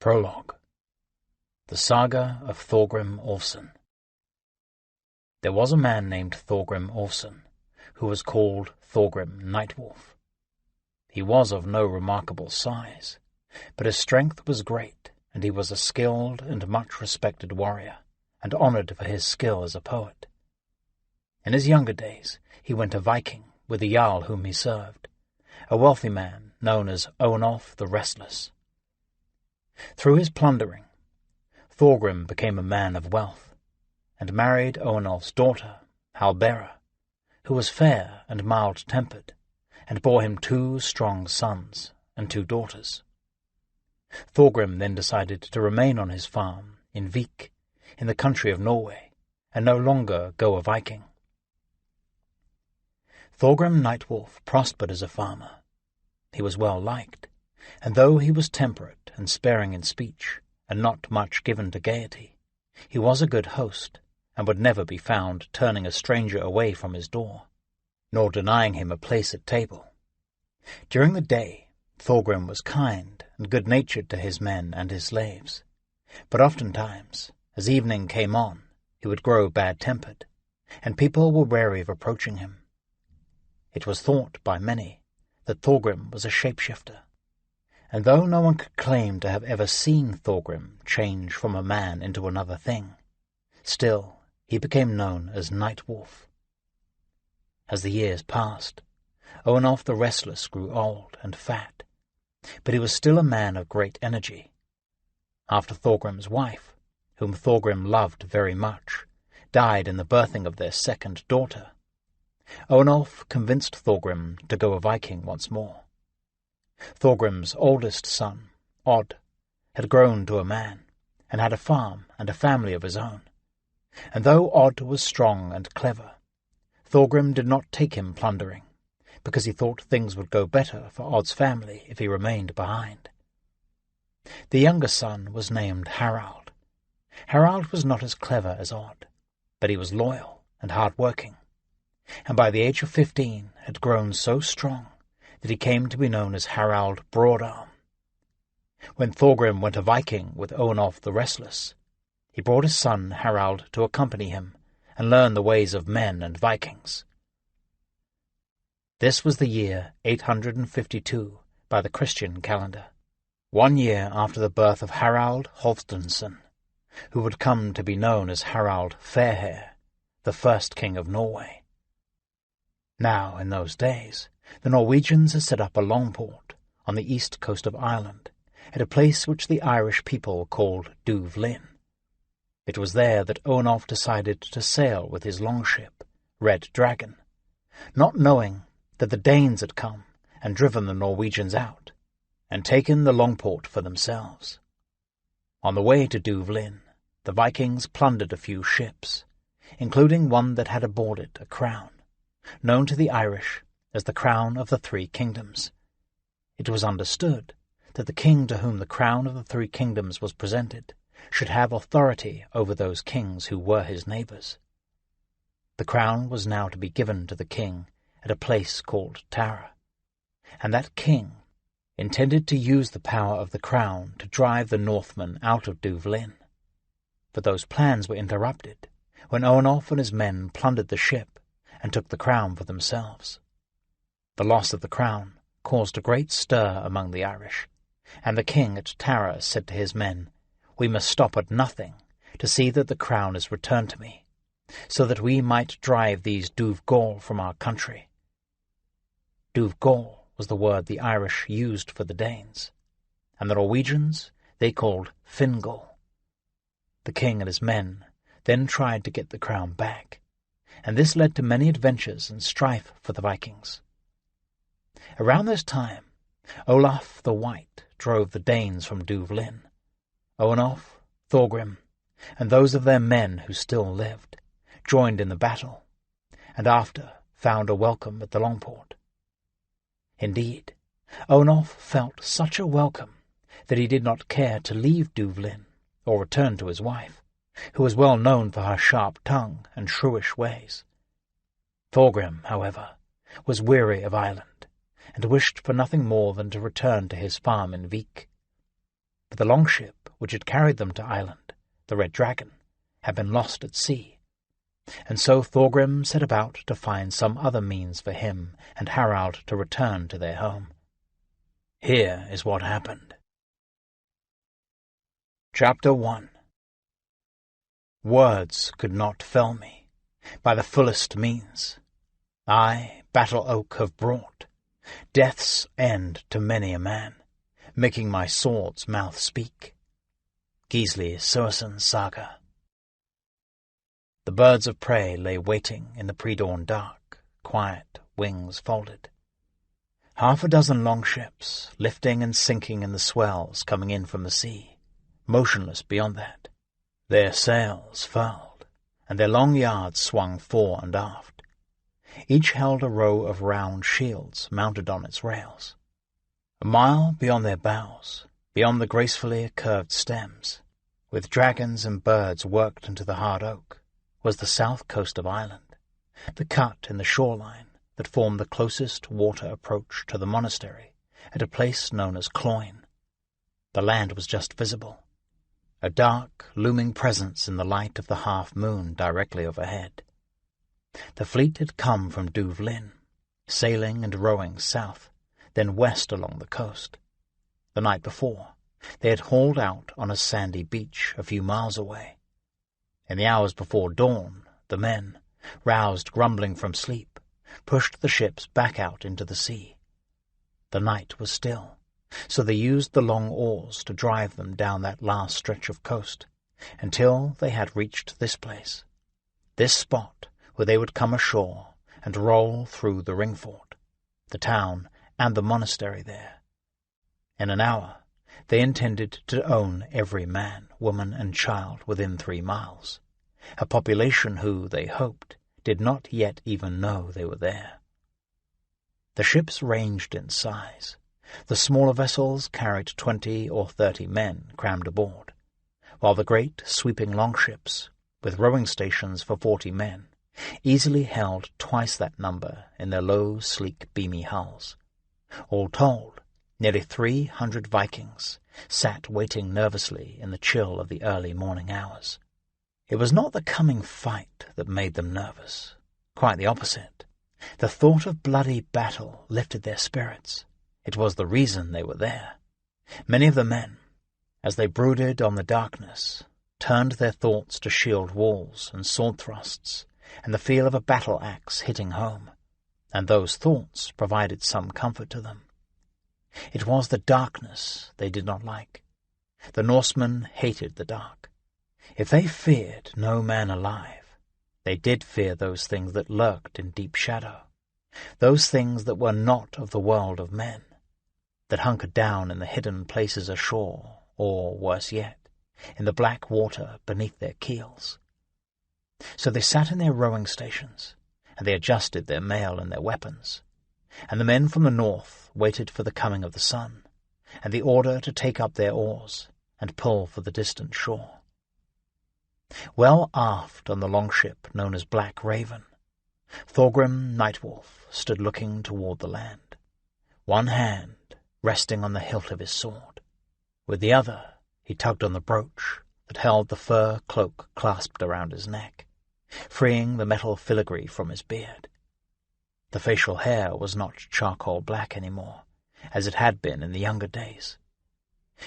Prologue. The Saga of Thorgrim Olfsson. There was a man named Thorgrim Olfsson, who was called Thorgrim Nightwolf. He was of no remarkable size, but his strength was great, and he was a skilled and much respected warrior, and honoured for his skill as a poet. In his younger days he went a Viking with the Jarl whom he served, a wealthy man known as Olaf the Restless. Through his plundering, Thorgrim became a man of wealth, and married Olaf's daughter, Halbera, who was fair and mild-tempered, and bore him 2 strong sons and 2 daughters. Thorgrim then decided to remain on his farm in Vik, in the country of Norway, and no longer go a Viking. Thorgrim Nightwolf prospered as a farmer. He was well liked, and though he was temperate and sparing in speech, and not much given to gaiety, he was a good host, and would never be found turning a stranger away from his door, nor denying him a place at table. During the day, Thorgrim was kind and good-natured to his men and his slaves, but oftentimes, as evening came on, he would grow bad-tempered, and people were wary of approaching him. It was thought by many that Thorgrim was a shapeshifter, and though no one could claim to have ever seen Thorgrim change from a man into another thing, still he became known as Nightwolf. As the years passed, Olaf the Restless grew old and fat, but he was still a man of great energy. After Thorgrim's wife, whom Thorgrim loved very much, died in the birthing of their 2nd daughter, Olaf convinced Thorgrim to go a Viking once more. Thorgrim's oldest son, Odd, had grown to a man, and had a farm and a family of his own, and though Odd was strong and clever, Thorgrim did not take him plundering, because he thought things would go better for Odd's family if he remained behind. The younger son was named Harald. Harald was not as clever as Odd, but he was loyal and hard-working, and by the age of 15 had grown so strong that he came to be known as Harald Broadarm. When Thorgrim went a Viking with Olaf the Restless, he brought his son Harald to accompany him and learn the ways of men and Vikings. This was the year 852 by the Christian calendar, 1 year after the birth of Harald Halfdanson, who would come to be known as Harald Fairhair, the first king of Norway. Now, in those days, the Norwegians had set up a longport on the east coast of Ireland, at a place which the Irish people called Duvlin. It was there that Olaf decided to sail with his longship, Red Dragon, not knowing that the Danes had come and driven the Norwegians out, and taken the longport for themselves. On the way to Duvlin, the Vikings plundered a few ships, including one that had aboard it a crown, known to the Irish as the Crown of the 3 Kingdoms. It was understood that the king to whom the Crown of the 3 Kingdoms was presented should have authority over those kings who were his neighbours. The crown was now to be given to the king at a place called Tara, and that king intended to use the power of the crown to drive the Northmen out of Duvlin. But those plans were interrupted when Olaf and his men plundered the ship and took the crown for themselves. The loss of the crown caused a great stir among the Irish, and the king at Tara said to his men, "We must stop at nothing to see that the crown is returned to me, so that we might drive these Duvgol from our country." Duvgol was the word the Irish used for the Danes, and the Norwegians they called Fingol. The king and his men then tried to get the crown back, and this led to many adventures and strife for the Vikings. Around this time, Olaf the White drove the Danes from Duvlin. Olaf, Thorgrim, and those of their men who still lived, joined in the battle, and after found a welcome at the longport. Indeed, Olaf felt such a welcome that he did not care to leave Duvlin or return to his wife, who was well known for her sharp tongue and shrewish ways. Thorgrim, however, was weary of Ireland, and wished for nothing more than to return to his farm in Vik. but the longship which had carried them to Ireland, the Red Dragon, had been lost at sea, and so Thorgrim set about to find some other means for him and Harald to return to their home. Here is what happened. Chapter 1. Words could not fell me, by the fullest means. I, Battle Oak, have brought death's end to many a man, making my sword's mouth speak. Gisli Suersen's Saga. The birds of prey lay waiting in the pre-dawn dark, quiet, wings folded. Half a dozen longships, lifting and sinking in the swells coming in from the sea, motionless beyond that, their sails furled, and their long yards swung fore and aft. Each held a row of round shields mounted on its rails. A mile beyond their bows, beyond the gracefully curved stems, with dragons and birds worked into the hard oak, was the south coast of Ireland, the cut in the shoreline that formed the closest water approach to the monastery at a place known as Cloyne. The land was just visible, a dark, looming presence in the light of the half-moon directly overhead. The fleet had come from Duvlin, sailing and rowing south, then west along the coast. The night before, they had hauled out on a sandy beach a few miles away. In the hours before dawn, the men, roused grumbling from sleep, pushed the ships back out into the sea. The night was still, so they used the long oars to drive them down that last stretch of coast, until they had reached this place, this spot where they would come ashore and roll through the ringfort, the town and the monastery there. In an hour, they intended to own every man, woman, and child within 3 miles, a population who, they hoped, did not yet even know they were there. The ships ranged in size. The smaller vessels carried 20 or 30 men crammed aboard, while the great sweeping longships, with rowing stations for 40 men, easily held twice that number in their low, sleek, beamy hulls. All told, nearly 300 Vikings sat waiting nervously in the chill of the early morning hours. It was not the coming fight that made them nervous. Quite the opposite. The thought of bloody battle lifted their spirits. It was the reason they were there. Many of the men, as they brooded on the darkness, turned their thoughts to shield walls and sword thrusts, and the feel of a battle-axe hitting home, and those thoughts provided some comfort to them. It was the darkness they did not like. The Norsemen hated the dark. If they feared no man alive, they did fear those things that lurked in deep shadow, those things that were not of the world of men, that hunkered down in the hidden places ashore, or, worse yet, in the black water beneath their keels. So they sat in their rowing stations, and they adjusted their mail and their weapons, and the men from the north waited for the coming of the sun, and the order to take up their oars and pull for the distant shore. Well aft on the longship known as Black Raven, Thorgrim Nightwolf stood looking toward the land, one hand resting on the hilt of his sword. With the other he tugged on the brooch that held the fur cloak clasped around his neck, freeing the metal filigree from his beard. The facial hair was not charcoal black anymore, as it had been in the younger days.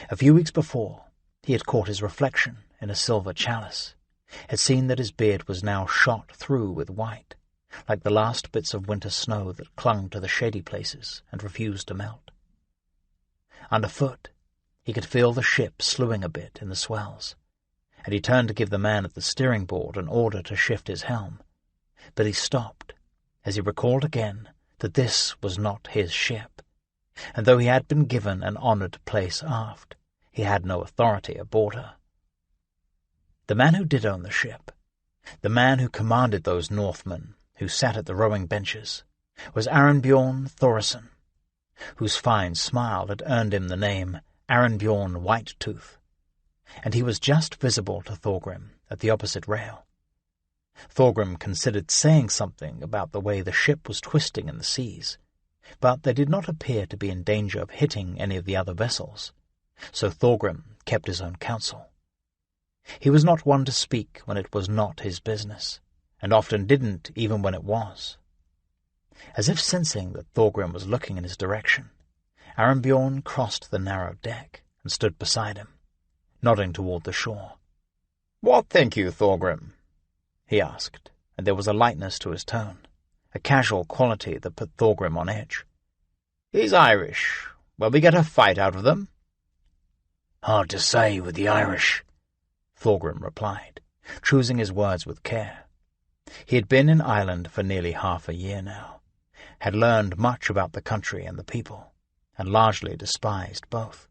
A few weeks before, he had caught his reflection in a silver chalice, had seen that his beard was now shot through with white, like the last bits of winter snow that clung to the shady places and refused to melt. Underfoot, he could feel the ship slewing a bit in the swells, and he turned to give the man at the steering board an order to shift his helm, but he stopped as he recalled again that this was not his ship, and though he had been given an honoured place aft, he had no authority aboard her. The man who did own the ship, the man who commanded those Northmen who sat at the rowing benches, was Arinbjorn Thorason, whose fine smile had earned him the name Arinbjorn Whitetooth, and he was just visible to Thorgrim at the opposite rail. Thorgrim considered saying something about the way the ship was twisting in the seas, but they did not appear to be in danger of hitting any of the other vessels, so Thorgrim kept his own counsel. He was not one to speak when it was not his business, and often didn't even when it was. As if sensing that Thorgrim was looking in his direction, Arinbjorn crossed the narrow deck and stood beside him, nodding toward the shore. "What think you, Thorgrim?" he asked, and there was a lightness to his tone, a casual quality that put Thorgrim on edge. "He's Irish. Will we get a fight out of them?" "Hard to say with the Irish," Thorgrim replied, choosing his words with care. He had been in Ireland for nearly half a year now, had learned much about the country and the people, and largely despised both.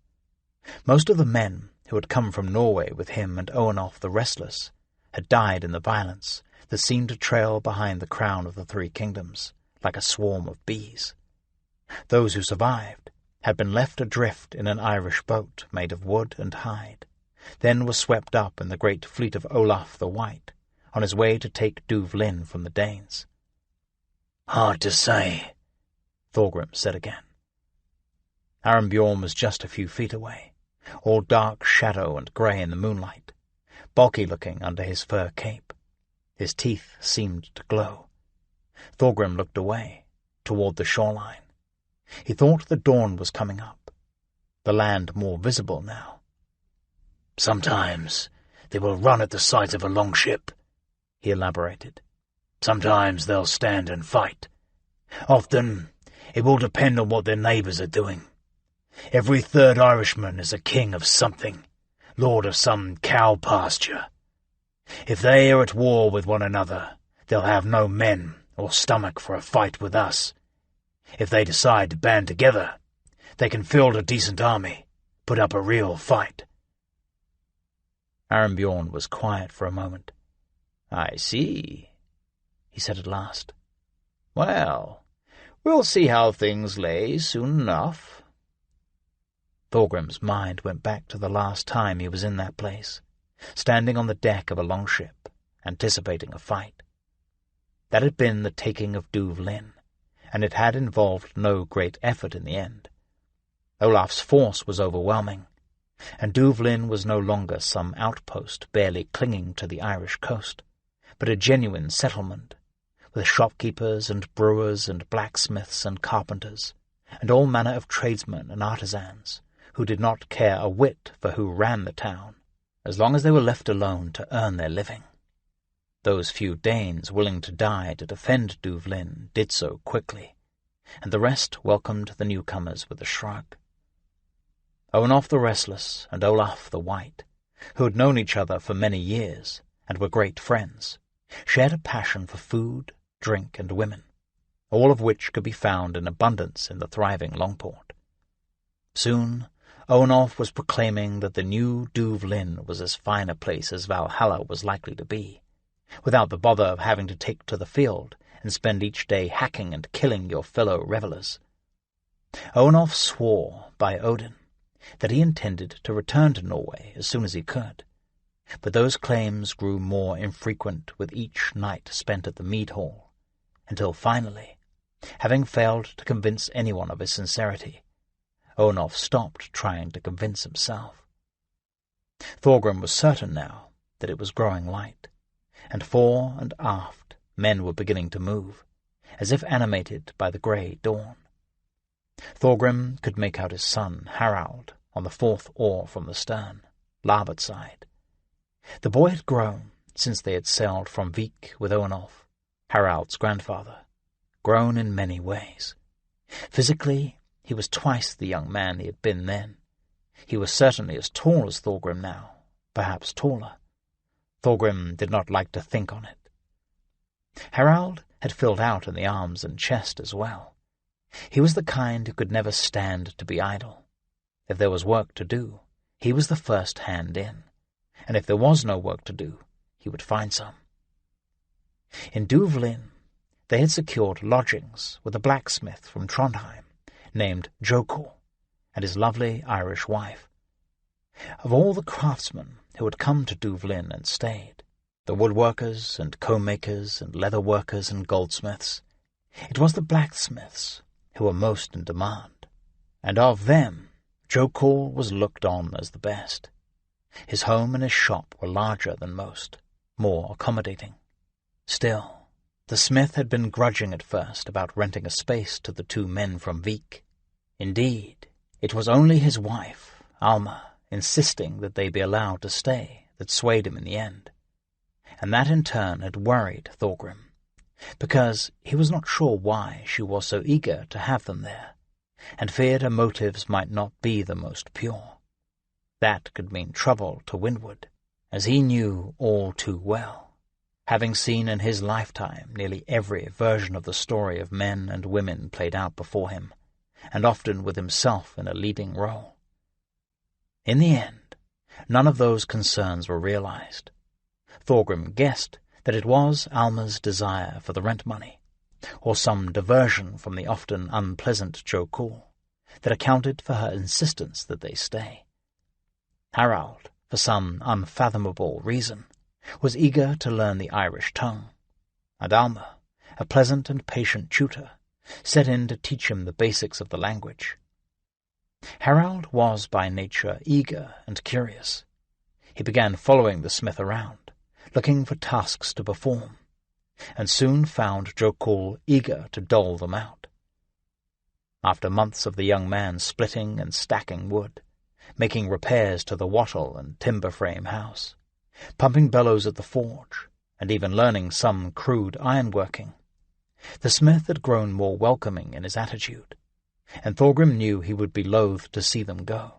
Most of the men who had come from Norway with him and Owenolf the Restless had died in the violence that seemed to trail behind the crown of the Three Kingdoms like a swarm of bees. Those who survived had been left adrift in an Irish boat made of wood and hide, then were swept up in the great fleet of Olaf the White, on his way to take Duvlin from the Danes. "Hard to say," Thorgrim said again. Arinbjorn was just a few feet away, all dark shadow and grey in the moonlight, bulky-looking under his fur cape. His teeth seemed to glow. Thorgrim looked away, toward the shoreline. He thought the dawn was coming up, the land more visible now. "Sometimes they will run at the sight of a longship," he elaborated. "Sometimes they'll stand and fight. Often it will depend on what their neighbours are doing. Every third Irishman is a king of something, lord of some cow pasture. If they are at war with one another, they'll have no men or stomach for a fight with us. If they decide to band together, they can field a decent army, put up a real fight." Arinbjorn was quiet for a moment. "I see," he said at last. "Well, we'll see how things lay soon enough." Thorgrim's mind went back to the last time he was in that place, standing on the deck of a longship, anticipating a fight. That had been the taking of Duvlin, and it had involved no great effort in the end. Olaf's force was overwhelming, and Duvlin was no longer some outpost barely clinging to the Irish coast, but a genuine settlement, with shopkeepers and brewers and blacksmiths and carpenters, and all manner of tradesmen and artisans, who did not care a whit for who ran the town, as long as they were left alone to earn their living. Those few Danes willing to die to defend Duvlin did so quickly, and the rest welcomed the newcomers with a shrug. Owenolf the Restless and Olaf the White, who had known each other for many years and were great friends, shared a passion for food, drink, and women, all of which could be found in abundance in the thriving Longport. Soon Owenolf was proclaiming that the new Duvlin was as fine a place as Valhalla was likely to be, without the bother of having to take to the field and spend each day hacking and killing your fellow revellers. Owenolf swore by Odin that he intended to return to Norway as soon as he could, but those claims grew more infrequent with each night spent at the mead hall, until finally, having failed to convince anyone of his sincerity, Owenolf stopped trying to convince himself. Thorgrim was certain now that it was growing light, and fore and aft men were beginning to move, as if animated by the grey dawn. Thorgrim could make out his son, Harald, on the fourth oar from the stern, larboard side. The boy had grown since they had sailed from Vik with Owenolf, Harald's grandfather, grown in many ways. Physically, he was twice the young man he had been then. He was certainly as tall as Thorgrim now, perhaps taller. Thorgrim did not like to think on it. Harald had filled out in the arms and chest as well. He was the kind who could never stand to be idle. If there was work to do, he was the first hand in, and if there was no work to do, he would find some. In Duvlin, they had secured lodgings with a blacksmith from Trondheim named Jokul and his lovely Irish wife. Of all the craftsmen who had come to Duvlin and stayed, the woodworkers and comb-makers and leather workers and goldsmiths, it was the blacksmiths who were most in demand, and of them Jokul was looked on as the best. His home and his shop were larger than most, more accommodating. Still, the smith had been grudging at first about renting a space to the two men from Vik. Indeed, it was only his wife, Alma, insisting that they be allowed to stay that swayed him in the end. And that in turn had worried Thorgrim, because he was not sure why she was so eager to have them there, and feared her motives might not be the most pure. That could mean trouble to windward, as he knew all too well, having seen in his lifetime nearly every version of the story of men and women played out before him, and often with himself in a leading role. In the end, none of those concerns were realized. Thorgrim guessed that it was Alma's desire for the rent money, or some diversion from the often unpleasant Jokul, that accounted for her insistence that they stay. Harald, for some unfathomable reason, was eager to learn the Irish tongue, and Alma, a pleasant and patient tutor, set in to teach him the basics of the language. Harald was by nature eager and curious. He began following the smith around, looking for tasks to perform, and soon found Jokul eager to dole them out. After months of the young man splitting and stacking wood, making repairs to the wattle and timber frame house, pumping bellows at the forge, and even learning some crude ironworking, the smith had grown more welcoming in his attitude, and Thorgrim knew he would be loath to see them go.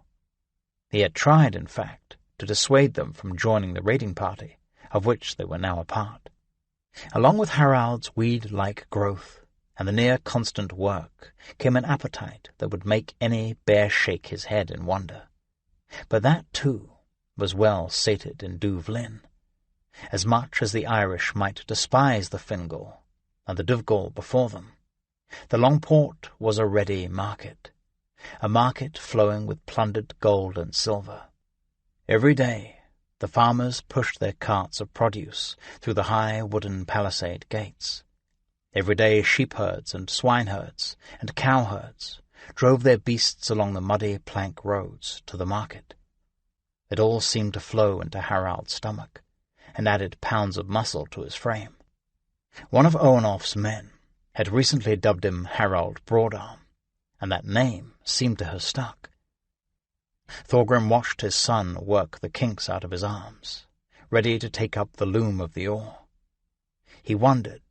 He had tried, in fact, to dissuade them from joining the raiding party, of which they were now a part. Along with Harald's weed-like growth and the near-constant work came an appetite that would make any bear shake his head in wonder. But that, too, was well sated in Duvlin. As much as the Irish might despise the Fingal and the Duvgal before them, the Longport was a ready market, a market flowing with plundered gold and silver. Every day the farmers pushed their carts of produce through the high wooden palisade gates. Every day sheepherds and swineherds and cowherds drove their beasts along the muddy plank roads to the market. It all seemed to flow into Harald's stomach, and added pounds of muscle to his frame. One of Owenolf's men had recently dubbed him Harald Broadarm, and that name seemed to have stuck. Thorgrim watched his son work the kinks out of his arms, ready to take up the loom of the oar. He wondered,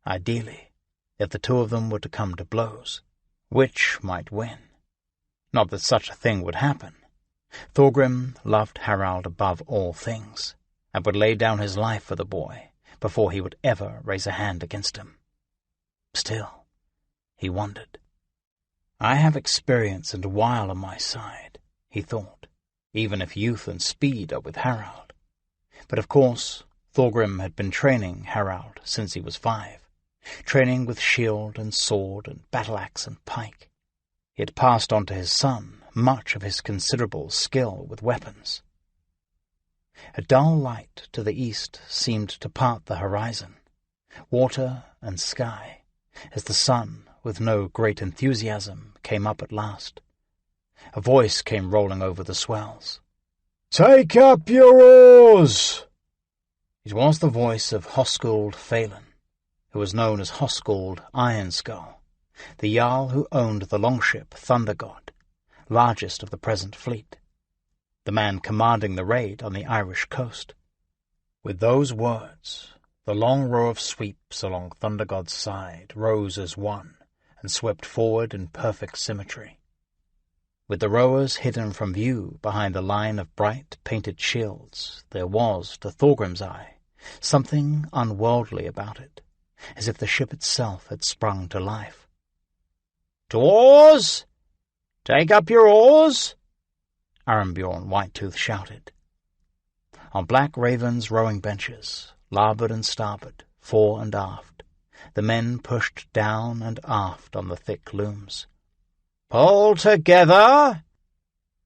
ideally, if the two of them were to come to blows, which might win. Not that such a thing would happen. Thorgrim loved Harald above all things, and would lay down his life for the boy before he would ever raise a hand against him. Still, he wondered. I have experience and wile on my side, he thought, even if youth and speed are with Harald. But of course, Thorgrim had been training Harald since he was 5, training with shield and sword and battle-axe and pike. He had passed on to his son much of his considerable skill with weapons. A dull light to the east seemed to part the horizon, water and sky, as the sun, with no great enthusiasm, came up at last. A voice came rolling over the swells. "Take up your oars!" It was the voice of Hoskuld Phelan, who was known as Hoskuld Ironskull, the Jarl who owned the longship Thunder God, largest of the present fleet, the man commanding the raid on the Irish coast. With those words, the long row of sweeps along Thunder God's side rose as one and swept forward in perfect symmetry. With the rowers hidden from view behind the line of bright painted shields, there was, to Thorgrim's eye, something unworldly about it, as if the ship itself had sprung to life. "To oars! Take up your oars!" Armbjorn Whitetooth shouted. On Black Raven's rowing benches, larboard and starboard, fore and aft, the men pushed down and aft on the thick looms. "Pull together!"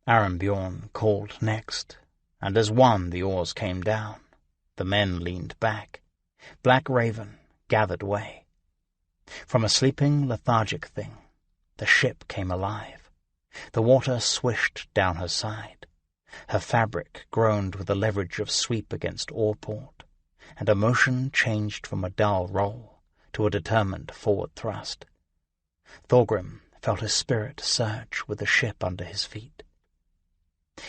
Armbjorn called next, and as one the oars came down. The men leaned back. Black Raven gathered way. From a sleeping, lethargic thing, the ship came alive. The water swished down her side. Her fabric groaned with the leverage of sweep against oar port, and her motion changed from a dull roll to a determined forward thrust. Thorgrim felt his spirit surge with the ship under his feet.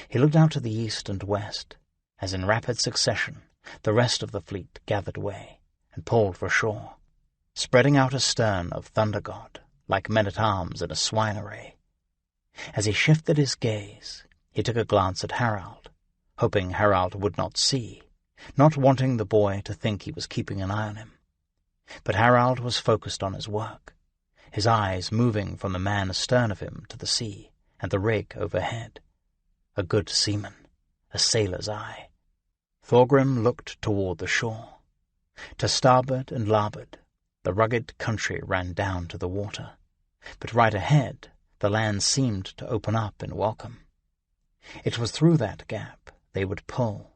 He looked out to the east and west, as in rapid succession the rest of the fleet gathered way and pulled for shore, spreading out astern of Thunder God like men-at-arms in a swine array. As he shifted his gaze, he took a glance at Harald, hoping Harald would not see, not wanting the boy to think he was keeping an eye on him. But Harald was focused on his work, his eyes moving from the man astern of him to the sea and the rig overhead. A good seaman, a sailor's eye. Thorgrim looked toward the shore. To starboard and larboard, the rugged country ran down to the water, but right ahead the land seemed to open up in welcome. It was through that gap they would pull,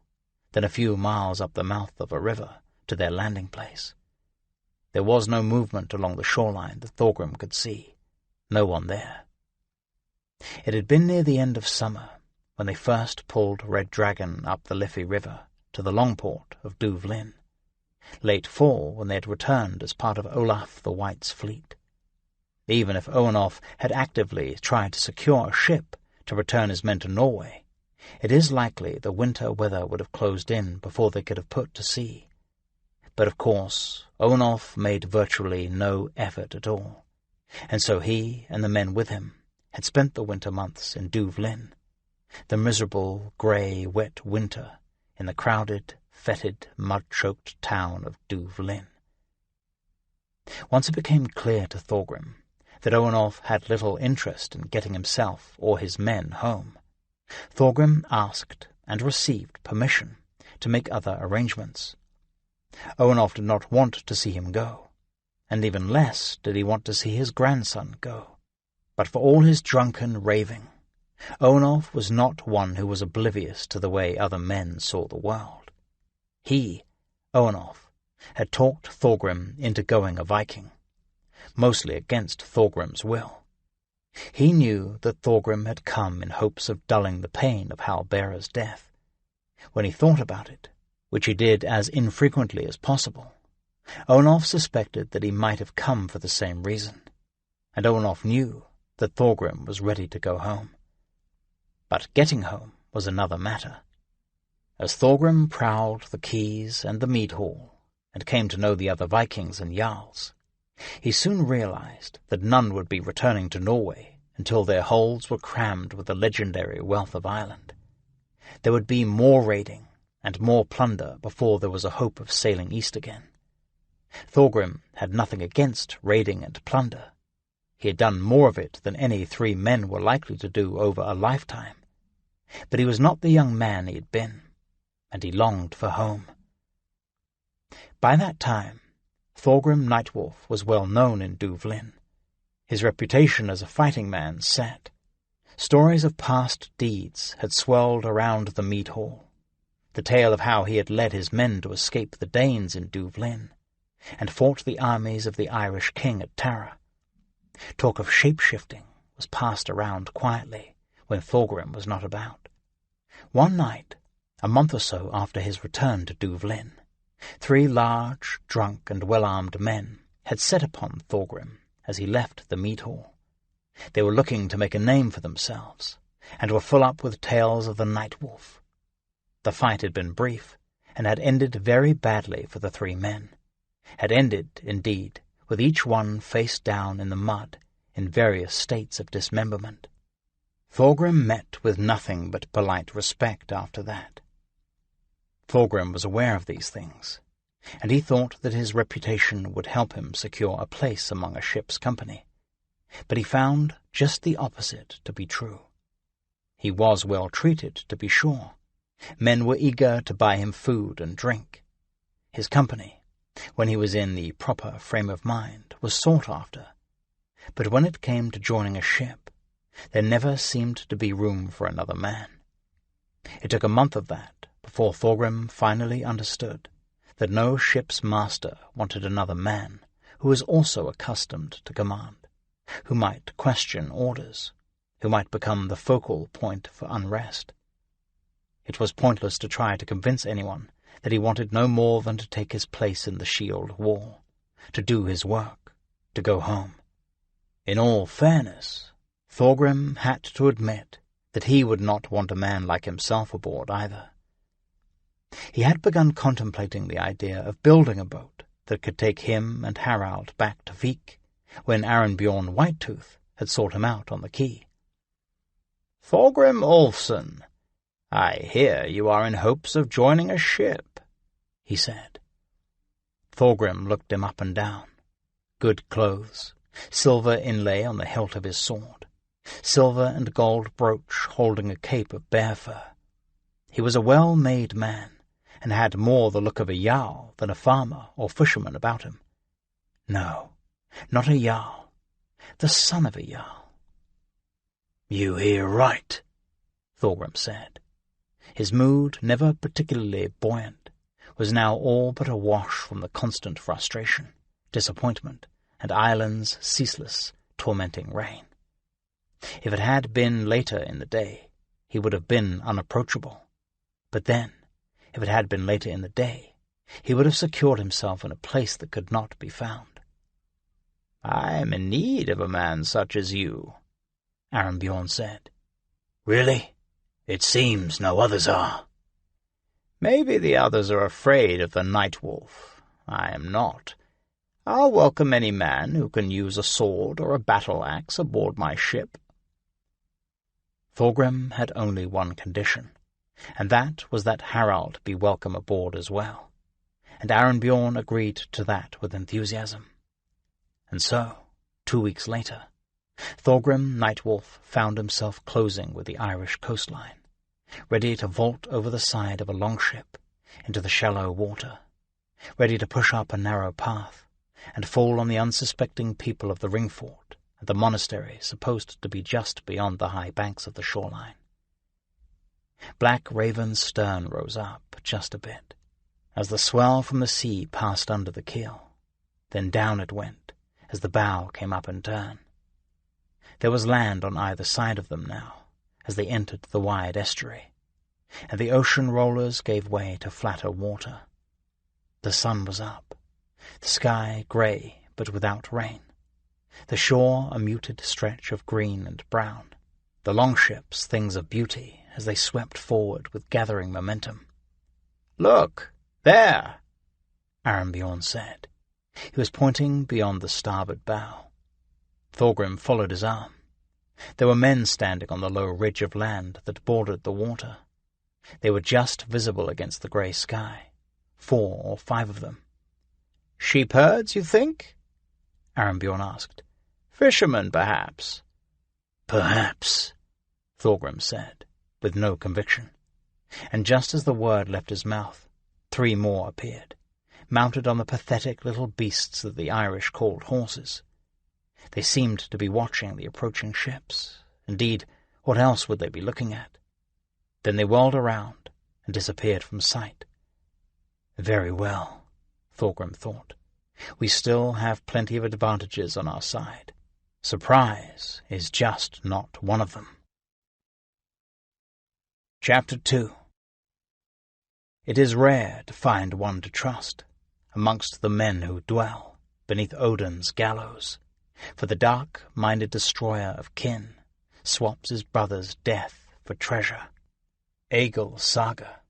then a few miles up the mouth of a river to their landing place. There was no movement along the shoreline that Thorgrim could see, no one there. It had been near the end of summer when they first pulled Red Dragon up the Liffey River to the Longport of Duvlin, late fall when they had returned as part of Olaf the White's fleet. Even if Owenolf had actively tried to secure a ship to return his men to Norway, it is likely the winter weather would have closed in before they could have put to sea. But of course, Owenolf made virtually no effort at all, and so he and the men with him had spent the winter months in Duvlin, the miserable, grey, wet winter in the crowded, fetid, mud-choked town of Duvlin. Once it became clear to Thorgrim that Owenolf had little interest in getting himself or his men home, Thorgrim asked and received permission to make other arrangements. Owenolf did not want to see him go, and even less did he want to see his grandson go. But for all his drunken raving, Owenolf was not one who was oblivious to the way other men saw the world. He, Owenolf, had talked Thorgrim into going a Viking, mostly against Thorgrim's will. He knew that Thorgrim had come in hopes of dulling the pain of Halbera's death. When he thought about it, which he did as infrequently as possible, Owenolf suspected that he might have come for the same reason, and Owenolf knew that Thorgrim was ready to go home. But getting home was another matter. As Thorgrim prowled the quays and the mead hall, and came to know the other Vikings and Jarls, he soon realized that none would be returning to Norway until their holds were crammed with the legendary wealth of Ireland. There would be more raiding and more plunder before there was a hope of sailing east again. Thorgrim had nothing against raiding and plunder. He had done more of it than any 3 men were likely to do over a lifetime. But he was not the young man he had been, and he longed for home. By that time, Thorgrim Nightwolf was well known in Duvlin. His reputation as a fighting man set. Stories of past deeds had swirled around the mead hall. The tale of how he had led his men to escape the Danes in Duvlin, and fought the armies of the Irish king at Tara. Talk of shape-shifting was passed around quietly when Thorgrim was not about. One night, a month or so after his return to Duvlin, 3 large, drunk, and well-armed men had set upon Thorgrim as he left the mead hall. They were looking to make a name for themselves, and were full up with tales of the Nightwolf. The fight had been brief, and had ended very badly for the 3 men. Had ended, indeed, with each one face down in the mud, in various states of dismemberment. Thorgrim met with nothing but polite respect after that. Thorgrim was aware of these things, and he thought that his reputation would help him secure a place among a ship's company. But he found just the opposite to be true. He was well treated, to be sure. Men were eager to buy him food and drink. His company, when he was in the proper frame of mind, was sought after. But when it came to joining a ship, there never seemed to be room for another man. It took a month of that before Thorgrim finally understood that no ship's master wanted another man who was also accustomed to command, who might question orders, who might become the focal point for unrest. It was pointless to try to convince anyone that he wanted no more than to take his place in the shield wall, to do his work, to go home. In all fairness, Thorgrim had to admit that he would not want a man like himself aboard either. He had begun contemplating the idea of building a boat that could take him and Harald back to Vik, when Aronbjorn Whitetooth had sought him out on the quay. "Thorgrim Olfsson, I hear you are in hopes of joining a ship," he said. Thorgrim looked him up and down. Good clothes, silver inlay on the hilt of his sword, silver and gold brooch holding a cape of bear fur. He was a well-made man, and had more the look of a jarl than a farmer or fisherman about him. No, not a jarl, the son of a jarl. "You hear right," Thorgrim said. His mood, never particularly buoyant, was now all but awash from the constant frustration, disappointment, and Ireland's ceaseless, tormenting rain. If it had been later in the day, he would have been unapproachable. But then, if it had been later in the day, he would have secured himself in a place that could not be found. "I am in need of a man such as you," Aronbjorn said. "Really? It seems no others are." "Maybe the others are afraid of the Night Wolf. I am not. I'll welcome any man who can use a sword or a battle-axe aboard my ship." Thorgrim had only one condition, and that was that Harald be welcome aboard as well, and Aronbjorn agreed to that with enthusiasm. And so, 2 weeks later, Thorgrim Nightwolf found himself closing with the Irish coastline, ready to vault over the side of a longship into the shallow water, ready to push up a narrow path and fall on the unsuspecting people of the Ringfort and the monastery supposed to be just beyond the high banks of the shoreline. Black Raven's stern rose up just a bit, as the swell from the sea passed under the keel. Then down it went, as the bow came up in turn. There was land on either side of them now, as they entered the wide estuary, and the ocean rollers gave way to flatter water. The sun was up, the sky grey but without rain, the shore a muted stretch of green and brown, the longships things of beauty as they swept forward with gathering momentum. "Look, there," Aronbjorn said. He was pointing beyond the starboard bow. Thorgrim followed his arm. There were men standing on the low ridge of land that bordered the water. They were just visible against the grey sky, 4 or 5 of them. "Sheepherds, you think?" Aronbjorn asked. "Fishermen, perhaps?" "Perhaps," Thorgrim said, with no conviction. And just as the word left his mouth, 3 more appeared, mounted on the pathetic little beasts that the Irish called horses. They seemed to be watching the approaching ships. Indeed, what else would they be looking at? Then they whirled around and disappeared from sight. Very well, Thorgrim thought. We still have plenty of advantages on our side. Surprise is just not one of them. Chapter 2. It is rare to find one to trust amongst the men who dwell beneath Odin's gallows, for the dark-minded destroyer of kin swaps his brother's death for treasure. Egil Saga.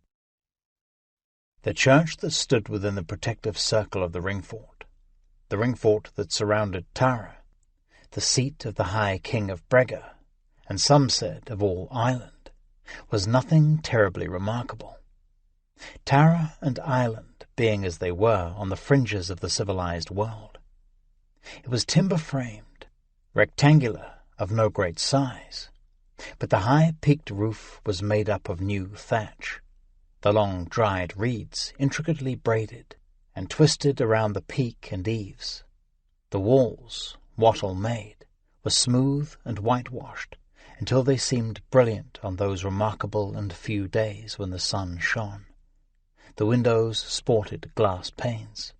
The church that stood within the protective circle of the Ringfort that surrounded Tara, the seat of the High King of Brega, and some said of all Ireland, was nothing terribly remarkable. Tara and Ireland being as they were on the fringes of the civilized world. It was timber-framed, rectangular, of no great size, but the high peaked roof was made up of new thatch, the long dried reeds intricately braided and twisted around the peak and eaves. The walls, wattle-made, were smooth and whitewashed until they seemed brilliant on those remarkable and few days when the sun shone. The windows sported glass panes.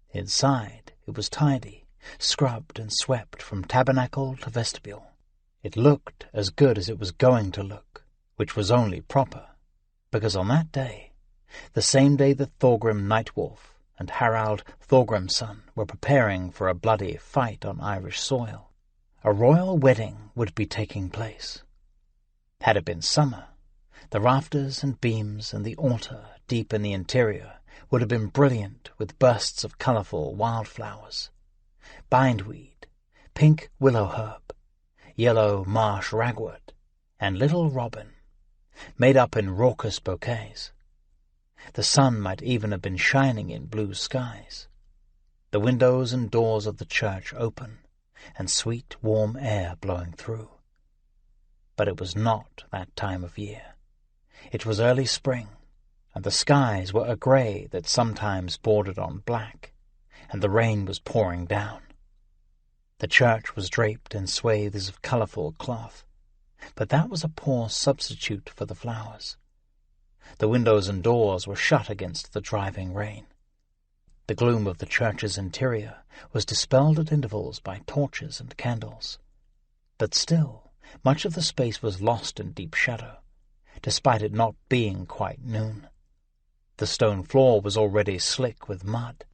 Inside it was tidy, scrubbed and swept from tabernacle to vestibule. It looked as good as it was going to look, which was only proper, because on that day, the same day that Thorgrim Nightwolf and Harald Thorgrimsson were preparing for a bloody fight on Irish soil, a royal wedding would be taking place. Had it been summer, the rafters and beams and the altar deep in the interior would have been brilliant with bursts of colourful wildflowers, bindweed, pink willow herb, yellow marsh ragwort, and little robin, made up in raucous bouquets. The sun might even have been shining in blue skies, the windows and doors of the church open, and sweet warm air blowing through. But it was not that time of year. It was early spring, and the skies were a grey that sometimes bordered on black, and the rain was pouring down. The church was draped in swathes of colourful cloth, but that was a poor substitute for the flowers. The windows and doors were shut against the driving rain. The gloom of the church's interior was dispelled at intervals by torches and candles, but still much of the space was lost in deep shadow, despite it not being quite noon. The stone floor was already slick with mud,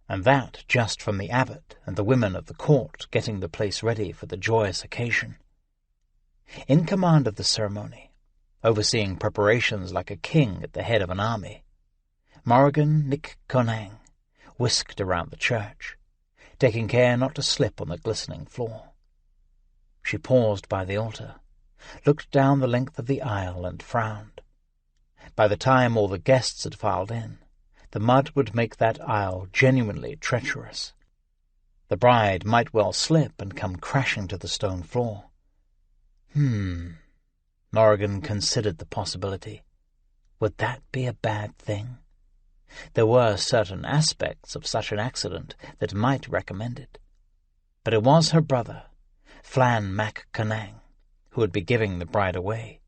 and that just from the abbot and the women of the court getting the place ready for the joyous occasion. In command of the ceremony, overseeing preparations like a king at the head of an army, Morrigan Nic Conang whisked around the church, taking care not to slip on the glistening floor. She paused by the altar, looked down the length of the aisle and frowned. By the time all the guests had filed in, the mud would make that aisle genuinely treacherous. The bride might well slip and come crashing to the stone floor. Morrigan considered the possibility. Would that be a bad thing? There were certain aspects of such an accident that might recommend it. But it was her brother, Flann Mac Conang, who would be giving the bride away,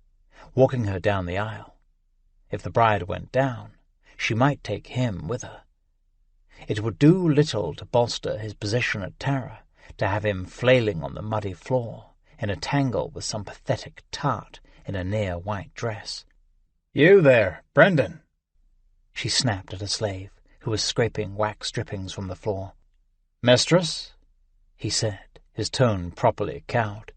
walking her down the aisle. If the bride went down, she might take him with her. It would do little to bolster his position at Tara to have him flailing on the muddy floor in a tangle with some pathetic tart in a near-white dress. "You there, Brendan," she snapped at a slave who was scraping wax drippings from the floor. "Mistress," he said, his tone properly cowed.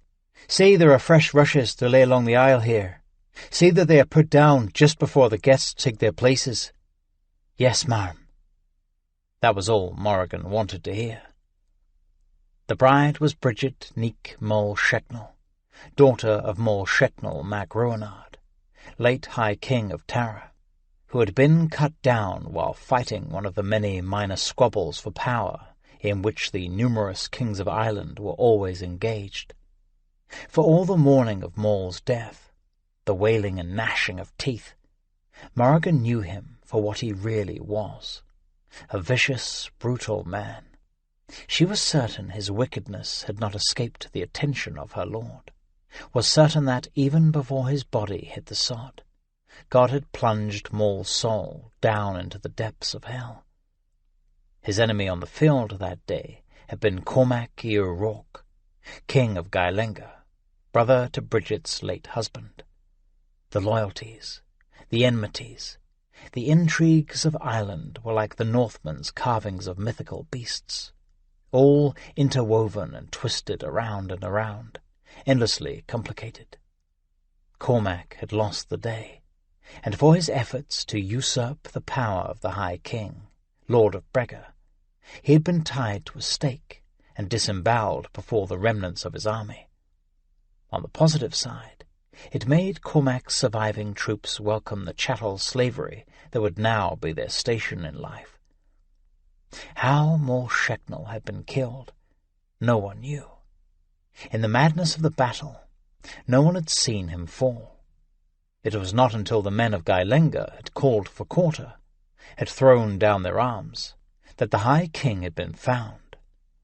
"See there are fresh rushes to lay along the aisle here. See that they are put down just before the guests take their places." "Yes, ma'am." That was all Morrigan wanted to hear. The bride was Bridget Neek Mol Sheknel, daughter of Mol Sheknel Mac Ruinard, late High King of Tara, who had been cut down while fighting one of the many minor squabbles for power in which the numerous kings of Ireland were always engaged. For all the mourning of Mol's death, the wailing and gnashing of teeth, Morrigan knew him for what he really was, a vicious, brutal man. She was certain his wickedness had not escaped the attention of her lord, was certain that, even before his body hit the sod, God had plunged Mol's soul down into the depths of hell. His enemy on the field that day had been Cormac Ur Rourke, king of Gailenga, brother to Bridget's late husband. The loyalties, the enmities, the intrigues of Ireland were like the Northmen's carvings of mythical beasts, all interwoven and twisted around and around, endlessly complicated. Cormac had lost the day, and for his efforts to usurp the power of the High King, Lord of Bregga, he had been tied to a stake and disemboweled before the remnants of his army. On the positive side, it made Cormac's surviving troops welcome the chattel slavery that would now be their station in life. How Mol Sheknel had been killed, no one knew. In the madness of the battle, no one had seen him fall. It was not until the men of Gailenga had called for quarter, had thrown down their arms, that the High King had been found,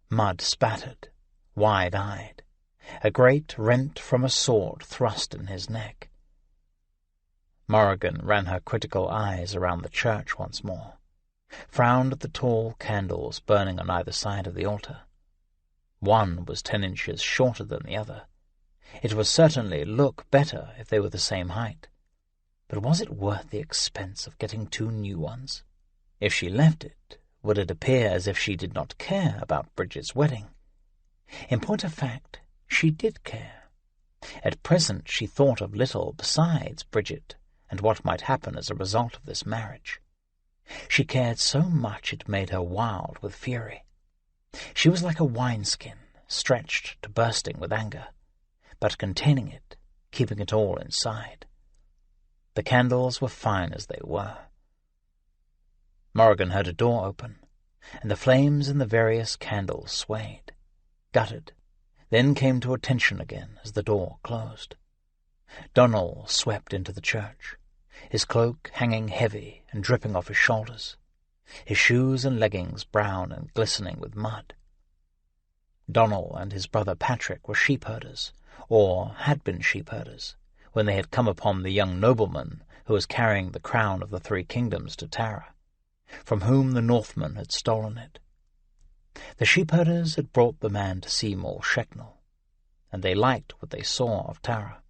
mud-spattered, wide-eyed, a great rent from a sword thrust in his neck. Morrigan ran her critical eyes around the church once more, frowned at the tall candles burning on either side of the altar. One was 10 inches shorter than the other. It would certainly look better if they were the same height. But was it worth the expense of getting 2 new ones? If she left it, would it appear as if she did not care about Bridget's wedding? In point of fact, she did care. At present she thought of little besides Bridget and what might happen as a result of this marriage. She cared so much it made her wild with fury. She was like a wineskin, stretched to bursting with anger, but containing it, keeping it all inside. The candles were fine as they were. Morrigan heard a door open, and the flames in the various candles swayed, guttered, then came to attention again as the door closed. Donal swept into the church, his cloak hanging heavy and dripping off his shoulders, his shoes and leggings brown and glistening with mud. Donal and his brother Patrick were sheep-herders, or had been sheep-herders, when they had come upon the young nobleman who was carrying the crown of the 3 kingdoms to Tara, from whom the Northmen had stolen it. The sheep-herders had brought the man to see Mol Sheknel, and they liked what they saw of Tara,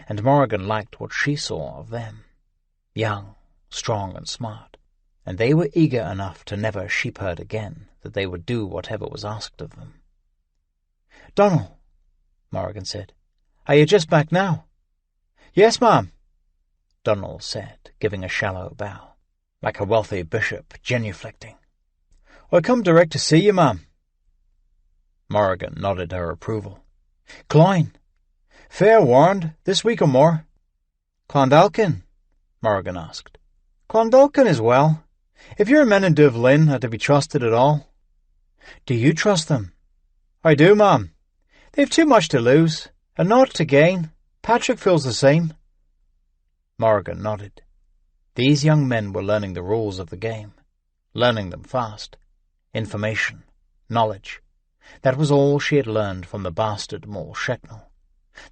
and Morrigan liked what she saw of them, young, strong, and smart, and they were eager enough to never sheep-herd again, that they would do whatever was asked of them. "Donal," Morrigan said, "are you just back now?" "Yes, ma'am," Donal said, giving a shallow bow, like a wealthy bishop genuflecting. "I come direct to see you, ma'am." Morrigan nodded her approval. "Cloyne? Fair warned, this week or more." "Clondalkin?" Morrigan asked. "Clondalkin is well. If your men in Duvlin are to be trusted at all." "Do you trust them?" "I do, ma'am. They've too much to lose, and naught to gain. Patrick feels the same." Morrigan nodded. These young men were learning the rules of the game, learning them fast. Information, knowledge. That was all she had learned from the bastard Mol Sheknel.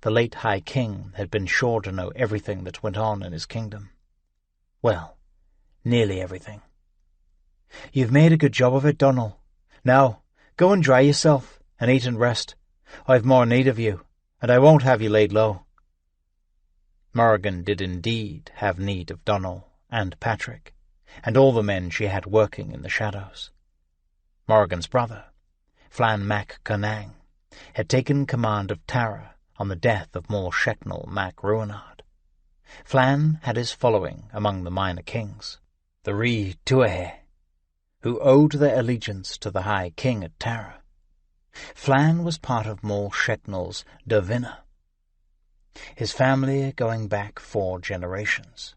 The late High King had been sure to know everything that went on in his kingdom. Well, nearly everything. "You've made a good job of it, Donal. Now, go and dry yourself, and eat and rest. I've more need of you, and I won't have you laid low." Morrigan did indeed have need of Donal and Patrick, and all the men she had working in the shadows. Morrigan's brother, Flann mac Conang, had taken command of Tara on the death of Mol Sheknel mac Ruinard. Flann had his following among the minor kings, the Ri Tuatha, who owed their allegiance to the High King at Tara. Flann was part of Mol Sheknel's Dervinna, his family going back 4 generations.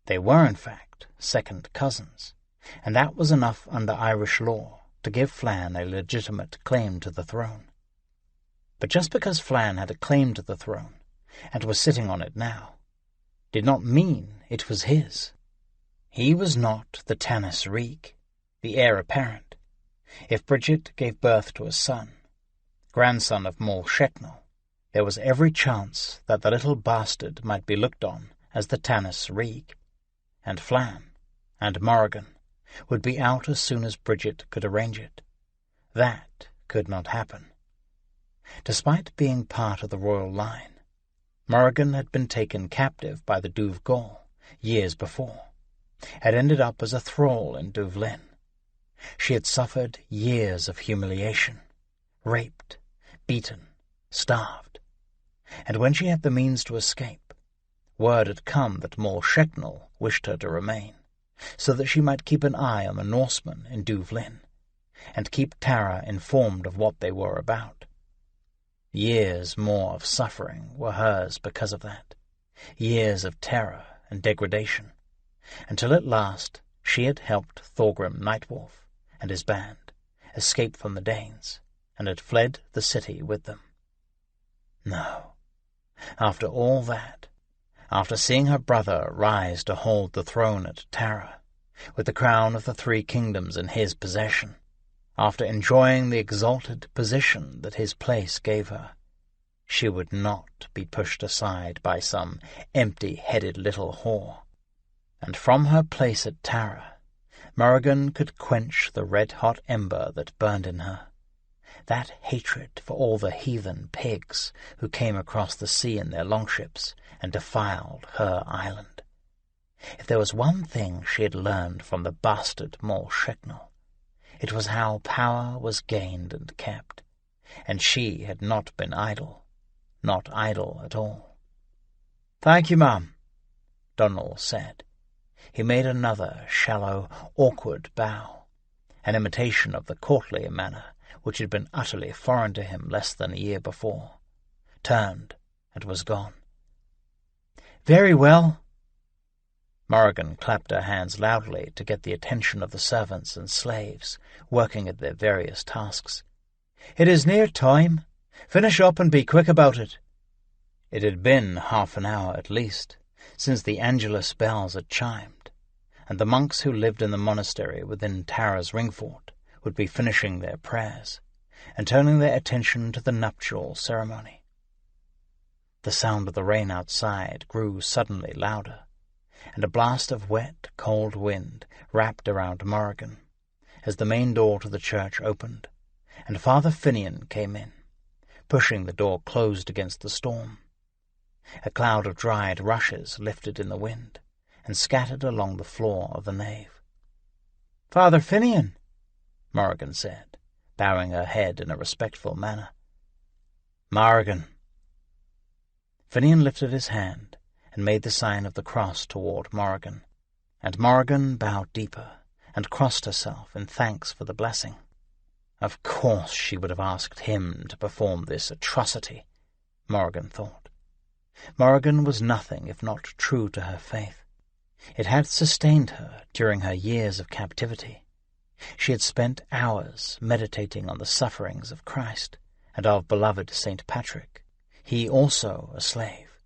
They were, in fact, second cousins, and that was enough under Irish law to give Flann a legitimate claim to the throne. But just because Flann had a claim to the throne, and was sitting on it now, did not mean it was his. He was not the Tanis Reek, the heir apparent. If Bridget gave birth to a son, grandson of Mol Sheknel, there was every chance that the little bastard might be looked on as the Tanis Reek, and Flann and Morrigan would be out as soon as Bridget could arrange it. That could not happen. Despite being part of the royal line, Morrigan had been taken captive by the Dúv Gall years before, had ended up as a thrall in Duvlin. She had suffered years of humiliation, raped, beaten, starved, and when she had the means to escape, word had come that Mol Sheknel wished her to remain, so that she might keep an eye on the Norsemen in Duvlin, and keep Tara informed of what they were about. Years more of suffering were hers because of that, years of terror and degradation, until at last she had helped Thorgrim Nightwolf and his band escape from the Danes, and had fled the city with them. No, after all that, after seeing her brother rise to hold the throne at Tara, with the crown of the 3 kingdoms in his possession, after enjoying the exalted position that his place gave her, she would not be pushed aside by some empty-headed little whore. And from her place at Tara, Morrigan could quench the red-hot ember that burned in her, that hatred for all the heathen pigs who came across the sea in their longships and defiled her island. If there was one thing she had learned from the bastard Mol Sheknel, it was how power was gained and kept, and she had not been idle, not idle at all. "Thank you, ma'am," Donald said. He made another shallow, awkward bow, an imitation of the courtly manner which had been utterly foreign to him less than a year before, turned, and was gone. "Very well." Morrigan clapped her hands loudly to get the attention of the servants and slaves working at their various tasks. "It is near time. Finish up and be quick about it." It had been half an hour at least since the Angelus bells had chimed, and the monks who lived in the monastery within Tara's ring-fort would be finishing their prayers and turning their attention to the nuptial ceremony. The sound of the rain outside grew suddenly louder, and a blast of wet, cold wind wrapped around Morrigan as the main door to the church opened, and Father Finian came in, pushing the door closed against the storm. A cloud of dried rushes lifted in the wind and scattered along the floor of the nave. "Father Finian," Morrigan said, bowing her head in a respectful manner. "Morrigan." Finian lifted his hand and made the sign of the cross toward Morrigan, and Morrigan bowed deeper and crossed herself in thanks for the blessing. Of course she would have asked him to perform this atrocity, Morrigan thought. Morrigan was nothing if not true to her faith. It had sustained her during her years of captivity. She had spent hours meditating on the sufferings of Christ and of beloved St. Patrick, he also a slave.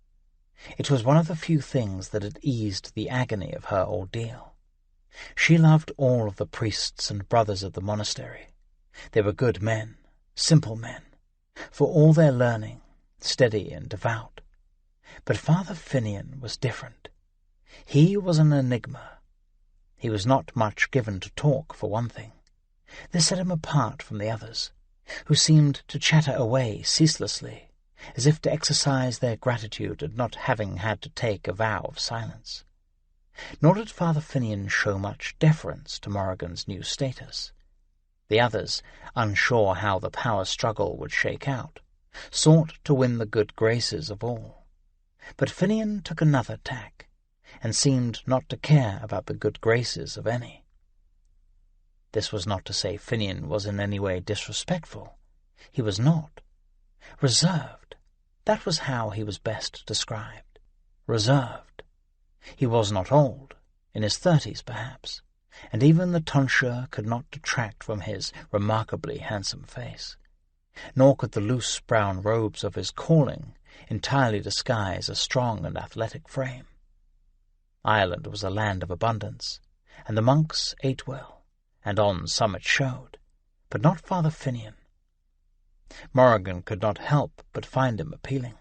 It was one of the few things that had eased the agony of her ordeal. She loved all of the priests and brothers of the monastery. They were good men, simple men, for all their learning, steady and devout. But Father Finian was different. He was an enigma. He was not much given to talk, for one thing. This set him apart from the others, who seemed to chatter away ceaselessly, as if to exercise their gratitude at not having had to take a vow of silence. Nor did Father Finian show much deference to Morrigan's new status. The others, unsure how the power struggle would shake out, sought to win the good graces of all. But Finian took another tack, and seemed not to care about the good graces of any. This was not to say Finian was in any way disrespectful. He was not. Reserved. That was how he was best described. Reserved. He was not old, in his 30s perhaps, and even the tonsure could not detract from his remarkably handsome face, nor could the loose brown robes of his calling entirely disguise a strong and athletic frame. Ireland was a land of abundance, and the monks ate well, and on some it showed, but not Father Finian. Morrigan could not help but find him appealing.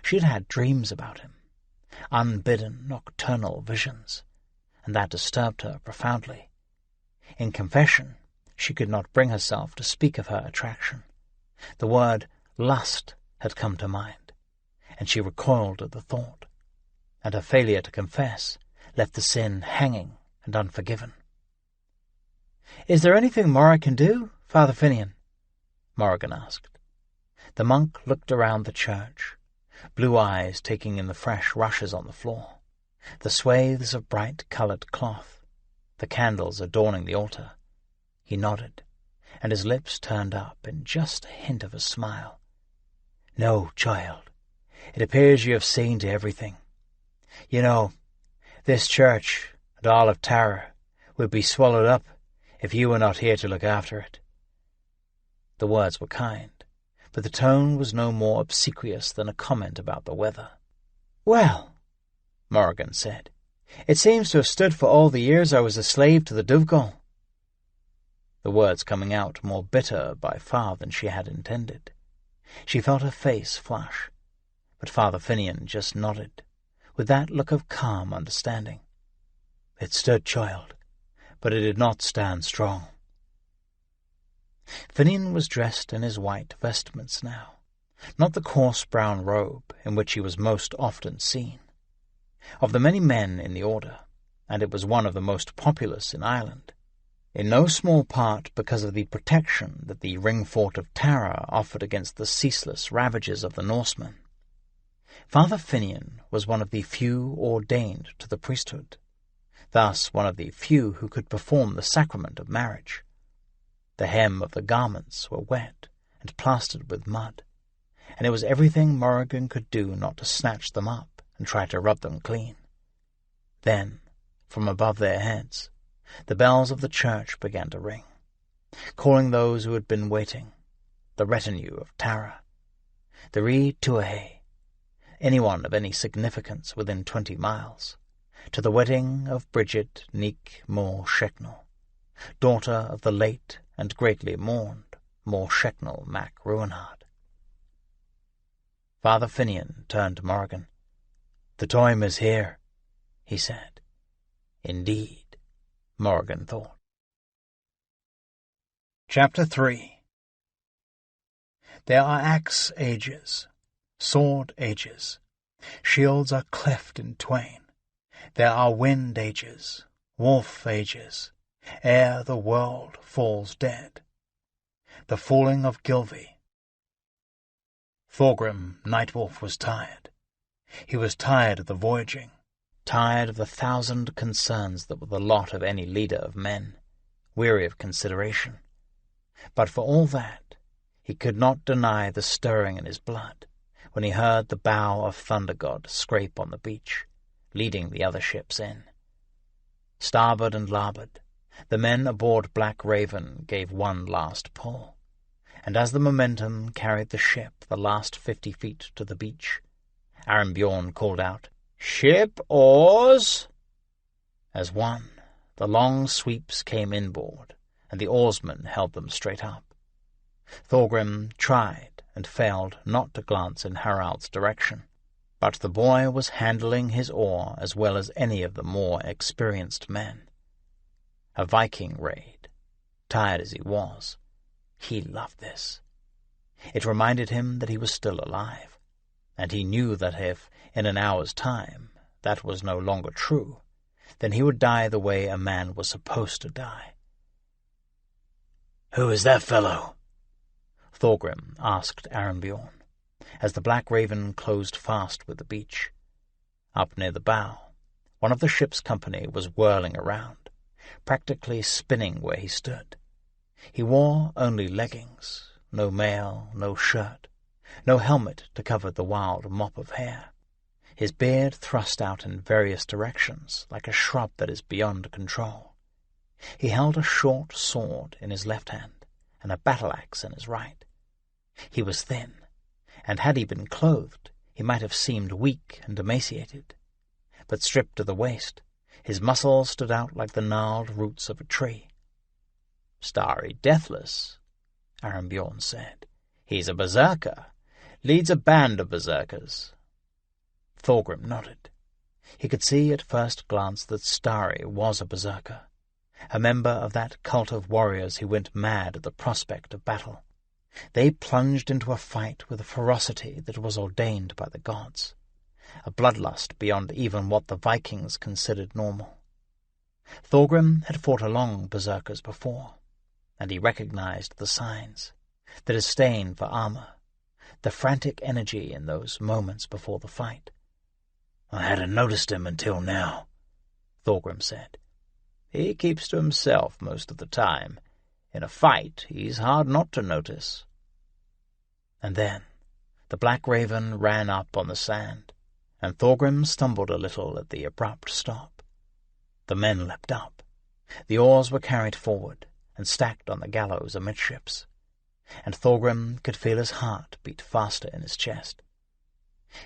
She had had dreams about him, unbidden nocturnal visions, and that disturbed her profoundly. In confession, she could not bring herself to speak of her attraction. The word lust had come to mind, and she recoiled at the thought, and her failure to confess left the sin hanging and unforgiven. "Is there anything more I can do, Father Finian?" Morrigan asked. The monk looked around the church, blue eyes taking in the fresh rushes on the floor, the swathes of bright-coloured cloth, the candles adorning the altar. He nodded, and his lips turned up in just a hint of a smile. "No, child, it appears you have seen to everything. You know, this church and all of Tara would be swallowed up if you were not here to look after it." The words were kind, but the tone was no more obsequious than a comment about the weather. "Well," Morrigan said, "it seems to have stood for all the years I was a slave to the Dovegall." The words coming out more bitter by far than she had intended. She felt her face flush, but Father Finian just nodded, with that look of calm understanding. "It stood, child, but it did not stand strong." Finian was dressed in his white vestments now, not the coarse brown robe in which he was most often seen. Of the many men in the order, and it was one of the most populous in Ireland, in no small part because of the protection that the ring-fort of Tara offered against the ceaseless ravages of the Norsemen. Father Finian was one of the few ordained to the priesthood, thus one of the few who could perform the sacrament of marriage. The hem of the garments were wet and plastered with mud, and it was everything Morrigan could do not to snatch them up and try to rub them clean. Then, from above their heads, the bells of the church began to ring, calling those who had been waiting, the retinue of Tara, the Rí Tuathae, anyone of any significance within 20 miles, to the wedding of Bridget Nick Mór Shecknell, daughter of the late and greatly mourned Mór Shecknell mac Ruinhard. Father Finian turned to Morrigan. "The time is here," he said. Indeed, Morrigan thought. Chapter 3. There are axe ages, sword ages, shields are cleft in twain. There are wind ages, wolf ages, ere the world falls dead. The falling of Gylfi. Thorgrim Nightwolf was tired. He was tired of the voyaging, tired of the 1,000 concerns that were the lot of any leader of men, weary of consideration. But for all that, he could not deny the stirring in his blood when he heard the bow of Thunder God scrape on the beach, leading the other ships in. Starboard and larboard, the men aboard Black Raven gave one last pull, and as the momentum carried the ship the last 50 feet to the beach, Arenbjorn called out, "Ship oars!" As one, the long sweeps came inboard, and the oarsmen held them straight up. Thorgrim tried and failed not to glance in Harald's direction, but the boy was handling his oar as well as any of the more experienced men. A Viking raid, tired as he was, he loved this. It reminded him that he was still alive, and he knew that if, in an hour's time, that was no longer true, then he would die the way a man was supposed to die. "Who is that fellow?" Thorgrim asked Arenbjorn, as the Black Raven closed fast with the beach. Up near the bow, one of the ship's company was whirling around, practically spinning where he stood. He wore only leggings, no mail, no shirt, no helmet to cover the wild mop of hair. His beard thrust out in various directions like a shrub that is beyond control. He held a short sword in his left hand and a battle-axe in his right. He was thin, and had he been clothed, he might have seemed weak and emaciated. But stripped to the waist, his muscles stood out like the gnarled roots of a tree. "Starry Deathless," Arenbjorn said. "He's a berserker, leads a band of berserkers." Thorgrim nodded. He could see at first glance that Starry was a berserker, a member of that cult of warriors who went mad at the prospect of battle. They plunged into a fight with a ferocity that was ordained by the gods, a bloodlust beyond even what the Vikings considered normal. Thorgrim had fought along berserkers before, and he recognized the signs, the disdain for armor, the frantic energy in those moments before the fight. "I hadn't noticed him until now," Thorgrim said. "He keeps to himself most of the time. In a fight, he's hard not to notice." And then the Black Raven ran up on the sand, and Thorgrim stumbled a little at the abrupt stop. The men leapt up. The oars were carried forward and stacked on the gallows amidships, and Thorgrim could feel his heart beat faster in his chest.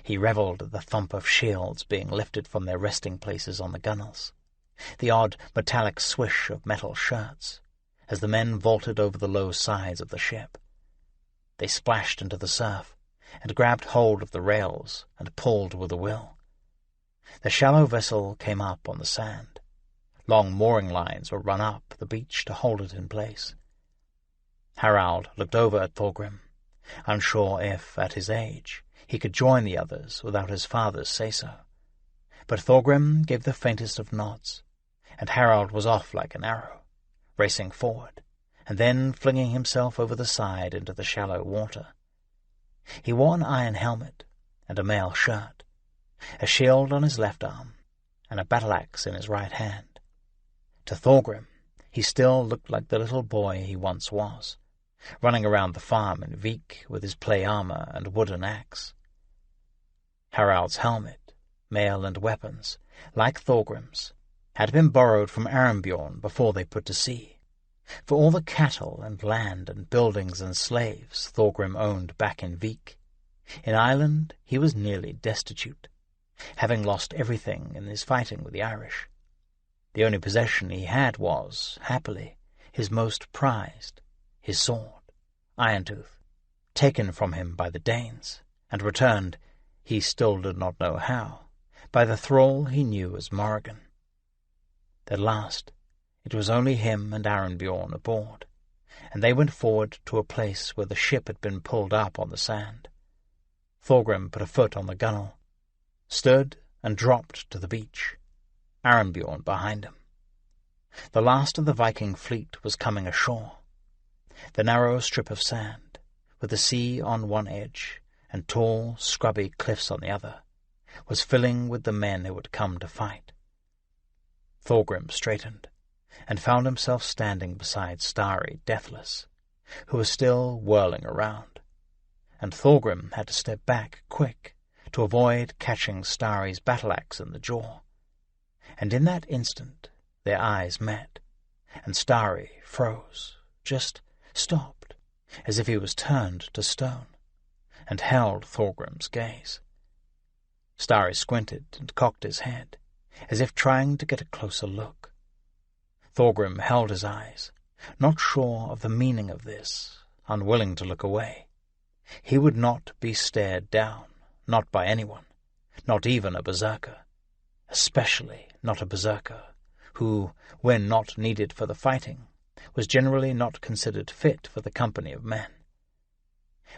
He revelled at the thump of shields being lifted from their resting places on the gunwales, the odd metallic swish of metal shirts, as the men vaulted over the low sides of the ship. They splashed into the surf and grabbed hold of the rails and pulled with a will. The shallow vessel came up on the sand. Long mooring lines were run up the beach to hold it in place. Harald looked over at Thorgrim, unsure if, at his age, he could join the others without his father's say-so. But Thorgrim gave the faintest of nods, and Harald was off like an arrow, racing forward, and then flinging himself over the side into the shallow water. He wore an iron helmet and a mail shirt, a shield on his left arm, and a battle-axe in his right hand. To Thorgrim, he still looked like the little boy he once was, running around the farm in Vik with his play armor and wooden axe. Harald's helmet, mail and weapons, like Thorgrim's, had been borrowed from Arnbjorn before they put to sea, for all the cattle and land and buildings and slaves Thorgrim owned back in Vik. In Ireland he was nearly destitute, having lost everything in his fighting with the Irish. The only possession he had was, happily, his most prized, his sword, Irontooth, taken from him by the Danes, and returned, he still did not know how, by the thrall he knew as Morrigan. At last, it was only him and Arnbjorn aboard, and they went forward to a place where the ship had been pulled up on the sand. Thorgrim put a foot on the gunwale, stood and dropped to the beach, Arnbjorn behind him. The last of the Viking fleet was coming ashore. The narrow strip of sand, with the sea on one edge and tall, scrubby cliffs on the other, was filling with the men who had come to fight. Thorgrim straightened, and found himself standing beside Starry, deathless, who was still whirling around, and Thorgrim had to step back quick to avoid catching Starry's battle-axe in the jaw. And in that instant their eyes met, and Starry froze, just stopped, as if he was turned to stone, and held Thorgrim's gaze. Starry squinted and cocked his head, as if trying to get a closer look. Thorgrim held his eyes, not sure of the meaning of this, unwilling to look away. He would not be stared down, not by anyone, not even a berserker, especially not a berserker, who, when not needed for the fighting, was generally not considered fit for the company of men.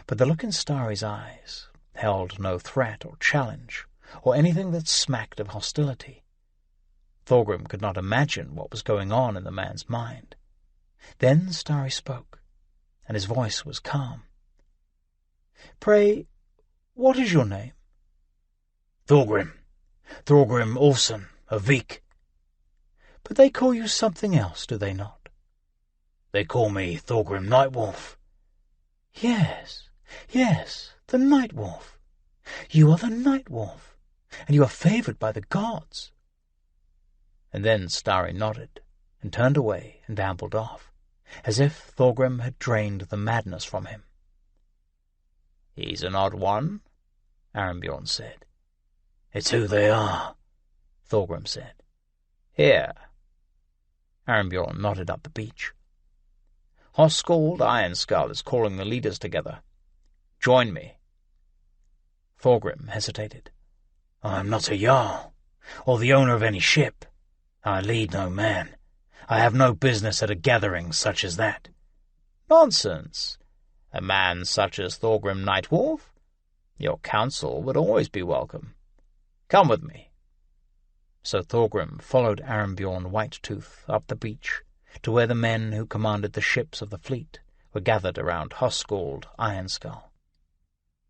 But the look in Starry's eyes held no threat or challenge, or anything that smacked of hostility. Thorgrim could not imagine what was going on in the man's mind. Then Starry spoke, and his voice was calm. "Pray, what is your name?" "Thorgrim. Thorgrim Olsen, of Vik." "But they call you something else, do they not?" "They call me Thorgrim Nightwolf." Yes, the Nightwolf. You are the Nightwolf, and you are favoured by the gods." And then Starry nodded, and turned away and ambled off, as if Thorgrim had drained the madness from him. "He's an odd one," Arnbjorn said. "It's who they are," Thorgrim said. "Here." Arnbjorn nodded up the beach. "Hoskuld Ironskull is calling the leaders together. Join me." Thorgrim hesitated. "I am not a jarl, or the owner of any ship. I lead no man. I have no business at a gathering such as that." "Nonsense. A man such as Thorgrim Nightwolf? Your counsel would always be welcome. Come with me." So Thorgrim followed Arnbjorn Whitetooth up the beach to where the men who commanded the ships of the fleet were gathered around Hoskuld Ironskull.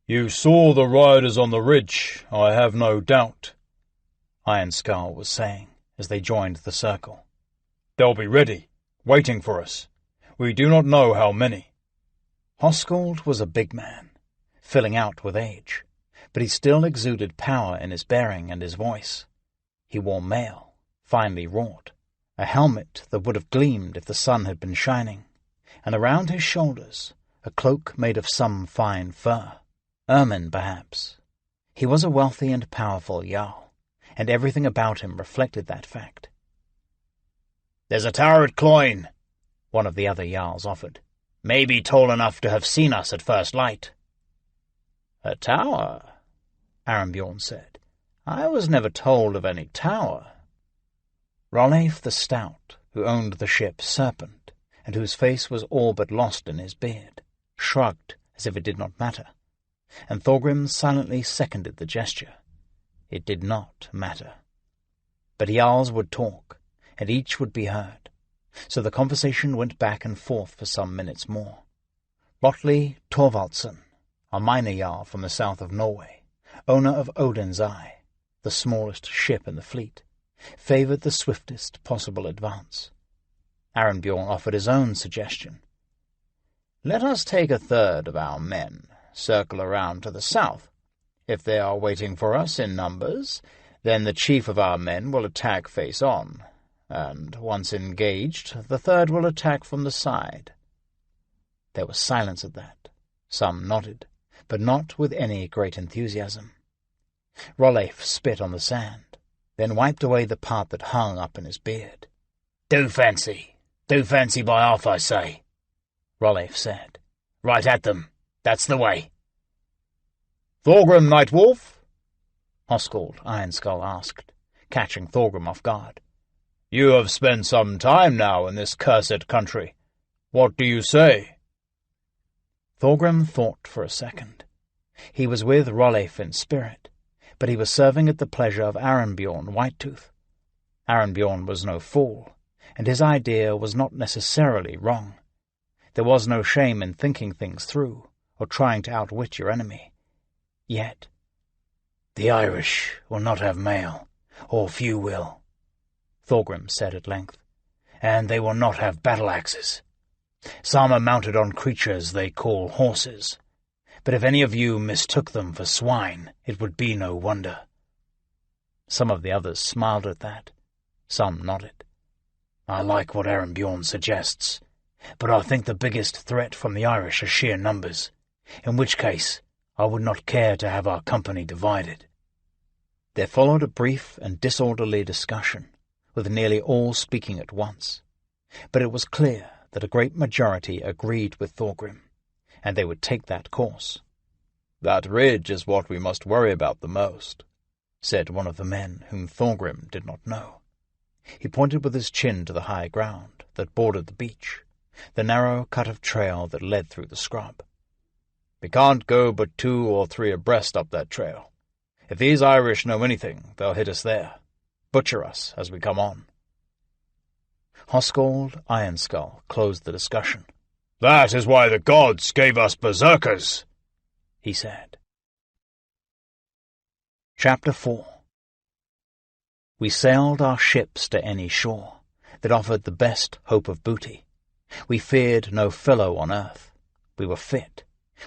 "You saw the riders on the ridge, I have no doubt," Ironskull was saying as they joined the circle. "They'll be ready, waiting for us. We do not know how many." Hoskuld was a big man, filling out with age, but he still exuded power in his bearing and his voice. He wore mail, finely wrought, a helmet that would have gleamed if the sun had been shining, and around his shoulders a cloak made of some fine fur, ermine perhaps. He was a wealthy and powerful jarl, and everything about him reflected that fact. "There's a tower at Cloyne," one of the other jarls offered. "Maybe tall enough to have seen us at first light." "A tower?" Arnbjorn said. "I was never told of any tower." Rolleif the Stout, who owned the ship Serpent, and whose face was all but lost in his beard, shrugged as if it did not matter, and Thorgrim silently seconded the gesture. It did not matter. But Jarls would talk, and each would be heard, so the conversation went back and forth for some minutes more. Rotley Thorvaldsen, a minor Jarl from the south of Norway, owner of Odin's Eye, the smallest ship in the fleet, favoured the swiftest possible advance. Arenbjorn offered his own suggestion. "Let us take a third of our men, circle around to the south. If they are waiting for us in numbers, then the chief of our men will attack face on, and once engaged, the third will attack from the side." There was silence at that. Some nodded, but not with any great enthusiasm. Rolleif spit on the sand, then wiped away the part that hung up in his beard. Do fancy by half, I say," Rolleif said. "Right at them. That's the way." "Thorgrim Nightwolf?" Hoskuld Ironskull asked, catching Thorgrim off guard. "You have spent some time now in this cursed country. What do you say?" Thorgrim thought for a second. He was with Rolleif in spirit, but he was serving at the pleasure of Arenbjorn Whitetooth. Arenbjorn was no fool, and his idea was not necessarily wrong. There was no shame in thinking things through, or trying to outwit your enemy. Yet, "The Irish will not have mail, or few will," Thorgrim said at length, "and they will not have battle-axes. Some are mounted on creatures they call horses, but if any of you mistook them for swine, it would be no wonder." Some of the others smiled at that. Some nodded. "I like what Arenbjorn suggests, but I think the biggest threat from the Irish are sheer numbers, in which case I would not care to have our company divided." There followed a brief and disorderly discussion, with nearly all speaking at once, but it was clear that a great majority agreed with Thorgrim, and they would take that course. "That ridge is what we must worry about the most," said one of the men whom Thorgrim did not know. He pointed with his chin to the high ground that bordered the beach, the narrow cut of trail that led through the scrub. "We can't go but 2 or 3 abreast up that trail. If these Irish know anything, they'll hit us there, butcher us as we come on." Hoskuld Ironskull closed the discussion. "That is why the gods gave us berserkers," he said. Chapter 4. We sailed our ships to any shore that offered the best hope of booty. We feared no fellow on earth. We were fit.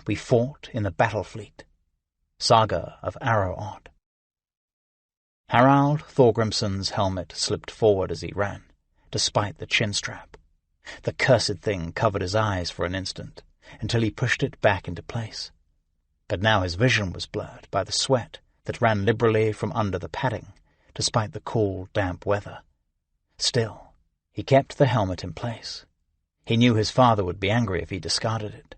We fought in the battle fleet. Saga of Arrow-Odd. Harald Thorgrimsson's helmet slipped forward as he ran, despite the chin-strap. The cursed thing covered his eyes for an instant, until he pushed it back into place. But now his vision was blurred by the sweat that ran liberally from under the padding, despite the cool, damp weather. Still, he kept the helmet in place. He knew his father would be angry if he discarded it,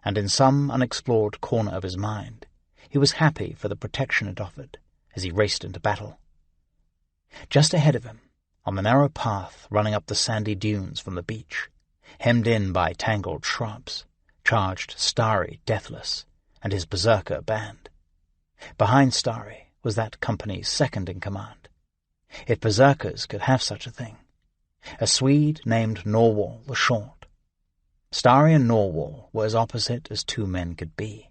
and in some unexplored corner of his mind, he was happy for the protection it offered as he raced into battle. Just ahead of him, on the narrow path running up the sandy dunes from the beach, hemmed in by tangled shrubs, charged Starry deathless and his berserker band. Behind Starry was that company's second-in-command. If berserkers could have such a thing, a Swede named Norwal the Short. Starry and Norwal were as opposite as 2 men could be.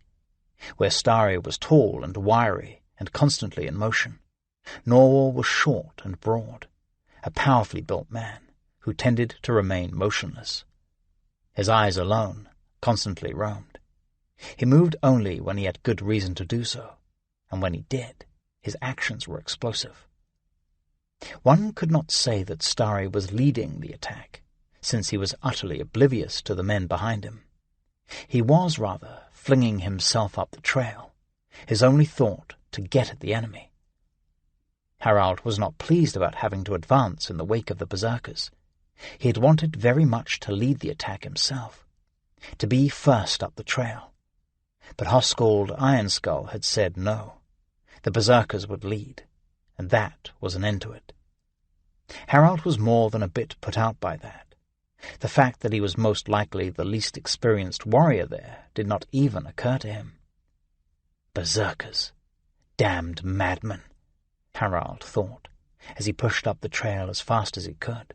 Where Starry was tall and wiry and constantly in motion, Norwal was short and broad, a powerfully built man who tended to remain motionless. His eyes alone constantly roamed. He moved only when he had good reason to do so, and when he did, his actions were explosive. One could not say that Starry was leading the attack, since he was utterly oblivious to the men behind him. He was, rather, flinging himself up the trail, his only thought to get at the enemy. Harald was not pleased about having to advance in the wake of the berserkers. He had wanted very much to lead the attack himself, to be first up the trail. But Hoskuld Ironskull had said no. The berserkers would lead, and that was an end to it. Harald was more than a bit put out by that, The fact that he was most likely the least experienced warrior there did not even occur to him. Berserkers. Damned madmen, Harald thought, as he pushed up the trail as fast as he could.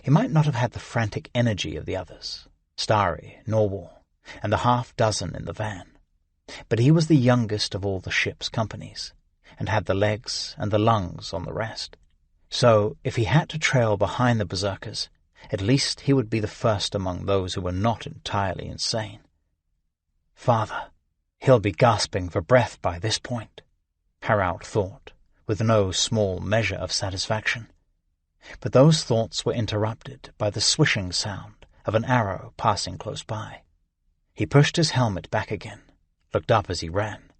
He might not have had the frantic energy of the others, Starry, Norwal, and the half-dozen in the van, but he was the youngest of all the ship's companies, and had the legs and the lungs on the rest. So, if he had to trail behind the berserkers, at least he would be the first among those who were not entirely insane. Father, he'll be gasping for breath by this point, Harald thought, with no small measure of satisfaction. But those thoughts were interrupted by the swishing sound of an arrow passing close by. He pushed his helmet back again, looked up as he ran,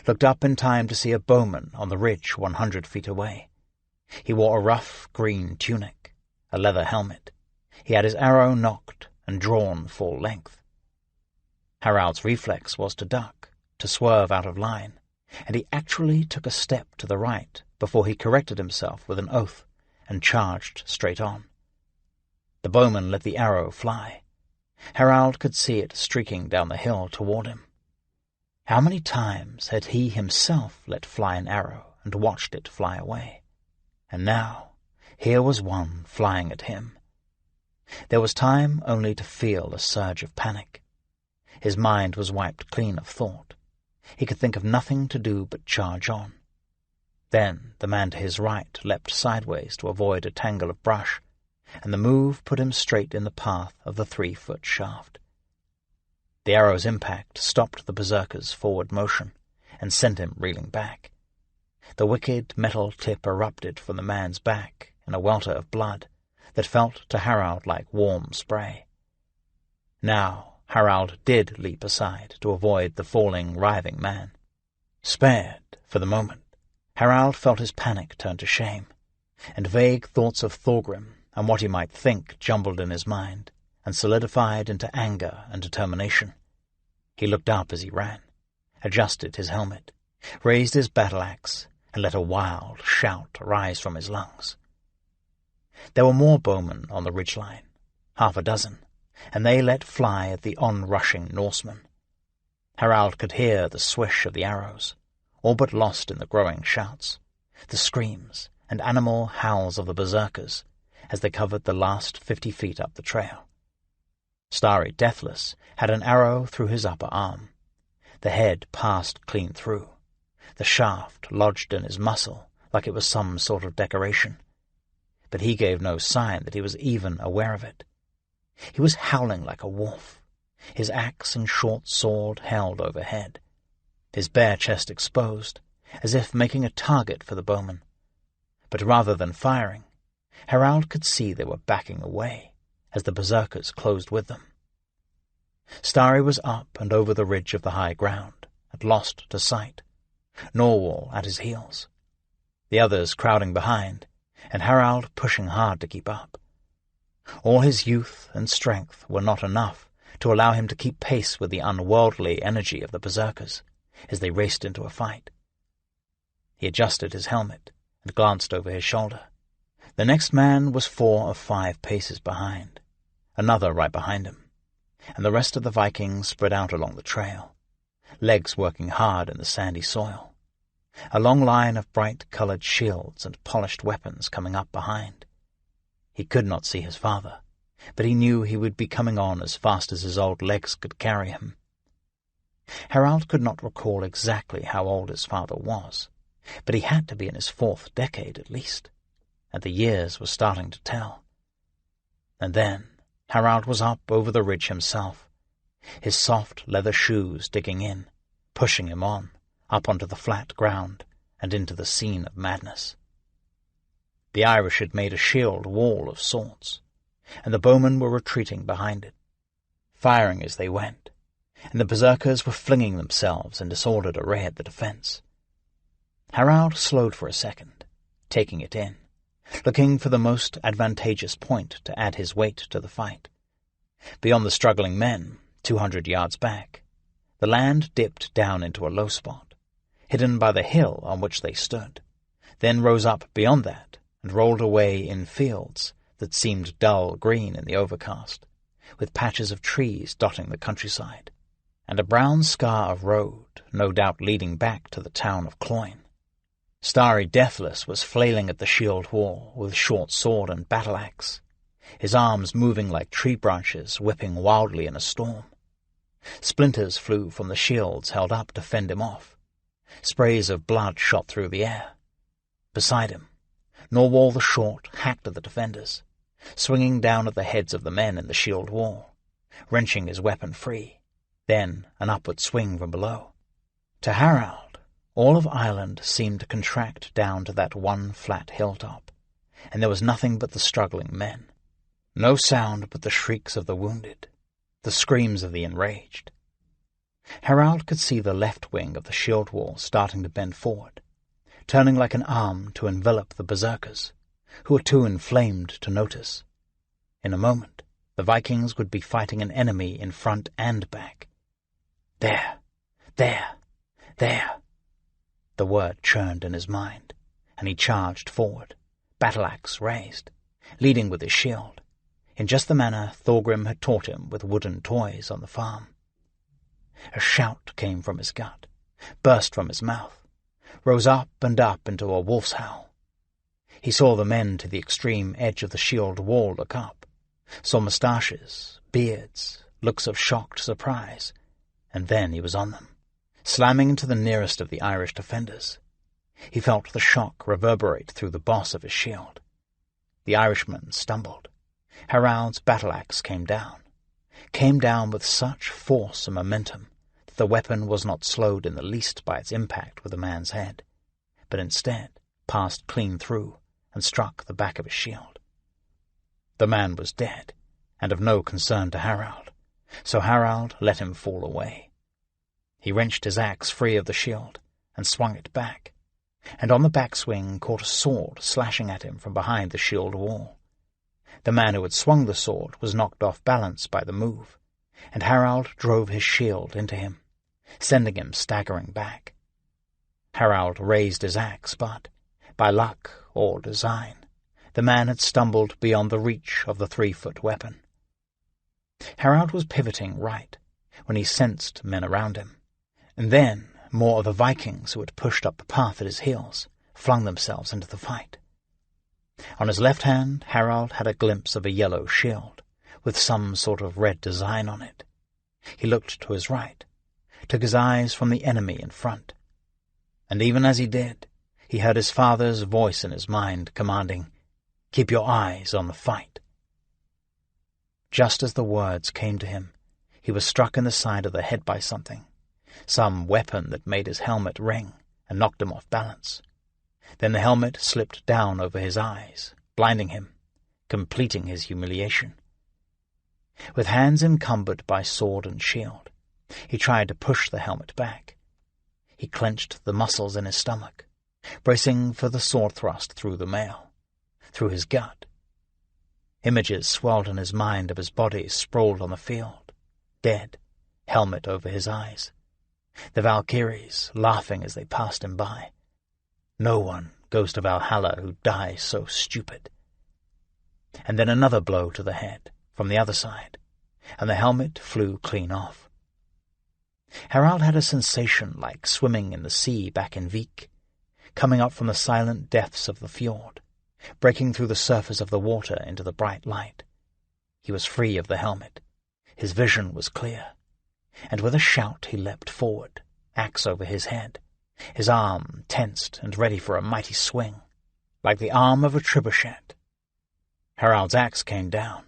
looked up in time to see a bowman on the ridge 100 feet away. He wore a rough green tunic, a leather helmet. He had his arrow nocked and drawn full length. Harald's reflex was to duck, to swerve out of line, and he actually took a step to the right before he corrected himself with an oath and charged straight on. The bowman let the arrow fly. Harald could see it streaking down the hill toward him. How many times had he himself let fly an arrow and watched it fly away? And now, here was one flying at him. There was time only to feel a surge of panic. His mind was wiped clean of thought. He could think of nothing to do but charge on. Then the man to his right leapt sideways to avoid a tangle of brush, and the move put him straight in the path of the 3-foot shaft. The arrow's impact stopped the berserker's forward motion and sent him reeling back. The wicked metal tip erupted from the man's back in a welter of blood that felt to Harald like warm spray. Now Harald did leap aside to avoid the falling, writhing man. Spared, for the moment, Harald felt his panic turn to shame, and vague thoughts of Thorgrim and what he might think jumbled in his mind and solidified into anger and determination. He looked up as he ran, adjusted his helmet, raised his battle-axe, and let a wild shout rise from his lungs. There were more bowmen on the ridgeline, 6, and they let fly at the on-rushing Norsemen. Harald could hear the swish of the arrows, all but lost in the growing shouts, the screams and animal howls of the berserkers as they covered the last 50 feet up the trail. Starry Deathless had an arrow through his upper arm. The head passed clean through. The shaft lodged in his muscle like it was some sort of decoration. But he gave no sign that he was even aware of it. He was howling like a wolf, his axe and short sword held overhead, his bare chest exposed, as if making a target for the bowmen. But rather than firing, Harald could see they were backing away as the berserkers closed with them. Starry was up and over the ridge of the high ground, and lost to sight, Norwal at his heels, the others crowding behind, and Harald pushing hard to keep up. All his youth and strength were not enough to allow him to keep pace with the unworldly energy of the berserkers as they raced into a fight. He adjusted his helmet and glanced over his shoulder. The next man was 4 or 5 paces behind, another right behind him, and the rest of the Vikings spread out along the trail, legs working hard in the sandy soil, a long line of bright-colored shields and polished weapons coming up behind. He could not see his father, but he knew he would be coming on as fast as his old legs could carry him. Harald could not recall exactly how old his father was, but he had to be in his 4th decade at least, and the years were starting to tell. And then Harald was up over the ridge himself, his soft leather shoes digging in, pushing him on, up onto the flat ground and into the scene of madness. The Irish had made a shield wall of sorts, and the bowmen were retreating behind it, firing as they went, and the berserkers were flinging themselves in disordered array at the defense. Harald slowed for a second, taking it in, looking for the most advantageous point to add his weight to the fight. Beyond the struggling men, 200 yards back, the land dipped down into a low spot, hidden by the hill on which they stood, then rose up beyond that and rolled away in fields that seemed dull green in the overcast, with patches of trees dotting the countryside, and a brown scar of road, no doubt leading back to the town of Cloyne. Starry Deathless was flailing at the shield wall with short sword and battle-axe, his arms moving like tree branches whipping wildly in a storm. Splinters flew from the shields held up to fend him off. Sprays of blood shot through the air. Beside him, Norwal the Short hacked at the defenders, swinging down at the heads of the men in the shield wall, wrenching his weapon free, then an upward swing from below. To Harald, all of Ireland seemed to contract down to that one flat hilltop, and there was nothing but the struggling men. No sound but the shrieks of the wounded, the screams of the enraged. Harald could see the left wing of the shield wall starting to bend forward, turning like an arm to envelop the berserkers, who were too inflamed to notice. In a moment, the Vikings would be fighting an enemy in front and back. There, there, there. The word churned in his mind, and he charged forward, battle-axe raised, leading with his shield, in just the manner Thorgrim had taught him with wooden toys on the farm. A shout came from his gut, burst from his mouth, rose up and up into a wolf's howl. He saw the men to the extreme edge of the shield wall look up, saw moustaches, beards, looks of shocked surprise, and then he was on them, slamming into the nearest of the Irish defenders. He felt the shock reverberate through the boss of his shield. The Irishman stumbled. Harald's battle-axe came down with such force and momentum that the weapon was not slowed in the least by its impact with the man's head, but instead passed clean through and struck the back of his shield. The man was dead, and of no concern to Harald, so Harald let him fall away. He wrenched his axe free of the shield and swung it back, and on the backswing caught a sword slashing at him from behind the shield wall. The man who had swung the sword was knocked off balance by the move, and Harald drove his shield into him, sending him staggering back. Harald raised his axe, but, by luck or design, the man had stumbled beyond the reach of the 3-foot weapon. Harald was pivoting right when he sensed men around him, and then more of the Vikings who had pushed up the path at his heels flung themselves into the fight. On his left hand, Harald had a glimpse of a yellow shield, with some sort of red design on it. He looked to his right, took his eyes from the enemy in front, and even as he did, he heard his father's voice in his mind commanding, "Keep your eyes on the fight." Just as the words came to him, he was struck in the side of the head by something, some weapon that made his helmet ring and knocked him off balance. Then the helmet slipped down over his eyes, blinding him, completing his humiliation. With hands encumbered by sword and shield, he tried to push the helmet back. He clenched the muscles in his stomach, bracing for the sword thrust through the mail, through his gut. Images swelled in his mind of his body sprawled on the field, dead, helmet over his eyes. The Valkyries laughing as they passed him by. No one goes to Valhalla who dies so stupid. And then another blow to the head, from the other side, and the helmet flew clean off. Harald had a sensation like swimming in the sea back in Vik, coming up from the silent depths of the fjord, breaking through the surface of the water into the bright light. He was free of the helmet. His vision was clear, and with a shout he leapt forward, axe over his head, his arm tensed and ready for a mighty swing, like the arm of a trebuchet. Harald's axe came down.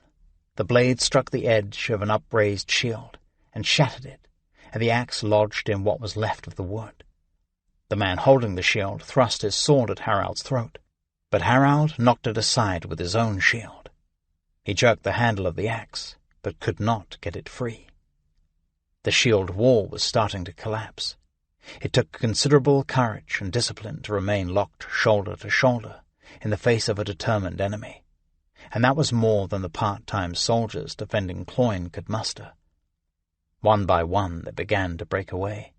The blade struck the edge of an upraised shield and shattered it, and the axe lodged in what was left of the wood. The man holding the shield thrust his sword at Harald's throat, but Harald knocked it aside with his own shield. He jerked the handle of the axe, but could not get it free. The shield wall was starting to collapse. It took considerable courage and discipline to remain locked shoulder to shoulder in the face of a determined enemy, and that was more than the part-time soldiers defending Cloyne could muster. One by one they began to break away,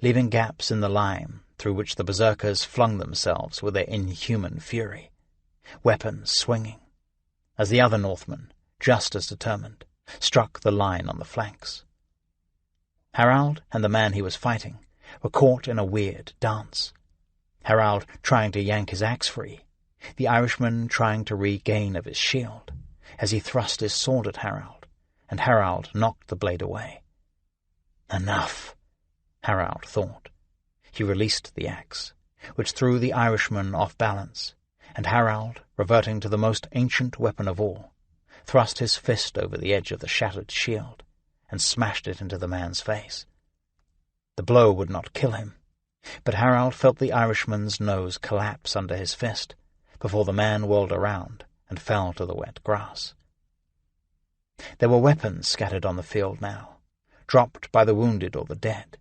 leaving gaps in the line through which the berserkers flung themselves with their inhuman fury, weapons swinging. as the other Northman, just as determined, struck the line on the flanks. Harald and the man he was fighting were caught in a weird dance. Harald trying to yank his axe free, the Irishman trying to regain of his shield, as he thrust his sword at Harald, and Harald knocked the blade away. Enough, Harald thought. He released the axe, which threw the Irishman off balance, and Harald, reverting to the most ancient weapon of all, thrust his fist over the edge of the shattered shield and smashed it into the man's face. The blow would not kill him, but Harald felt the Irishman's nose collapse under his fist before the man whirled around and fell to the wet grass. There were weapons scattered on the field now, dropped by the wounded or the dead,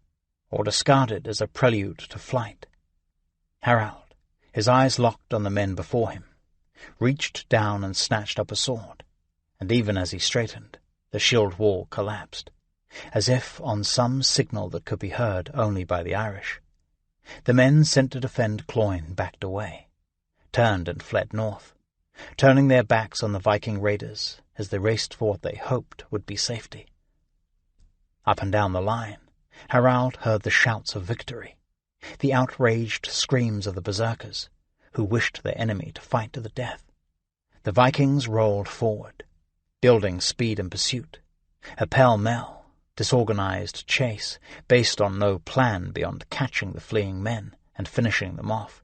or discarded as a prelude to flight. Harald, his eyes locked on the men before him, reached down and snatched up a sword, and even as he straightened, the shield wall collapsed, as if on some signal that could be heard only by the Irish. The men sent to defend Cloyne backed away, turned and fled north, turning their backs on the Viking raiders as they raced for what they hoped would be safety. Up and down the line, Harald heard the shouts of victory, the outraged screams of the berserkers, who wished their enemy to fight to the death. The Vikings rolled forward, building speed and pursuit, a pell-mell, disorganized chase based on no plan beyond catching the fleeing men and finishing them off,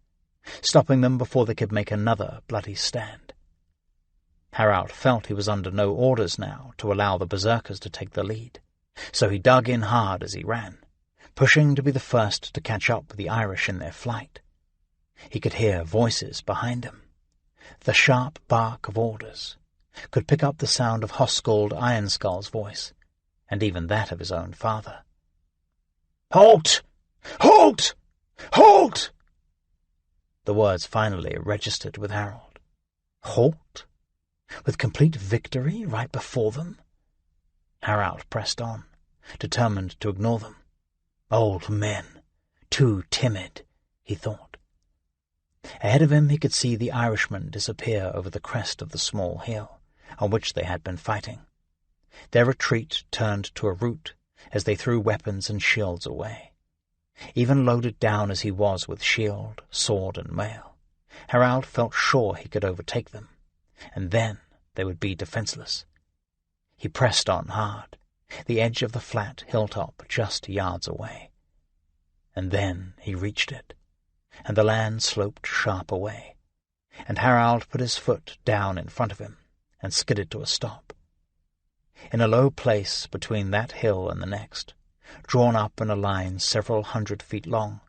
stopping them before they could make another bloody stand. Harald felt he was under no orders now to allow the berserkers to take the lead, so he dug in hard as he ran, pushing to be the first to catch up with the Irish in their flight. He could hear voices behind him, the sharp bark of orders, could pick up the sound of Hoskuld Ironskull's voice, and even that of his own father. "Halt! Halt! Halt!" The words finally registered with Harald. Halt? With complete victory right before them? Harald pressed on, determined to ignore them. Old men, too timid, he thought. Ahead of him he could see the Irishmen disappear over the crest of the small hill on which they had been fighting. Their retreat turned to a rout as they threw weapons and shields away. Even loaded down as he was with shield, sword, and mail, Harald felt sure he could overtake them, and then they would be defenseless. He pressed on hard, the edge of the flat hilltop just yards away. And then he reached it, and the land sloped sharp away, and Harald put his foot down in front of him and skidded to a stop. In a low place between that hill and the next, drawn up in a line several 100 feet long,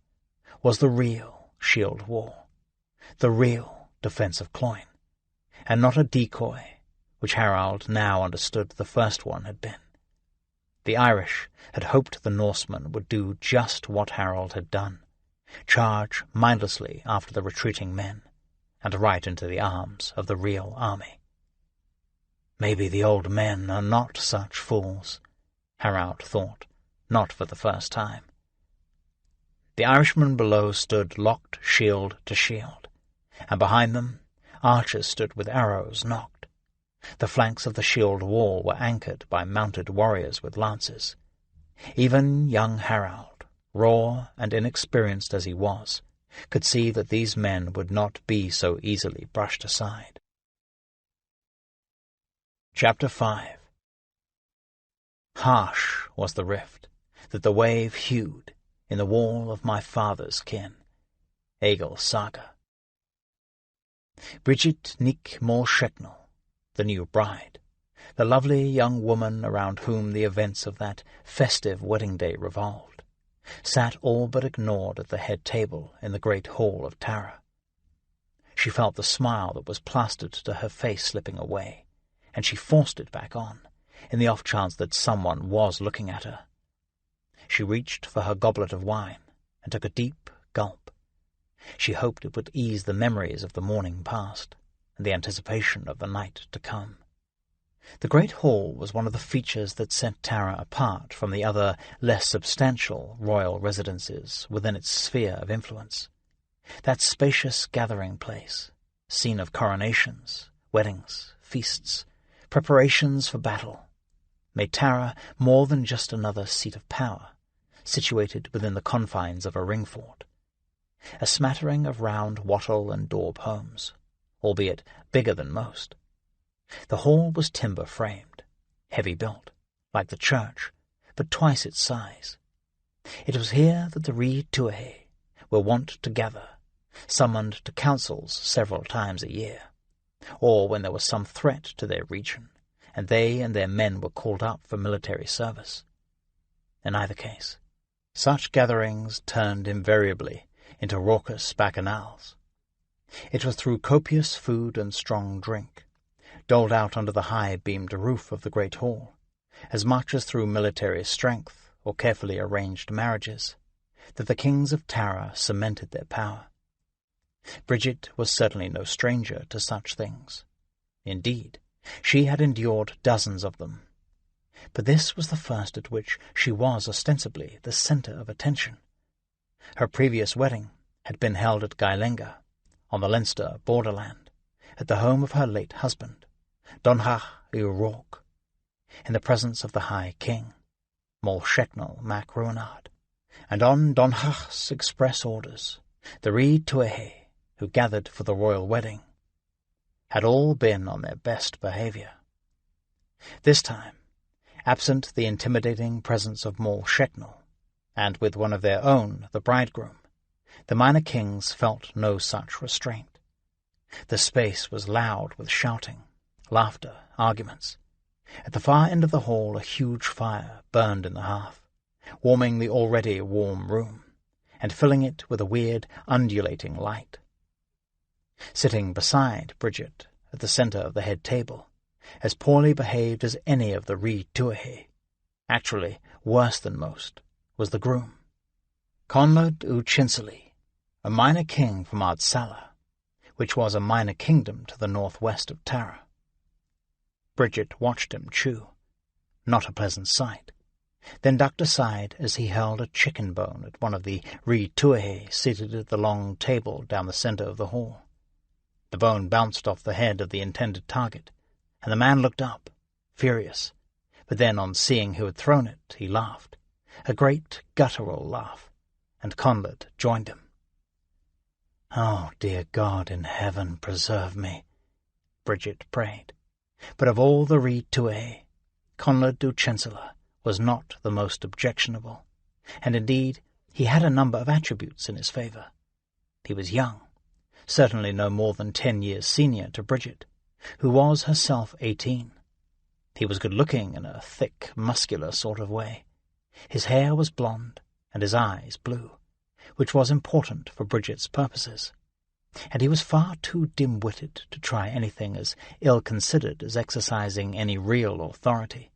was the real shield wall, the real defence of Cloyne, and not a decoy, which Harald now understood the first one had been. The Irish had hoped the Norsemen would do just what Harald had done, charge mindlessly after the retreating men, and right into the arms of the real army. Maybe the old men are not such fools, Harald thought, not for the first time. The Irishmen below stood locked shield to shield, and behind them archers stood with arrows nocked. The flanks of the shield wall were anchored by mounted warriors with lances. Even young Harald, raw and inexperienced as he was, could see that these men would not be so easily brushed aside. Chapter 5. Harsh was the rift that the wave hewed in the wall of my father's kin. Egil Saga. Bridget Nick Morshecknell, the new bride, the lovely young woman around whom the events of that festive wedding day revolved, sat all but ignored at the head table in the great hall of Tara. She felt the smile that was plastered to her face slipping away, and she forced it back on, in the off chance that someone was looking at her. She reached for her goblet of wine and took a deep gulp. She hoped it would ease the memories of the morning past and the anticipation of the night to come. The great hall was one of the features that set Tara apart from the other, less substantial royal residences within its sphere of influence. That spacious gathering place, scene of coronations, weddings, feasts, preparations for battle, made Tara more than just another seat of power, situated within the confines of a ring fort. A smattering of round wattle and daub homes, albeit bigger than most. The hall was timber-framed, heavy-built, like the church, but twice its size. It was here that the Rhi Tuahe were wont to gather, summoned to councils several times a year, or when there was some threat to their region, and they and their men were called up for military service. In either case, such gatherings turned invariably into raucous bacchanals. It was through copious food and strong drink, doled out under the high-beamed roof of the great hall, as much as through military strength or carefully arranged marriages, that the kings of Tara cemented their power. Bridget was certainly no stranger to such things. Indeed, she had endured dozens of them. But this was the first at which she was ostensibly the centre of attention. Her previous wedding had been held at Gailenga, on the Leinster borderland, at the home of her late husband, Donhach O'Rourke, in the presence of the High King, Mol Shechnal Mac Ruinard, and on Donhach's express orders, the Rhi Tuahe, who gathered for the royal wedding, had all been on their best behaviour. This time, absent the intimidating presence of Mol Shechnal, and with one of their own, the bridegroom, the minor kings felt no such restraint. The space was loud with shouting, laughter, arguments. At the far end of the hall a huge fire burned in the hearth, warming the already warm room, and filling it with a weird, undulating light. Sitting beside Bridget, at the centre of the head table, as poorly behaved as any of the Rhi Tuahe, actually worse than most, was the groom, Conlad Uchinseli, a minor king from Ardsala, which was a minor kingdom to the northwest of Tara. Bridget watched him chew, not a pleasant sight, then ducked aside as he held a chicken bone at one of the Rhi Tuahe seated at the long table down the centre of the hall. The bone bounced off the head of the intended target, and the man looked up, furious, but then on seeing who had thrown it, he laughed, a great guttural laugh, and Conlad joined him. "Oh, dear God in heaven, preserve me," Bridget prayed. But of all the Rhi Tuahe, Conlad du Chancellor was not the most objectionable, and indeed he had a number of attributes in his favour. He was young, certainly no more than 10 years senior to Bridget, who was herself 18. He was good-looking in a thick, muscular sort of way. His hair was blonde, and his eyes blue, which was important for Bridget's purposes, and he was far too dim-witted to try anything as ill-considered as exercising any real authority.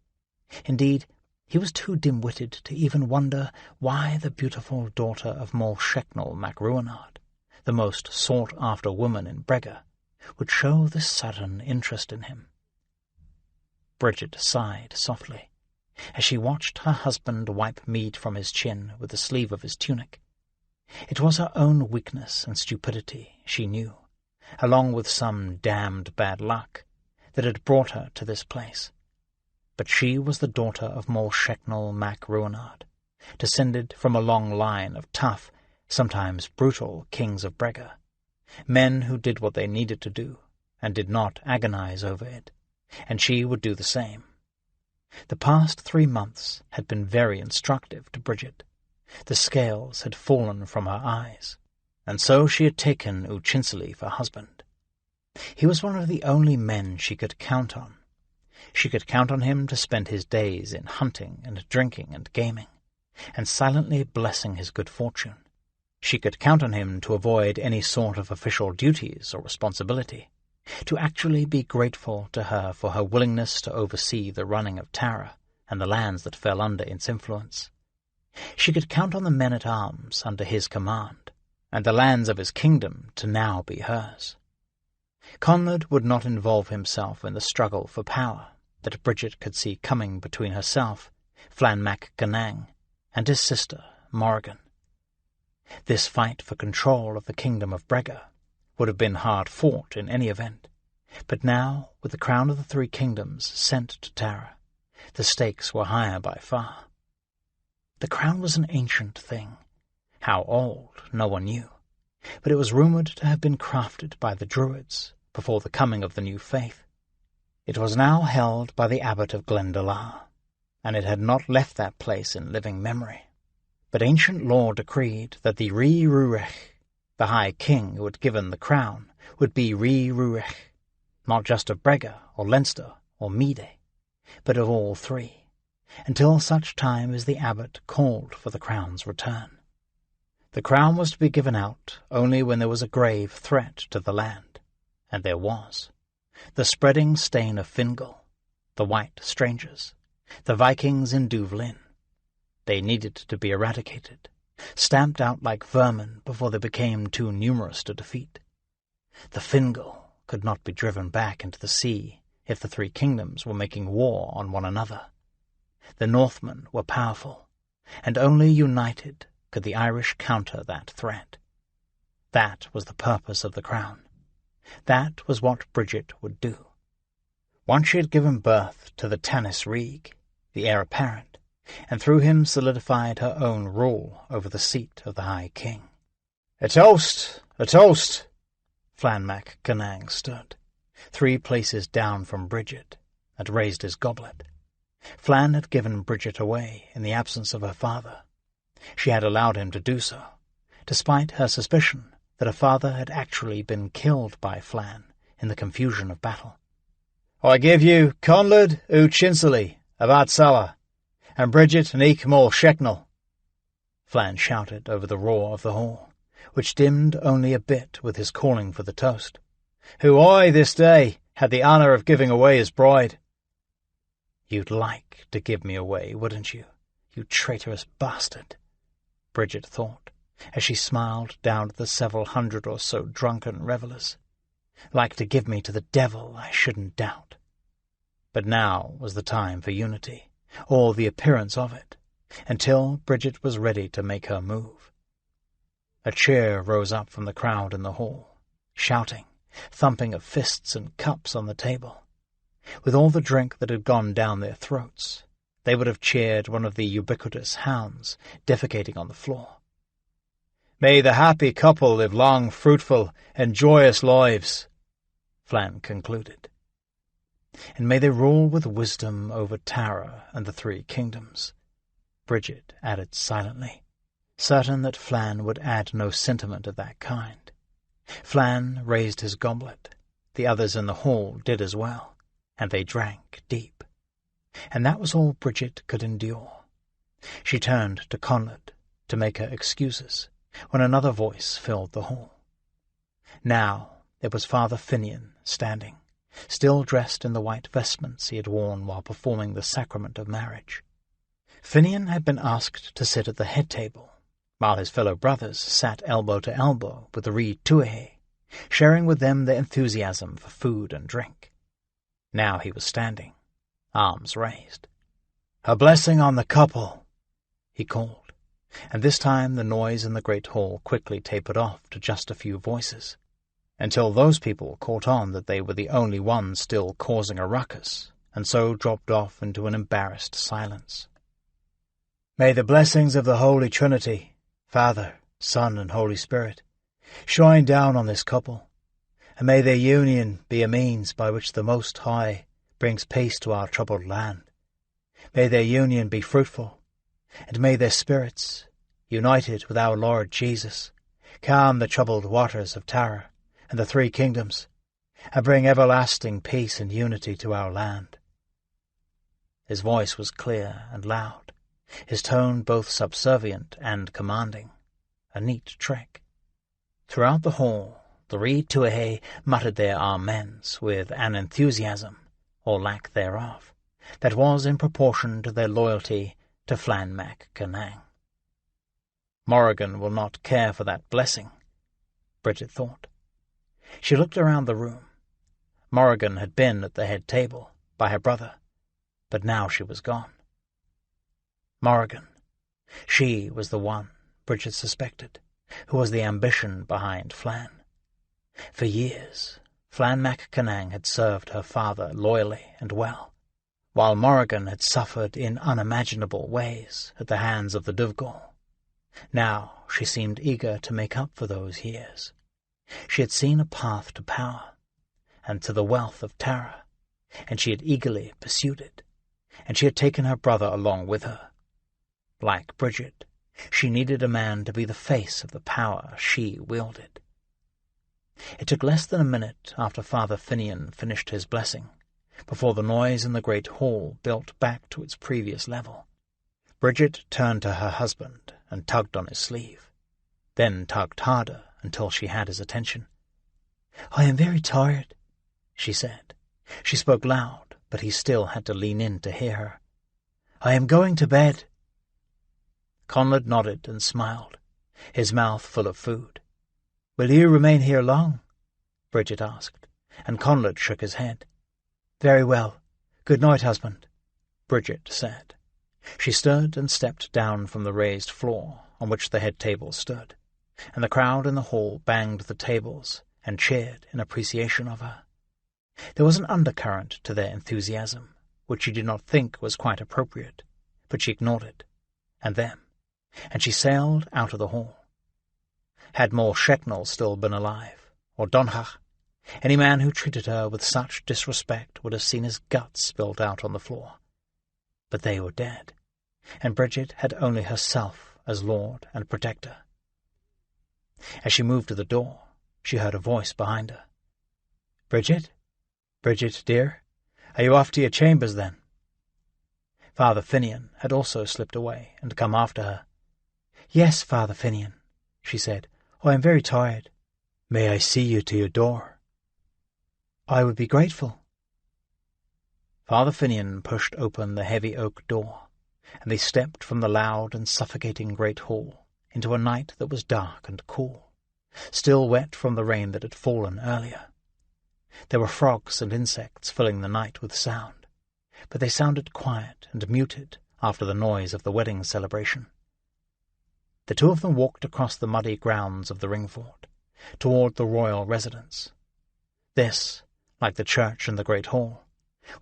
Indeed, he was too dim-witted to even wonder why the beautiful daughter of Mol Shechnal Mac Ruinard, the most sought-after woman in Brega, would show this sudden interest in him. Bridget sighed softly, as she watched her husband wipe mead from his chin with the sleeve of his tunic. It was her own weakness and stupidity, she knew, along with some damned bad luck, that had brought her to this place. But she was the daughter of Mol Shechnal Mac Ruinard, descended from a long line of tough, sometimes brutal kings of Brega, men who did what they needed to do, and did not agonize over it, and she would do the same. The past 3 months had been very instructive to Bridget. The scales had fallen from her eyes, and so she had taken Uchinseli for husband. He was one of the only men she could count on. She could count on him to spend his days in hunting and drinking and gaming, and silently blessing his good fortune. She could count on him to avoid any sort of official duties or responsibility, to actually be grateful to her for her willingness to oversee the running of Tara and the lands that fell under its influence. She could count on the men-at-arms under his command, and the lands of his kingdom to now be hers. Conlad would not involve himself in the struggle for power that Bridget could see coming between herself, Flann Mac Ganang, and his sister, Morrigan. This fight for control of the kingdom of Brega would have been hard fought in any event, But now, with the crown of the three kingdoms sent to Tara, the stakes were higher by far. The crown was an ancient thing. How old, no one knew, but it was rumoured to have been crafted by the Druids before the coming of the new faith. It was now held by the abbot of Glendalough, and it had not left that place in living memory. But ancient law decreed that the Rí Ruaich, the High King who had given the crown, would be Rí Ruaich, not just of Brega or Leinster or Meath, but of all three, until such time as the abbot called for the crown's return. The crown was to be given out only when there was a grave threat to the land, and there was. The spreading stain of Fingal, the white strangers, the Vikings in Duvlin. They needed to be eradicated, stamped out like vermin before they became too numerous to defeat. The Fingal could not be driven back into the sea if the three kingdoms were making war on one another. The Northmen were powerful, and only united could the Irish counter that threat. That was the purpose of the crown. That was what Bridget would do. Once she had given birth to the Tanis Rig, the heir apparent, and through him solidified her own rule over the seat of the High King. "A toast! A toast!" Flann mac Conaill stood, 3 places down from Bridget, and raised his goblet. Flann had given Bridget away in the absence of her father. She had allowed him to do so, despite her suspicion that her father had actually been killed by Flann in the confusion of battle. "I give you Conlad u Chinsely of Ardsala, and Bridget and eke more Shecknell," Flann shouted over the roar of the hall, which dimmed only a bit with his calling for the toast, "who I this day had the honour of giving away his bride." "You'd like to give me away, wouldn't you, you traitorous bastard?" Bridget thought, as she smiled down at the several hundred or so drunken revellers. "Like to give me to the devil, I shouldn't doubt." But now was the time for unity, or the appearance of it, until Bridget was ready to make her move. A cheer rose up from the crowd in the hall, shouting, thumping of fists and cups on the table. With all the drink that had gone down their throats, they would have cheered one of the ubiquitous hounds defecating on the floor. "May the happy couple live long, fruitful, and joyous lives," Flann concluded. "And may they rule with wisdom over Tara and the three kingdoms," Bridget added silently, certain that Flann would add no sentiment of that kind. Flann raised his goblet. The others in the hall did as well, and they drank deep. And that was all Bridget could endure. She turned to Conlad to make her excuses, when another voice filled the hall. Now it was Father Finian standing, still dressed in the white vestments he had worn while performing the sacrament of marriage. Finian had been asked to sit at the head table, while his fellow brothers sat elbow to elbow with the Rí Tuathail, sharing with them their enthusiasm for food and drink. Now he was standing, arms raised. "A blessing on the couple," he called, and this time the noise in the great hall quickly tapered off to just a few voices, until those people caught on that they were the only ones still causing a ruckus, and so dropped off into an embarrassed silence. "May the blessings of the Holy Trinity, Father, Son, and Holy Spirit, shine down on this couple, and may their union be a means by which the Most High brings peace to our troubled land. May their union be fruitful, and may their spirits, united with our Lord Jesus, calm the troubled waters of Tara and the three kingdoms, and bring everlasting peace and unity to our land." His voice was clear and loud, his tone both subservient and commanding, a neat trick. Throughout the hall, the Rí Tuathail muttered their amens with an enthusiasm, or lack thereof, that was in proportion to their loyalty to Flann mac Conaill. "Morrigan will not care for that blessing," Bridget thought. She looked around the room. Morrigan had been at the head table, by her brother, but now she was gone. Morrigan. She was the one, Bridget suspected, who was the ambition behind Flann. For years, Flann mac Conang had served her father loyally and well, while Morrigan had suffered in unimaginable ways at the hands of the Duvgol. Now she seemed eager to make up for those years. She had seen a path to power, and to the wealth of Tara, and she had eagerly pursued it, and she had taken her brother along with her. Like Bridget, she needed a man to be the face of the power she wielded. It took less than a minute after Father Finian finished his blessing, before the noise in the great hall built back to its previous level. Bridget turned to her husband and tugged on his sleeve, then tugged harder until she had his attention. "I am very tired," she said. She spoke loud, but he still had to lean in to hear her. "I am going to bed." Conlad nodded and smiled, his mouth full of food. "Will you remain here long?" Bridget asked, and Conlad shook his head. "Very well. Good night, husband," Bridget said. She stood and stepped down from the raised floor on which the head table stood, and the crowd in the hall banged the tables and cheered in appreciation of her. There was an undercurrent to their enthusiasm, which she did not think was quite appropriate, but she ignored it, and them, and she sailed out of the hall. Had Mor Sheknel still been alive, or Donhach, any man who treated her with such disrespect would have seen his guts spilled out on the floor. But they were dead, and Bridget had only herself as lord and protector. As she moved to the door, she heard a voice behind her. "Bridget? Bridget, dear, are you off to your chambers, then?" Father Finian had also slipped away and come after her. "Yes, Father Finian," she said. "I am very tired." "May I see you to your door?" "I would be grateful." Father Finian pushed open the heavy oak door, and they stepped from the loud and suffocating great hall into a night that was dark and cool, still wet from the rain that had fallen earlier. There were frogs and insects filling the night with sound, but they sounded quiet and muted after the noise of the wedding celebration. The two of them walked across the muddy grounds of the Ringfort, toward the royal residence. This, like the church and the great hall,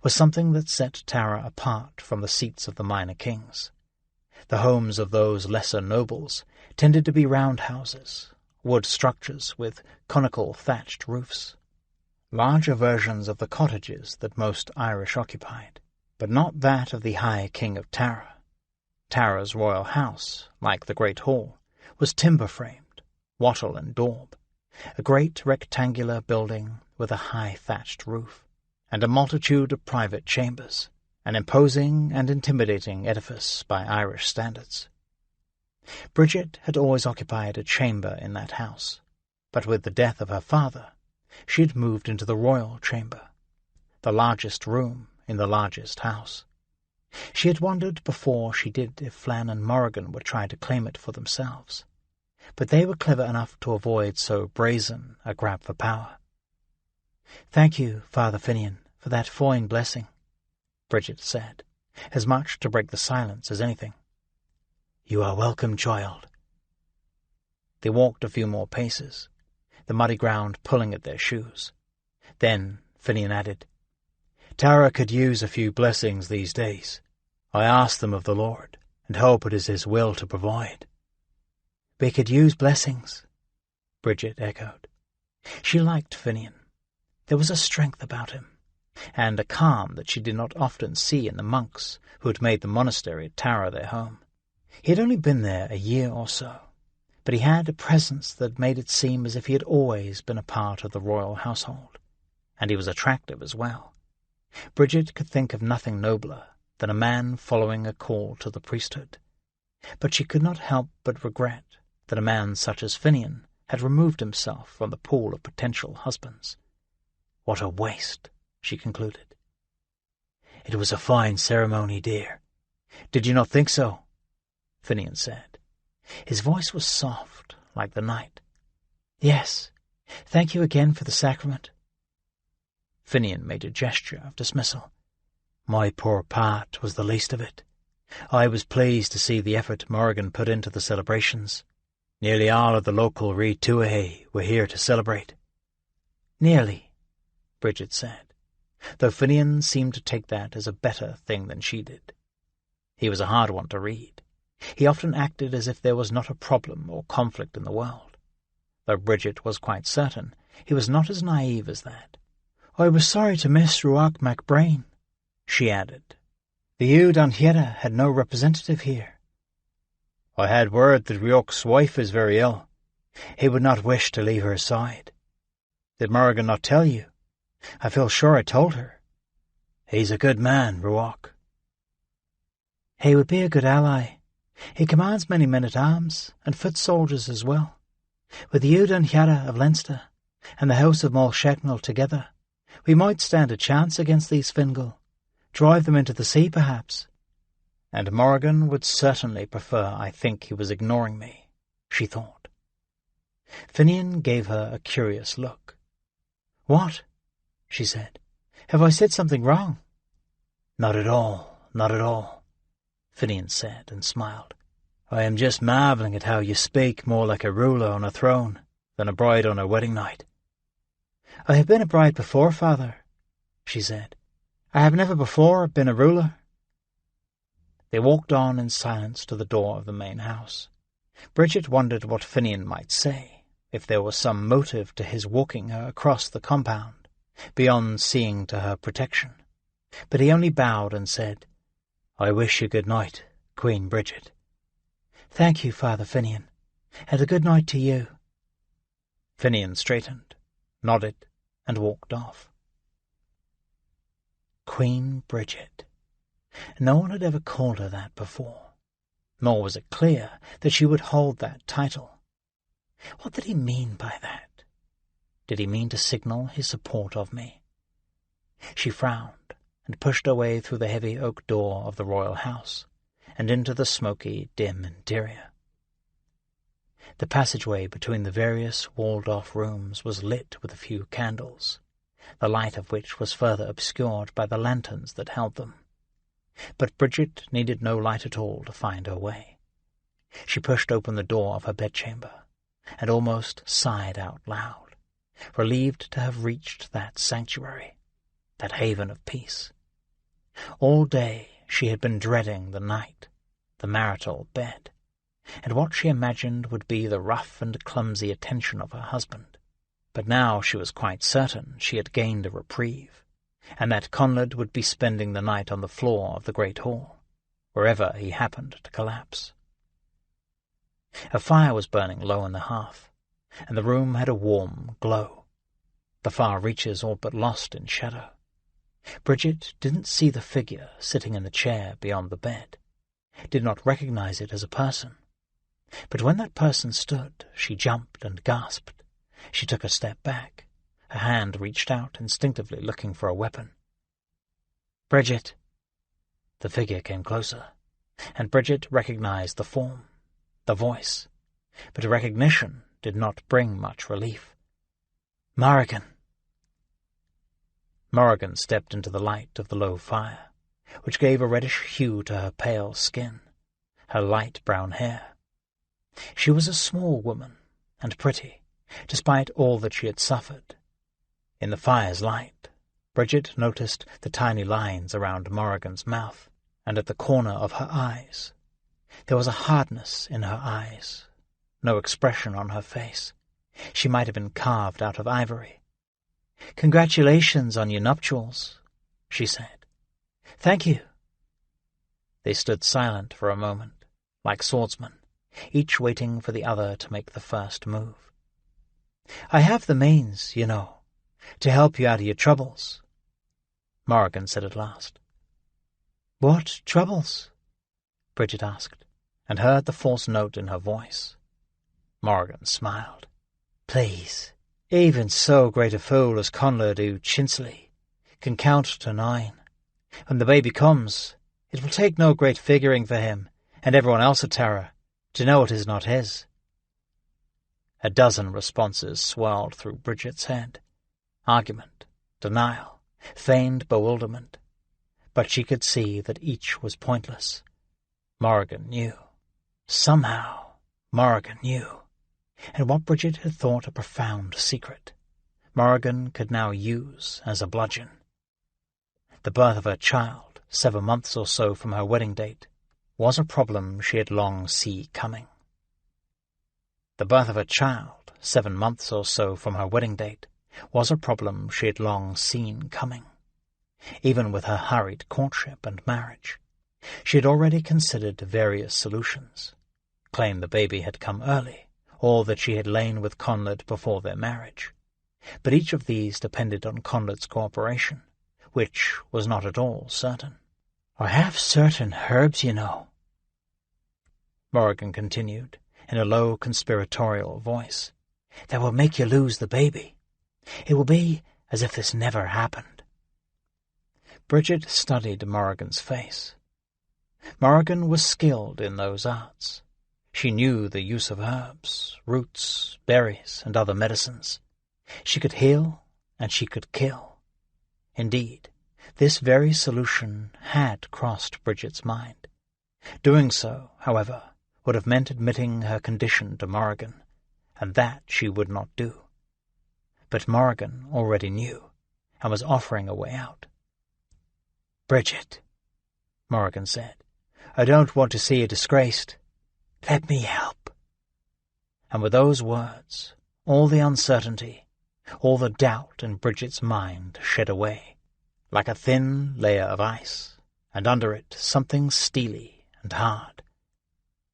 was something that set Tara apart from the seats of the minor kings. The homes of those lesser nobles tended to be round houses, wood structures with conical thatched roofs, larger versions of the cottages that most Irish occupied, but not that of the High King of Tara. Tara's royal house, like the great hall, was timber-framed, wattle and daub, a great rectangular building with a high thatched roof, and a multitude of private chambers, an imposing and intimidating edifice by Irish standards. Bridget had always occupied a chamber in that house, but with the death of her father, she had moved into the royal chamber, the largest room in the largest house. She had wondered before she did if Flann and Morrigan would try to claim it for themselves, but they were clever enough to avoid so brazen a grab for power. "Thank you, Father Finian, for that fine blessing," Bridget said, as much to break the silence as anything. "You are welcome, child." They walked a few more paces, the muddy ground pulling at their shoes. Then Finian added, "Tara could use a few blessings these days. I ask them of the Lord, and hope it is his will to provide." "We could use blessings," Bridget echoed. She liked Finian. There was a strength about him, and a calm that she did not often see in the monks who had made the monastery at Tara their home. He had only been there a year or so, but he had a presence that made it seem as if he had always been a part of the royal household, and he was attractive as well. Bridget could think of nothing nobler than a man following a call to the priesthood, but she could not help but regret that a man such as Finian had removed himself from the pool of potential husbands. What a waste, she concluded. "It was a fine ceremony, dear. Did you not think so?" Finian said. His voice was soft, like the night. "Yes. Thank you again for the sacrament." Finian made a gesture of dismissal. "My poor part was the least of it. I was pleased to see the effort Morrigan put into the celebrations. Nearly all of the local Rí Tuathae were here to celebrate." "Nearly," Bridget said, though Finian seemed to take that as a better thing than she did. He was a hard one to read. He often acted as if there was not a problem or conflict in the world, though Bridget was quite certain he was not as naive as that. "I was sorry to miss Ruach MacBrain," she added. "The Eud Anhieta had no representative here." "I had word that Ruach's wife is very ill. He would not wish to leave her side. Did Morrigan not tell you? I feel sure I told her. He's a good man, Ruach." "He would be a good ally. He commands many men-at-arms, and foot soldiers as well. With the Eud Anhieta of Leinster and the House of Molsheknal together, we might stand a chance against these Fingal, drive them into the sea perhaps." And Morrigan would certainly prefer I think he was ignoring me, she thought. Finian gave her a curious look. "What?" she said. "Have I said something wrong?" "Not at all, not at all," Finian said and smiled. "I am just marvelling at how you speak more like a ruler on a throne than a bride on her wedding night." "I have been a bride before, father," she said. "I have never before been a ruler." They walked on in silence to the door of the main house. Bridget wondered what Finian might say, if there was some motive to his walking her across the compound, beyond seeing to her protection. But he only bowed and said, "I wish you good night, Queen Bridget." "Thank you, Father Finian, and a good night to you." Finian straightened, nodded, and walked off. Queen Bridget. No one had ever called her that before, nor was it clear that she would hold that title. What did he mean by that? Did he mean to signal his support of me? She frowned and pushed her way through the heavy oak door of the royal house and into the smoky, dim interior. The passageway between the various walled-off rooms was lit with a few candles, the light of which was further obscured by the lanterns that held them. But Bridget needed no light at all to find her way. She pushed open the door of her bedchamber and almost sighed out loud, relieved to have reached that sanctuary, that haven of peace. All day she had been dreading the night, the marital bed, and what she imagined would be the rough and clumsy attention of her husband. But now she was quite certain she had gained a reprieve, and that Conlad would be spending the night on the floor of the great hall, wherever he happened to collapse. A fire was burning low in the hearth, and the room had a warm glow, the far reaches all but lost in shadow. Bridget didn't see the figure sitting in the chair beyond the bed, did not recognize it as a person. But when that person stood, she jumped and gasped. She took a step back. Her hand reached out, instinctively looking for a weapon. "Bridget!" The figure came closer, and Bridget recognized the form, the voice, but recognition did not bring much relief. "Morrigan!" Morrigan stepped into the light of the low fire, which gave a reddish hue to her pale skin, her light brown hair. She was a small woman, and pretty, despite all that she had suffered. In the fire's light, Bridget noticed the tiny lines around Morrigan's mouth and at the corner of her eyes. There was a hardness in her eyes, no expression on her face. She might have been carved out of ivory. "Congratulations on your nuptials," she said. "Thank you." They stood silent for a moment, like swordsmen, each waiting for the other to make the first move. "I have the means, you know, to help you out of your troubles," Morrigan said at last. "What troubles?" Bridget asked, and heard the false note in her voice. Morrigan smiled. "Please, even so great a fool as Conlad u Chinsley can count to 9. When the baby comes, it will take no great figuring for him and everyone else at Tara to know it is not his." A dozen responses swirled through Bridget's head. Argument, denial, feigned bewilderment. But she could see that each was pointless. Morrigan knew. Somehow, Morrigan knew. And what Bridget had thought a profound secret, Morrigan could now use as a bludgeon. The birth of her child, 7 months or so from her wedding date, was a problem she had long seen coming. The birth of her child, 7 months or so from her wedding date, was a problem she had long seen coming. Even with her hurried courtship and marriage, she had already considered various solutions. Claimed the baby had come early, or that she had lain with Conlad before their marriage. But each of these depended on Conlad's cooperation, which was not at all certain. "I have certain herbs, you know," Morrigan continued, in a low conspiratorial voice, "that will make you lose the baby. It will be as if this never happened." Bridget studied Morrigan's face. Morrigan was skilled in those arts. She knew the use of herbs, roots, berries, and other medicines. She could heal, and she could kill. Indeed, this very solution had crossed Bridget's mind. Doing so, however, would have meant admitting her condition to Morrigan, and that she would not do. But Morrigan already knew, and was offering a way out. "Bridget," Morrigan said, "I don't want to see you disgraced. Let me help." And with those words, all the uncertainty, all the doubt in Bridget's mind shed away, like a thin layer of ice, and under it something steely and hard.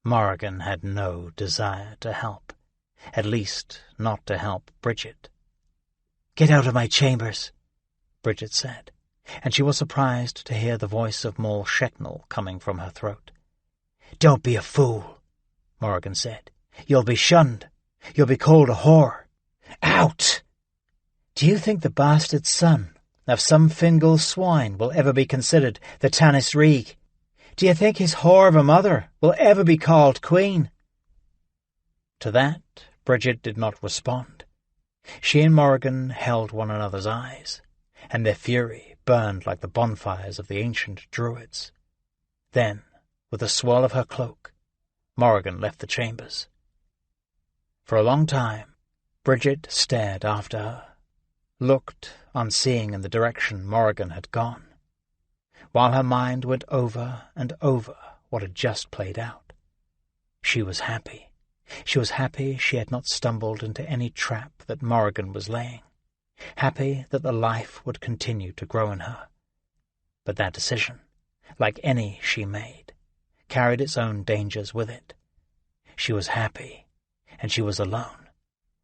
Morrigan had no desire to help, at least not to help Bridget. "Get out of my chambers," Bridget said, and she was surprised to hear the voice of Moll Shecknell coming from her throat. "Don't be a fool," Morrigan said. "You'll be shunned. You'll be called a whore. Out! Do you think the bastard son of some Fingal swine will ever be considered the Tanis Reeg? Do you think his whore of a mother will ever be called queen?" To that Bridget did not respond. She and Morrigan held one another's eyes, and their fury burned like the bonfires of the ancient druids. Then, with a swirl of her cloak, Morrigan left the chambers. For a long time, Bridget stared after her, looked unseeing in the direction Morrigan had gone, while her mind went over and over what had just played out. She was happy. She was happy she had not stumbled into any trap that Morrigan was laying, happy that the life would continue to grow in her. But that decision, like any she made, carried its own dangers with it. She was happy, and she was alone,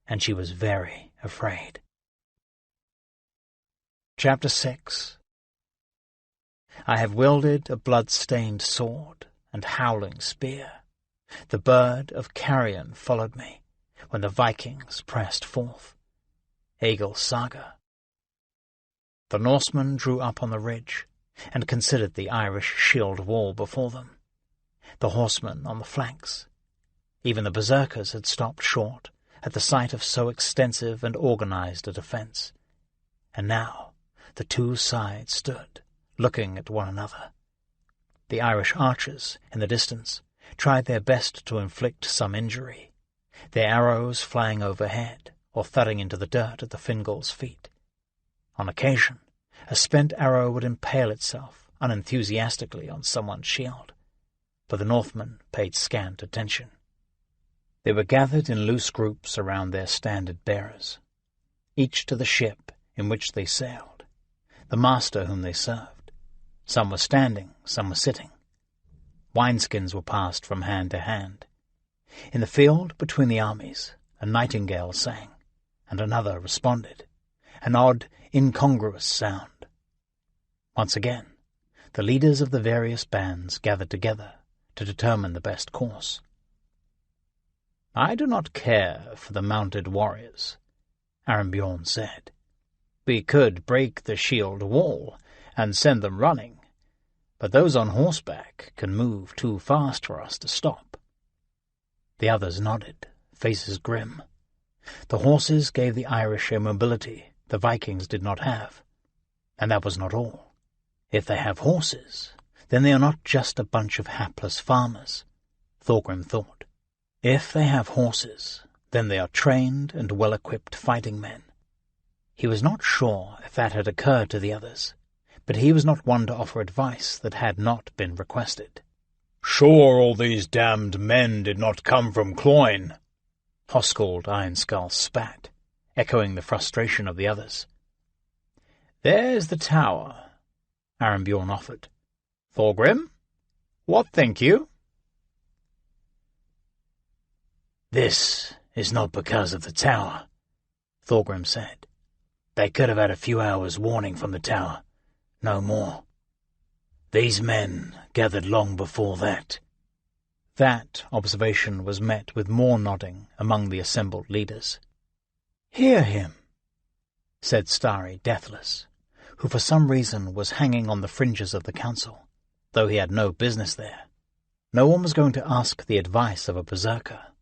and she was very afraid. Chapter 6. I have wielded a blood-stained sword and howling spear. The bird of carrion followed me when the Vikings pressed forth. Egil Saga. The Norsemen drew up on the ridge and considered the Irish shield wall before them, the horsemen on the flanks. Even the berserkers had stopped short at the sight of so extensive and organized a defence. And now the two sides stood, looking at one another. The Irish archers, in the distance, tried their best to inflict some injury, their arrows flying overhead or thudding into the dirt at the Fingal's feet. On occasion, a spent arrow would impale itself unenthusiastically on someone's shield, but the Northmen paid scant attention. They were gathered in loose groups around their standard-bearers, each to the ship in which they sailed, the master whom they served. Some were standing, some were sitting. Wineskins were passed from hand to hand. In the field between the armies, a nightingale sang, and another responded, an odd, incongruous sound. Once again, the leaders of the various bands gathered together to determine the best course. "I do not care for the mounted warriors," Arnbjorn said. "We could break the shield wall and send them running, but those on horseback can move too fast for us to stop." The others nodded, faces grim. The horses gave the Irish a mobility the Vikings did not have. And that was not all. If they have horses, then they are not just a bunch of hapless farmers, Thorgrim thought. If they have horses, then they are trained and well-equipped fighting men. He was not sure if that had occurred to the others, but he was not one to offer advice that had not been requested. "Sure all these damned men did not come from Cloyne," Hoscald Ironskull spat, echoing the frustration of the others. "There's the tower," Arinbjorn offered. "Thorgrim, what think you?" "This is not because of the tower," Thorgrim said. "They could have had a few hours' warning from the tower, no more. These men gathered long before that." That observation was met with more nodding among the assembled leaders. "Hear him," said Starry Deathless, who for some reason was hanging on the fringes of the council, though he had no business there. No one was going to ask the advice of a berserker.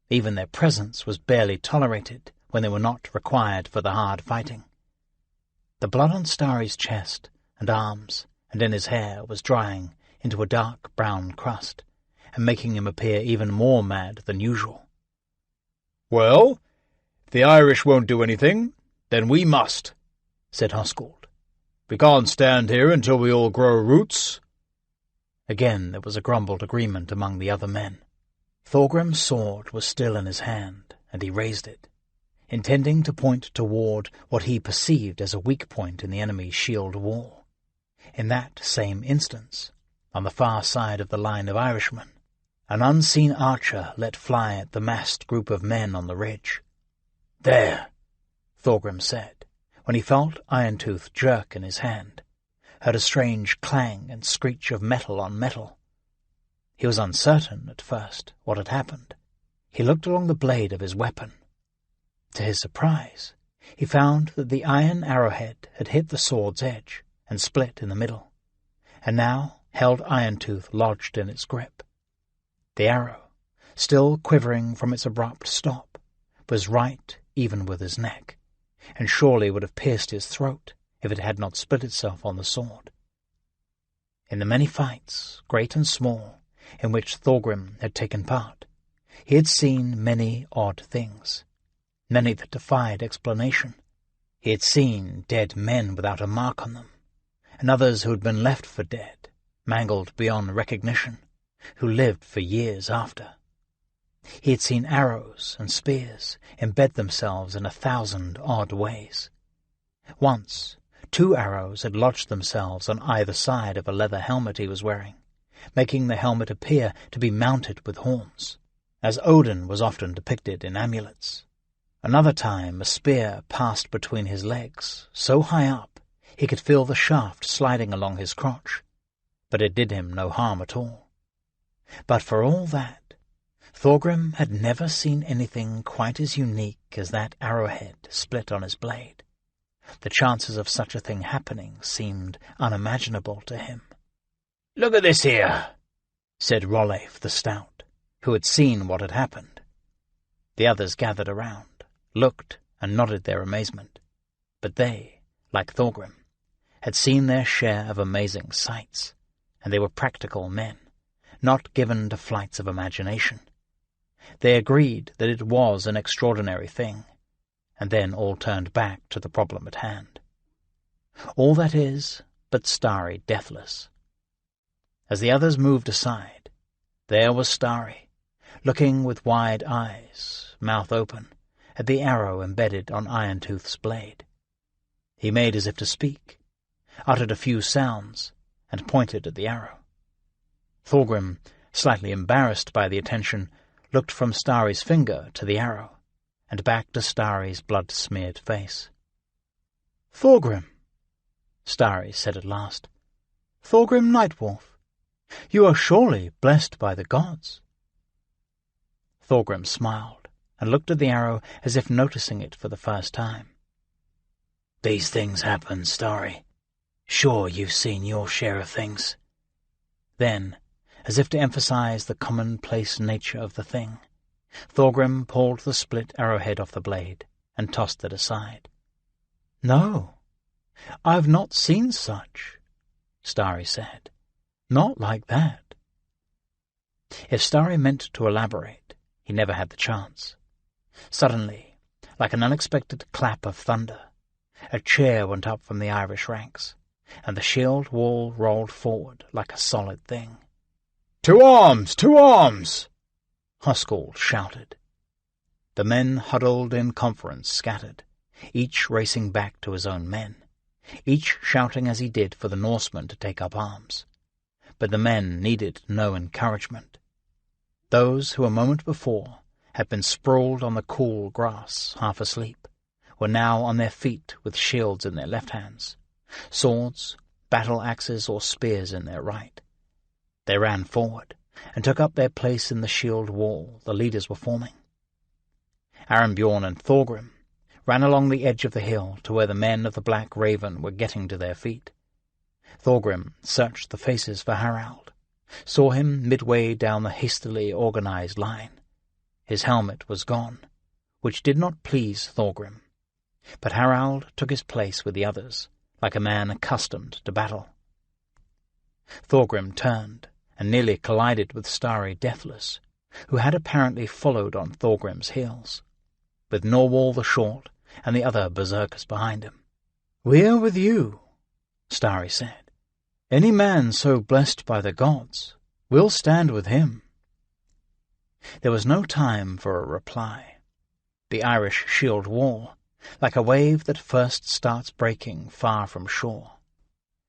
Even their presence was barely tolerated when they were not required for the hard fighting. The blood on Starry's chest and arms and in his hair was drying into a dark brown crust, and making him appear even more mad than usual. "Well, if the Irish won't do anything, then we must," said Hoscald. "We can't stand here until we all grow roots." Again there was a grumbled agreement among the other men. Thorgrim's sword was still in his hand, and he raised it, intending to point toward what he perceived as a weak point in the enemy's shield wall. In that same instance, on the far side of the line of Irishmen, an unseen archer let fly at the massed group of men on the ridge. "There," Thorgrim said, when he felt Irontooth jerk in his hand, heard a strange clang and screech of metal on metal. He was uncertain at first what had happened. He looked along the blade of his weapon. To his surprise, he found that the iron arrowhead had hit the sword's edge and split in the middle, and now held Irontooth lodged in its grip. The arrow, still quivering from its abrupt stop, was right even with his neck, and surely would have pierced his throat if it had not split itself on the sword. In the many fights, great and small, in which Thorgrim had taken part, he had seen many odd things, many that defied explanation. He had seen dead men without a mark on them, and others who had been left for dead, mangled beyond recognition, who lived for years after. He had seen arrows and spears embed themselves in 1,000 odd ways. Once, 2 arrows had lodged themselves on either side of a leather helmet he was wearing, making the helmet appear to be mounted with horns, as Odin was often depicted in amulets. Another time a spear passed between his legs, so high up he could feel the shaft sliding along his crotch, but it did him no harm at all. But for all that, Thorgrim had never seen anything quite as unique as that arrowhead split on his blade. The chances of such a thing happening seemed unimaginable to him. "Look at this here," said Rolleif the Stout, who had seen what had happened. The others gathered around, looked and nodded their amazement, but they, like Thorgrim, had seen their share of amazing sights, and they were practical men, not given to flights of imagination. They agreed that it was an extraordinary thing, and then all turned back to the problem at hand. All that is but Starry Deathless. As the others moved aside, there was Starry, looking with wide eyes, mouth open, at the arrow embedded on Irontooth's blade. He made as if to speak, uttered a few sounds, and pointed at the arrow. Thorgrim, slightly embarrassed by the attention, looked from Starry's finger to the arrow, and back to Starry's blood-smeared face. "Thorgrim," Starry said at last. "Thorgrim Nightwolf, you are surely blessed by the gods." Thorgrim smiled, and looked at the arrow as if noticing it for the first time. "These things happen, Starry. Sure you've seen your share of things." Then, as if to emphasize the commonplace nature of the thing, Thorgrim pulled the split arrowhead off the blade and tossed it aside. "No, I've not seen such," Starry said. "Not like that." If Starry meant to elaborate, he never had the chance. Suddenly, like an unexpected clap of thunder, A cheer went up from the Irish ranks, and the shield wall rolled forward like a solid thing. "To arms! To arms!" Huscall shouted. The men huddled in conference scattered, each racing back to his own men, each shouting as he did for the Norsemen to take up arms. But the men needed no encouragement. Those who a moment before had been sprawled on the cool grass, half asleep, were now on their feet with shields in their left hands, swords, battle-axes or spears in their right. They ran forward and took up their place in the shield wall the leaders were forming. Arembjorn and Thorgrim ran along the edge of the hill to where the men of the Black Raven were getting to their feet. Thorgrim searched the faces for Harald, saw him midway down the hastily organized line. His helmet was gone, which did not please Thorgrim, but Harald took his place with the others, like a man accustomed to battle. Thorgrim turned and nearly collided with Starry Deathless, who had apparently followed on Thorgrim's heels, with Norwal the Short and the other berserkers behind him. "We are with you," Starry said. "Any man so blessed by the gods will stand with him." There was no time for a reply. The Irish shield wall, like a wave that first starts breaking far from shore,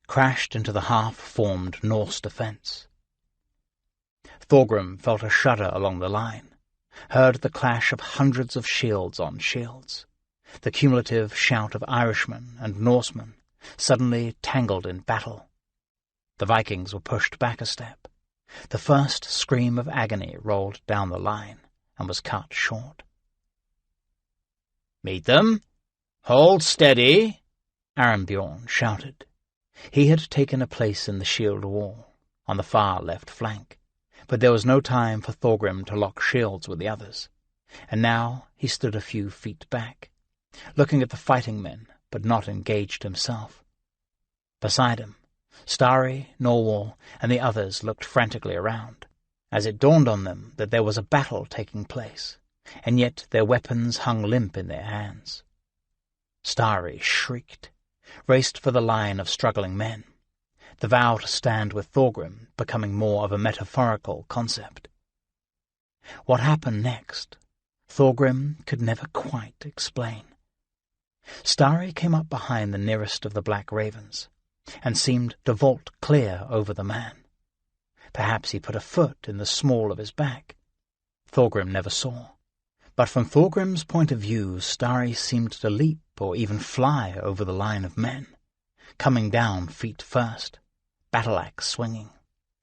crashed into the half-formed Norse defence. Thorgrim felt a shudder along the line, heard the clash of hundreds of shields on shields, the cumulative shout of Irishmen and Norsemen suddenly tangled in battle. The Vikings were pushed back a step. The first scream of agony rolled down the line and was cut short. "Meet them! Hold steady!" Arembjorn shouted. He had taken a place in the shield wall, on the far left flank, but there was no time for Thorgrim to lock shields with the others, and now he stood a few feet back, looking at the fighting men, but not engaged himself. Beside him, Starry, Norwal, and the others looked frantically around, as it dawned on them that there was a battle taking place, and yet their weapons hung limp in their hands. Starry shrieked, raced for the line of struggling men, the vow to stand with Thorgrim becoming more of a metaphorical concept. What happened next, Thorgrim could never quite explain. Starry came up behind the nearest of the Black Ravens, and seemed to vault clear over the man. Perhaps he put a foot in the small of his back. Thorgrim never saw, but from Thorgrim's point of view Starry seemed to leap or even fly over the line of men, coming down feet first, battle-axe swinging,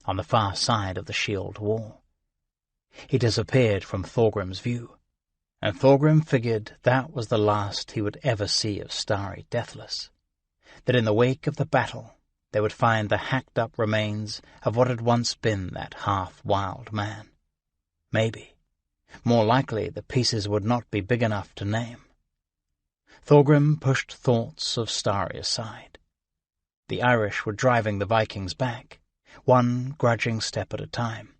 on the far side of the shield wall. He disappeared from Thorgrim's view, and Thorgrim figured that was the last he would ever see of Starry Deathless, that in the wake of the battle they would find the hacked-up remains of what had once been that half-wild man. Maybe, more likely, the pieces would not be big enough to name. Thorgrim pushed thoughts of Starry aside. The Irish were driving the Vikings back, one grudging step at a time.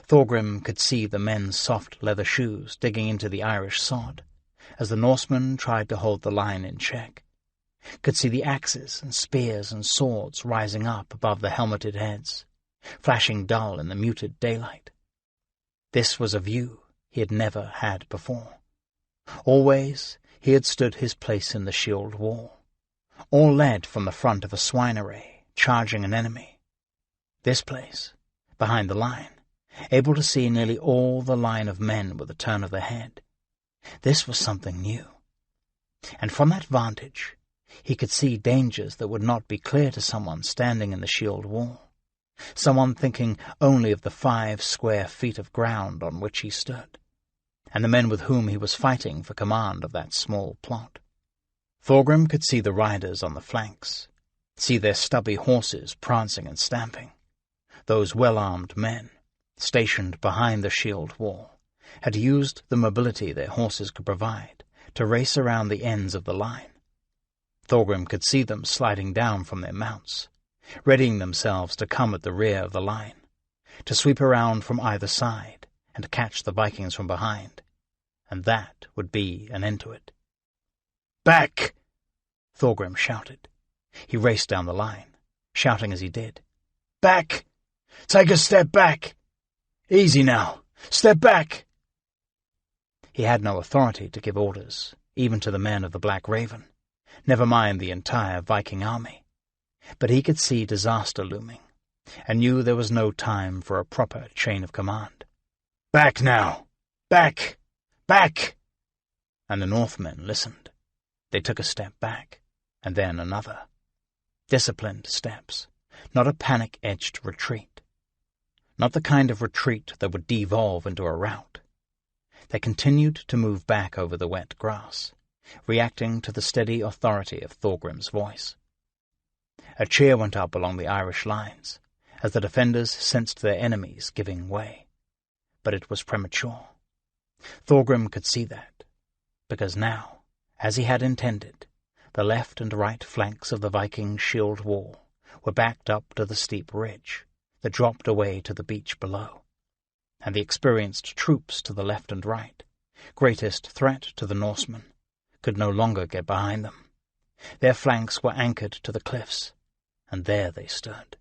Thorgrim could see the men's soft leather shoes digging into the Irish sod, as the Norsemen tried to hold the line in check, could see the axes and spears and swords rising up above the helmeted heads, flashing dull in the muted daylight. This was a view he had never had before. Always he had stood his place in the shield wall, all led from the front of a swine array, charging an enemy. This place, behind the line, able to see nearly all the line of men with a turn of the head. This was something new. And from that vantage, he could see dangers that would not be clear to someone standing in the shield wall, someone thinking only of the 5 square feet of ground on which he stood, and the men with whom he was fighting for command of that small plot. Thorgrim could see the riders on the flanks, see their stubby horses prancing and stamping. Those well-armed men, stationed behind the shield wall, had used the mobility their horses could provide to race around the ends of the line. Thorgrim could see them sliding down from their mounts, readying themselves to come at the rear of the line, to sweep around from either side and catch the Vikings from behind, and that would be an end to it. "Back!" Thorgrim shouted. He raced down the line, shouting as he did. "Back! Take a step back! Easy now! Step back!" He had no authority to give orders, even to the men of the Black Raven, never mind the entire Viking army. But he could see disaster looming, and knew there was no time for a proper chain of command. "Back now! Back! Back!" And the Northmen listened. They took a step back, and then another. Disciplined steps, not a panic-edged retreat. Not the kind of retreat that would devolve into a rout. They continued to move back over the wet grass, reacting to the steady authority of Thorgrim's voice. A cheer went up along the Irish lines, as the defenders sensed their enemies giving way. But it was premature. Thorgrim could see that, because now, as he had intended, the left and right flanks of the Viking shield wall were backed up to the steep ridge that dropped away to the beach below, and the experienced troops to the left and right, greatest threat to the Norsemen, could no longer get behind them. Their flanks were anchored to the cliffs, and there they stood.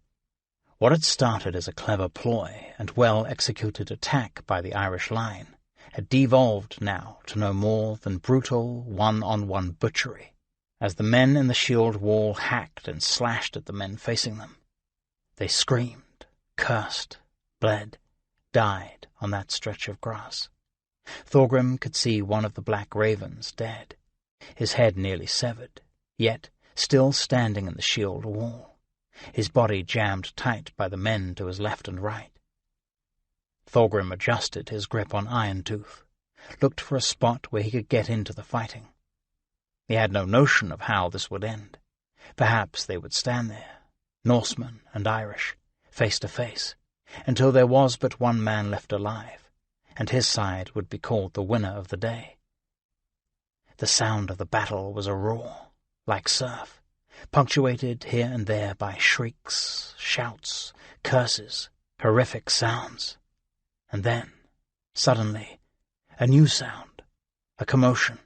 What had started as a clever ploy and well-executed attack by the Irish line had devolved now to no more than brutal one-on-one butchery, as the men in the shield wall hacked and slashed at the men facing them. They screamed, cursed, bled, died on that stretch of grass. Thorgrim could see one of the Black Ravens dead, his head nearly severed, yet still standing in the shield wall, his body jammed tight by the men to his left and right. Thorgrim adjusted his grip on Iron-Tooth, looked for a spot where he could get into the fighting. He had no notion of how this would end. Perhaps they would stand there, Norsemen and Irish, face to face, until there was but one man left alive, and his side would be called the winner of the day. The sound of the battle was a roar, like surf, punctuated here and there by shrieks, shouts, curses, horrific sounds. And then, suddenly, a new sound, a commotion,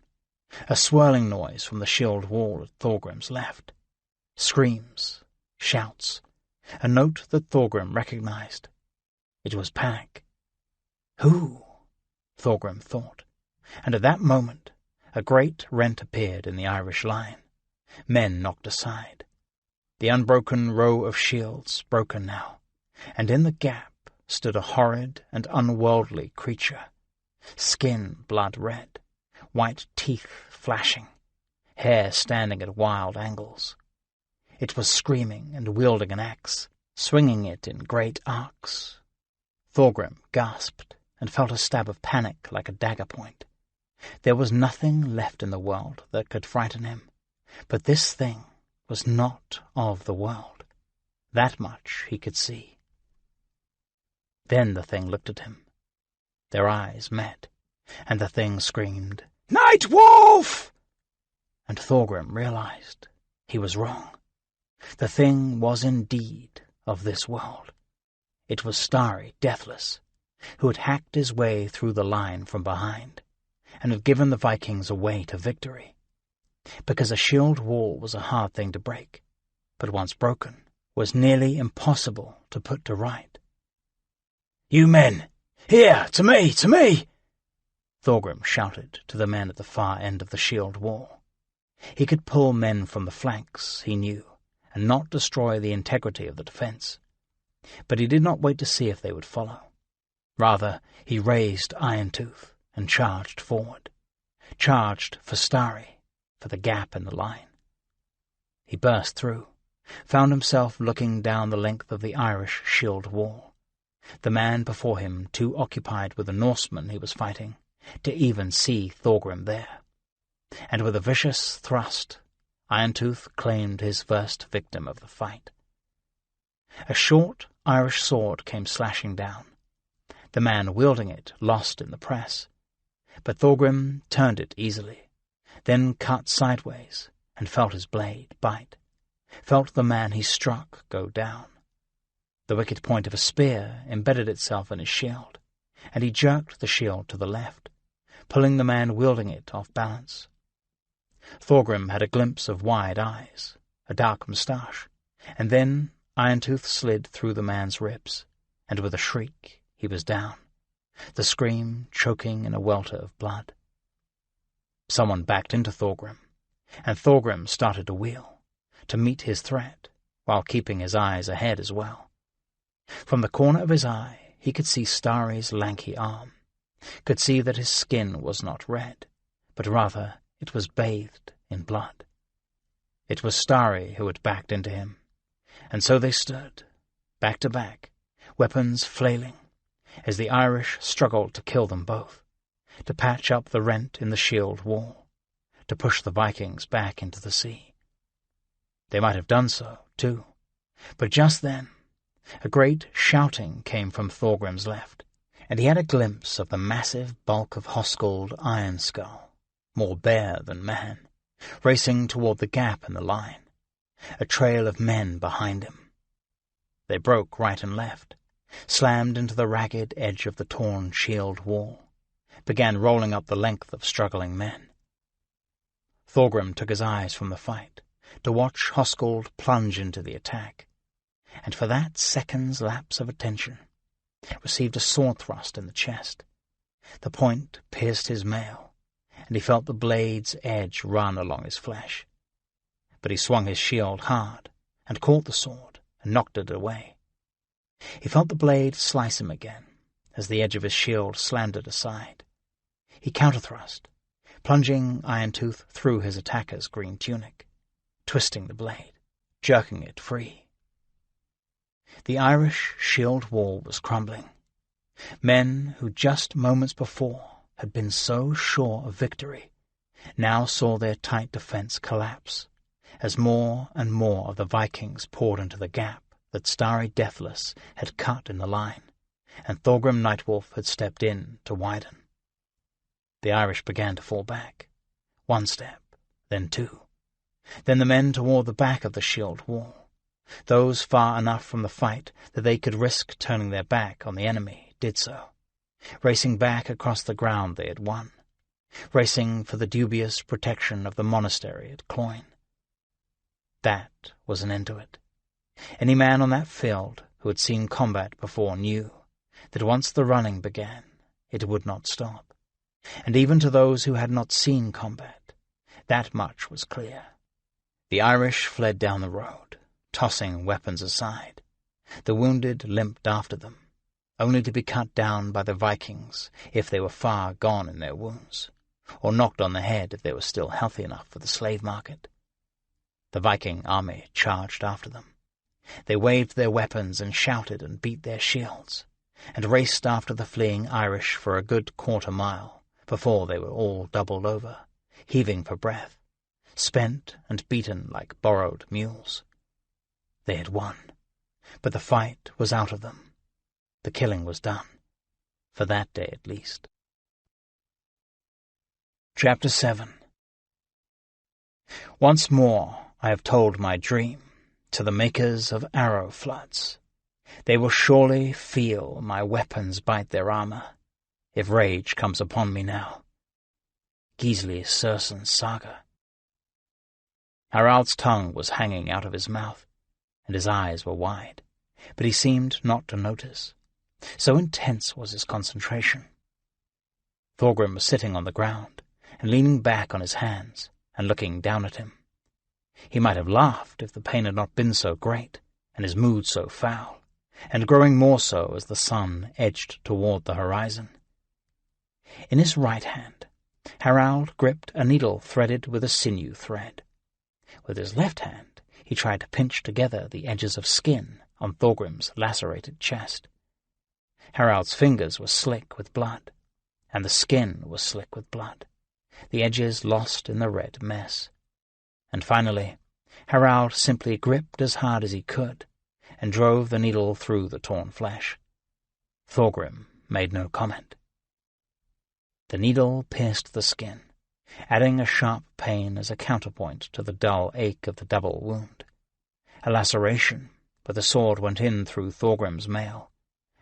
a swirling noise from the shield wall at Thorgrim's left. Screams, shouts, a note that Thorgrim recognized. It was panic. Who? Thorgrim thought, and at that moment a great rent appeared in the Irish line. Men knocked aside. The unbroken row of shields broken now, and in the gap stood a horrid and unworldly creature, skin blood-red, white teeth flashing, hair standing at wild angles. It was screaming and wielding an axe, swinging it in great arcs. Thorgrim gasped and felt a stab of panic like a dagger point. There was nothing left in the world that could frighten him, but this thing was not of the world. That much he could see. Then the thing looked at him. Their eyes met, and the thing screamed, "Night Wolf!" And Thorgrim realized he was wrong. The thing was indeed of this world. It was Starry Deathless, who had hacked his way through the line from behind, and had given the Vikings a way to victory. Because a shield wall was a hard thing to break, but once broken, was nearly impossible to put to right. "You men! Here! To me! To me!" Thorgrim shouted to the men at the far end of the shield wall. He could pull men from the flanks, he knew, and not destroy the integrity of the defence. But he did not wait to see if they would follow. Rather, he raised Iron-Tooth and charged forward. Charged for Starry, for the gap in the line. He burst through, found himself looking down the length of the Irish shield wall, the man before him too occupied with the Norsemen he was fighting to even see Thorgrim there. And with a vicious thrust, Iron-Tooth claimed his first victim of the fight. A short Irish sword came slashing down, the man wielding it lost in the press. But Thorgrim turned it easily, then cut sideways and felt his blade bite, felt the man he struck go down. The wicked point of a spear embedded itself in his shield, and he jerked the shield to the left, pulling the man wielding it off balance. Thorgrim had a glimpse of wide eyes, a dark moustache, and then Iron-Tooth slid through the man's ribs, and with a shriek he was down, the scream choking in a welter of blood. Someone backed into Thorgrim, and Thorgrim started to wheel, to meet his threat, while keeping his eyes ahead as well. From the corner of his eye he could see Starry's lanky arm, could see that his skin was not red, but rather it was bathed in blood. It was Starry who had backed into him, and so they stood, back to back, weapons flailing, as the Irish struggled to kill them both, to patch up the rent in the shield wall, to push the Vikings back into the sea. They might have done so, too, but just then a great shouting came from Thorgrim's left, and he had a glimpse of the massive bulk of Hoskuld Ironskull, more bear than man, racing toward the gap in the line, a trail of men behind him. They broke right and left, slammed into the ragged edge of the torn shield wall, began rolling up the length of struggling men. Thorgrim took his eyes from the fight to watch Hoskuld plunge into the attack, and for that second's lapse of attention, received a sword thrust in the chest. The point pierced his mail, and he felt the blade's edge run along his flesh. But he swung his shield hard, and caught the sword, and knocked it away. He felt the blade slice him again, as the edge of his shield slammed it aside. He counterthrust, plunging Iron-Tooth through his attacker's green tunic, twisting the blade, jerking it free. The Irish shield wall was crumbling. Men who just moments before had been so sure of victory now saw their tight defence collapse, as more and more of the Vikings poured into the gap that Starry Deathless had cut in the line, and Thorgrim Nightwolf had stepped in to widen. The Irish began to fall back, one step, then two, then the men toward the back of the shield wall, those far enough from the fight that they could risk turning their back on the enemy did so, racing back across the ground they had won, racing for the dubious protection of the monastery at Cloyne. That was an end to it. Any man on that field who had seen combat before knew that once the running began, it would not stop, and even to those who had not seen combat, that much was clear. The Irish fled down the road, tossing weapons aside. The wounded limped after them, only to be cut down by the Vikings if they were far gone in their wounds, or knocked on the head if they were still healthy enough for the slave market. The Viking army charged after them. They waved their weapons and shouted and beat their shields, and raced after the fleeing Irish for a good quarter-mile before they were all doubled over, heaving for breath, spent and beaten like borrowed mules. They had won, but the fight was out of them. The killing was done, for that day at least. Chapter 7. Once more I have told my dream to the makers of arrow floods. They will surely feel my weapons bite their armor, if rage comes upon me now. Gisli Surson's saga. Harald's tongue was hanging out of his mouth, and his eyes were wide, but he seemed not to notice. So intense was his concentration. Thorgrim was sitting on the ground, and leaning back on his hands, and looking down at him. He might have laughed if the pain had not been so great, and his mood so foul, and growing more so as the sun edged toward the horizon. In his right hand, Harald gripped a needle threaded with a sinew thread. With his left hand, he tried to pinch together the edges of skin on Thorgrim's lacerated chest. Harald's fingers were slick with blood, and the skin was slick with blood, the edges lost in the red mess. And finally, Harald simply gripped as hard as he could, and drove the needle through the torn flesh. Thorgrim made no comment. The needle pierced the skin, adding a sharp pain as a counterpoint to the dull ache of the double wound. A laceration, but the sword went in through Thorgrim's mail,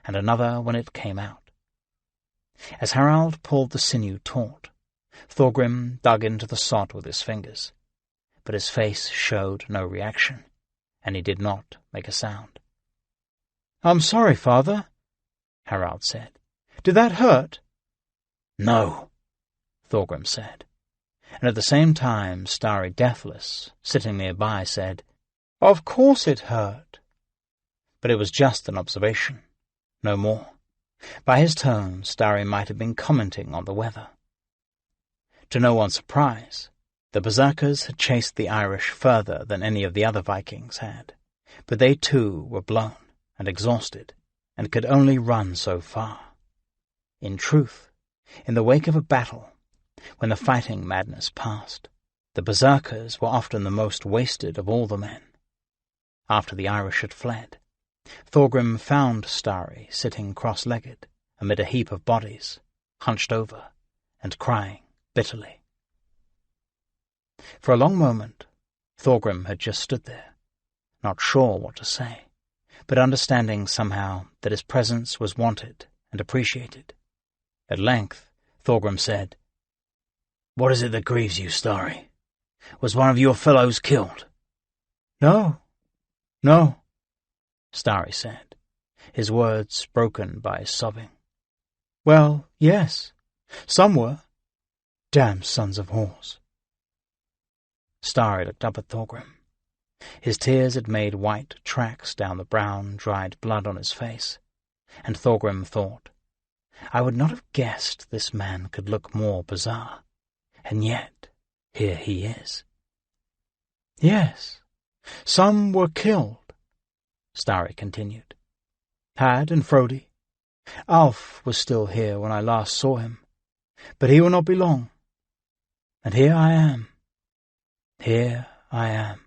and another when it came out. As Harald pulled the sinew taut, Thorgrim dug into the sod with his fingers, but his face showed no reaction, and he did not make a sound. "I'm sorry, father," Harald said. "Did that hurt?" "No," Thorgrim said, and at the same time Starry Deathless, sitting nearby, said, "Of course it hurt." But it was just an observation, no more. By his tone, Starry might have been commenting on the weather. To no one's surprise, the berserkers had chased the Irish further than any of the other Vikings had, but they too were blown and exhausted, and could only run so far. In truth, in the wake of a battle, when the fighting madness passed, the berserkers were often the most wasted of all the men. After the Irish had fled, Thorgrim found Starry sitting cross-legged amid a heap of bodies, hunched over, and crying bitterly. For a long moment, Thorgrim had just stood there, not sure what to say, but understanding somehow that his presence was wanted and appreciated. At length, Thorgrim said, "What is it that grieves you, Starry? Was one of your fellows killed?" No, Starry said, his words broken by his sobbing. "Well, yes, some were. Damn sons of whores." Starry looked up at Thorgrim. His tears had made white tracks down the brown, dried blood on his face, and Thorgrim thought, I would not have guessed this man could look more bizarre, and yet here he is. "Yes, some were killed," Starry continued. "Had and Frodi. Alf was still here when I last saw him, but he will not be long. And here I am,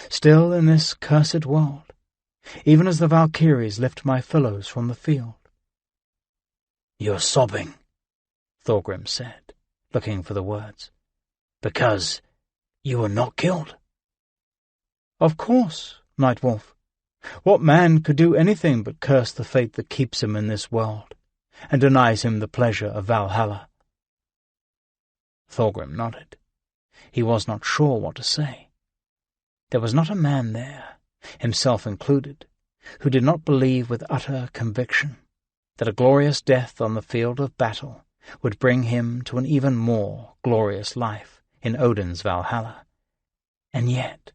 still in this cursed world, even as the Valkyries lift my fellows from the field." "You're sobbing," Thorgrim said, looking for the words. "Because you were not killed?" "Of course, Night Wolf. What man could do anything but curse the fate that keeps him in this world, and denies him the pleasure of Valhalla?" Thorgrim nodded. He was not sure what to say. There was not a man there, himself included, who did not believe with utter conviction that a glorious death on the field of battle would bring him to an even more glorious life in Odin's Valhalla. And yet,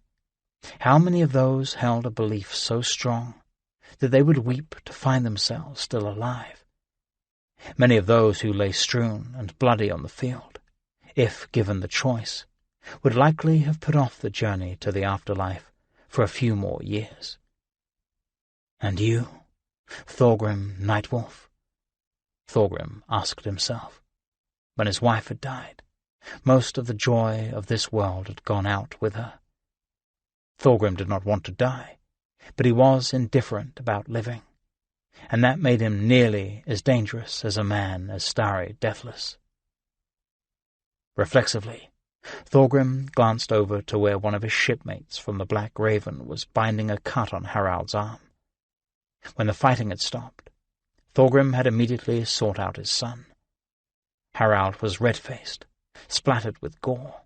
how many of those held a belief so strong that they would weep to find themselves still alive? Many of those who lay strewn and bloody on the field, if given the choice, would likely have put off the journey to the afterlife for a few more years. And you, Thorgrim Nightwolf? Thorgrim asked himself. When his wife had died, most of the joy of this world had gone out with her. Thorgrim did not want to die, but he was indifferent about living, and that made him nearly as dangerous as a man as Starry Deathless. Reflexively, Thorgrim glanced over to where one of his shipmates from the Black Raven was binding a cut on Harald's arm. When the fighting had stopped, Thorgrim had immediately sought out his son. Harald was red-faced, splattered with gore,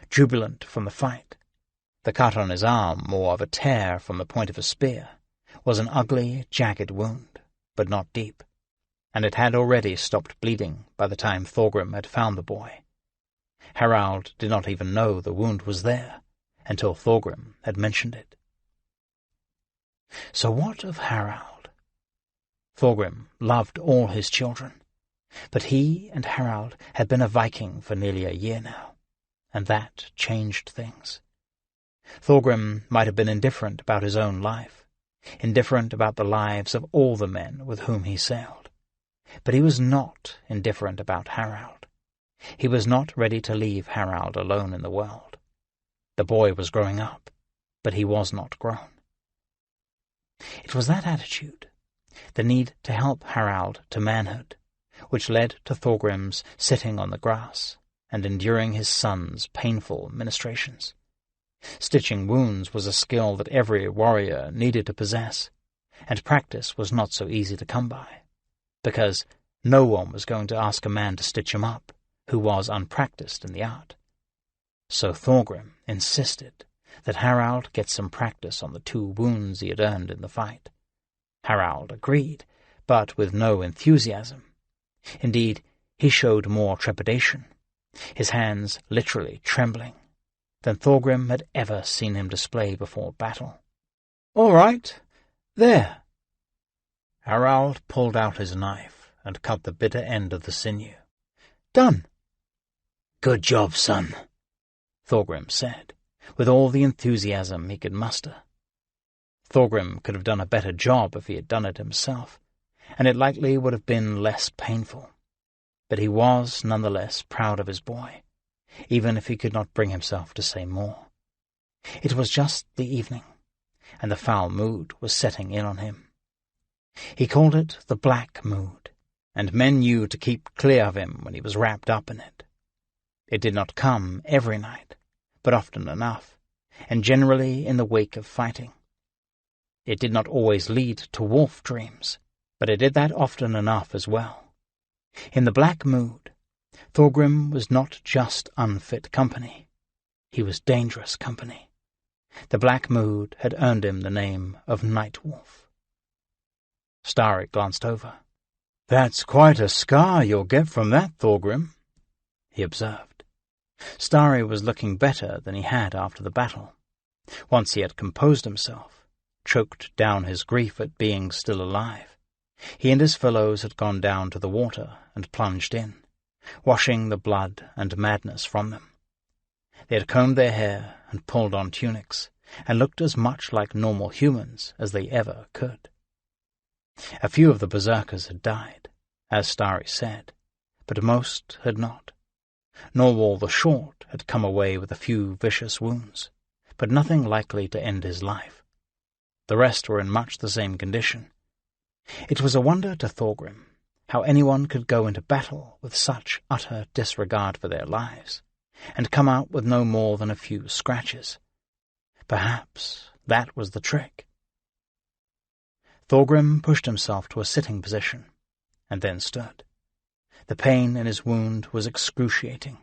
jubilant from the fight. The cut on his arm, more of a tear from the point of a spear, was an ugly, jagged wound, but not deep, and it had already stopped bleeding by the time Thorgrim had found the boy. Harald did not even know the wound was there until Thorgrim had mentioned it. So what of Harald? Thorgrim loved all his children, but he and Harald had been a Viking for nearly a year now, and that changed things. Thorgrim might have been indifferent about his own life, indifferent about the lives of all the men with whom he sailed, but he was not indifferent about Harald. He was not ready to leave Harald alone in the world. The boy was growing up, but he was not grown. It was that attitude, the need to help Harald to manhood, which led to Thorgrim's sitting on the grass and enduring his son's painful ministrations. Stitching wounds was a skill that every warrior needed to possess, and practice was not so easy to come by, because no one was going to ask a man to stitch him up who was unpractised in the art. So Thorgrim insisted that Harald get some practice on the 2 wounds he had earned in the fight. Harald agreed, but with no enthusiasm. Indeed, he showed more trepidation, his hands literally trembling, than Thorgrim had ever seen him display before battle. "All right, there." Harald pulled out his knife and cut the bitter end of the sinew. "Done." "Good job, son," Thorgrim said, with all the enthusiasm he could muster. Thorgrim could have done a better job if he had done it himself, and it likely would have been less painful. But he was none the less proud of his boy, even if he could not bring himself to say more. It was just the evening, and the foul mood was setting in on him. He called it the black mood, and men knew to keep clear of him when he was wrapped up in it. It did not come every night, but often enough, and generally in the wake of fighting. It did not always lead to wolf dreams, but it did that often enough as well. In the black mood, Thorgrim was not just unfit company. He was dangerous company. The black mood had earned him the name of Night Wolf. Starry glanced over. "That's quite a scar you'll get from that, Thorgrim," he observed. Starry was looking better than he had after the battle. Once he had composed himself, choked down his grief at being still alive, he and his fellows had gone down to the water and plunged in, washing the blood and madness from them. They had combed their hair and pulled on tunics, and looked as much like normal humans as they ever could. A few of the berserkers had died, as Starry said, but most had not. Norwal the Short had come away with a few vicious wounds, but nothing likely to end his life. The rest were in much the same condition. It was a wonder to Thorgrim how anyone could go into battle with such utter disregard for their lives, and come out with no more than a few scratches. Perhaps that was the trick. Thorgrim pushed himself to a sitting position, and then stood. The pain in his wound was excruciating,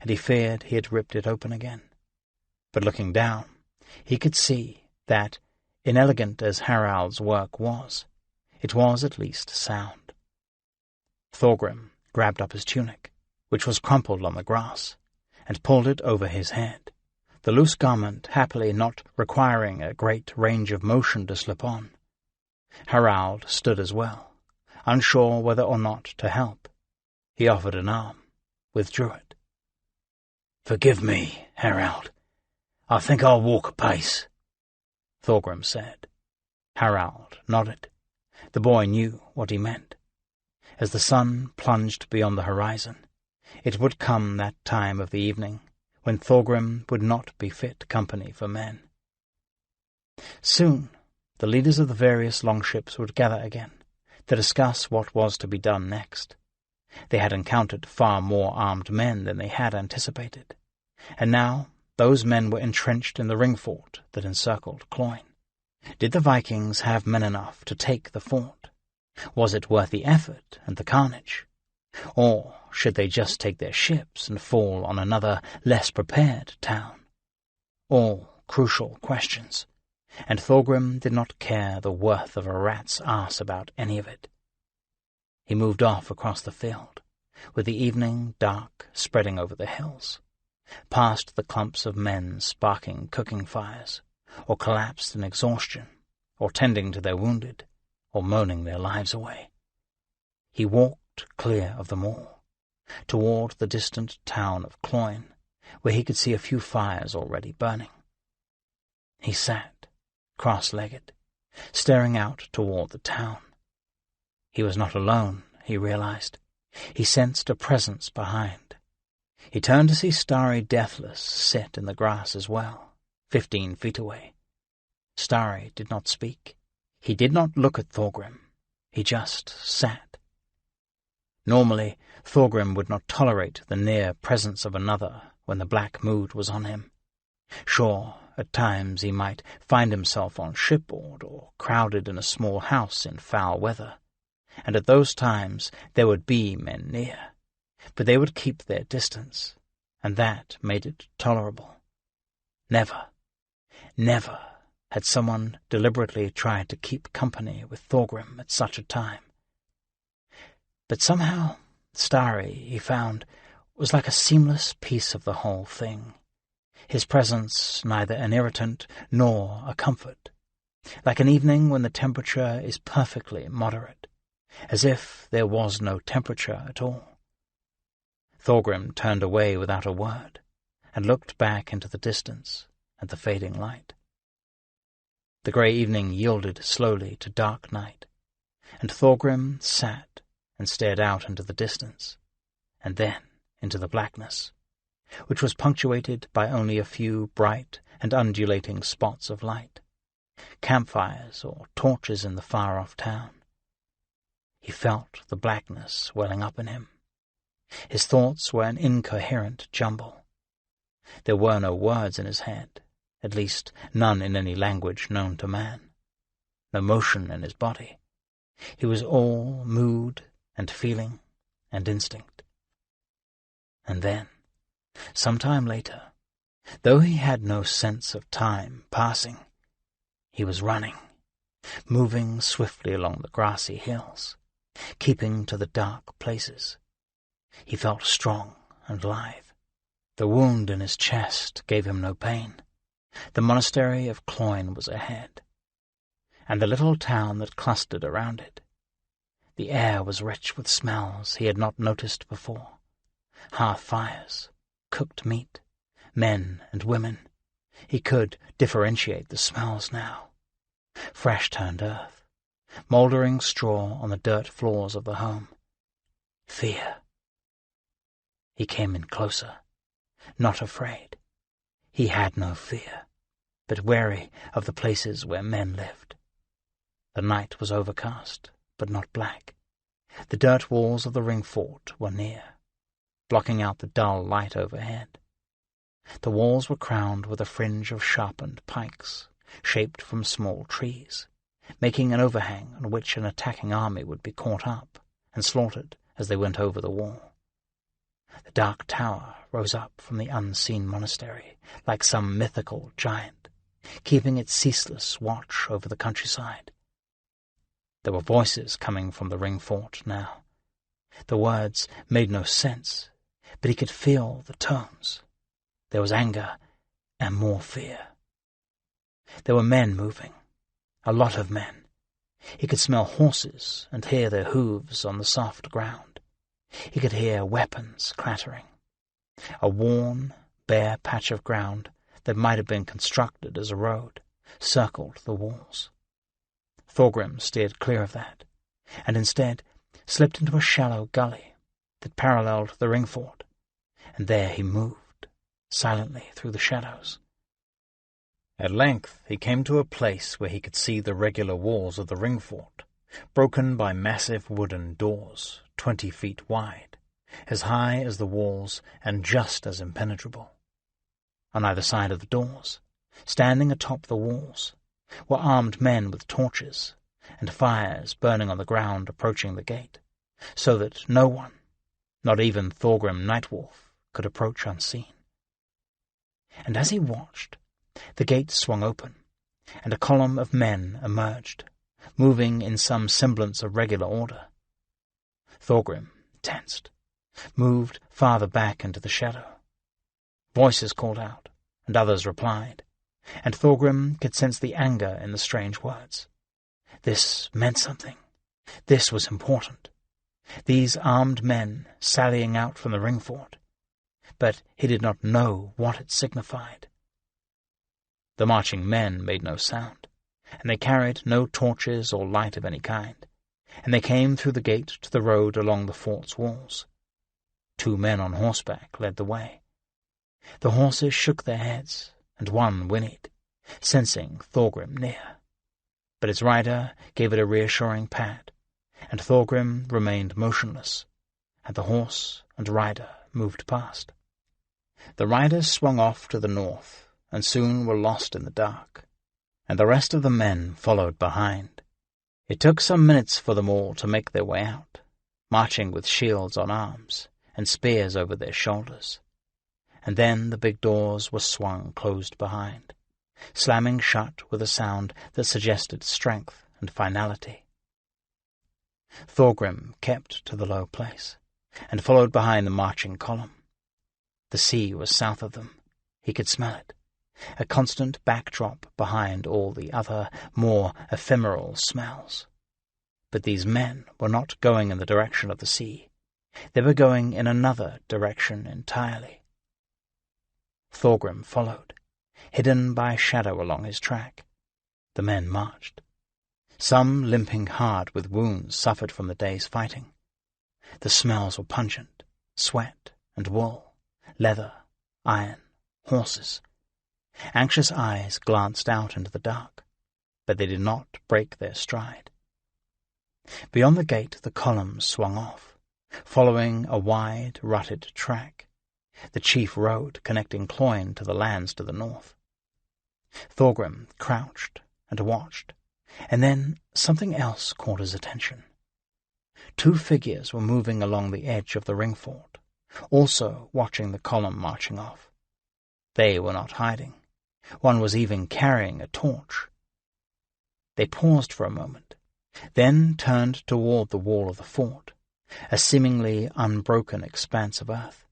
and he feared he had ripped it open again. But looking down, he could see that, inelegant as Harald's work was, it was at least sound. Thorgrim grabbed up his tunic, which was crumpled on the grass, and pulled it over his head, the loose garment happily not requiring a great range of motion to slip on. Harald stood as well, unsure whether or not to help. He offered an arm, withdrew it. "Forgive me, Harald. I think I'll walk a pace," Thorgrim said. Harald nodded. The boy knew what he meant. As the sun plunged beyond the horizon, it would come that time of the evening when Thorgrim would not be fit company for men. Soon the leaders of the various longships would gather again to discuss what was to be done next. They had encountered far more armed men than they had anticipated, and now those men were entrenched in the ring fort that encircled Cloyne. Did the Vikings have men enough to take the fort? Was it worth the effort and the carnage? Or should they just take their ships and fall on another, less prepared town? All crucial questions, and Thorgrim did not care the worth of a rat's arse about any of it. He moved off across the field, with the evening dark spreading over the hills, past the clumps of men sparking cooking fires, or collapsed in exhaustion, or tending to their wounded, or moaning their lives away. He walked clear of them all, toward the distant town of Cloyne, where he could see a few fires already burning. He sat, cross-legged, staring out toward the town. He was not alone, he realized. He sensed a presence behind. He turned to see Starry deathless sit in the grass as well, 15 feet away. Starry did not speak. He did not look at Thorgrim. He just sat. Normally, Thorgrim would not tolerate the near presence of another when the black mood was on him. Sure, at times he might find himself on shipboard or crowded in a small house in foul weather, and at those times there would be men near. but they would keep their distance, and that made it tolerable. Never, never had someone deliberately tried to keep company with Thorgrim at such a time. But somehow, Starry, he found, was like a seamless piece of the whole thing, his presence neither an irritant nor a comfort, like an evening when the temperature is perfectly moderate, as if there was no temperature at all. Thorgrim turned away without a word, and looked back into the distance at the fading light. The grey evening yielded slowly to dark night, and Thorgrim sat and stared out into the distance, and then into the blackness, which was punctuated by only a few bright and undulating spots of light, campfires or torches in the far-off town. He felt the blackness welling up in him. His thoughts were an incoherent jumble. There were no words in his head, at least none in any language known to man. No motion in his body. He was all mood and feeling and instinct. And then, some time later, though he had no sense of time passing, he was running, moving swiftly along the grassy hills, keeping to the dark places. He felt strong and lithe. The wound in his chest gave him no pain. The monastery of Cloyne was ahead, and the little town that clustered around it. The air was rich with smells he had not noticed before. Hearth fires, cooked meat, men and women. He could differentiate the smells now. Fresh-turned earth, mouldering straw on the dirt floors of the home. Fear. He came in closer, not afraid. He had no fear, but wary of the places where men lived. The night was overcast, but not black. The dirt walls of the ring fort were near, blocking out the dull light overhead. The walls were crowned with a fringe of sharpened pikes, shaped from small trees, making an overhang on which an attacking army would be caught up and slaughtered as they went over the wall. The dark tower rose up from the unseen monastery like some mythical giant, keeping its ceaseless watch over the countryside. There were voices coming from the ring fort now. The words made no sense, but he could feel the tones. There was anger and more fear. There were men moving, a lot of men. He could smell horses and hear their hooves on the soft ground. He could hear weapons clattering. A worn, bare patch of ground that might have been constructed as a road circled the walls. Thorgrim steered clear of that, and instead slipped into a shallow gully that paralleled the ring fort, and there he moved, silently through the shadows. At length he came to a place where he could see the regular walls of the ring fort, broken by massive wooden doors, 20 feet wide, as high as the walls and just as impenetrable. On either side of the doors, standing atop the walls, were armed men with torches, and fires burning on the ground approaching the gate, so that no one, not even Thorgrim Nightwolf, could approach unseen. And as he watched, the gate swung open, and a column of men emerged, moving in some semblance of regular order. Thorgrim, tensed, moved farther back into the shadow. Voices called out, and others replied, and Thorgrim could sense the anger in the strange words. This meant something. This was important. These armed men sallying out from the ring fort. But he did not know what it signified. The marching men made no sound, and they carried no torches or light of any kind, and they came through the gate to the road along the fort's walls. 2 men on horseback led the way. The horses shook their heads, and one whinnied, sensing Thorgrim near. But its rider gave it a reassuring pat, and Thorgrim remained motionless, and the horse and rider moved past. The riders swung off to the north, and soon were lost in the dark, and the rest of the men followed behind. It took some minutes for them all to make their way out, marching with shields on arms, and spears over their shoulders. And then the big doors were swung closed behind, slamming shut with a sound that suggested strength and finality. Thorgrim kept to the low place, and followed behind the marching column. The sea was south of them. He could smell it, a constant backdrop behind all the other, more ephemeral smells. But these men were not going in the direction of the sea. They were going in another direction entirely. Thorgrim followed, hidden by a shadow along his track. The men marched, some limping hard with wounds suffered from the day's fighting. The smells were pungent, sweat and wool, leather, iron, horses. Anxious eyes glanced out into the dark, but they did not break their stride. Beyond the gate the columns swung off, following a wide, rutted track, the chief road connecting Cloyne to the lands to the north. Thorgrim crouched and watched, and then something else caught his attention. 2 figures were moving along the edge of the ring fort, also watching the column marching off. They were not hiding. One was even carrying a torch. They paused for a moment, then turned toward the wall of the fort, a seemingly unbroken expanse of earth.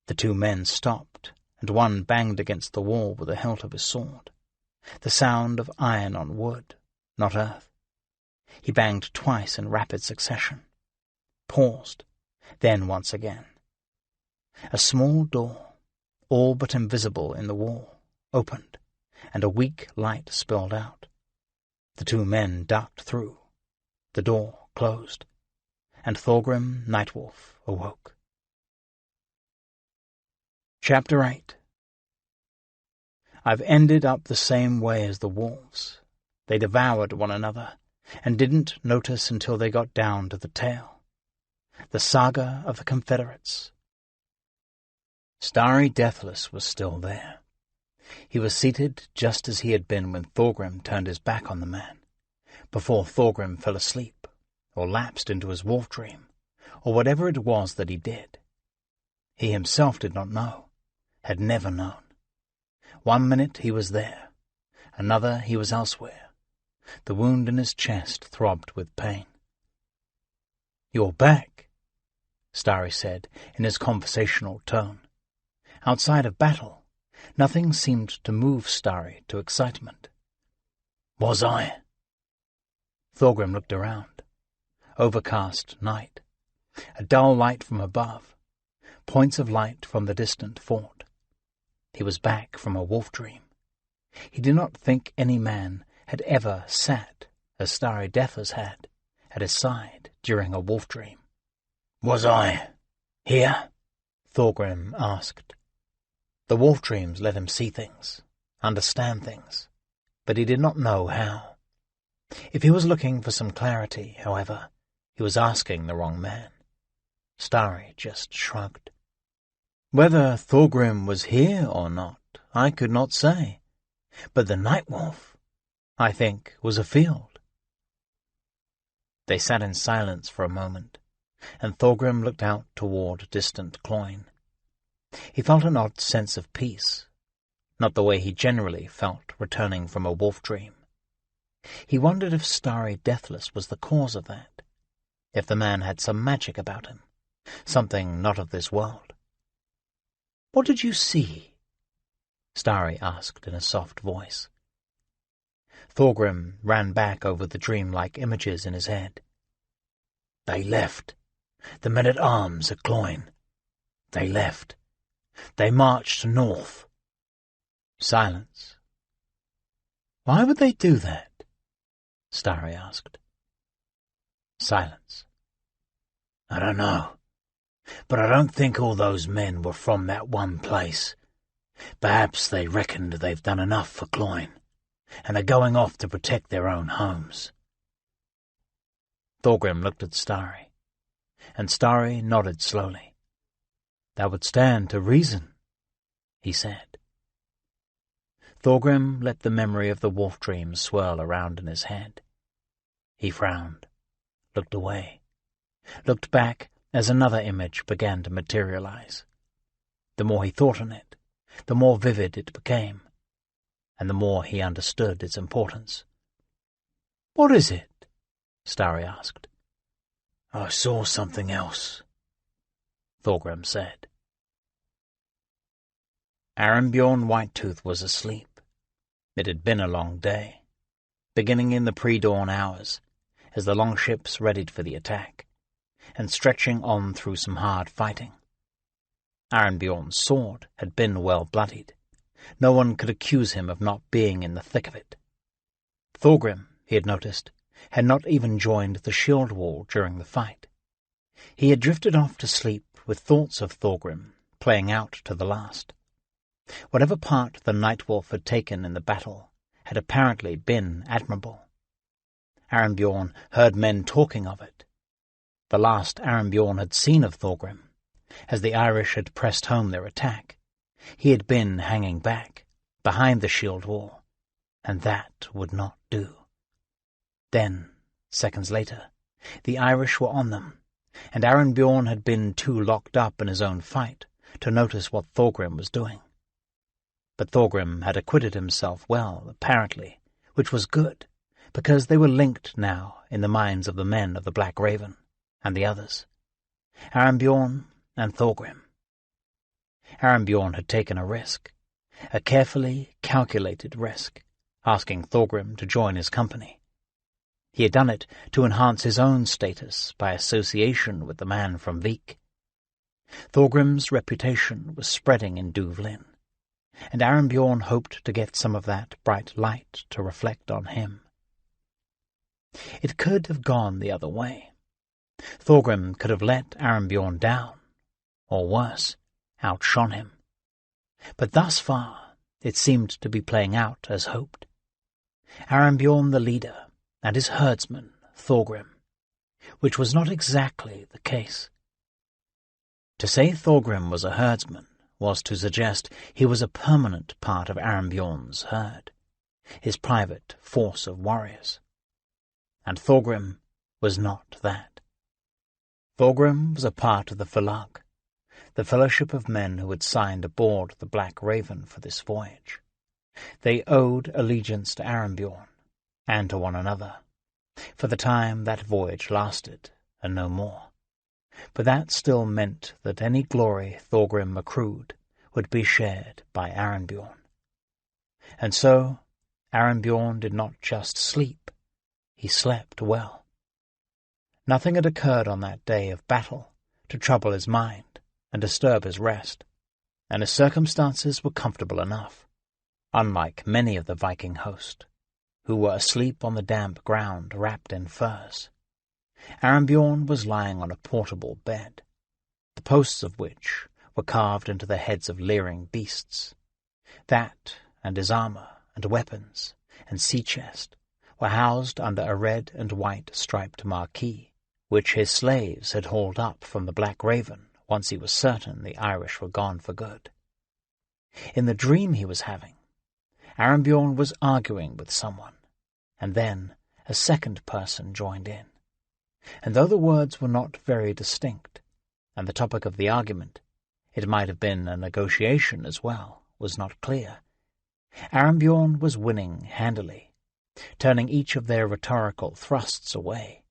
The 2 men stopped, and one banged against the wall with the hilt of his sword, the sound of iron on wood, not earth. He banged twice in rapid succession, paused, then once again. A small door, all but invisible in the wall, opened, and a weak light spilled out. The 2 men ducked through. The door closed, and Thorgrim Nightwolf awoke. Chapter 8. I've ended up the same way as the wolves. They devoured one another, and didn't notice until they got down to the tail. The saga of the Confederates. Starry Deathless was still there. He was seated just as he had been when Thorgrim turned his back on the man, before Thorgrim fell asleep, or lapsed into his wolf dream, or whatever it was that he did. He himself did not know, had never known. One minute he was there, another he was elsewhere. The wound in his chest throbbed with pain. "You're back," Starry said in his conversational tone. Outside of battle, nothing seemed to move Starry to excitement. "Was I?" Thorgrim looked around. Overcast night. A dull light from above. Points of light from the distant fort. He was back from a wolf dream. He did not think any man had ever sat, as Starry Deathless had, at his side during a wolf dream. "Was I here?" Thorgrim asked. The wolf dreams let him see things, understand things, but he did not know how. If he was looking for some clarity, however, he was asking the wrong man. Starry just shrugged. Whether Thorgrim was here or not, I could not say, but the Nightwolf, I think, was afield. They sat in silence for a moment, and Thorgrim looked out toward distant Cloyne. He felt an odd sense of peace, not the way he generally felt returning from a wolf dream. He wondered if Starry Deathless was the cause of that, if the man had some magic about him, something not of this world. "What did you see?" Starry asked in a soft voice. Thorgrim ran back over the dreamlike images in his head. "They left. The men-at-arms at Cloyne. They left. They marched north." Silence. "Why would they do that?" Starry asked. Silence. "I don't know. But I don't think all those men were from that one place. Perhaps they reckoned they've done enough for Cloyne, and are going off to protect their own homes." Thorgrim looked at Starry, and Starry nodded slowly. "That would stand to reason," he said. Thorgrim let the memory of the wolf dream swirl around in his head. He frowned, looked away, looked back as another image began to materialize. The more he thought on it, the more vivid it became, and the more he understood its importance. "What is it?" Starry asked. "I saw something else," Thorgrim said. Arinbjorn Whitetooth was asleep. It had been a long day, beginning in the pre-dawn hours, as the longships readied for the attack, and stretching on through some hard fighting. Arinbjorn's sword had been well bloodied. No one could accuse him of not being in the thick of it. Thorgrim, he had noticed, had not even joined the shield wall during the fight. He had drifted off to sleep with thoughts of Thorgrim playing out to the last. Whatever part the Nightwolf had taken in the battle had apparently been admirable. Arinbjorn heard men talking of it. The last Arinbjorn had seen of Thorgrim, as the Irish had pressed home their attack, he had been hanging back, behind the shield wall, and that would not do. Then, seconds later, the Irish were on them, and Arinbjorn had been too locked up in his own fight to notice what Thorgrim was doing. But Thorgrim had acquitted himself well, apparently, which was good, because they were linked now in the minds of the men of the Black Raven and the others. Arinbjorn and Thorgrim. Arinbjorn had taken a risk, a carefully calculated risk, asking Thorgrim to join his company. He had done it to enhance his own status by association with the man from Vik. Thorgrim's reputation was spreading in Duvlin, and Arinbjorn hoped to get some of that bright light to reflect on him. It could have gone the other way. Thorgrim could have let Arinbjorn down, or worse, outshone him. But thus far it seemed to be playing out as hoped. Arinbjorn the leader, and his herdsman, Thorgrim, which was not exactly the case. To say Thorgrim was a herdsman was to suggest he was a permanent part of Arinbjorn's herd, his private force of warriors. And Thorgrim was not that. Thorgrim was a part of the Falag, the fellowship of men who had signed aboard the Black Raven for this voyage. They owed allegiance to Arinbjorn, and to one another, for the time that voyage lasted, and no more. But that still meant that any glory Thorgrim accrued would be shared by Arinbjorn. And so Arinbjorn did not just sleep, he slept well. Nothing had occurred on that day of battle to trouble his mind and disturb his rest, and his circumstances were comfortable enough, unlike many of the Viking host, who were asleep on the damp ground wrapped in furs. Arinbjorn was lying on a portable bed, the posts of which were carved into the heads of leering beasts. That, and his armour, and weapons, and sea-chest, were housed under a red and white striped marquee, which his slaves had hauled up from the Black Raven once he was certain the Irish were gone for good. In the dream he was having, Arinbjorn was arguing with someone, and then a second person joined in. And though the words were not very distinct, and the topic of the argument, it might have been a negotiation as well, was not clear, Arinbjorn was winning handily, turning each of their rhetorical thrusts away.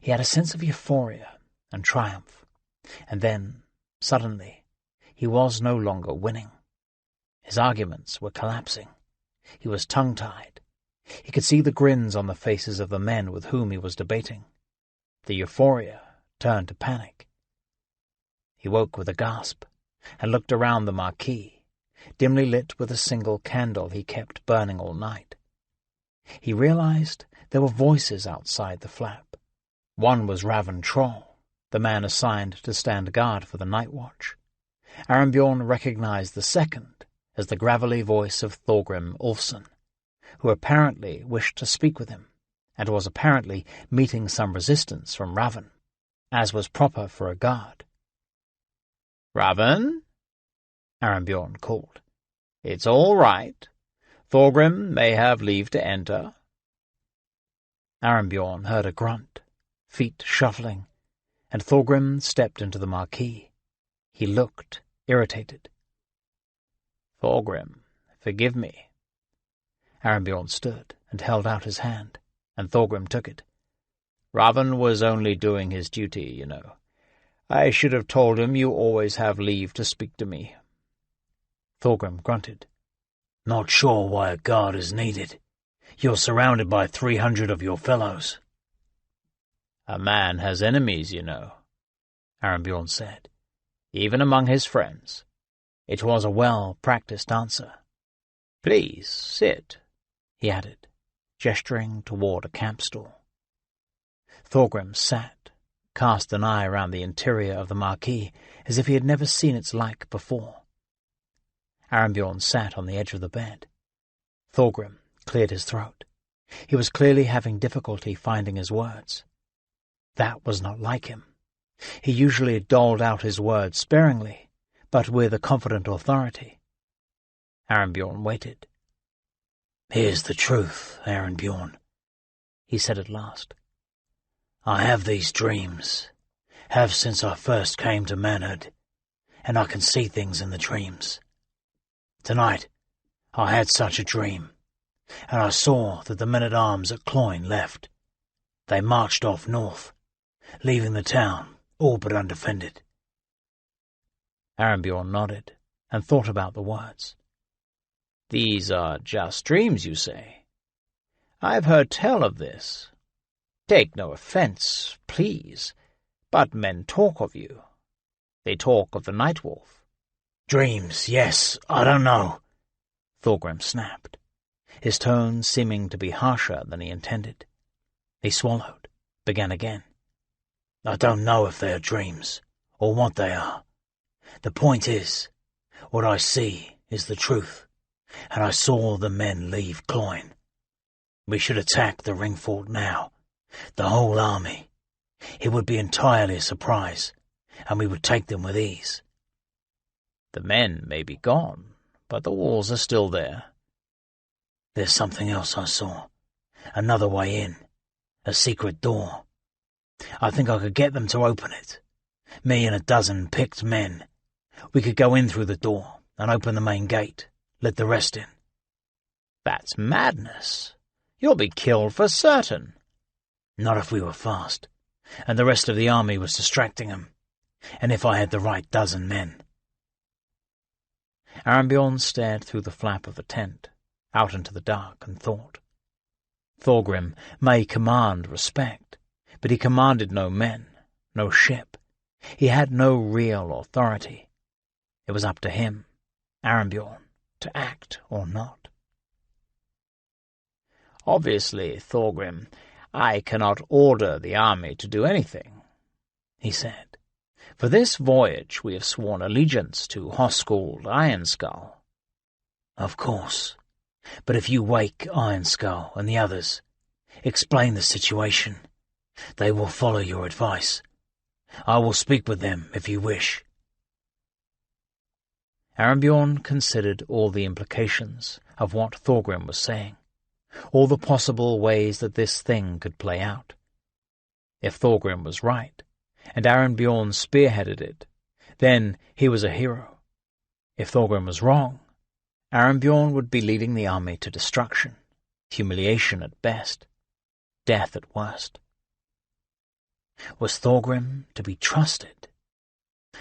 He had a sense of euphoria and triumph, and then, suddenly, he was no longer winning. His arguments were collapsing. He was tongue-tied. He could see the grins on the faces of the men with whom he was debating. The euphoria turned to panic. He woke with a gasp and looked around the marquee, dimly lit with a single candle he kept burning all night. He realized there were voices outside the flap. One was Raven Troll, the man assigned to stand guard for the night watch. Arinbjorn recognized the second as the gravelly voice of Thorgrim Ulfson, who apparently wished to speak with him, and was apparently meeting some resistance from Raven, as was proper for a guard. "Raven?" Arinbjorn called. "It's all right. Thorgrim may have leave to enter." Arinbjorn heard a grunt, feet shuffling, and Thorgrim stepped into the marquee. He looked irritated. "Thorgrim, forgive me." Arinbjorn stood and held out his hand, and Thorgrim took it. "Raven was only doing his duty, you know. I should have told him you always have leave to speak to me." Thorgrim grunted. "Not sure why a guard is needed. You're surrounded by 300 of your fellows." "A man has enemies, you know," Arinbjorn said, "even among his friends." It was a well-practiced answer. "Please, sit," he added, gesturing toward a camp stool. Thorgrim sat, cast an eye round the interior of the marquee, as if he had never seen its like before. Arinbjorn sat on the edge of the bed. Thorgrim cleared his throat. He was clearly having difficulty finding his words. That was not like him. He usually doled out his words sparingly, but with a confident authority. Arinbjorn waited. "Here's the truth, Arinbjorn," he said at last. "I have these dreams, have since I first came to manhood, and I can see things in the dreams. Tonight I had such a dream, and I saw that the men-at-arms at Cloyne left. They marched off north, leaving the town all but undefended." Arinbjorn nodded and thought about the words. "These are just dreams, you say? I've heard tell of this. Take no offence, please, but men talk of you. They talk of the Night Wolf." "Dreams, yes, I don't know," Thorgrim snapped, his tone seeming to be harsher than he intended. He swallowed, began again. "I don't know if they are dreams, or what they are. The point is, what I see is the truth, and I saw the men leave Cloyne. We should attack the ring fort now, the whole army. It would be entirely a surprise, and we would take them with ease." "The men may be gone, but the walls are still there." "There's something else I saw. Another way in. A secret door. I think I could get them to open it. Me and a dozen picked men. We could go in through the door and open the main gate, let the rest in." "That's madness. You'll be killed for certain." "Not if we were fast, and the rest of the army was distracting them, and if I had the right dozen men." Arinbjorn stared through the flap of the tent, out into the dark, and thought. Thorgrim may command respect, but he commanded no men, no ship. He had no real authority. It was up to him, Arinbjorn, to act or not. "Obviously, Thorgrim, I cannot order the army to do anything," he said. "For this voyage we have sworn allegiance to Hoskuld Ironskull." "Of course. But if you wake Ironskull and the others, explain the situation. They will follow your advice. I will speak with them if you wish." Arinbjorn considered all the implications of what Thorgrim was saying, all the possible ways that this thing could play out. If Thorgrim was right, and Arinbjorn spearheaded it, then he was a hero. If Thorgrim was wrong, Arinbjorn would be leading the army to destruction, humiliation at best, death at worst. Was Thorgrim to be trusted?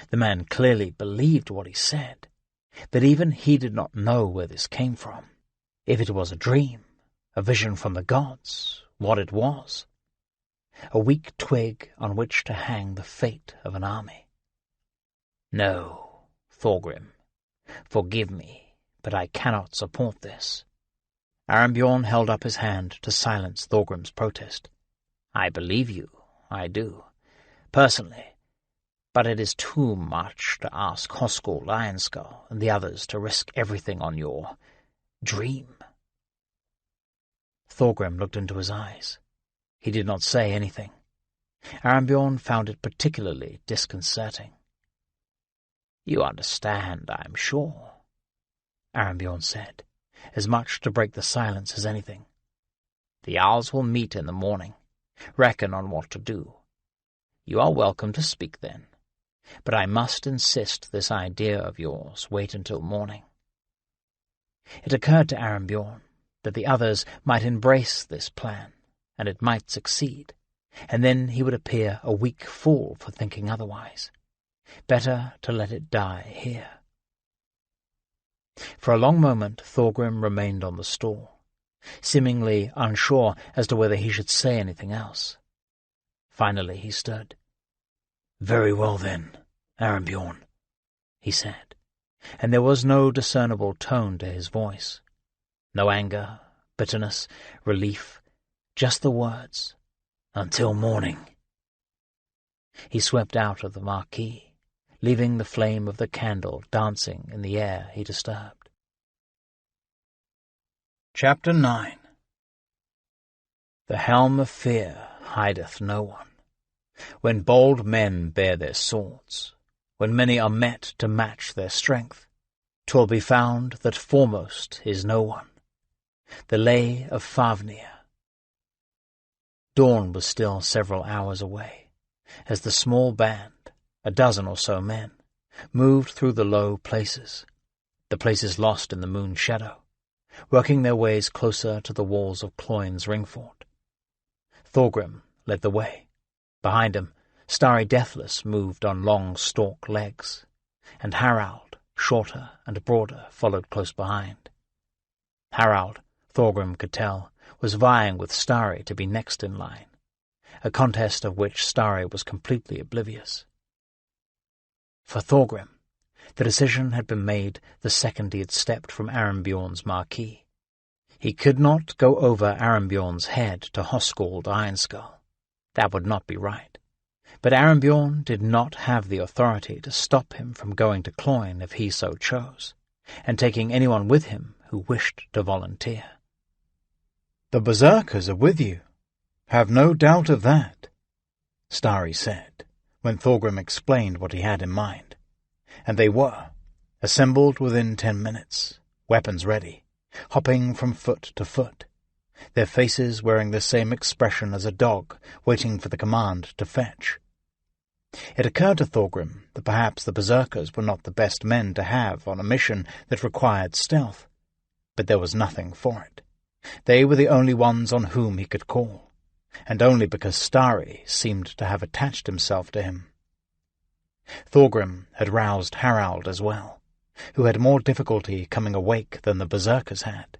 The man clearly believed what he said, but even he did not know where this came from. If it was a dream, a vision from the gods, what it was. A weak twig on which to hang the fate of an army. "No, Thorgrim, forgive me, but I cannot support this." Arinbjorn held up his hand to silence Thorgrim's protest. "I believe you, I do, personally, but it is too much to ask Hoskuld Ironskull and the others to risk everything on your dream." Thorgrim looked into his eyes. He did not say anything. Arinbjorn found it particularly disconcerting. "You understand, I am sure," Arinbjorn said, as much to break the silence as anything. "The Owls will meet in the morning, reckon on what to do. You are welcome to speak then, but I must insist this idea of yours wait until morning. It occurred to Arambjorn that the others might embrace this plan, and it might succeed, and then he would appear a weak fool for thinking otherwise. Better to let it die here. For a long moment Thorgrim remained on the stool, seemingly unsure as to whether he should say anything else. Finally he stood. "Very well then, Arambjorn," he said, and there was no discernible tone to his voice. No anger, bitterness, relief, just the words, "Until morning." He swept out of the marquee, leaving the flame of the candle dancing in the air he disturbed. Chapter 9. The helm of fear hideth no one. When bold men bear their swords, when many are met to match their strength, 'twill be found that foremost is no one. The Lay of Fafnir. Dawn was still several hours away, as the small band, a dozen or so men, moved through the low places, the places lost in the moon's shadow, working their ways closer to the walls of Cloyne's ringfort. Thorgrim led the way. Behind him, Starry Deathless moved on long stalk legs, and Harald, shorter and broader, followed close behind. Harald, Thorgrim could tell, was vying with Starry to be next in line, a contest of which Starry was completely oblivious. For Thorgrim, the decision had been made the second he had stepped from Arambjorn's marquee. He could not go over Arambjorn's head to Hoskald Ironskull. That would not be right. But Arambjorn did not have the authority to stop him from going to Cloyne if he so chose, and taking anyone with him who wished to volunteer. "The Berserkers are with you. Have no doubt of that," Starry said, when Thorgrim explained what he had in mind. And they were, assembled within 10 minutes, weapons ready, hopping from foot to foot, their faces wearing the same expression as a dog waiting for the command to fetch. It occurred to Thorgrim that perhaps the Berserkers were not the best men to have on a mission that required stealth, but there was nothing for it. They were the only ones on whom he could call, and only because Starry seemed to have attached himself to him. Thorgrim had roused Harald as well, who had more difficulty coming awake than the Berserkers had,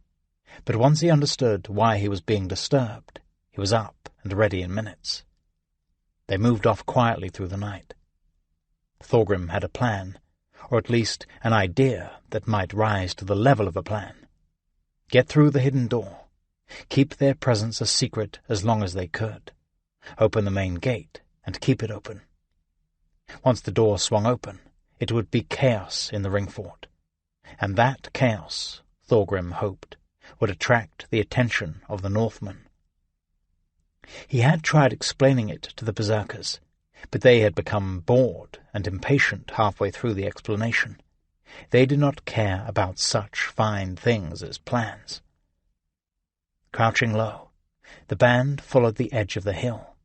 but once he understood why he was being disturbed, he was up and ready in minutes. They moved off quietly through the night. Thorgrim had a plan, or at least an idea that might rise to the level of a plan. Get through the hidden door, keep their presence a secret as long as they could, open the main gate and keep it open. Once the door swung open, it would be chaos in the ringfort, and that chaos, Thorgrim hoped, would attract the attention of the Northmen. He had tried explaining it to the Berserkers, but they had become bored and impatient halfway through the explanation. They did not care about such fine things as plans. Crouching low, the band followed the edge of the hill,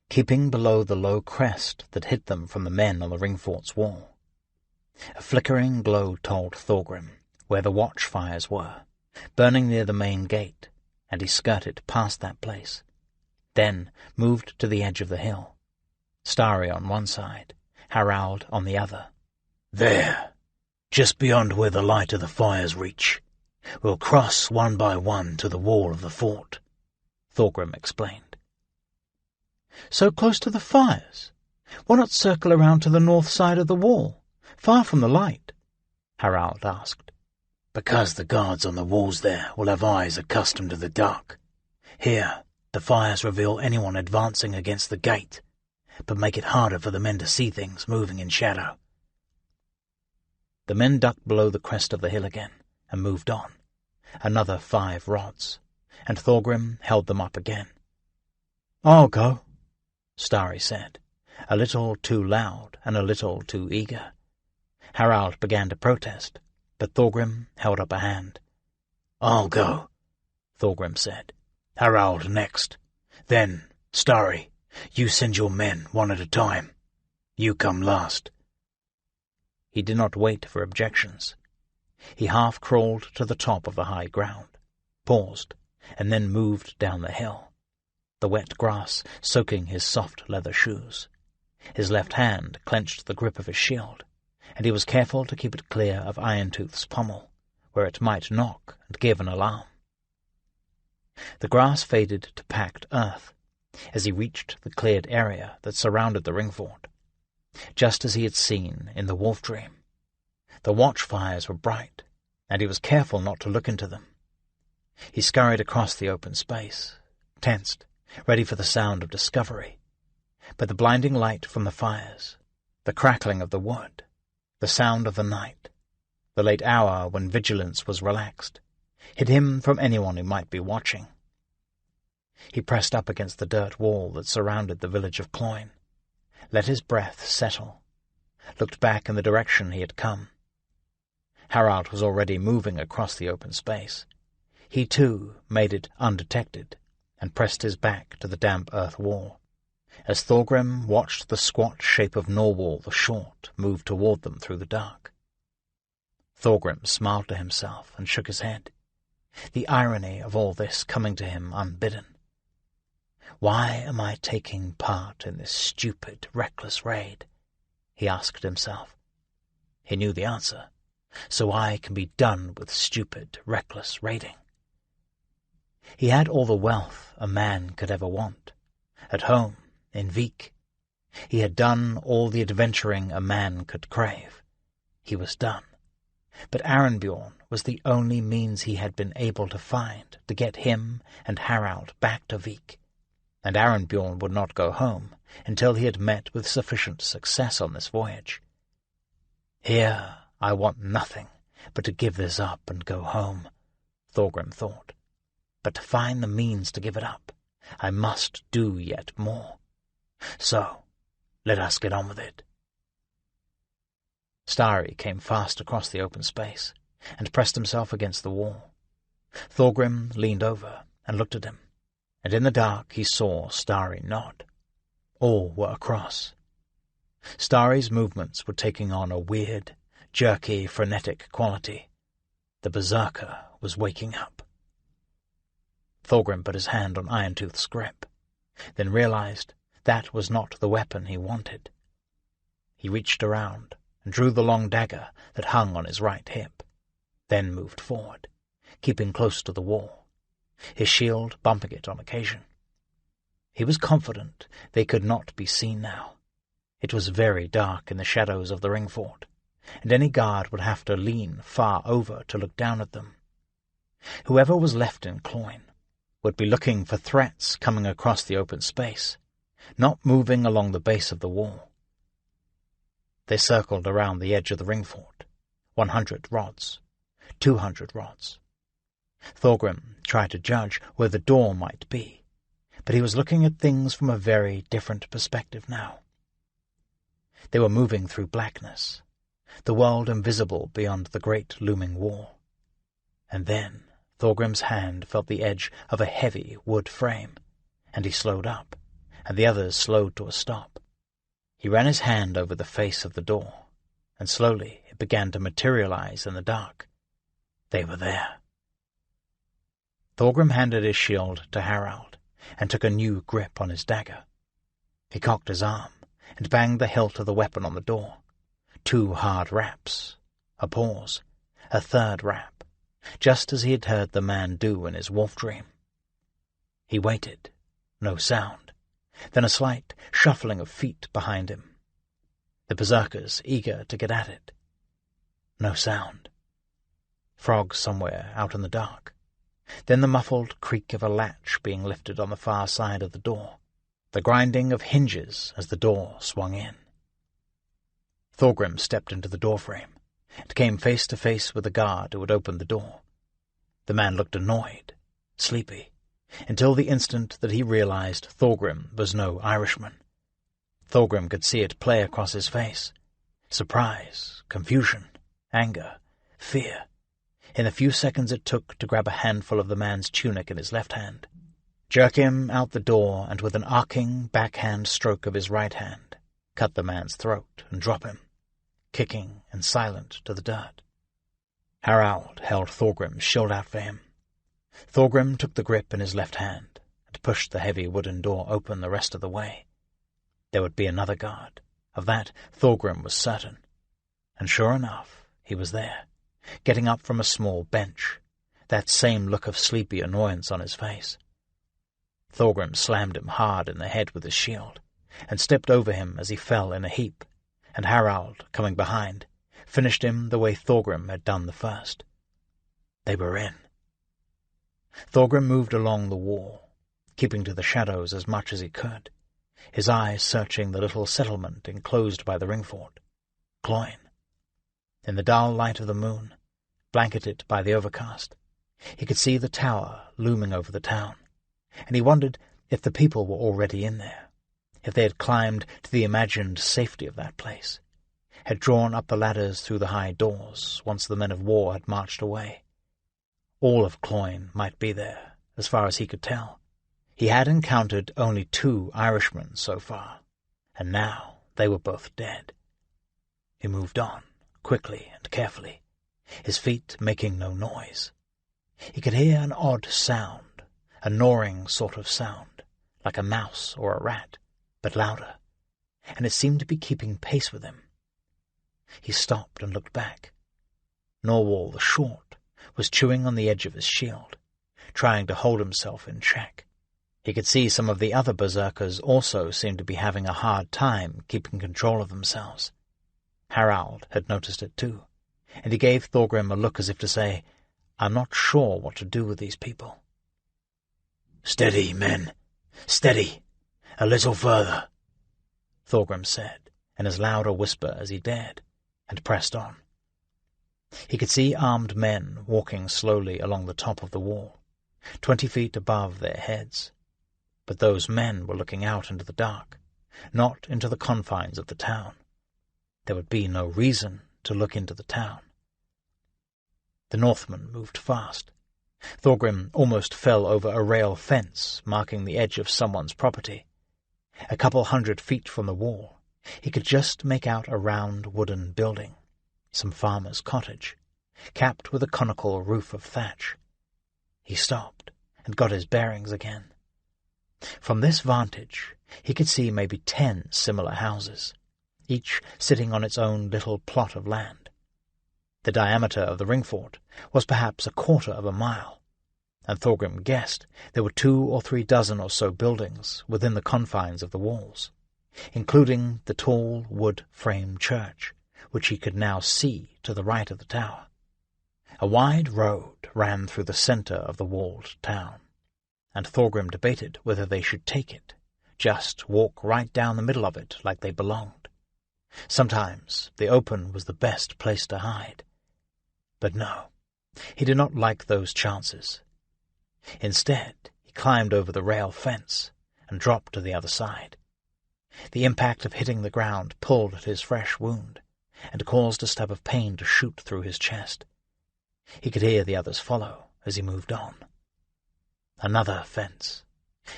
keeping below the low crest that hid them from the men on the ringfort's wall. A flickering glow told Thorgrim where the watchfires were, burning near the main gate, and he skirted past that place, then moved to the edge of the hill, Starry on one side, Harald on the other. "There, just beyond where the light of the fires reach. We'll cross one by one to the wall of the fort," Thorgrim explained. "So close to the fires? Why not circle around to the north side of the wall, far from the light?" Harald asked. "Because the guards on the walls there will have eyes accustomed to the dark. Here, the fires reveal anyone advancing against the gate, but make it harder for the men to see things moving in shadow." The men ducked below the crest of the hill again and moved on, another 5 rods, and Thorgrim held them up again. "I'll go," Starry said, a little too loud and a little too eager. Harald began to protest, but Thorgrim held up a hand. "I'll go," Thorgrim said. "Harald next. Then Starry, You send your men one at a time. You come last. He did not wait for objections. He half crawled to the top of the high ground, paused, and then moved down the hill, the wet grass soaking his soft leather shoes. His left hand clenched the grip of his shield, and he was careful to keep it clear of Iron-Tooth's pommel, where it might knock and give an alarm. The grass faded to packed earth as he reached the cleared area that surrounded the ring fort, just as he had seen in the wolf dream. The watchfires were bright, and he was careful not to look into them. He scurried across the open space, tensed, ready for the sound of discovery. But the blinding light from the fires, the crackling of the wood, the sound of the night, the late hour when vigilance was relaxed, hid him from anyone who might be watching. He pressed up against the dirt wall that surrounded the village of Cloyne, let his breath settle, looked back in the direction he had come. Harald was already moving across the open space. He, too, made it undetected and pressed his back to the damp earth wall, as Thorgrim watched the squat shape of Norwal the Short move toward them through the dark. Thorgrim smiled to himself and shook his head, the irony of all this coming to him unbidden. Why am I taking part in this stupid, reckless raid? He asked himself. He knew the answer, so I can be done with stupid, reckless raiding. He had all the wealth a man could ever want. At home, in Vik, he had done all the adventuring a man could crave. He was done. But Arrynbjorn was the only means he had been able to find to get him and Harald back to Vik, and Arrynbjorn would not go home until he had met with sufficient success on this voyage. Here I want nothing but to give this up and go home, Thorgrim thought. But to find the means to give it up, I must do yet more. So, let us get on with it. Starry came fast across the open space and pressed himself against the wall. Thorgrim leaned over and looked at him, and in the dark he saw Starry nod. All were across. Starry's movements were taking on a weird, jerky, frenetic quality. The berserker was waking up. Thorgrim put his hand on Iron-Tooth's grip, then realized that was not the weapon he wanted. He reached around and drew the long dagger that hung on his right hip, then moved forward, keeping close to the wall, his shield bumping it on occasion. He was confident they could not be seen now. It was very dark in the shadows of the ring fort, and any guard would have to lean far over to look down at them. Whoever was left in Cloyne would be looking for threats coming across the open space, not moving along the base of the wall. They circled around the edge of the ring fort, 100 rods, 200 rods. Thorgrim tried to judge where the door might be, but he was looking at things from a very different perspective now. They were moving through blackness, the world invisible beyond the great looming wall. And then Thorgrim's hand felt the edge of a heavy wood frame, and he slowed up, and the others slowed to a stop. He ran his hand over the face of the door, and slowly it began to materialize in the dark. They were there. Thorgrim handed his shield to Harald, and took a new grip on his dagger. He cocked his arm, and banged the hilt of the weapon on the door. 2 hard raps, a pause, a third rap, just as he had heard the man do in his wolf dream. He waited, no sound, then a slight shuffling of feet behind him. The berserkers eager to get at it. No sound. Frogs somewhere out in the dark. Then the muffled creak of a latch being lifted on the far side of the door, the grinding of hinges as the door swung in. Thorgrim stepped into the doorframe and came face to face with the guard who had opened the door. The man looked annoyed, sleepy, until the instant that he realized Thorgrim was no Irishman. Thorgrim could see it play across his face. Surprise, confusion, anger, fear, in the few seconds it took to grab a handful of the man's tunic in his left hand. jerk him out the door, and with an arcing backhand stroke of his right hand, cut the man's throat and drop him, kicking and silent to the dirt. Harald held Thorgrim's shield out for him. Thorgrim took the grip in his left hand and pushed the heavy wooden door open the rest of the way. There would be another guard. Of that Thorgrim was certain. And sure enough, he was there, getting up from a small bench, that same look of sleepy annoyance on his face. Thorgrim slammed him hard in the head with his shield, and stepped over him as he fell in a heap, and Harald, coming behind, finished him the way Thorgrim had done the first. They were in. Thorgrim moved along the wall, keeping to the shadows as much as he could, his eyes searching the little settlement enclosed by the ring fort, Cloyne. In the dull light of the moon, blanketed by the overcast, he could see the tower looming over the town, and he wondered if the people were already in there, if they had climbed to the imagined safety of that place, had drawn up the ladders through the high doors once the men of war had marched away. All of Cloyne might be there, as far as he could tell. He had encountered only 2 Irishmen so far, and now they were both dead. He moved on, quickly and carefully, his feet making no noise. He could hear an odd sound, a gnawing sort of sound, like a mouse or a rat, but louder, and it seemed to be keeping pace with him. He stopped and looked back. Norwal the Short was chewing on the edge of his shield, trying to hold himself in check. He could see some of the other berserkers also seemed to be having a hard time keeping control of themselves. Harald had noticed it too, and he gave Thorgrim a look as if to say, "I'm not sure what to do with these people." "Steady, men, steady, a little further," Thorgrim said, in as loud a whisper as he dared, and pressed on. He could see armed men walking slowly along the top of the wall, 20 feet above their heads. But those men were looking out into the dark, not into the confines of the town. There would be no reason to look into the town. The Northmen moved fast. Thorgrim almost fell over a rail fence marking the edge of someone's property. A couple 100 feet from the wall, he could just make out a round wooden building, some farmer's cottage, capped with a conical roof of thatch. He stopped and got his bearings again. From this vantage, he could see maybe 10 similar houses, each sitting on its own little plot of land. The diameter of the ring fort was perhaps 1/4 of a mile, and Thorgrim guessed there were 2 or 3 dozen or so buildings within the confines of the walls, including the tall wood-frame church, which he could now see to the right of the tower. A wide road ran through the centre of the walled town, and Thorgrim debated whether they should take it, just walk right down the middle of it like they belonged. Sometimes the open was the best place to hide. But no, he did not like those chances. Instead, he climbed over the rail fence and dropped to the other side. The impact of hitting the ground pulled at his fresh wound and caused a stab of pain to shoot through his chest. He could hear the others follow as he moved on. Another fence.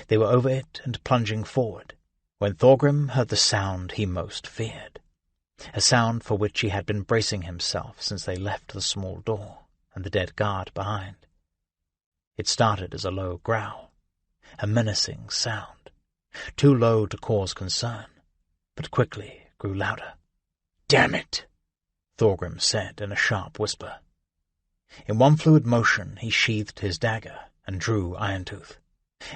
They were over it and plunging forward, when Thorgrim heard the sound he most feared, a sound for which he had been bracing himself since they left the small door and the dead guard behind. It started as a low growl, a menacing sound, too low to cause concern, but quickly grew louder. "Damn it!" Thorgrim said in a sharp whisper. In one fluid motion he sheathed his dagger and drew Irontooth,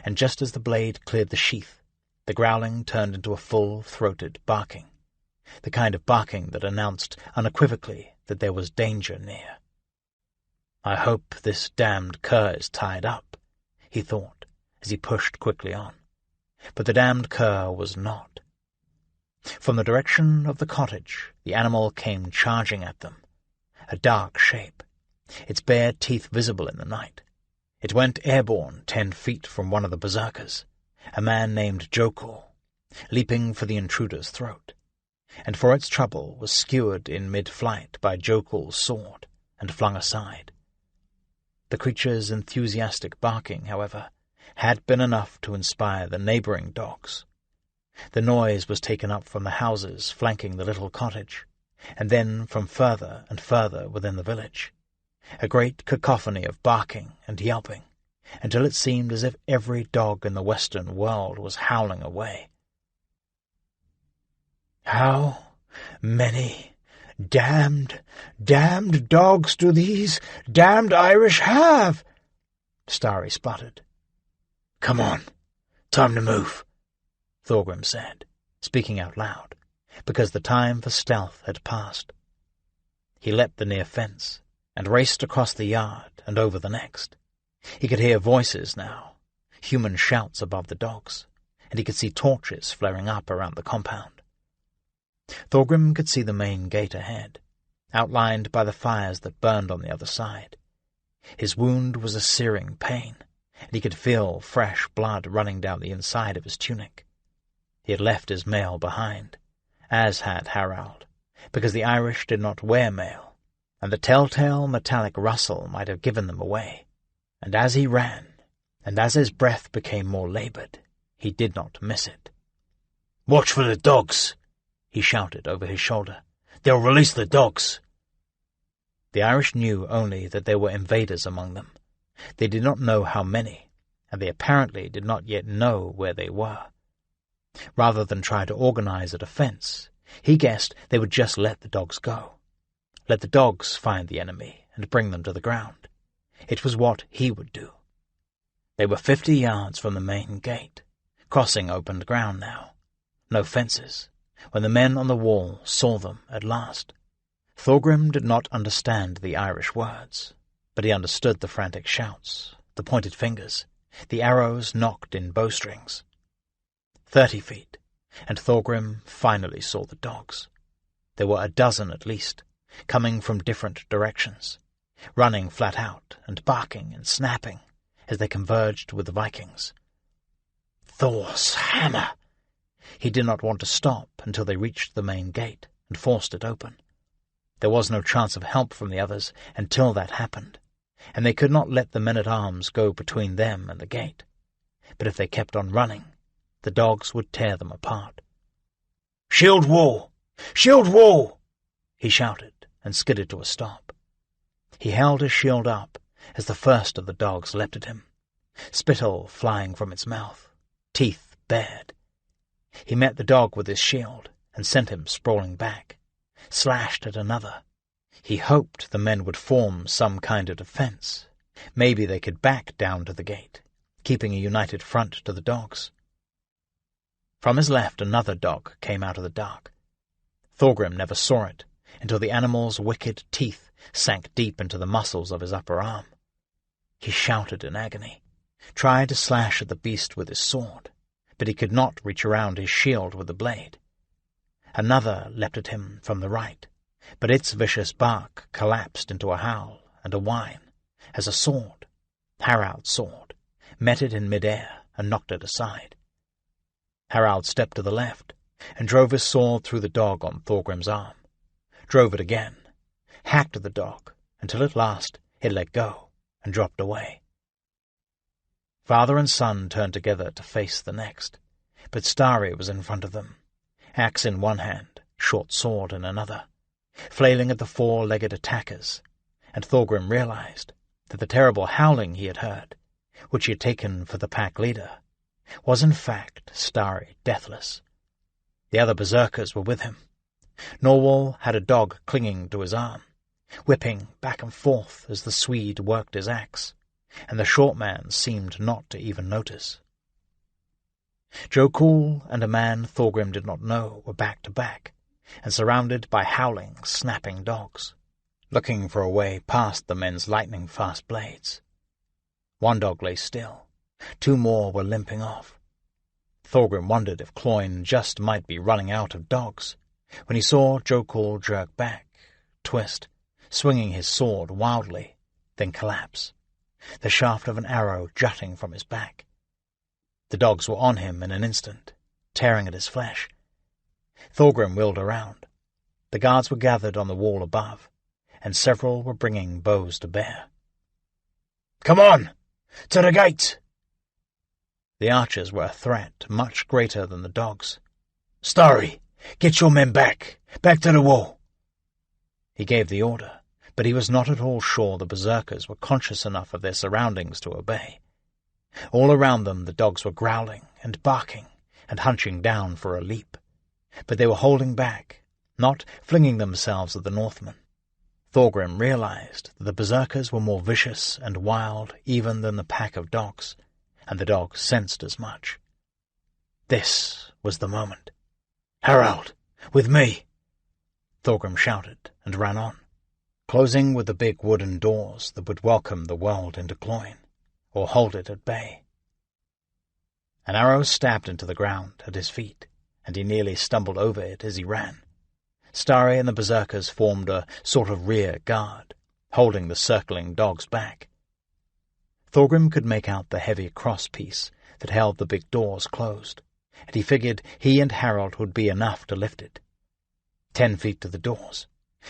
and just as the blade cleared the sheath, the growling turned into a full-throated barking, the kind of barking that announced unequivocally that there was danger near. "I hope this damned cur is tied up," he thought, as he pushed quickly on. But the damned cur was not. From the direction of the cottage, the animal came charging at them, a dark shape, its bare teeth visible in the night. It went airborne 10 feet from one of the berserkers, a man named Jokul, leaping for the intruder's throat, and for its trouble was skewered in mid-flight by Jokul's sword and flung aside. The creature's enthusiastic barking, however, had been enough to inspire the neighbouring dogs. The noise was taken up from the houses flanking the little cottage, and then from further and further within the village, a great cacophony of barking and yelping, until it seemed as if every dog in the western world was howling away. "How many damned dogs do these damned Irish have?" Starry spluttered. "Come on, time to move," Thorgrim said, speaking out loud, because the time for stealth had passed. He leapt the near fence and raced across the yard and over the next. He could hear voices now, human shouts above the dogs, and he could see torches flaring up around the compound. Thorgrim could see the main gate ahead, outlined by the fires that burned on the other side. His wound was a searing pain, and he could feel fresh blood running down the inside of his tunic. He had left his mail behind, as had Harald, because the Irish did not wear mail, and the telltale metallic rustle might have given them away. And as he ran, and as his breath became more laboured, he did not miss it. "Watch for the dogs," he shouted over his shoulder. "They'll release the dogs." The Irish knew only that there were invaders among them. They did not know how many, and they apparently did not yet know where they were. Rather than try to organize a defense, he guessed they would just let the dogs go. Let the dogs find the enemy and bring them to the ground. It was what he would do. They were 50 yards from the main gate, crossing opened ground now. No fences, when the men on the wall saw them at last. Thorgrim did not understand the Irish words, but he understood the frantic shouts, the pointed fingers, the arrows knocked in bowstrings. 30 feet, and Thorgrim finally saw the dogs. There were a dozen at least, coming from different directions, running flat out and barking and snapping as they converged with the Vikings. Thor's hammer! He did not want to stop until they reached the main gate and forced it open. There was no chance of help from the others until that happened, and they could not let the men-at-arms go between them and the gate. But if they kept on running, the dogs would tear them apart. "Shield wall! Shield wall!" he shouted and skidded to a stop. He held his shield up as the first of the dogs leapt at him, spittle flying from its mouth, teeth bared. He met the dog with his shield and sent him sprawling back, slashed at another. He hoped the men would form some kind of defense. Maybe they could back down to the gate, keeping a united front to the dogs. From his left another dog came out of the dark. Thorgrim never saw it until the animal's wicked teeth sank deep into the muscles of his upper arm. He shouted in agony, tried to slash at the beast with his sword, but he could not reach around his shield with the blade. Another leapt at him from the right, but its vicious bark collapsed into a howl and a whine as a sword, Harald's sword, met it in mid-air and knocked it aside. Harald stepped to the left and drove his sword through the dog on Thorgrim's arm, drove it again, hacked at the dog until at last it let go and dropped away. Father and son turned together to face the next, but Starry was in front of them, axe in one hand, short sword in another, flailing at the four-legged attackers, and Thorgrim realized that the terrible howling he had heard, which he had taken for the pack leader, was in fact Starry Deathless. The other berserkers were with him. Norwal had a dog clinging to his arm, whipping back and forth as the Swede worked his axe, and the short man seemed not to even notice. Jokul and a man Thorgrim did not know were back to back, and surrounded by howling, snapping dogs, looking for a way past the men's lightning-fast blades. One dog lay still. 2 more were limping off. Thorgrim wondered if Cloyne just might be running out of dogs, when he saw Jokul jerk back, twist, swinging his sword wildly, then collapse, the shaft of an arrow jutting from his back. The dogs were on him in an instant, tearing at his flesh. Thorgrim wheeled around. The guards were gathered on the wall above, and several were bringing bows to bear. "Come on! To the gate!" The archers were a threat much greater than the dogs. "Starry, get your men back! Back to the wall!" He gave the order, but he was not at all sure the berserkers were conscious enough of their surroundings to obey. All around them the dogs were growling and barking and hunching down for a leap, but they were holding back, not flinging themselves at the Northmen. Thorgrim realized that the berserkers were more vicious and wild even than the pack of dogs, and the dogs sensed as much. This was the moment. "Harald, with me!" Thorgrim shouted and ran on, closing with the big wooden doors that would welcome the world into Cloyne, or hold it at bay. An arrow stabbed into the ground at his feet, and he nearly stumbled over it as he ran. Starry and the berserkers formed a sort of rear guard, holding the circling dogs back. Thorgrim could make out the heavy cross-piece that held the big doors closed, and he figured he and Harald would be enough to lift it. 10 feet to the doors,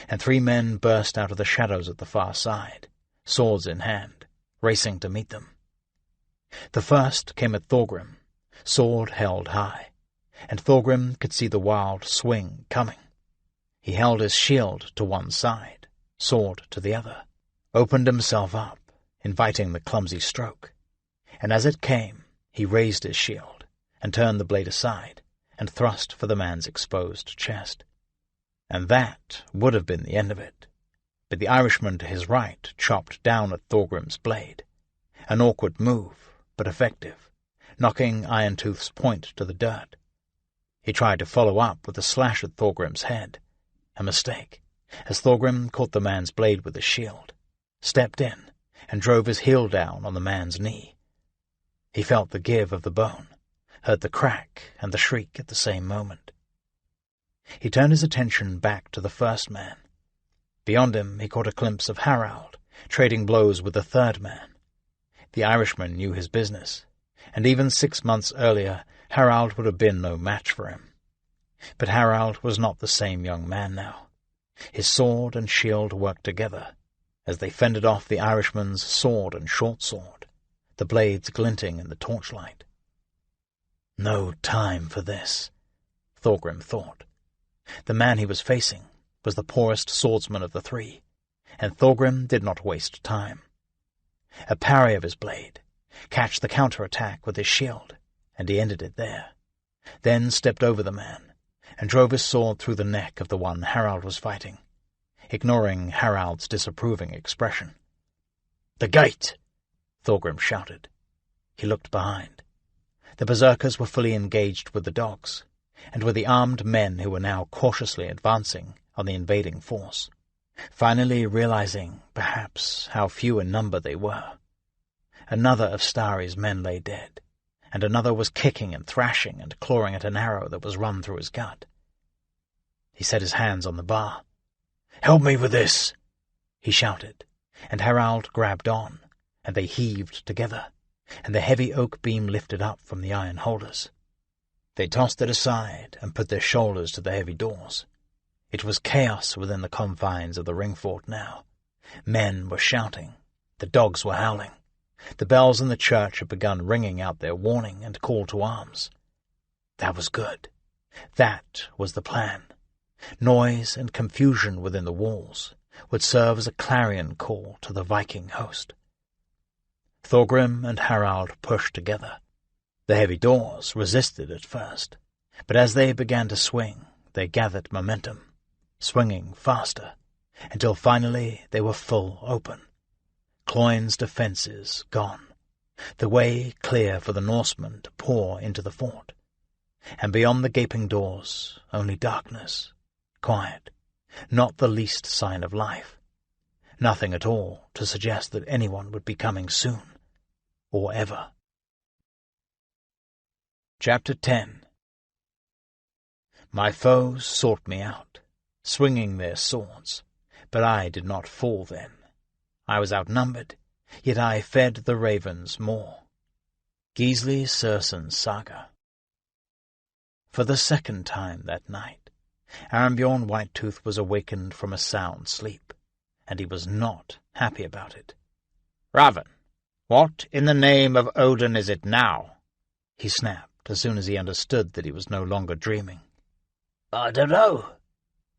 and 3 men burst out of the shadows at the far side, swords in hand, racing to meet them. The first came at Thorgrim, sword held high, and Thorgrim could see the wild swing coming. He held his shield to one side, sword to the other, opened himself up, inviting the clumsy stroke, and as it came, he raised his shield and turned the blade aside and thrust for the man's exposed chest. And that would have been the end of it, but the Irishman to his right chopped down at Thorgrim's blade, an awkward move, but effective, knocking Iron Tooth's point to the dirt. He tried to follow up with a slash at Thorgrim's head, a mistake, as Thorgrim caught the man's blade with his shield, stepped in, and drove his heel down on the man's knee. He felt the give of the bone, heard the crack and the shriek at the same moment. He turned his attention back to the first man. Beyond him he caught a glimpse of Harald, trading blows with the third man. The Irishman knew his business, and even 6 months earlier Harald would have been no match for him. But Harald was not the same young man now. His sword and shield worked together, as they fended off the Irishman's sword and short sword, the blades glinting in the torchlight. No time for this, Thorgrim thought. The man he was facing was the poorest swordsman of the 3, and Thorgrim did not waste time. A parry of his blade, catch the counter-attack with his shield, and he ended it there, then stepped over the man, and drove his sword through the neck of the one Harald was fighting, ignoring Harald's disapproving expression. "The gate!" Thorgrim shouted. He looked behind. The berserkers were fully engaged with the dogs, and with the armed men who were now cautiously advancing on the invading force, finally realizing, perhaps, how few in number they were. Another of Starry's men lay dead, and another was kicking and thrashing and clawing at an arrow that was run through his gut. He set his hands on the bar. "Help me with this!" he shouted, and Harald grabbed on, and they heaved together, and the heavy oak beam lifted up from the iron holders. They tossed it aside and put their shoulders to the heavy doors. It was chaos within the confines of the ring fort now. Men were shouting. The dogs were howling. The bells in the church had begun ringing out their warning and call to arms. That was good. That was the plan. Noise and confusion within the walls would serve as a clarion call to the Viking host. Thorgrim and Harald pushed together. The heavy doors resisted at first, but as they began to swing, they gathered momentum, swinging faster, until finally they were full open. Cloyne's defences gone, the way clear for the Norsemen to pour into the fort, and beyond the gaping doors only darkness, quiet, not the least sign of life, nothing at all to suggest that anyone would be coming soon, or ever. Chapter 10. My foes sought me out, swinging their swords, but I did not fall then. I was outnumbered, yet I fed the ravens more. Gisli Sursen's Saga. For the second time that night, Armbjorn Whitetooth was awakened from a sound sleep, and he was not happy about it. "Raven, what in the name of Odin is it now?" he snapped as soon as he understood that he was no longer dreaming. "I don't know,"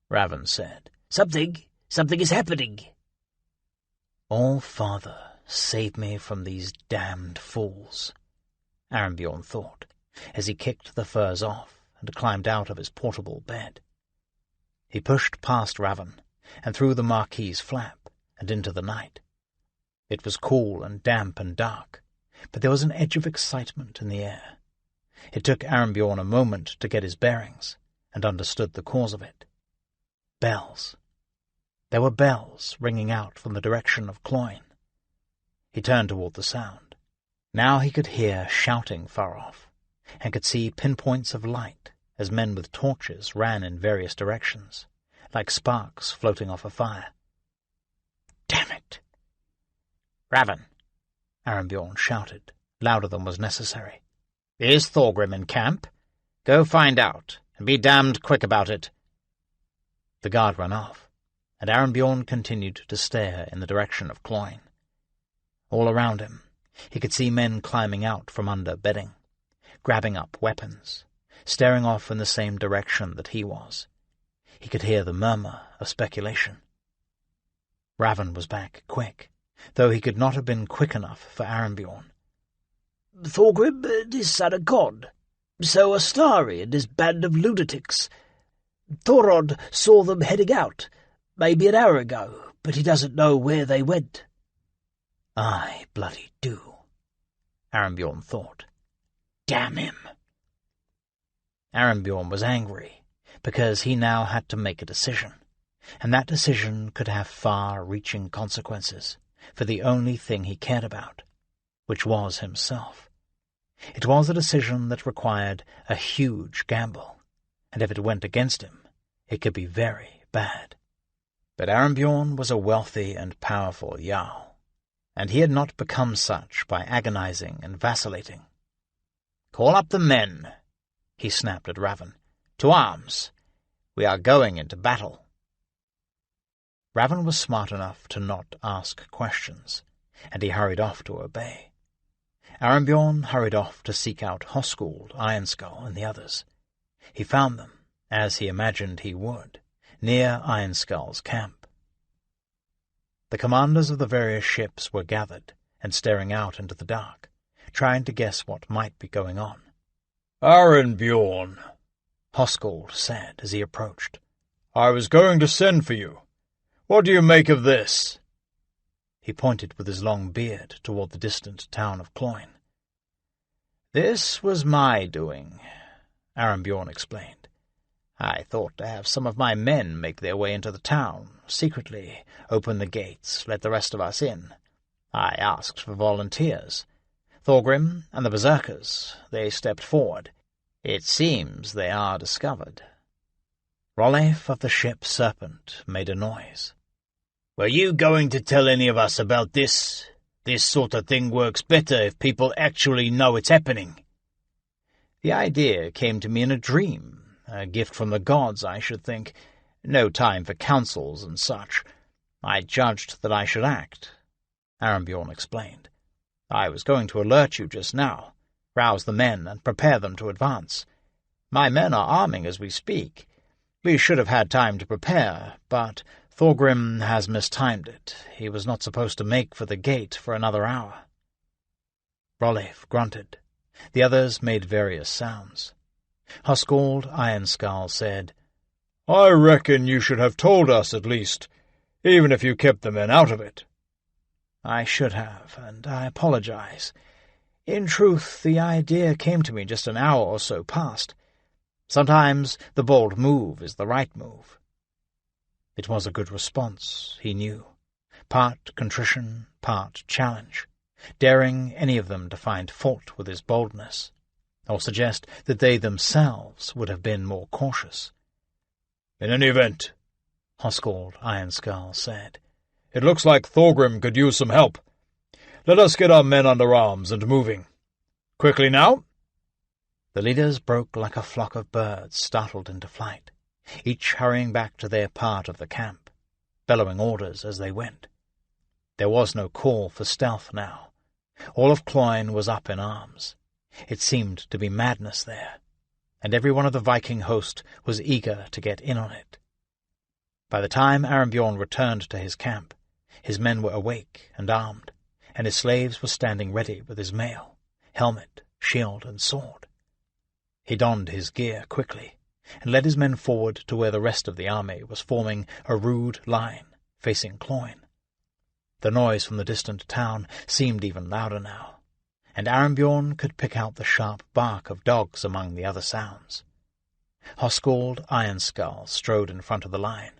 Raven said. Something is happening." "All Father, save me from these damned fools," Arenbjorn thought, as he kicked the furs off and climbed out of his portable bed. He pushed past Raven and through the marquee's flap and into the night. It was cool and damp and dark, but there was an edge of excitement in the air. It took Arenbjorn a moment to get his bearings, and understood the cause of it. Bells. There were bells ringing out from the direction of Cloyne. He turned toward the sound. Now he could hear shouting far off, and could see pinpoints of light as men with torches ran in various directions, like sparks floating off a fire. "Damn it!" "Raven," Arenbjorn shouted, louder than was necessary. "Is Thorgrim in camp? Go find out, and be damned quick about it." The guard ran off, and Arenbjorn continued to stare in the direction of Cloyne. All around him, he could see men climbing out from under bedding, grabbing up weapons, staring off in the same direction that he was. He could hear the murmur of speculation. Raven was back quick, though he could not have been quick enough for Arenbjorn. "Thorgrim, this son of God. So are Starry and his band of lunatics. Thorod saw them heading out, maybe an hour ago, but he doesn't know where they went." "I bloody do," Arenbjorn thought. "Damn him." Arenbjorn was angry, because he now had to make a decision, and that decision could have far-reaching consequences for the only thing he cared about, which was himself. It was a decision that required a huge gamble, and if it went against him, it could be very bad. But Arenbjorn was a wealthy and powerful Jarl, and he had not become such by agonizing and vacillating. "Call up the men," he snapped at Raven. "To arms! We are going into battle." Raven was smart enough to not ask questions, and he hurried off to obey. Arenbjorn hurried off to seek out Hoskuld, Ironskull, and the others. He found them, as he imagined he would, near Ironskull's camp. The commanders of the various ships were gathered and staring out into the dark, trying to guess what might be going on. "Arenbjorn," Hoskuld said as he approached. "I was going to send for you. What do you make of this?" He pointed with his long beard toward the distant town of Cloyne. "This was my doing," Arenbjorn explained. "I thought to have some of my men make their way into the town, secretly open the gates, let the rest of us in. I asked for volunteers. Thorgrim and the berserkers, they stepped forward. It seems they are discovered." Rolleif of the ship Serpent made a noise. "Were you going to tell any of us about this? This sort of thing works better if people actually know it's happening." "The idea came to me in a dream, a gift from the gods, I should think. No time for councils and such. I judged that I should act," Arenbjorn explained. "I was going to alert you just now, rouse the men and prepare them to advance. My men are arming as we speak. We should have had time to prepare, but Thorgrim has mistimed it. He was not supposed to make for the gate for another hour." Rolleif grunted. The others made various sounds. Hoskuld Ironskull said, "I reckon you should have told us at least, even if you kept the men out of it." "I should have, and I apologize. In truth, the idea came to me just an hour or so past. Sometimes the bold move is the right move." It was a good response, he knew. Part contrition, part challenge, daring any of them to find fault with his boldness, or suggest that they themselves would have been more cautious. "In any event," Hoskuld Ironskull said, "it looks like Thorgrim could use some help. Let us get our men under arms and moving. Quickly now." The leaders broke like a flock of birds startled into flight, each hurrying back to their part of the camp, bellowing orders as they went. There was no call for stealth now. All of Cloyne was up in arms. It seemed to be madness there, and every one of the Viking host was eager to get in on it. By the time Arembjorn returned to his camp, his men were awake and armed, and his slaves were standing ready with his mail, helmet, shield, and sword. He donned his gear quickly, and led his men forward to where the rest of the army was forming a rude line facing Cloyne. The noise from the distant town seemed even louder now, and Arembjorn could pick out the sharp bark of dogs among the other sounds. Hoskuld Ironskull strode in front of the line,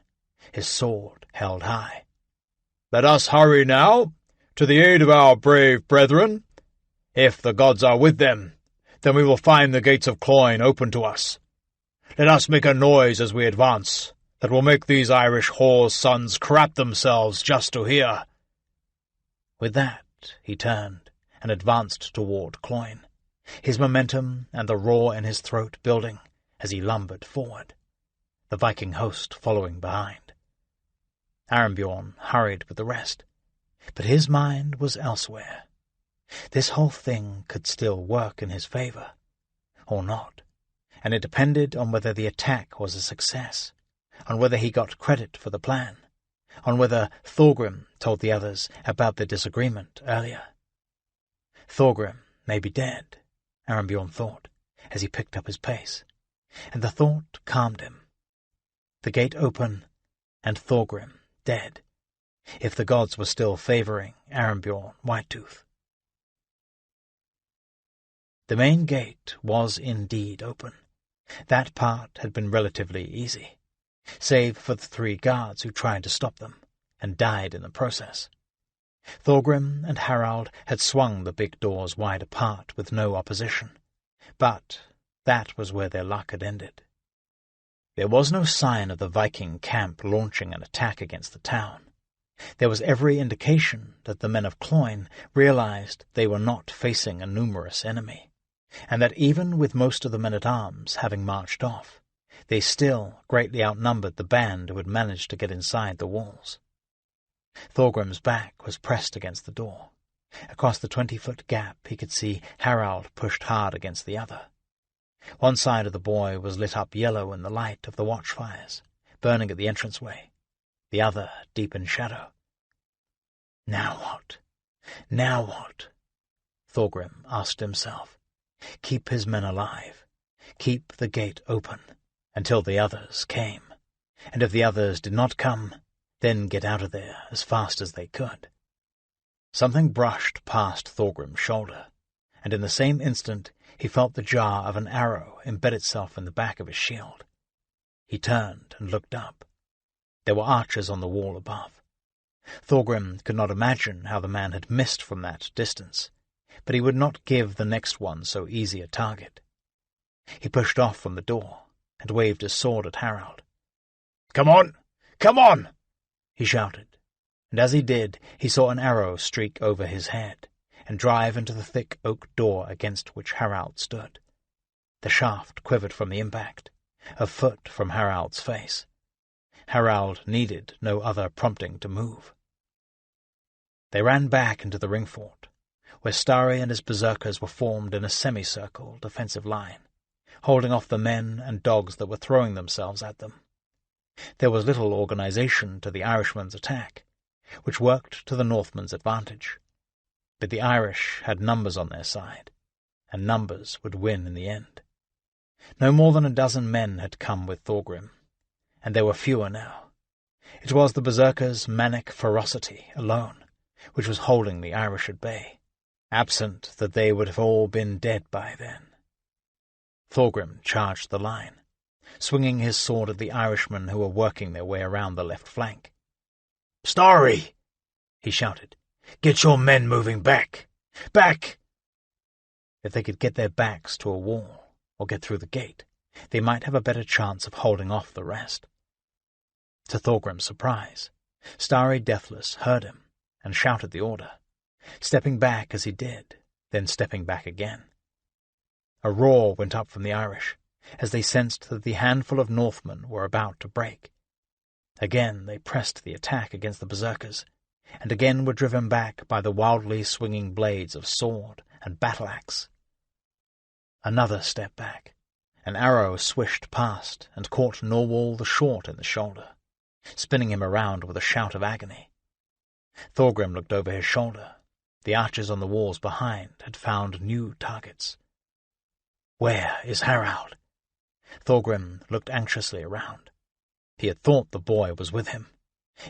his sword held high. "Let us hurry now, to the aid of our brave brethren. If the gods are with them, then we will find the gates of Cloyne open to us. Let us make a noise as we advance, that will make these Irish whores' sons crap themselves just to hear." With that, he turned and advanced toward Cloyne, his momentum and the roar in his throat building as he lumbered forward, the Viking host following behind. Arembjorn hurried with the rest, but his mind was elsewhere. This whole thing could still work in his favor, or not, and it depended on whether the attack was a success, on whether he got credit for the plan, on whether Thorgrim told the others about the disagreement earlier. Thorgrim may be dead, Arembjorn thought, as he picked up his pace, and the thought calmed him. The gate open, and Thorgrim dead, if the gods were still favoring Arembjorn Whitetooth. The main gate was indeed open. That part had been relatively easy, save for the 3 guards who tried to stop them, and died in the process. Thorgrim and Harald had swung the big doors wide apart with no opposition, but that was where their luck had ended. There was no sign of the Viking camp launching an attack against the town. There was every indication that the men of Cloyne realized they were not facing a numerous enemy, and that even with most of the men-at-arms having marched off, they still greatly outnumbered the band who had managed to get inside the walls. Thorgrim's back was pressed against the door. Across the 20-foot gap he could see Harald pushed hard against the other. One side of the boy was lit up yellow in the light of the watchfires, burning at the entranceway, the other deep in shadow. Now what? Now what? Thorgrim asked himself. Keep his men alive. Keep the gate open until the others came, and if the others did not come, then get out of there as fast as they could. Something brushed past Thorgrim's shoulder, and in the same instant he felt the jar of an arrow embed itself in the back of his shield. He turned and looked up. There were archers on the wall above. Thorgrim could not imagine how the man had missed from that distance, but he would not give the next one so easy a target. He pushed off from the door and waved his sword at Harald. "Come on! Come on!" he shouted, and as he did, he saw an arrow streak over his head and drive into the thick oak door against which Harald stood. The shaft quivered from the impact, a foot from Harald's face. Harald needed no other prompting to move. They ran back into the ring fort, where Starry and his berserkers were formed in a semicircle defensive line, holding off the men and dogs that were throwing themselves at them. There was little organization to the Irishmen's attack, which worked to the Northmen's advantage. But the Irish had numbers on their side, and numbers would win in the end. No more than a dozen men had come with Thorgrim, and there were fewer now. It was the berserkers' manic ferocity alone which was holding the Irish at bay, absent that they would have all been dead by then. Thorgrim charged the line, swinging his sword at the Irishmen who were working their way around the left flank. "Starry!" he shouted. "Get your men moving back! Back!" If they could get their backs to a wall, or get through the gate, they might have a better chance of holding off the rest. To Thorgrim's surprise, Starry Deathless heard him and shouted the order, stepping back as he did, then stepping back again. A roar went up from the Irish, as they sensed that the handful of Northmen were about to break. Again they pressed the attack against the berserkers, and again were driven back by the wildly swinging blades of sword and battle-axe. Another step back. An arrow swished past and caught Norwal the Short in the shoulder, spinning him around with a shout of agony. Thorgrim looked over his shoulder. The archers on the walls behind had found new targets. Where is Harald? Thorgrim looked anxiously around. He had thought the boy was with him.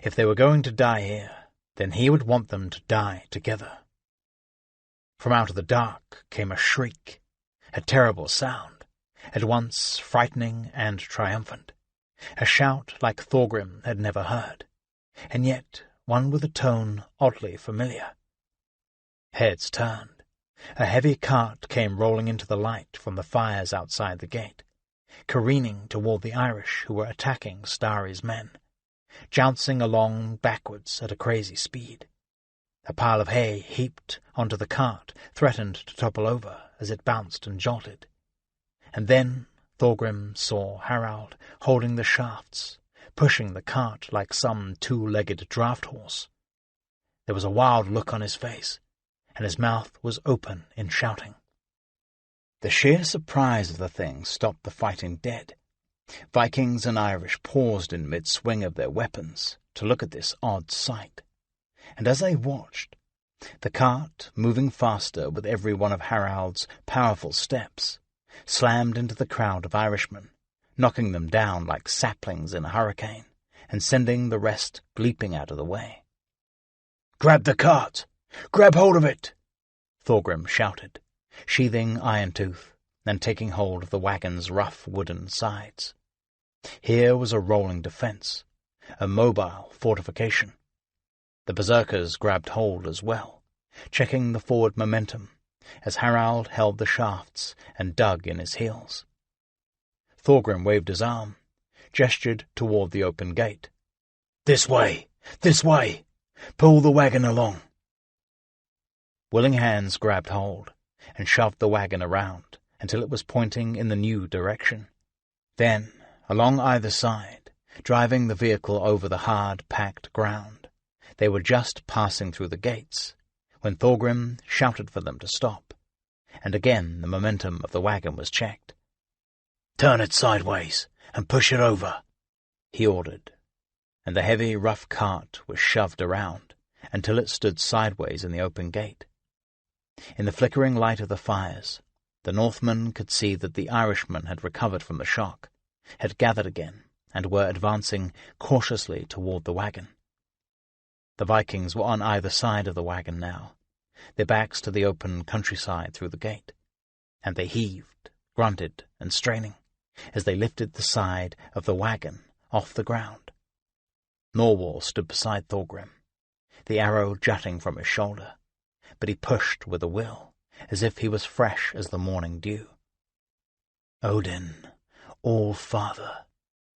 If they were going to die here, then he would want them to die together. From out of the dark came a shriek, a terrible sound, at once frightening and triumphant, a shout like Thorgrim had never heard, and yet one with a tone oddly familiar. Heads turned. A heavy cart came rolling into the light from the fires outside the gate, careening toward the Irish who were attacking Starry's men, jouncing along backwards at a crazy speed. A pile of hay heaped onto the cart threatened to topple over as it bounced and jolted. And then Thorgrim saw Harald holding the shafts, pushing the cart like some two-legged draught horse. There was a wild look on his face, and his mouth was open in shouting. The sheer surprise of the thing stopped the fighting dead. Vikings and Irish paused in mid-swing of their weapons to look at this odd sight. And as they watched, the cart, moving faster with every one of Harald's powerful steps, slammed into the crowd of Irishmen, knocking them down like saplings in a hurricane, and sending the rest leaping out of the way. "Grab the cart! Grab hold of it!" Thorgrim shouted, sheathing Iron Tooth and taking hold of the wagon's rough wooden sides. Here was a rolling defence, a mobile fortification. The berserkers grabbed hold as well, checking the forward momentum as Harald held the shafts and dug in his heels. Thorgrim waved his arm, gestured toward the open gate. "This way! This way! Pull the wagon along!" Willing hands grabbed hold and shoved the wagon around until it was pointing in the new direction. Then, along either side, driving the vehicle over the hard, packed ground, they were just passing through the gates when Thorgrim shouted for them to stop, and again the momentum of the wagon was checked. "Turn it sideways and push it over," he ordered, and the heavy, rough cart was shoved around until it stood sideways in the open gate. In the flickering light of the fires, the Northmen could see that the Irishmen had recovered from the shock, had gathered again, and were advancing cautiously toward the wagon. The Vikings were on either side of the wagon now, their backs to the open countryside through the gate, and they heaved, grunted, and straining as they lifted the side of the wagon off the ground. Norwal stood beside Thorgrim, the arrow jutting from his shoulder, but he pushed with a will, as if he was fresh as the morning dew. "Odin, All-Father,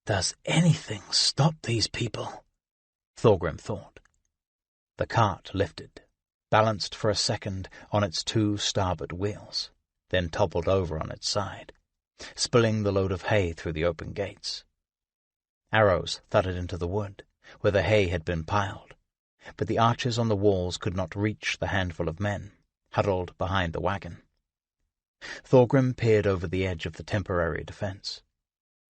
does anything stop these people?" Thorgrim thought. The cart lifted, balanced for a second on its two starboard wheels, then toppled over on its side, spilling the load of hay through the open gates. Arrows thudded into the wood, where the hay had been piled, but the archers on the walls could not reach the handful of men huddled behind the wagon. Thorgrim peered over the edge of the temporary defence.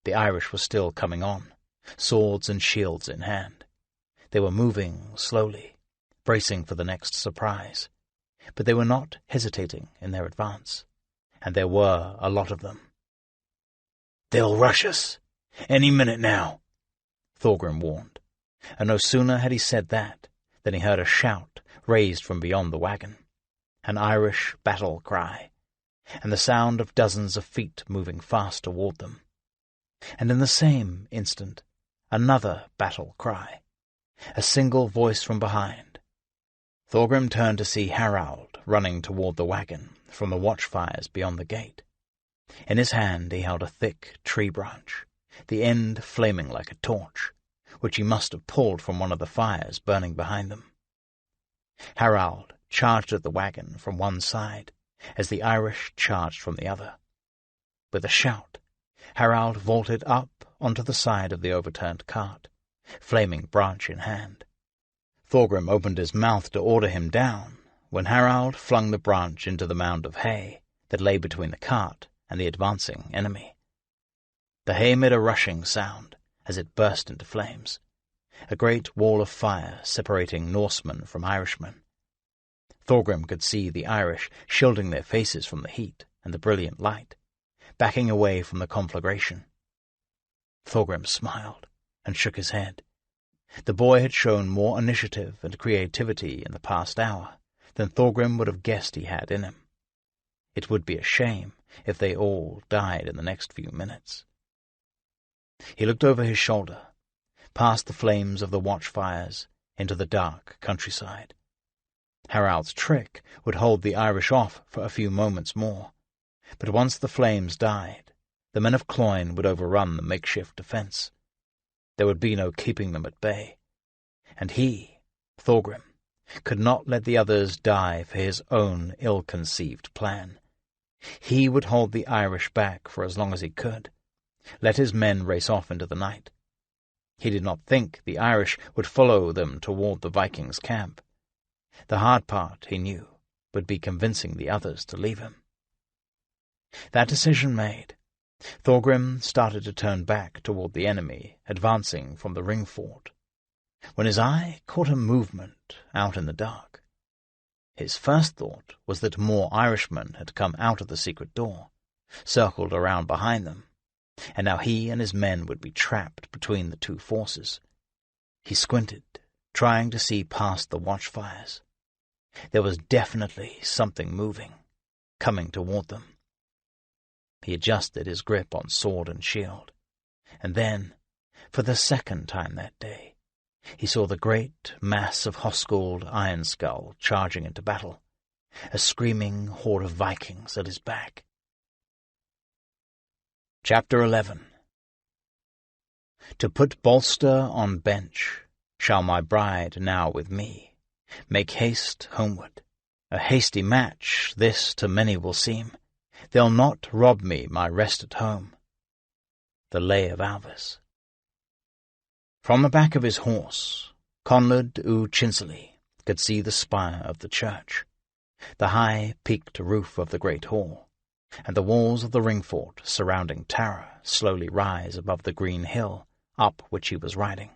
The Irish were still coming on, swords and shields in hand. They were moving slowly, bracing for the next surprise, but they were not hesitating in their advance, and there were a lot of them. "They'll rush us, any minute now," Thorgrim warned, and no sooner had he said that than he heard a shout raised from beyond the wagon, an Irish battle cry, and the sound of dozens of feet moving fast toward them. And in the same instant, another battle cry, a single voice from behind. Thorgrim turned to see Harald running toward the wagon from the watchfires beyond the gate. In his hand he held a thick tree branch, the end flaming like a torch, which he must have pulled from one of the fires burning behind them. Harald charged at the wagon from one side, as the Irish charged from the other. With a shout, Harald vaulted up onto the side of the overturned cart, flaming branch in hand. Thorgrim opened his mouth to order him down, when Harald flung the branch into the mound of hay that lay between the cart and the advancing enemy. The hay made a rushing sound as it burst into flames, a great wall of fire separating Norsemen from Irishmen. Thorgrim could see the Irish shielding their faces from the heat and the brilliant light, backing away from the conflagration. Thorgrim smiled and shook his head. The boy had shown more initiative and creativity in the past hour than Thorgrim would have guessed he had in him. It would be a shame if they all died in the next few minutes. He looked over his shoulder, past the flames of the watchfires, into the dark countryside. Harald's trick would hold the Irish off for a few moments more, but once the flames died, the men of Cloyne would overrun the makeshift defence. There would be no keeping them at bay, and he, Thorgrim, could not let the others die for his own ill-conceived plan. He would hold the Irish back for as long as he could, let his men race off into the night. He did not think the Irish would follow them toward the Vikings' camp. The hard part, he knew, would be convincing the others to leave him. That decision made, Thorgrim started to turn back toward the enemy advancing from the ring fort, when his eye caught a movement out in the dark. His first thought was that more Irishmen had come out of the secret door, circled around behind them, and now he and his men would be trapped between the two forces. He squinted, trying to see past the watchfires. There was definitely something moving, coming toward them. He adjusted his grip on sword and shield, and then, for the second time that day, he saw the great mass of Hoskuld Ironskull charging into battle, a screaming horde of Vikings at his back. Chapter 11. To put bolster on bench, shall my bride now with me make haste homeward. A hasty match this to many will seem. They'll not rob me my rest at home. The Lay of Alvis. From the back of his horse, Conlad u Chinsely could see the spire of the church, the high peaked roof of the great hall, and the walls of the ring fort surrounding Tara slowly rise above the green hill up which he was riding.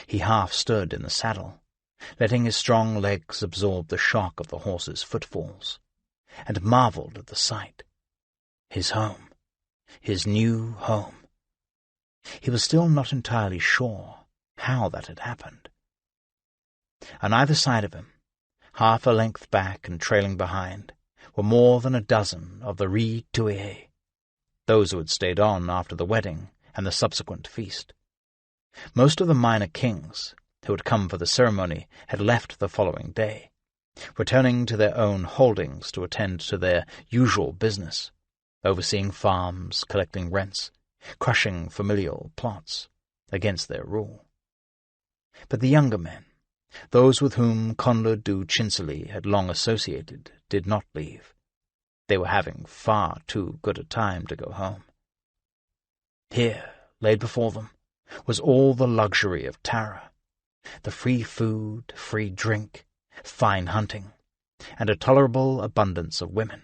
He half stood in the saddle, letting his strong legs absorb the shock of the horse's footfalls, and marvelled at the sight. His home, his new home. He was still not entirely sure how that had happened. On either side of him, half a length back and trailing behind, were more than a dozen of the Rhi Tuihe, those who had stayed on after the wedding and the subsequent feast. Most of the minor kings who had come for the ceremony had left the following day, returning to their own holdings to attend to their usual business, overseeing farms, collecting rents, crushing familial plots against their rule. But the younger men, those with whom Conlad u Chinsely had long associated, did not leave. They were having far too good a time to go home. Here, laid before them, was all the luxury of Tara, the free food, free drink, fine hunting, and a tolerable abundance of women,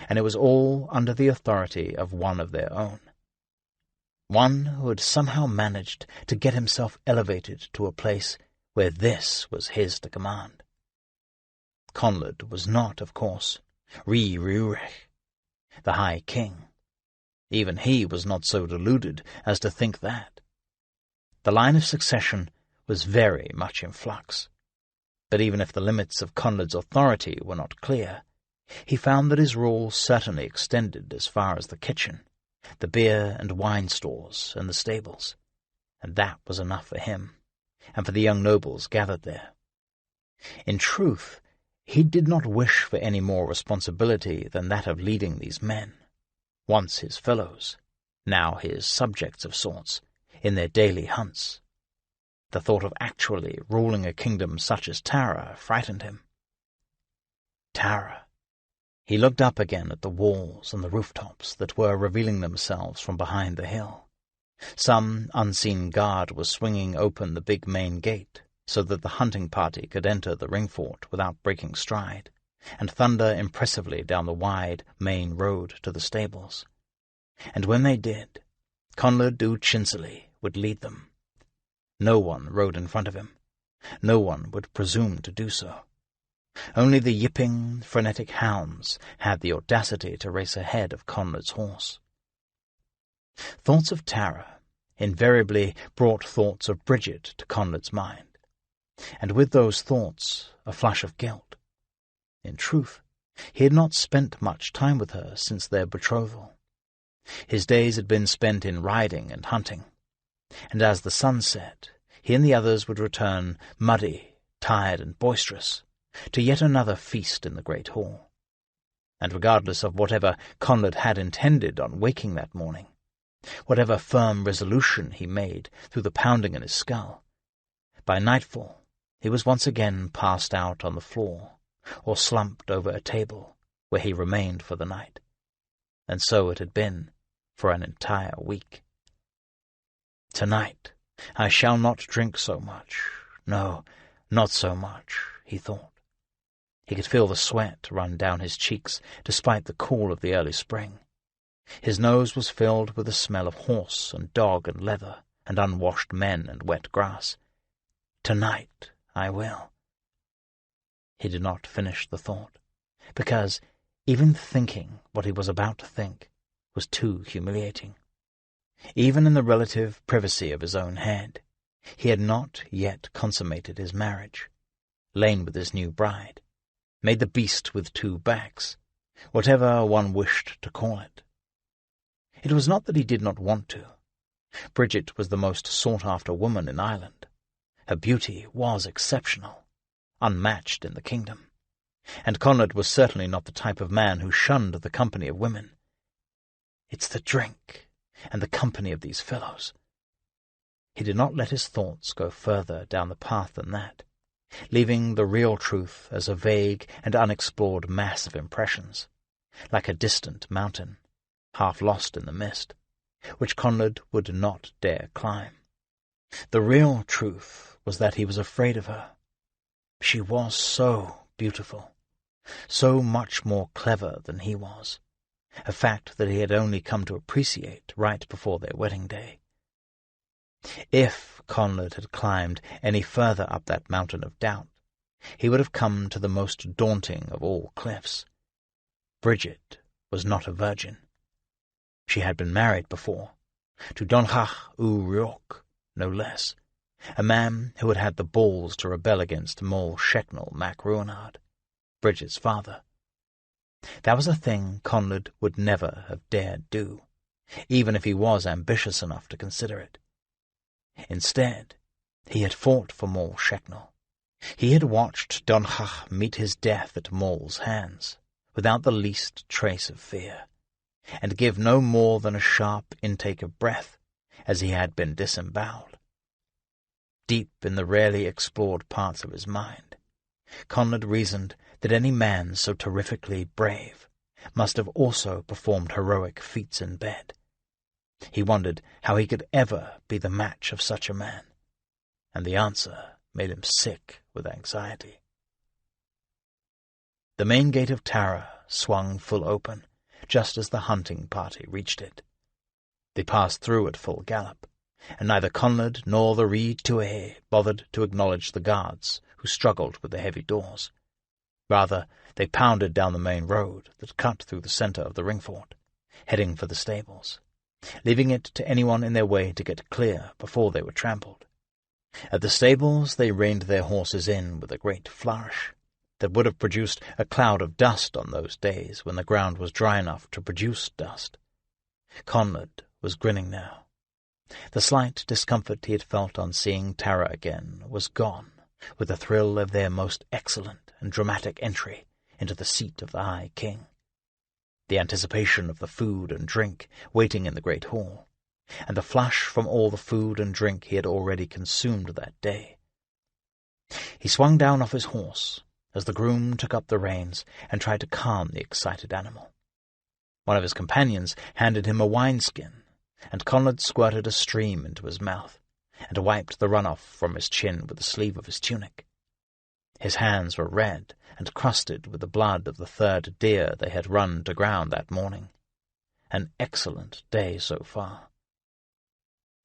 and it was all under the authority of one of their own, one who had somehow managed to get himself elevated to a place where this was his to command. Conlad was not, of course, Rhi Riurech, the High King. Even he was not so deluded as to think that. The line of succession was very much in flux, but even if the limits of Conlad's authority were not clear, he found that his rule certainly extended as far as the kitchen, the beer and wine stores, and the stables, and that was enough for him, and for the young nobles gathered there. In truth, he did not wish for any more responsibility than that of leading these men, once his fellows, now his subjects of sorts, in their daily hunts. The thought of actually ruling a kingdom such as Tara frightened him. Tara. He looked up again at the walls and the rooftops that were revealing themselves from behind the hill. Some unseen guard was swinging open the big main gate so that the hunting party could enter the ring fort without breaking stride, and thunder impressively down the wide main road to the stables. And when they did, Conlad du Chinsely would lead them. No one rode in front of him. No one would presume to do so. Only the yipping, frenetic hounds had the audacity to race ahead of Conlad's horse. Thoughts of Tara invariably brought thoughts of Bridget to Conlad's mind, and with those thoughts a flush of guilt. In truth, he had not spent much time with her since their betrothal. His days had been spent in riding and hunting, and as the sun set, he and the others would return muddy, tired, and boisterous, to yet another feast in the great hall. And regardless of whatever Conlad had intended on waking that morning, whatever firm resolution he made through the pounding in his skull, by nightfall he was once again passed out on the floor, or slumped over a table, where he remained for the night. And so it had been for an entire week. "Tonight I shall not drink so much. No, not so much," he thought. He could feel the sweat run down his cheeks despite the cool of the early spring. His nose was filled with the smell of horse and dog and leather and unwashed men and wet grass. "Tonight I will." He did not finish the thought, because even thinking what he was about to think was too humiliating. Even in the relative privacy of his own head, he had not yet consummated his marriage, lain with his new bride, made the beast with two backs, whatever one wished to call it. It was not that he did not want to. Bridget was the most sought-after woman in Ireland. Her beauty was exceptional, unmatched in the kingdom, and Conlad was certainly not the type of man who shunned the company of women. "It's the drink and the company of these fellows." He did not let his thoughts go further down the path than that, leaving the real truth as a vague and unexplored mass of impressions, like a distant mountain, half lost in the mist, which Conlad would not dare climb. The real truth was that he was afraid of her. She was so beautiful, so much more clever than he was, a fact that he had only come to appreciate right before their wedding day. If Conlad had climbed any further up that mountain of doubt, he would have come to the most daunting of all cliffs. Bridget was not a virgin. She had been married before, to Donchach u Rioch, no less, a man who had had the balls to rebel against Moll Shechnal mac Ruinard, Bridget's father. That was a thing Conlad would never have dared do, even if he was ambitious enough to consider it. Instead, he had fought for Moll Shechnal. He had watched Donchach meet his death at Moll's hands, without the least trace of fear, and give no more than a sharp intake of breath as he had been disemboweled. Deep in the rarely explored parts of his mind, Conlad reasoned that any man so terrifically brave must have also performed heroic feats in bed. He wondered how he could ever be the match of such a man, and the answer made him sick with anxiety. The main gate of Tara swung full open, just as the hunting party reached it. They passed through at full gallop, and neither Conlad nor the Rhy Tuathail bothered to acknowledge the guards who struggled with the heavy doors. Rather, they pounded down the main road that cut through the centre of the ringfort, heading for the stables, leaving it to anyone in their way to get clear before they were trampled. At the stables they reined their horses in with a great flourish that would have produced a cloud of dust on those days when the ground was dry enough to produce dust. Conlad was grinning now. The slight discomfort he had felt on seeing Tara again was gone with the thrill of their most excellent and dramatic entry into the seat of the High King. The anticipation of the food and drink waiting in the great hall, and the flush from all the food and drink he had already consumed that day. He swung down off his horse as the groom took up the reins and tried to calm the excited animal. One of his companions handed him a wineskin, and Conlad squirted a stream into his mouth and wiped the runoff from his chin with the sleeve of his tunic. His hands were red and crusted with the blood of the third deer they had run to ground that morning. An excellent day so far.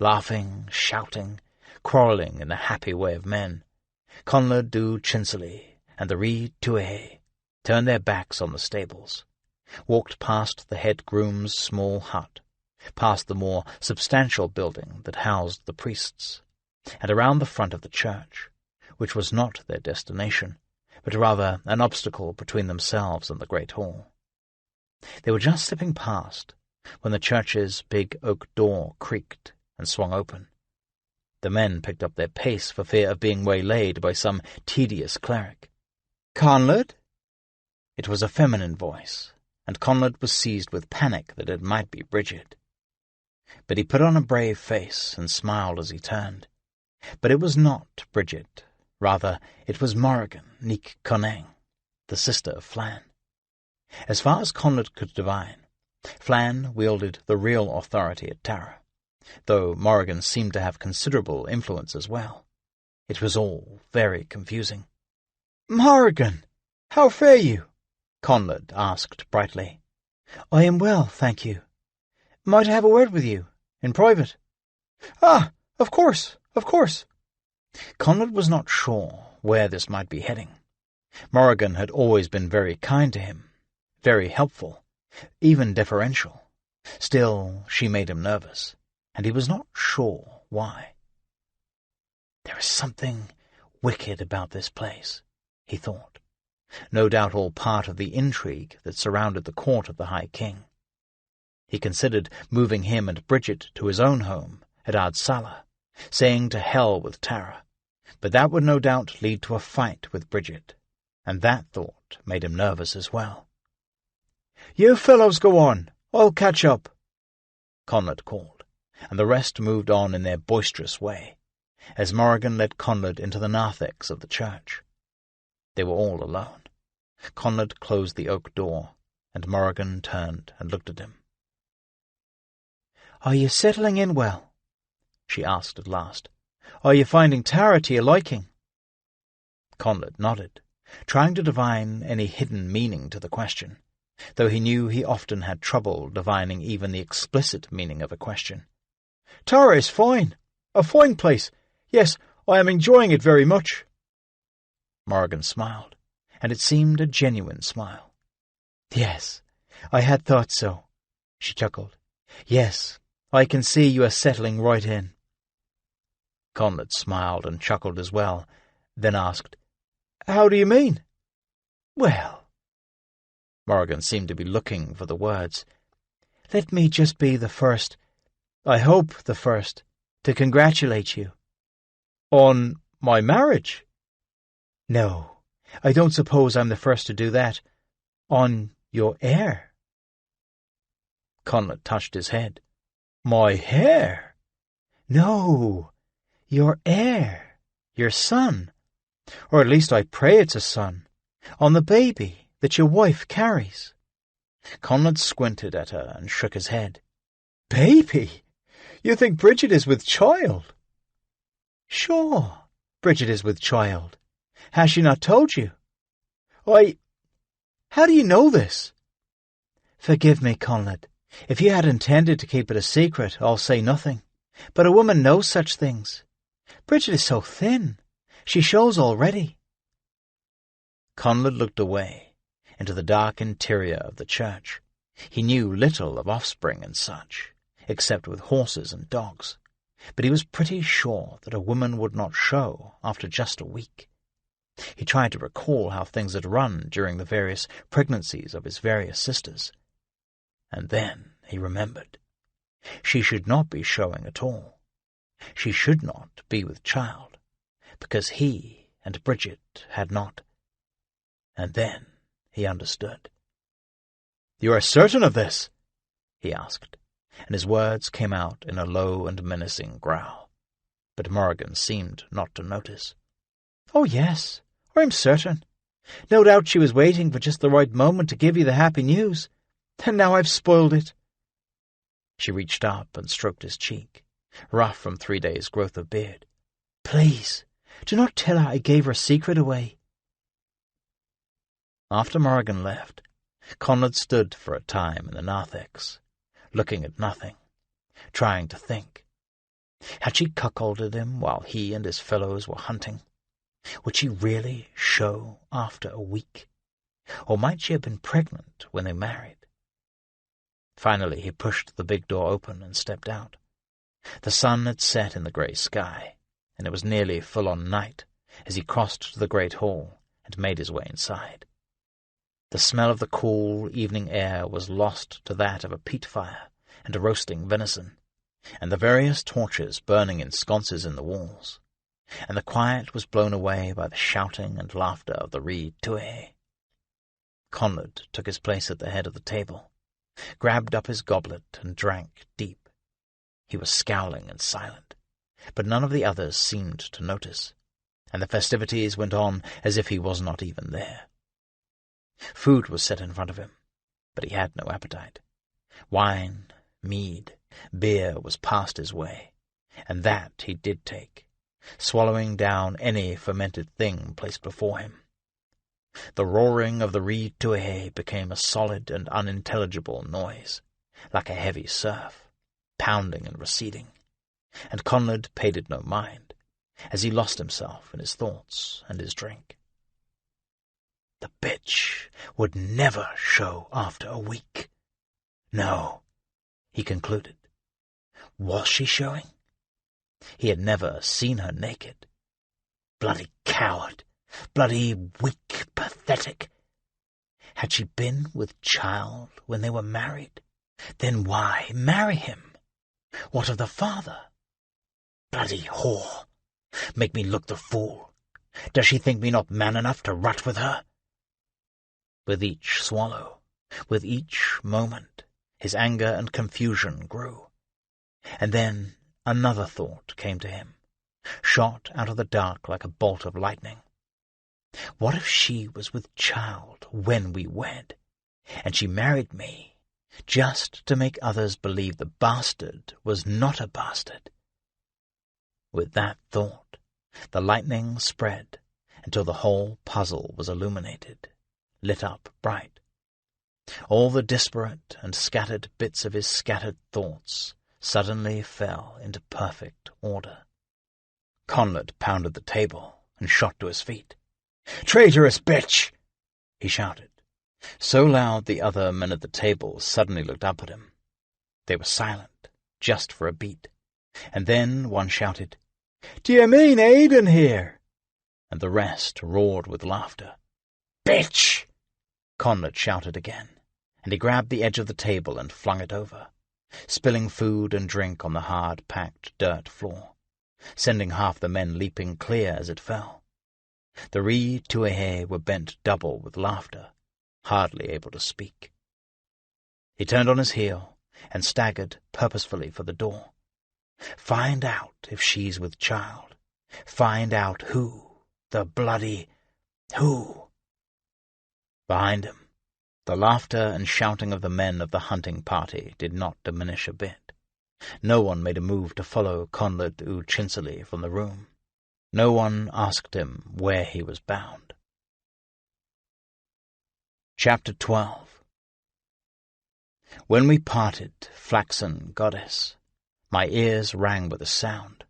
Laughing, shouting, quarrelling in the happy way of men, Conlad du Chinsely and the Rhy Tuathae turned their backs on the stables, walked past the head groom's small hut, past the more substantial building that housed the priests, and around the front of the church, which was not their destination, but rather an obstacle between themselves and the great hall. They were just slipping past when the church's big oak door creaked and swung open. The men picked up their pace for fear of being waylaid by some tedious cleric. "Conlad?" It was a feminine voice, and Conlad was seized with panic that it might be Bridget. But he put on a brave face and smiled as he turned. But it was not Bridget. Rather, it was Morrigan Nic Coneng, the sister of Flann. As far as Conlad could divine, Flann wielded the real authority at Tara, though Morrigan seemed to have considerable influence as well. It was all very confusing. "Morrigan, how fare you?" Conlad asked brightly. "I am well, thank you. Might I have a word with you, in private?" "Ah, of course, of course." Conlad was not sure where this might be heading. Morrigan had always been very kind to him, very helpful, even deferential. Still, she made him nervous, and he was not sure why. There is something wicked about this place, he thought. No doubt all part of the intrigue that surrounded the court of the High King. He considered moving him and Bridget to his own home at Ardsala, saying to hell with Tara, but that would no doubt lead to a fight with Bridget, and that thought made him nervous as well. "You fellows go on, I'll catch up," Conlad called, and the rest moved on in their boisterous way, as Morrigan led Conlad into the narthex of the church. They were all alone. Conlad closed the oak door, and Morrigan turned and looked at him. "Are you settling in well?" she asked at last. "Are you finding Tara to your liking?" Conlad nodded, trying to divine any hidden meaning to the question, though he knew he often had trouble divining even the explicit meaning of a question. "Tara is fine. A fine place. Yes, I am enjoying it very much." Morrigan smiled, and it seemed a genuine smile. "Yes, I had thought so," she chuckled. "Yes, I can see you are settling right in." Conlad smiled and chuckled as well, then asked, "How do you mean?" "Well," Morrigan seemed to be looking for the words, "let me just be the first, I hope the first, to congratulate you." "On my marriage?" "No, I don't suppose I'm the first to do that. On your heir." Conlad touched his head. "My hair?" "No, your heir, your son. Or at least I pray it's a son. On the baby that your wife carries." Conlad squinted at her and shook his head. "Baby? You think Bridget is with child?" "Sure, Bridget is with child. Has she not told you?" How do you know this?" "Forgive me, Conlad. If you had intended to keep it a secret, I'll say nothing. But a woman knows such things. Bridget is so thin. She shows already." Conlad looked away, into the dark interior of the church. He knew little of offspring and such, except with horses and dogs, but he was pretty sure that a woman would not show after just a week. He tried to recall how things had run during the various pregnancies of his various sisters. And then he remembered. She should not be showing at all. She should not be with child, because he and Bridget had not. And then he understood. "You are certain of this?" he asked, and his words came out in a low and menacing growl. But Morrigan seemed not to notice. "Oh, yes, I'm certain. No doubt she was waiting for just the right moment to give you the happy news, and now I've spoiled it." She reached up and stroked his cheek, rough from 3 days' growth of beard. "Please, do not tell her I gave her secret away. After Morrigan left, Conrad stood for a time in the narthex, looking at nothing, trying to think. Had she cuckolded him while he and his fellows were hunting? Would she really show after a week? Or might she have been pregnant when they married? Finally he pushed the big door open and stepped out. The sun had set in the grey sky, and it was nearly full-on night as he crossed to the great hall and made his way inside. The smell of the cool evening air was lost to that of a peat fire and a roasting venison, and the various torches burning in sconces in the walls, and the quiet was blown away by the shouting and laughter of the reed tuahe. Conrad took his place at the head of the table, grabbed up his goblet and drank deep. He was scowling and silent, but none of the others seemed to notice, and the festivities went on as if he was not even there. Food was set in front of him, but he had no appetite. Wine, mead, beer was passed his way, and that he did take, swallowing down any fermented thing placed before him. The roaring of the reed tuahe became a solid and unintelligible noise, like a heavy surf, pounding and receding, and Conrad paid it no mind, as he lost himself in his thoughts and his drink. The bitch would never show after a week. No, he concluded. Was she showing? He had never seen her naked. Bloody coward! Bloody weak, pathetic! Had she been with child when they were married? Then why marry him? What of the father? Bloody whore! Make me look the fool. Does she think me not man enough to rut with her? With each swallow, with each moment, his anger and confusion grew. And then another thought came to him, shot out of the dark like a bolt of lightning. What if she was with child when we wed, and she married me just to make others believe the bastard was not a bastard? With that thought, the lightning spread until the whole puzzle was illuminated, lit up bright. All the disparate and scattered bits of his scattered thoughts suddenly fell into perfect order. Conrad pounded the table and shot to his feet. "Traitorous bitch!" he shouted, so loud the other men at the table suddenly looked up at him. They were silent, just for a beat, and then one shouted, "Do you mean Aidan here?" And the rest roared with laughter. "Bitch!" Conrad shouted again, and he grabbed the edge of the table and flung it over, spilling food and drink on the hard-packed dirt floor, sending half the men leaping clear as it fell. The reed tuahe were bent double with laughter, hardly able to speak. He turned on his heel and staggered purposefully for the door. Find out if she's with child. Find out who, the bloody who. Behind him, the laughter and shouting of the men of the hunting party did not diminish a bit. No one made a move to follow Conrad u Chinsely from the room. No one asked him where he was bound. Chapter 12. When we parted, flaxen goddess, my ears rang with a sound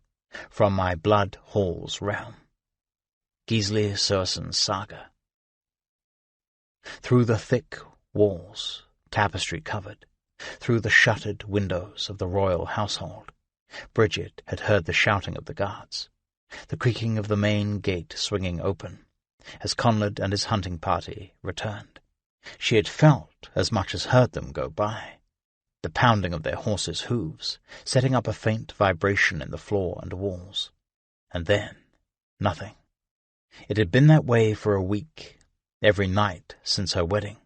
from my blood hall's realm. Gisli Sursen's saga. Through the thick walls, tapestry-covered, through the shuttered windows of the royal household, Bridget had heard the shouting of the guards, the creaking of the main gate swinging open, as Conrad and his hunting party returned. She had felt as much as heard them go by, the pounding of their horses' hooves, setting up a faint vibration in the floor and walls. And then, nothing. It had been that way for a week, every night since her wedding.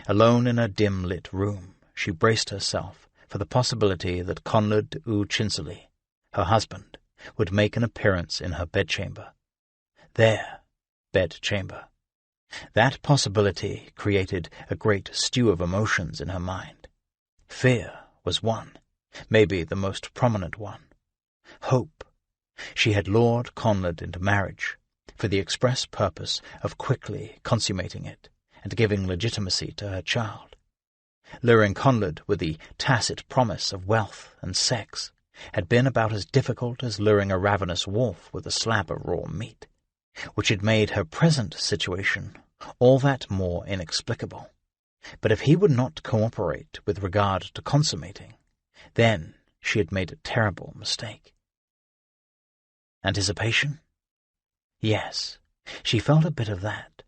Alone in her dim-lit room, she braced herself for the possibility that Conrad u Chinsely, her husband, would make an appearance in her bedchamber. Their bedchamber. That possibility created a great stew of emotions in her mind. Fear was one, maybe the most prominent one. Hope. She had lured Conrad into marriage, for the express purpose of quickly consummating it, and giving legitimacy to her child. Luring Conlad with the tacit promise of wealth and sex had been about as difficult as luring a ravenous wolf with a slab of raw meat, which had made her present situation all that more inexplicable. But if he would not cooperate with regard to consummating, then she had made a terrible mistake. Anticipation? Yes, she felt a bit of that.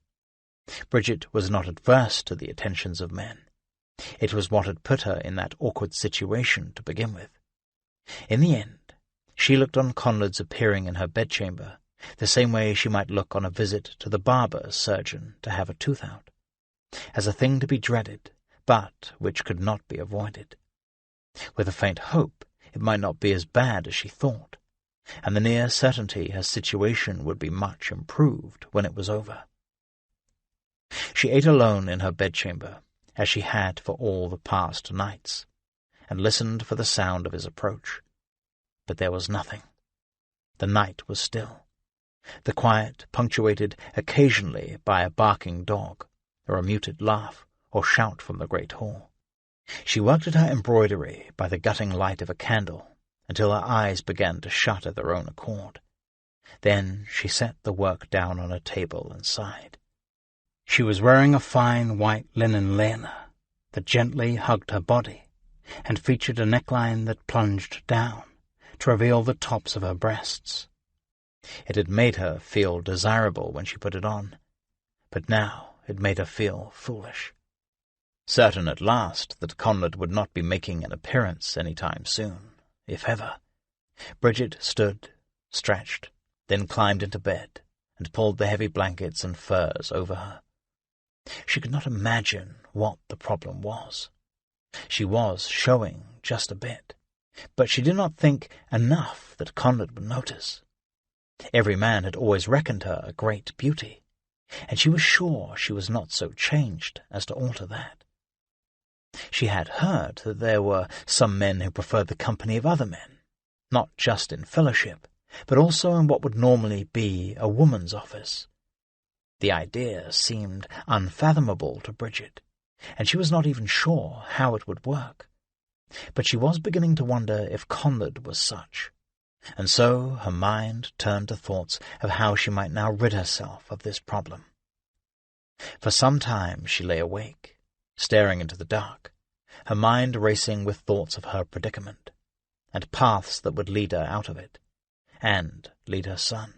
Bridget was not adverse to the attentions of men. It was what had put her in that awkward situation to begin with. In the end, she looked on Conlad's appearing in her bedchamber the same way she might look on a visit to the barber surgeon to have a tooth out, as a thing to be dreaded, but which could not be avoided. With a faint hope it might not be as bad as she thought, and the near certainty her situation would be much improved when it was over. She ate alone in her bedchamber, as she had for all the past nights, and listened for the sound of his approach. But there was nothing. The night was still, the quiet punctuated occasionally by a barking dog, or a muted laugh or shout from the great hall. She worked at her embroidery by the gutting light of a candle until her eyes began to shut of their own accord. Then she set the work down on a table and sighed. She was wearing a fine white linen leina that gently hugged her body and featured a neckline that plunged down to reveal the tops of her breasts. It had made her feel desirable when she put it on, but now it made her feel foolish. Certain at last that Conlad would not be making an appearance any time soon, if ever, Bridget stood, stretched, then climbed into bed and pulled the heavy blankets and furs over her. She could not imagine what the problem was. She was showing just a bit, but she did not think enough that Conlad would notice. Every man had always reckoned her a great beauty, and she was sure she was not so changed as to alter that. She had heard that there were some men who preferred the company of other men, not just in fellowship, but also in what would normally be a woman's office. The idea seemed unfathomable to Bridget, and she was not even sure how it would work. But she was beginning to wonder if Conlad was such, and so her mind turned to thoughts of how she might now rid herself of this problem. For some time she lay awake, staring into the dark, her mind racing with thoughts of her predicament, and paths that would lead her out of it, and lead her son,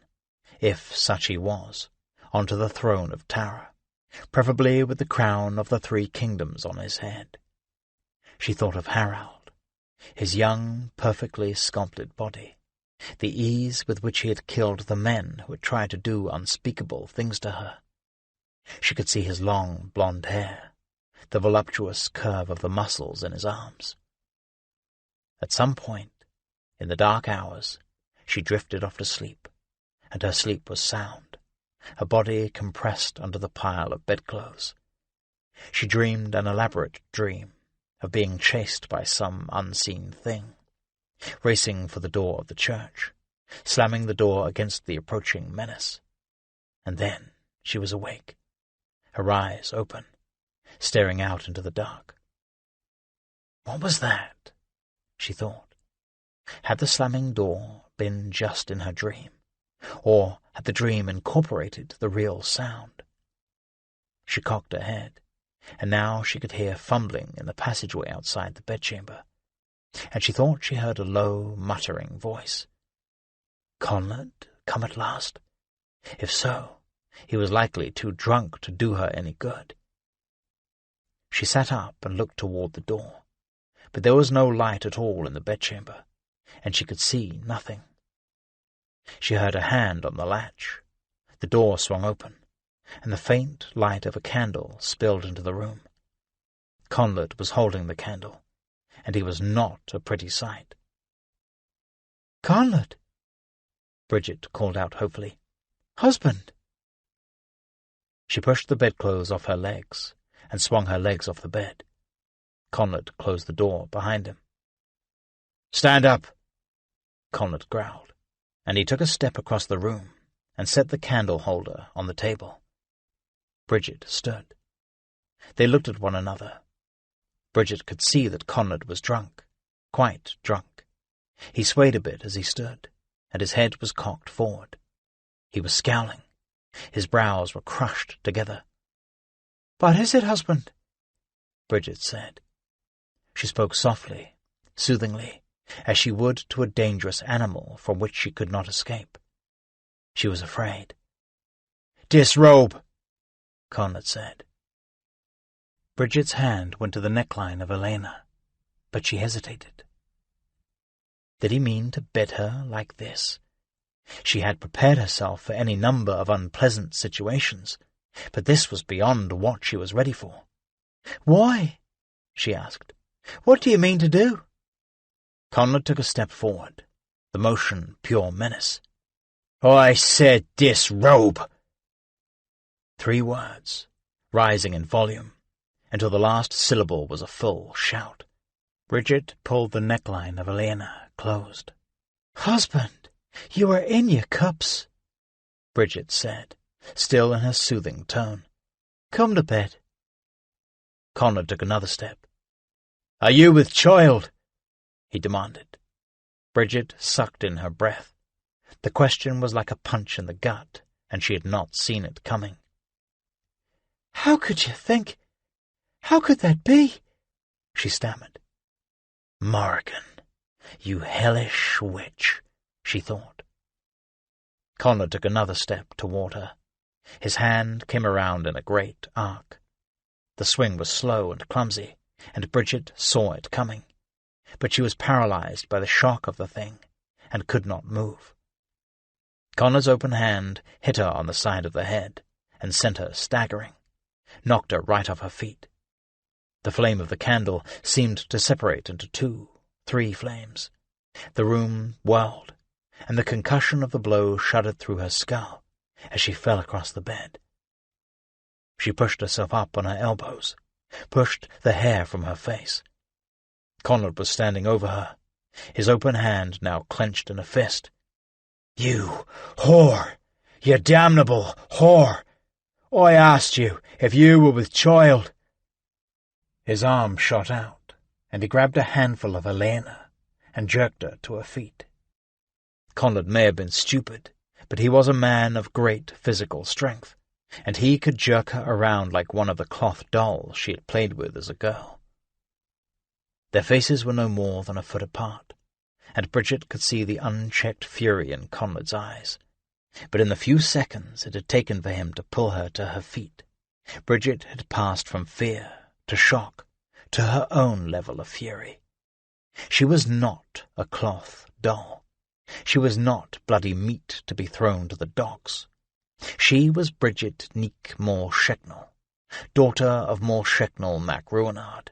if such he was, onto the throne of Tara, preferably with the crown of the 3 kingdoms on his head. She thought of Harald, his young, perfectly sculpted body, the ease with which he had killed the men who had tried to do unspeakable things to her. She could see his long, blonde hair, the voluptuous curve of the muscles in his arms. At some point, in the dark hours, she drifted off to sleep, and her sleep was sound, her body compressed under the pile of bedclothes. She dreamed an elaborate dream of being chased by some unseen thing, racing for the door of the church, slamming the door against the approaching menace. And then she was awake, her eyes open, staring out into the dark. What was that? She thought. Had the slamming door been just in her dream, or had the dream incorporated the real sound? She cocked her head, and now she could hear fumbling in the passageway outside the bedchamber, and she thought she heard a low, muttering voice. Conlad come at last? If so, he was likely too drunk to do her any good. She sat up and looked toward the door, but there was no light at all in the bedchamber, and she could see nothing. She heard a hand on the latch. The door swung open, and the faint light of a candle spilled into the room. Conlad was holding the candle, and he was not a pretty sight. "Conlad!" Bridget called out hopefully. "Husband!" She pushed the bedclothes off her legs and swung her legs off the bed. Conlad closed the door behind him. "Stand up!" Conlad growled, and he took a step across the room and set the candle holder on the table. Bridget stood, They looked at one another. Bridget could see that Conrad was drunk, quite drunk. He swayed a bit as he stood, and his head was cocked forward. He was scowling. His brows were crushed together. "What is it, husband?" Bridget said. She spoke softly, soothingly, as she would to a dangerous animal from which she could not escape. She was afraid. "Disrobe," Conrad said. Bridget's hand went to the neckline of Elena, but she hesitated. Did he mean to bid her like this? She had prepared herself for any number of unpleasant situations, but this was beyond what she was ready for. "Why?" she asked. "What do you mean to do?" Conrad took a step forward, the motion pure menace. "I said disrobe." 3 words, rising in volume, until the last syllable was a full shout. Bridget pulled the neckline of Elena closed. "Husband, you are in your cups," Bridget said, still in her soothing tone. "Come to bed." Conrad took another step. "Are you with child?" he demanded. Bridget sucked in her breath. The question was like a punch in the gut, and she had not seen it coming. "How could you think? How could that be?" she stammered. "Morrigan, you hellish witch," she thought. Conrad took another step toward her. His hand came around in a great arc. The swing was slow and clumsy, and Bridget saw it coming, but she was paralyzed by the shock of the thing, and could not move. Conrad's open hand hit her on the side of the head, and sent her staggering, knocked her right off her feet. The flame of the candle seemed to separate into 2, 3 flames. The room whirled, and the concussion of the blow shuddered through her skull as she fell across the bed. She pushed herself up on her elbows, pushed the hair from her face. Conrad was standing over her, his open hand now clenched in a fist. "You whore! You damnable whore! I asked you if you were with child." His arm shot out, and he grabbed a handful of Elena and jerked her to her feet. Conrad may have been stupid, but he was a man of great physical strength, and he could jerk her around like one of the cloth dolls she had played with as a girl. Their faces were no more than a foot apart, and Bridget could see the unchecked fury in Conrad's eyes. But in the few seconds it had taken for him to pull her to her feet, Bridget had passed from fear to shock to her own level of fury. She was not a cloth doll. She was not bloody meat to be thrown to the dogs. She was Bridget Neek More-Sheknal, daughter of More-Sheknal Mac Ruinard,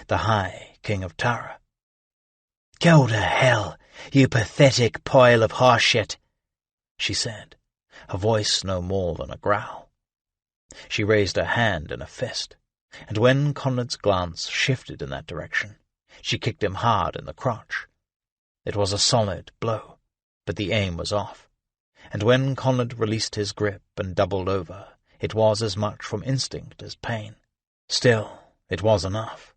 the High King of Tara. "Go to hell, you pathetic pile of horseshit," she said, her voice no more than a growl. She raised her hand in a fist, and when Conrad's glance shifted in that direction, she kicked him hard in the crotch. It was a solid blow, but the aim was off, and when Conrad released his grip and doubled over, it was as much from instinct as pain. Still, it was enough.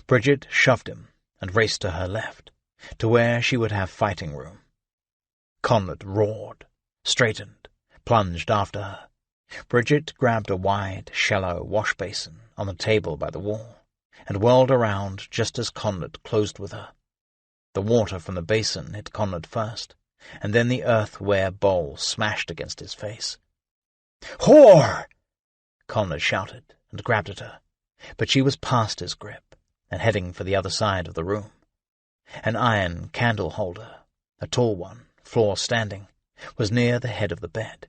Bridget shoved him and raced to her left, to where she would have fighting room. Conrad roared, straightened, plunged after her. Bridget grabbed a wide, shallow wash basin on the table by the wall, and whirled around just as Conrad closed with her. The water from the basin hit Conrad first, and then the earthenware bowl smashed against his face. "Whore!" Conrad shouted and grabbed at her, but she was past his grip and heading for the other side of the room. An iron candle holder, a tall one, floor standing, was near the head of the bed,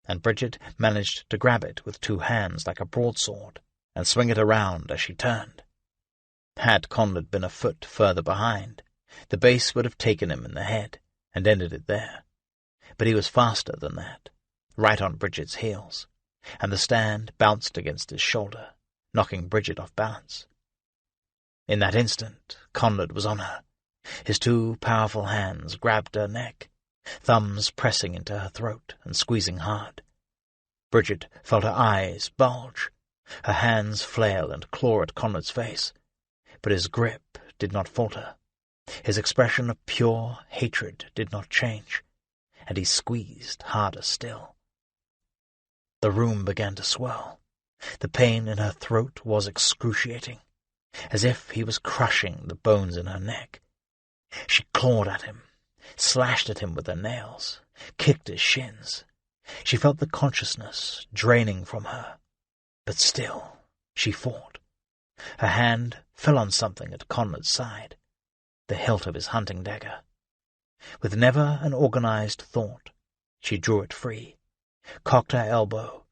and Bridget managed to grab it with 2 hands like a broadsword and swing it around as she turned. Had Conrad been a foot further behind, the base would have taken him in the head and ended it there. But he was faster than that, right on Bridget's heels, and the stand bounced against his shoulder, knocking Bridget off balance. In that instant, Conrad was on her. His 2 powerful hands grabbed her neck, thumbs pressing into her throat and squeezing hard. Bridget felt her eyes bulge. Her hands flail and claw at Conrad's face, but his grip did not falter. His expression of pure hatred did not change, and he squeezed harder still. The room began to swirl. The pain in her throat was excruciating, as if he was crushing the bones in her neck. She clawed at him, slashed at him with her nails, kicked his shins. She felt the consciousness draining from her, but still she fought. Her hand fell on something at Conrad's side, the hilt of his hunting dagger. With never an organized thought, she drew it free, cocked her elbow,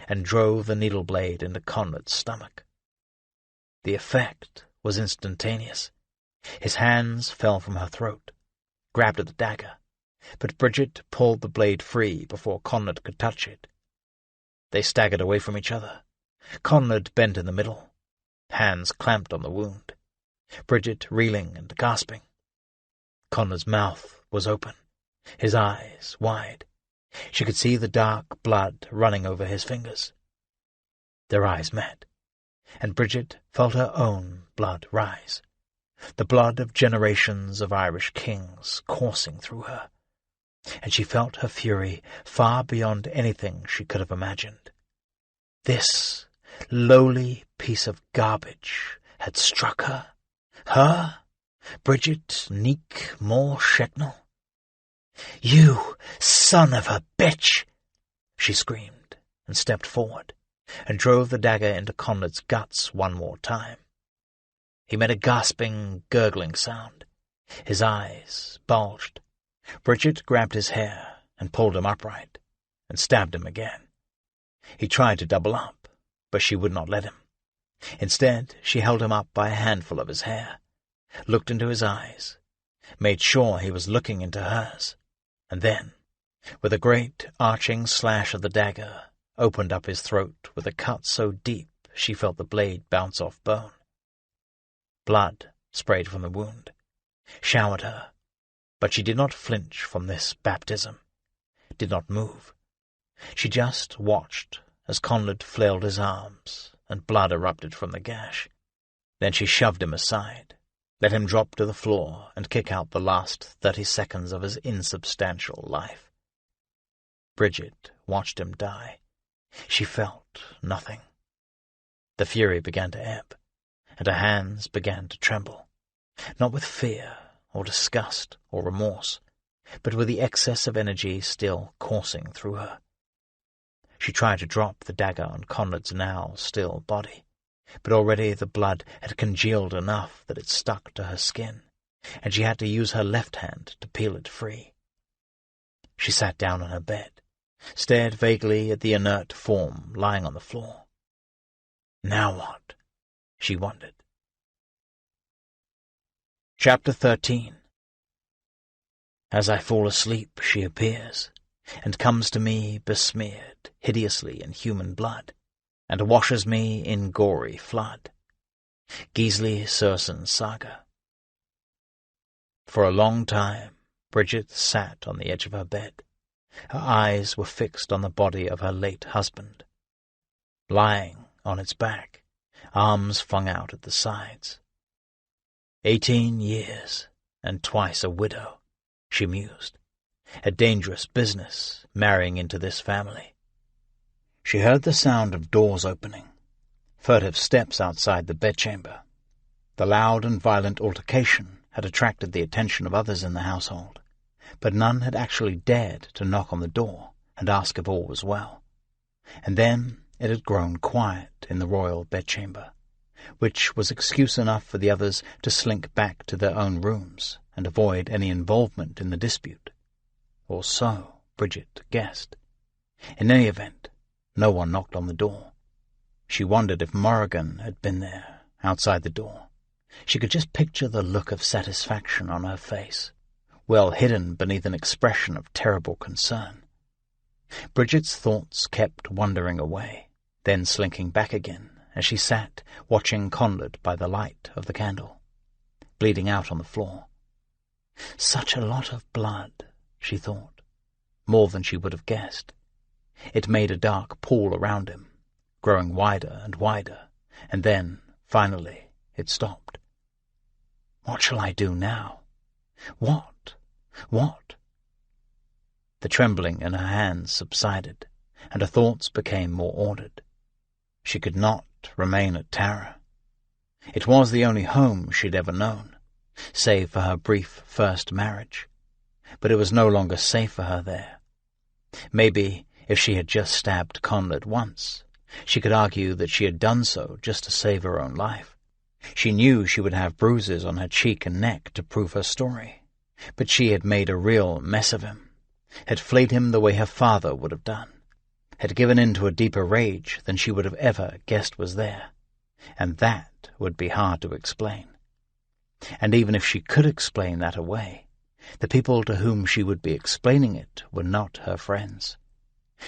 and drove the needle blade into Conrad's stomach. The effect was instantaneous. His hands fell from her throat, grabbed at the dagger, but Bridget pulled the blade free before Conrad could touch it. They staggered away from each other. Conrad bent in the middle, hands clamped on the wound, Bridget reeling and gasping. Conrad's mouth was open, his eyes wide. She could see the dark blood running over his fingers. Their eyes met, and Bridget felt her own blood rise, the blood of generations of Irish kings coursing through her, and she felt her fury far beyond anything she could have imagined. This lowly piece of garbage had struck her? Her? Bridget Neek Moore Shecknell? "You son of a bitch!" she screamed, and stepped forward, and drove the dagger into Conrad's guts one more time. He made a gasping, gurgling sound. His eyes bulged. Bridget grabbed his hair and pulled him upright, and stabbed him again. He tried to double up, but she would not let him. Instead, she held him up by a handful of his hair, looked into his eyes, made sure he was looking into hers, and then, with a great arching slash of the dagger, opened up his throat with a cut so deep she felt the blade bounce off bone. Blood sprayed from the wound, showered her, but she did not flinch from this baptism, did not move. She just watched as Conrad flailed his arms and blood erupted from the gash. Then she shoved him aside, let him drop to the floor and kick out the last 30 seconds of his insubstantial life. Bridget watched him die. She felt nothing. The fury began to ebb, and her hands began to tremble, not with fear or disgust or remorse, but with the excess of energy still coursing through her. She tried to drop the dagger on Conrad's now still body, but already the blood had congealed enough that it stuck to her skin, and she had to use her left hand to peel it free. She sat down on her bed, stared vaguely at the inert form lying on the floor. Now what? She wondered. Chapter 13. As I fall asleep, she appears, and comes to me besmeared hideously in human blood, and washes me in gory flood. Gisli Sursen Saga. For a long time, Bridget sat on the edge of her bed. Her eyes were fixed on the body of her late husband, lying on its back, arms flung out at the sides. 18 years, and twice a widow, she mused. A dangerous business, marrying into this family. She heard the sound of doors opening, furtive steps outside the bedchamber. The loud and violent altercation had attracted the attention of others in the household, but none had actually dared to knock on the door and ask if all was well. And then it had grown quiet in the royal bedchamber, which was excuse enough for the others to slink back to their own rooms and avoid any involvement in the dispute. Or so Bridget guessed. In any event, no one knocked on the door. She wondered if Morrigan had been there, outside the door. She could just picture the look of satisfaction on her face, well hidden beneath an expression of terrible concern. Bridget's thoughts kept wandering away, then slinking back again as she sat watching Conrad by the light of the candle, bleeding out on the floor. Such a lot of blood, she thought, more than she would have guessed. It made a dark pool around him, growing wider and wider, and then, finally, it stopped. What shall I do now? What? What? The trembling in her hands subsided, and her thoughts became more ordered. She could not remain at Tara. It was the only home she'd ever known, save for her brief first marriage, but it was no longer safe for her there. Maybe if she had just stabbed Conrad once, she could argue that she had done so just to save her own life. She knew she would have bruises on her cheek and neck to prove her story, but she had made a real mess of him, had flayed him the way her father would have done, had given in to a deeper rage than she would have ever guessed was there, and that would be hard to explain. And even if she could explain that away, the people to whom she would be explaining it were not her friends.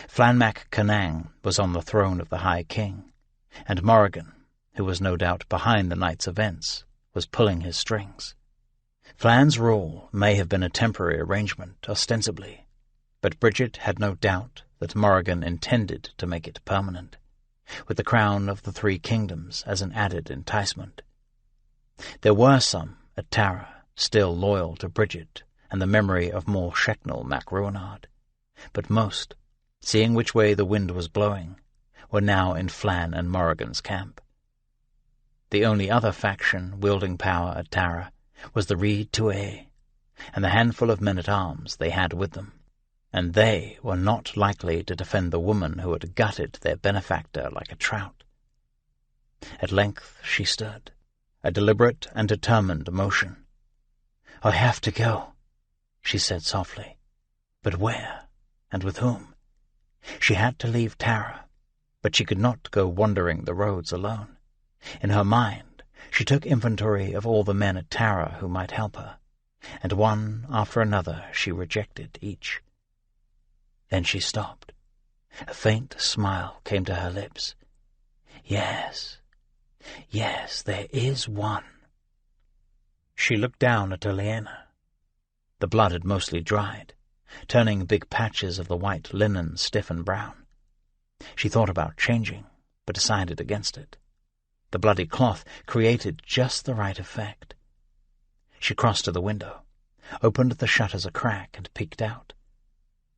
Flann Mac Canang was on the throne of the High King, and Morrigan, who was no doubt behind the night's events, was pulling his strings. Flann's rule may have been a temporary arrangement, ostensibly, but Bridget had no doubt that Morrigan intended to make it permanent, with the crown of the Three Kingdoms as an added enticement. There were some at Tara still loyal to Bridget and the memory of Mor Sheknel Mac Ruinard, but most, seeing which way the wind was blowing, were now in Flann and Morrigan's camp. The only other faction wielding power at Tara was the Rhyd Tuae, and the handful of men-at-arms they had with them, and they were not likely to defend the woman who had gutted their benefactor like a trout. At length she stood, a deliberate and determined motion. "I have to go," she said softly. But where, and with whom? She had to leave Tara, but she could not go wandering the roads alone. In her mind, she took inventory of all the men at Tara who might help her, and one after another she rejected each. Then she stopped. A faint smile came to her lips. Yes, there is one. She looked down at Aliena. The blood had mostly dried, turning big patches of the white linen stiff and brown. She thought about changing, but decided against it. The bloody cloth created just the right effect. She crossed to the window, opened the shutters a crack, and peeked out.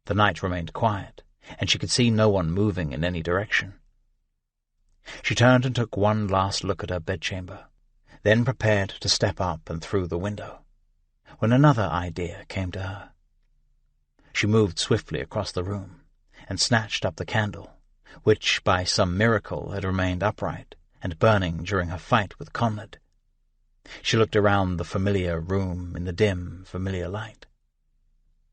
The night remained quiet, and she could see no one moving in any direction. She turned and took one last look at her bedchamber, then prepared to step up and through the window, when another idea came to her. She moved swiftly across the room and snatched up the candle, which by some miracle had remained upright and burning during her fight with Conrad. She looked around the familiar room in the dim, familiar light.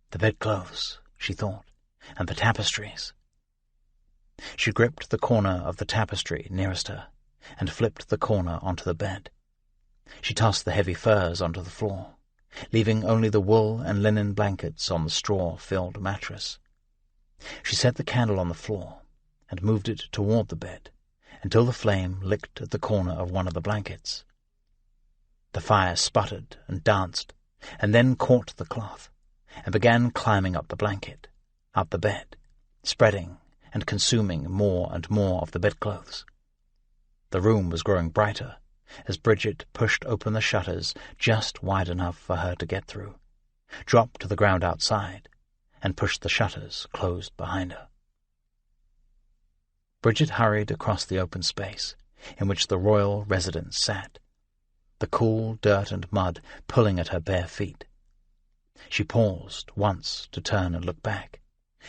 The bedclothes, she thought, and the tapestries. She gripped the corner of the tapestry nearest her and flipped the corner onto the bed. She tossed the heavy furs onto the floor, leaving only the wool and linen blankets on the straw-filled mattress. She set the candle on the floor and moved it toward the bed until the flame licked at the corner of one of the blankets. The fire sputtered and danced, and then caught the cloth, and began climbing up the blanket, up the bed, spreading and consuming more and more of the bedclothes. The room was growing brighter as Bridget pushed open the shutters just wide enough for her to get through, dropped to the ground outside, and pushed the shutters closed behind her. Bridget hurried across the open space in which the royal residence sat, the cool dirt and mud pulling at her bare feet. She paused once to turn and look back.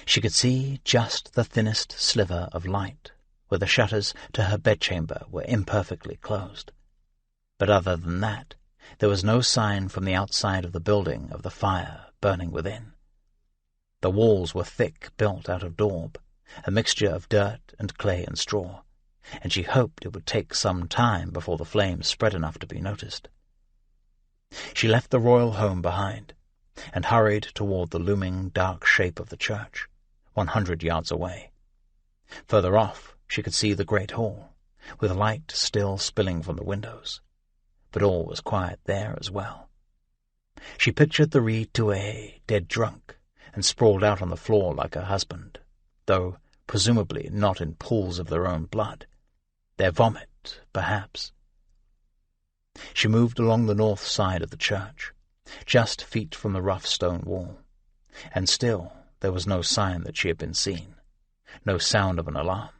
She could see just the thinnest sliver of light where the shutters to her bedchamber were imperfectly closed. But other than that, there was no sign from the outside of the building of the fire burning within. The walls were thick, built out of daub, a mixture of dirt and clay and straw, and she hoped it would take some time before the flames spread enough to be noticed. She left the royal home behind and hurried toward the looming dark shape of the church, 100 yards away. Further off, she could see the great hall, with light still spilling from the windows, but all was quiet there as well. She pictured the Rhyd Tuae dead drunk and sprawled out on the floor like her husband, though presumably not in pools of their own blood. Their vomit, perhaps. She moved along the north side of the church, just feet from the rough stone wall, and still there was no sign that she had been seen, no sound of an alarm.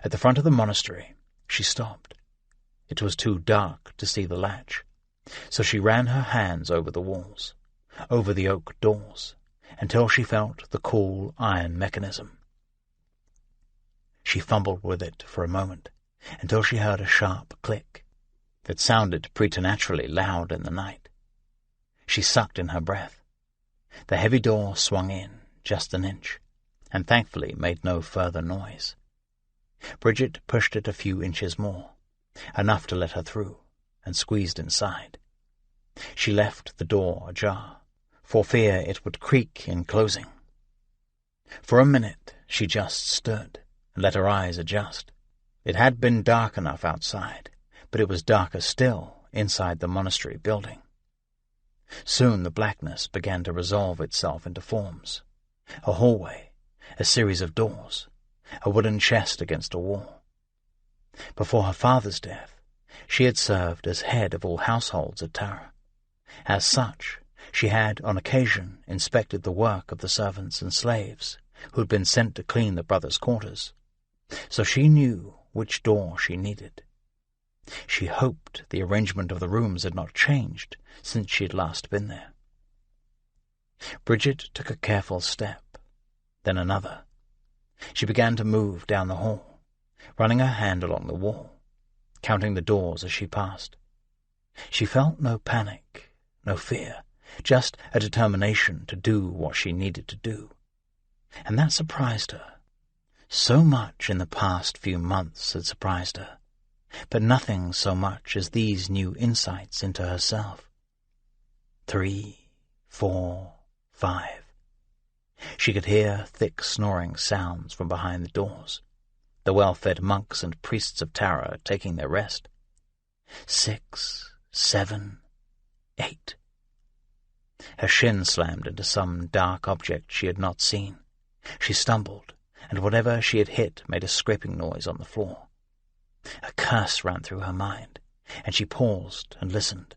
At the front of the monastery, she stopped. It was too dark to see the latch, so she ran her hands over the walls, over the oak doors, until she felt the cool iron mechanism. She fumbled with it for a moment, until she heard a sharp click that sounded preternaturally loud in the night. She sucked in her breath. The heavy door swung in just an inch, and thankfully made no further noise. Bridget pushed it a few inches more, enough to let her through, and squeezed inside. She left the door ajar, for fear it would creak in closing. For a minute she just stood and let her eyes adjust. It had been dark enough outside, but it was darker still inside the monastery building. Soon the blackness began to resolve itself into forms. A hallway, a series of doors, a wooden chest against a wall. Before her father's death, she had served as head of all households at Tara. As such, she had on occasion inspected the work of the servants and slaves who had been sent to clean the brothers' quarters, so she knew which door she needed. She hoped the arrangement of the rooms had not changed since she had last been there. Bridget took a careful step, then another. She began to move down the hall, running her hand along the wall, counting the doors as she passed. She felt no panic, no fear, just a determination to do what she needed to do. And that surprised her. So much in the past few months had surprised her, but nothing so much as these new insights into herself. 3, 4, 5. She could hear thick snoring sounds from behind the doors, the well-fed monks and priests of Tara taking their rest. 6, 7, 8. Her shin slammed into some dark object she had not seen. She stumbled, and whatever she had hit made a scraping noise on the floor. A curse ran through her mind, and she paused and listened,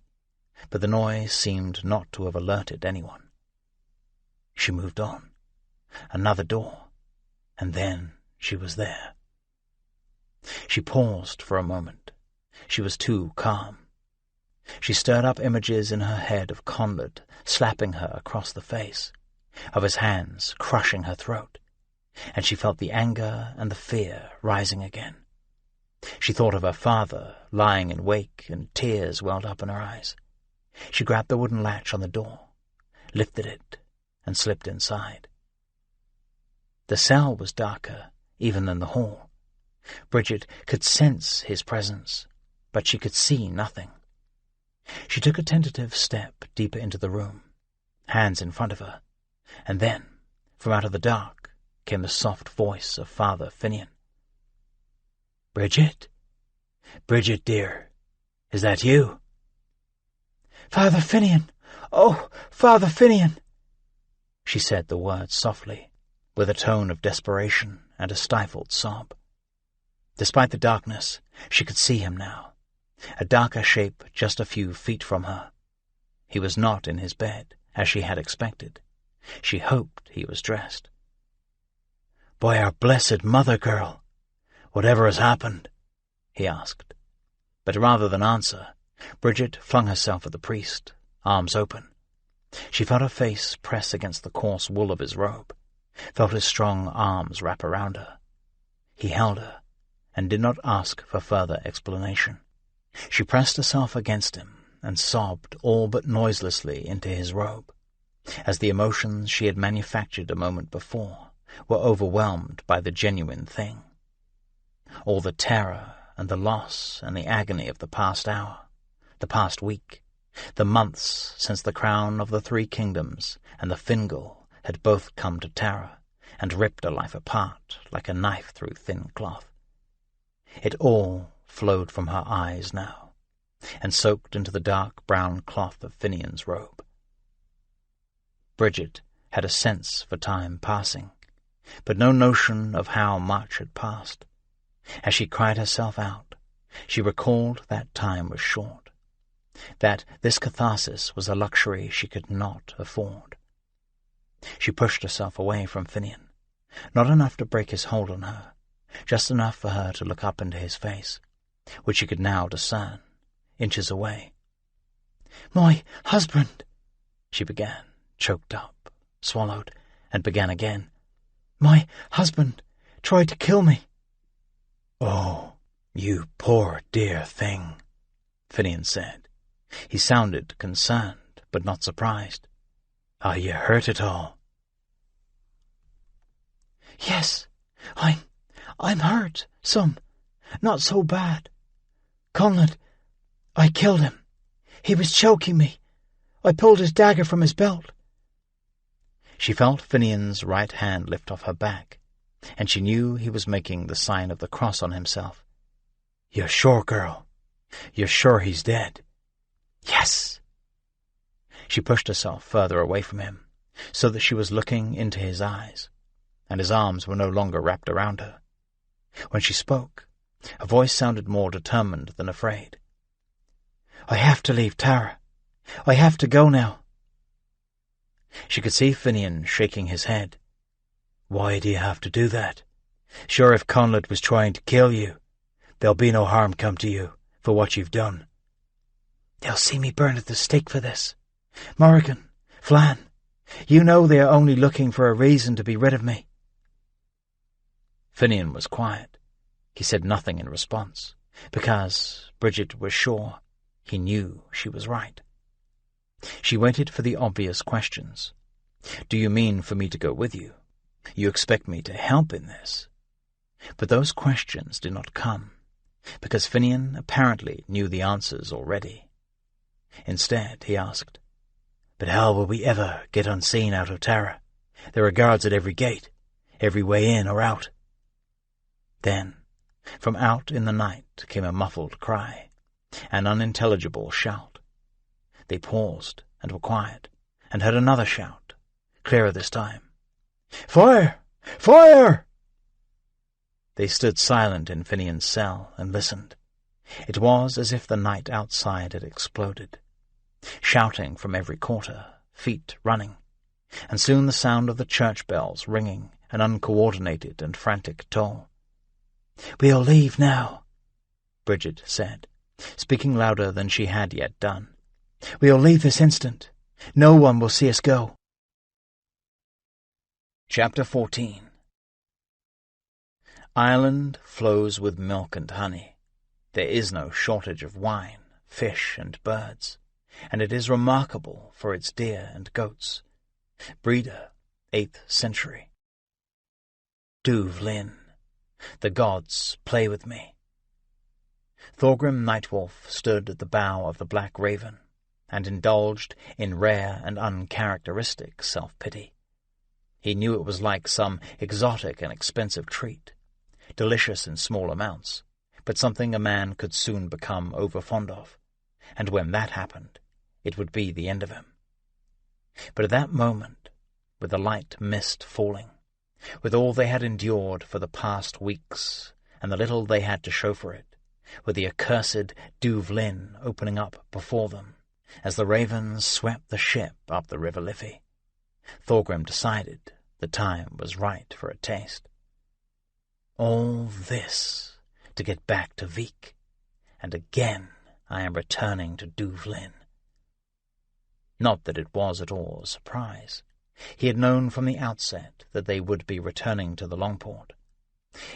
but the noise seemed not to have alerted anyone. She moved on. Another door, and then she was there. She paused for a moment. She was too calm. She stirred up images in her head of Conrad slapping her across the face, of his hands crushing her throat, and she felt the anger and the fear rising again. She thought of her father lying in wake, and tears welled up in her eyes. She grabbed the wooden latch on the door, lifted it, and slipped inside. The cell was darker even than the hall. Bridget could sense his presence, but she could see nothing. She took a tentative step deeper into the room, hands in front of her, and then, from out of the dark, came the soft voice of Father Finian. "Bridget? Bridget, dear, is that you?" "Father Finian! Oh, Father Finian!" She said the words softly, with a tone of desperation and a stifled sob. Despite the darkness, she could see him now, a darker shape just a few feet from her. He was not in his bed, as she had expected. She hoped he was dressed. "By our blessed mother, girl, whatever has happened?" he asked. But rather than answer, Bridget flung herself at the priest, arms open. She felt her face press against the coarse wool of his robe, felt his strong arms wrap around her. He held her, and did not ask for further explanation. She pressed herself against him and sobbed all but noiselessly into his robe, as the emotions she had manufactured a moment before were overwhelmed by the genuine thing. All the terror and the loss and the agony of the past hour, the past week, the months since the crown of the 3 kingdoms and the Fingal had both come to Tara and ripped her life apart like a knife through thin cloth. It all flowed from her eyes now, and soaked into the dark brown cloth of Finian's robe. Bridget had a sense for time passing, but no notion of how much had passed. As she cried herself out, she recalled that time was short, that this catharsis was a luxury she could not afford. She pushed herself away from Finian, not enough to break his hold on her, just enough for her to look up into his face, which she could now discern, inches away. "My husband," she began, choked up, swallowed, and began again. "My husband tried to kill me." "Oh, you poor dear thing," Finian said. He sounded concerned, but not surprised. "Are you hurt at all?" "Yes, I'm hurt, some. Not so bad. Conlad, I killed him. He was choking me. I pulled his dagger from his belt." She felt Finian's right hand lift off her back, and she knew he was making the sign of the cross on himself. "You're sure, girl? You're sure he's dead?" "Yes." She pushed herself further away from him, so that she was looking into his eyes, and his arms were no longer wrapped around her. When she spoke, her voice sounded more determined than afraid. "I have to leave Tara. I have to go now." She could see Finian shaking his head. "Why do you have to do that? Sure, if Conlad was trying to kill you, there'll be no harm come to you for what you've done." "They'll see me burned at the stake for this. Morrigan, Flann, you know they are only looking for a reason to be rid of me." Finian was quiet. He said nothing in response, because Bridget was sure he knew she was right. She waited for the obvious questions. "Do you mean for me to go with you? You expect me to help in this?" But those questions did not come, because Finian apparently knew the answers already. Instead, he asked, "But how will we ever get unseen out of Tara? There are guards at every gate, every way in or out." Then, from out in the night came a muffled cry, an unintelligible shout. They paused and were quiet, and heard another shout, clearer this time. "Fire! Fire!" They stood silent in Finian's cell and listened. It was as if the night outside had exploded. Shouting from every quarter, feet running, and soon the sound of the church bells ringing an uncoordinated and frantic toll. "We'll leave now," Bridget said, speaking louder than she had yet done. "We'll leave this instant. No one will see us go." Chapter 14. Ireland flows with milk and honey. There is no shortage of wine, fish, and birds, and it is remarkable for its deer and goats. Breeder, 8th century. Duv Lin. The gods play with me. Thorgrim Nightwolf stood at the bow of the Black Raven, and indulged in rare and uncharacteristic self-pity. He knew it was like some exotic and expensive treat, delicious in small amounts, but something a man could soon become over-fond of, and when that happened, it would be the end of him. But at that moment, with the light mist falling, with all they had endured for the past weeks, and the little they had to show for it, with the accursed Duv Lin opening up before them, as the ravens swept the ship up the River Liffey, Thorgrim decided the time was right for a taste. All this to get back to Vik, and again I am returning to Duv Lin. Not that it was at all a surprise. He had known from the outset that they would be returning to the Longport.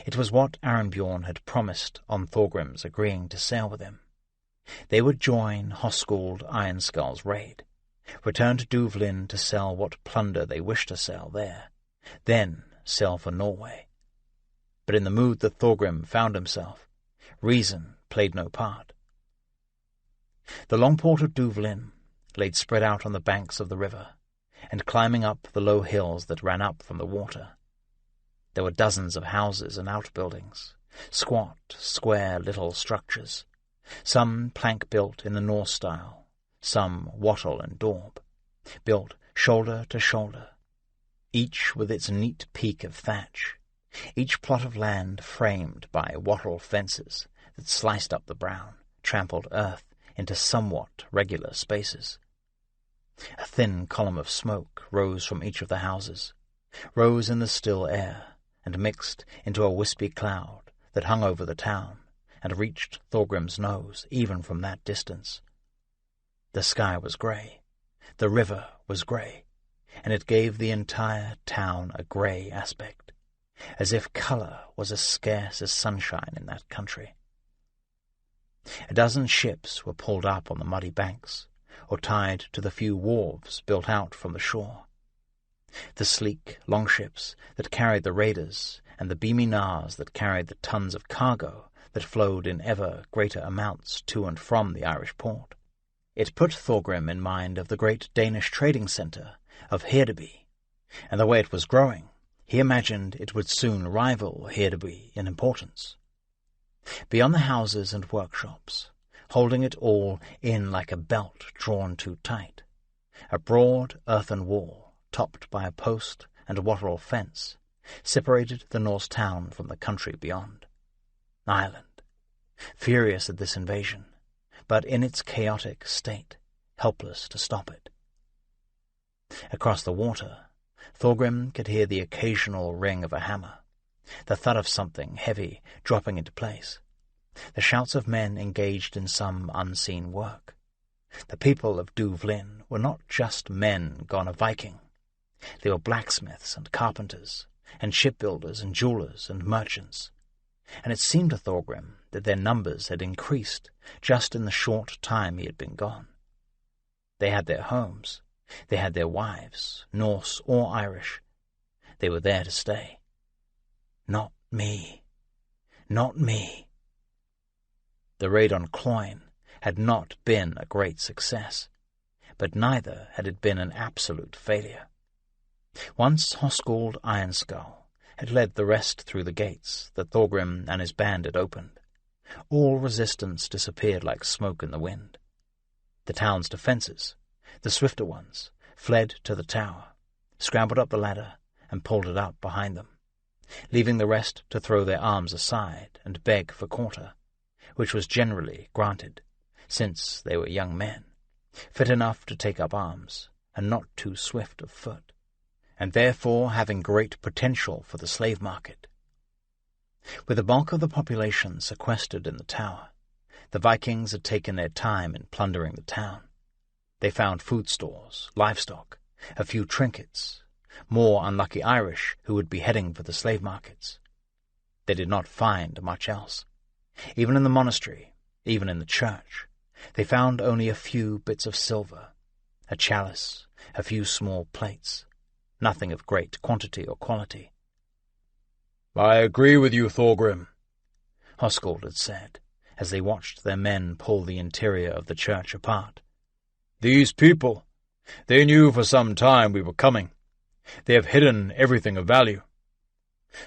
It was what Arenbjorn had promised on Thorgrim's agreeing to sail with him. They would join Hoskuld Ironskull's raid, return to Duv Lin to sell what plunder they wished to sell there, then sail for Norway. But in the mood that Thorgrim found himself, reason played no part. The Longport of Duv Lin laid spread out on the banks of the river, and climbing up the low hills that ran up from the water. There were dozens of houses and outbuildings, squat, square little structures, some plank-built in the Norse style, some wattle and daub, built shoulder to shoulder. each with its neat peak of thatch, each plot of land framed by wattle fences that sliced up the brown, trampled earth into somewhat regular spaces. A thin column of smoke rose from each of the houses, rose in the still air, and mixed into a wispy cloud that hung over the town and reached Thorgrim's nose even from that distance. The sky was grey, the river was grey, and it gave the entire town a grey aspect, as if colour was as scarce as sunshine in that country. A dozen ships were pulled up on the muddy banks, or tied to the few wharves built out from the shore. The sleek longships that carried the raiders and the beamy knars that carried the tons of cargo that flowed in ever greater amounts to and from the Irish port. It put Thorgrim in mind of the great Danish trading centre of Hedeby, and the way it was growing, he imagined it would soon rival Hedeby in importance. Beyond the houses and workshops, holding it all in like a belt drawn too tight, a broad earthen wall, topped by a post and a wattle fence, separated the Norse town from the country beyond. Ireland, furious at this invasion, but in its chaotic state, helpless to stop it. Across the water, Thorgrim could hear the occasional ring of a hammer, the thud of something heavy dropping into place, the shouts of men engaged in some unseen work. The people of Duvlin were not just men gone a-Viking. They were blacksmiths and carpenters, and shipbuilders and jewellers and merchants, and it seemed to Thorgrim that their numbers had increased just in the short time he had been gone. They had their homes, they had their wives, Norse or Irish. They were there to stay. Not me. Not me. The raid on Cloyne had not been a great success, but neither had it been an absolute failure. Once Hoskuld Ironskull had led the rest through the gates that Thorgrim and his band had opened, all resistance disappeared like smoke in the wind. The town's defences, the swifter ones, fled to the tower, scrambled up the ladder, and pulled it up behind them, leaving the rest to throw their arms aside and beg for quarter, which was generally granted, since they were young men, fit enough to take up arms, and not too swift of foot, and therefore having great potential for the slave market. With the bulk of the population sequestered in the tower, the Vikings had taken their time in plundering the town. They found food stores, livestock, a few trinkets, more unlucky Irish who would be heading for the slave markets. They did not find much else. Even in the monastery, even in the church, they found only a few bits of silver, a chalice, a few small plates, nothing of great quantity or quality. "I agree with you, Thorgrim," Hoskuld had said, as they watched their men pull the interior of the church apart. "These people, they knew for some time we were coming. They have hidden everything of value."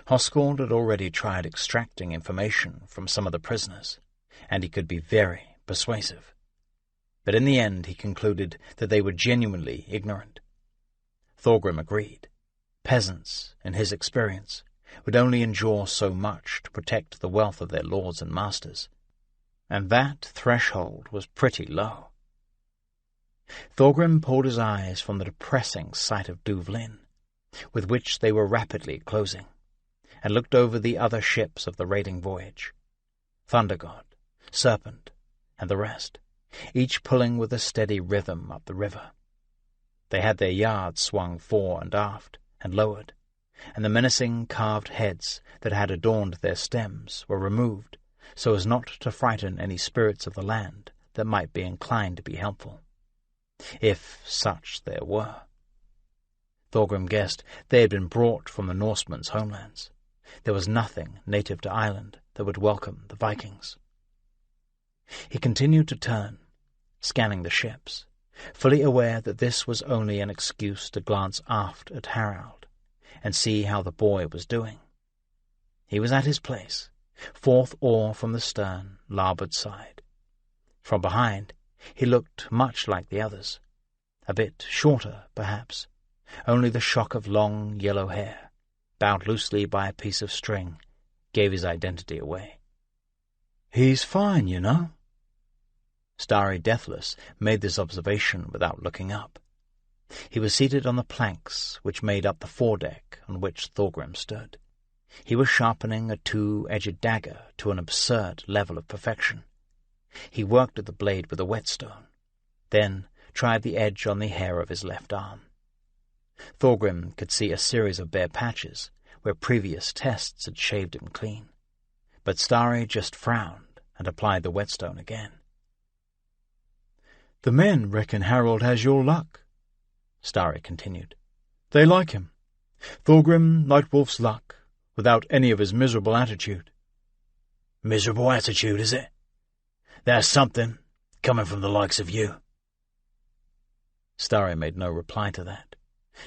Hoskuld had already tried extracting information from some of the prisoners, and he could be very persuasive. But in the end he concluded that they were genuinely ignorant. Thorgrim agreed. Peasants, in his experience, would only endure so much to protect the wealth of their lords and masters, and that threshold was pretty low. Thorgrim pulled his eyes from the depressing sight of Duvlin, with which they were rapidly closing, and looked over the other ships of the raiding voyage, Thunder God, Serpent, and the rest, each pulling with a steady rhythm up the river. They had their yards swung fore and aft, and lowered, and the menacing carved heads that had adorned their stems were removed so as not to frighten any spirits of the land that might be inclined to be helpful, if such there were. Thorgrim guessed they had been brought from the Norsemen's homelands. There was nothing native to Ireland that would welcome the Vikings. He continued to turn, scanning the ships, fully aware that this was only an excuse to glance aft at Harald and see how the boy was doing. He was at his place, fourth oar from the stern, larboard side. From behind, he looked much like the others, a bit shorter, perhaps, Only the shock of long yellow hair, bound loosely by a piece of string, gave his identity away. "He's fine, you know." Starry Deathless made this observation without looking up. He was seated on the planks which made up the foredeck on which Thorgrim stood. He was sharpening a two-edged dagger to an absurd level of perfection. He worked at the blade with a whetstone, then tried the edge on the hair of his left arm. Thorgrim could see a series of bare patches where previous tests had shaved him clean, but Starry just frowned and applied the whetstone again. "The men reckon Harold has your luck," Starry continued. "They like him. Thorgrim Nightwolf's luck, without any of his miserable attitude." "Miserable attitude, is it? That's something, coming from the likes of you." Starry made no reply to that,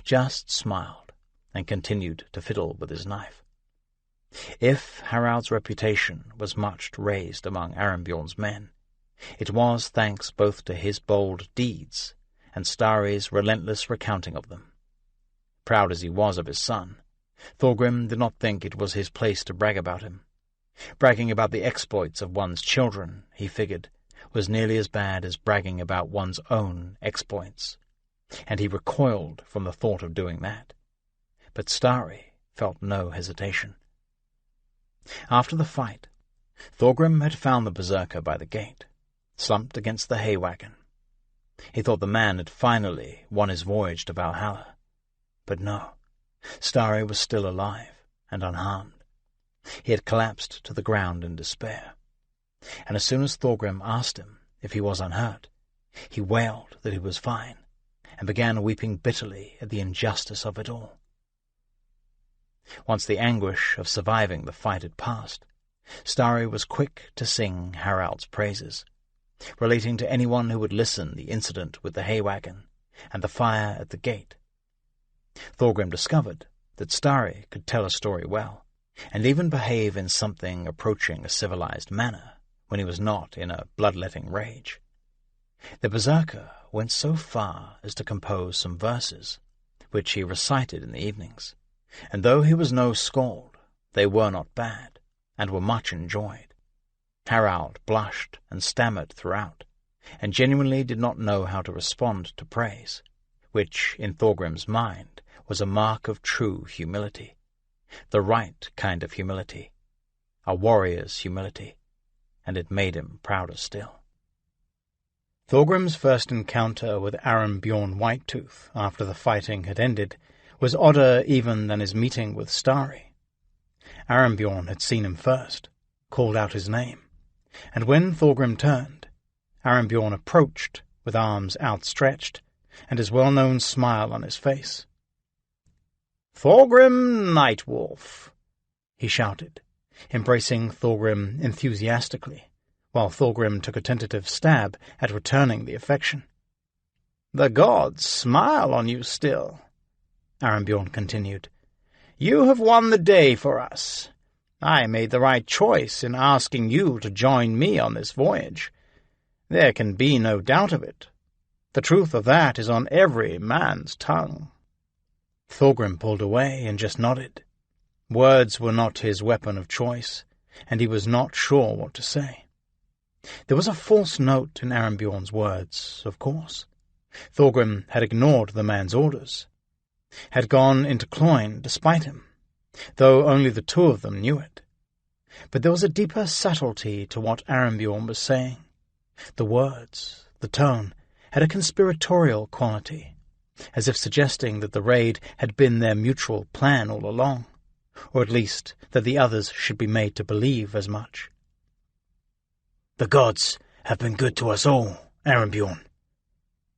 just smiled and continued to fiddle with his knife. If Harald's reputation was much raised among Arembjorn's men, it was thanks both to his bold deeds and Starry's relentless recounting of them. Proud as he was of his son, Thorgrim did not think it was his place to brag about him. Bragging about the exploits of one's children, he figured, was nearly as bad as bragging about one's own exploits, and he recoiled from the thought of doing that. But Starry felt no hesitation. After the fight, Thorgrim had found the berserker by the gate, slumped against the hay wagon. He thought the man had finally won his voyage to Valhalla. But no, Starry was still alive and unharmed. He had collapsed to the ground in despair, and as soon as Thorgrim asked him if he was unhurt, he wailed that he was fine, and began weeping bitterly at the injustice of it all. Once the anguish of surviving the fight had passed, Starry was quick to sing Harald's praises, relating to anyone who would listen the incident with the hay wagon and the fire at the gate. Thorgrim discovered that Starry could tell a story well, and even behave in something approaching a civilized manner when he was not in a bloodletting rage. The berserker went so far as to compose some verses, which he recited in the evenings, and though he was no skald, they were not bad, and were much enjoyed. Harald blushed and stammered throughout, and genuinely did not know how to respond to praise, which, in Thorgrim's mind, was a mark of true humility, the right kind of humility, a warrior's humility, and it made him prouder still. Thorgrim's first encounter with Arembjorn Whitetooth after the fighting had ended was odder even than his meeting with Starry. Arembjorn had seen him first, called out his name, and when Thorgrim turned, Arembjorn approached with arms outstretched and his well-known smile on his face. "Thorgrim Nightwolf," he shouted, embracing Thorgrim enthusiastically, while Thorgrim took a tentative stab at returning the affection. "The gods smile on you still," Arembjorn continued. "You have won the day for us. I made the right choice in asking you to join me on this voyage. There can be no doubt of it. The truth of that is on every man's tongue." Thorgrim pulled away and just nodded. Words were not his weapon of choice, and he was not sure what to say. There was a false note in Arembjorn's words, of course. Thorgrim had ignored the man's orders, had gone into Cloyne despite him, though only the two of them knew it. But there was a deeper subtlety to what Arembjorn was saying. The words, the tone, had a conspiratorial quality, as if suggesting that the raid had been their mutual plan all along, or at least that the others should be made to believe as much. "The gods have been good to us all, Arembjorn,"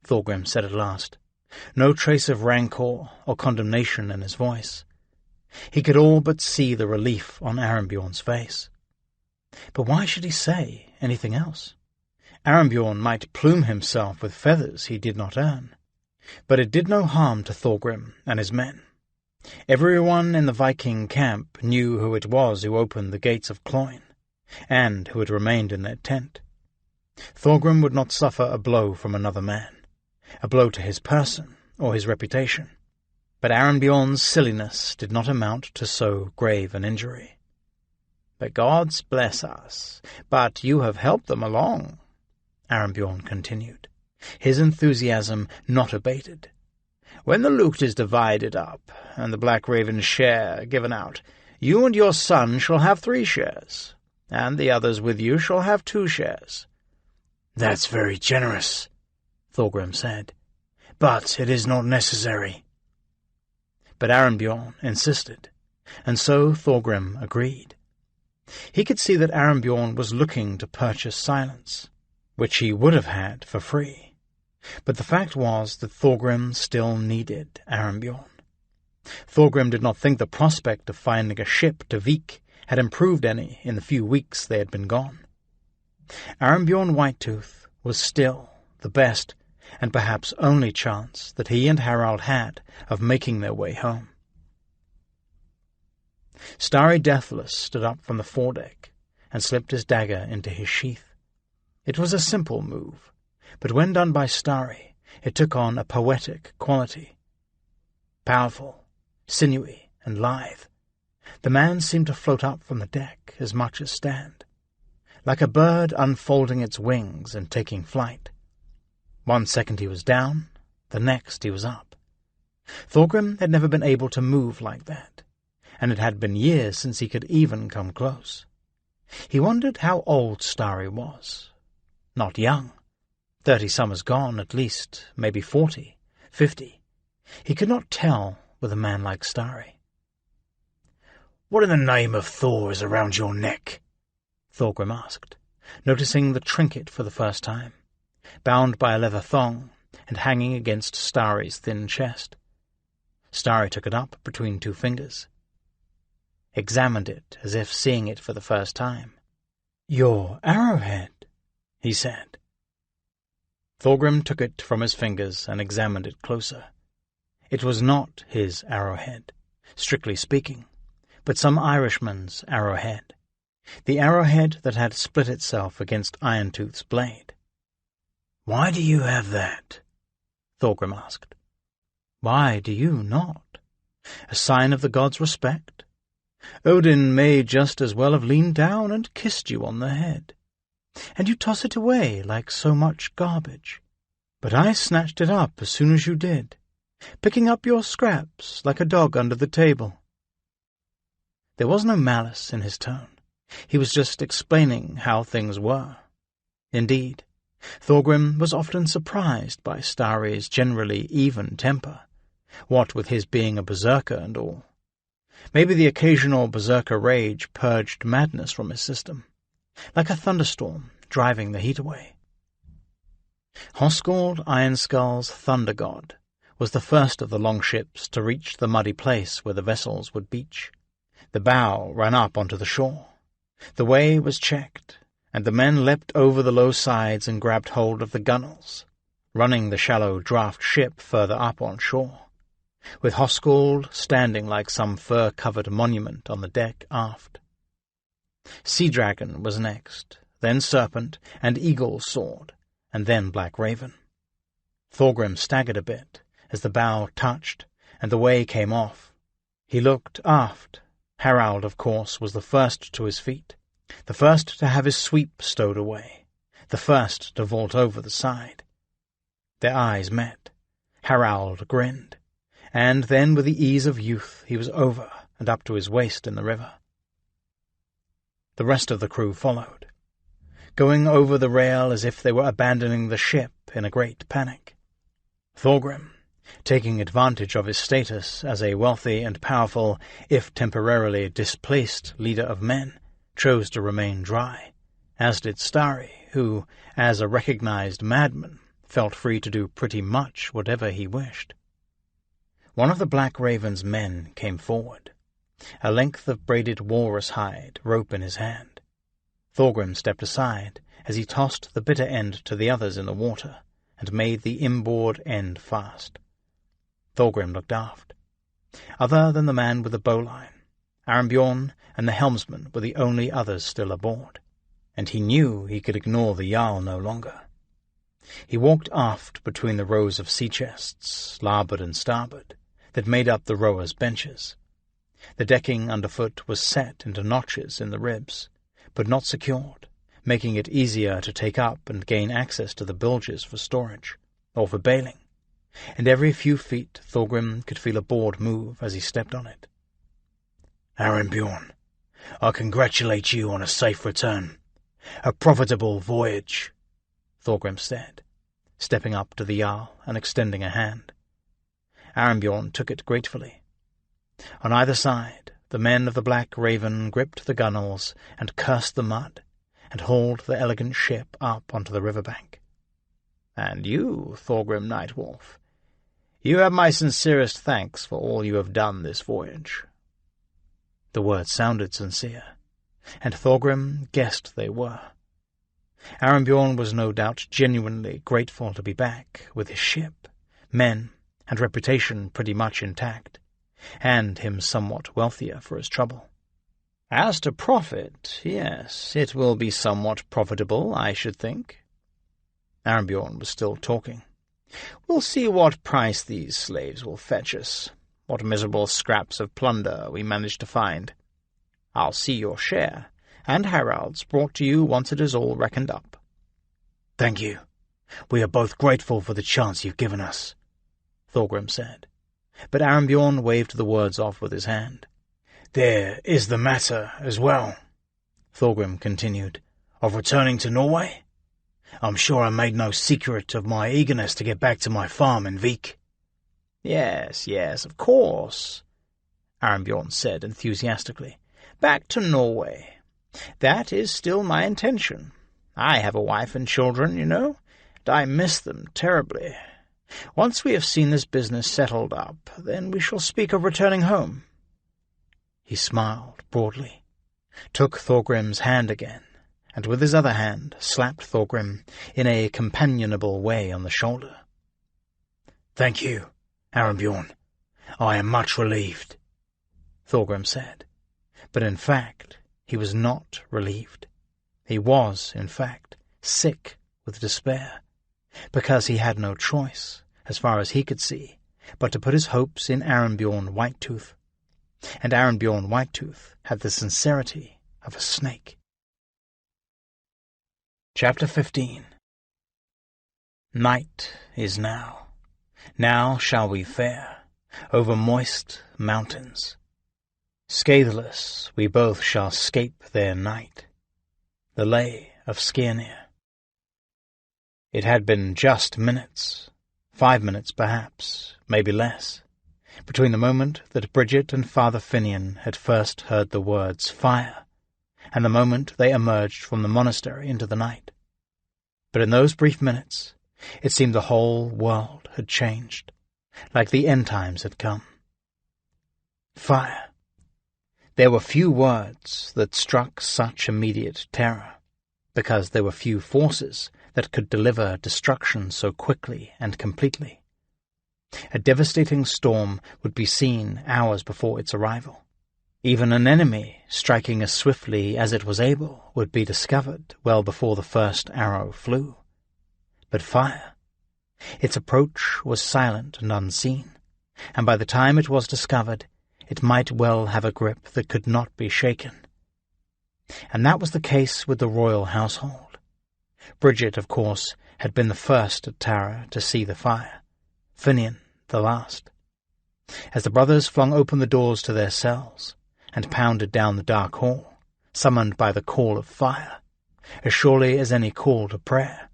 Thorgrim said at last, no trace of rancor or condemnation in his voice. He could all but see the relief on Arembjorn's face. But why should he say anything else? Arembjorn might plume himself with feathers he did not earn, but it did no harm to Thorgrim and his men. Everyone in the Viking camp knew who it was who opened the gates of Cloyne, and who had remained in their tent. Thorgrim would not suffer a blow from another man, a blow to his person or his reputation. But Arenbjorn's silliness did not amount to so grave an injury. "The gods bless us, but you have helped them along," Arenbjorn continued, his enthusiasm not abated. "When the loot is divided up, and the Black Raven's share given out, you and your son shall have 3 shares, and the others with you shall have 2 shares. "That's very generous," Thorgrim said, "but it is not necessary." But Arenbjorn insisted, and so Thorgrim agreed. He could see that Arenbjorn was looking to purchase silence, which he would have had for free. But the fact was that Thorgrim still needed Arenbjorn. Thorgrim did not think the prospect of finding a ship to Vik had improved any in the few weeks they had been gone. Arenbjorn Whitetooth was still the best and perhaps only chance that he and Harald had of making their way home. Starry Deathless stood up from the foredeck and slipped his dagger into his sheath. It was a simple move, but when done by Starry, it took on a poetic quality. Powerful, sinewy, and lithe, the man seemed to float up from the deck as much as stand, like a bird unfolding its wings and taking flight. 1 second he was down, the next he was up. Thorgrim had never been able to move like that, and it had been years since he could even come close. He wondered how old Starry was. Not young. 30 summers gone, at least, maybe 40, 50. He could not tell with a man like Starry. "What in the name of Thor is around your neck?" Thorgrim asked, noticing the trinket for the first time, bound by a leather thong and hanging against Starry's thin chest. Starry took it up between 2 fingers, examined it as if seeing it for the first time. "Your arrowhead," he said. Thorgrim took it from his fingers and examined it closer. It was not his arrowhead, strictly speaking, but some Irishman's arrowhead, the arrowhead that had split itself against Irontooth's blade. "Why do you have that?" Thorgrim asked. "Why do you not? A sign of the gods' respect. Odin may just as well have leaned down and kissed you on the head, and you toss it away like so much garbage. But I snatched it up as soon as you did, picking up your scraps like a dog under the table." There was no malice in his tone. He was just explaining how things were. Indeed, Thorgrim was often surprised by Starry's generally even temper, what with his being a berserker and all. Maybe the occasional berserker rage purged madness from his system, like a thunderstorm driving the heat away. Hoskald Ironskull's Thunder God was the first of the longships to reach the muddy place where the vessels would beach. The bow ran up onto the shore. The way was checked, and the men leapt over the low sides and grabbed hold of the gunwales, running the shallow draft ship further up on shore, with Hoskald standing like some fur-covered monument on the deck aft. Sea Dragon was next, then Serpent and Eagle's Sword, and then Black Raven. Thorgrim staggered a bit as the bow touched and the way came off. He looked aft. Harald, of course, was the first to his feet, the first to have his sweep stowed away, the first to vault over the side. Their eyes met. Harald grinned, and then with the ease of youth he was over and up to his waist in the river. The rest of the crew followed, going over the rail as if they were abandoning the ship in a great panic. Thorgrim, taking advantage of his status as a wealthy and powerful, if temporarily displaced leader of men, chose to remain dry, as did Starry, who, as a recognized madman, felt free to do pretty much whatever he wished. One of the Black Raven's men came forward, a length of braided walrus hide rope in his hand. Thorgrim stepped aside as he tossed the bitter end to the others in the water and made the inboard end fast. Thorgrim looked aft. Other than the man with the bowline, Arenbjorn and the helmsman were the only others still aboard, and he knew he could ignore the Jarl no longer. He walked aft between the rows of sea chests, larboard and starboard, that made up the rowers' benches. The decking underfoot was set into notches in the ribs, but not secured, making it easier to take up and gain access to the bilges for storage, or for bailing, and every few feet Thorgrim could feel a board move as he stepped on it. Arenbjorn, I congratulate you on a safe return. A profitable voyage, Thorgrim said, stepping up to the Jarl and extending a hand. Arenbjorn took it gratefully. On either side, the men of the Black Raven gripped the gunwales and cursed the mud, and hauled the elegant ship up onto the riverbank. "And you, Thorgrim Nightwolf, you have my sincerest thanks for all you have done this voyage." The words sounded sincere, and Thorgrim guessed they were. Arenbjorn was no doubt genuinely grateful to be back, with his ship, men, and reputation pretty much intact, and him somewhat wealthier for his trouble. "As to profit, yes, it will be somewhat profitable, I should think." Arenbjorn was still talking. "We'll see what price these slaves will fetch us, what miserable scraps of plunder we manage to find. I'll see your share, and Harald's brought to you once it is all reckoned up." "Thank you. We are both grateful for the chance you've given us," Thorgrim said, but Arenbjorn waved the words off with his hand. "There is the matter as well," Thorgrim continued, "of returning to Norway. I'm sure I made no secret of my eagerness to get back to my farm in Vik." Yes, of course," Arenbjorn said enthusiastically. "Back to Norway. That is still my intention. I have a wife and children, you know, and I miss them terribly. Once we have seen this business settled up, then we shall speak of returning home." He smiled broadly, took Thorgrim's hand again, and with his other hand slapped Thorgrim in a companionable way on the shoulder. "Thank you, Arenbjorn. I am much relieved," Thorgrim said. But in fact, he was not relieved. He was, in fact, sick with despair, because he had no choice, as far as he could see, but to put his hopes in Arenbjorn Whitetooth. And Arenbjorn Whitetooth had the sincerity of a snake. Chapter 15. Night is now. Now shall we fare over moist mountains. Scatheless we both shall scape their night. The Lay of Skirnir. It had been just minutes, 5 minutes perhaps, maybe less, between the moment that Bridget and Father Finian had first heard the words "fire" and the moment they emerged from the monastery into the night. But in those brief minutes, it seemed the whole world had changed, like the end times had come. Fire. There were few words that struck such immediate terror, because there were few forces that could deliver destruction so quickly and completely. A devastating storm would be seen hours before its arrival. Even an enemy, striking as swiftly as it was able, would be discovered well before the first arrow flew. But fire, its approach was silent and unseen, and by the time it was discovered, it might well have a grip that could not be shaken. And that was the case with the royal household. Bridget, of course, had been the first at Tara to see the fire, Finian the last. As the brothers flung open the doors to their cells and pounded down the dark hall, summoned by the call of fire, as surely as any call to prayer,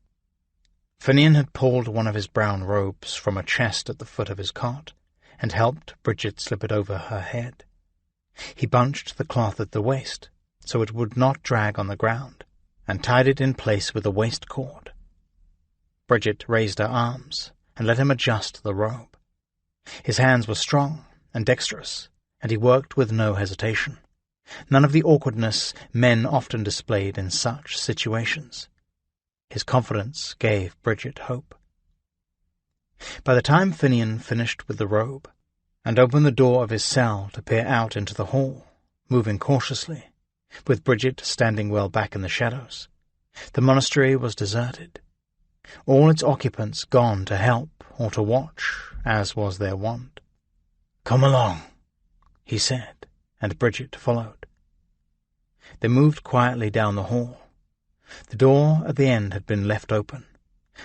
Finian had pulled one of his brown robes from a chest at the foot of his cot and helped Bridget slip it over her head. He bunched the cloth at the waist so it would not drag on the ground, and tied it in place with a waist cord. Bridget raised her arms and let him adjust the robe. His hands were strong and dexterous, and he worked with no hesitation, none of the awkwardness men often displayed in such situations. His confidence gave Bridget hope. By the time Finian finished with the robe, and opened the door of his cell to peer out into the hall, moving cautiously, with Bridget standing well back in the shadows, the monastery was deserted, all its occupants gone to help or to watch, as was their wont. "Come along," he said, and Bridget followed. They moved quietly down the hall. The door at the end had been left open,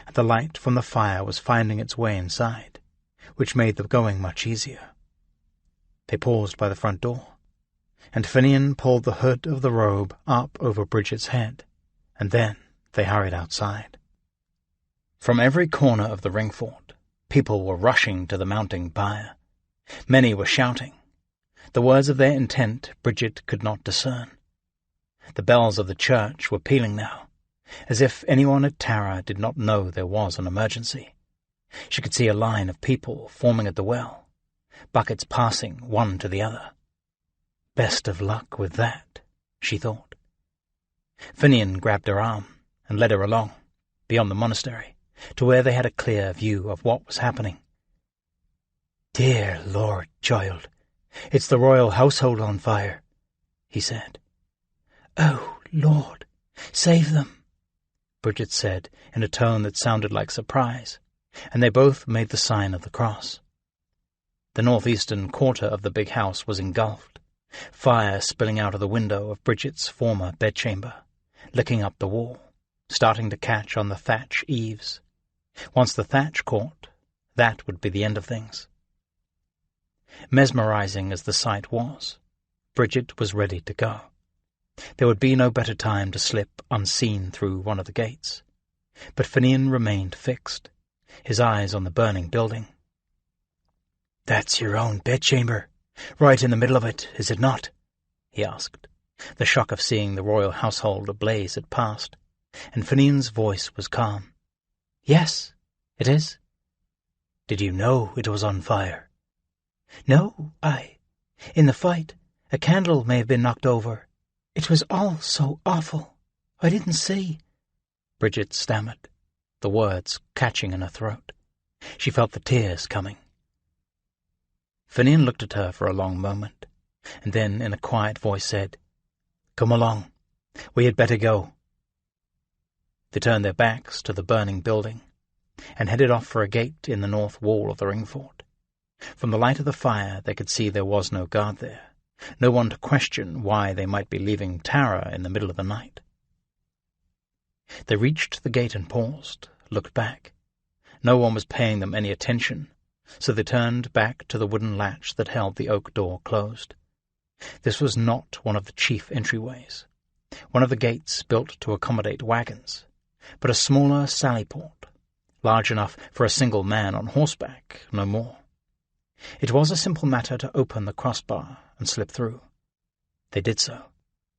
and the light from the fire was finding its way inside, which made the going much easier. They paused by the front door, and Finian pulled the hood of the robe up over Bridget's head, and then they hurried outside. From every corner of the ring fort, people were rushing to the mounting pyre. Many were shouting. The words of their intent Bridget could not discern. The bells of the church were pealing now, as if anyone at Tara did not know there was an emergency. She could see a line of people forming at the well, buckets passing one to the other. Best of luck with that, she thought. Finian grabbed her arm and led her along, beyond the monastery, to where they had a clear view of what was happening. "Dear Lord, child, it's the royal household on fire," he said. "Oh, Lord, save them," Bridget said in a tone that sounded like surprise, and they both made the sign of the cross. The northeastern quarter of the big house was engulfed, fire spilling out of the window of Bridget's former bedchamber, licking up the wall, starting to catch on the thatch eaves. Once the thatch caught, that would be the end of things. Mesmerizing as the sight was, Bridget was ready to go. There would be no better time to slip unseen through one of the gates. But Finian remained fixed, his eyes on the burning building. "That's your own bedchamber, right in the middle of it, is it not?" he asked. The shock of seeing the royal household ablaze had passed, and Finian's voice was calm. "Yes, it is." "Did you know it was on fire?" "No, in the fight, a candle may have been knocked over. It was all so awful. I didn't see." Bridget stammered, the words catching in her throat. She felt the tears coming. Finian looked at her for a long moment, and then in a quiet voice said, "Come along. We had better go." They turned their backs to the burning building and headed off for a gate in the north wall of the ring fort. From the light of the fire they could see there was no guard there, no one to question why they might be leaving Tara in the middle of the night. They reached the gate and paused, looked back. No one was paying them any attention, so they turned back to the wooden latch that held the oak door closed. This was not one of the chief entryways, one of the gates built to accommodate wagons, but a smaller sally port, large enough for a single man on horseback, no more. It was a simple matter to open the crossbar and slip through. They did so,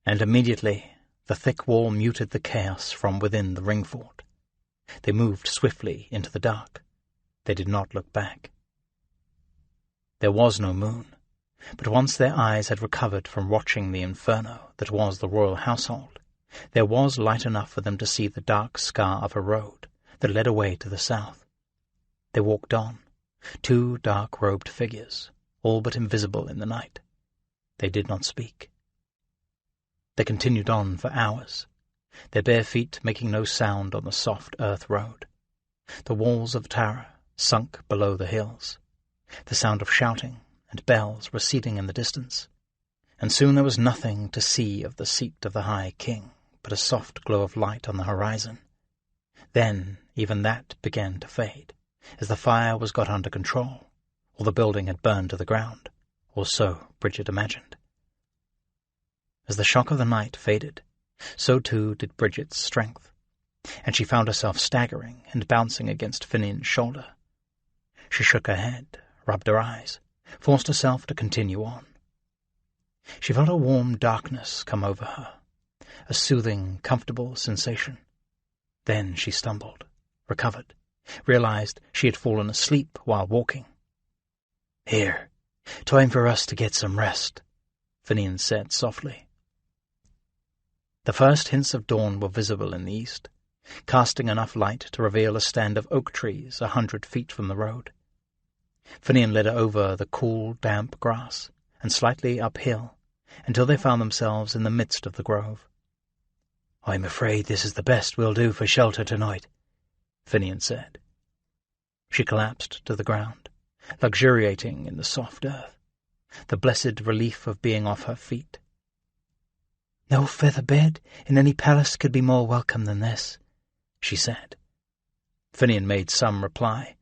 and immediately the thick wall muted the chaos from within the ring fort. They moved swiftly into the dark. They did not look back. There was no moon, but once their eyes had recovered from watching the inferno that was the royal household, there was light enough for them to see the dark scar of a road that led away to the south. They walked on, two dark-robed figures, all but invisible in the night. They did not speak. They continued on for hours, their bare feet making no sound on the soft earth road. The walls of Tara sunk below the hills, the sound of shouting and bells receding in the distance, and soon there was nothing to see of the seat of the High King but a soft glow of light on the horizon. Then even that began to fade, as the fire was got under control, or the building had burned to the ground, or so Bridget imagined. As the shock of the night faded, so too did Bridget's strength, and she found herself staggering and bouncing against Finian's shoulder. She shook her head, rubbed her eyes, forced herself to continue on. She felt a warm darkness come over her, a soothing, comfortable sensation. Then she stumbled, recovered, realized she had fallen asleep while walking. "Here, time for us to get some rest," Finian said softly. The first hints of dawn were visible in the east, casting enough light to reveal a stand of oak trees 100 feet from the road. Finian led her over the cool, damp grass and slightly uphill until they found themselves in the midst of the grove. "I'm afraid this is the best we'll do for shelter tonight," Finian said. She collapsed to the ground, luxuriating in the soft earth, the blessed relief of being off her feet. "No feather bed in any palace could be more welcome than this," she said. Finian made some reply,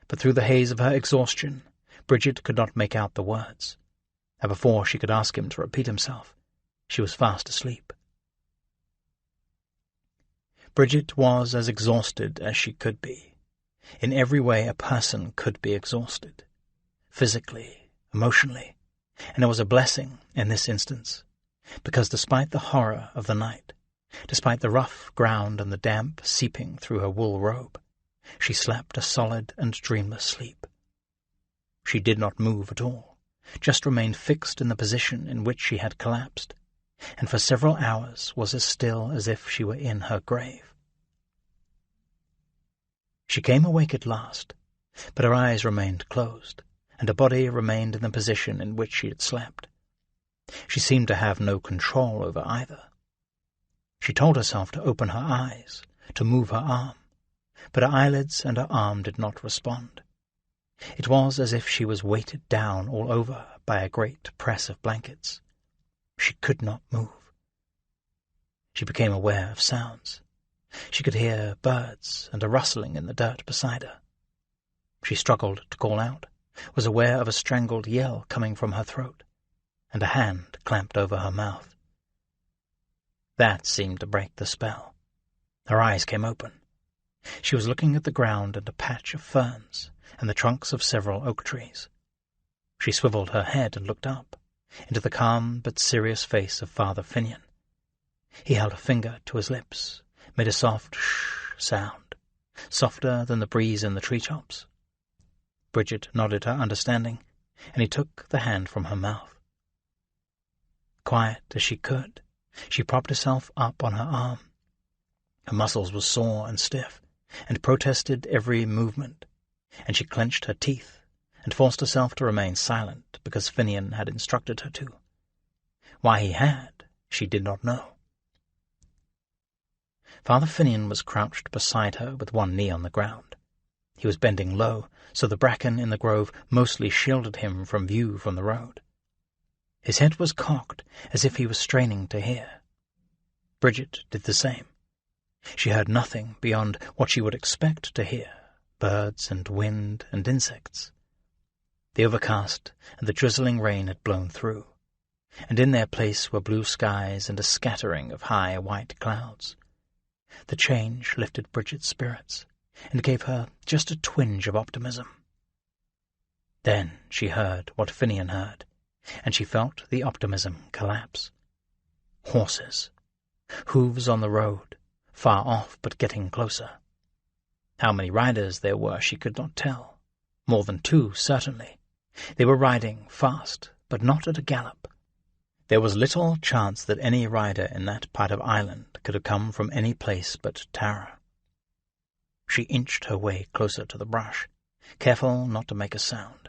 but through the haze of her exhaustion, Bridget could not make out the words, and before she could ask him to repeat himself, she was fast asleep. Bridget was as exhausted as she could be. In every way a person could be exhausted, physically, emotionally, and it was a blessing in this instance, because despite the horror of the night, despite the rough ground and the damp seeping through her wool robe, she slept a solid and dreamless sleep. She did not move at all, just remained fixed in the position in which she had collapsed, and for several hours was as still as if she were in her grave. She came awake at last, but her eyes remained closed, and her body remained in the position in which she had slept. She seemed to have no control over either. She told herself to open her eyes, to move her arm, but her eyelids and her arm did not respond. It was as if she was weighted down all over by a great press of blankets. She could not move. She became aware of sounds. She could hear birds and a rustling in the dirt beside her. She struggled to call out, was aware of a strangled yell coming from her throat, and a hand clamped over her mouth. That seemed to break the spell. Her eyes came open. She was looking at the ground and a patch of ferns and the trunks of several oak trees. She swiveled her head and looked up, into the calm but serious face of Father Finian. He held a finger to his lips, made a soft shh sound, softer than the breeze in the treetops. Bridget nodded her understanding, and he took the hand from her mouth. Quiet as she could, she propped herself up on her arm. Her muscles were sore and stiff, and protested every movement, and she clenched her teeth and forced herself to remain silent because Finian had instructed her to. Why he had, she did not know. Father Finian was crouched beside her with one knee on the ground. He was bending low, so the bracken in the grove mostly shielded him from view from the road. His head was cocked, as if he was straining to hear. Bridget did the same. She heard nothing beyond what she would expect to hear, birds and wind and insects. The overcast and the drizzling rain had blown through, and in their place were blue skies and a scattering of high white clouds. The change lifted Bridget's spirits, and gave her just a twinge of optimism. Then she heard what Finian heard, and she felt the optimism collapse. Horses. Hooves on the road, far off but getting closer. How many riders there were she could not tell. More than 2, certainly. They were riding fast, but not at a gallop. There was little chance that any rider in that part of Ireland could have come from any place but Tara. She inched her way closer to the brush, careful not to make a sound.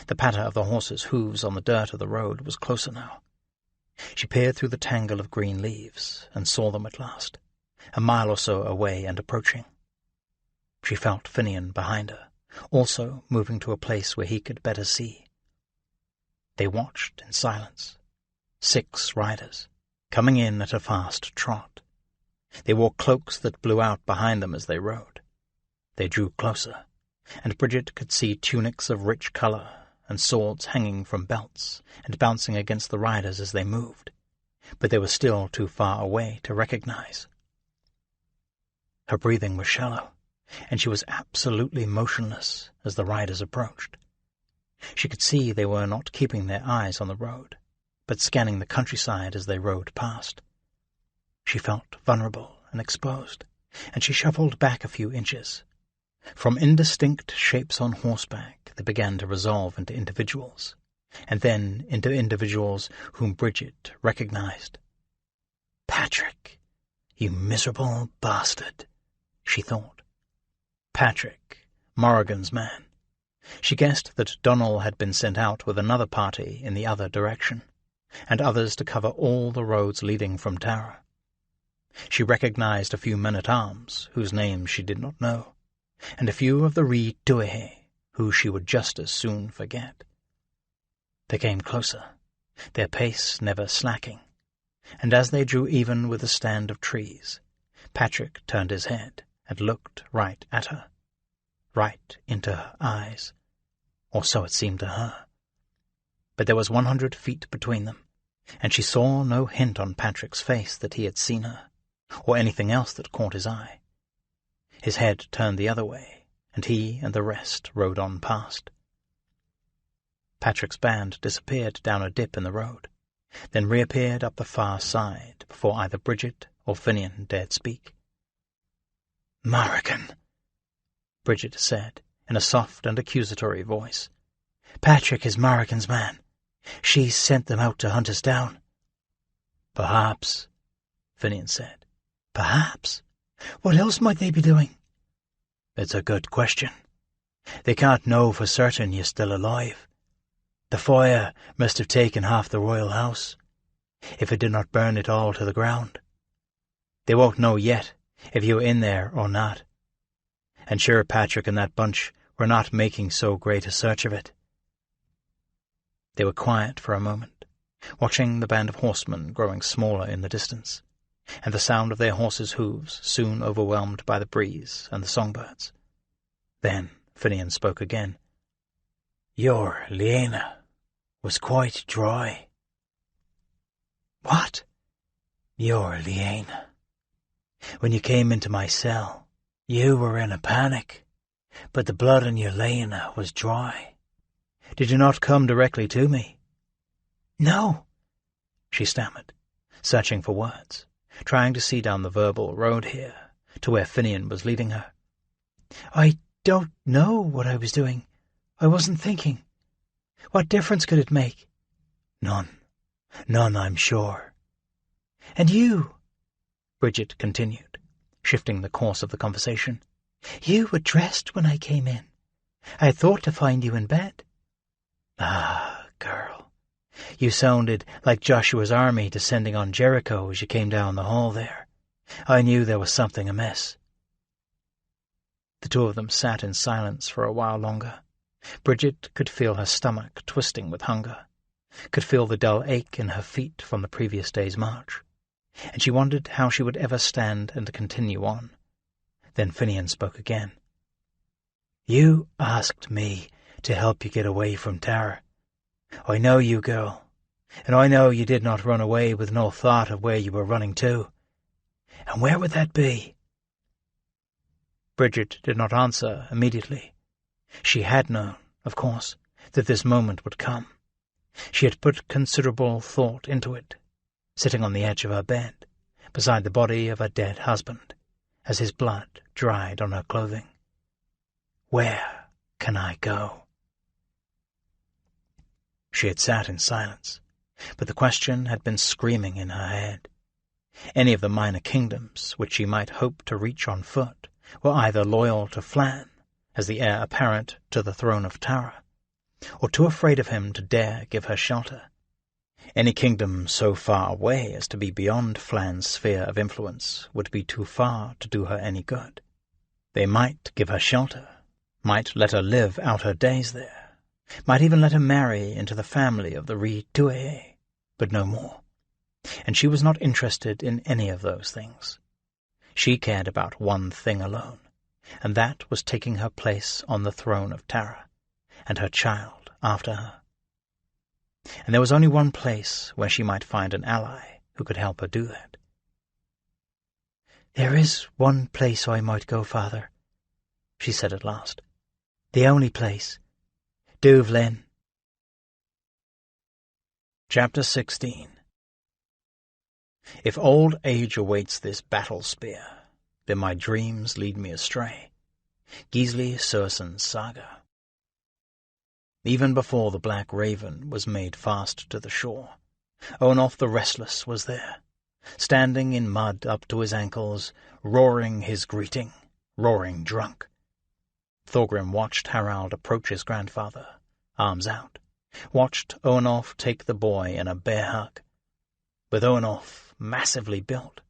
The patter of the horses' hooves on the dirt of the road was closer now. She peered through the tangle of green leaves and saw them at last, a mile or so away and approaching. She felt Finian behind her, also moving to a place where he could better see. They watched in silence. 6 riders, coming in at a fast trot. They wore cloaks that blew out behind them as they rode. They drew closer, and Bridget could see tunics of rich colour and swords hanging from belts and bouncing against the riders as they moved, but they were still too far away to recognize. Her breathing was shallow, and she was absolutely motionless as the riders approached. She could see they were not keeping their eyes on the road, but scanning the countryside as they rode past. She felt vulnerable and exposed, and she shuffled back a few inches. From indistinct shapes on horseback they began to resolve into individuals, and then into individuals whom Bridget recognized. "Patrick, you miserable bastard," she thought. Patrick, Morrigan's man. She guessed that Donald had been sent out with another party in the other direction, and others to cover all the roads leading from Tara. She recognized a few men-at-arms, whose names she did not know, and a few of the Rhi Duihe, who she would just as soon forget. They came closer, their pace never slacking, and as they drew even with the stand of trees, Patrick turned his head and looked right at her, right into her eyes, or so it seemed to her. But there was 100 feet between them, and she saw no hint on Patrick's face that he had seen her, or anything else that caught his eye. His head turned the other way, and he and the rest rode on past. Patrick's band disappeared down a dip in the road, then reappeared up the far side before either Bridget or Finian dared speak. "Marrigan," Bridget said in a soft and accusatory voice. "Patrick is Marrigan's man. She's sent them out to hunt us down." "Perhaps," Finian said. "Perhaps? What else might they be doing?" "It's a good question. They can't know for certain you're still alive. The fire must have taken half the royal house, if it did not burn it all to the ground. They won't know yet if you were in there or not. And sure Patrick and that bunch were not making so great a search of it." They were quiet for a moment, watching the band of horsemen growing smaller in the distance, and the sound of their horses' hooves soon overwhelmed by the breeze and the songbirds. Then Finian spoke again. "Your Liena was quite dry." "What?" "Your Liena. When you came into my cell, you were in a panic, but the blood in your Liena was dry. Did you not come directly to me?" "No," she stammered, searching for words, trying to see down the verbal road here, to where Finian was leading her. "I don't know what I was doing. I wasn't thinking. What difference could it make?" "None. None, I'm sure." "And you," Bridget continued, shifting the course of the conversation. "You were dressed when I came in. I had thought to find you in bed." "Ah, girl, you sounded like Joshua's army descending on Jericho as you came down the hall there. I knew there was something amiss." The two of them sat in silence for a while longer. Bridget could feel her stomach twisting with hunger, could feel the dull ache in her feet from the previous day's march, and she wondered how she would ever stand and continue on. Then Finian spoke again. "You asked me to help you get away from Tara. I know you, girl, and I know you did not run away with no thought of where you were running to. And where would that be?" Bridget did not answer immediately. She had known, of course, that this moment would come. She had put considerable thought into it, sitting on the edge of her bed, beside the body of her dead husband, as his blood dried on her clothing. "Where can I go?" She had sat in silence, but the question had been screaming in her head. Any of the minor kingdoms which she might hope to reach on foot were either loyal to Flann, as the heir apparent to the throne of Tara, or too afraid of him to dare give her shelter. Any kingdom so far away as to be beyond Flann's sphere of influence would be too far to do her any good. They might give her shelter, might let her live out her days there, might even let her marry into the family of the Ri-Tuae, but no more. And she was not interested in any of those things. She cared about one thing alone, and that was taking her place on the throne of Tara, and her child after her. And there was only one place where she might find an ally who could help her do that. "There is one place I might go, Father," she said at last. "The only place. Duvlin." Chapter 16. If old age awaits this battle spear, then my dreams lead me astray. Gisli Sursen's Saga. Even before the Black Raven was made fast to the shore, Olaf the Restless was there, standing in mud up to his ankles, roaring his greeting, roaring drunk. Thorgrim watched Harald approach his grandfather, arms out, watched Olaf take the boy in a bear hug. With Olaf massively built,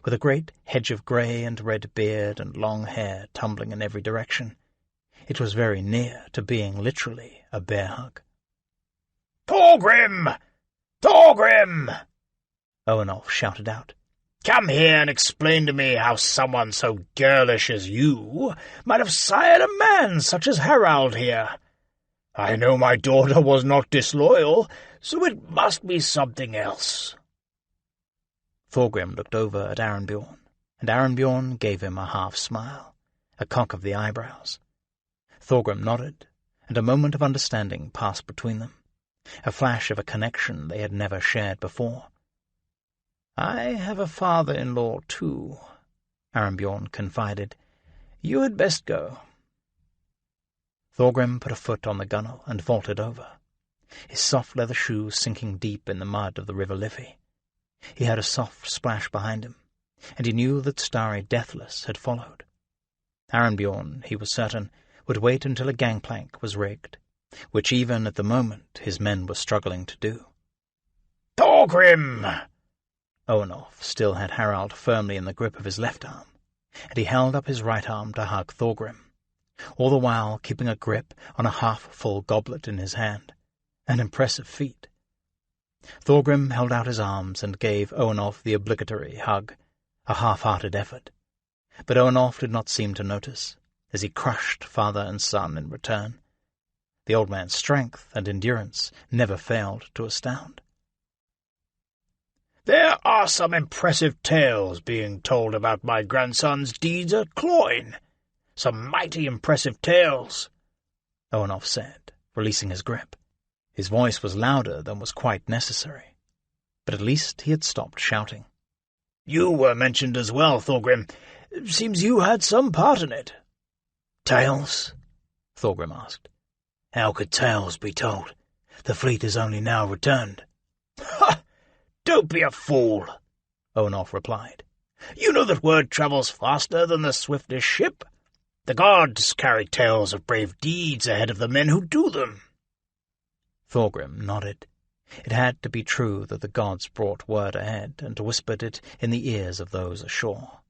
with a great hedge of grey and red beard and long hair tumbling in every direction, It was very near to being literally a bear hug. "Thorgrim! Thorgrim!" Owenolf shouted out. "Come here and explain to me how someone so girlish as you might have sired a man such as Harald here. I know my daughter was not disloyal, so it must be something else." Thorgrim looked over at Arenbjorn, and Arenbjorn gave him a half-smile, a cock of the eyebrows. Thorgrim nodded, and a moment of understanding passed between them, a flash of a connection they had never shared before. "I have a father-in-law, too," Arenbjorn confided. "You had best go." Thorgrim put a foot on the gunwale and vaulted over, his soft leather shoes sinking deep in the mud of the river Liffey. He heard a soft splash behind him, and he knew that Starry Deathless had followed. Arenbjorn, he was certain, would wait until a gangplank was rigged, which even at the moment his men were struggling to do. "Thorgrim!" Owenolf still had Harald firmly in the grip of his left arm, and he held up his right arm to hug Thorgrim, all the while keeping a grip on a half-full goblet in his hand, an impressive feat. Thorgrim held out his arms and gave Owenolf the obligatory hug, a half-hearted effort, but Owenolf did not seem to notice, as he crushed father and son in return. The old man's strength and endurance never failed to astound. "There are some impressive tales being told about my grandson's deeds at Cloyne. Some mighty impressive tales," Owenolf said, releasing his grip. His voice was louder than was quite necessary, but at least he had stopped shouting. "You were mentioned as well, Thorgrim. Seems you had some part in it." "Tales?" Thorgrim asked. "How could tales be told? The fleet has only now returned." "Ha! Don't be a fool," Owenolf replied. "You know that word travels faster than the swiftest ship. The gods carry tales of brave deeds ahead of the men who do them." Thorgrim nodded. It had to be true that the gods brought word ahead and whispered it in the ears of those ashore.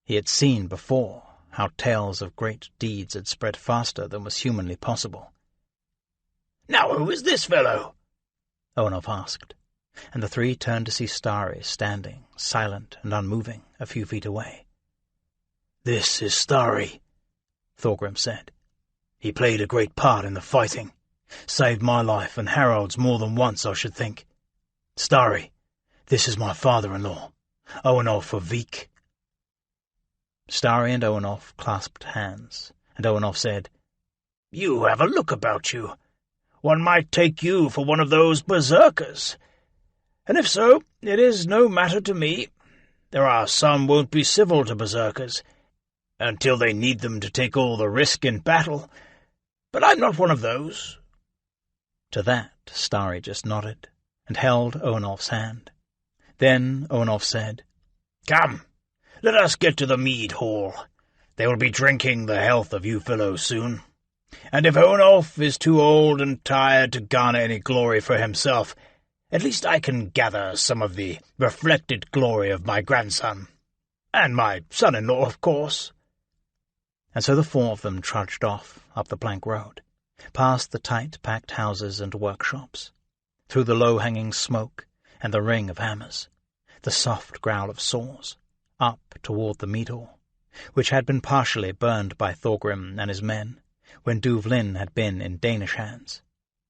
He had seen before how tales of great deeds had spread faster than was humanly possible. "Now who is this fellow?" Owenolf asked, and the three turned to see Starry standing, silent and unmoving, a few feet away. "This is Starry," Thorgrim said. "He played a great part in the fighting. Saved my life and Harald's more than once, I should think. Starry, this is my father-in-law, Owenolf of Vik." Starry and Owenolf clasped hands, and Owenolf said, "You have a look about you. One might take you for one of those berserkers. And if so, it is no matter to me. There are some won't be civil to berserkers, until they need them to take all the risk in battle. But I'm not one of those." To that Starry just nodded, and held Owenolf's hand. Then Owenolf said, "Come, let us get to the mead hall. They will be drinking the health of you fellows soon. And if Owenolf is too old and tired to garner any glory for himself, at least I can gather some of the reflected glory of my grandson. And my son-in-law, of course." And so the four of them trudged off up the plank road, past the tight-packed houses and workshops, through the low-hanging smoke and the ring of hammers, the soft growl of saws, up toward the mead hall, which had been partially burned by Thorgrim and his men when Duvlin had been in Danish hands,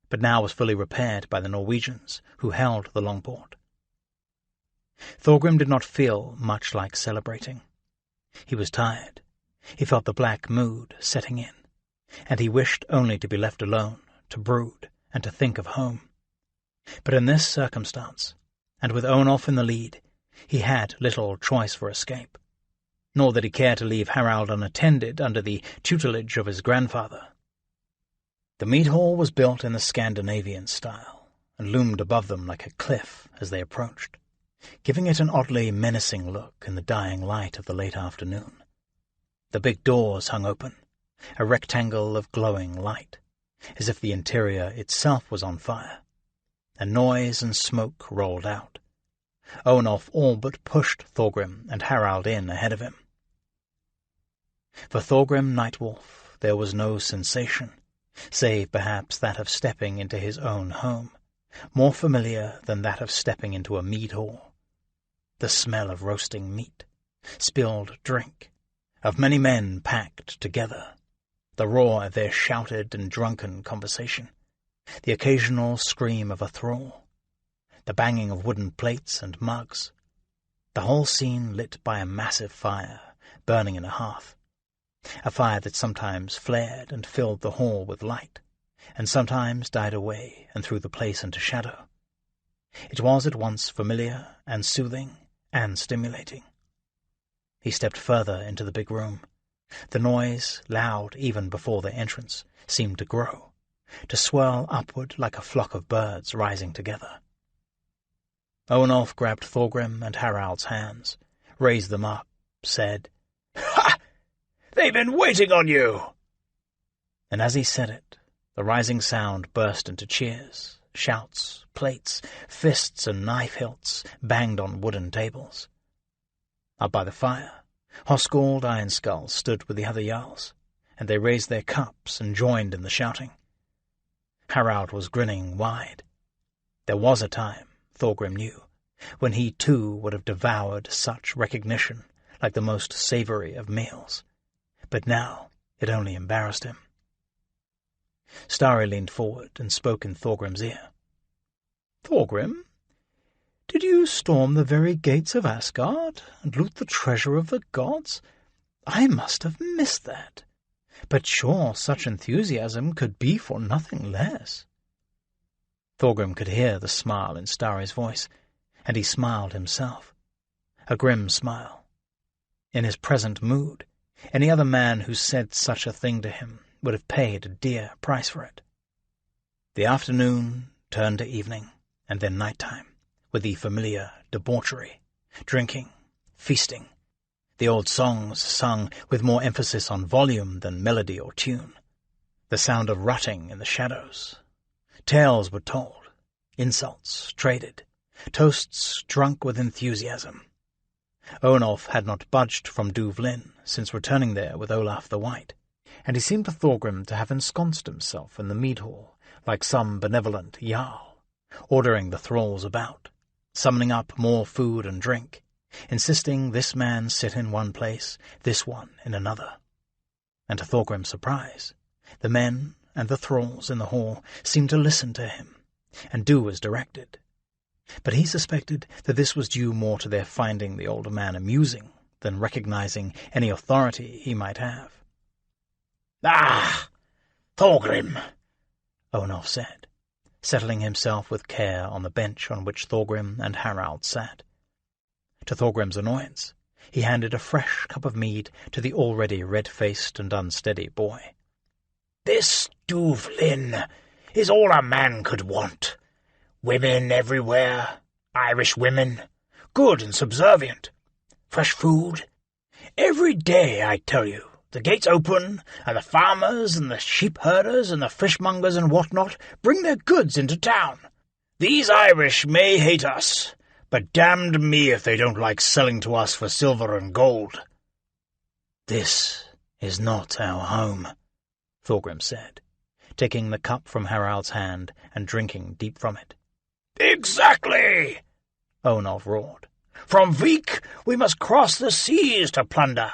but now was fully repaired by the Norwegians who held the longport. Thorgrim did not feel much like celebrating. He was tired. He felt the black mood setting in, and he wished only to be left alone, to brood and to think of home. But in this circumstance, and with Owenolf in the lead, he had little choice for escape, nor did he care to leave Harald unattended under the tutelage of his grandfather. The mead hall was built in the Scandinavian style, and loomed above them like a cliff as they approached, giving it an oddly menacing look in the dying light of the late afternoon. The big doors hung open, a rectangle of glowing light, as if the interior itself was on fire, and noise and smoke rolled out. Owenolf all but pushed Thorgrim and Harald in ahead of him. For Thorgrim Nightwolf, Onulf there was no sensation, save perhaps that of stepping into his own home, more familiar than that of stepping into a mead hall. The smell of roasting meat, spilled drink, of many men packed together, the roar of their shouted and drunken conversation, the occasional scream of a thrall, the banging of wooden plates and mugs, the whole scene lit by a massive fire burning in a hearth, a fire that sometimes flared and filled the hall with light, and sometimes died away and threw the place into shadow. It was at once familiar and soothing and stimulating. He stepped further into the big room. The noise, loud even before their entrance, seemed to grow, to swirl upward like a flock of birds rising together. Onulf grabbed Thorgrim and Harald's hands, raised them up, said, "Ha! They've been waiting on you!" And as he said it, the rising sound burst into cheers, shouts, plates, fists and knife hilts banged on wooden tables. Up by the fire, Hoskuld Ironskull stood with the other Jarls, and they raised their cups and joined in the shouting. Harald was grinning wide. There was a time, Thorgrim knew, when he too would have devoured such recognition like the most savoury of meals, but now it only embarrassed him. Starry leaned forward and spoke in Thorgrim's ear. "Thorgrim, did you storm the very gates of Asgard and loot the treasure of the gods? I must have missed that. But sure such enthusiasm could be for nothing less." Thorgrim could hear the smile in Starry's voice, and he smiled himself. A grim smile. In his present mood, any other man who said such a thing to him would have paid a dear price for it. The afternoon turned to evening, and then night-time, with the familiar debauchery, drinking, feasting, the old songs sung with more emphasis on volume than melody or tune, the sound of rutting in the shadows. Tales were told, insults traded, toasts drunk with enthusiasm. Onulf had not budged from Duvlin since returning there with Olaf the White, and he seemed to Thorgrim to have ensconced himself in the mead hall like some benevolent jarl, ordering the thralls about, summoning up more food and drink, insisting this man sit in one place, this one in another. And to Thorgrim's surprise, the men and the thralls in the hall seemed to listen to him and do as directed. But he suspected that this was due more to their finding the older man amusing than recognizing any authority he might have. "Ah, Thorgrim," Onulf said, settling himself with care on the bench on which Thorgrim and Harald sat. To Thorgrim's annoyance, he handed a fresh cup of mead to the already red-faced and unsteady boy. "This Duvlin is all a man could want. Women everywhere, Irish women, good and subservient. Fresh food. Every day, I tell you, the gates open, and the farmers and the sheep-herders and the fishmongers and what-not bring their goods into town. These Irish may hate us, but damned me if they don't like selling to us for silver and gold." "This is not our home," Thorgrim said, taking the cup from Harald's hand and drinking deep from it. "Exactly!" Onulf roared. "From Vik we must cross the seas to plunder.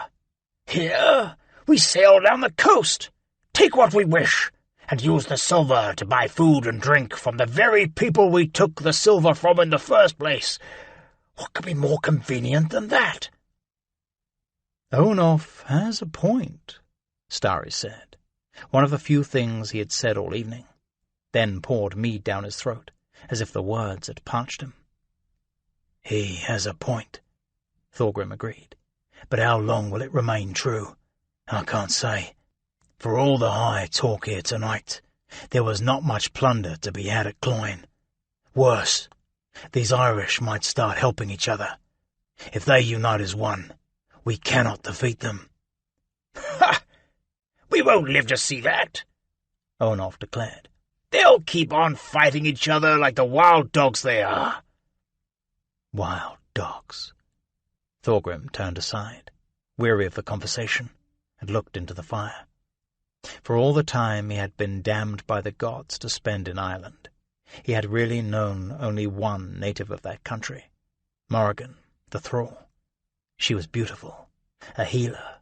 Here we sail down the coast, take what we wish, and use the silver to buy food and drink from the very people we took the silver from in the first place. What could be more convenient than that?" "Onulf has a point," Starry said, one of the few things he had said all evening, then poured mead down his throat, as if the words had parched him. "He has a point," Thorgrim agreed, "but how long will it remain true? I can't say. For all the high talk here tonight, there was not much plunder to be had at Cloyne. Worse, these Irish might start helping each other. If they unite as one, we cannot defeat them." "Ha! We won't live to see that," Onulf declared. "They'll keep on fighting each other like the wild dogs they are." Wild dogs. Thorgrim turned aside, weary of the conversation, and looked into the fire. For all the time he had been damned by the gods to spend in Ireland, he had really known only one native of that country, Morrigan, the thrall. She was beautiful, a healer,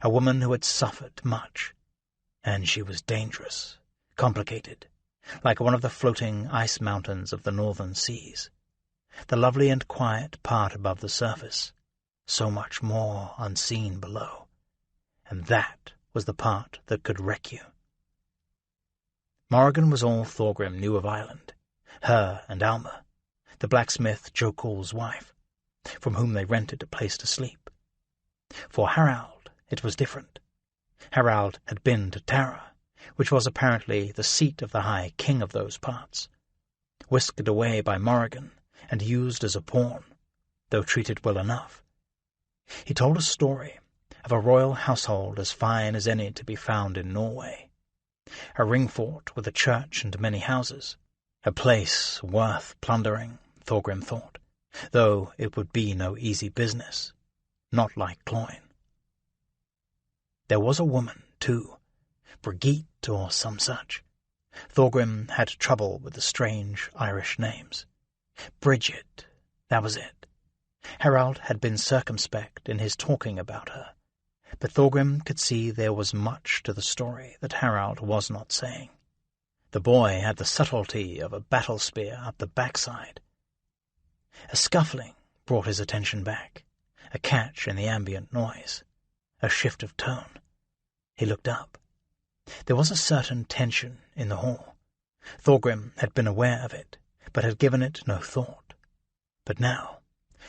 a woman who had suffered much, and she was dangerous, complicated, like one of the floating ice mountains of the northern seas. The lovely and quiet part above the surface, so much more unseen below, and that was the part that could wreck you. Morrigan was all Thorgrim knew of Ireland, her and Alma, the blacksmith Jokul's wife, from whom they rented a place to sleep. For Harald it was different. Harald had been to Tara, which was apparently the seat of the High King of those parts, whisked away by Morrigan and used as a pawn, though treated well enough. He told a story of a royal household as fine as any to be found in Norway, a ring fort with a church and many houses, a place worth plundering, Thorgrim thought, though it would be no easy business, not like Cloyne. There was a woman, too, Brigitte or some such. Thorgrim had trouble with the strange Irish names. Bridget, that was it. Harald had been circumspect in his talking about her, but Thorgrim could see there was much to the story that Harald was not saying. The boy had the subtlety of a battle spear up the backside. A scuffling brought his attention back, a catch in the ambient noise, a shift of tone. He looked up. There was a certain tension in the hall. Thorgrim had been aware of it, but had given it no thought. But now,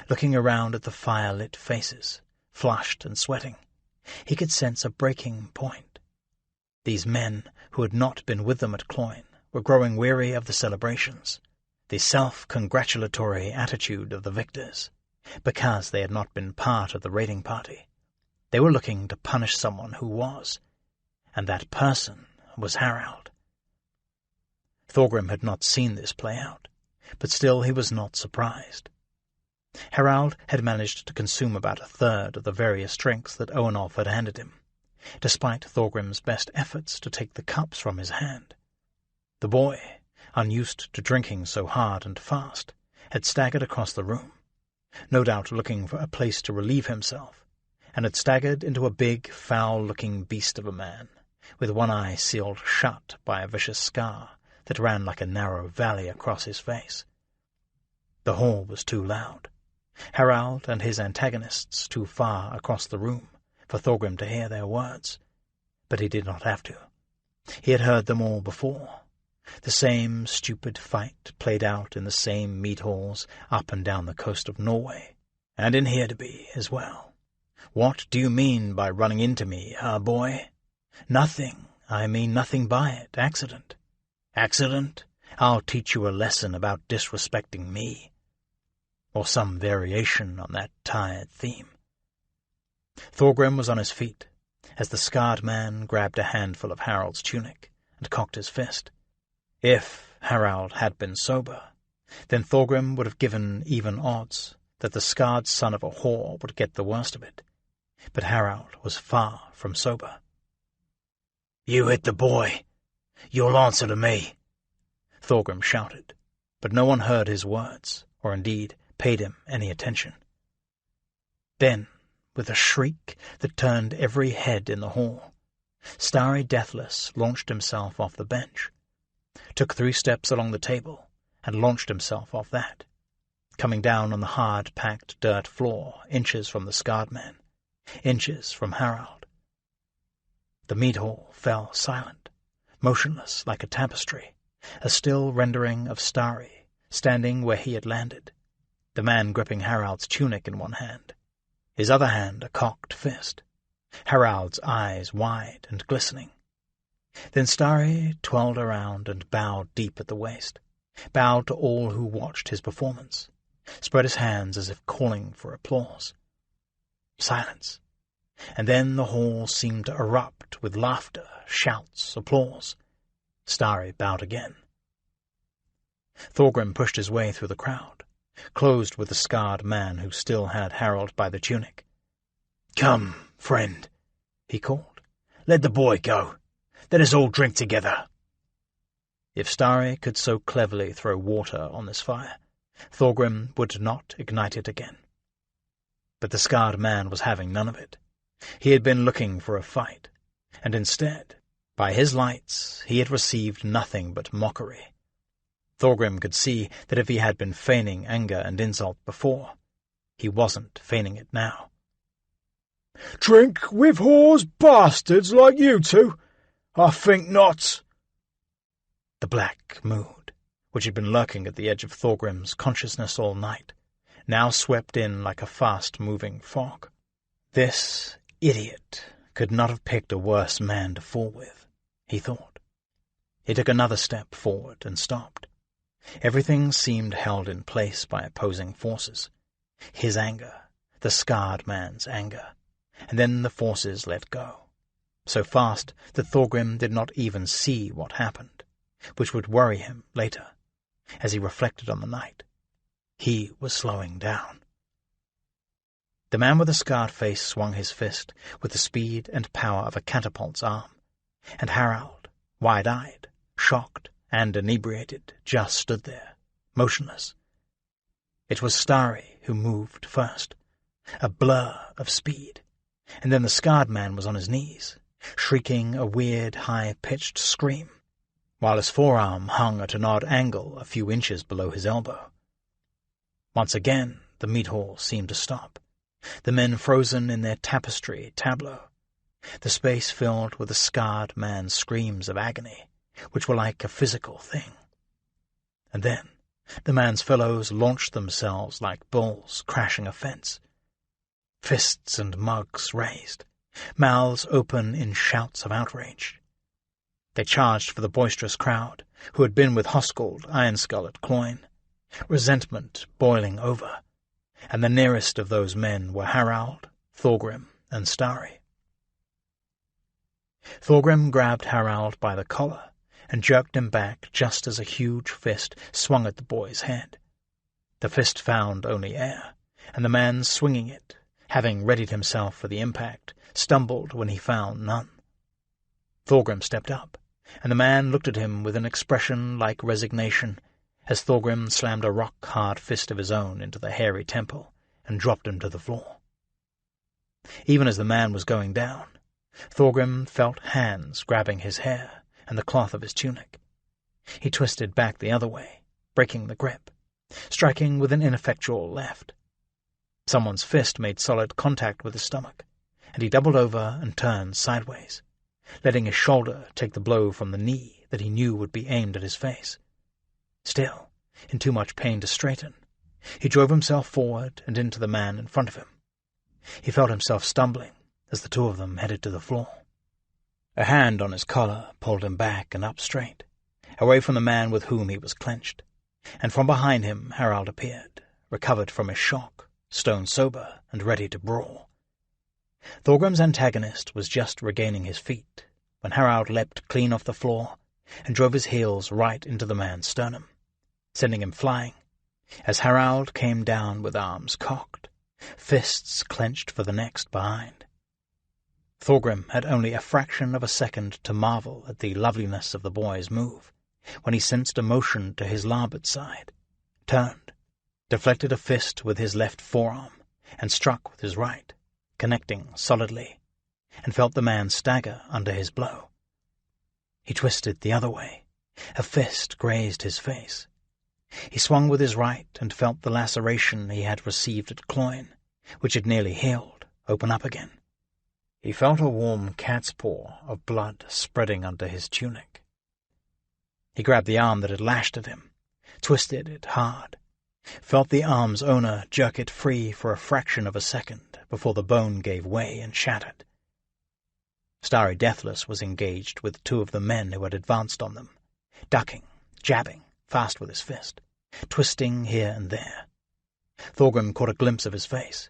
looking around at the fire-lit faces, flushed and sweating, he could sense a breaking point. These men who had not been with them at Cloyne were growing weary of the celebrations, the self-congratulatory attitude of the victors, because they had not been part of the raiding party. They were looking to punish someone who was, and that person was Harald. Thorgrim had not seen this play out, but still he was not surprised. Harald had managed to consume about a third of the various drinks that Owenolf had handed him, despite Thorgrim's best efforts to take the cups from his hand. The boy, unused to drinking so hard and fast, had staggered across the room, no doubt looking for a place to relieve himself, and had staggered into a big, foul-looking beast of a man, with one eye sealed shut by a vicious scar that ran like a narrow valley across his face. The hall was too loud. Harald and his antagonists too far across the room for Thorgrim to hear their words, but he did not have to. He had heard them all before. The same stupid fight played out in the same mead halls up and down the coast of Norway, and in Hedeby as well. What do you mean by running into me, boy? Nothing. I mean nothing by it. Accident. Accident? I'll teach you a lesson about disrespecting me. Or some variation on that tired theme. Thorgrim was on his feet, as the scarred man grabbed a handful of Harald's tunic and cocked his fist. If Harald had been sober, then Thorgrim would have given even odds that the scarred son of a whore would get the worst of it. But Harald was far from sober. "You hit the boy. You'll answer to me," Thorgrim shouted, but no one heard his words, or indeed paid him any attention. Then, with a shriek that turned every head in the hall, Starry Deathless launched himself off the bench, took 3 steps along the table, and launched himself off that, coming down on the hard-packed dirt floor, inches from the scarred man, inches from Harald. The mead hall fell silent, motionless like a tapestry, a still rendering of Starry, standing where he had landed, the man gripping Harald's tunic in one hand, his other hand a cocked fist, Harald's eyes wide and glistening. Then Starry twirled around and bowed deep at the waist, bowed to all who watched his performance, spread his hands as if calling for applause. Silence, and then the hall seemed to erupt with laughter, shouts, applause. Starry bowed again. Thorgrim pushed his way through the crowd, closed with the scarred man who still had Harald by the tunic. "Come, friend," he called. "Let the boy go. Let us all drink together." If Starry could so cleverly throw water on this fire, Thorgrim would not ignite it again. But the scarred man was having none of it. He had been looking for a fight, and instead, by his lights, he had received nothing but mockery. Thorgrim could see that if he had been feigning anger and insult before, he wasn't feigning it now. "Drink with whores bastards like you two? I think not." The black mood, which had been lurking at the edge of Thorgrim's consciousness all night, now swept in like a fast-moving fog. This idiot could not have picked a worse man to fool with, he thought. He took another step forward and stopped. Everything seemed held in place by opposing forces. His anger, the scarred man's anger, and then the forces let go, so fast that Thorgrim did not even see what happened, which would worry him later, as he reflected on the night. He was slowing down. The man with the scarred face swung his fist with the speed and power of a catapult's arm, and Harald, wide-eyed, shocked, and inebriated, just stood there, motionless. It was Starry who moved first, a blur of speed, and then the scarred man was on his knees, shrieking a weird, high-pitched scream, while his forearm hung at an odd angle a few inches below his elbow. Once again the meat hall seemed to stop, the men frozen in their tapestry tableau, the space filled with the scarred man's screams of agony, which were like a physical thing. And then the man's fellows launched themselves like bulls crashing a fence. Fists and mugs raised, mouths open in shouts of outrage. They charged for the boisterous crowd who had been with Hoskuld Ironskull at Cloyne, resentment boiling over, and the nearest of those men were Harald, Thorgrim, and Starry. Thorgrim grabbed Harald by the collar and jerked him back just as a huge fist swung at the boy's head. The fist found only air, and the man swinging it, having readied himself for the impact, stumbled when he found none. Thorgrim stepped up, and the man looked at him with an expression like resignation, as Thorgrim slammed a rock-hard fist of his own into the hairy temple and dropped him to the floor. Even as the man was going down, Thorgrim felt hands grabbing his hair and the cloth of his tunic. He twisted back the other way, breaking the grip, striking with an ineffectual left. Someone's fist made solid contact with his stomach, and he doubled over and turned sideways, letting his shoulder take the blow from the knee that he knew would be aimed at his face. Still, in too much pain to straighten, he drove himself forward and into the man in front of him. He felt himself stumbling as the two of them headed to the floor. A hand on his collar pulled him back and up straight, away from the man with whom he was clenched, and from behind him Harald appeared, recovered from his shock, stone-sober and ready to brawl. Thorgrim's antagonist was just regaining his feet when Harald leapt clean off the floor and drove his heels right into the man's sternum, sending him flying, as Harald came down with arms cocked, fists clenched for the next behind. Thorgrim had only a fraction of a second to marvel at the loveliness of the boy's move, when he sensed a motion to his larboard side, turned, deflected a fist with his left forearm, and struck with his right, connecting solidly, and felt the man stagger under his blow. He twisted the other way. A fist grazed his face. He swung with his right and felt the laceration he had received at Cloyne, which had nearly healed, open up again. He felt a warm cat's paw of blood spreading under his tunic. He grabbed the arm that had lashed at him, twisted it hard, felt the arm's owner jerk it free for a fraction of a second before the bone gave way and shattered. Starry Deathless was engaged with two of the men who had advanced on them, ducking, jabbing, fast with his fist, twisting here and there. Thorgrim caught a glimpse of his face.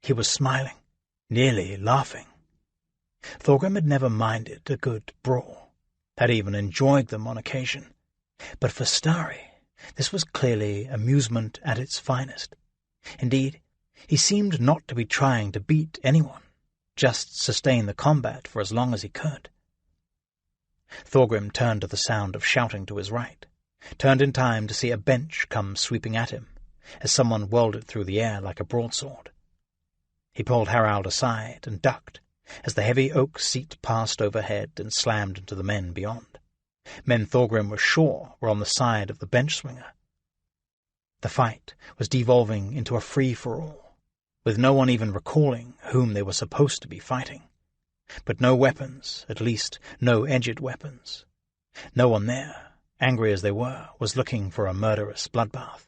He was smiling, nearly laughing. Thorgrim had never minded a good brawl, had even enjoyed them on occasion, but for Starry this was clearly amusement at its finest. Indeed, he seemed not to be trying to beat anyone, just sustain the combat for as long as he could. Thorgrim turned to the sound of shouting to his right, turned in time to see a bench come sweeping at him, as someone whirled it through the air like a broadsword. He pulled Harald aside and ducked, as the heavy oak seat passed overhead and slammed into the men beyond. Men Thorgrim was sure were on the side of the bench-swinger. The fight was devolving into a free-for-all, with no one even recalling whom they were supposed to be fighting. But no weapons, at least no edged weapons. No one there, angry as they were, was looking for a murderous bloodbath.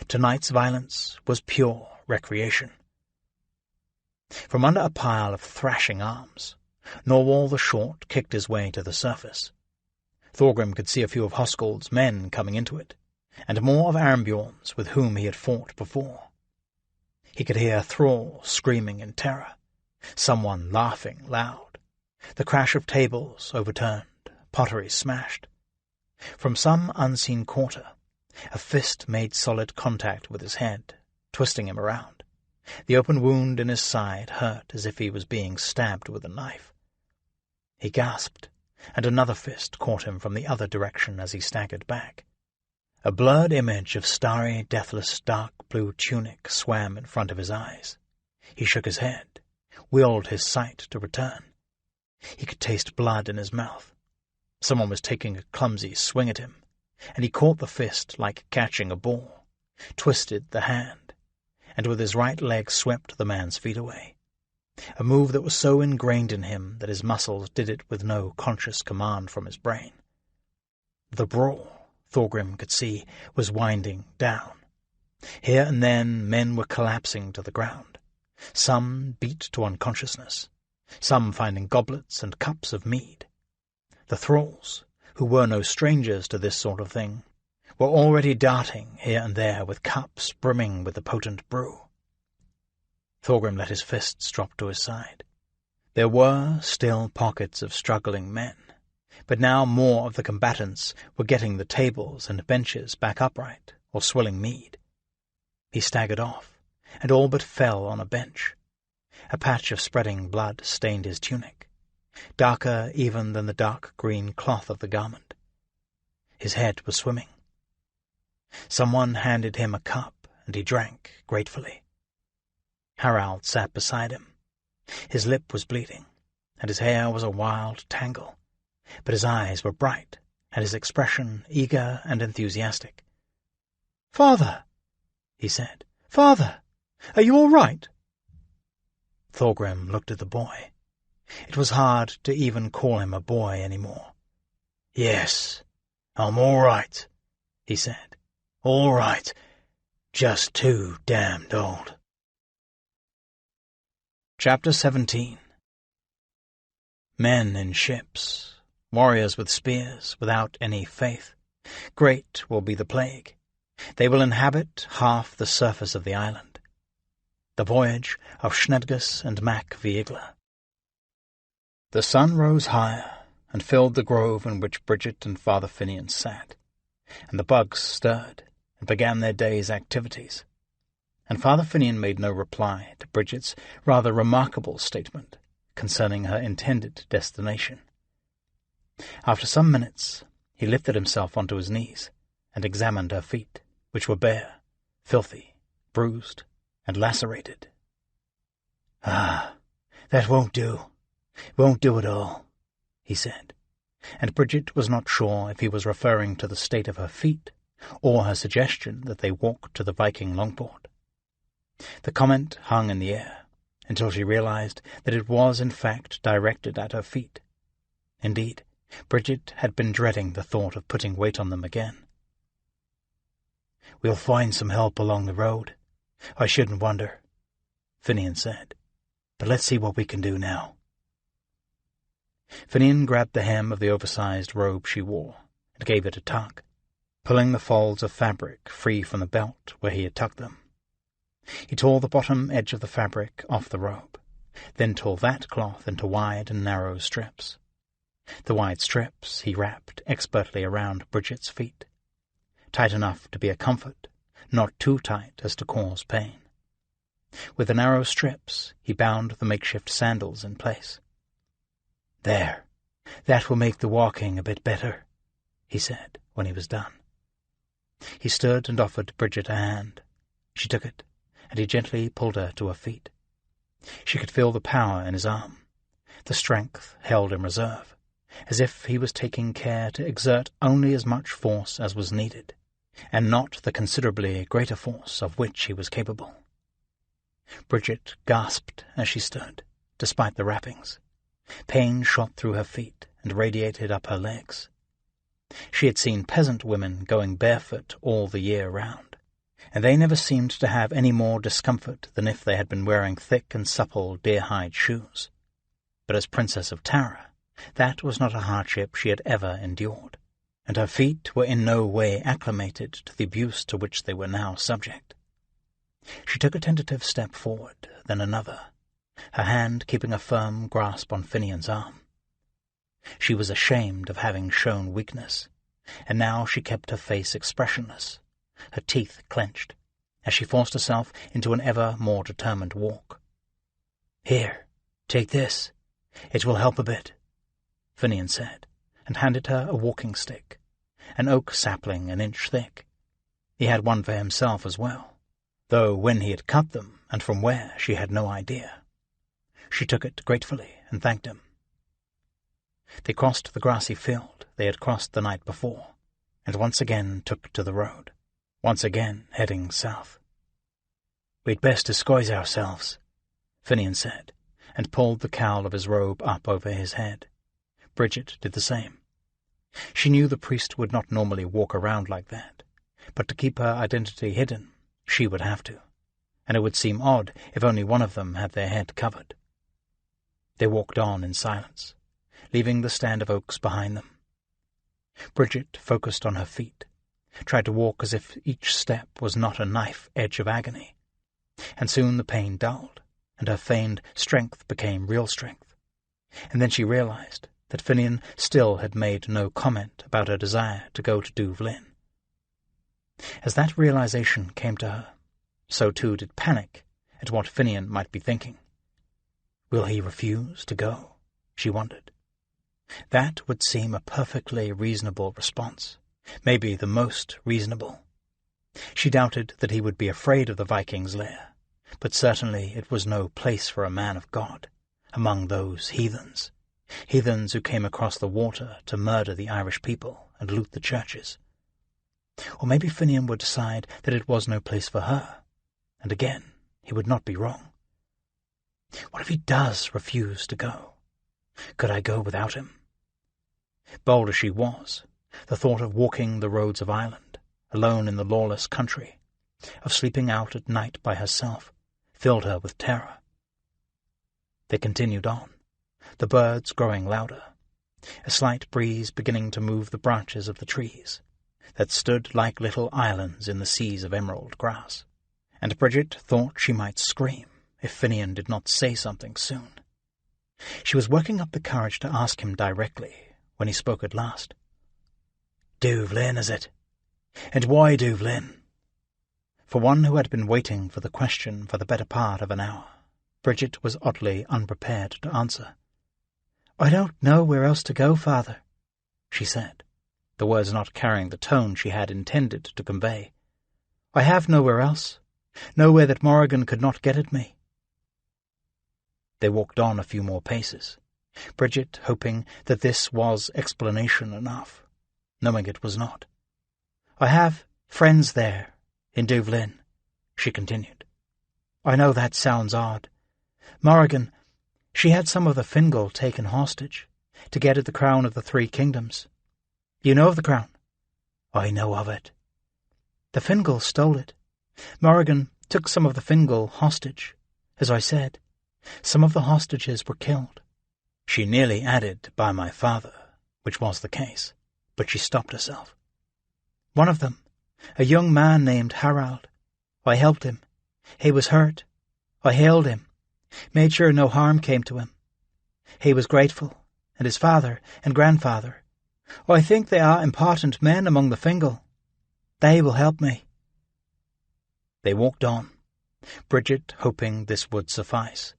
Tonight's violence was pure recreation. From under a pile of thrashing arms, Norwal the Short kicked his way to the surface. Thorgrim could see a few of Hoskuld's men coming into it, and more of Armbjorn's with whom he had fought before. He could hear thralls screaming in terror, someone laughing loud, the crash of tables overturned, pottery smashed. From some unseen quarter, a fist made solid contact with his head, twisting him around. The open wound in his side hurt as if he was being stabbed with a knife. He gasped, and another fist caught him from the other direction as he staggered back. A blurred image of starry, deathless, dark blue tunic swam in front of his eyes. He shook his head, willed his sight to return. He could taste blood in his mouth. Someone was taking a clumsy swing at him, and he caught the fist like catching a ball, twisted the hand, and with his right leg swept the man's feet away. A move that was so ingrained in him that his muscles did it with no conscious command from his brain. The brawl, Thorgrim could see, was winding down. Here and then men were collapsing to the ground, some beat to unconsciousness, some finding goblets and cups of mead. The thralls, who were no strangers to this sort of thing, were already darting here and there with cups brimming with the potent brew. Thorgrim let his fists drop to his side. There were still pockets of struggling men, but now more of the combatants were getting the tables and benches back upright or swilling mead. He staggered off, and all but fell on a bench. A patch of spreading blood stained his tunic, darker even than the dark green cloth of the garment. His head was swimming. Someone handed him a cup, and he drank gratefully. Harald sat beside him. His lip was bleeding, and his hair was a wild tangle, but his eyes were bright, and his expression eager and enthusiastic. "Father," he said, "Father, are you all right?" Thorgrim looked at the boy. It was hard to even call him a boy any more. "Yes, I'm all right," he said. "All right. Just too damned old." Chapter 17. Men in ships, warriors with spears, without any faith. Great will be the plague. They will inhabit half the surface of the island. The voyage of Schnedgus and Mac Viegla. The sun rose higher and filled the grove in which Bridget and Father Finian sat, and the bugs stirred and began their day's activities. And Father Finian made no reply to Bridget's rather remarkable statement concerning her intended destination. After some minutes, he lifted himself onto his knees and examined her feet, which were bare, filthy, bruised, and lacerated. "Ah, that won't do. Won't do at all," he said, and Bridget was not sure if he was referring to the state of her feet or her suggestion that they walk to the Viking longboard. The comment hung in the air until she realized that it was in fact directed at her feet. Indeed, Bridget had been dreading the thought of putting weight on them again. "We'll find some help along the road. I shouldn't wonder," Finian said. "But let's see what we can do now." Finian grabbed the hem of the oversized robe she wore and gave it a tug, pulling the folds of fabric free from the belt where he had tucked them. He tore the bottom edge of the fabric off the robe, then tore that cloth into wide and narrow strips. The wide strips he wrapped expertly around Bridget's feet, tight enough to be a comfort, not too tight as to cause pain. With the narrow strips, he bound the makeshift sandals in place. "There," "That will make the walking a bit better," he said when he was done. He stood and offered Bridget a hand. She took it, and he gently pulled her to her feet. She could feel the power in his arm, the strength held in reserve, as if he was taking care to exert only as much force as was needed, and not the considerably greater force of which he was capable. Bridget gasped as she stood, despite the wrappings. Pain shot through her feet and radiated up her legs. She had seen peasant women going barefoot all the year round, and they never seemed to have any more discomfort than if they had been wearing thick and supple deer-hide shoes. But as Princess of Tara, that was not a hardship she had ever endured, and her feet were in no way acclimated to the abuse to which they were now subject. She took a tentative step forward, then another, her hand keeping a firm grasp on Finian's arm. She was ashamed of having shown weakness, and now she kept her face expressionless, her teeth clenched, as she forced herself into an ever more determined walk. "Here, take this. It will help a bit," Finian said, and handed her a walking stick, an oak sapling an inch thick. He had one for himself as well, though when he had cut them and from where she had no idea. She took it gratefully and thanked him. They crossed the grassy field they had crossed the night before, and once again took to the road, once again heading south. "We'd best disguise ourselves," Finian said, and pulled the cowl of his robe up over his head. Bridget did the same. She knew the priest would not normally walk around like that, but to keep her identity hidden, she would have to, and it would seem odd if only one of them had their head covered. They walked on in silence, leaving the stand of oaks behind them. Bridget focused on her feet, tried to walk as if each step was not a knife edge of agony, and soon the pain dulled, and her feigned strength became real strength. And then she realized that Finian still had made no comment about her desire to go to Duvlin. As that realization came to her, so too did panic at what Finian might be thinking. Will he refuse to go? She wondered. That would seem a perfectly reasonable response, maybe the most reasonable. She doubted that he would be afraid of the Vikings' lair, but certainly it was no place for a man of God, among those heathens who came across the water to murder the Irish people and loot the churches. Or maybe Finian would decide that it was no place for her, and again he would not be wrong. What if he does refuse to go? Could I go without him? Bold as she was, the thought of walking the roads of Ireland, alone in the lawless country, of sleeping out at night by herself, filled her with terror. They continued on, the birds growing louder, a slight breeze beginning to move the branches of the trees that stood like little islands in the seas of emerald grass, and Bridget thought she might scream if Finian did not say something soon. She was working up the courage to ask him directly when he spoke at last. "Duvlin, is it? And why Duvlin?" For one who had been waiting for the question for the better part of an hour, Bridget was oddly unprepared to answer. "I don't know where else to go, father," she said, the words not carrying the tone she had intended to convey. "I have nowhere else, nowhere that Morrigan could not get at me." They walked on a few more paces, Bridget hoping that this was explanation enough, knowing it was not. "I have friends there, in Duvlin," she continued. "I know that sounds odd. Morrigan, she had some of the Fingal taken hostage, to get at the crown of the 3 kingdoms. You know of the crown?" "I know of it." "The Fingal stole it. Morrigan took some of the Fingal hostage. As I said, some of the hostages were killed." She nearly added, "by my father," which was the case, but she stopped herself. "One of them, a young man named Harald. I helped him. He was hurt. I hailed him, made sure no harm came to him. He was grateful, and his father and grandfather. I think they are important men among the Fingal. They will help me." They walked on, Bridget hoping this would suffice.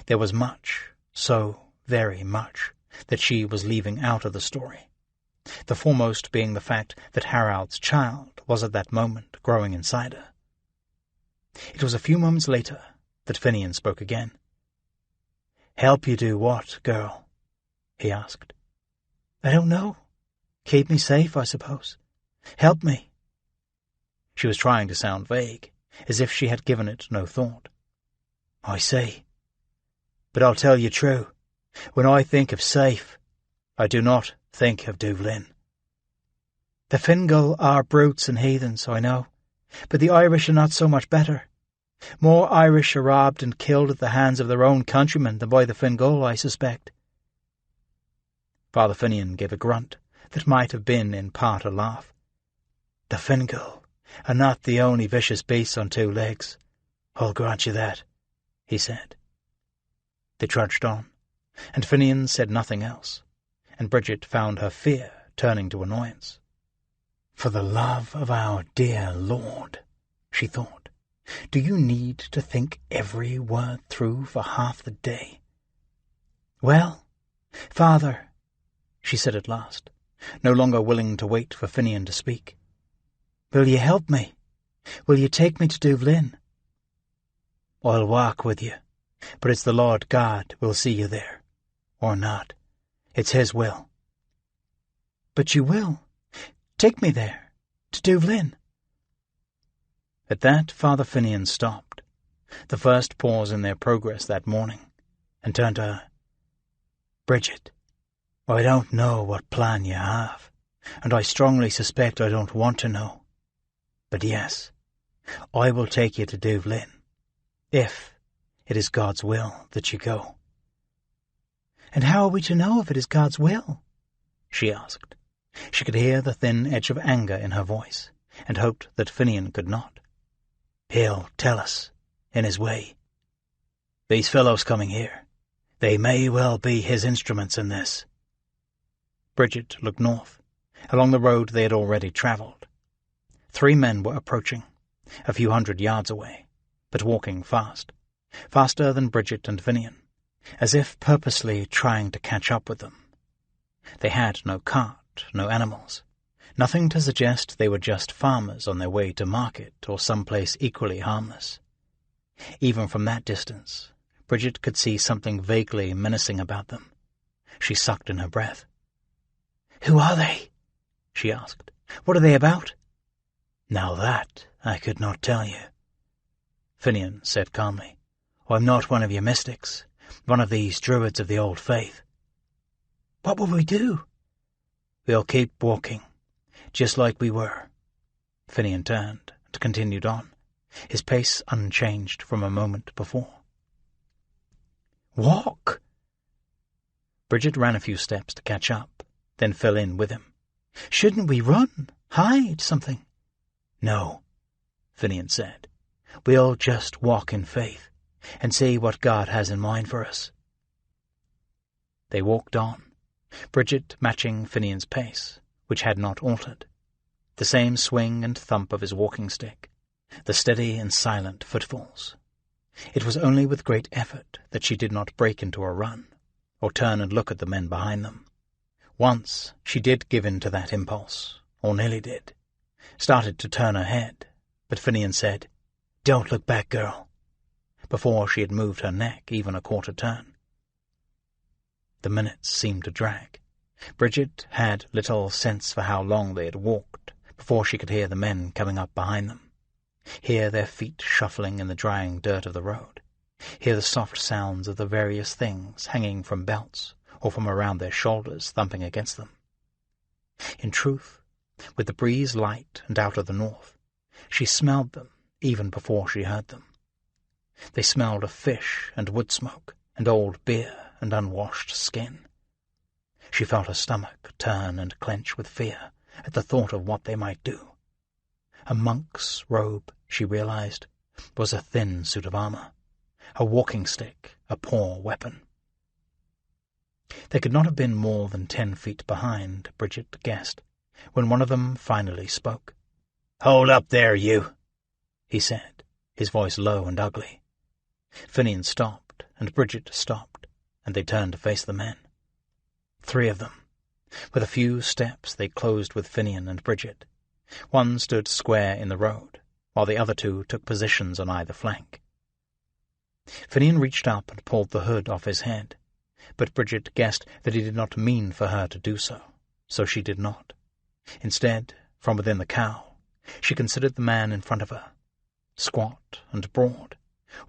There was much, so very much, that she was leaving out of the story, the foremost being the fact that Harald's child was at that moment growing inside her. It was a few moments later that Finian spoke again. "Help you do what, girl?" he asked. "I don't know. Keep me safe, I suppose. Help me." She was trying to sound vague, as if she had given it no thought. "I see. But I'll tell you true. When I think of safe, I do not think of Dubhlin. The Fingal are brutes and heathens, I know, but the Irish are not so much better. More Irish are robbed and killed at the hands of their own countrymen than by the Fingal, I suspect." Father Finian gave a grunt that might have been in part a laugh. "The Fingal are not the only vicious beasts on two legs. I'll grant you that," he said. They trudged on, and Finian said nothing else, and Bridget found her fear turning to annoyance. "For the love of our dear Lord," she thought, "do you need to think every word through for half the day?" "Well, Father," she said at last, no longer willing to wait for Finian to speak, "will you help me? Will you take me to Dubhlin?" "I'll walk with you, but it's the Lord God will see you there. Or not. It's his will." "But you will. Take me there, to Dubhlin." At that Father Finian stopped, the first pause in their progress that morning, and turned to her. "Bridget, I don't know what plan you have, and I strongly suspect I don't want to know. But yes, I will take you to Dubhlin, if it is God's will that you go." "And how are we to know if it is God's will?" she asked. She could hear the thin edge of anger in her voice, and hoped that Finian could not. "He'll tell us, in his way. These fellows coming here, they may well be his instruments in this." Bridget looked north, along the road they had already travelled. 3 men were approaching, a few hundred yards away, but walking fast, faster than Bridget and Finian, as if purposely trying to catch up with them. They had no cart, no animals, nothing to suggest they were just farmers on their way to market or someplace equally harmless. Even from that distance, Bridget could see something vaguely menacing about them. She sucked in her breath. "Who are they?" she asked. "What are they about?" "Now that I could not tell you," Finian said calmly. "I'm not one of your mystics, one of these druids of the old faith." "What will we do?" "We'll keep walking, just like we were." Finian turned and continued on, his pace unchanged from a moment before. "Walk!" Bridget ran a few steps to catch up, then fell in with him. "Shouldn't we run? Hide something?" "No," Finian said. "We'll just walk in faith, and see what God has in mind for us." They walked on, Bridget matching Finian's pace, which had not altered. The same swing and thump of his walking stick, the steady and silent footfalls. It was only with great effort that she did not break into a run, or turn and look at the men behind them. Once she did give in to that impulse, or nearly did, started to turn her head, but Finian said, "Don't look back, girl," before she had moved her neck even a quarter turn. The minutes seemed to drag. Bridget had little sense for how long they had walked before she could hear the men coming up behind them, hear their feet shuffling in the drying dirt of the road, hear the soft sounds of the various things hanging from belts or from around their shoulders thumping against them. In truth, with the breeze light and out of the north, she smelled them even before she heard them. They smelled of fish and wood smoke and old beer and unwashed skin. She felt her stomach turn and clench with fear at the thought of what they might do. A monk's robe, she realized, was a thin suit of armor, a walking stick a poor weapon. They could not have been more than 10 feet behind, Bridget guessed, when one of them finally spoke. "Hold up there, you," he said, his voice low and ugly. Finian stopped, and Bridget stopped, and they turned to face the men. 3 of them. With a few steps they closed with Finian and Bridget. One stood square in the road, while the other 2 took positions on either flank. Finian reached up and pulled the hood off his head, but Bridget guessed that he did not mean for her to do so, so she did not. Instead, from within the cowl, she considered the man in front of her, squat and broad,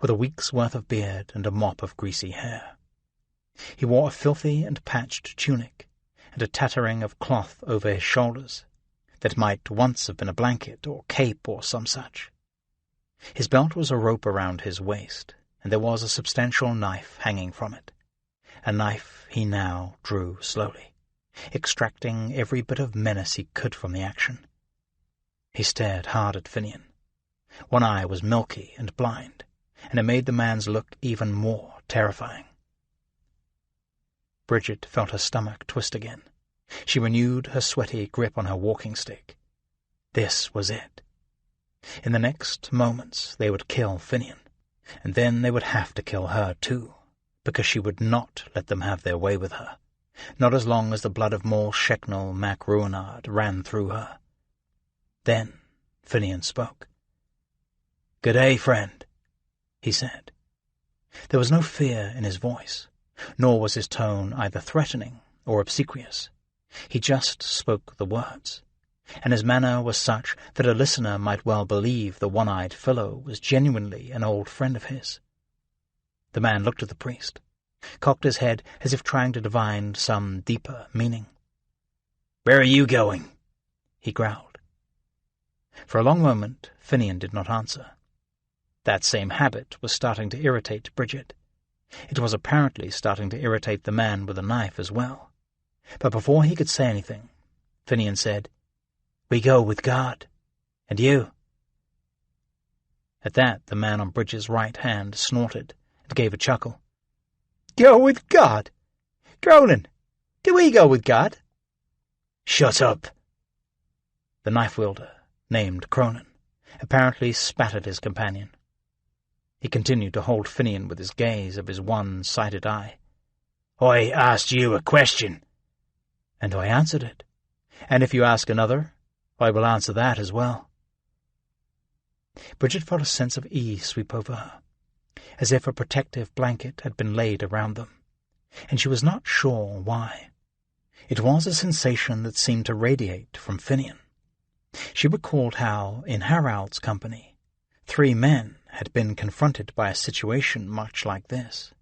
with a week's worth of beard and a mop of greasy hair. He wore a filthy and patched tunic, and a tattering of cloth over his shoulders, that might once have been a blanket or cape or some such. His belt was a rope around his waist, and there was a substantial knife hanging from it, a knife he now drew slowly, extracting every bit of menace he could from the action. He stared hard at Finian. One eye was milky and blind, and it made the man's look even more terrifying. Bridget felt her stomach twist again. She renewed her sweaty grip on her walking stick. This was it. In the next moments they would kill Finian, and then they would have to kill her too, because she would not let them have their way with her, not as long as the blood of Moll Sheknel Mac Ruinard ran through her. Then Finian spoke. "Good day, friend," he said. There was no fear in his voice, nor was his tone either threatening or obsequious. He just spoke the words, and his manner was such that a listener might well believe the one-eyed fellow was genuinely an old friend of his. The man looked at the priest, cocked his head as if trying to divine some deeper meaning. "Where are you going?" he growled. For a long moment Finian did not answer. That same habit was starting to irritate Bridget. It was apparently starting to irritate the man with the knife as well. But before he could say anything, Finian said, "We go with God. And you?" At that the man on Bridget's right hand snorted and gave a chuckle. "Go with God? Cronin, do we go with God?" "Shut up." The knife-wielder, named Cronin, apparently spat at his companion. He continued to hold Finian with his gaze of his one-sided eye. "I asked you a question." "And I answered it. And if you ask another, I will answer that as well." Bridget felt a sense of ease sweep over her, as if a protective blanket had been laid around them, and she was not sure why. It was a sensation that seemed to radiate from Finian. She recalled how, in Harald's company, 3 men had been confronted by a situation much like this.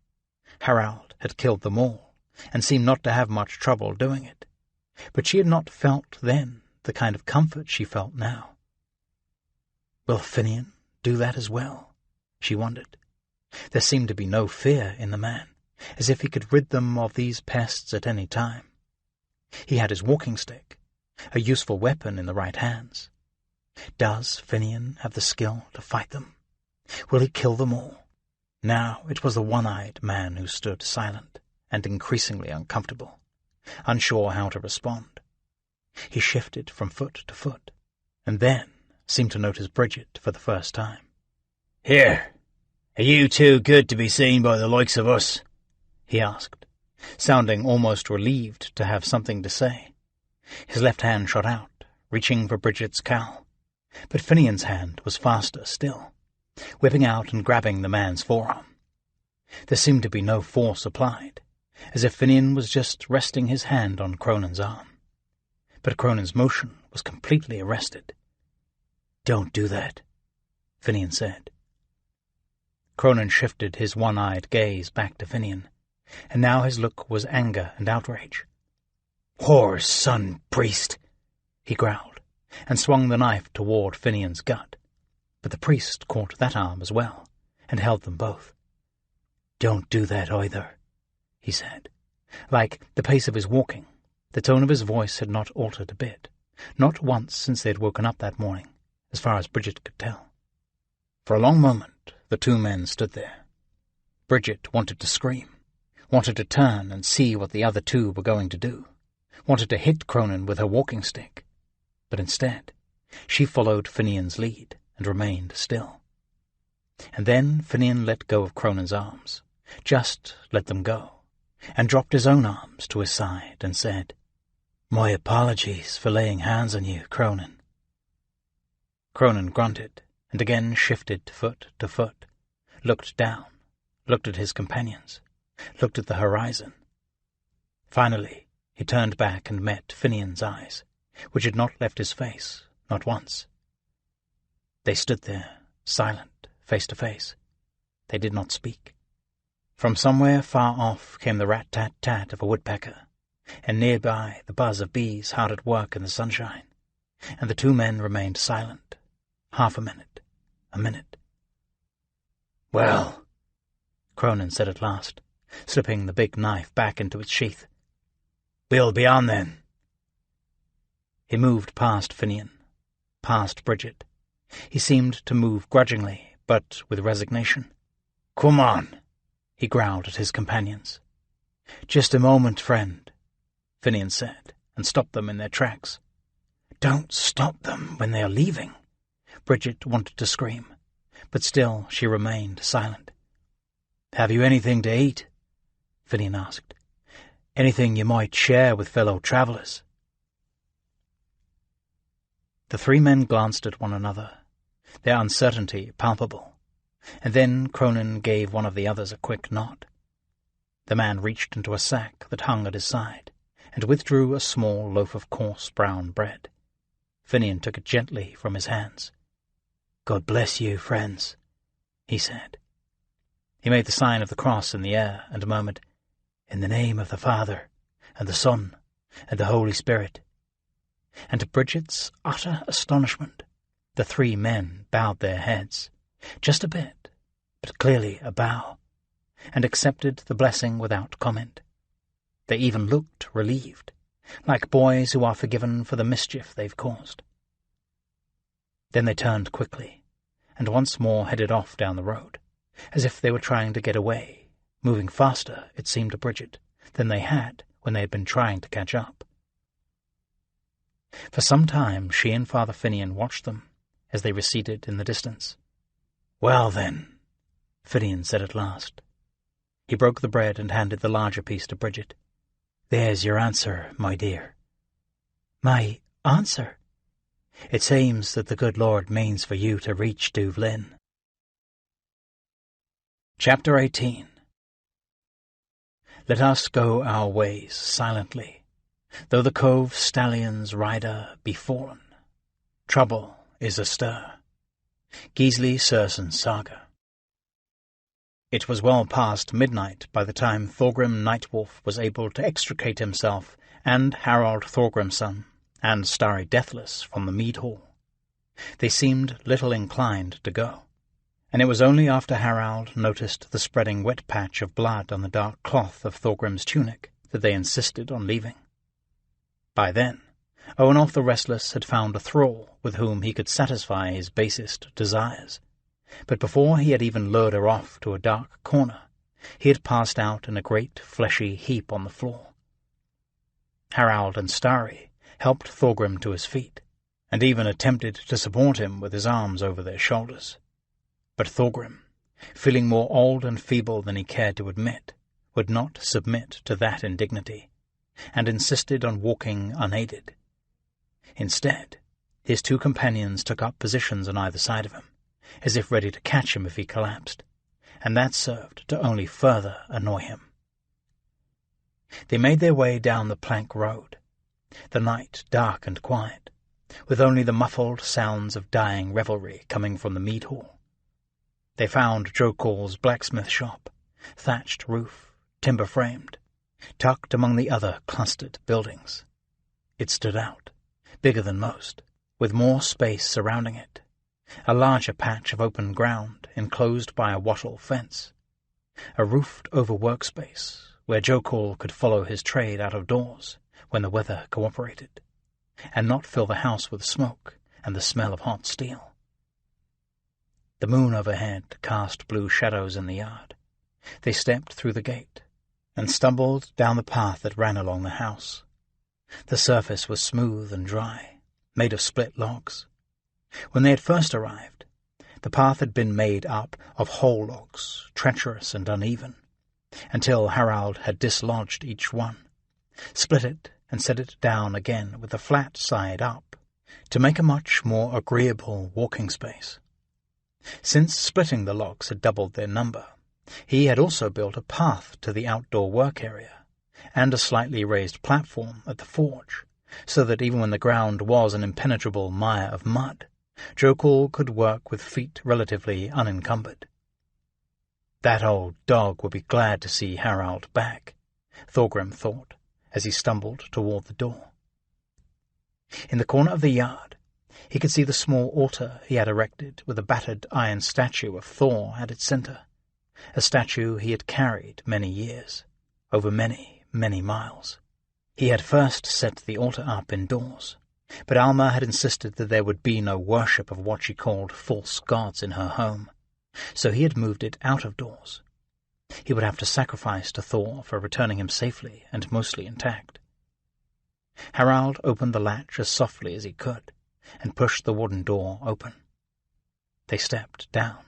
Harald had killed them all, and seemed not to have much trouble doing it, but she had not felt then the kind of comfort she felt now. Will Finian do that as well? She wondered. There seemed to be no fear in the man, as if he could rid them of these pests at any time. He had his walking stick, a useful weapon in the right hands. Does Finian have the skill to fight them? Will he kill them all? Now it was the one-eyed man who stood silent and increasingly uncomfortable, unsure how to respond. He shifted from foot to foot, and then seemed to notice Bridget for the first time. "Here, are you too good to be seen by the likes of us?" he asked, sounding almost relieved to have something to say. His left hand shot out, reaching for Bridget's cowl, but Finian's hand was faster still, whipping out and grabbing the man's forearm. There seemed to be no force applied, as if Finian was just resting his hand on Cronin's arm. But Cronin's motion was completely arrested. "Don't do that," Finian said. Cronin shifted his one-eyed gaze back to Finian, and now his look was anger and outrage. "Whore's son, priest," he growled, and swung the knife toward Finian's gut. But the priest caught that arm as well, and held them both. "Don't do that either," he said. Like the pace of his walking, the tone of his voice had not altered a bit, not once since they had woken up that morning, as far as Bridget could tell. For a long moment the 2 men stood there. Bridget wanted to scream, wanted to turn and see what the other 2 were going to do, wanted to hit Cronin with her walking stick, but instead she followed Finian's lead and remained still. And then Finian let go of Cronin's arms, just let them go, and dropped his own arms to his side and said, "My apologies for laying hands on you, Cronin." Cronin grunted and again shifted foot to foot, looked down, looked at his companions, looked at the horizon. Finally, he turned back and met Finian's eyes, which had not left his face, not once. They stood there, silent, face to face. They did not speak. From somewhere far off came the rat-tat-tat of a woodpecker, and nearby the buzz of bees hard at work in the sunshine, and the two men remained silent, half a minute, a minute. "Well," Cronin said at last, slipping the big knife back into its sheath, "we'll be on then." He moved past Finian, past Bridget. He seemed to move grudgingly, but with resignation. "Come on," he growled at his companions. "Just a moment, friend," Finian said, and stopped them in their tracks. "Don't stop them when they are leaving." Bridget wanted to scream, but still she remained silent. "Have you anything to eat?" Finian asked. "Anything you might share with fellow travellers?" The three men glanced at one another, their uncertainty palpable, and then Cronin gave one of the others a quick nod. The man reached into a sack that hung at his side and withdrew a small loaf of coarse brown bread. Finian took it gently from his hands. "God bless you, friends," he said. He made the sign of the cross in the air and murmured, "In the name of the Father, and the Son, and the Holy Spirit." And to Bridget's utter astonishment, the three men bowed their heads, just a bit, but clearly a bow, and accepted the blessing without comment. They even looked relieved, like boys who are forgiven for the mischief they've caused. Then they turned quickly, and once more headed off down the road, as if they were trying to get away, moving faster, it seemed to Bridget, than they had when they had been trying to catch up. For some time she and Father Finian watched them as they receded in the distance. "Well, then," Finian said at last. He broke the bread and handed the larger piece to Bridget. "There's your answer, my dear." "My answer?" "It seems that the good Lord means for you to reach Duvlin." Chapter 18. Let us go our ways silently, though the cove stallion's rider be fallen. Trouble is astir. Gisli Surson's Saga. It was well past midnight by the time Thorgrim Nightwolf was able to extricate himself and Harald Thorgrimsson and Starry Deathless from the mead hall. They seemed little inclined to go, and it was only after Harald noticed the spreading wet patch of blood on the dark cloth of Thorgrim's tunic that they insisted on leaving. By then, Owenolf the Restless had found a thrall with whom he could satisfy his basest desires, but before he had even lured her off to a dark corner, he had passed out in a great fleshy heap on the floor. Harald and Starry helped Thorgrim to his feet, and even attempted to support him with his arms over their shoulders. But Thorgrim, feeling more old and feeble than he cared to admit, would not submit to that indignity, and insisted on walking unaided. Instead, his two companions took up positions on either side of him, as if ready to catch him if he collapsed, and that served to only further annoy him. They made their way down the plank road, the night dark and quiet, with only the muffled sounds of dying revelry coming from the mead hall. They found Jokol's blacksmith shop, thatched roof, timber-framed, tucked among the other clustered buildings. It stood out, bigger than most, with more space surrounding it, a larger patch of open ground enclosed by a wattle fence, a roofed-over workspace where Jokol could follow his trade out of doors when the weather cooperated, and not fill the house with smoke and the smell of hot steel. The moon overhead cast blue shadows in the yard. They stepped through the gate and stumbled down the path that ran along the house. The surface was smooth and dry, made of split logs. When they had first arrived, the path had been made up of whole logs, treacherous and uneven, until Harald had dislodged each one, split it and set it down again with the flat side up, to make a much more agreeable walking space. Since splitting the logs had doubled their number, he had also built a path to the outdoor work area, and a slightly raised platform at the forge, so that even when the ground was an impenetrable mire of mud, Jokul could work with feet relatively unencumbered. That old dog would be glad to see Harald back, Thorgrim thought, as he stumbled toward the door. In the corner of the yard, he could see the small altar he had erected with a battered iron statue of Thor at its centre, a statue he had carried many years, over many, many miles. He had first set the altar up indoors, but Alma had insisted that there would be no worship of what she called false gods in her home, so he had moved it out of doors. He would have to sacrifice to Thor for returning him safely and mostly intact. Harald opened the latch as softly as he could, and pushed the wooden door open. They stepped down,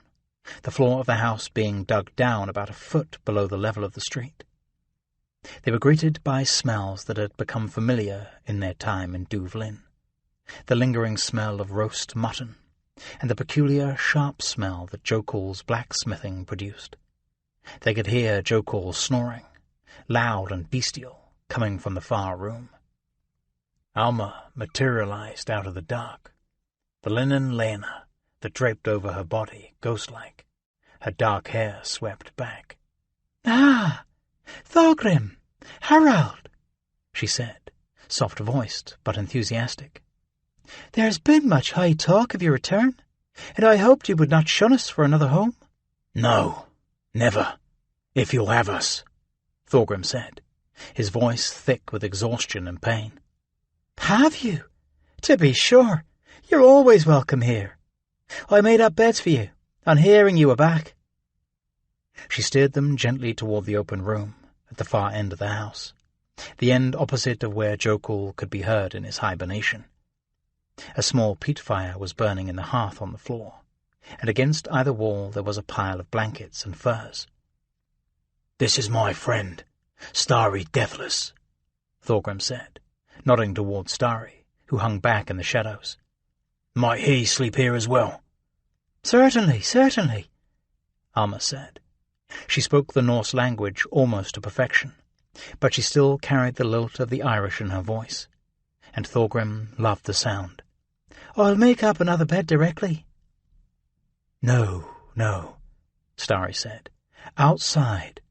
the floor of the house being dug down about a foot below the level of the street. They were greeted by smells that had become familiar in their time in Duvlin, the lingering smell of roast mutton, and the peculiar sharp smell that Jokul's blacksmithing produced. They could hear Jokul snoring, loud and bestial, coming from the far room. Alma materialized out of the dark, the linen lena that draped over her body ghost-like, her dark hair swept back. "Ah, Thorgrim! Harald!" she said, soft-voiced but enthusiastic. "There's been much high talk of your return, and I hoped you would not shun us for another home." "No, never, if you'll have us," Thorgrim said, his voice thick with exhaustion and pain. "Have you? To be sure, you're always welcome here. I made up beds for you, on hearing you were back." She steered them gently toward the open room at the far end of the house, the end opposite of where Jokul could be heard in his hibernation. A small peat fire was burning in the hearth on the floor, and against either wall there was a pile of blankets and furs. "This is my friend, Starry Deathless," Thorgrim said, nodding toward Starry, who hung back in the shadows. "Might he sleep here as well?" "Certainly, certainly," Alma said. She spoke the Norse language almost to perfection, but she still carried the lilt of the Irish in her voice, and Thorgrim loved the sound. "I'll make up another bed directly." "No, no," Starry said. "Outside.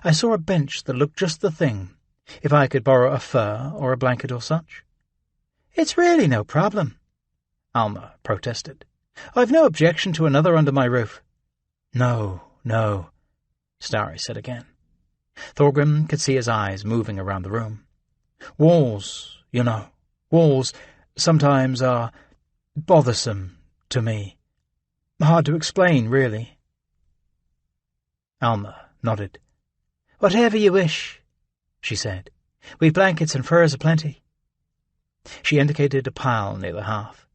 I saw a bench that looked just the thing, if I could borrow a fur or a blanket or such." "It's really no problem," Alma protested. "I've no objection to another under my roof." "No, no," Starry said again. Thorgrim could see his eyes moving around the room. "Walls, you know, walls sometimes are bothersome to me. Hard to explain, really." Alma nodded. "Whatever you wish," she said. "We've blankets and furs aplenty." She indicated a pile near the hearth.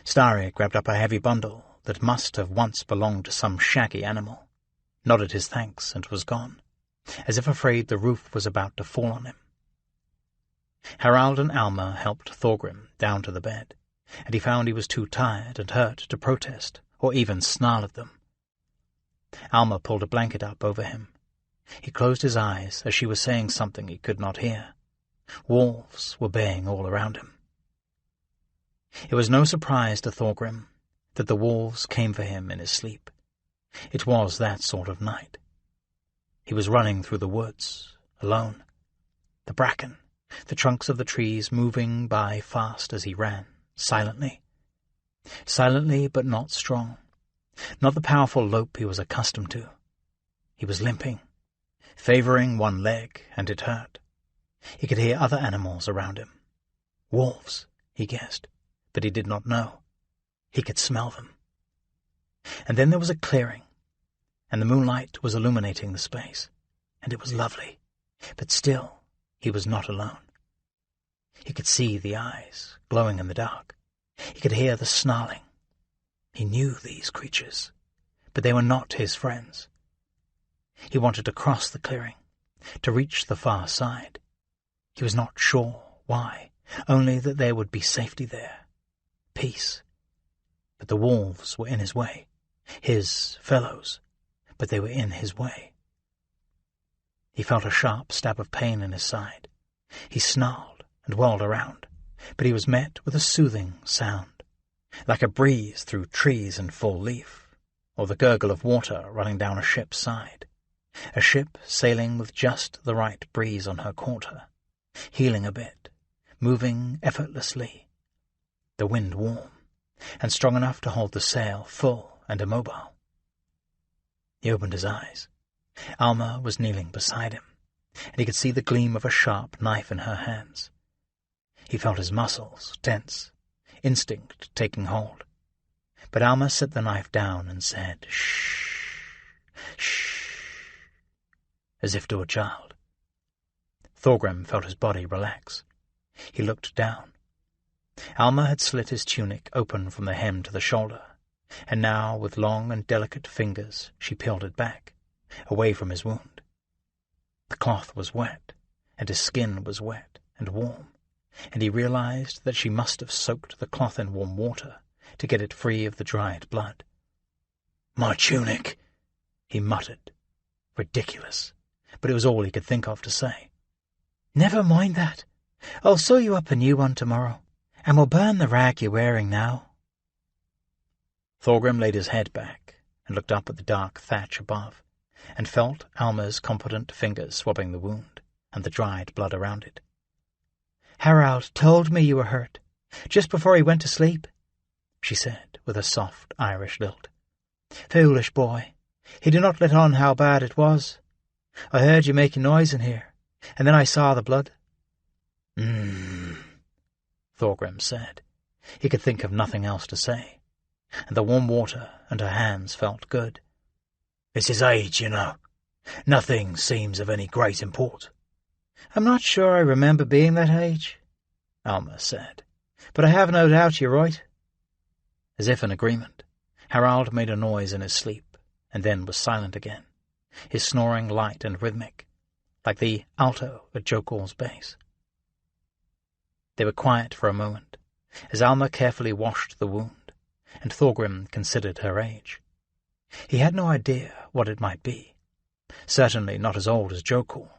Starry grabbed up a heavy bundle that must have once belonged to some shaggy animal, nodded his thanks, and was gone, as if afraid the roof was about to fall on him. Harald and Alma helped Thorgrim down to the bed, and he found he was too tired and hurt to protest or even snarl at them. Alma pulled a blanket up over him. He closed his eyes as she was saying something he could not hear. Wolves were baying all around him. It was no surprise to Thorgrim that the wolves came for him in his sleep. It was that sort of night. He was running through the woods, alone. The bracken, the trunks of the trees moving by fast as he ran, silently. Silently but not strong. Not the powerful lope he was accustomed to. He was limping, favoring one leg, and it hurt. He could hear other animals around him. Wolves, he guessed, but he did not know. He could smell them. And then there was a clearing, and the moonlight was illuminating the space, and it was lovely, but still he was not alone. He could see the eyes glowing in the dark. He could hear the snarling. He knew these creatures, but they were not his friends. He wanted to cross the clearing, to reach the far side. He was not sure why, only that there would be safety there, peace. But the wolves were in his way, his fellows, but they were in his way. He felt a sharp stab of pain in his side. He snarled and whirled around, but he was met with a soothing sound, like a breeze through trees in full leaf, or the gurgle of water running down a ship's side, a ship sailing with just the right breeze on her quarter, heeling a bit, moving effortlessly, the wind warm, and strong enough to hold the sail full and immobile. He opened his eyes. Alma was kneeling beside him, and he could see the gleam of a sharp knife in her hands. He felt his muscles tense, instinct taking hold. But Alma set the knife down and said, "Shh, shh," as if to a child. Thorgrim felt his body relax. He looked down. Alma had slit his tunic open from the hem to the shoulder, and now, with long and delicate fingers, she peeled it back, away from his wound. The cloth was wet, and his skin was wet and warm, and he realized that she must have soaked the cloth in warm water to get it free of the dried blood. "My tunic," he muttered. Ridiculous, but it was all he could think of to say. "Never mind that. I'll sew you up a new one tomorrow, and we'll burn the rag you're wearing now." Thorgrim laid his head back and looked up at the dark thatch above, and felt Alma's competent fingers swabbing the wound and the dried blood around it. "Harald told me you were hurt, just before he went to sleep," she said with a soft Irish lilt. "Foolish boy. He did not let on how bad it was. I heard you making noise in here, and then I saw the blood." Thorgrim said. He could think of nothing else to say, and the warm water and her hands felt good. "It's his age, you know. Nothing seems of any great import." "I'm not sure I remember being that age," Alma said, "but I have no doubt you're right." As if in agreement, Harald made a noise in his sleep, and then was silent again, his snoring light and rhythmic, like the alto at Jokul's bass. They were quiet for a moment, as Alma carefully washed the wound, and Thorgrim considered her age. He had no idea what it might be. Certainly not as old as Jokul.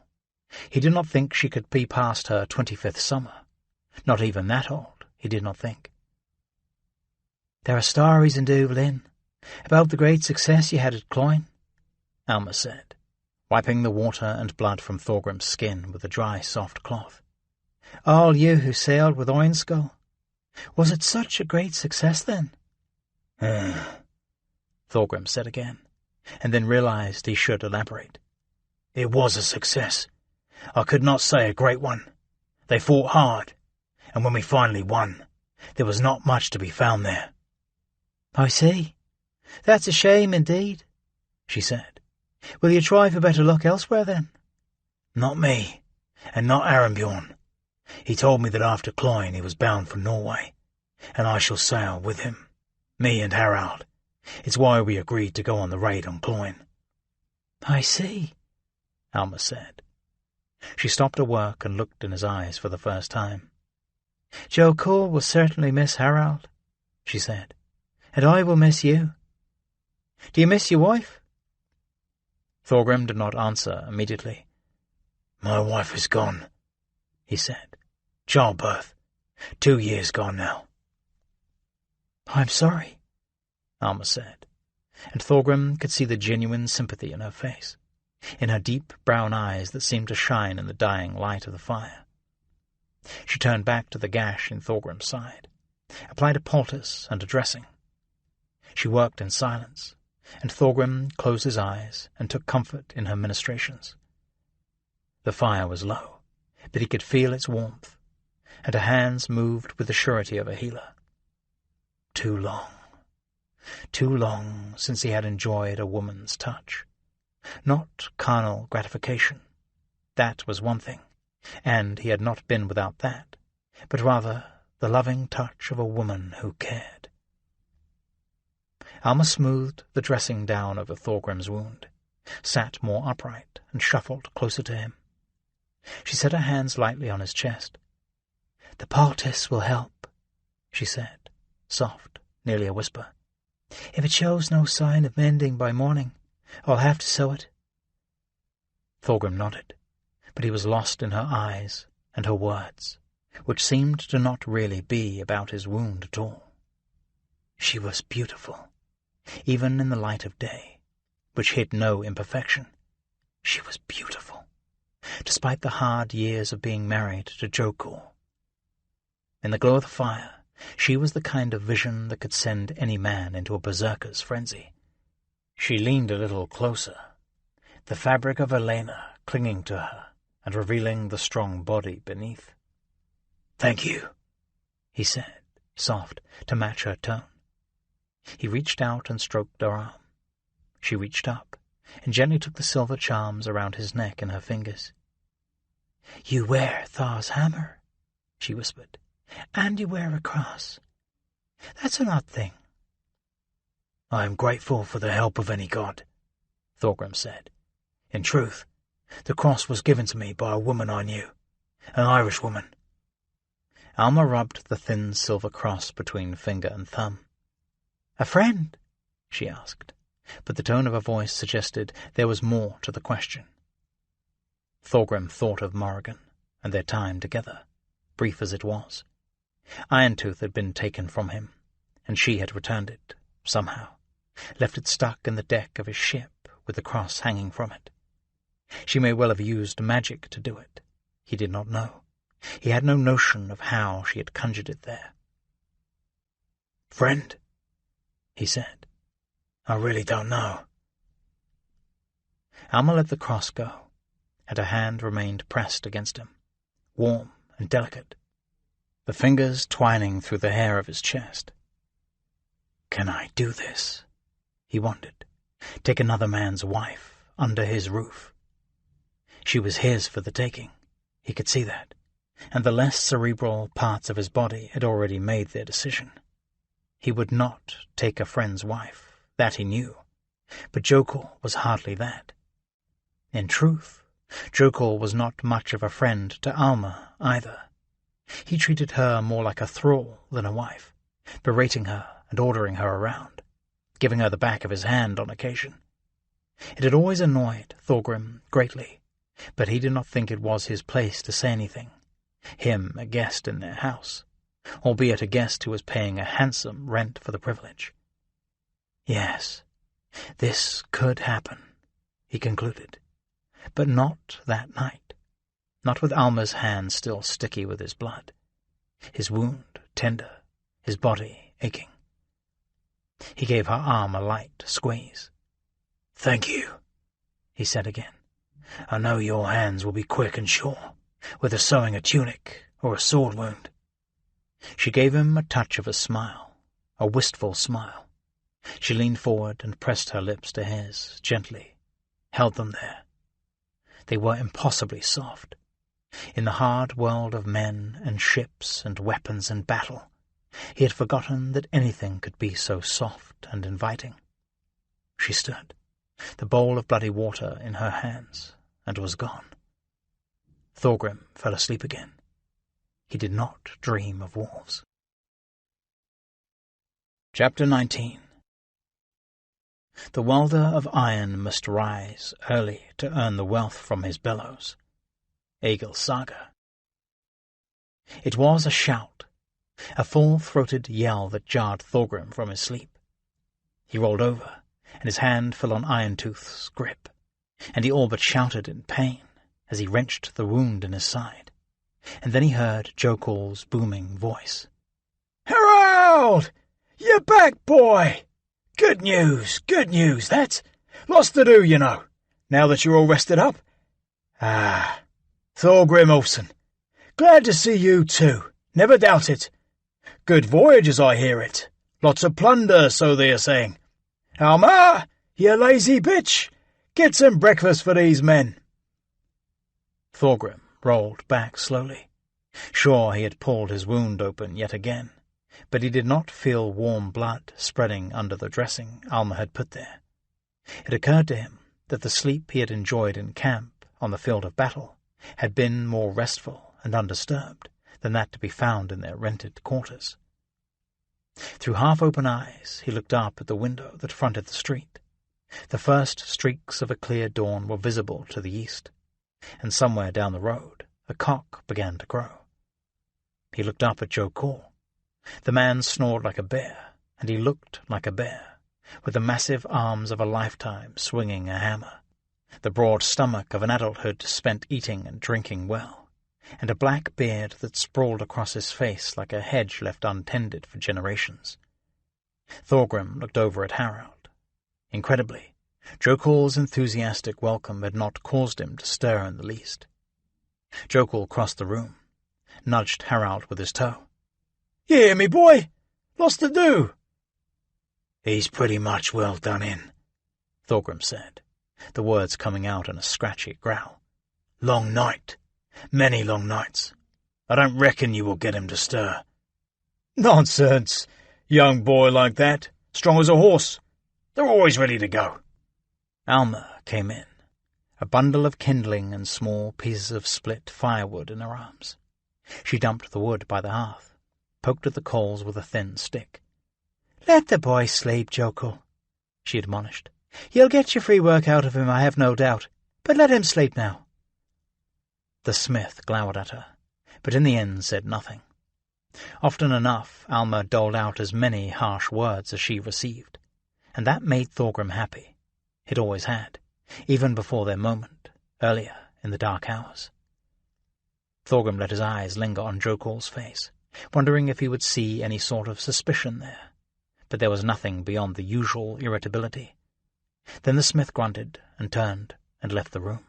He did not think she could be past her 25th summer. Not even that old, he did not think. "There are stories in Dublin about the great success you had at Cloyne," Alma said, wiping the water and blood from Thorgrim's skin with a dry, soft cloth. "All you who sailed with Oinskull. Was it such a great success then?" Thorgrim said again, and then realized he should elaborate. "It was a success. I could not say a great one. They fought hard, and when we finally won, there was not much to be found there." "I see. That's a shame indeed," she said. "Will you try for better luck elsewhere then?" "Not me, and not Arambjorn. He told me that after Cloyne he was bound for Norway, and I shall sail with him, me and Harald. It's why we agreed to go on the raid on Cloyne." "I see," Alma said. She stopped her work and looked in his eyes for the first time. "Jokul will certainly miss Harald," she said, "and I will miss you. Do you miss your wife?" Thorgrim did not answer immediately. "My wife is gone," he said. "Childbirth. 2 years gone now." "I'm sorry," Alma said, and Thorgrim could see the genuine sympathy in her face, in her deep brown eyes that seemed to shine in the dying light of the fire. She turned back to the gash in Thorgrim's side, applied a poultice and a dressing. She worked in silence, and Thorgrim closed his eyes and took comfort in her ministrations. The fire was low, but he could feel its warmth, and her hands moved with the surety of a healer. Too long since he had enjoyed a woman's touch. Not carnal gratification. That was one thing, and he had not been without that, but rather the loving touch of a woman who cared. Alma smoothed the dressing down over Thorgrim's wound, sat more upright and shuffled closer to him. She set her hands lightly on his chest. "The poultice will help," she said, soft, nearly a whisper. "If it shows no sign of mending by morning, I'll have to sew it." Thorgrim nodded, but he was lost in her eyes and her words, which seemed to not really be about his wound at all. She was beautiful, even in the light of day, which hid no imperfection. She was beautiful, despite the hard years of being married to Jokul. In the glow of the fire, she was the kind of vision that could send any man into a berserker's frenzy. She leaned a little closer, the fabric of Elena clinging to her and revealing the strong body beneath. "Thank you," he said, soft, to match her tone. He reached out and stroked her arm. She reached up and gently took the silver charms around his neck in her fingers. "You wear Thor's hammer," she whispered, "and you wear a cross. That's an odd thing." "I am grateful for the help of any god," Thorgrim said. "In truth, the cross was given to me by a woman I knew, an Irish woman." Alma rubbed the thin silver cross between finger and thumb. "A friend?" she asked, but the tone of her voice suggested there was more to the question. Thorgrim thought of Morrigan and their time together, brief as it was. Irontooth had been taken from him, and she had returned it, somehow, left it stuck in the deck of his ship with the cross hanging from it. She may well have used magic to do it. He did not know. He had no notion of how she had conjured it there. "Friend," he said, "I really don't know." Alma let the cross go, and her hand remained pressed against him, warm and delicate, the fingers twining through the hair of his chest. "Can I do this?" he wondered. Take another man's wife under his roof. She was his for the taking. He could see that, and the less cerebral parts of his body had already made their decision. He would not take a friend's wife, that he knew, but Jokul was hardly that. In truth, Jokul was not much of a friend to Alma either. He treated her more like a thrall than a wife, berating her and ordering her around, giving her the back of his hand on occasion. It had always annoyed Thorgrim greatly, but he did not think it was his place to say anything, him a guest in their house, albeit a guest who was paying a handsome rent for the privilege. Yes, this could happen, he concluded, but not that night, not with Alma's hand still sticky with his blood, his wound tender, his body aching. He gave her arm a light squeeze. "Thank you," he said again. "I know your hands will be quick and sure, whether sewing a tunic or a sword wound." She gave him a touch of a smile, a wistful smile. She leaned forward and pressed her lips to his, gently, held them there. They were impossibly soft. In the hard world of men and ships and weapons and battle, he had forgotten that anything could be so soft and inviting. She stood, the bowl of bloody water in her hands, and was gone. Thorgrim fell asleep again. He did not dream of wolves. Chapter 19. The welder of iron must rise early to earn the wealth from his bellows. Egil Saga. It was a shout, a full-throated yell that jarred Thorgrim from his sleep. He rolled over, and his hand fell on Irontooth's grip, and he all but shouted in pain as he wrenched the wound in his side. And then he heard Jokul's booming voice. "Harold! You're back, boy! Good news, that's lots to do, you know, now that you're all rested up. Ah, Thorgrim Olsen, glad to see you too, never doubt it. Good voyage as I hear it, lots of plunder, so they are saying. Alma, you lazy bitch, get some breakfast for these men." Thorgrim rolled back slowly. Sure, he had pulled his wound open yet again, but he did not feel warm blood spreading under the dressing Alma had put there. It occurred to him that the sleep he had enjoyed in camp on the field of battle had been more restful and undisturbed than that to be found in their rented quarters. Through half-open eyes he looked up at the window that fronted the street. The first streaks of a clear dawn were visible to the east, and somewhere down the road a cock began to crow. He looked up at Joe Call. The man snored like a bear, and he looked like a bear, with the massive arms of a lifetime swinging a hammer, the broad stomach of an adulthood spent eating and drinking well, and a black beard that sprawled across his face like a hedge left untended for generations. Thorgrim looked over at Harald. Incredibly, Joe Call's enthusiastic welcome had not caused him to stir in the least. Joe Call crossed the room, nudged Harald with his toe. "You hear me, boy? Lots to do." "He's pretty much well done in," Thorgrim said, the words coming out in a scratchy growl. "Long night. Many long nights. I don't reckon you will get him to stir." "Nonsense. Young boy like that, strong as a horse. They're always ready to go." Alma came in, a bundle of kindling and small pieces of split firewood in her arms. She dumped the wood by the hearth, poked at the coals with a thin stick. "Let the boy sleep, Jokel," she admonished. "You'll get your free work out of him, I have no doubt, but let him sleep now." The smith glowered at her, but in the end said nothing. Often enough Alma doled out as many harsh words as she received, and that made Thorgrim happy. It always had, even before their moment, earlier in the dark hours. Thorgrim let his eyes linger on Jokul's face, wondering if he would see any sort of suspicion there, but there was nothing beyond the usual irritability. Then the smith grunted and turned and left the room.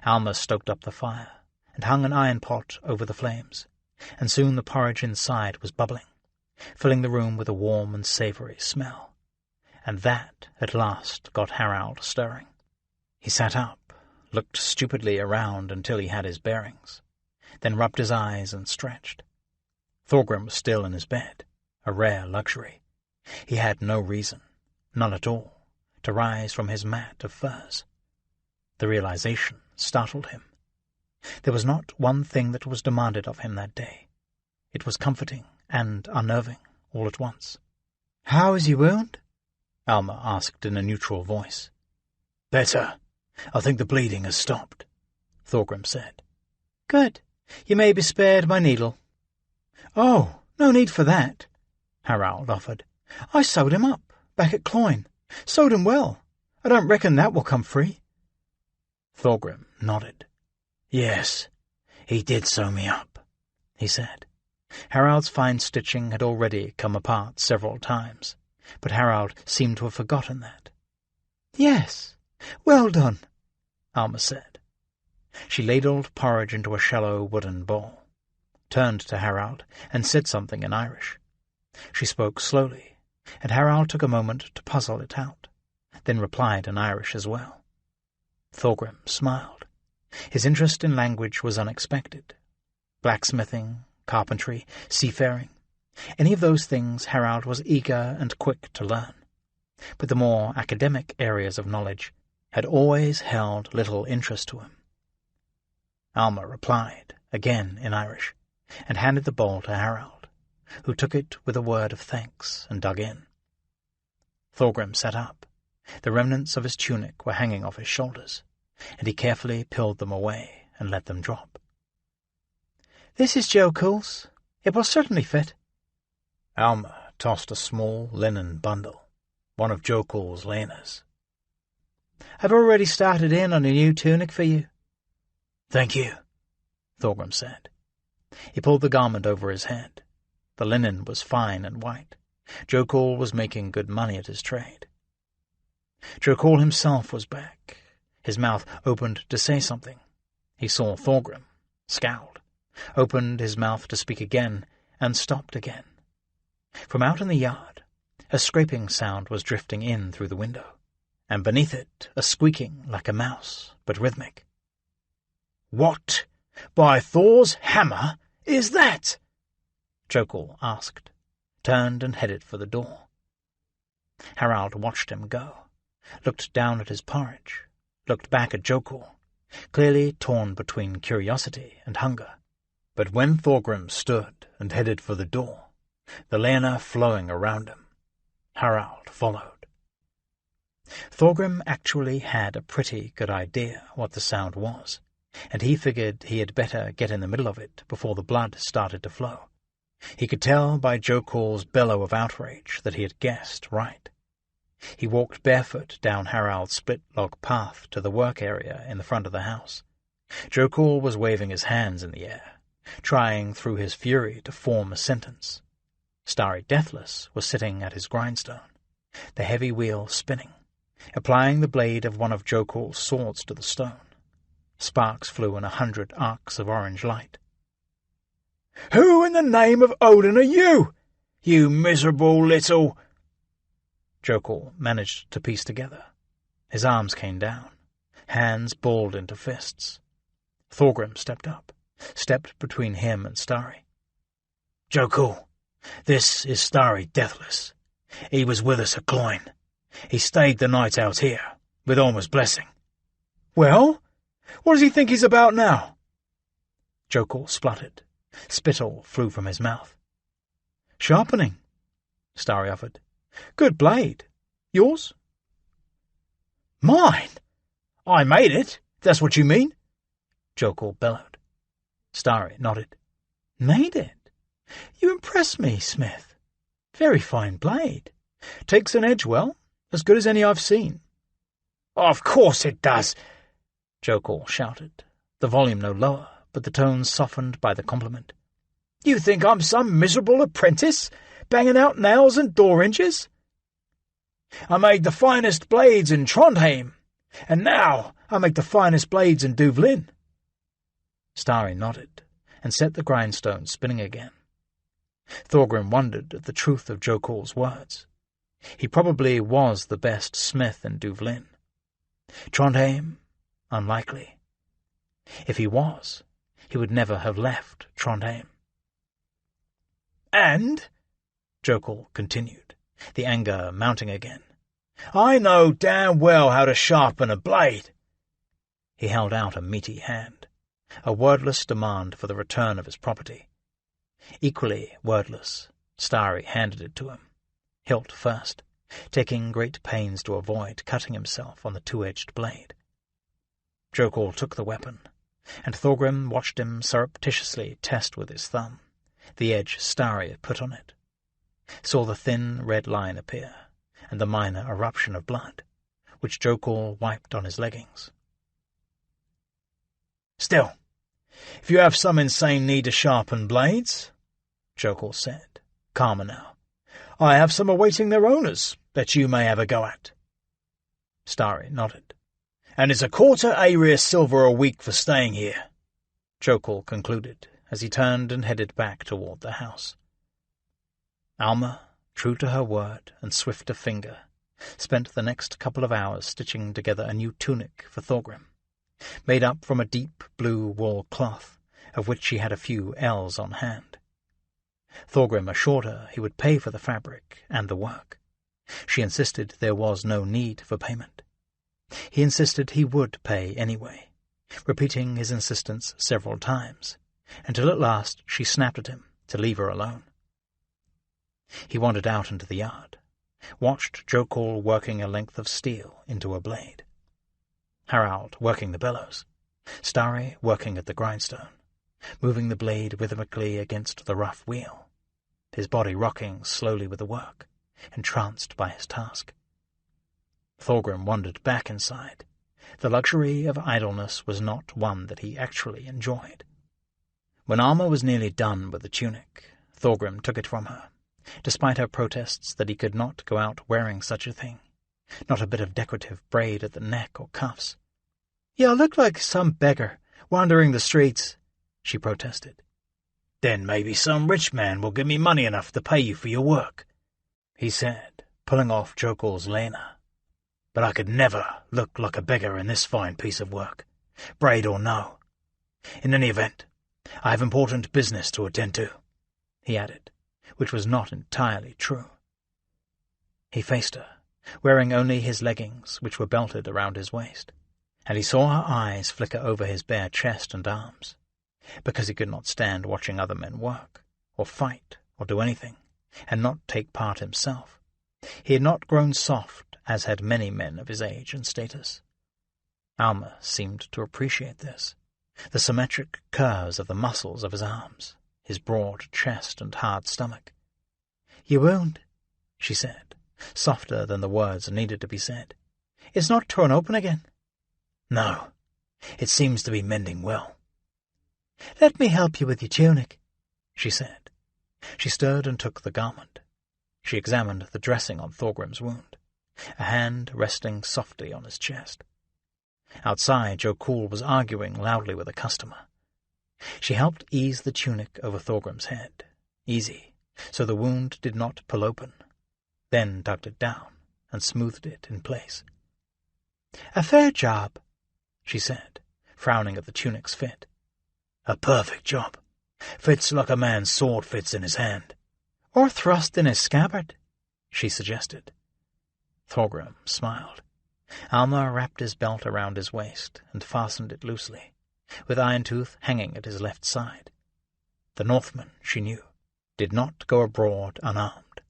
Alma stoked up the fire and hung an iron pot over the flames, and soon the porridge inside was bubbling, filling the room with a warm and savoury smell. And that, at last, got Harald stirring. He sat up, looked stupidly around until he had his bearings, then rubbed his eyes and stretched. Thorgrim was still in his bed, a rare luxury. He had no reason, none at all, to rise from his mat of furs. The realization startled him. There was not one thing that was demanded of him that day. It was comforting and unnerving all at once. "How is your wound?" Alma asked in a neutral voice. "Better. I think the bleeding has stopped," Thorgrim said. "Good. You may be spared my needle." "Oh, no need for that," Harald offered. "I sewed him up, back at Cloyne. Sewed him well. I don't reckon that will come free." Thorgrim nodded. "Yes, he did sew me up," he said. Harald's fine stitching had already come apart several times, but Harald seemed to have forgotten that. "Yes, well done," Alma said. She ladled porridge into a shallow wooden bowl, turned to Harald, and said something in Irish. She spoke slowly, and Harald took a moment to puzzle it out, then replied in Irish as well. Thorgrim smiled. His interest in language was unexpected. Blacksmithing, carpentry, seafaring, any of those things Harald was eager and quick to learn, but the more academic areas of knowledge had always held little interest to him. Alma replied, again in Irish, and handed the bowl to Harald, who took it with a word of thanks and dug in. Thorgrim sat up. The remnants of his tunic were hanging off his shoulders, and he carefully peeled them away and let them drop. "This is Jokul's. It will certainly fit." Alma tossed a small linen bundle, one of Jokul's laners. "I've already started in on a new tunic for you." "Thank you," Thorgrim said. He pulled the garment over his head. The linen was fine and white. Jokul was making good money at his trade. Jokul himself was back. His mouth opened to say something. He saw Thorgrim, scowled, opened his mouth to speak again, and stopped again. From out in the yard, a scraping sound was drifting in through the window, and beneath it a squeaking like a mouse, but rhythmic. "What, by Thor's hammer, is that?" Jokul asked, turned and headed for the door. Harald watched him go, looked down at his porridge, looked back at Jokul, clearly torn between curiosity and hunger. But when Thorgrim stood and headed for the door, the Lena flowing around him, Harald followed. Thorgrim actually had a pretty good idea what the sound was, and he figured he had better get in the middle of it before the blood started to flow. He could tell by Jokul's bellow of outrage that he had guessed right. He walked barefoot down Harald's split-log path to the work area in the front of the house. Jokul was waving his hands in the air, trying through his fury to form a sentence. Starry Deathless was sitting at his grindstone, the heavy wheel spinning, applying the blade of one of Jokul's swords to the stone. Sparks flew in 100 arcs of orange light. "Who in the name of Odin are you? You miserable little—" Jokul managed to piece together. His arms came down, hands balled into fists. Thorgrim stepped up, stepped between him and Starry. "Jokul, this is Starry Deathless. He was with us at Cloyne. He stayed the night out here, with Orma's blessing." "Well, what does he think he's about now?" Jokul spluttered. Spittle flew from his mouth. "Sharpening," Starry offered. "Good blade. Yours?" "Mine? I made it, if that's what you mean," Jokul bellowed. Starry nodded. "Made it? You impress me, Smith. Very fine blade. Takes an edge well, as good as any I've seen." "Of course it does," Jokul shouted, the volume no lower, but the tones softened by the compliment. "You think I'm some miserable apprentice, banging out nails and door hinges? I made the finest blades in Trondheim, and now I make the finest blades in Duvlin." Starry nodded, and set the grindstone spinning again. Thorgrim wondered at the truth of Jokul's words. He probably was the best smith in Duvlin. Trondheim? Unlikely. If he was, he would never have left Trondheim. "And," Jokul continued, the anger mounting again, "I know damn well how to sharpen a blade." He held out a meaty hand, a wordless demand for the return of his property. Equally wordless, Starry handed it to him, hilt first, taking great pains to avoid cutting himself on the two-edged blade. Jokul took the weapon, and Thorgrim watched him surreptitiously test with his thumb the edge Starry had put on it, saw the thin red line appear, and the minor eruption of blood, which Jokul wiped on his leggings. "Still, if you have some insane need to sharpen blades," Jokul said, calmer now, "I have some awaiting their owners that you may have a go at." Starry nodded. "And it's 1/4 area silver a week for staying here," Jokul concluded, as he turned and headed back toward the house. Alma, true to her word and swift of finger, spent the next couple of hours stitching together a new tunic for Thorgrim, made up from a deep blue wool cloth, of which she had a few ells on hand. Thorgrim assured her he would pay for the fabric and the work. She insisted there was no need for payment. He insisted he would pay anyway, repeating his insistence several times, until at last she snapped at him to leave her alone. He wandered out into the yard, watched Jokul working a length of steel into a blade, Harald working the bellows, Starry working at the grindstone, moving the blade rhythmically against the rough wheel, his body rocking slowly with the work, entranced by his task. Thorgrim wandered back inside. The luxury of idleness was not one that he actually enjoyed. When Alma was nearly done with the tunic, Thorgrim took it from her, despite her protests that he could not go out wearing such a thing, not a bit of decorative braid at the neck or cuffs. "You look like some beggar wandering the streets," she protested. "Then maybe some rich man will give me money enough to pay you for your work," he said, pulling off Jokul's lena. "But I could never look like a beggar in this fine piece of work, braid or no. In any event, I have important business to attend to," he added, which was not entirely true. He faced her, wearing only his leggings, which were belted around his waist, and he saw her eyes flicker over his bare chest and arms, because he could not stand watching other men work, or fight, or do anything, and not take part himself. He had not grown soft, as had many men of his age and status. Alma seemed to appreciate this, the symmetric curves of the muscles of his arms, his broad chest and hard stomach. "Your wound," she said, softer than the words needed to be said. "It's not torn open again." "No, it seems to be mending well." "Let me help you with your tunic," she said. She stirred and took the garment. She examined the dressing on Thorgrim's wound, a hand resting softly on his chest. Outside, Joe Cool was arguing loudly with a customer. She helped ease the tunic over Thorgrim's head, easy, so the wound did not pull open, then tucked it down and smoothed it in place. "A fair job," she said, frowning at the tunic's fit. "A perfect job. Fits like a man's sword fits in his hand." "Or thrust in his scabbard," she suggested. Thorgrim smiled. Alma wrapped his belt around his waist and fastened it loosely, with Iron-Tooth hanging at his left side. The Northman, she knew, did not go abroad unarmed.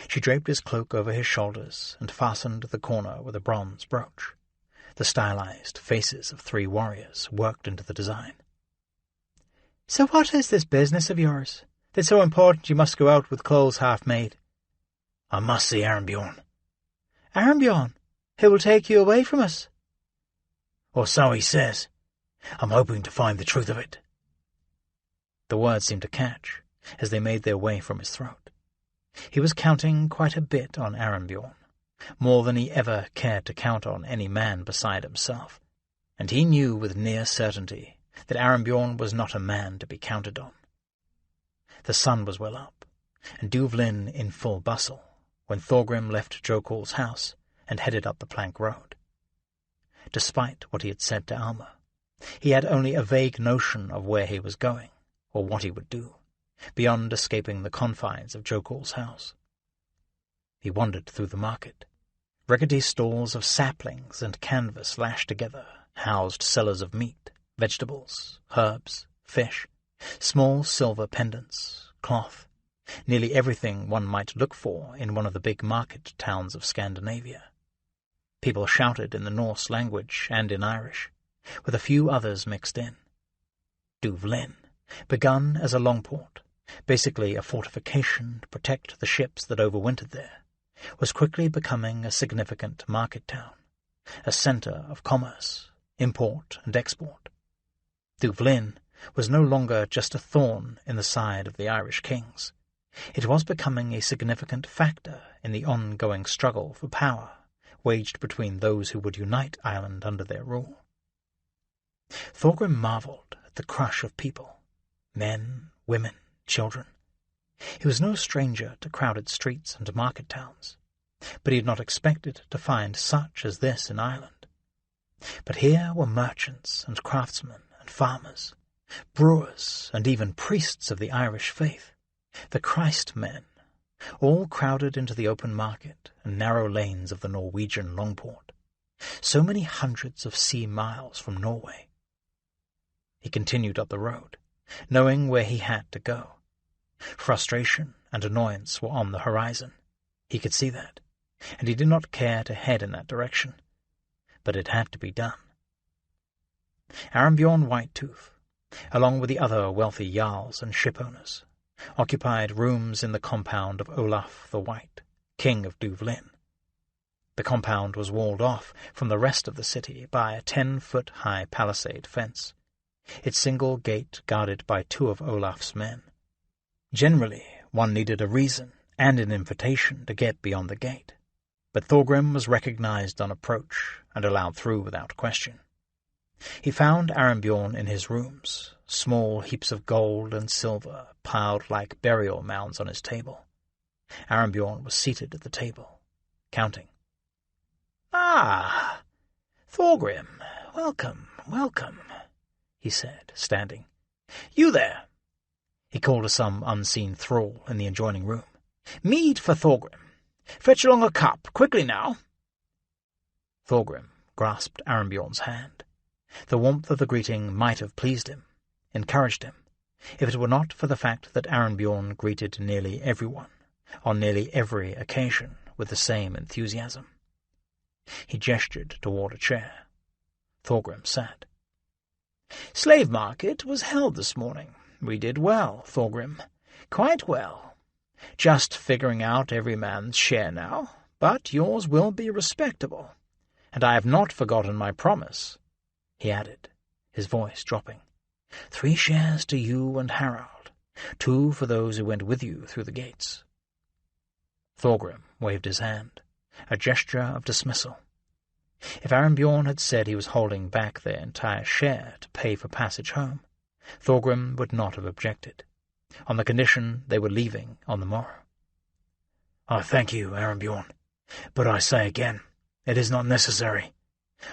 She draped his cloak over his shoulders and fastened the corner with a bronze brooch. The stylized faces of 3 warriors worked into the design. "So what is this business of yours, that's so important you must go out with clothes half made?" "I must see Armbjorn." "Armbjorn? Who will take you away from us?" "Or so he says. I'm hoping to find the truth of it." The words seemed to catch as they made their way from his throat. He was counting quite a bit on Armbjorn, more than he ever cared to count on any man beside himself, and he knew with near certainty that Armbjorn was not a man to be counted on. The sun was well up, and Duvlin in full bustle, when Thorgrim left Jokul's house and headed up the plank road. Despite what he had said to Alma, he had only a vague notion of where he was going, or what he would do, beyond escaping the confines of Jokul's house. He wandered through the market. Rickety stalls of saplings and canvas lashed together housed sellers of meat, vegetables, herbs, fish, small silver pendants, cloth, nearly everything one might look for in one of the big market towns of Scandinavia. People shouted in the Norse language and in Irish, with a few others mixed in. Duvlin, begun as a longport, basically a fortification to protect the ships that overwintered there, was quickly becoming a significant market town, a centre of commerce, import and export. Duvlin was no longer just a thorn in the side of the Irish kings. It was becoming a significant factor in the ongoing struggle for power waged between those who would unite Ireland under their rule. Thorgrim marvelled at the crush of people, men, women, children. He was no stranger to crowded streets and market towns, but he had not expected to find such as this in Ireland. But here were merchants and craftsmen and farmers, brewers and even priests of the Irish faith, the Christ men, all crowded into the open market and narrow lanes of the Norwegian Longport, so many hundreds of sea miles from Norway. He continued up the road, knowing where he had to go. Frustration and annoyance were on the horizon. He could see that, and he did not care to head in that direction. But it had to be done. Armbjorn Whitetooth, along with the other wealthy jarls and shipowners, occupied rooms in the compound of Olaf the White, king of Duvlin. The compound was walled off from the rest of the city by a 10-foot-high palisade fence, its single gate guarded by 2 of Olaf's men. Generally, one needed a reason and an invitation to get beyond the gate, but Thorgrim was recognized on approach and allowed through without question. He found Armbjorn in his rooms, small heaps of gold and silver piled like burial mounds on his table. Armbjorn was seated at the table, counting. "Ah, Thorgrim, welcome, he said, standing. "You there?" He called to some unseen thrall in the adjoining room. "Mead for Thorgrim. Fetch along a cup, quickly now. Thorgrim grasped Arembjorn's hand. The warmth of the greeting might have pleased him, encouraged him, if it were not for the fact that Arembjorn greeted nearly everyone, on nearly every occasion, with the same enthusiasm. He gestured toward a chair. Thorgrim sat. "Slave market was held this morning. We did well, Thorgrim. Quite well. Just figuring out every man's share now, but yours will be respectable. And I have not forgotten my promise," he added, his voice dropping. 3 shares to you and Harald, 2 for those who went with you through the gates." Thorgrim waved his hand, a gesture of dismissal. If Arembjorn had said he was holding back their entire share to pay for passage home, Thorgrim would not have objected, on the condition they were leaving on the morrow. "I thank you, Arembjorn, but I say again, it is not necessary.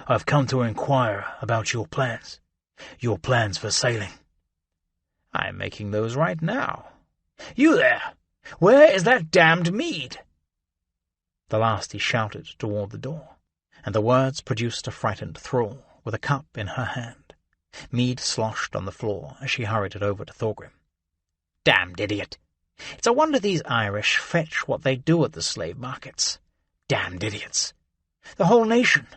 I have come to inquire about your plans for sailing." "I am making those right now. You there! Where is that damned mead?" The last he shouted toward the door, and the words produced a frightened thrall with a cup in her hand. Mead sloshed on the floor as she hurried it over to Thorgrim. "Damned idiot! It's a wonder these Irish fetch what they do at the slave markets. Damned idiots! The whole nation.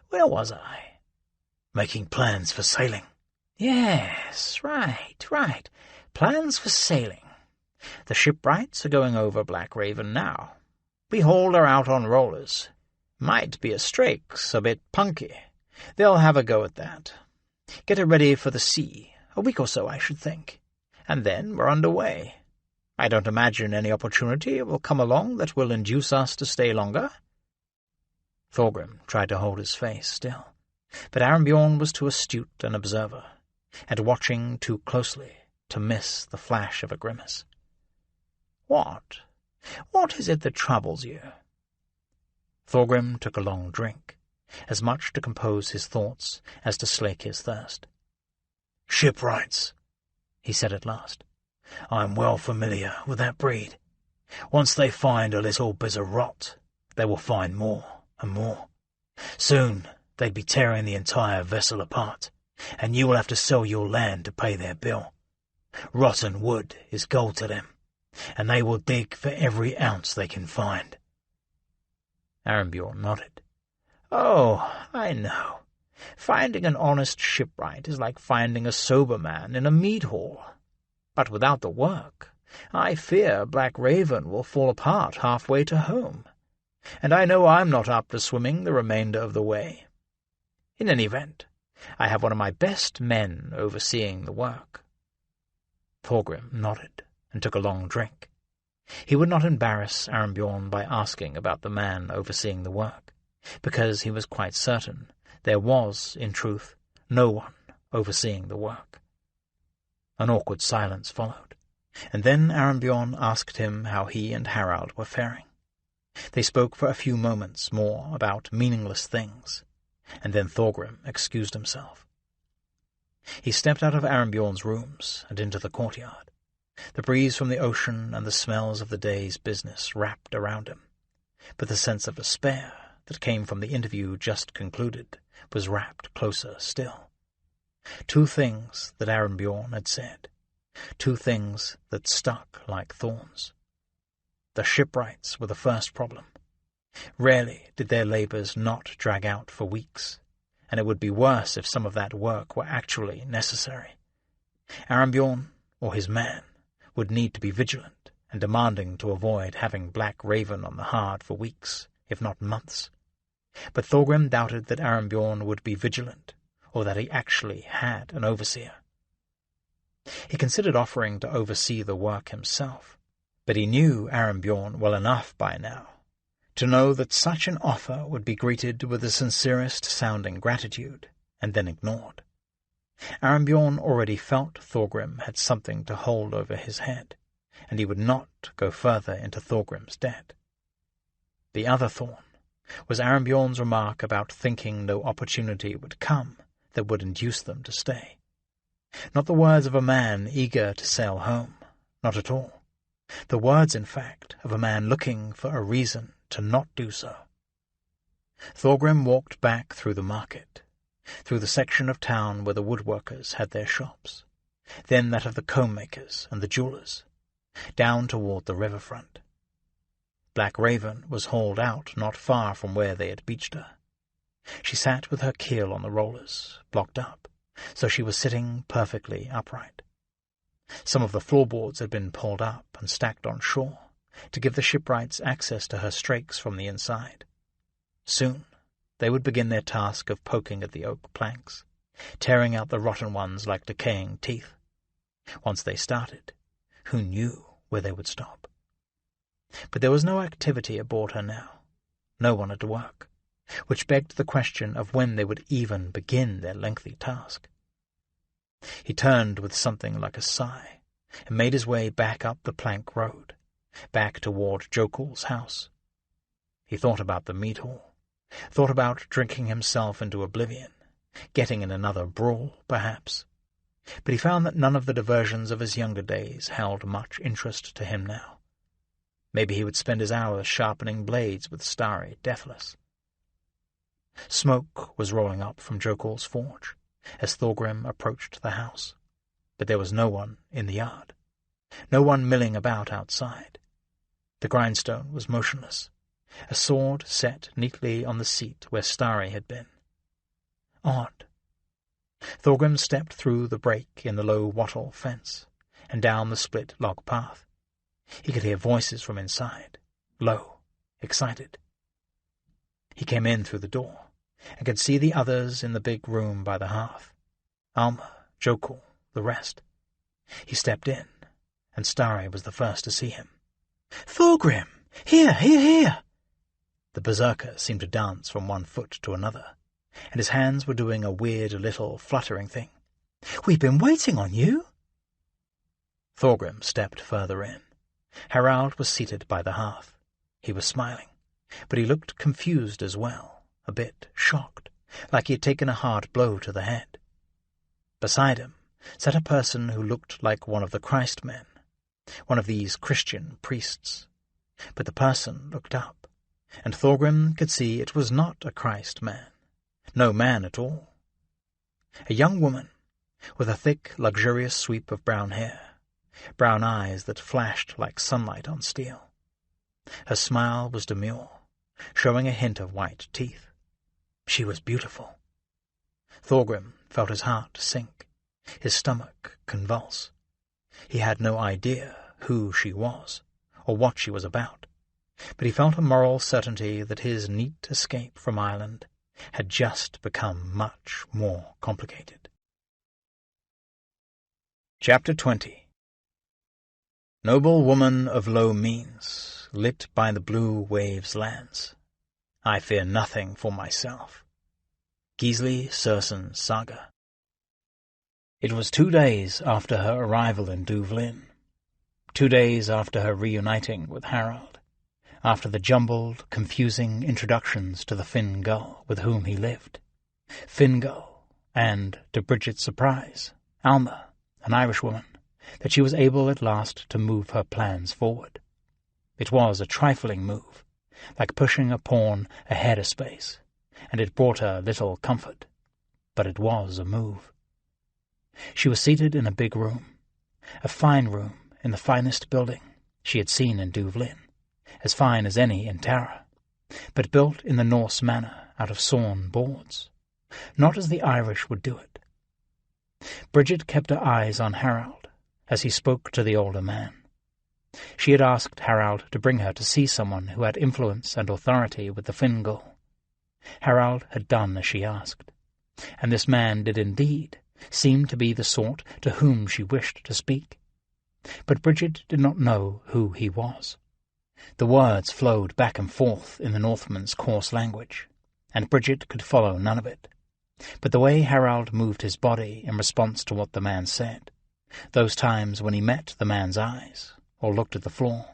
Where was I? Making plans for sailing. Yes, right. Plans for sailing. The shipwrights are going over Black Raven now. We hauled her out on rollers. Might be a strakes, a bit punky. They'll have a go at that. Get her ready for the sea, a week or so, I should think. And then we're under way. I don't imagine any opportunity will come along that will induce us to stay longer." Thorgrim tried to hold his face still, but Arembjorn was too astute an observer, and watching too closely to miss the flash of a grimace. What is it that troubles you?" Thorgrim took a long drink, as much to compose his thoughts as to slake his thirst. "Shipwrights," he said at last. "I am well familiar with that breed. Once they find a little bit of rot, they will find more and more. Soon they'd be tearing the entire vessel apart, and you will have to sell your land to pay their bill. Rotten wood is gold to them, and they will dig for every ounce they can find." Arembjorn nodded. "Oh, I know. Finding an honest shipwright is like finding a sober man in a mead hall. But without the work, I fear Black Raven will fall apart halfway to home, and I know I'm not up to swimming the remainder of the way. In any event, I have one of my best men overseeing the work." Thorgrim nodded and took a long drink. He would not embarrass Arembjorn by asking about the man overseeing the work, because he was quite certain there was, in truth, no one overseeing the work. An awkward silence followed, and then Arembjorn asked him how he and Harald were faring. They spoke for a few moments more about meaningless things, and then Thorgrim excused himself. He stepped out of Arembjorn's rooms and into the courtyard. The breeze from the ocean and the smells of the day's business wrapped around him, but the sense of despair that came from the interview just concluded was wrapped closer still. 2 things that Arembjorn had said, 2 things that stuck like thorns. The shipwrights were the first problem. Rarely did their labours not drag out for weeks, and it would be worse if some of that work were actually necessary. Arembjorn, or his man, would need to be vigilant and demanding to avoid having Black Raven on the hard for weeks, if not months. But Thorgrim doubted that Arembjorn would be vigilant, or that he actually had an overseer. He considered offering to oversee the work himself, but he knew Arembjorn well enough by now to know that such an offer would be greeted with the sincerest-sounding gratitude, and then ignored. Arembjorn already felt Thorgrim had something to hold over his head, and he would not go further into Thorgrim's debt. The other thorn was Arembjorn's remark about thinking no opportunity would come that would induce them to stay. Not the words of a man eager to sail home, not at all, The words, in fact, of a man looking for a reason to not do so. Thorgrim walked back through the market, through the section of town where the woodworkers had their shops, then that of the comb-makers and the jewellers, down toward the riverfront. Black Raven was hauled out not far from where they had beached her. She sat with her keel on the rollers, blocked up, so she was sitting perfectly upright. Some of the floorboards had been pulled up and stacked on shore to give the shipwrights access to her strakes from the inside. Soon they would begin their task of poking at the oak planks, tearing out the rotten ones like decaying teeth. Once they started, who knew where they would stop? But there was no activity aboard her now, no one at work, which begged the question of when they would even begin their lengthy task. He turned with something like a sigh and made his way back up the plank road, back toward Jokul's house. He thought about the mead hall, thought about drinking himself into oblivion, getting in another brawl, perhaps. But he found that none of the diversions of his younger days held much interest to him now. Maybe he would spend his hours sharpening blades with starry Deathless. Smoke was rolling up from Jokul's forge as Thorgrim approached the house, but there was no one in the yard, no one milling about outside. The grindstone was motionless, a sword set neatly on the seat where Starry had been. Odd. Thorgrim stepped through the break in the low wattle fence and down the split log path. He could hear voices from inside, low, excited. He came in through the door and could see the others in the big room by the hearth. Alma, Jokul, the rest. He stepped in, and Starry was the first to see him. "Thorgrim! Here, here, here!" The berserker seemed to dance from one foot to another, and his hands were doing a weird little fluttering thing. "We've been waiting on you." Thorgrim stepped further in. Harald was seated by the hearth. He was smiling, but he looked confused as well, a bit shocked, like he had taken a hard blow to the head. Beside him sat a person who looked like one of the Christ men, one of these Christian priests. But the person looked up, and Thorgrim could see it was not a Christ man, no man at all. A young woman, with a thick, luxurious sweep of brown hair, brown eyes that flashed like sunlight on steel. Her smile was demure, showing a hint of white teeth. She was beautiful. Thorgrim felt his heart sink, his stomach convulse. He had no idea who she was, or what she was about, but he felt a moral certainty that his neat escape from Ireland had just become much more complicated. Chapter 20. Noble woman of low means, lit by the blue waves' lands, I fear nothing for myself. Gisli Sursen's Saga. It was 2 days after her arrival in Duvlin, 2 days after her reuniting with Harald, after the jumbled, confusing introductions to the Fingal with whom he lived. Fingal, and, to Bridget's surprise, Alma, an Irishwoman, that she was able at last to move her plans forward. It was a trifling move, like pushing a pawn ahead a space, and it brought her little comfort, but it was a move. She was seated in a big room, a fine room in the finest building she had seen in Duvlin, as fine as any in Tara, but built in the Norse manner out of sawn boards, not as the Irish would do it. Bridget kept her eyes on Harald as he spoke to the older man. She had asked Harald to bring her to see someone who had influence and authority with the Fingal. Harald had done as she asked, and this man did indeed seem to be the sort to whom she wished to speak. But Bridget did not know who he was. The words flowed back and forth in the Northman's coarse language, and Bridget could follow none of it. But the way Harald moved his body in response to what the man said, those times when he met the man's eyes, or looked at the floor,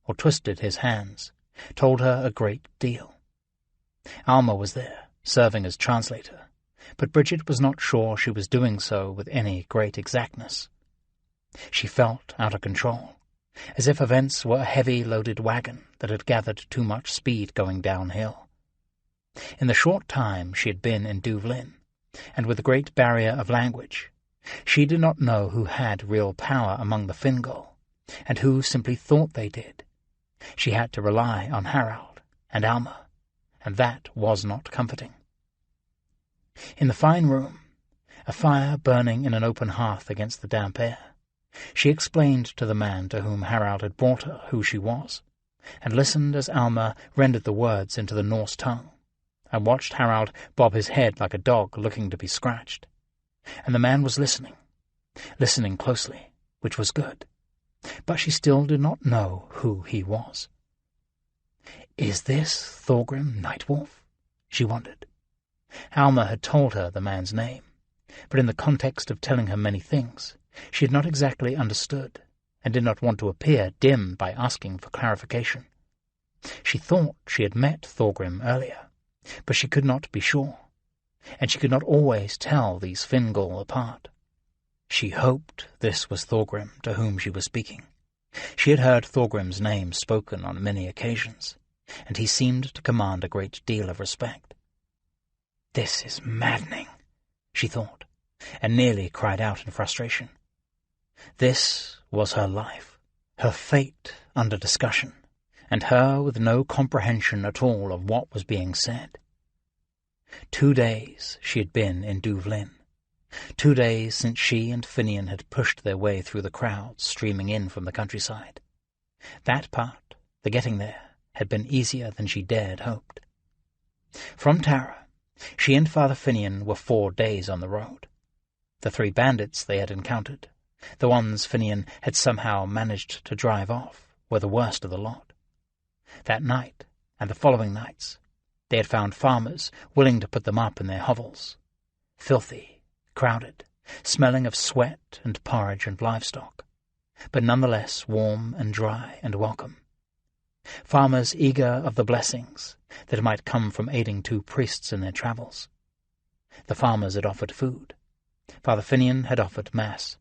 or twisted his hands, told her a great deal. Alma was there, serving as translator, but Bridget was not sure she was doing so with any great exactness. She felt out of control, as if events were a heavy loaded wagon that had gathered too much speed going downhill. In the short time she had been in Duvlin, and with the great barrier of language, she did not know who had real power among the Fingal, and who simply thought they did. She had to rely on Harald and Alma, and that was not comforting. In the fine room, a fire burning in an open hearth against the damp air, she explained to the man to whom Harald had brought her who she was, and listened as Alma rendered the words into the Norse tongue, and watched Harald bob his head like a dog looking to be scratched. And the man was listening closely, which was good, but she still did not know who he was. "Is this Thorgrim Nightwolf?" she wondered. Alma had told her the man's name, but in the context of telling her many things, she had not exactly understood, and did not want to appear dim by asking for clarification. She thought she had met Thorgrim earlier, but she could not be sure, and she could not always tell these Fingal apart. She hoped this was Thorgrim to whom she was speaking. She had heard Thorgrim's name spoken on many occasions, and he seemed to command a great deal of respect. "This is maddening," she thought, and nearly cried out in frustration. This was her life, her fate under discussion, and her with no comprehension at all of what was being said. 2 days she had been in Duvlin, 2 days since she and Finian had pushed their way through the crowds streaming in from the countryside. That part, the getting there, had been easier than she dared hoped. From Tara, she and Father Finian were 4 days on the road. The 3 bandits they had encountered, the ones Finian had somehow managed to drive off, were the worst of the lot. That night, and the following nights, they had found farmers willing to put them up in their hovels, filthy, crowded, smelling of sweat and porridge and livestock, but nonetheless warm and dry and welcome. Farmers eager of the blessings that might come from aiding 2 priests in their travels. The farmers had offered food. Father Finian had offered mass,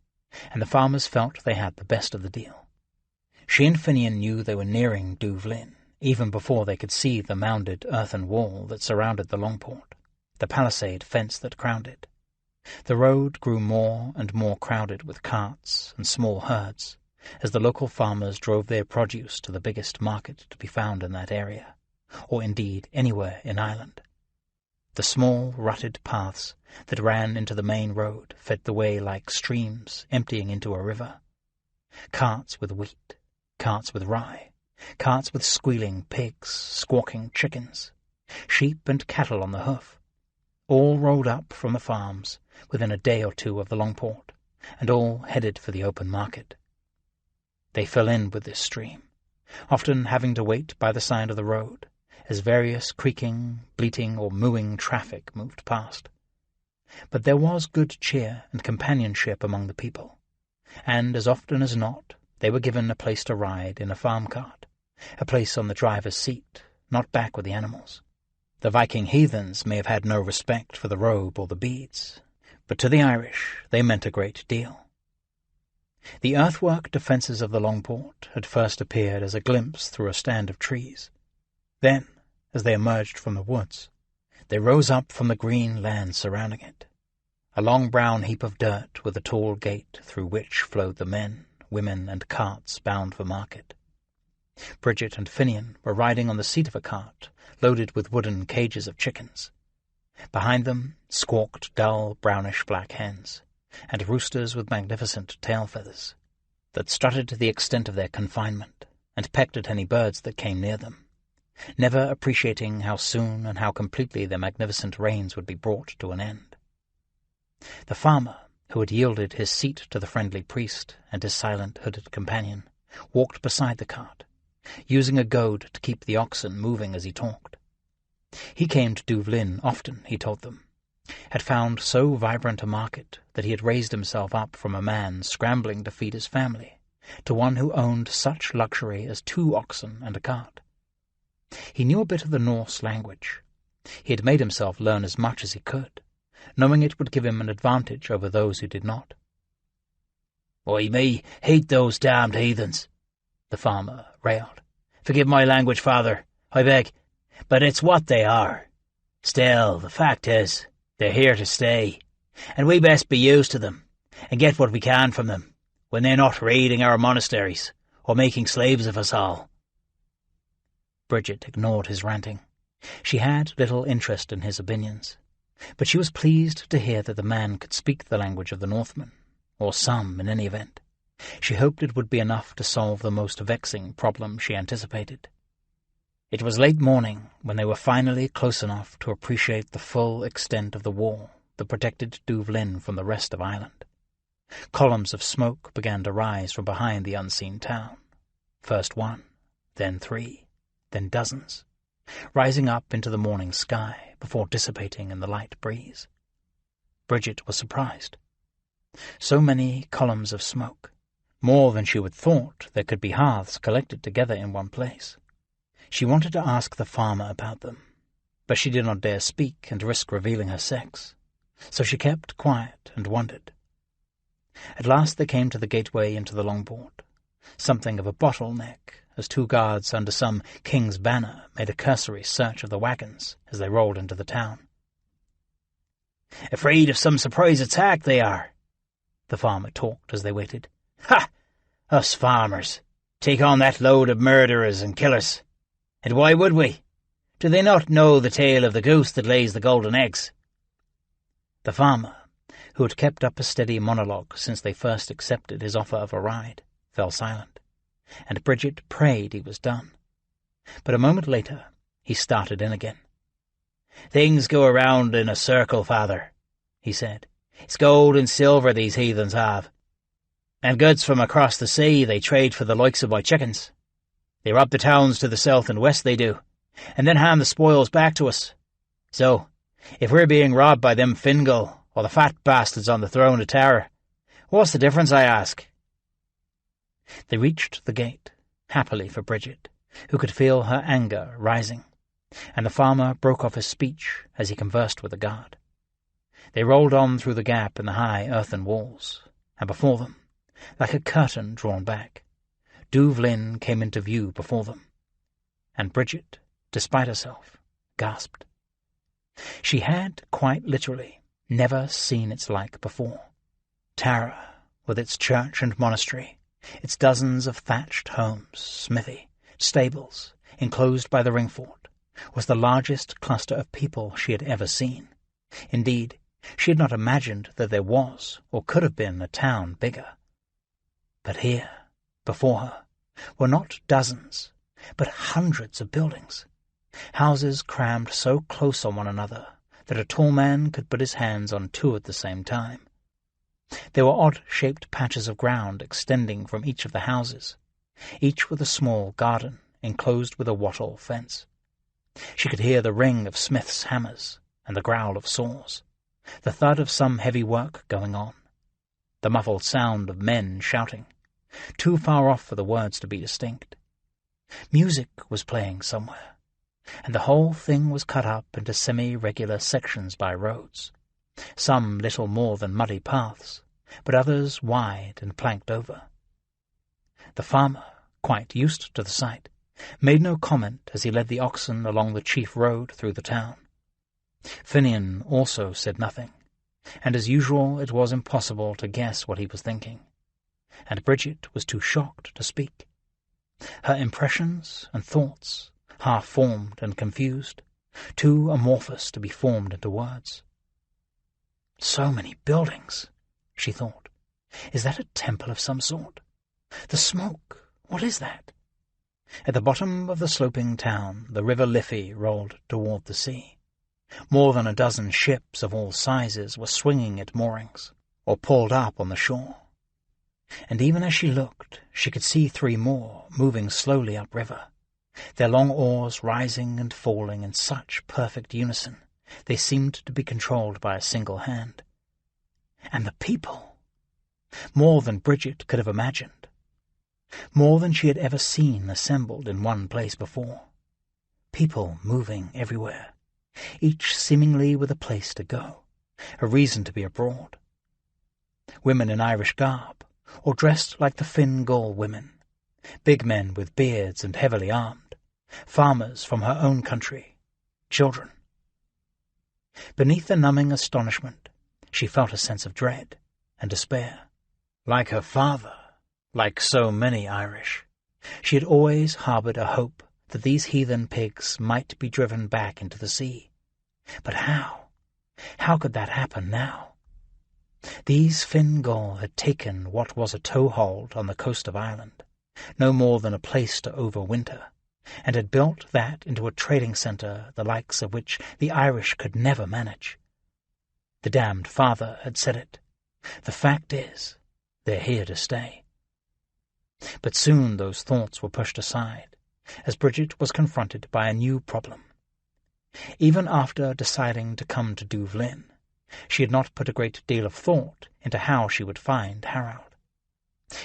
and the farmers felt they had the best of the deal. She and Finian knew they were nearing Duvlin, even before they could see the mounded earthen wall that surrounded the Longport, the palisade fence that crowned it. The road grew more and more crowded with carts and small herds, as the local farmers drove their produce to the biggest market to be found in that area, or indeed anywhere in Ireland. The small, rutted paths that ran into the main road fed the way like streams emptying into a river. Carts with wheat, carts with rye, carts with squealing pigs, squawking chickens, sheep and cattle on the hoof, all rolled up from the farms within a day or 2 of the Longport, and all headed for the open market. They fell in with this stream, often having to wait by the side of the road as various creaking, bleating, or mooing traffic moved past. But there was good cheer and companionship among the people, and as often as not they were given a place to ride in a farm cart, a place on the driver's seat, not back with the animals. The Viking heathens may have had no respect for the robe or the beads, but to the Irish they meant a great deal. The earthwork defences of the Longport had first appeared as a glimpse through a stand of trees. Then, as they emerged from the woods, they rose up from the green land surrounding it, a long brown heap of dirt with a tall gate through which flowed the men, women, and carts bound for market. Bridget and Finian were riding on the seat of a cart loaded with wooden cages of chickens. Behind them squawked dull brownish-black hens, and roosters with magnificent tail feathers, that strutted to the extent of their confinement, and pecked at any birds that came near them, never appreciating how soon and how completely their magnificent reigns would be brought to an end. The farmer, who had yielded his seat to the friendly priest and his silent hooded companion, walked beside the cart, using a goad to keep the oxen moving as he talked. He came to Duvlin often, he told them, had found so vibrant a market that he had raised himself up from a man scrambling to feed his family to one who owned such luxury as 2 oxen and a cart. He knew a bit of the Norse language. He had made himself learn as much as he could, knowing it would give him an advantage over those who did not. "I may hate those damned heathens," the farmer railed. "Forgive my language, father, I beg, but it's what they are. Still, the fact is, they're here to stay, and we best be used to them, and get what we can from them, when they're not raiding our monasteries, or making slaves of us all." Bridget ignored his ranting. She had little interest in his opinions, but she was pleased to hear that the man could speak the language of the Northmen, or some in any event. She hoped it would be enough to solve the most vexing problem she anticipated. It was late morning when they were finally close enough to appreciate the full extent of the wall that protected Duvlin from the rest of Ireland. Columns of smoke began to rise from behind the unseen town. First one, then three, then dozens, rising up into the morning sky before dissipating in the light breeze. Bridget was surprised. So many columns of smoke, more than she would thought there could be hearths collected together in one place. She wanted to ask the farmer about them, but she did not dare speak and risk revealing her sex, so she kept quiet and wondered. At last they came to the gateway into the longboard, something of a bottleneck, as two guards under some king's banner made a cursory search of the wagons as they rolled into the town. "Afraid of some surprise attack, they are," the farmer talked as they waited. "Ha! Us farmers take on that load of murderers and killers. And why would we? Do they not know the tale of the goose that lays the golden eggs?" The farmer, who had kept up a steady monologue since they first accepted his offer of a ride, fell silent, and Bridget prayed he was done. But a moment later he started in again. "Things go around in a circle, father," he said. "It's gold and silver these heathens have, and goods from across the sea they trade for the likes of my chickens. They rob the towns to the south and west, they do, and then hand the spoils back to us. So, if we're being robbed by them Fingal, or the fat bastards on the throne of Tara, what's the difference, I ask?" They reached the gate, happily for Bridget, who could feel her anger rising, and the farmer broke off his speech as he conversed with the guard. They rolled on through the gap in the high earthen walls, and before them, like a curtain drawn back, Duvlin came into view before them, and Bridget, despite herself, gasped. She had, quite literally, never seen its like before. Tara, with its church and monastery, its dozens of thatched homes, smithy, stables, enclosed by the ring fort, was the largest cluster of people she had ever seen. Indeed, she had not imagined that there was or could have been a town bigger. But here, before her, were not dozens, but hundreds of buildings, houses crammed so close on one another that a tall man could put his hands on two at the same time. There were odd-shaped patches of ground extending from each of the houses, each with a small garden enclosed with a wattle fence. She could hear the ring of smiths' hammers and the growl of saws, the thud of some heavy work going on, the muffled sound of men shouting, too far off for the words to be distinct. Music was playing somewhere, and the whole thing was cut up into semi-regular sections by roads, some little more than muddy paths, but others wide and planked over. The farmer, quite used to the sight, made no comment as he led the oxen along the chief road through the town. Finian also said nothing, and as usual it was impossible to guess what he was thinking, and Bridget was too shocked to speak. Her impressions and thoughts, half-formed and confused, too amorphous to be formed into words. "So many buildings," she thought. "Is that a temple of some sort? The smoke, what is that?" At the bottom of the sloping town, the river Liffey rolled toward the sea. More than a dozen ships of all sizes were swinging at moorings, or pulled up on the shore. And even as she looked, she could see three more moving slowly upriver, their long oars rising and falling in such perfect unison they seemed to be controlled by a single hand. And the people! More than Bridget could have imagined. More than she had ever seen assembled in one place before. People moving everywhere, each seemingly with a place to go, a reason to be abroad. Women in Irish garb, or dressed like the Fingal women, Big men with beards and heavily armed, farmers from her own country, children. Beneath the numbing astonishment, she felt a sense of dread and despair. Like her father, like so many Irish, she had always harboured a hope that these heathen pigs might be driven back into the sea. But how? How could that happen now? These Fingal had taken what was a toehold on the coast of Ireland, no more than a place to overwinter, and had built that into a trading centre the likes of which the Irish could never manage. The damned father had said it. The fact is, they're here to stay. But soon those thoughts were pushed aside, as Bridget was confronted by a new problem. Even after deciding to come to Dubhlin, she had not put a great deal of thought into how she would find Harold.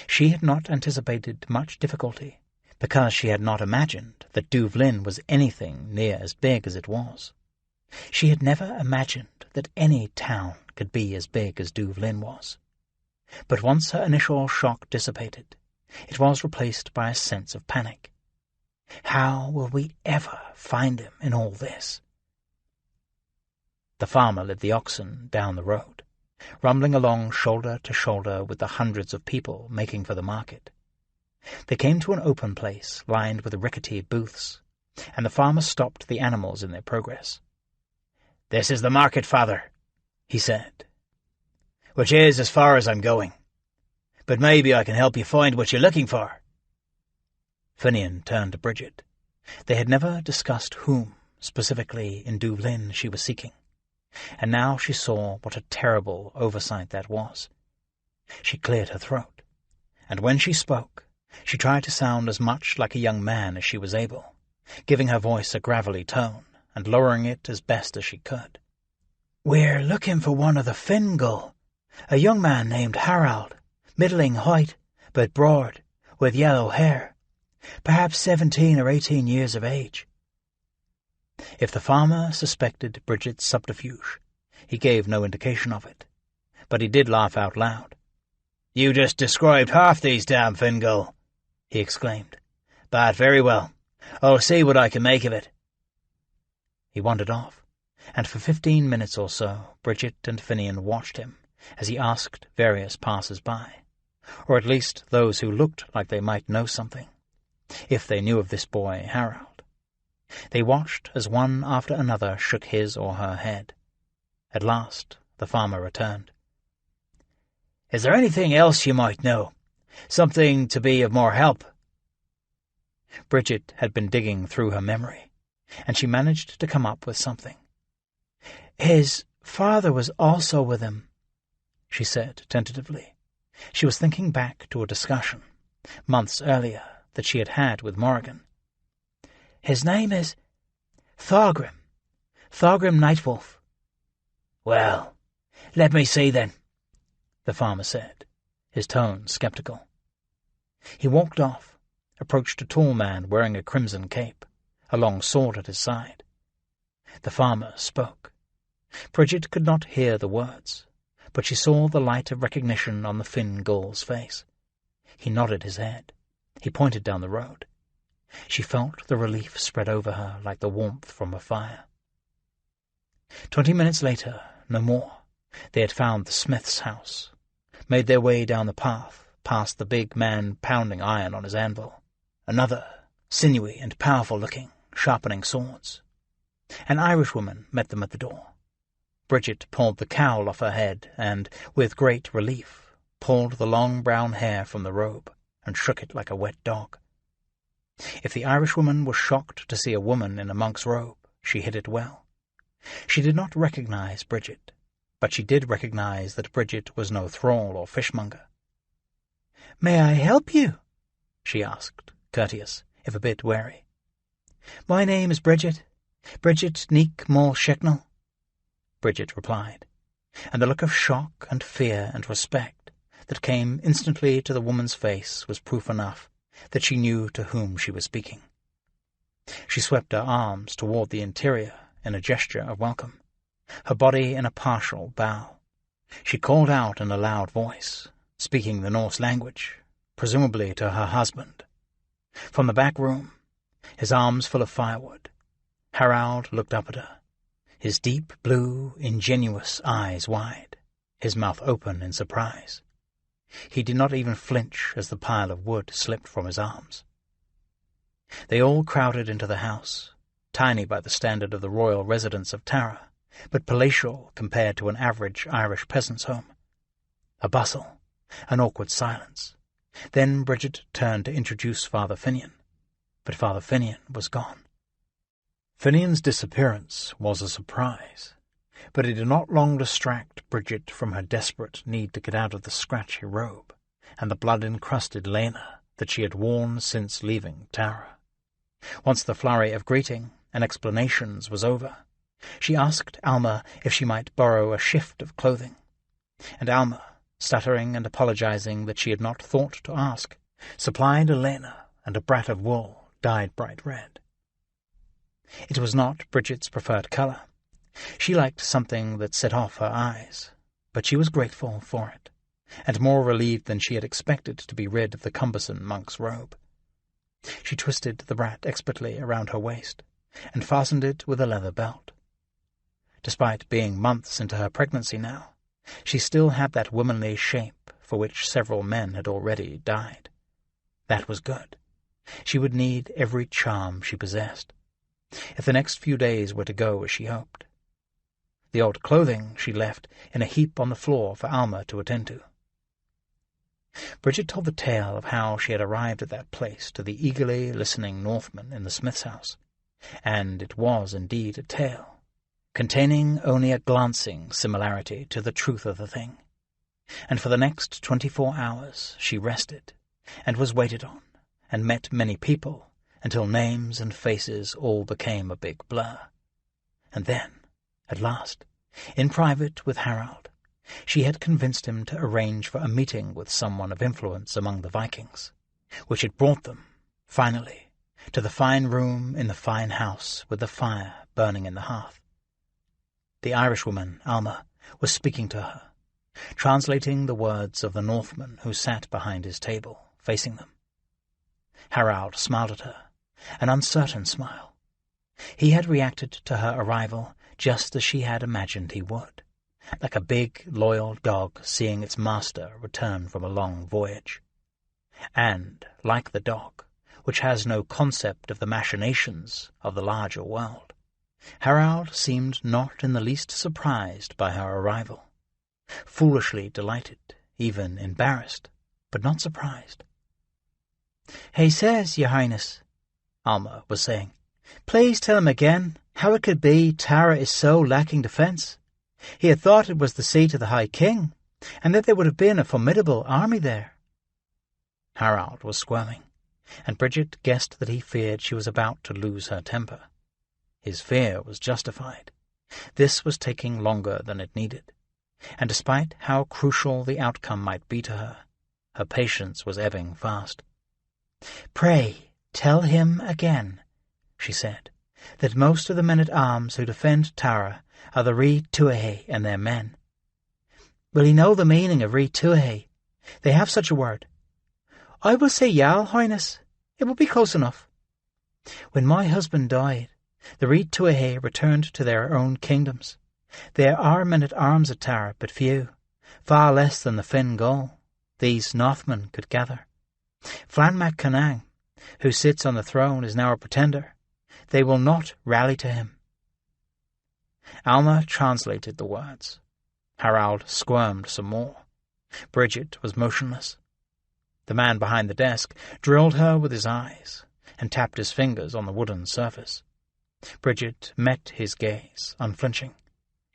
She had not anticipated much difficulty, because she had not imagined that Dubhlin was anything near as big as it was. She had never imagined that any town could be as big as Dubhlin was. But once her initial shock dissipated, it was replaced by a sense of panic. How will we ever find him in all this? The farmer led the oxen down the road, rumbling along shoulder to shoulder with the hundreds of people making for the market. They came to an open place lined with rickety booths, and the farmer stopped the animals in their progress. "This is the market, father," he said, "which is as far as I'm going. But maybe I can help you find what you're looking for." Finian turned to Bridget. They had never discussed whom, specifically in Dubhlin, she was seeking, and now she saw what a terrible oversight that was. She cleared her throat, and when she spoke, she tried to sound as much like a young man as she was able, giving her voice a gravelly tone and lowering it as best as she could. "We're looking for one of the Fingal, a young man named Harold, middling height, but broad, with yellow hair, perhaps 17 or 18 years of age." If the farmer suspected Bridget's subterfuge, he gave no indication of it, but he did laugh out loud. "You just described half these damn Fingal," he exclaimed. "But very well, I'll see what I can make of it." He wandered off, and for 15 minutes or so Bridget and Finian watched him as he asked various passers-by, or at least those who looked like they might know something, if they knew of this boy Harold. They watched as one after another shook his or her head. At last the farmer returned. "Is there anything else you might know? Something to be of more help?" Bridget had been digging through her memory, and she managed to come up with something. "His father was also with him," she said tentatively. She was thinking back to a discussion, months earlier, that she had had with Morrigan. "His name is Thorgrim Nightwolf." "Well, let me see then," the farmer said, his tone sceptical. He walked off, approached a tall man wearing a crimson cape, a long sword at his side. The farmer spoke. Bridget could not hear the words, but she saw the light of recognition on the Fingal's face. He nodded his head. He pointed down the road. She felt the relief spread over her like the warmth from a fire. 20 minutes later, no more, they had found the smith's house, made their way down the path, past the big man pounding iron on his anvil, another, sinewy and powerful-looking, sharpening swords. An Irishwoman met them at the door. Bridget pulled the cowl off her head and, with great relief, pulled the long brown hair from the robe and shook it like a wet dog. If the Irishwoman was shocked to see a woman in a monk's robe, she hid it well. She did not recognize Bridget, but she did recognize that Bridget was no thrall or fishmonger. "May I help you?" she asked, courteous, if a bit wary. "My name is Bridget Neek Mol Shecknell," Bridget replied, and the look of shock and fear and respect that came instantly to the woman's face was proof enough that she knew to whom she was speaking. She swept her arms toward the interior in a gesture of welcome, her body in a partial bow. She called out in a loud voice, speaking the Norse language, presumably to her husband, From the back room, his arms full of firewood, Harald looked up at her, his deep blue, ingenuous eyes wide, his mouth open in surprise. He did not even flinch as the pile of wood slipped from his arms. They all crowded into the house, tiny by the standard of the royal residence of Tara, but palatial compared to an average Irish peasant's home. A bustle, an awkward silence. Then Bridget turned to introduce Father Finian, but Father Finian was gone. Finian's disappearance was a surprise, but it did not long distract Bridget from her desperate need to get out of the scratchy robe and the blood-encrusted lena that she had worn since leaving Tara. Once the flurry of greeting and explanations was over, she asked Alma if she might borrow a shift of clothing, and Alma, stuttering and apologizing that she had not thought to ask, supplied a lena and a brat of wool dyed bright red. It was not Bridget's preferred colour. She liked something that set off her eyes, but she was grateful for it, and more relieved than she had expected to be rid of the cumbersome monk's robe. She twisted the brat expertly around her waist, and fastened it with a leather belt. Despite being months into her pregnancy now, she still had that womanly shape for which several men had already died. That was good. She would need every charm she possessed, if the next few days were to go as she hoped. The old clothing she left in a heap on the floor for Alma to attend to. Bridget told the tale of how she had arrived at that place to the eagerly listening Northman in the smith's house, and it was indeed a tale, containing only a glancing similarity to the truth of the thing. And for the next 24 hours she rested, and was waited on, and met many people, until names and faces all became a big blur. And then, at last, in private with Harald, she had convinced him to arrange for a meeting with someone of influence among the Vikings, which had brought them, finally, to the fine room in the fine house with the fire burning in the hearth. The Irishwoman, Alma, was speaking to her, translating the words of the Northman who sat behind his table, facing them. Harald smiled at her, an uncertain smile. He had reacted to her arrival just as she had imagined he would, like a big, loyal dog seeing its master return from a long voyage. And, like the dog, which has no concept of the machinations of the larger world, Harald seemed not in the least surprised by her arrival, foolishly delighted, even embarrassed, but not surprised. "He says, Your Highness," Alma was saying, "please tell him again how it could be Tara is so lacking defence. He had thought it was the seat of the High King, and that there would have been a formidable army there." Harald was squirming, and Bridget guessed that he feared she was about to lose her temper. His fear was justified. This was taking longer than it needed, and despite how crucial the outcome might be to her, her patience was ebbing fast. "Pray, tell him again," she said, "that most of the men-at-arms who defend Tara are the Rhi Tuatha and their men. Will he know the meaning of Rhi Tuatha? They have such a word." "I will say Jarl, Highness. It will be close enough." "When my husband died, the Rhi Tuatha returned to their own kingdoms. There are men-at-arms at Tara, but few, far less than the Finn Gael, these Northmen could gather. Flann mac Conang, who sits on the throne, is now a pretender. They will not rally to him." Alma translated the words. Harald squirmed some more. Bridget was motionless. The man behind the desk drilled her with his eyes and tapped his fingers on the wooden surface. Bridget met his gaze, unflinching.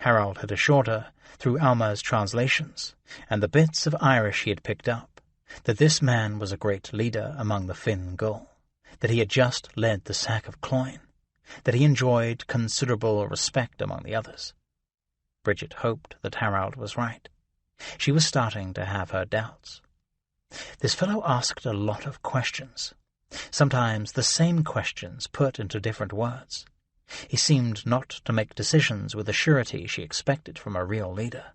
Harald had assured her, through Alma's translations and the bits of Irish he had picked up, that this man was a great leader among the Finn Gael, that he had just led the sack of Cloyne, that he enjoyed considerable respect among the others. Bridget hoped that Harald was right. She was starting to have her doubts. This fellow asked a lot of questions, sometimes the same questions put into different words. He seemed not to make decisions with the surety she expected from a real leader.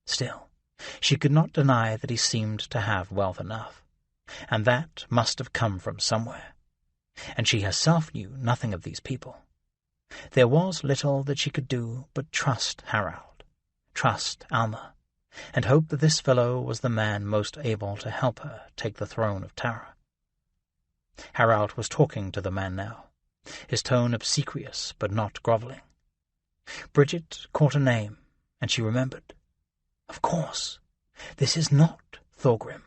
Still, she could not deny that he seemed to have wealth enough, and that must have come from somewhere. And she herself knew nothing of these people. There was little that she could do but trust Harald, trust Alma, and hope that this fellow was the man most able to help her take the throne of Tara. Harald was talking to the man now, his tone obsequious but not grovelling. Bridget caught a name, and she remembered. Of course, this is not Thorgrim.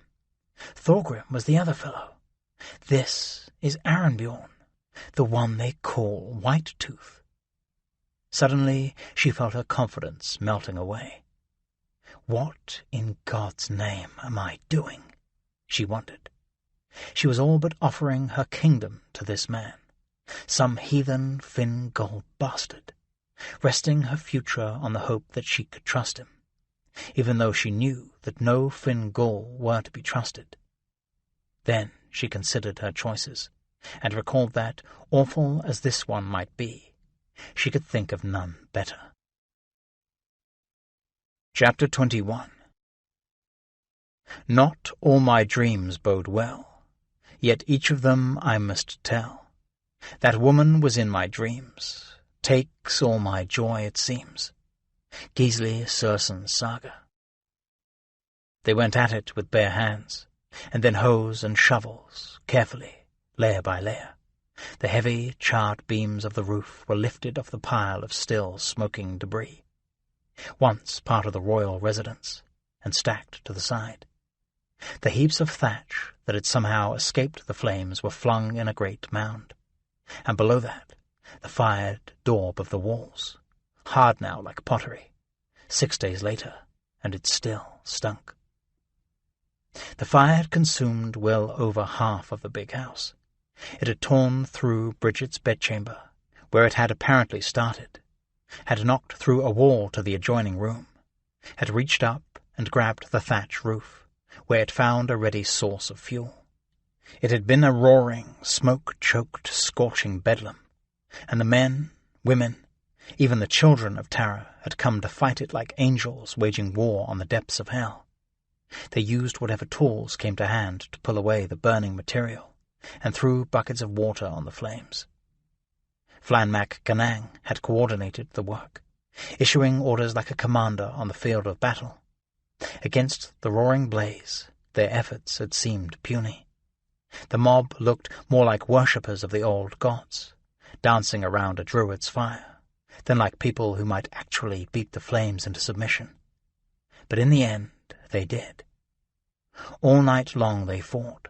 Thorgrim was the other fellow. This is Arenbjorn, the one they call White-Tooth. Suddenly she felt her confidence melting away. What in God's name am I doing? She wondered. She was all but offering her kingdom to this man, some heathen Fingal bastard, resting her future on the hope that she could trust him, even though she knew that no Fingal were to be trusted. Then she considered her choices, and recalled that, awful as this one might be, she could think of none better. Chapter 21. Not all my dreams bode well, yet each of them I must tell. That woman was in my dreams, takes all my joy it seems. Gisli Surson's saga. They went at it with bare hands, and then hoes and shovels, carefully, layer by layer. The heavy, charred beams of the roof were lifted off the pile of still, smoking debris, once part of the royal residence, and stacked to the side. The heaps of thatch that had somehow escaped the flames were flung in a great mound, and below that, the fired daub of the walls, hard now like pottery, 6 days later, and it still stunk. The fire had consumed well over half of the big house. It had torn through Bridget's bedchamber, where it had apparently started, had knocked through a wall to the adjoining room, had reached up and grabbed the thatch roof, where it found a ready source of fuel. It had been a roaring, smoke-choked, scorching bedlam, and the men, women, even the children of Tara had come to fight it like angels waging war on the depths of hell. They used whatever tools came to hand to pull away the burning material, and threw buckets of water on the flames. Flann Mac Ganang had coordinated the work, issuing orders like a commander on the field of battle. Against the roaring blaze, their efforts had seemed puny. The mob looked more like worshippers of the old gods, dancing around a druid's fire, than like people who might actually beat the flames into submission. But in the end, they did. All night long they fought,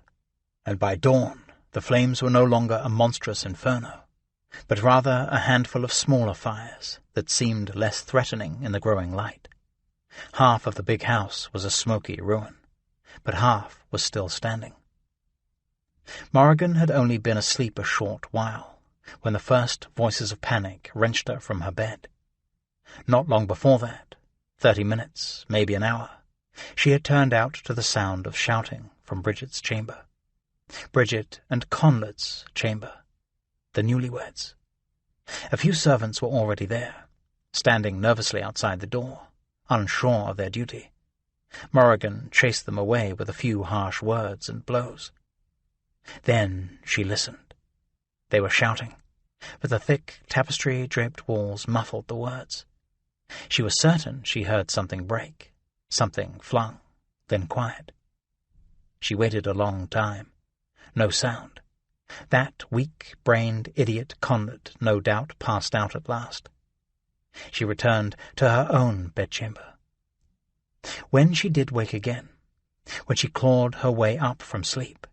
and by dawn the flames were no longer a monstrous inferno, but rather a handful of smaller fires that seemed less threatening in the growing light. Half of the big house was a smoky ruin, but half was still standing. Morrigan had only been asleep a short while, when the first voices of panic wrenched her from her bed. Not long before that, 30 minutes, maybe an hour, she had turned out to the sound of shouting from Bridget's chamber. Bridget and Conlad's chamber, the newlyweds. A few servants were already there, standing nervously outside the door, unsure of their duty. Morrigan chased them away with a few harsh words and blows. Then she listened. They were shouting, but the thick tapestry-draped walls muffled the words. She was certain she heard something break, something flung, then quiet. She waited a long time. No sound. That weak-brained idiot Conlad no doubt passed out at last. She returned to her own bedchamber. When she did wake again, when she clawed her way up from sleep,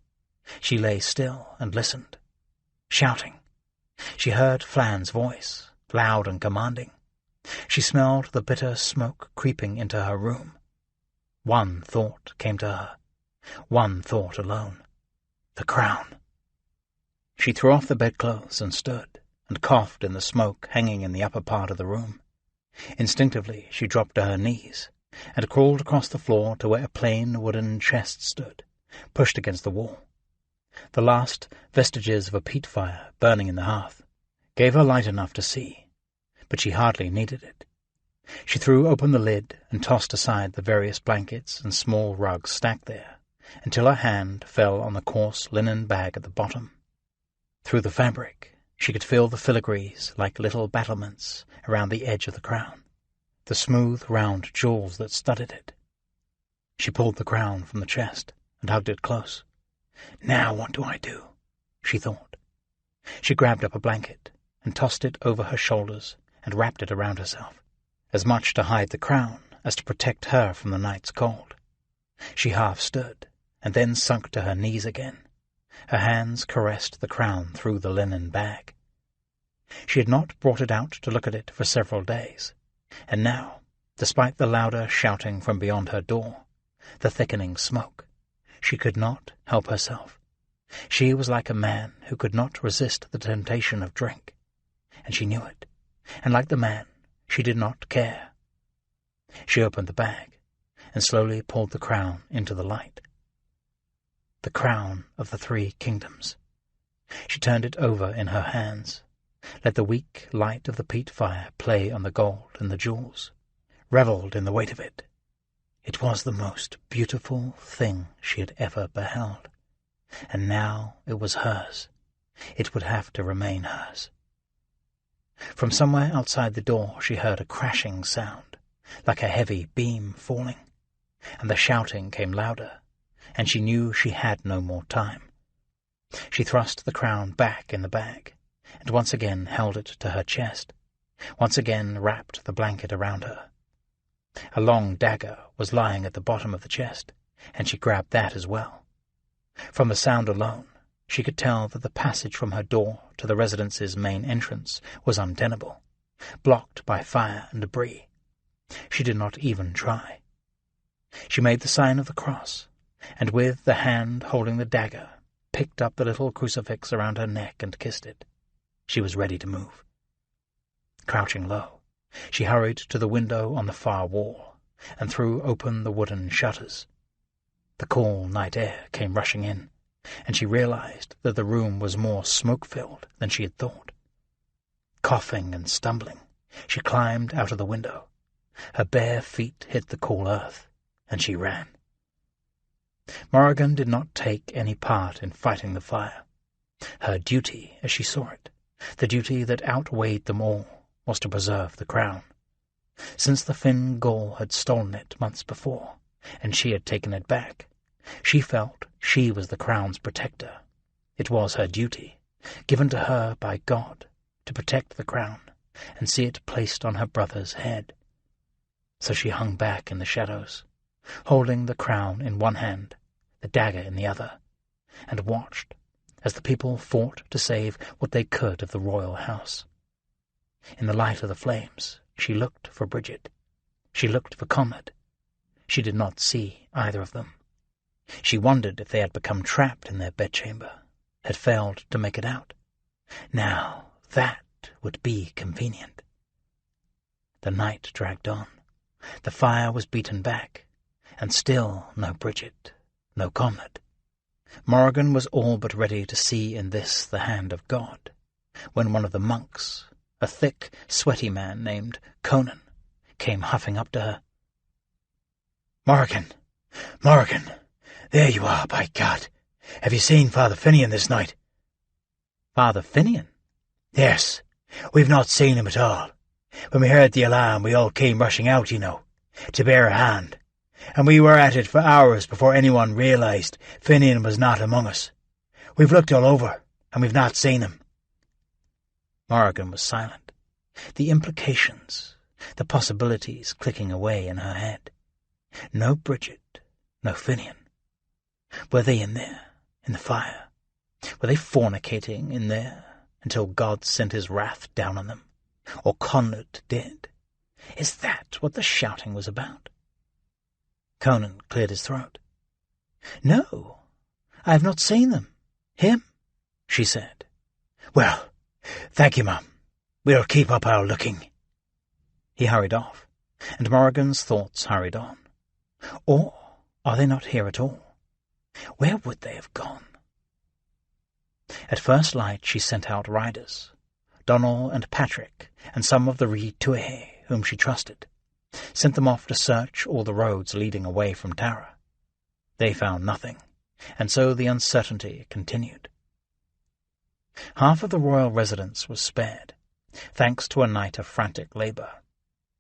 she lay still and listened, shouting. She heard Flann's voice, loud and commanding. She smelled the bitter smoke creeping into her room. One thought came to her, one thought alone. The crown. She threw off the bedclothes and stood, and coughed in the smoke hanging in the upper part of the room. Instinctively she dropped to her knees, and crawled across the floor to where a plain wooden chest stood, pushed against the wall. The last vestiges of a peat fire burning in the hearth gave her light enough to see, but she hardly needed it. She threw open the lid and tossed aside the various blankets and small rugs stacked there, until her hand fell on the coarse linen bag at the bottom. Through the fabric, she could feel the filigrees like little battlements around the edge of the crown, the smooth, round jewels that studded it. She pulled the crown from the chest and hugged it close. "Now what do I do?" she thought. She grabbed up a blanket and tossed it over her shoulders and wrapped it around herself, as much to hide the crown as to protect her from the night's cold. She half stood and then sunk to her knees again. Her hands caressed the crown through the linen bag. She had not brought it out to look at it for several days, and now, despite the louder shouting from beyond her door, the thickening smoke, she could not help herself. She was like a man who could not resist the temptation of drink, and she knew it, and like the man, she did not care. She opened the bag and slowly pulled the crown into the light. The crown of the 3 kingdoms. She turned it over in her hands, let the weak light of the peat fire play on the gold and the jewels, revelled in the weight of it. It was the most beautiful thing she had ever beheld, and now it was hers. It would have to remain hers. From somewhere outside the door she heard a crashing sound, like a heavy beam falling, and the shouting came louder, and she knew she had no more time. She thrust the crown back in the bag, and once again held it to her chest, once again wrapped the blanket around her. A long dagger was lying at the bottom of the chest, and she grabbed that as well. From the sound alone, she could tell that the passage from her door to the residence's main entrance was untenable, blocked by fire and debris. She did not even try. She made the sign of the cross, and with the hand holding the dagger, picked up the little crucifix around her neck and kissed it. She was ready to move. Crouching low, she hurried to the window on the far wall and threw open the wooden shutters. The cool night air came rushing in, and she realized that the room was more smoke-filled than she had thought. Coughing and stumbling, she climbed out of the window. Her bare feet hit the cool earth, and she ran. Morrigan did not take any part in fighting the fire. Her duty, as she saw it, the duty that outweighed them all, was to preserve the crown. Since the Finn Gaul had stolen it months before, and she had taken it back, she felt she was the crown's protector. It was her duty, given to her by God, to protect the crown and see it placed on her brother's head. So she hung back in the shadows, holding the crown in one hand, the dagger in the other, and watched as the people fought to save what they could of the royal house. In the light of the flames, she looked for Bridget. She looked for Conrad. She did not see either of them. She wondered if they had become trapped in their bedchamber, had failed to make it out. Now that would be convenient. The night dragged on. The fire was beaten back, and still no Bridget, no Conrad. Morrigan was all but ready to see in this the hand of God, when one of the monks, a thick, sweaty man named Conan, came huffing up to her. "Morrigan! Morrigan! There you are, by God! Have you seen Father Finian this night?" "Father Finian?" "Yes. We've not seen him at all. When we heard the alarm, we all came rushing out, you know, to bear a hand, and we were at it for hours before anyone realized Finian was not among us. We've looked all over, and we've not seen him." Morrigan was silent, the implications, the possibilities clicking away in her head. No Bridget, no Finian. Were they in there, in the fire? Were they fornicating in there until God sent his wrath down on them? Or Conrad did? Is that what the shouting was about? Conan cleared his throat. "No, I have not seen them. Him," she said. "Well, thank you, Mum. We'll keep up our looking." He hurried off, and Morrigan's thoughts hurried on. Or are they not here at all? Where would they have gone? At first light she sent out riders, Donal and Patrick, and some of the Rhi Tuatha whom she trusted, sent them off to search all the roads leading away from Tara. They found nothing, and so the uncertainty continued. Half of the royal residence was spared, thanks to a night of frantic labour,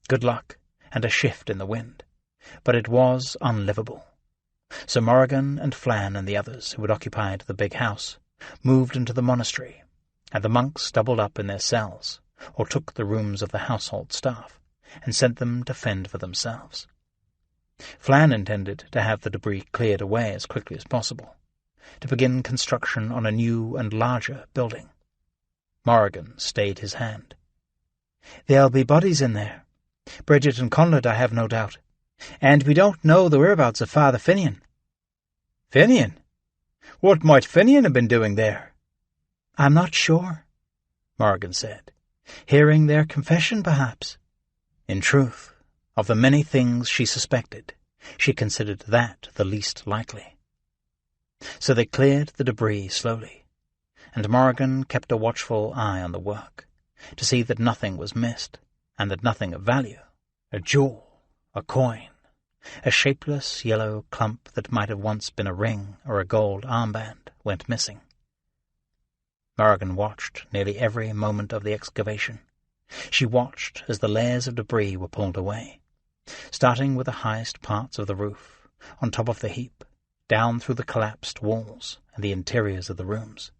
good luck, and a shift in the wind, but it was unlivable. So Morrigan and Flann and the others who had occupied the big house moved into the monastery, and the monks doubled up in their cells, or took the rooms of the household staff, and sent them to fend for themselves. Flann intended to have the debris cleared away as quickly as possible, to begin construction on a new and larger building. Morrigan stayed his hand. "There'll be bodies in there. Bridget and Conrad, I have no doubt. And we don't know the whereabouts of Father Finian." "Finian? What might Finian have been doing there?" "I'm not sure," Morrigan said. "Hearing their confession, perhaps." In truth, of the many things she suspected, she considered that the least likely. So they cleared the debris slowly, and Morrigan kept a watchful eye on the work, to see that nothing was missed, and that nothing of value, a jewel, a coin, a shapeless yellow clump that might have once been a ring or a gold armband, went missing. Morrigan watched nearly every moment of the excavation. She watched as the layers of debris were pulled away, starting with the highest parts of the roof, on top of the heap, down through the collapsed walls and the interiors of the rooms.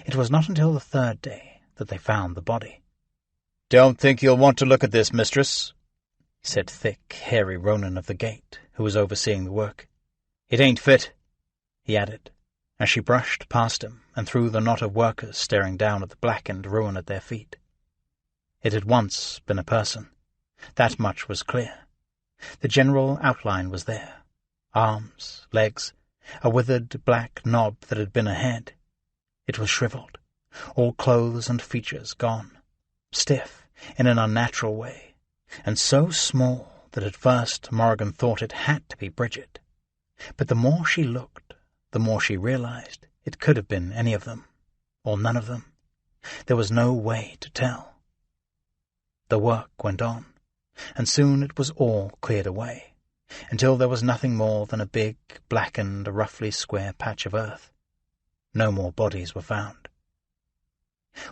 It was not until the third day that they found the body. "Don't think you'll want to look at this, mistress," said thick, hairy Ronan of the gate, who was overseeing the work. "It ain't fit," he added, as she brushed past him and through the knot of workers staring down at the blackened ruin at their feet. It had once been a person. That much was clear. The general outline was there. Arms, legs, a withered black knob that had been a head. It was shriveled, all clothes and features gone, stiff in an unnatural way, and so small that at first Morrigan thought it had to be Bridget. But the more she looked, the more she realized it could have been any of them, or none of them. There was no way to tell. The work went on, and soon it was all cleared away, until there was nothing more than a big, blackened, roughly square patch of earth. No more bodies were found.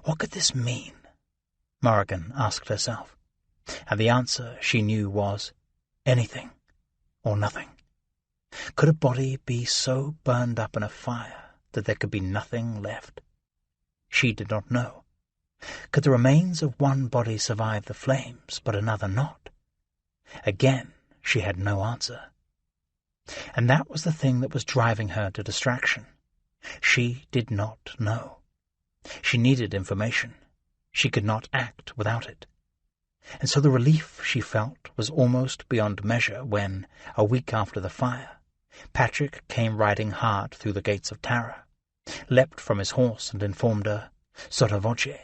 What could this mean? Morrigan asked herself, and the answer she knew was anything or nothing. Could a body be so burned up in a fire that there could be nothing left? She did not know. Could the remains of one body survive the flames, but another not? Again, she had no answer. And that was the thing that was driving her to distraction. She did not know. She needed information. She could not act without it. And so the relief she felt was almost beyond measure when, a week after the fire, Patrick came riding hard through the gates of Tara, leapt from his horse and informed her, sotto voce,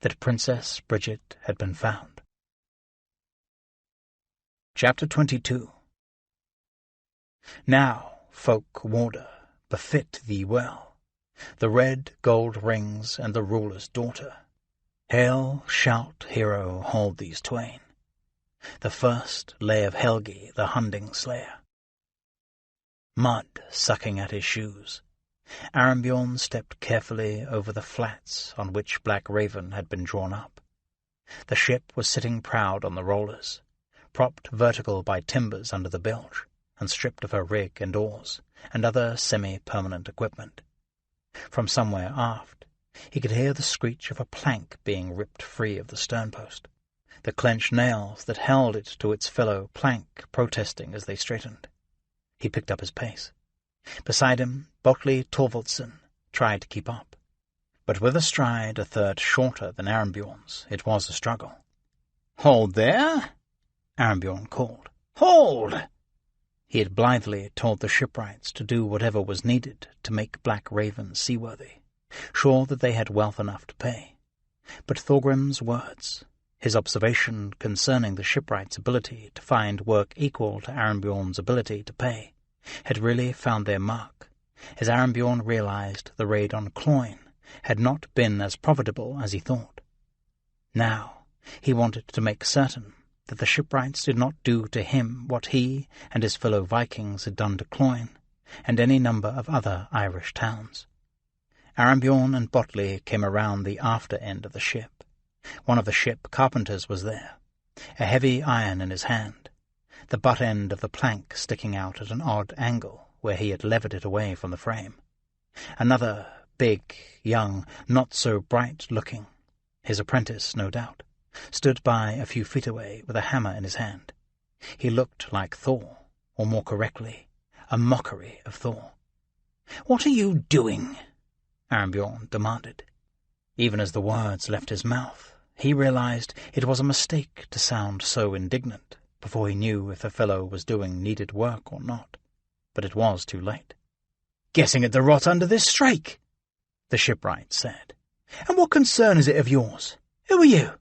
that Princess Bridget had been found. Chapter 22. Now, folk warder, befit thee well, the red gold rings and the ruler's daughter. Hail, shout, hero, hold these twain. The first lay of Helgi, the Hunding slayer. Mud sucking at his shoes, Arambjorn stepped carefully over the flats on which Black Raven had been drawn up. The ship was sitting proud on the rollers, propped vertical by timbers under the bilge, and stripped of her rig and oars, and other semi-permanent equipment. From somewhere aft, he could hear the screech of a plank being ripped free of the sternpost, the clenched nails that held it to its fellow plank protesting as they straightened. He picked up his pace. Beside him, Botley Torvaldsson tried to keep up, but with a stride a third shorter than Arambjorn's, it was a struggle. "Hold there!" Arambjorn called. "Hold!" He had blithely told the shipwrights to do whatever was needed to make Black Raven seaworthy, sure that they had wealth enough to pay. But Thorgrim's words, his observation concerning the shipwrights' ability to find work equal to Arambjorn's ability to pay, had really found their mark, as Arambjorn realized the raid on Cloyne had not been as profitable as he thought. Now he wanted to make certain that the shipwrights did not do to him what he and his fellow Vikings had done to Cloyne, and any number of other Irish towns. Arambjorn and Botley came around the after end of the ship. One of the ship carpenters was there, a heavy iron in his hand, the butt end of the plank sticking out at an odd angle where he had levered it away from the frame. Another, big, young, not so bright-looking, his apprentice, no doubt, stood by a few feet away with a hammer in his hand. He looked like Thor, or more correctly, a mockery of Thor. "What are you doing?" Arambjorn demanded. Even as the words left his mouth, he realized it was a mistake to sound so indignant before he knew if the fellow was doing needed work or not. But it was too late. "Guessing at the rot under this strake," the shipwright said. "And what concern is it of yours? Who are you?"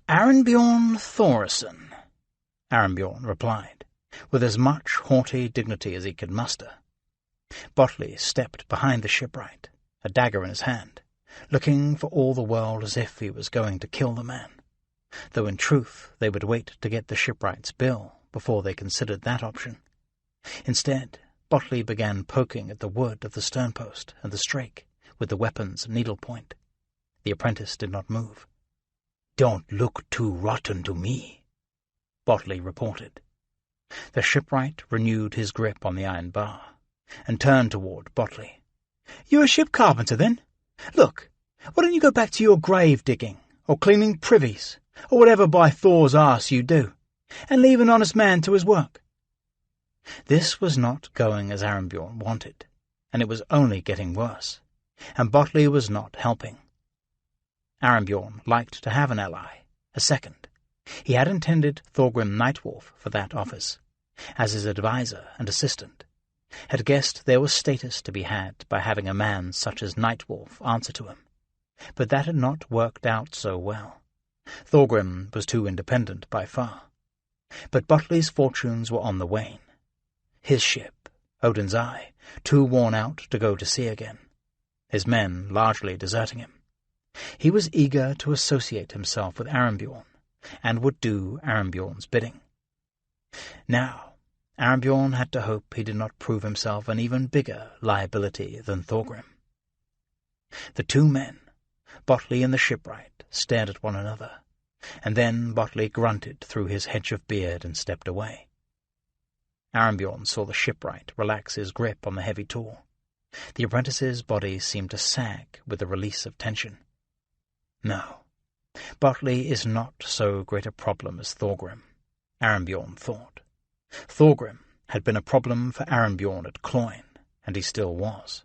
"Arambjorn Thoresen," Arambjorn replied, with as much haughty dignity as he could muster. Botley stepped behind the shipwright, a dagger in his hand, looking for all the world as if he was going to kill the man, though in truth they would wait to get the shipwright's bill before they considered that option. Instead, Botley began poking at the wood of the sternpost and the strake with the weapon's needle-point. The apprentice did not move. "Don't look too rotten to me," Botley reported. The shipwright renewed his grip on the iron bar and turned toward Botley. "You're a ship carpenter, then? Look, why don't you go back to your grave digging, or cleaning privies, or whatever by Thor's arse you do, and leave an honest man to his work?" This was not going as Arambjorn wanted, and it was only getting worse, and Botley was not helping. Arambjorn liked to have an ally, a second. He had intended Thorgrim Nightwolf for that office, as his adviser and assistant, had guessed there was status to be had by having a man such as Nightwolf answer to him, but that had not worked out so well. Thorgrim was too independent by far. But Botley's fortunes were on the wane. His ship, Odin's Eye, too worn out to go to sea again, his men largely deserting him. He was eager to associate himself with Arambjorn, and would do Arambjorn's bidding. Now, Arambjorn had to hope he did not prove himself an even bigger liability than Thorgrim. The two men, Botley and the shipwright, stared at one another, and then Botley grunted through his hedge of beard and stepped away. Arambjorn saw the shipwright relax his grip on the heavy tool. The apprentice's body seemed to sag with the release of tension. No, Botley is not so great a problem as Thorgrim, Arambjorn thought. Thorgrim had been a problem for Arambjorn at Cloyne, and he still was.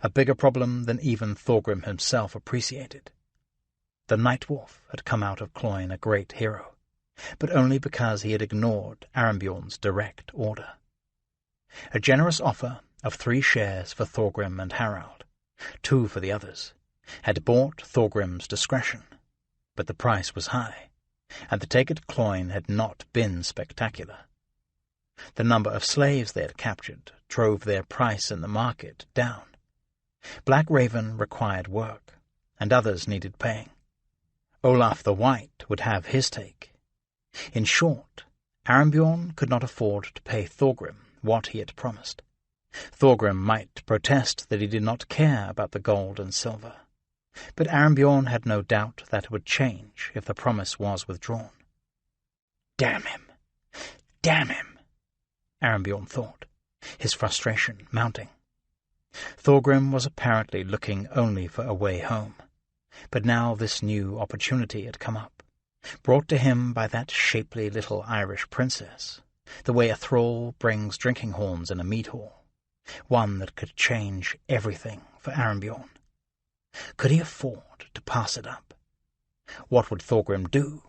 A bigger problem than even Thorgrim himself appreciated. The Nightwolf had come out of Cloyne a great hero, but only because he had ignored Arambjorn's direct order. A generous offer of 3 shares for Thorgrim and Harald, 2 for the others, had bought Thorgrim's discretion, but the price was high, and the take at Cloyne had not been spectacular. The number of slaves they had captured drove their price in the market down. Black Raven required work, and others needed paying. Olaf the White would have his take. In short, Arambjorn could not afford to pay Thorgrim what he had promised. Thorgrim might protest that he did not care about the gold and silver, but Arambjorn had no doubt that it would change if the promise was withdrawn. Damn him! Damn him! Arambjorn thought, his frustration mounting. Thorgrim was apparently looking only for a way home, but now this new opportunity had come up, brought to him by that shapely little Irish princess, the way a thrall brings drinking horns in a mead hall, one that could change everything for Arambjorn. Could he afford to pass it up? What would Thorgrim do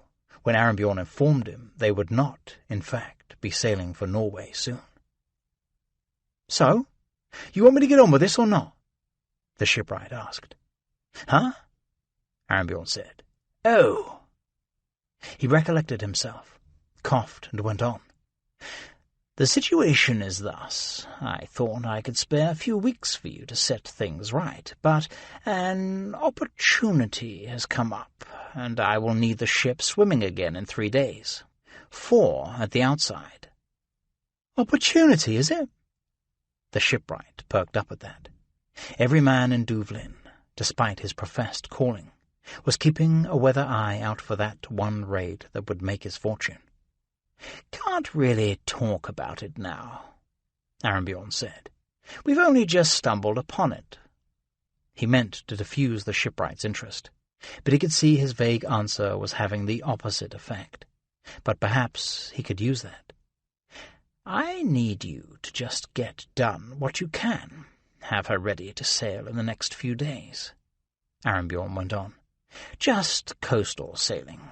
when Arambjorn informed him they would not, in fact, be sailing for Norway soon? "So, you want me to get on with this or not?" the shipwright asked. "Huh?" Arambjorn said. "Oh." He recollected himself, coughed, and went on. "The situation is thus. I thought I could spare a few weeks for you to set things right, but an opportunity has come up, and I will need the ship swimming again in 3 days, 4 at the outside. Opportunity, is it? The shipwright perked up at that. Every man in Duvlin, despite his professed calling, was keeping a weather eye out for that one raid that would make his fortune. "Can't really talk about it now," Arambjorn said. "We've only just stumbled upon it." He meant to diffuse the shipwright's interest, but he could see his vague answer was having the opposite effect. But perhaps he could use that. "I need you to just get done what you can. Have her ready to sail in the next few days," Arambjorn went on. "Just coastal sailing.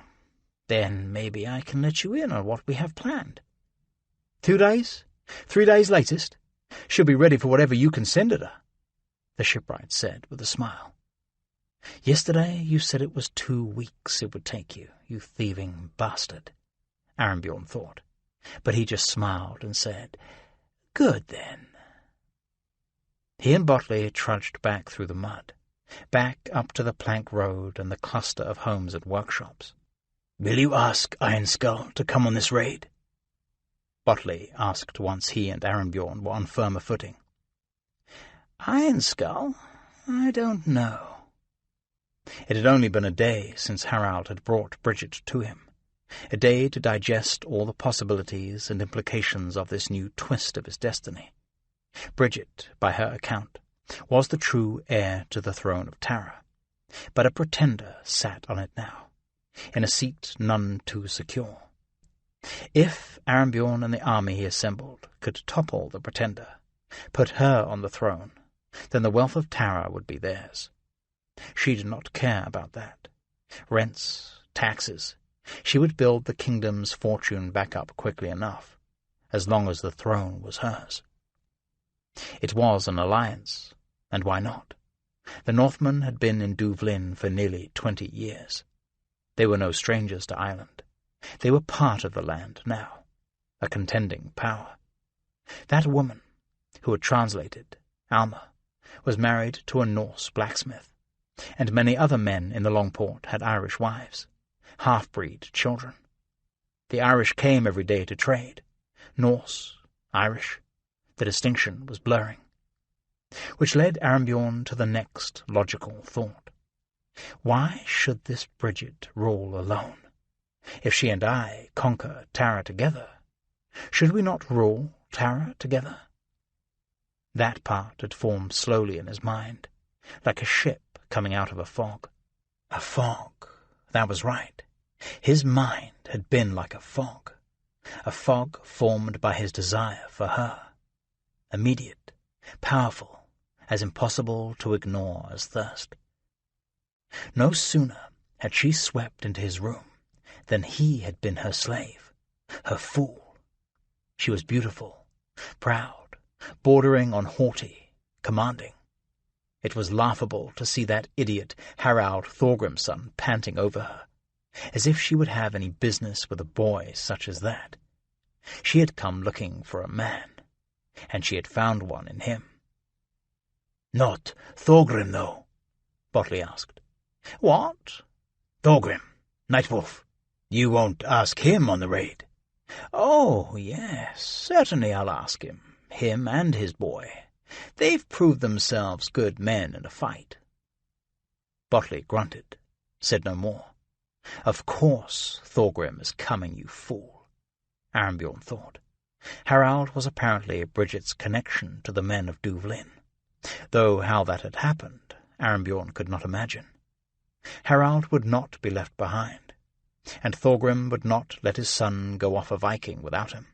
Then maybe I can let you in on what we have planned." 2 days? 3 days latest? She'll be ready for whatever you can send at her," the shipwright said with a smile. "Yesterday you said it was 2 weeks it would take you, you thieving bastard," Arambjorn thought. But he just smiled and said, "Good then." He and Botley trudged back through the mud, back up to the plank road and the cluster of homes and workshops. "Will you ask Iron Skull to come on this raid?" Botley asked once he and Arambjorn were on firmer footing. "Iron Skull? I don't know." It had only been a day since Harald had brought Bridget to him, a day to digest all the possibilities and implications of this new twist of his destiny. Bridget, by her account, was the true heir to the throne of Tara, but a pretender sat on it now, in a seat none too secure. If Arambjorn and the army he assembled could topple the pretender, put her on the throne, then the wealth of Tara would be theirs. She did not care about that. Rents, taxes, she would build the kingdom's fortune back up quickly enough, as long as the throne was hers. It was an alliance, and why not? The Northmen had been in Duvlin for nearly 20 years. They were no strangers to Ireland. They were part of the land now, a contending power. That woman, who had translated, Alma, was married to a Norse blacksmith, and many other men in the Longport had Irish wives, half-breed children. The Irish came every day to trade. Norse, Irish, the distinction was blurring. Which led Arambjorn to the next logical thought. Why should this Bridget rule alone? If she and I conquer Tara together, should we not rule Tara together? That part had formed slowly in his mind, like a ship coming out of a fog. A fog, that was right. His mind had been like a fog formed by his desire for her. Immediate, powerful, as impossible to ignore as thirst. No sooner had she swept into his room than he had been her slave, her fool. She was beautiful, proud, bordering on haughty, commanding. It was laughable to see that idiot Harald Thorgrimsson panting over her, as if she would have any business with a boy such as that. She had come looking for a man, and she had found one in him. "Not Thorgrim, though?" Botley asked. "What?" "Thorgrim, Nightwolf. You won't ask him on the raid?" "Oh, yes, certainly I'll ask him and his boy. They've proved themselves good men in a fight." Botley grunted, said no more. Of course Thorgrim is coming, you fool, Arambjorn thought. Harald was apparently Bridget's connection to the men of Duvlin, though how that had happened, Arambjorn could not imagine. Harald would not be left behind, and Thorgrim would not let his son go off a Viking without him,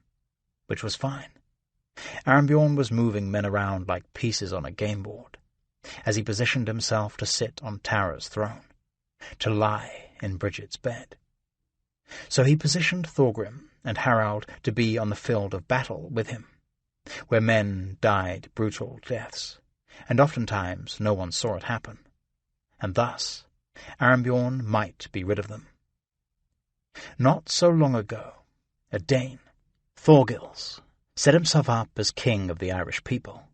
which was fine. Arambjorn was moving men around like pieces on a game board, as he positioned himself to sit on Tara's throne, to lie in Bridget's bed. So he positioned Thorgrim and Harald to be on the field of battle with him, where men died brutal deaths, and oftentimes no one saw it happen, and thus Arambjorn might be rid of them. Not so long ago, a Dane, Thorgils, set himself up as king of the Irish people,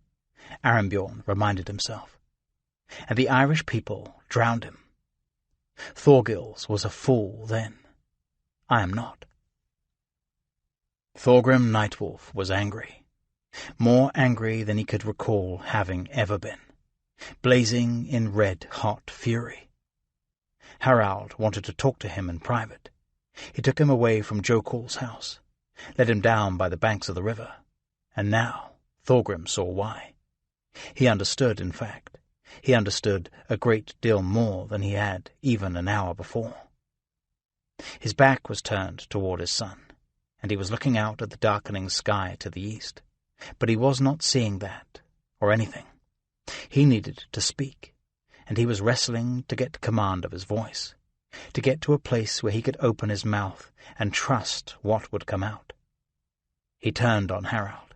Arambjorn reminded himself, and the Irish people drowned him. Thorgils was a fool then. I am not. Thorgrim Nightwolf was angry, more angry than he could recall having ever been, blazing in red-hot fury. Harald wanted to talk to him in private. He took him away from Jokul's house, led him down by the banks of the river, and now Thorgrim saw why. He understood, in fact. He understood a great deal more than he had even an hour before. His back was turned toward his son, and he was looking out at the darkening sky to the east. But he was not seeing that, or anything. He needed to speak, and he was wrestling to get command of his voice, to get to a place where he could open his mouth and trust what would come out. He turned on Harald,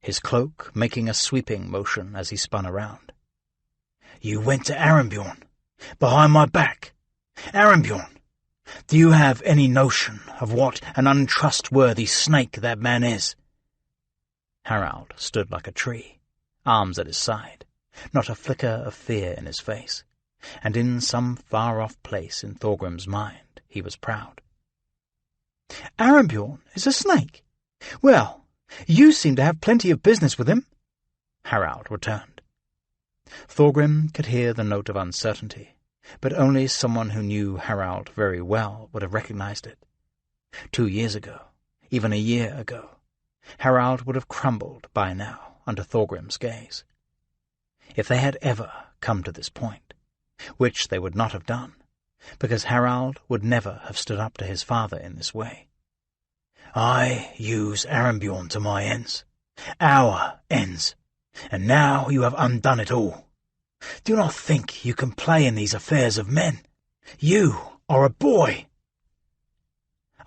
his cloak making a sweeping motion as he spun around. "You went to Arembjorn, behind my back. Arembjorn, do you have any notion of what an untrustworthy snake that man is?" Harald stood like a tree, arms at his side, not a flicker of fear in his face, and in some far-off place in Thorgrim's mind he was proud. "Arembjorn is a snake? Well, you seem to have plenty of business with him," Harald returned. Thorgrim could hear the note of uncertainty, but only someone who knew Harald very well would have recognized it. 2 years ago, even a year ago, Harald would have crumbled by now under Thorgrim's gaze. If they had ever come to this point, which they would not have done, because Harald would never have stood up to his father in this way. "I use Arembjorn to my ends, our ends, and now you have undone it all. Do not think you can play in these affairs of men. You are a boy."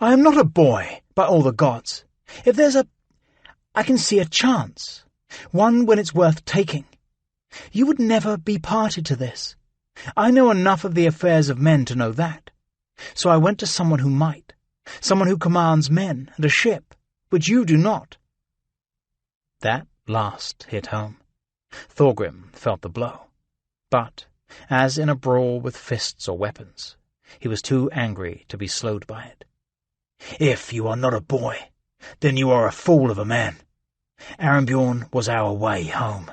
"I am not a boy, by all the gods. If there's I can see a chance, one when it's worth taking. You would never be party to this. I know enough of the affairs of men to know that. So I went to someone who might, someone who commands men and a ship, which you do not." That last hit home. Thorgrim felt the blow, but, as in a brawl with fists or weapons, he was too angry to be slowed by it. "If you are not a boy, then you are a fool of a man. Arembjorn was our way home,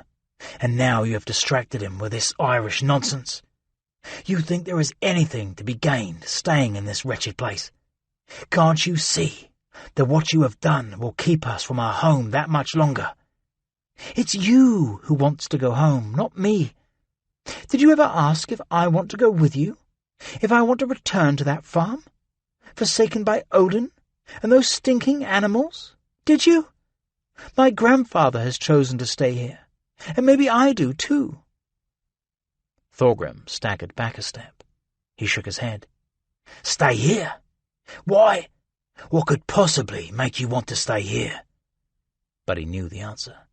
and now you have distracted him with this Irish nonsense. You think there is anything to be gained staying in this wretched place? Can't you see that what you have done will keep us from our home that much longer? It's you who wants to go home, not me. Did you ever ask if I want to go with you? If I want to return to that farm? Forsaken by Odin and those stinking animals? Did you? My grandfather has chosen to stay here, and maybe I do too." Thorgrim staggered back a step. He shook his head. "Stay here? Why? What could possibly make you want to stay here?" But he knew the answer.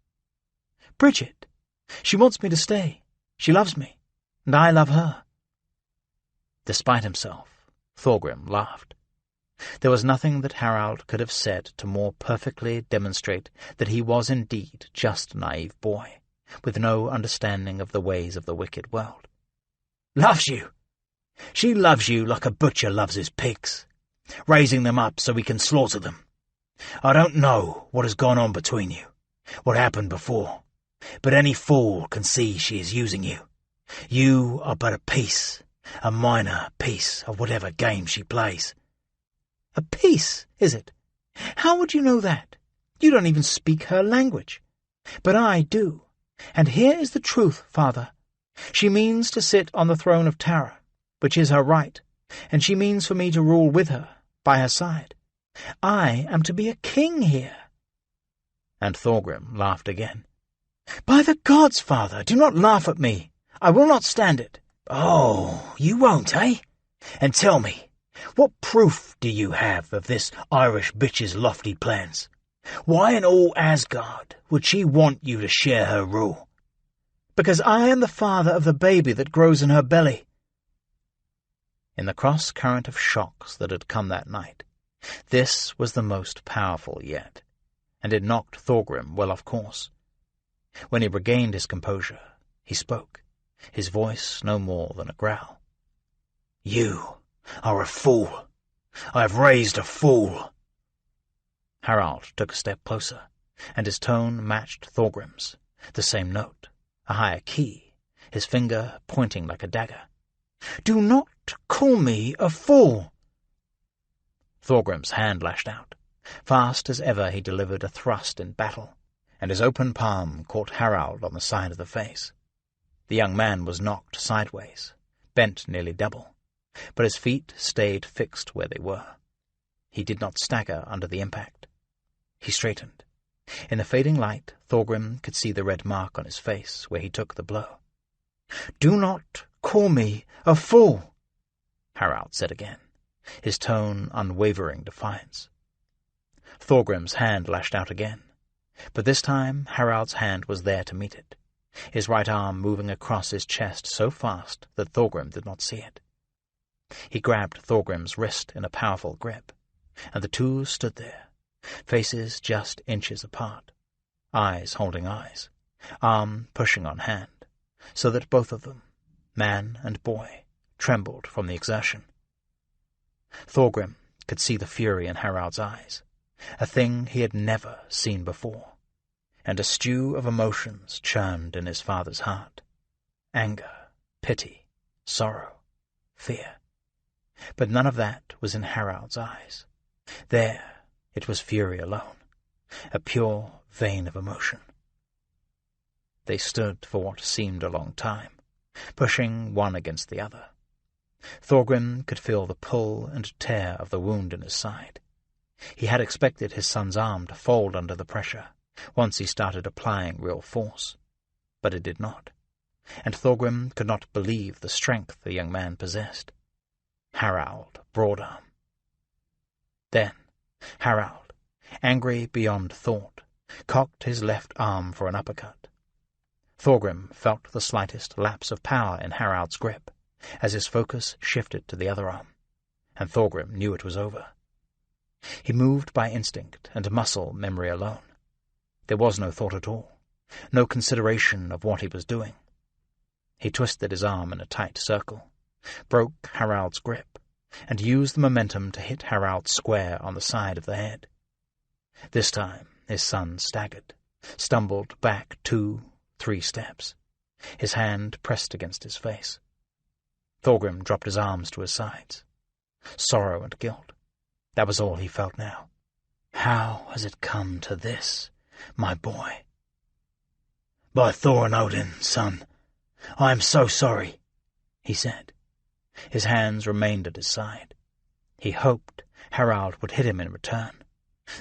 "Bridget. She wants me to stay. She loves me, and I love her." Despite himself, Thorgrim laughed. There was nothing that Harald could have said to more perfectly demonstrate that he was indeed just a naive boy, with no understanding of the ways of the wicked world. "Loves you? She loves you like a butcher loves his pigs, raising them up so he can slaughter them. I don't know what has gone on between you, what happened before, but any fool can see she is using you. You are but a minor piece of whatever game she plays." "A piece, is it? How would you know that? You don't even speak her language. But I do. And here is the truth, father. She means to sit on the throne of Tara, which is her right, and she means for me to rule with her, by her side. I am to be a king here." And Thorgrim laughed again. "By the gods, father, do not laugh at me. I will not stand it." "Oh, you won't, eh? And tell me, what proof do you have of this Irish bitch's lofty plans? Why in all Asgard would she want you to share her rule?" "Because I am the father of the baby that grows in her belly." In the cross-current of shocks that had come that night, this was the most powerful yet, and it knocked Thorgrim well off course. When he regained his composure, he spoke, his voice no more than a growl. "You are a fool. I have raised a fool." Harald took a step closer, and his tone matched Thorgrim's, the same note, a higher key, his finger pointing like a dagger. "Do not call me a fool!" Thorgrim's hand lashed out. Fast as ever he delivered a thrust in battle, and his open palm caught Harald on the side of the face. The young man was knocked sideways, bent nearly double, but his feet stayed fixed where they were. He did not stagger under the impact. He straightened. In the fading light, Thorgrim could see the red mark on his face where he took the blow. "Do not call me a fool," Harald said again, his tone unwavering defiance. Thorgrim's hand lashed out again, but this time Harald's hand was there to meet it, his right arm moving across his chest so fast that Thorgrim did not see it. He grabbed Thorgrim's wrist in a powerful grip, and the two stood there, faces just inches apart, eyes holding eyes, arm pushing on hand, so that both of them, man and boy, trembled from the exertion. Thorgrim could see the fury in Harald's eyes, a thing he had never seen before, and a stew of emotions churned in his father's heart. Anger, pity, sorrow, fear. But none of that was in Harald's eyes. There it was fury alone, a pure vein of emotion. They stood for what seemed a long time, pushing one against the other. Thorgrim could feel the pull and tear of the wound in his side. He had expected his son's arm to fold under the pressure once he started applying real force, but it did not, and Thorgrim could not believe the strength the young man possessed. Harald Broadarm. Then Harald, angry beyond thought, cocked his left arm for an uppercut. Thorgrim felt the slightest lapse of power in Harald's grip as his focus shifted to the other arm, and Thorgrim knew it was over. He moved by instinct and muscle memory alone. There was no thought at all, no consideration of what he was doing. He twisted his arm in a tight circle, broke Harald's grip, and used the momentum to hit Harald square on the side of the head. This time his son staggered, stumbled back 2, 3 steps, his hand pressed against his face. Thorgrim dropped his arms to his sides. Sorrow and guilt. That was all he felt now. "How has it come to this, my boy?" "By Thor and Odin, son, I am so sorry," he said. His hands remained at his side. He hoped Harald would hit him in return,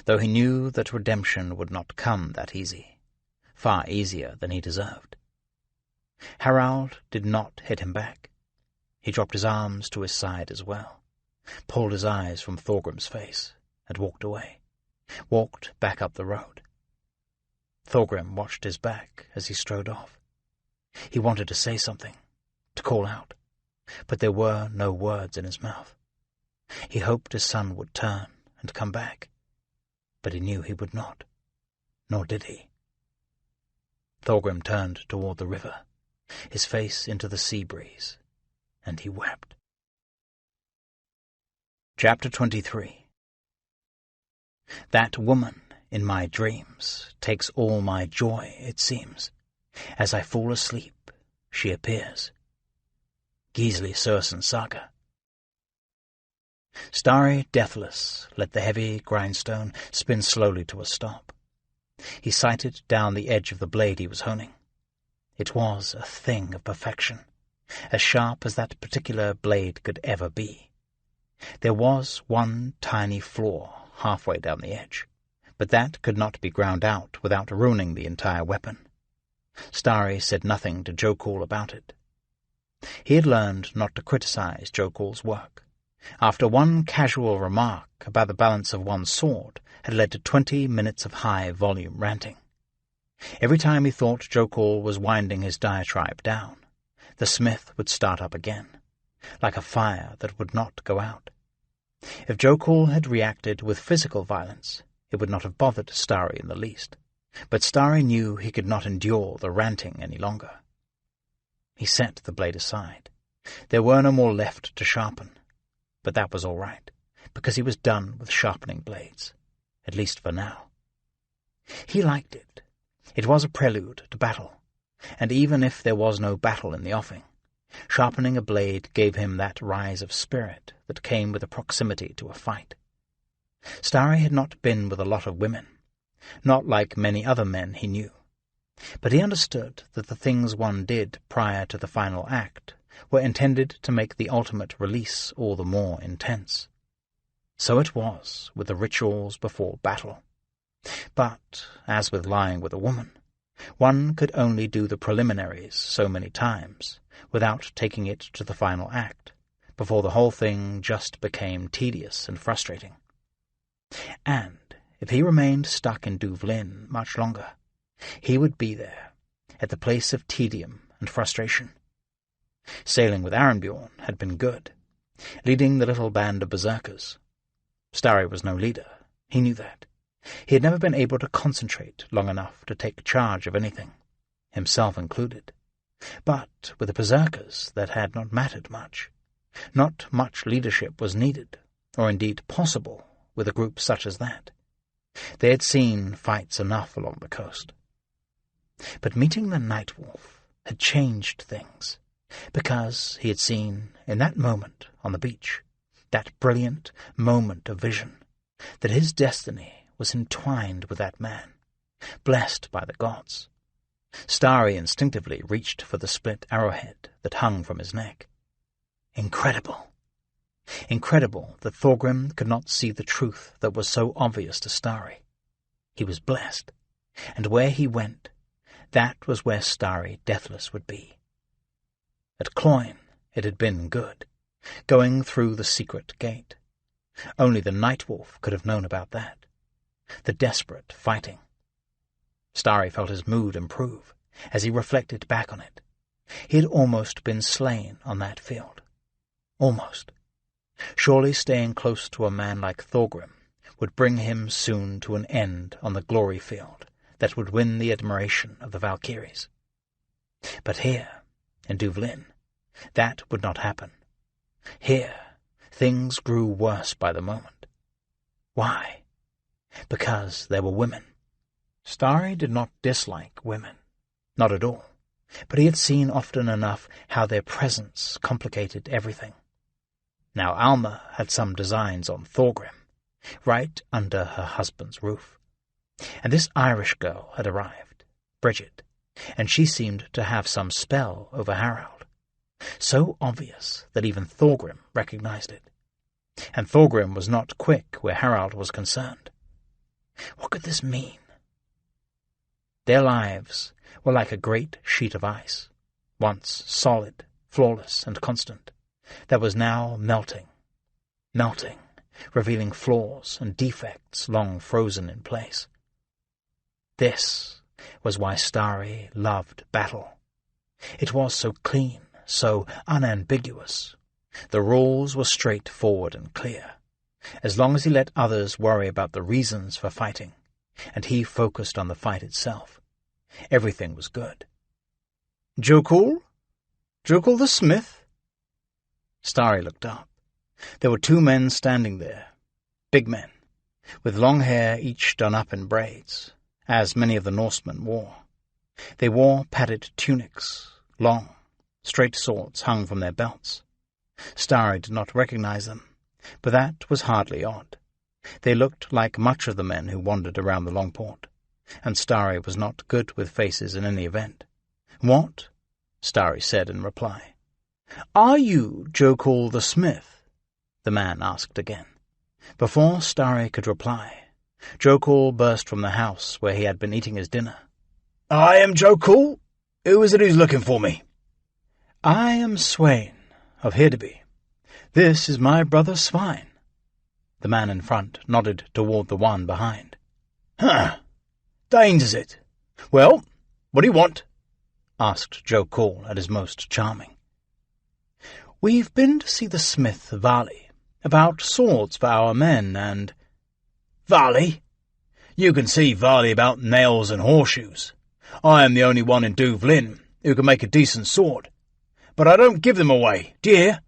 though he knew that redemption would not come that easy, far easier than he deserved. Harald did not hit him back. He dropped his arms to his side as well, pulled his eyes from Thorgrim's face, and walked away, walked back up the road. Thorgrim watched his back as he strode off. He wanted to say something, to call out, but there were no words in his mouth. He hoped his son would turn and come back, but he knew he would not, nor did he. Thorgrim turned toward the river, his face into the sea breeze, and he wept. Chapter 23. That woman in my dreams takes all my joy, it seems. As I fall asleep, she appears. Gisli Sursen Saga. Starry, deathless, let the heavy grindstone spin slowly to a stop. He sighted down the edge of the blade he was honing. It was a thing of perfection, as sharp as that particular blade could ever be. There was one tiny flaw halfway down the edge, but that could not be ground out without ruining the entire weapon. Starry said nothing to Jokul about it. He had learned not to criticize Jokul's work. After one casual remark about the balance of one's sword had led to 20 minutes of high-volume ranting. Every time he thought Jokul was winding his diatribe down, the smith would start up again, like a fire that would not go out. If Jokul had reacted with physical violence, it would not have bothered Starry in the least, but Starry knew he could not endure the ranting any longer. He set the blade aside. There were no more left to sharpen, but that was all right, because he was done with sharpening blades. at least for now. He liked it. It was a prelude to battle, and even if there was no battle in the offing, sharpening a blade gave him that rise of spirit that came with the proximity to a fight. Starry had not been with a lot of women, not like many other men he knew, but he understood that the things one did prior to the final act were intended to make the ultimate release all the more intense. So it was with the rituals before battle. But, as with lying with a woman, one could only do the preliminaries so many times without taking it to the final act, before the whole thing just became tedious and frustrating. And if he remained stuck in Duvlin much longer, he would be there, at the place of tedium and frustration. Sailing with Arenbjorn had been good, leading the little band of berserkers. Starry was no leader, he knew that. He had never been able to concentrate long enough to take charge of anything, himself included. But with the berserkers that had not mattered much. Not much leadership was needed, or indeed possible, with a group such as that. They had seen fights enough along the coast. But meeting the Nightwolf had changed things, because he had seen, in that moment on the beach, that brilliant moment of vision, that his destiny was entwined with that man, blessed by the gods. Starry instinctively reached for the split arrowhead that hung from his neck. Incredible! Incredible that Thorgrim could not see the truth that was so obvious to Starry. He was blessed, and where he went, that was where Starry deathless would be. At Cloyne it had been good, going through the secret gate. Only the Nightwolf could have known about that. The desperate fighting. Starry felt his mood improve as he reflected back on it. He had almost been slain on that field. Almost. Surely staying close to a man like Thorgrim would bring him soon to an end on the glory field that would win the admiration of the Valkyries. But here, in Duvlin, that would not happen. Here, things grew worse by the moment. Why? Because there were women. Starry did not dislike women, not at all, but he had seen often enough how their presence complicated everything. Now Alma had some designs on Thorgrim, right under her husband's roof. And this Irish girl had arrived, Bridget, and she seemed to have some spell over Harald, so obvious that even Thorgrim recognized it. And Thorgrim was not quick where Harald was concerned. What could this mean? Their lives were like a great sheet of ice, once solid, flawless, and constant, that was now melting, revealing flaws and defects long frozen in place. This was why Starry loved battle. It was so clean, so unambiguous. The rules were straightforward and clear. As long as he let others worry about the reasons for fighting, and he focused on the fight itself, everything was good. Jokul? Jokul the smith? Starry looked up. There were two men standing there, big men, with long hair each done up in braids, as many of the Norsemen wore. They wore padded tunics, long, straight swords hung from their belts. Starry did not recognize them, but that was hardly odd. They looked like much of the men who wandered around the Longport, and Starry was not good with faces in any event. "What?" Starry said in reply. "Are you Jokul the smith?" the man asked again. Before Starry could reply, Jokul burst from the house where he had been eating his dinner. "I am Jokul. Who is it who's looking for me?" "I am Sweyn of Hirdeby. This is my brother Svein." The man in front nodded toward the one behind. "Huh. Danes, is it? Well, what do you want?" asked Jokul at his most charming. "We've been to see the smith Vali about swords for our men and—" "Vali? You can see Vali about nails and horseshoes. I am the only one in Duvlin who can make a decent sword. But I don't give them away, do you hear?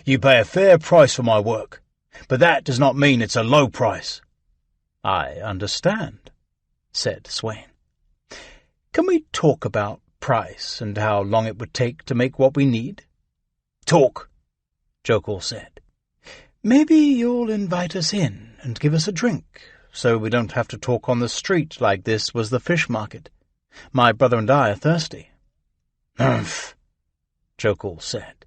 You pay a fair price for my work, but that does not mean it's a low price." "I understand," said Swain. "Can we talk about price and how long it would take to make what we need?" "Talk," Jokul said. "Maybe you'll invite us in and give us a drink, so we don't have to talk on the street like this was the fish market. My brother and I are thirsty." "Humph," Jokul said,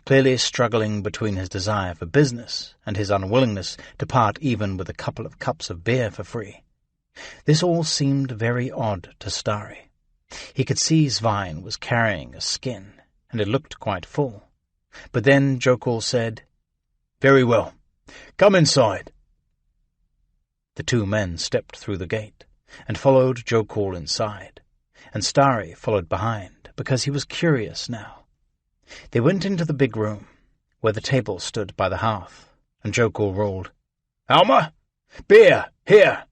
clearly struggling between his desire for business and his unwillingness to part even with a couple of cups of beer for free. This all seemed very odd to Starry. He could see Svein was carrying a skin, and it looked quite full. But then Jokul said, "Very well. Come inside." The two men stepped through the gate and followed Jokul inside, and Starry followed behind because he was curious now. They went into the big room, where the table stood by the hearth, and Jokul roared, "Alma! Beer! Here!"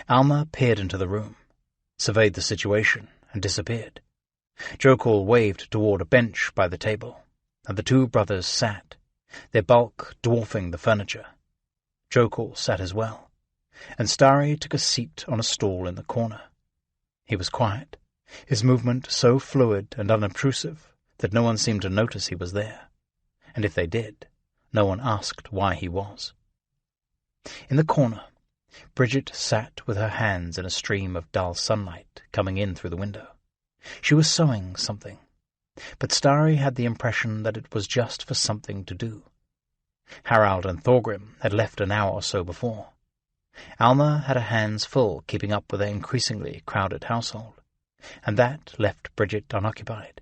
Alma peered into the room, surveyed the situation, and disappeared. Jokul waved toward a bench by the table, and the two brothers sat, their bulk dwarfing the furniture. Jokul sat as well, and Starry took a seat on a stool in the corner. He was quiet, his movement so fluid and unobtrusive that no one seemed to notice he was there, and if they did, no one asked why he was. In the corner, Bridget sat with her hands in a stream of dull sunlight coming in through the window. She was sewing something, but Starry had the impression that it was just for something to do. Harald and Thorgrim had left an hour or so before. Alma had her hands full keeping up with their increasingly crowded household, and that left Bridget unoccupied.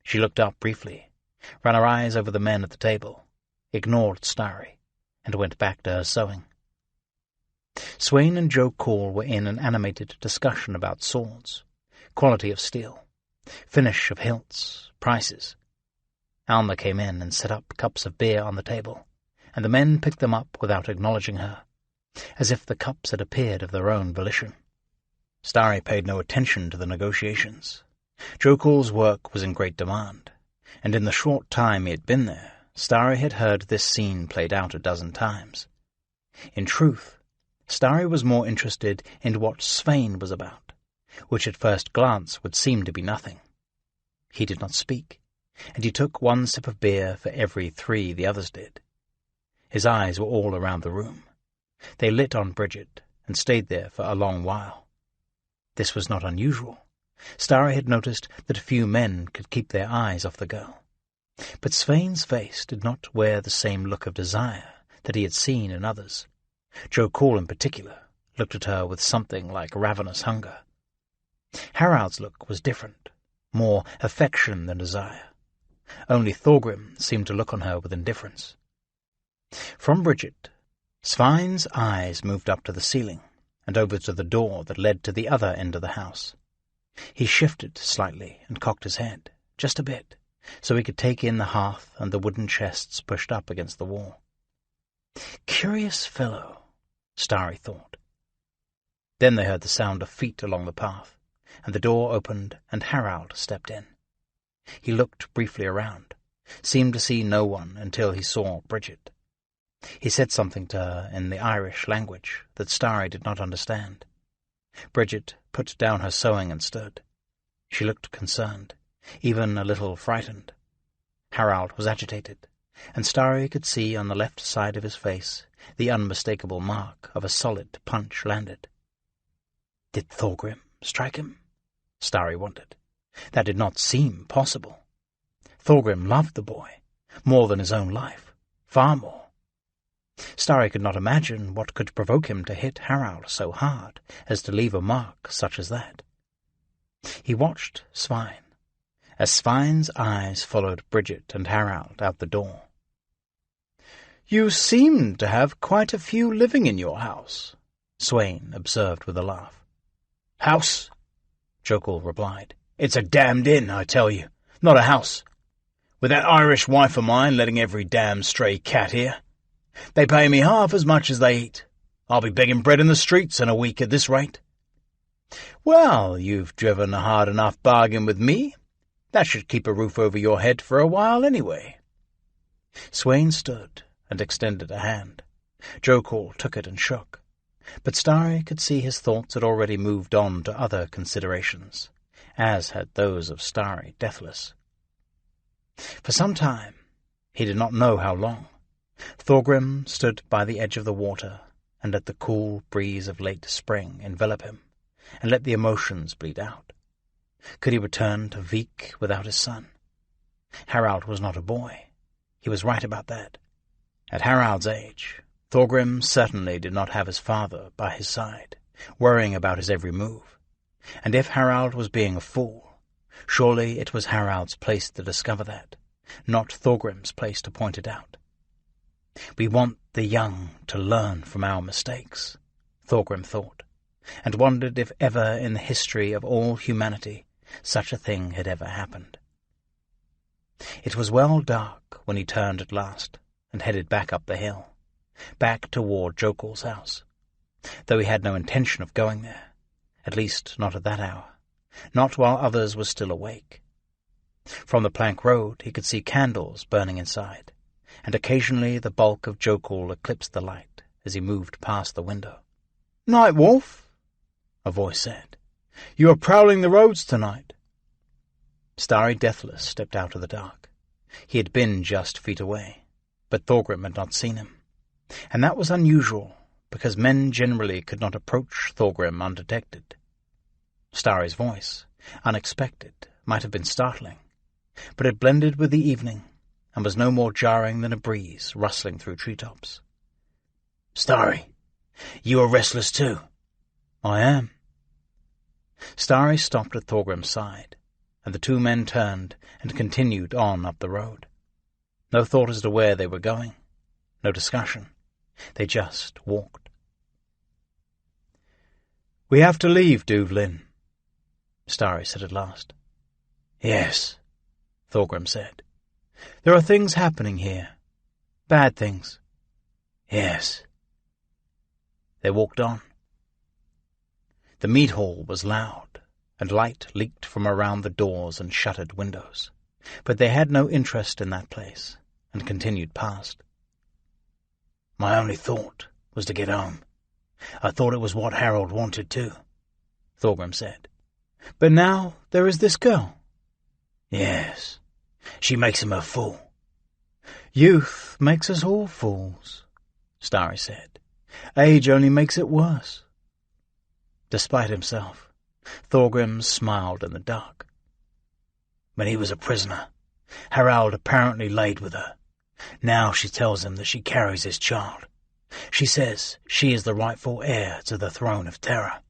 She looked up briefly, ran her eyes over the men at the table, ignored Starry, and went back to her sewing. Swain and Jokul were in an animated discussion about swords, quality of steel, finish of hilts, prices. Alma came in and set up cups of beer on the table, and the men picked them up without acknowledging her, as if the cups had appeared of their own volition. Starry paid no attention to the negotiations. Jokul's work was in great demand, and in the short time he had been there, Starry had heard this scene played out a dozen times. In truth, Starry was more interested in what Svein was about, which at first glance would seem to be nothing. He did not speak, and he took one sip of beer for every 3 the others did. His eyes were all around the room. They lit on Bridget and stayed there for a long while. This was not unusual. Starry had noticed that few men could keep their eyes off the girl. But Svein's face did not wear the same look of desire that he had seen in others. Jokul in particular looked at her with something like ravenous hunger. Harald's look was different, more affection than desire. Only Thorgrim seemed to look on her with indifference. From Bridget, Svein's eyes moved up to the ceiling and over to the door that led to the other end of the house. He shifted slightly and cocked his head, just a bit, so he could take in the hearth and the wooden chests pushed up against the wall. Curious fellow, Starry thought. Then they heard the sound of feet along the path, and the door opened and Harald stepped in. He looked briefly around, seemed to see no one until he saw Bridget. He said something to her in the Irish language that Starry did not understand. Bridget put down her sewing and stood. She looked concerned, even a little frightened. Harald was agitated, and Starry could see on the left side of his face the unmistakable mark of a solid punch landed. Did Thorgrim strike him? Starry wondered. That did not seem possible. Thorgrim loved the boy, more than his own life, far more. Starry could not imagine what could provoke him to hit Harald so hard as to leave a mark such as that. He watched Svein, as Svein's eyes followed Bridget and Harald out the door. "You seem to have quite a few living in your house," Swain observed with a laugh. "House?" Jokul replied. "It's a damned inn, I tell you, not a house. With that Irish wife of mine letting every damn stray cat here. They pay me half as much as they eat. I'll be begging bread in the streets in a week at this rate." "Well, you've driven a hard enough bargain with me. That should keep a roof over your head for a while anyway." Swain stood and extended a hand. Jokul took it and shook, but Starry could see his thoughts had already moved on to other considerations, as had those of Starry Deathless. For some time, he did not know how long, Thorgrim stood by the edge of the water and let the cool breeze of late spring envelop him, and let the emotions bleed out. Could he return to Vik without his son? Harald was not a boy. He was right about that. At Harald's age, Thorgrim certainly did not have his father by his side, worrying about his every move. And if Harald was being a fool, surely it was Harald's place to discover that, not Thorgrim's place to point it out. We want the young to learn from our mistakes, Thorgrim thought, and wondered if ever in the history of all humanity such a thing had ever happened. It was well dark when he turned at last and headed back up the hill, back toward Jokul's house, though he had no intention of going there, at least not at that hour, not while others were still awake. From the plank road he could see candles burning inside, and occasionally the bulk of Jokul eclipsed the light as he moved past the window. "Night Wolf," a voice said, "you are prowling the roads tonight." Starry Deathless stepped out of the dark. He had been just feet away, but Thorgrim had not seen him, and that was unusual, because men generally could not approach Thorgrim undetected. Starry's voice, unexpected, might have been startling, but it blended with the evening, and was no more jarring than a breeze rustling through treetops. "Starry, you are restless too?" "I am." Starry stopped at Thorgrim's side, and the two men turned and continued on up the road. No thought as to where they were going, no discussion. They just walked. "We have to leave, Duvlin," Starry said at last. "Yes," Thorgrim said. "There are things happening here. Bad things." "Yes." They walked on. The mead hall was loud, and light leaked from around the doors and shuttered windows, but they had no interest in that place, and continued past. "My only thought was to get home. I thought it was what Harold wanted too," Thorgrim said. "But now there is this girl." "Yes. She makes him a fool." "Youth makes us all fools," Starry said. "Age only makes it worse." Despite himself, Thorgrim smiled in the dark. "When he was a prisoner, Harald apparently laid with her. Now she tells him that she carries his child. She says she is the rightful heir to the throne of Terra,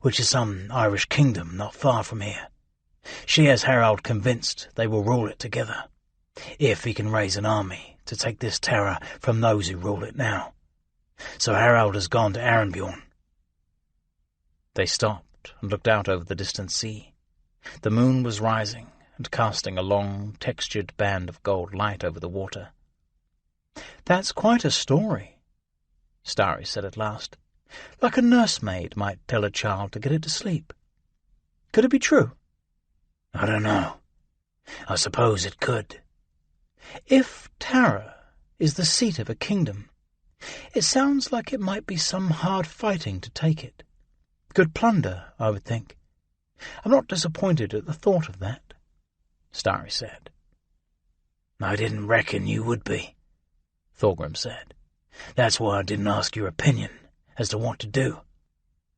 which is some Irish kingdom not far from here. She has Harald convinced they will rule it together, if he can raise an army to take this Terra from those who rule it now. So Harald has gone to Arnbjorn." They stopped and looked out over the distant sea. The moon was rising and casting a long, textured band of gold light over the water. "That's quite a story," Starry said at last. "Like a nursemaid might tell a child to get it to sleep. Could it be true?" "I don't know. I suppose it could." "If Tara is the seat of a kingdom, it sounds like it might be some hard fighting to take it. Good plunder, I would think. I'm not disappointed at the thought of that," Starry said. "I didn't reckon you would be," Thorgrim said. "That's why I didn't ask your opinion as to what to do.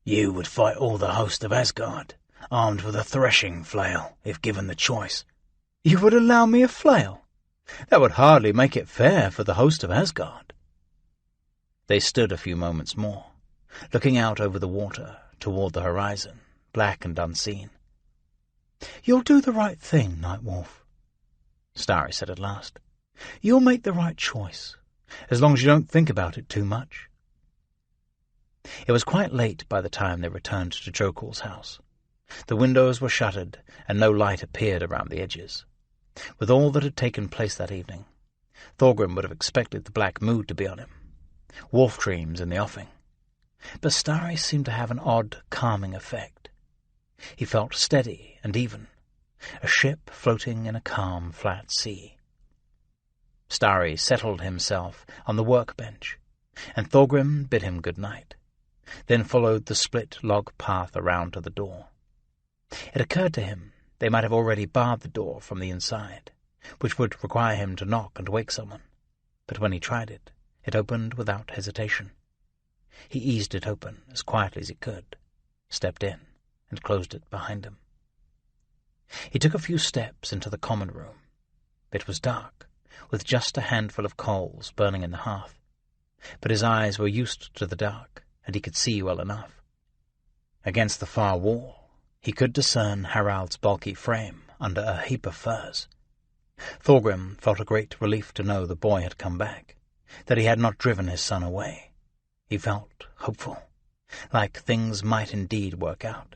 You would fight all the host of Asgard, armed with a threshing flail, if given the choice." "You would allow me a flail? That would hardly make it fair for the host of Asgard." They stood a few moments more, looking out over the water toward the horizon, black and unseen. "You'll do the right thing, Night Wolf," Starry said at last. "You'll make the right choice, as long as you don't think about it too much." It was quite late by the time they returned to Jokul's house. The windows were shuttered, and no light appeared around the edges. With all that had taken place that evening, Thorgrim would have expected the black mood to be on him, wolf dreams in the offing. But Starry seemed to have an odd, calming effect. He felt steady and even, a ship floating in a calm, flat sea. Starry settled himself on the workbench, and Thorgrim bid him good night, then followed the split log path around to the door. It occurred to him they might have already barred the door from the inside, which would require him to knock and wake someone, but when he tried it, it opened without hesitation. He eased it open as quietly as he could, stepped in, and closed it behind him. He took a few steps into the common room. It was dark, with just a handful of coals burning in the hearth, but his eyes were used to the dark, and he could see well enough. Against the far wall, he could discern Harald's bulky frame under a heap of furs. Thorgrim felt a great relief to know the boy had come back, that he had not driven his son away. He felt hopeful, like things might indeed work out.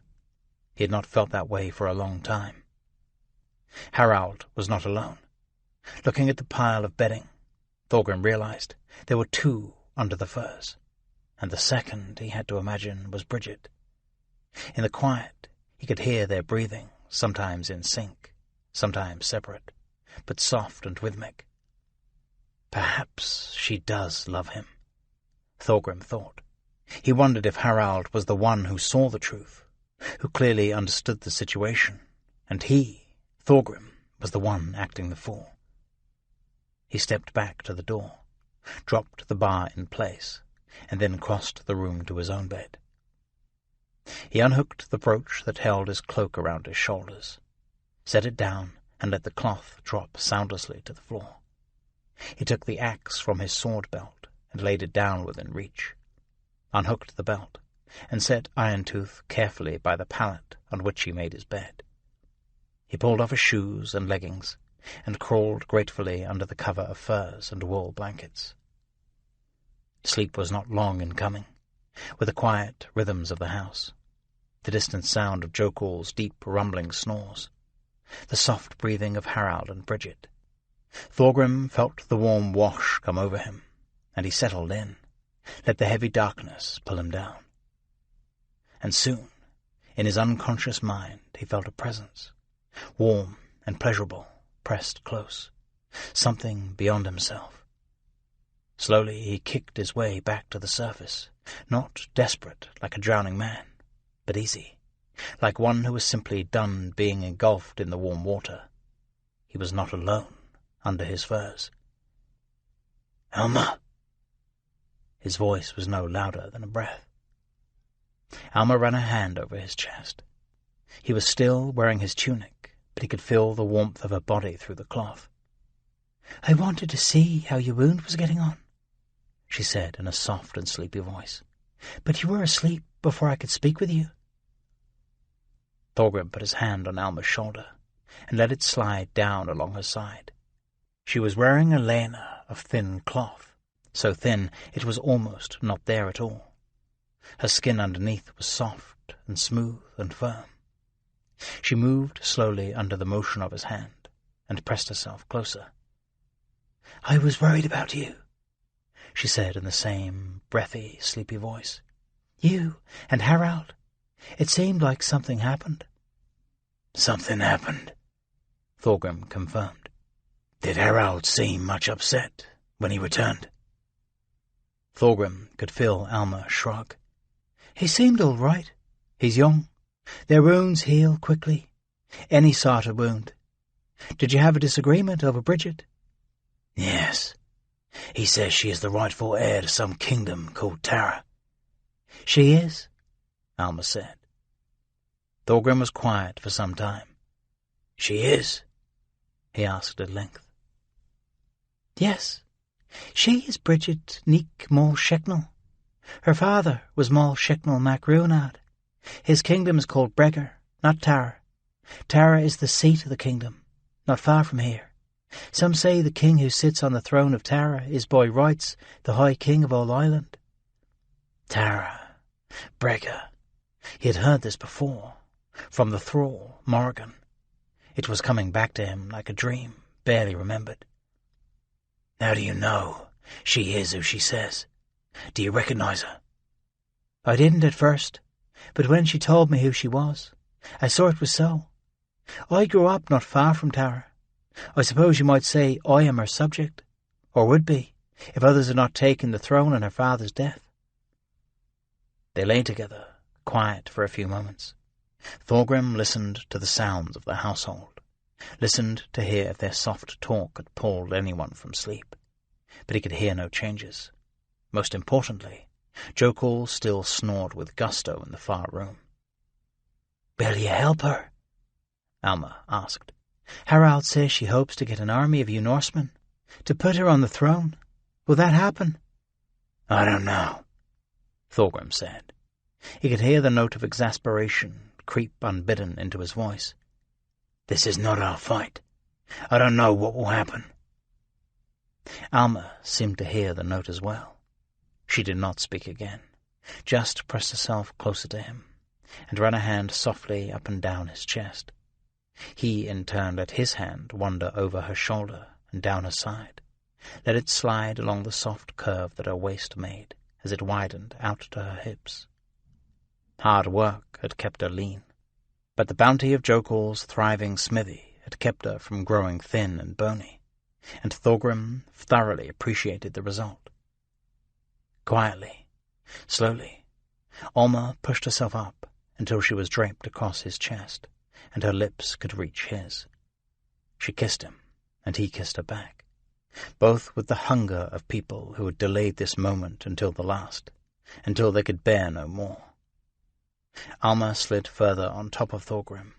He had not felt that way for a long time. Harald was not alone. Looking at the pile of bedding, Thorgrim realized there were two under the furs, and the second, he had to imagine, was Bridget. In the quiet, he could hear their breathing, sometimes in sync, sometimes separate, but soft and rhythmic. Perhaps she does love him, Thorgrim thought. He wondered if Harald was the one who saw the truth, who clearly understood the situation, and he, Thorgrim, was the one acting the fool. He stepped back to the door, dropped the bar in place, and then crossed the room to his own bed. He unhooked the brooch that held his cloak around his shoulders, set it down, and let the cloth drop soundlessly to the floor. He took the axe from his sword belt and laid it down within reach, unhooked the belt, and set Iron-Tooth carefully by the pallet on which he made his bed. He pulled off his shoes and leggings, and crawled gratefully under the cover of furs and wool blankets. Sleep was not long in coming, with the quiet rhythms of the house, the distant sound of Jokul's deep rumbling snores, the soft breathing of Harald and Bridget. Thorgrim felt the warm wash come over him, and he settled in, let the heavy darkness pull him down. And soon, in his unconscious mind, he felt a presence, warm and pleasurable, pressed close, something beyond himself. Slowly he kicked his way back to the surface, not desperate like a drowning man, but easy, like one who was simply done being engulfed in the warm water. He was not alone under his furs. "Alma!" His voice was no louder than a breath. Alma ran a hand over his chest. He was still wearing his tunic, but he could feel the warmth of her body through the cloth. "I wanted to see how your wound was getting on," she said in a soft and sleepy voice, "but you were asleep before I could speak with you." Thorgrim put his hand on Alma's shoulder and let it slide down along her side. She was wearing a lena of thin cloth, so thin it was almost not there at all. Her skin underneath was soft and smooth and firm. She moved slowly under the motion of his hand and pressed herself closer. "I was worried about you," she said in the same breathy, sleepy voice. "You and Harald. It seemed like something happened." "Something happened," Thorgrim confirmed. "Did Harald seem much upset when he returned?" Thorgrim could feel Alma shrug. "He seemed all right. He's young. Their wounds heal quickly. Any sort of wound. Did you have a disagreement over Bridget?" "Yes. He says she is the rightful heir to some kingdom called Tara." "She is," Alma said. Thorgrim was quiet for some time. "She is?" he asked at length. "Yes. She is Bridget Neek Mol Sheknel. Her father was Mol Sheknel Mac Ruinad. His kingdom is called Bregar, not Tara. Tara is the seat of the kingdom, not far from here. Some say the king who sits on the throne of Tara is by rights the High King of all Ireland." Tara, Bregar. He had heard this before, from the thrall, Morrigan. It was coming back to him like a dream, barely remembered. "How do you know she is who she says? Do you recognize her?" "I didn't at first, but when she told me who she was, I saw it was so. I grew up not far from Tara. I suppose you might say I am her subject, or would be, if others had not taken the throne in her father's death. They lay together, quiet for a few moments. Thorgrim listened to the sounds of the household, listened to hear if their soft talk had pulled anyone from sleep, but he could hear no changes. Most importantly, Jokul still snored with gusto in the far room. "Will you help her?" Alma asked. "Harald says she hopes to get an army of you Norsemen, to put her on the throne. Will that happen?" "I don't know," Thorgrim said. He could hear the note of exasperation creep unbidden into his voice. "This is not our fight. I don't know what will happen." Alma seemed to hear the note as well. She did not speak again, just pressed herself closer to him, and ran a hand softly up and down his chest. He, in turn, let his hand wander over her shoulder and down her side, let it slide along the soft curve that her waist made as it widened out to her hips. Hard work had kept her lean, but the bounty of Jokul's thriving smithy had kept her from growing thin and bony, and Thorgrim thoroughly appreciated the result. Quietly, slowly, Alma pushed herself up until she was draped across his chest, and her lips could reach his. She kissed him, and he kissed her back, both with the hunger of people who had delayed this moment until the last, until they could bear no more. Alma slid further on top of Thorgrim,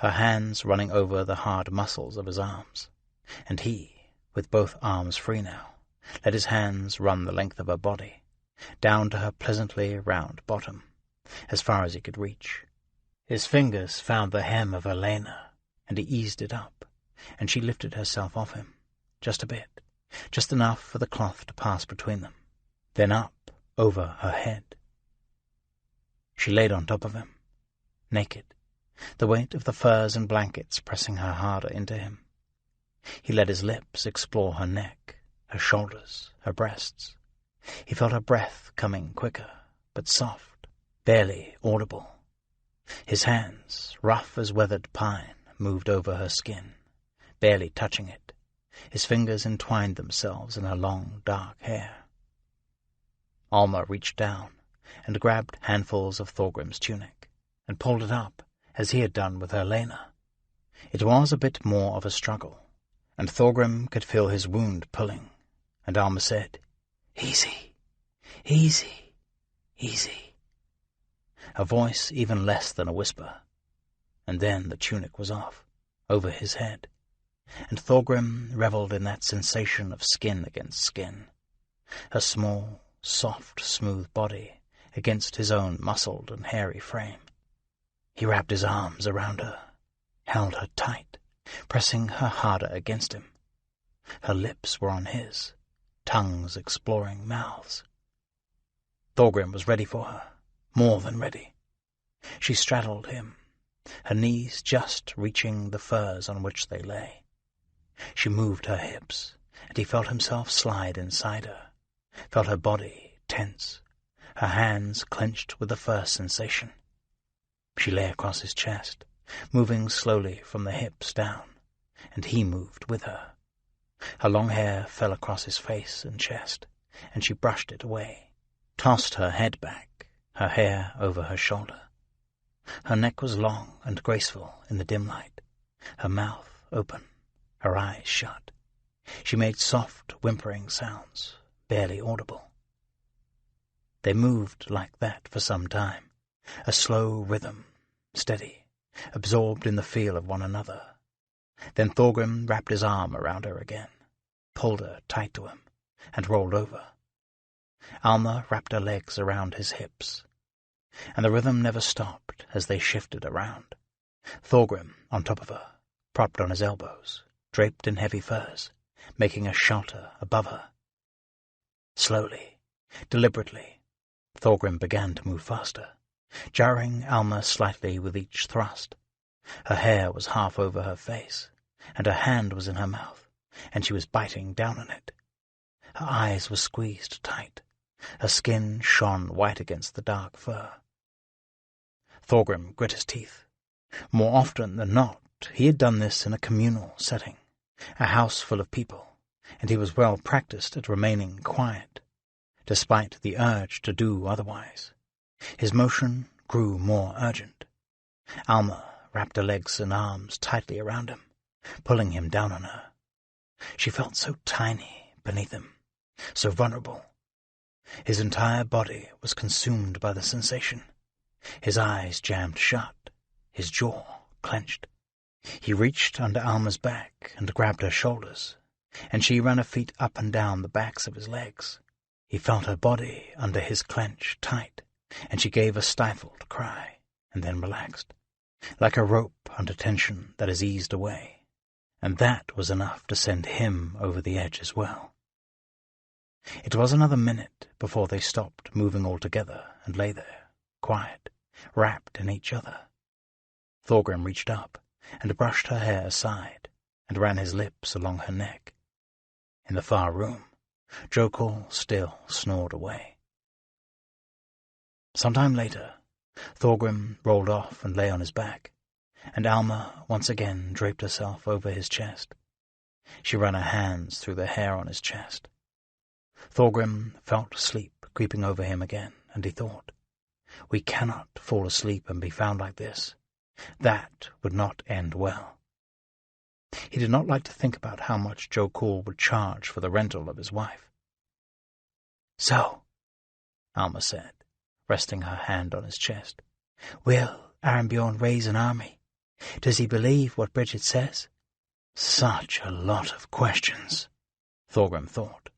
her hands running over the hard muscles of his arms, and he, with both arms free now, let his hands run the length of her body, down to her pleasantly round bottom, as far as he could reach. His fingers found the hem of her lena, and he eased it up, and she lifted herself off him, just a bit, just enough for the cloth to pass between them, then up over her head. She laid on top of him, naked, the weight of the furs and blankets pressing her harder into him. He let his lips explore her neck, her shoulders, her breasts. He felt her breath coming quicker, but soft, barely audible. His hands, rough as weathered pine, moved over her skin, barely touching it. His fingers entwined themselves in her long, dark hair. Alma reached down and grabbed handfuls of Thorgrim's tunic, and pulled it up, as he had done with her lena. It was a bit more of a struggle, and Thorgrim could feel his wound pulling, and Alma said, "Easy, easy, easy," a voice even less than a whisper. And then the tunic was off, over his head, and Thorgrim revelled in that sensation of skin against skin, her small, soft, smooth body against his own muscled and hairy frame. He wrapped his arms around her, held her tight, pressing her harder against him. Her lips were on his, tongues exploring mouths. Thorgrim was ready for her, more than ready. She straddled him, her knees just reaching the furs on which they lay. She moved her hips, and he felt himself slide inside her, felt her body tense, her hands clenched with the first sensation. She lay across his chest, moving slowly from the hips down, and he moved with her. Her long hair fell across his face and chest, and she brushed it away, tossed her head back, her hair over her shoulder. Her neck was long and graceful in the dim light, her mouth open, her eyes shut. She made soft, whimpering sounds, barely audible. They moved like that for some time, a slow rhythm, steady, absorbed in the feel of one another. Then Thorgrim wrapped his arm around her again, pulled her tight to him, and rolled over. Alma wrapped her legs around his hips, and the rhythm never stopped as they shifted around. Thorgrim on top of her, propped on his elbows, draped in heavy furs, making a shelter above her. Slowly, deliberately, Thorgrim began to move faster, jarring Alma slightly with each thrust. Her hair was half over her face, and her hand was in her mouth, and she was biting down on it. Her eyes were squeezed tight. Her skin shone white against the dark fur. Thorgrim grit his teeth. More often than not, he had done this in a communal setting, a house full of people, and he was well practiced at remaining quiet, despite the urge to do otherwise. His motion grew more urgent. Alma wrapped her legs and arms tightly around him, pulling him down on her. She felt so tiny beneath him, so vulnerable. His entire body was consumed by the sensation. His eyes jammed shut, his jaw clenched. He reached under Alma's back and grabbed her shoulders, and she ran her feet up and down the backs of his legs. He felt her body under his clench tight, and she gave a stifled cry, and then relaxed, like a rope under tension that is eased away, and that was enough to send him over the edge as well. It was another minute before they stopped moving altogether and lay there, quiet, wrapped in each other. Thorgrim reached up and brushed her hair aside and ran his lips along her neck. In the far room, Jokul still snored away. Sometime later, Thorgrim rolled off and lay on his back, and Alma once again draped herself over his chest. She ran her hands through the hair on his chest. Thorgrim felt sleep creeping over him again, and he thought, "We cannot fall asleep and be found like this. That would not end well." He did not like to think about how much Jokul would charge for the rental of his wife. "So," Alma said, resting her hand on his chest, "will Armbjorn raise an army? Does he believe what Bridget says?" Such a lot of questions, Thorgrim thought,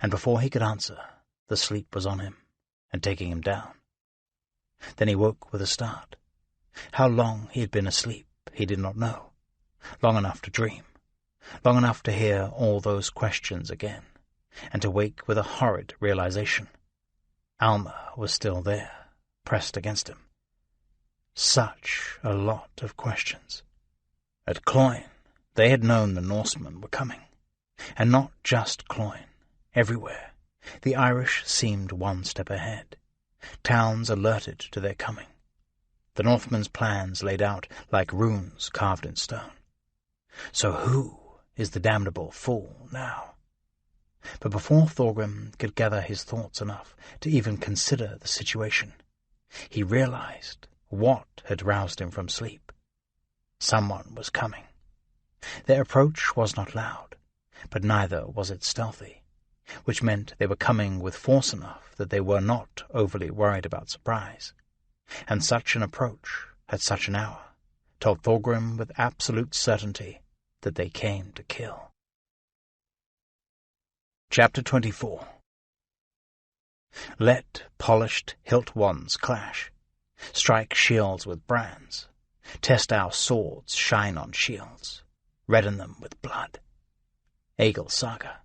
and before he could answer, the sleep was on him and taking him down. Then he woke with a start. How long he had been asleep he did not know. Long enough to dream, long enough to hear all those questions again, and to wake with a horrid realization. Alma was still there, pressed against him. Such a lot of questions. At Cloyne, they had known the Norsemen were coming, and not just Cloyne. Everywhere, the Irish seemed one step ahead. Towns alerted to their coming. The Northmen's plans laid out like runes carved in stone. So who is the damnable fool now? But before Thorgrim could gather his thoughts enough to even consider the situation, he realized what had roused him from sleep. Someone was coming. Their approach was not loud, but neither was it stealthy, which meant they were coming with force enough that they were not overly worried about surprise. And such an approach, at such an hour, told Thorgrim with absolute certainty that they came to kill. Chapter 24. Let polished hilt wands clash, strike shields with brands, test our swords shine on shields, redden them with blood. Egil Saga.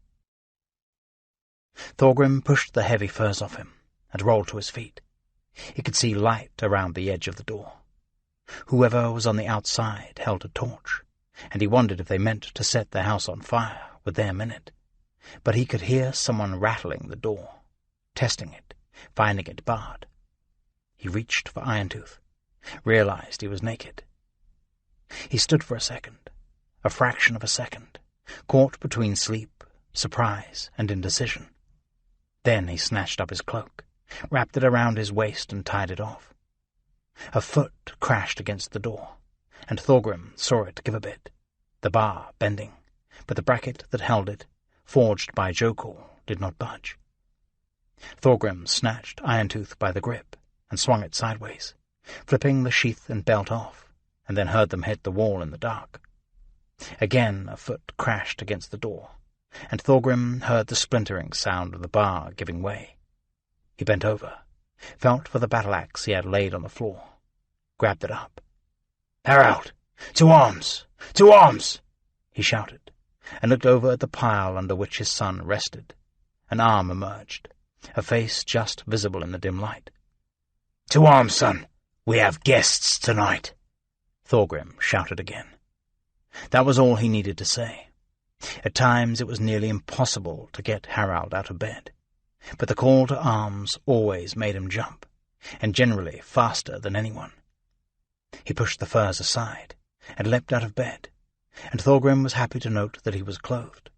Thorgrim pushed the heavy furs off him and rolled to his feet. He could see light around the edge of the door. Whoever was on the outside held a torch, and he wondered if they meant to set the house on fire with them in it. But he could hear someone rattling the door, testing it, finding it barred. He reached for Irontooth, realized he was naked. He stood for a second, a fraction of a second, caught between sleep, surprise, and indecision. Then he snatched up his cloak, wrapped it around his waist and tied it off. A foot crashed against the door, and Thorgrim saw it give a bit, the bar bending, but the bracket that held it, forged by Jokul, did not budge. Thorgrim snatched Irontooth by the grip and swung it sideways, flipping the sheath and belt off, and then heard them hit the wall in the dark. Again a foot crashed against the door, and Thorgrim heard the splintering sound of the bar giving way. He bent over, felt for the battle-axe he had laid on the floor, grabbed it up. "Harald! To arms! To arms!" he shouted, and looked over at the pile under which his son rested. An arm emerged, a face just visible in the dim light. "To arms, son! We have guests tonight!" Thorgrim shouted again. That was all he needed to say. At times it was nearly impossible to get Harald out of bed, but the call to arms always made him jump, and generally faster than anyone. He pushed the furs aside and leapt out of bed, and Thorgrim was happy to note that he was clothed.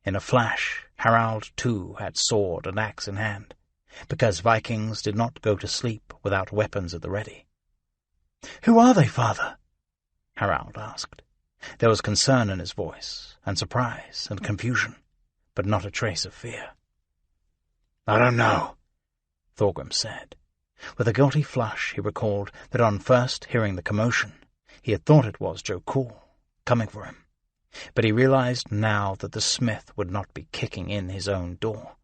In a flash, Harald too had sword and axe in hand, because Vikings did not go to sleep without weapons at the ready. "Who are they, father?" Harald asked. There was concern in his voice, and surprise, and confusion, but not a trace of fear. "I don't know," Thorgrim said. With a guilty flush, he recalled that on first hearing the commotion, he had thought it was Joe Cool coming for him, but he realized now that the smith would not be kicking in his own door.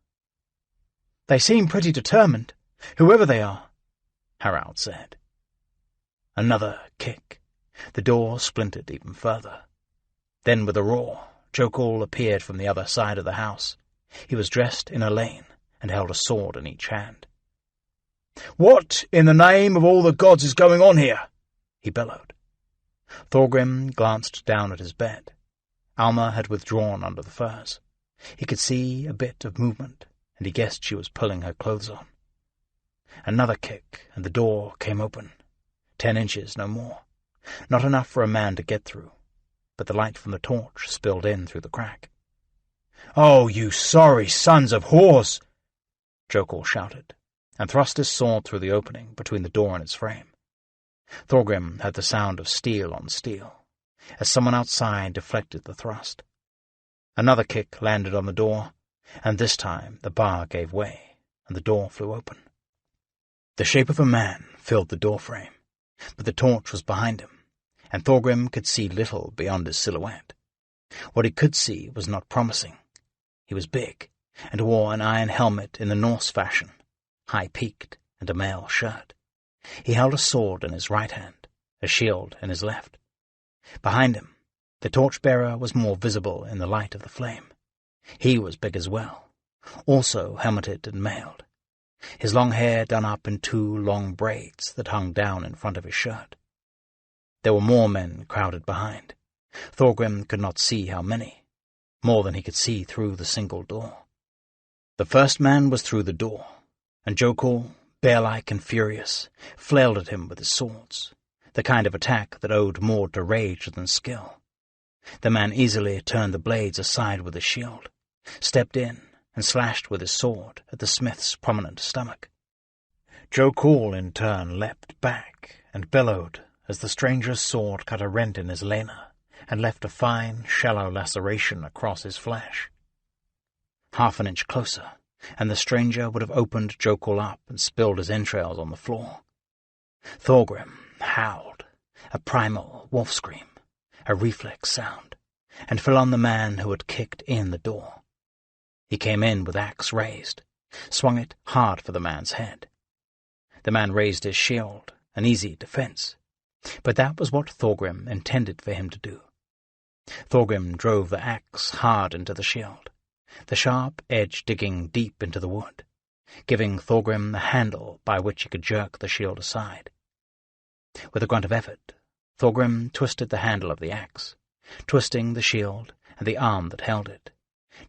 "They seem pretty determined, whoever they are," Harald said. Another kick. The door splintered even further. Then, with a roar, Joe Cool appeared from the other side of the house. He was dressed in a lane and held a sword in each hand. "What in the name of all the gods is going on here?" he bellowed. Thorgrim glanced down at his bed. Alma had withdrawn under the furs. He could see a bit of movement, and he guessed she was pulling her clothes on. Another kick, and the door came open. 10 inches, no more. Not enough for a man to get through, but the light from the torch spilled in through the crack. "Oh, you sorry sons of whores!" Jokul shouted, and thrust his sword through the opening between the door and its frame. Thorgrim heard the sound of steel on steel, as someone outside deflected the thrust. Another kick landed on the door, and this time the bar gave way, and the door flew open. The shape of a man filled the doorframe, but the torch was behind him, and Thorgrim could see little beyond his silhouette. What he could see was not promising. He was big, and wore an iron helmet in the Norse fashion, high-peaked, and a mail shirt. He held a sword in his right hand, a shield in his left. Behind him, the torch-bearer was more visible in the light of the flame. He was big as well, also helmeted and mailed, his long hair done up in 2 long braids that hung down in front of his shirt. There were more men crowded behind. Thorgrim could not see how many, more than he could see through the single door. The first man was through the door, and Jokul, bear-like and furious, flailed at him with his swords, the kind of attack that owed more to rage than skill. The man easily turned the blades aside with his shield, stepped in, and slashed with his sword at the smith's prominent stomach. Jokul, in turn, leapt back and bellowed as the stranger's sword cut a rent in his lena and left a fine, shallow laceration across his flesh. Half an inch closer, and the stranger would have opened Jokul up and spilled his entrails on the floor. Thorgrim howled, a primal wolf scream, a reflex sound, and fell on the man who had kicked in the door. He came in with axe raised, swung it hard for the man's head. The man raised his shield, an easy defense, but that was what Thorgrim intended for him to do. Thorgrim drove the axe hard into the shield, the sharp edge digging deep into the wood, giving Thorgrim the handle by which he could jerk the shield aside. With a grunt of effort, Thorgrim twisted the handle of the axe, twisting the shield and the arm that held it,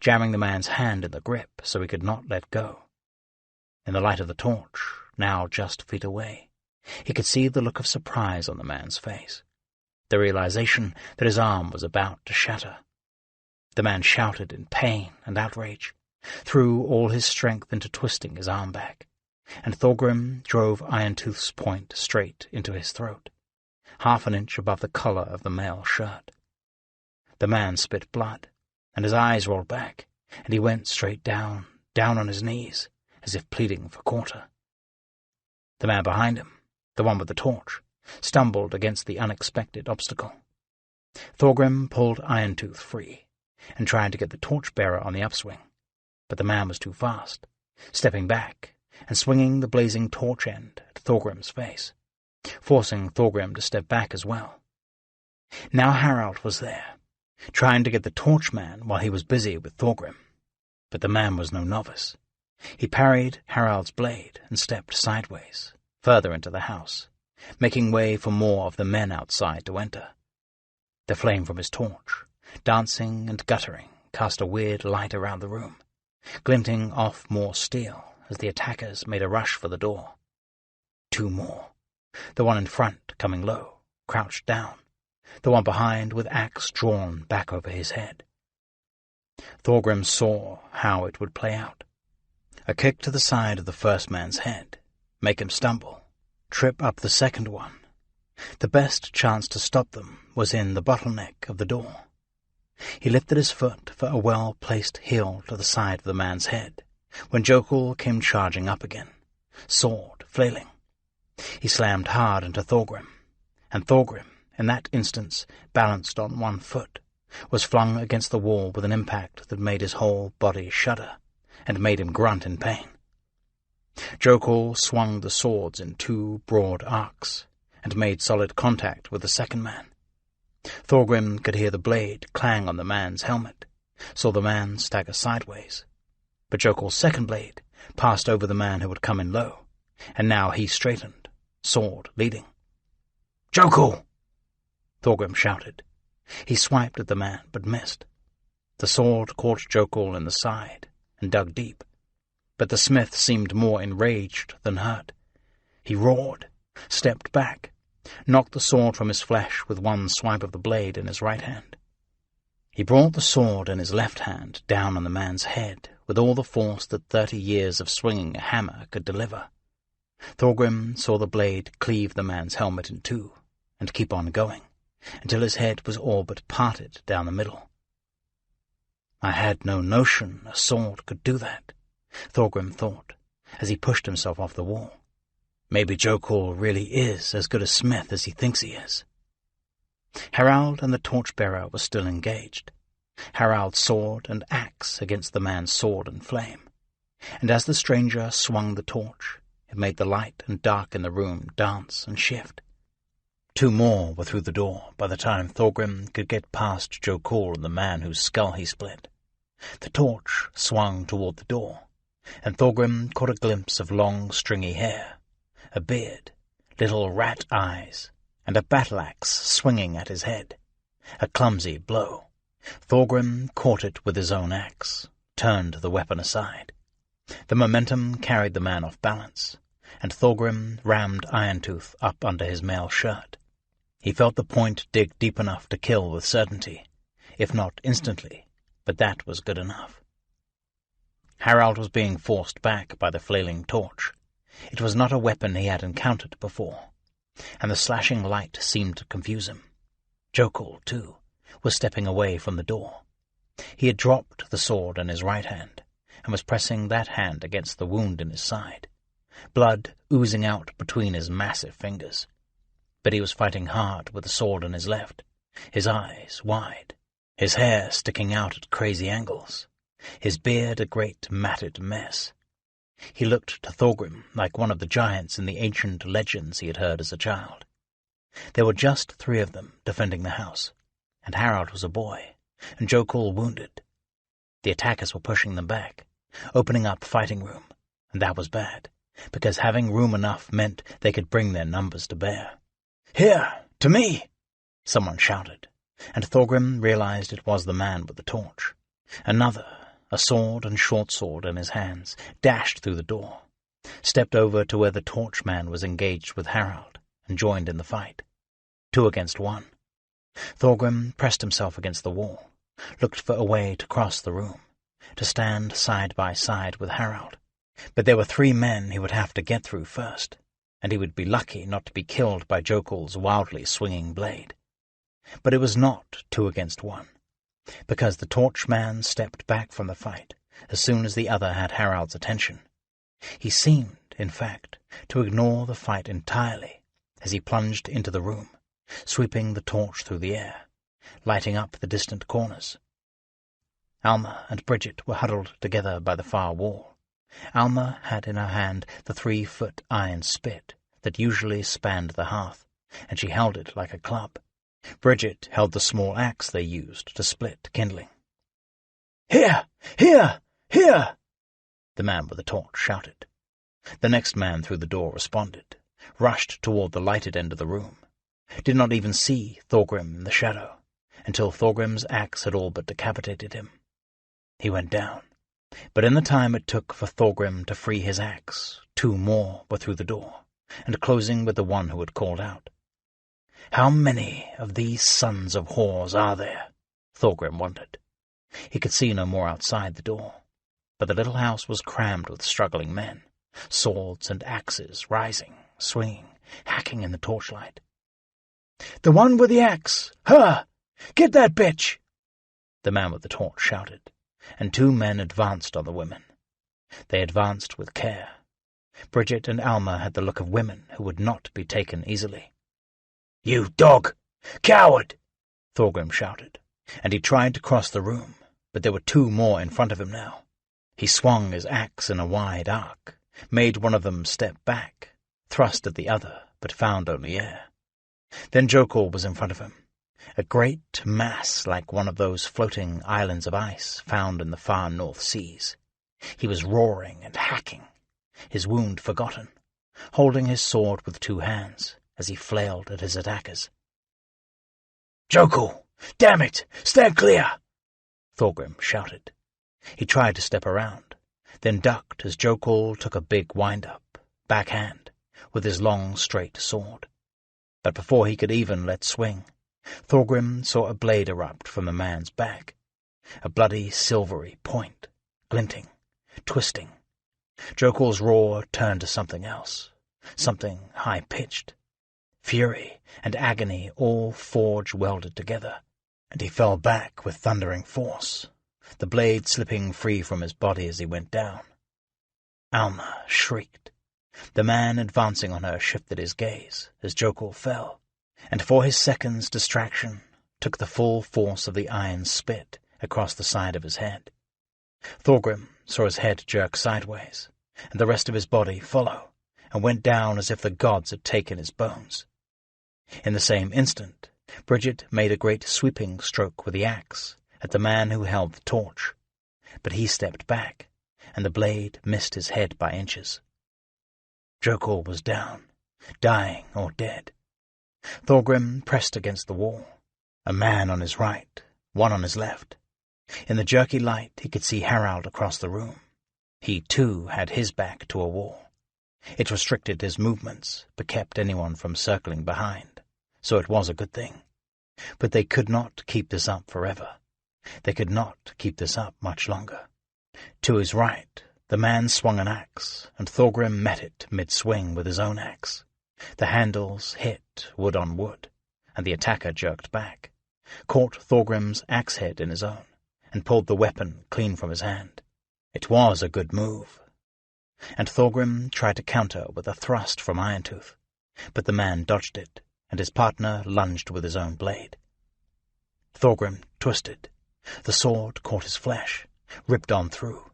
jamming the man's hand in the grip so he could not let go. In the light of the torch, now just feet away, he could see the look of surprise on the man's face, the realization that his arm was about to shatter. The man shouted in pain and outrage, threw all his strength into twisting his arm back, and Thorgrim drove Iron-Tooth's point straight into his throat, half an inch above the collar of the mail shirt. The man spit blood, and his eyes rolled back, and he went straight down on his knees, as if pleading for quarter. The man behind him, the one with the torch, stumbled against the unexpected obstacle. Thorgrim pulled Iron-Tooth free, and tried to get the torch-bearer on the upswing, but the man was too fast, stepping back and swinging the blazing torch end at Thorgrim's face, forcing Thorgrim to step back as well. Now Harald was there, trying to get the torchman while he was busy with Thorgrim, but the man was no novice. He parried Harald's blade and stepped sideways, further into the house, making way for more of the men outside to enter. The flame from his torch, dancing and guttering, cast a weird light around the room, glinting off more steel as the attackers made a rush for the door. 2 more, the one in front coming low, crouched down, the one behind with axe drawn back over his head. Thorgrim saw how it would play out. A kick to the side of the first man's head, make him stumble, trip up the second one. The best chance to stop them was in the bottleneck of the door. He lifted his foot for a well-placed heel to the side of the man's head, when Jokul came charging up again, sword flailing. He slammed hard into Thorgrim, and Thorgrim, in that instance balanced on one foot, was flung against the wall with an impact that made his whole body shudder, and made him grunt in pain. Jokul swung the swords in two broad arcs, and made solid contact with the second man. Thorgrim could hear the blade clang on the man's helmet, saw the man stagger sideways. But Jokul's second blade passed over the man who had come in low, and now he straightened, sword leading. "Jokul!" Thorgrim shouted. He swiped at the man, but missed. The sword caught Jokul in the side and dug deep, but the smith seemed more enraged than hurt. He roared, stepped back, knocked the sword from his flesh with one swipe of the blade in his right hand. He brought the sword in his left hand down on the man's head with all the force that 30 years of swinging a hammer could deliver. Thorgrim saw the blade cleave the man's helmet in two and keep on going, until his head was all but parted down the middle. I had no notion a sword could do that, Thorgrim thought, as he pushed himself off the wall. Maybe Jokul really is as good a smith as he thinks he is. Harald and the torchbearer were still engaged, Harald's sword and axe against the man's sword and flame, and as the stranger swung the torch, it made the light and dark in the room dance and shift. Two more were through the door by the time Thorgrim could get past Jokul and the man whose skull he split. The torch swung toward the door, and Thorgrim caught a glimpse of long, stringy hair, a beard, little rat eyes, and a battle-axe swinging at his head. A clumsy blow. Thorgrim caught it with his own axe, turned the weapon aside. The momentum carried the man off balance, and Thorgrim rammed Irontooth up under his mail shirt. He felt the point dig deep enough to kill with certainty, if not instantly, but that was good enough. Harald was being forced back by the flailing torch. It was not a weapon he had encountered before, and the slashing light seemed to confuse him. Jokul, too, was stepping away from the door. He had dropped the sword in his right hand, and was pressing that hand against the wound in his side, blood oozing out between his massive fingers. But he was fighting hard with the sword in his left, his eyes wide, his hair sticking out at crazy angles, his beard a great matted mess. He looked to Thorgrim like one of the giants in the ancient legends he had heard as a child. There were just 3 of them defending the house, and Harald was a boy, and Jokul wounded. The attackers were pushing them back, opening up fighting room, and that was bad, because having room enough meant they could bring their numbers to bear. "Here, to me!" someone shouted, and Thorgrim realized it was the man with the torch. Another, a sword and short sword in his hands, dashed through the door, stepped over to where the torch man was engaged with Harald, and joined in the fight. 2 against 1. Thorgrim pressed himself against the wall, looked for a way to cross the room, to stand side by side with Harald, but there were 3 men he would have to get through first, and he would be lucky not to be killed by Jokul's wildly swinging blade. But it was not 2 against 1, because the torch man stepped back from the fight as soon as the other had Harald's attention. He seemed, in fact, to ignore the fight entirely as he plunged into the room, sweeping the torch through the air, lighting up the distant corners. Alma and Bridget were huddled together by the far wall. Alma had in her hand the 3-foot iron spit that usually spanned the hearth, and she held it like a club. Bridget held the small axe they used to split kindling. "Here! Here! Here!" the man with the torch shouted. The next man through the door responded, rushed toward the lighted end of the room, did not even see Thorgrim in the shadow, until Thorgrim's axe had all but decapitated him. He went down, but in the time it took for Thorgrim to free his axe, 2 more were through the door, and closing with the one who had called out. How many of these sons of whores are there? Thorgrim wondered. He could see no more outside the door, but the little house was crammed with struggling men, swords and axes rising, swinging, hacking in the torchlight. "The one with the axe! Her! Get that bitch!" the man with the torch shouted, and 2 men advanced on the women. They advanced with care. Bridget and Alma had the look of women who would not be taken easily. "You dog! Coward!" Thorgrim shouted, and he tried to cross the room, but there were 2 more in front of him now. He swung his axe in a wide arc, made one of them step back, thrust at the other, but found only air. Then Jokul was in front of him, a great mass like one of those floating islands of ice found in the far North Seas. He was roaring and hacking, his wound forgotten, holding his sword with 2 hands as he flailed at his attackers. "Jokul! Damn it! Stand clear!" Thorgrim shouted. He tried to step around, then ducked as Jokul took a big wind-up, backhand, with his long, straight sword. But before he could even let swing, Thorgrim saw a blade erupt from the man's back, a bloody silvery point, glinting, twisting. Jokul's roar turned to something else, something high-pitched. Fury and agony all forge-welded together, and he fell back with thundering force, the blade slipping free from his body as he went down. Alma shrieked. The man advancing on her shifted his gaze as Jokul fell, and for his second's distraction took the full force of the iron spit across the side of his head. Thorgrim saw his head jerk sideways, and the rest of his body follow, and went down as if the gods had taken his bones. In the same instant, Bridget made a great sweeping stroke with the axe at the man who held the torch, but he stepped back, and the blade missed his head by inches. Jokul was down, dying or dead. Thorgrim pressed against the wall, a man on his right, one on his left. In the jerky light he could see Harald across the room. He, too, had his back to a wall. It restricted his movements, but kept anyone from circling behind, so it was a good thing. But they could not keep this up forever. They could not keep this up much longer. To his right, the man swung an axe, and Thorgrim met it mid-swing with his own axe. The handles hit wood on wood, and the attacker jerked back, caught Thorgrim's axe head in his own, and pulled the weapon clean from his hand. It was a good move. And Thorgrim tried to counter with a thrust from Irontooth, but the man dodged it, and his partner lunged with his own blade. Thorgrim twisted. The sword caught his flesh, ripped on through,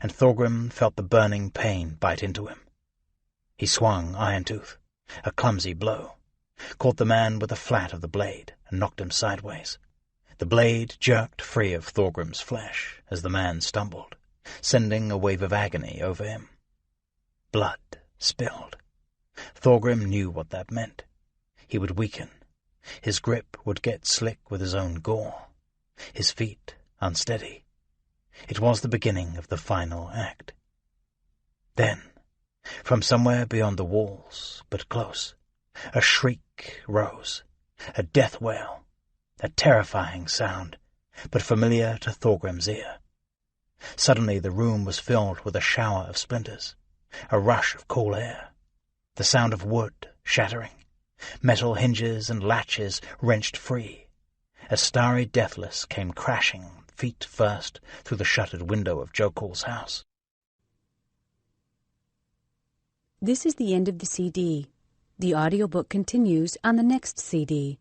and Thorgrim felt the burning pain bite into him. He swung Irontooth, a clumsy blow, caught the man with the flat of the blade, and knocked him sideways. The blade jerked free of Thorgrim's flesh as the man stumbled, sending a wave of agony over him. Blood spilled. Thorgrim knew what that meant. He would weaken. His grip would get slick with his own gore. His feet unsteady. It was the beginning of the final act. Then, from somewhere beyond the walls, but close, a shriek rose, a death wail, a terrifying sound, but familiar to Thorgrim's ear. Suddenly the room was filled with a shower of splinters, a rush of cool air, the sound of wood shattering, metal hinges and latches wrenched free, as Starry Deathless came crashing feet first through the shuttered window of Jokul's house. This is the end of the CD. The audiobook continues on the next CD.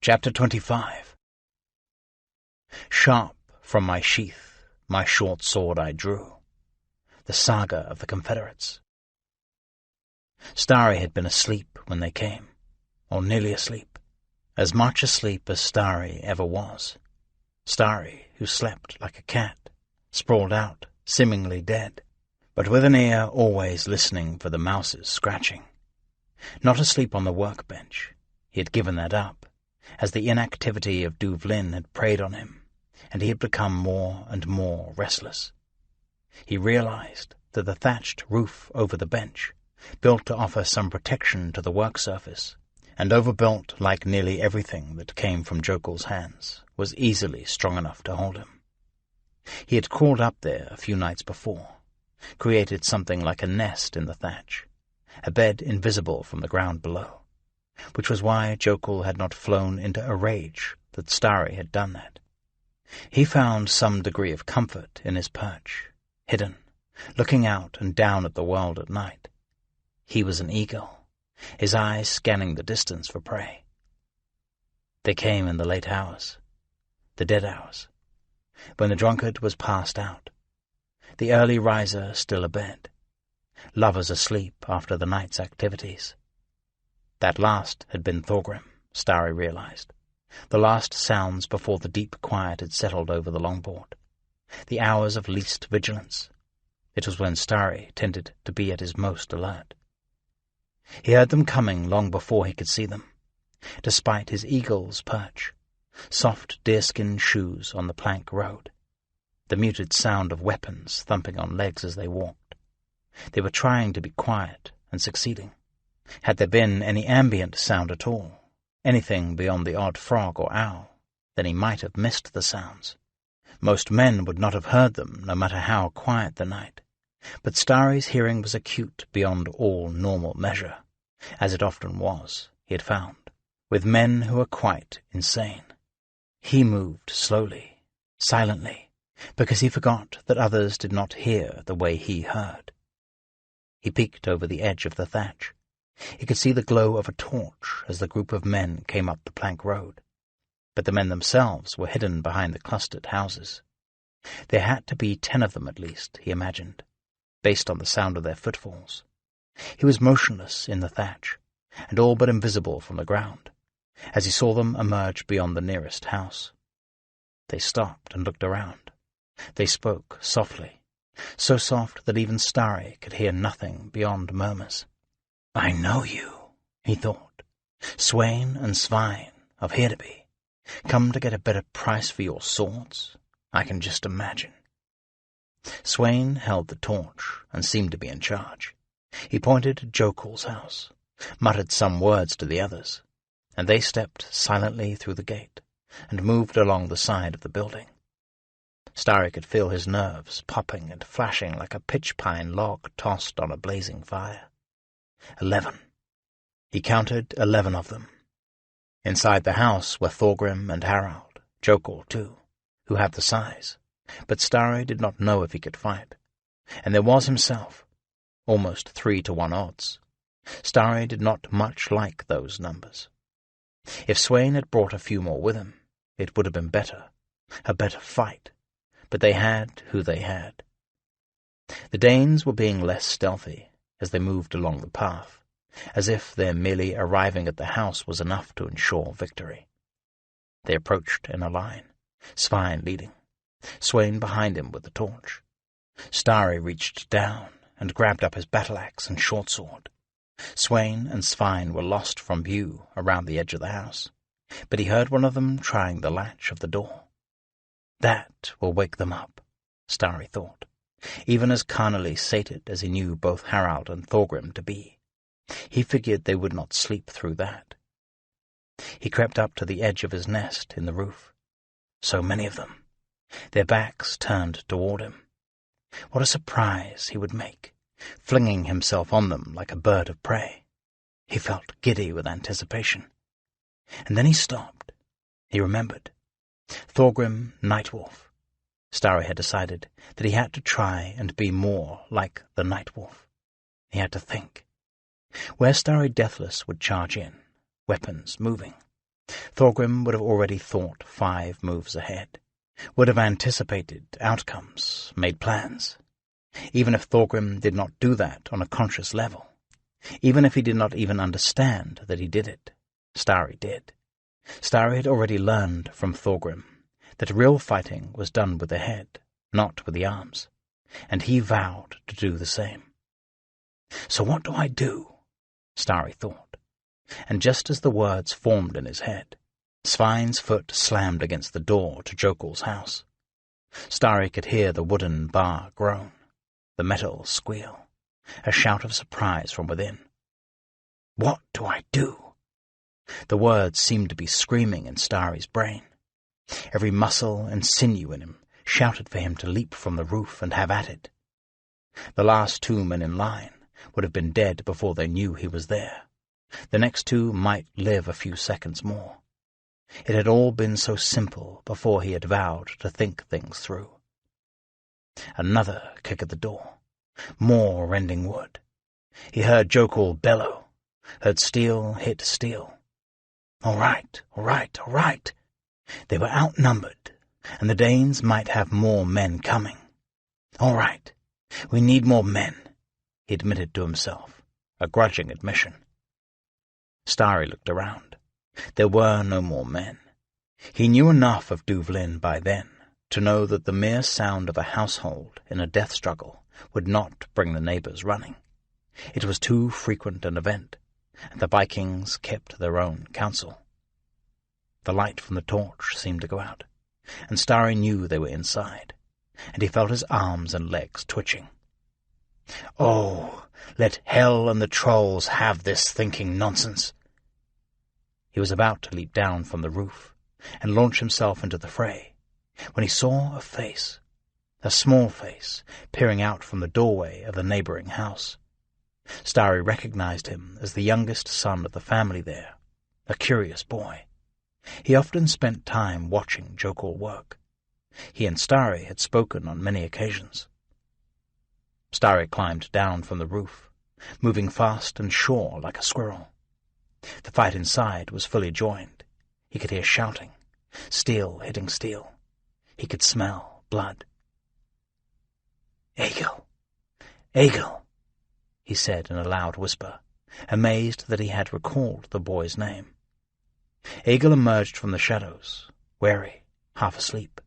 Chapter 25. Sharp from my sheath, my short sword I drew. The saga of the Confederates. Starry had been asleep when they came, or nearly asleep, as much asleep as Starry ever was. Starry, who slept like a cat, sprawled out, seemingly dead, but with an ear always listening for the mouse's scratching. Not asleep on the workbench. He had given that up, as the inactivity of Duvlin had preyed on him, and he had become more and more restless. He realized that the thatched roof over the bench, built to offer some protection to the work surface, and overbuilt like nearly everything that came from Jokul's hands, was easily strong enough to hold him. He had crawled up there a few nights before, created something like a nest in the thatch, a bed invisible from the ground below, which was why Jokul had not flown into a rage that Starry had done that. He found some degree of comfort in his perch, hidden, looking out and down at the world at night. He was an eagle, his eyes scanning the distance for prey. They came in the late hours, the dead hours, when the drunkard was passed out, the early riser still abed, lovers asleep after the night's activities. That last had been Thorgrim, Starry realized, the last sounds before the deep quiet had settled over the longboard, the hours of least vigilance. It was when Starry tended to be at his most alert. He heard them coming long before he could see them, despite his eagle's perch, soft deerskin shoes on the plank road, the muted sound of weapons thumping on legs as they walked. They were trying to be quiet and succeeding. Had there been any ambient sound at all, anything beyond the odd frog or owl, then he might have missed the sounds. Most men would not have heard them, no matter how quiet the night. But Starry's hearing was acute beyond all normal measure, as it often was, he had found, with men who were quite insane. He moved slowly, silently, because he forgot that others did not hear the way he heard. He peeked over the edge of the thatch. He could see the glow of a torch as the group of men came up the plank road, but the men themselves were hidden behind the clustered houses. There had to be 10 of them at least, he imagined, based on the sound of their footfalls. He was motionless in the thatch, and all but invisible from the ground, as he saw them emerge beyond the nearest house. They stopped and looked around. They spoke softly, so soft that even Starry could hear nothing beyond murmurs. "I know you," he thought. "Swain and Svein of Hedeby, come to get a better price for your swords? I can just imagine." Swain held the torch and seemed to be in charge. He pointed to Jokul's house, muttered some words to the others, and they stepped silently through the gate and moved along the side of the building. Starry could feel his nerves popping and flashing like a pitch-pine log tossed on a blazing fire. 11. He counted 11 of them. Inside the house were Thorgrim and Harald, Jokul too, who had the size, but Starry did not know if he could fight. And there was himself, almost 3-to-1 odds. Starry did not much like those numbers. If Swain had brought a few more with him, it would have been better, a better fight, but they had who they had. The Danes were being less stealthy as they moved along the path, as if their merely arriving at the house was enough to ensure victory. They approached in a line, Svein leading, Swain behind him with the torch. Starry reached down and grabbed up his battle-axe and short-sword. Swain and Svein were lost from view around the edge of the house, but he heard one of them trying the latch of the door. That will wake them up, Starry thought, even as carnally sated as he knew both Harald and Thorgrim to be. He figured they would not sleep through that. He crept up to the edge of his nest in the roof. So many of them, their backs turned toward him. What a surprise he would make, flinging himself on them like a bird of prey. He felt giddy with anticipation. And then he stopped. He remembered. Thorgrim Nightwolf. Starry had decided that he had to try and be more like the Nightwolf. He had to think. Where Starry Deathless would charge in, weapons moving, Thorgrim would have already thought 5 moves ahead, would have anticipated outcomes, made plans. Even if Thorgrim did not do that on a conscious level, even if he did not even understand that he did it, Starry did. Starry had already learned from Thorgrim that real fighting was done with the head, not with the arms, and he vowed to do the same. So what do I do? Starry thought, and just as the words formed in his head, Svein's foot slammed against the door to Jokul's house. Starry could hear the wooden bar groan, the metal squeal, a shout of surprise from within. What do I do? The words seemed to be screaming in Starry's brain. Every muscle and sinew in him shouted for him to leap from the roof and have at it. The last 2 men in line would have been dead before they knew he was there. The next 2 might live a few seconds more. It had all been so simple before he had vowed to think things through. Another kick at the door. More rending wood. He heard Jokul bellow, heard steel hit steel. All right, all right, all right. They were outnumbered, and the Danes might have more men coming. All right, we need more men, he admitted to himself, a grudging admission. Starry looked around. There were no more men. He knew enough of Duvlin by then to know that the mere sound of a household in a death struggle would not bring the neighbours running. It was too frequent an event, and the Vikings kept their own counsel. The light from the torch seemed to go out, and Starry knew they were inside, and he felt his arms and legs twitching. Oh, let hell and the trolls have this thinking nonsense. He was about to leap down from the roof and launch himself into the fray, when he saw a face, a small face, peering out from the doorway of the neighbouring house. Starry recognized him as the youngest son of the family there, a curious boy. He often spent time watching Jokul work. He and Starry had spoken on many occasions. Starry climbed down from the roof, moving fast and sure like a squirrel. The fight inside was fully joined. He could hear shouting, steel hitting steel. He could smell blood. "Egil! Egil!" he said in a loud whisper, amazed that he had recalled the boy's name. Egil emerged from the shadows, wary, half asleep,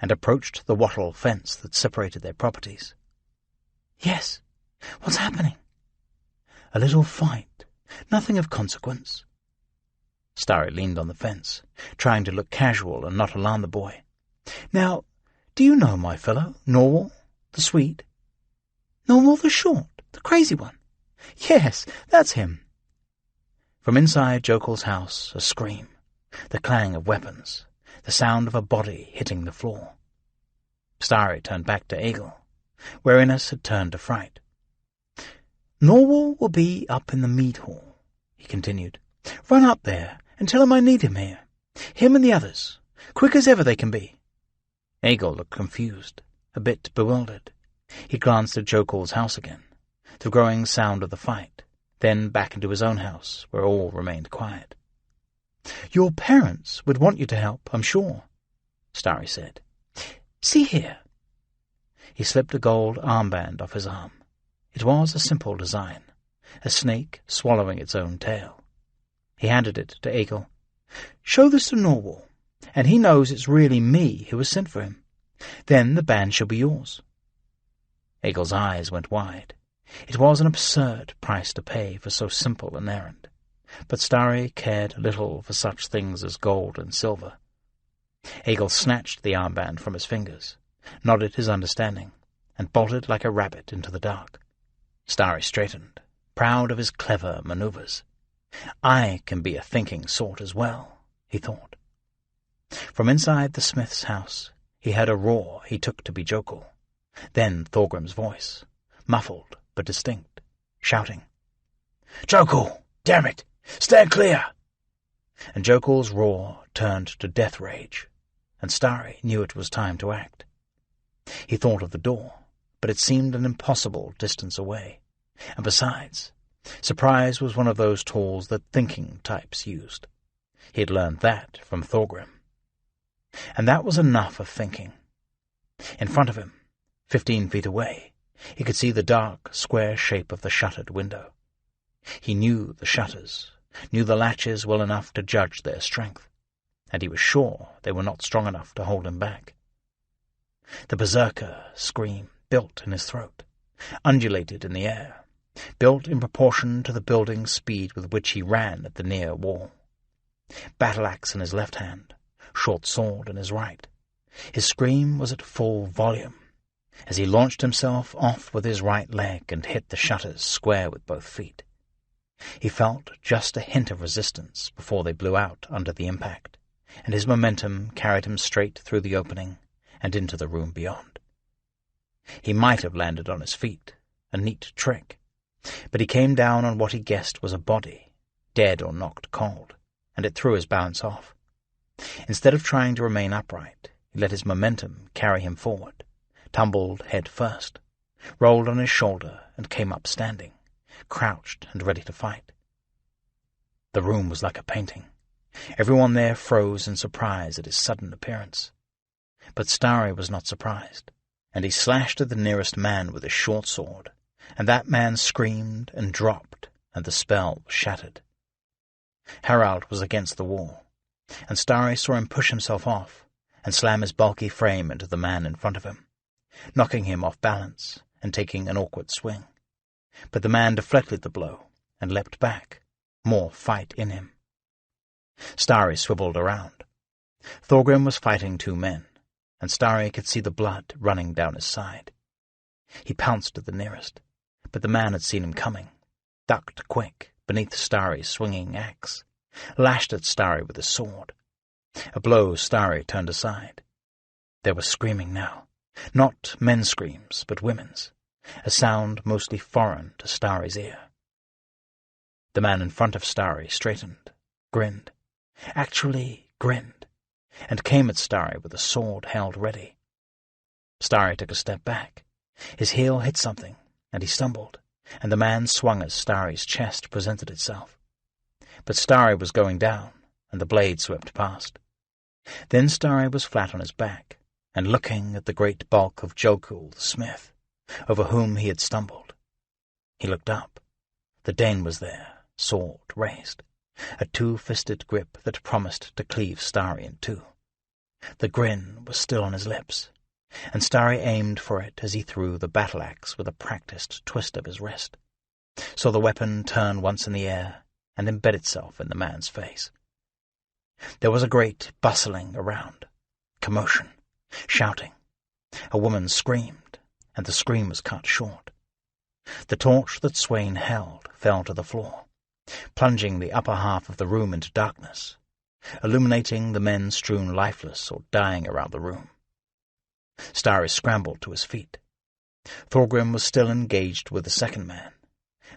and approached the wattle fence that separated their properties. "Yes, what's happening?" "A little fight, nothing of consequence." Starry leaned on the fence, trying to look casual and not alarm the boy. "Now, do you know my fellow, Norwal, the Swede?" "Norwal the Short, the crazy one?" "Yes, that's him." From inside Jokul's house, a scream, the clang of weapons, the sound of a body hitting the floor. Starry turned back to Egil. Wariness had turned to fright. "Norwal will be up in the mead hall," he continued. "Run up there and tell him I need him here. Him and the others, quick as ever they can be." Egil looked confused, a bit bewildered. He glanced at Jokul's house again, the growing sound of the fight, then back into his own house, where all remained quiet. "Your parents would want you to help, I'm sure," Starry said. "See here." He slipped a gold armband off his arm. It was a simple design, a snake swallowing its own tail. He handed it to Egil. "Show this to Norwal, and he knows it's really me who has sent for him. Then the band shall be yours." Egil's eyes went wide. It was an absurd price to pay for so simple an errand, but Starry cared little for such things as gold and silver. Egil snatched the armband from his fingers, nodded his understanding, and bolted like a rabbit into the dark. Starry straightened, proud of his clever manoeuvres. "I can be a thinking sort as well," he thought. From inside the smith's house he heard a roar he took to be Jokul, then Thorgrim's voice, muffled but distinct, shouting, "Jokul, damn it, stand clear!" And Jokul's roar turned to death rage, and Starry knew it was time to act. He thought of the door, but it seemed an impossible distance away, and besides, surprise was one of those tools that thinking types used. He had learned that from Thorgrim. And that was enough of thinking. In front of him, 15 feet away, he could see the dark, square shape of the shuttered window. He knew the shutters, knew the latches well enough to judge their strength, and he was sure they were not strong enough to hold him back. The berserker scream built in his throat, undulated in the air, built in proportion to the building speed with which he ran at the near wall. Battle-axe in his left hand, short sword in his right. His scream was at full volume, as he launched himself off with his right leg and hit the shutters square with both feet. He felt just a hint of resistance before they blew out under the impact, and his momentum carried him straight through the opening and into the room beyond. He might have landed on his feet, a neat trick, but he came down on what he guessed was a body, dead or knocked cold, and it threw his balance off. Instead of trying to remain upright, he let his momentum carry him forward, tumbled head first, rolled on his shoulder, and came up standing, crouched and ready to fight. The room was like a painting. Everyone there froze in surprise at his sudden appearance. But Starry was not surprised, and he slashed at the nearest man with his short sword, and that man screamed and dropped, and the spell was shattered. Harald was against the wall, and Starry saw him push himself off and slam his bulky frame into the man in front of him, knocking him off balance and taking an awkward swing. But the man deflected the blow and leapt back, more fight in him. Starry swiveled around. Thorgrim was fighting two men, and Starry could see the blood running down his side. He pounced at the nearest, but the man had seen him coming, ducked quick beneath Starry's swinging axe, lashed at Starry with his sword. A blow Starry turned aside. There was screaming now, not men's screams, but women's, a sound mostly foreign to Starry's ear. The man in front of Starry straightened, grinned, actually grinned, and came at Starry with a sword held ready. Starry took a step back. His heel hit something, and he stumbled, and the man swung as Starry's chest presented itself. But Starry was going down, and the blade swept past. Then Starry was flat on his back, and looking at the great bulk of Jokul the smith, over whom he had stumbled. He looked up. The Dane was there, sword raised, a two-fisted grip that promised to cleave Starry in two. The grin was still on his lips, and Starry aimed for it as he threw the battle-axe with a practised twist of his wrist, saw the weapon turn once in the air and embed itself in the man's face. There was a great bustling around, commotion, shouting. A woman screamed, and the scream was cut short. The torch that Swain held fell to the floor, plunging the upper half of the room into darkness, illuminating the men strewn lifeless or dying around the room. Starry scrambled to his feet. Thorgrim was still engaged with the second man,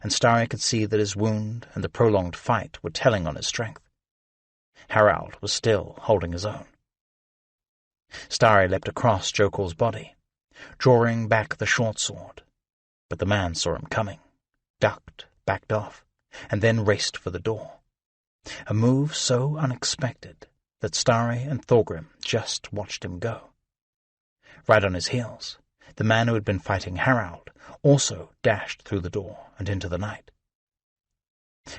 and Starry could see that his wound and the prolonged fight were telling on his strength. Harald was still holding his own. Starry leapt across Jokul's body, drawing back the short sword, but the man saw him coming, ducked, backed off, and then raced for the door. A move so unexpected that Starry and Thorgrim just watched him go. Right on his heels, the man who had been fighting Harald also dashed through the door and into the night.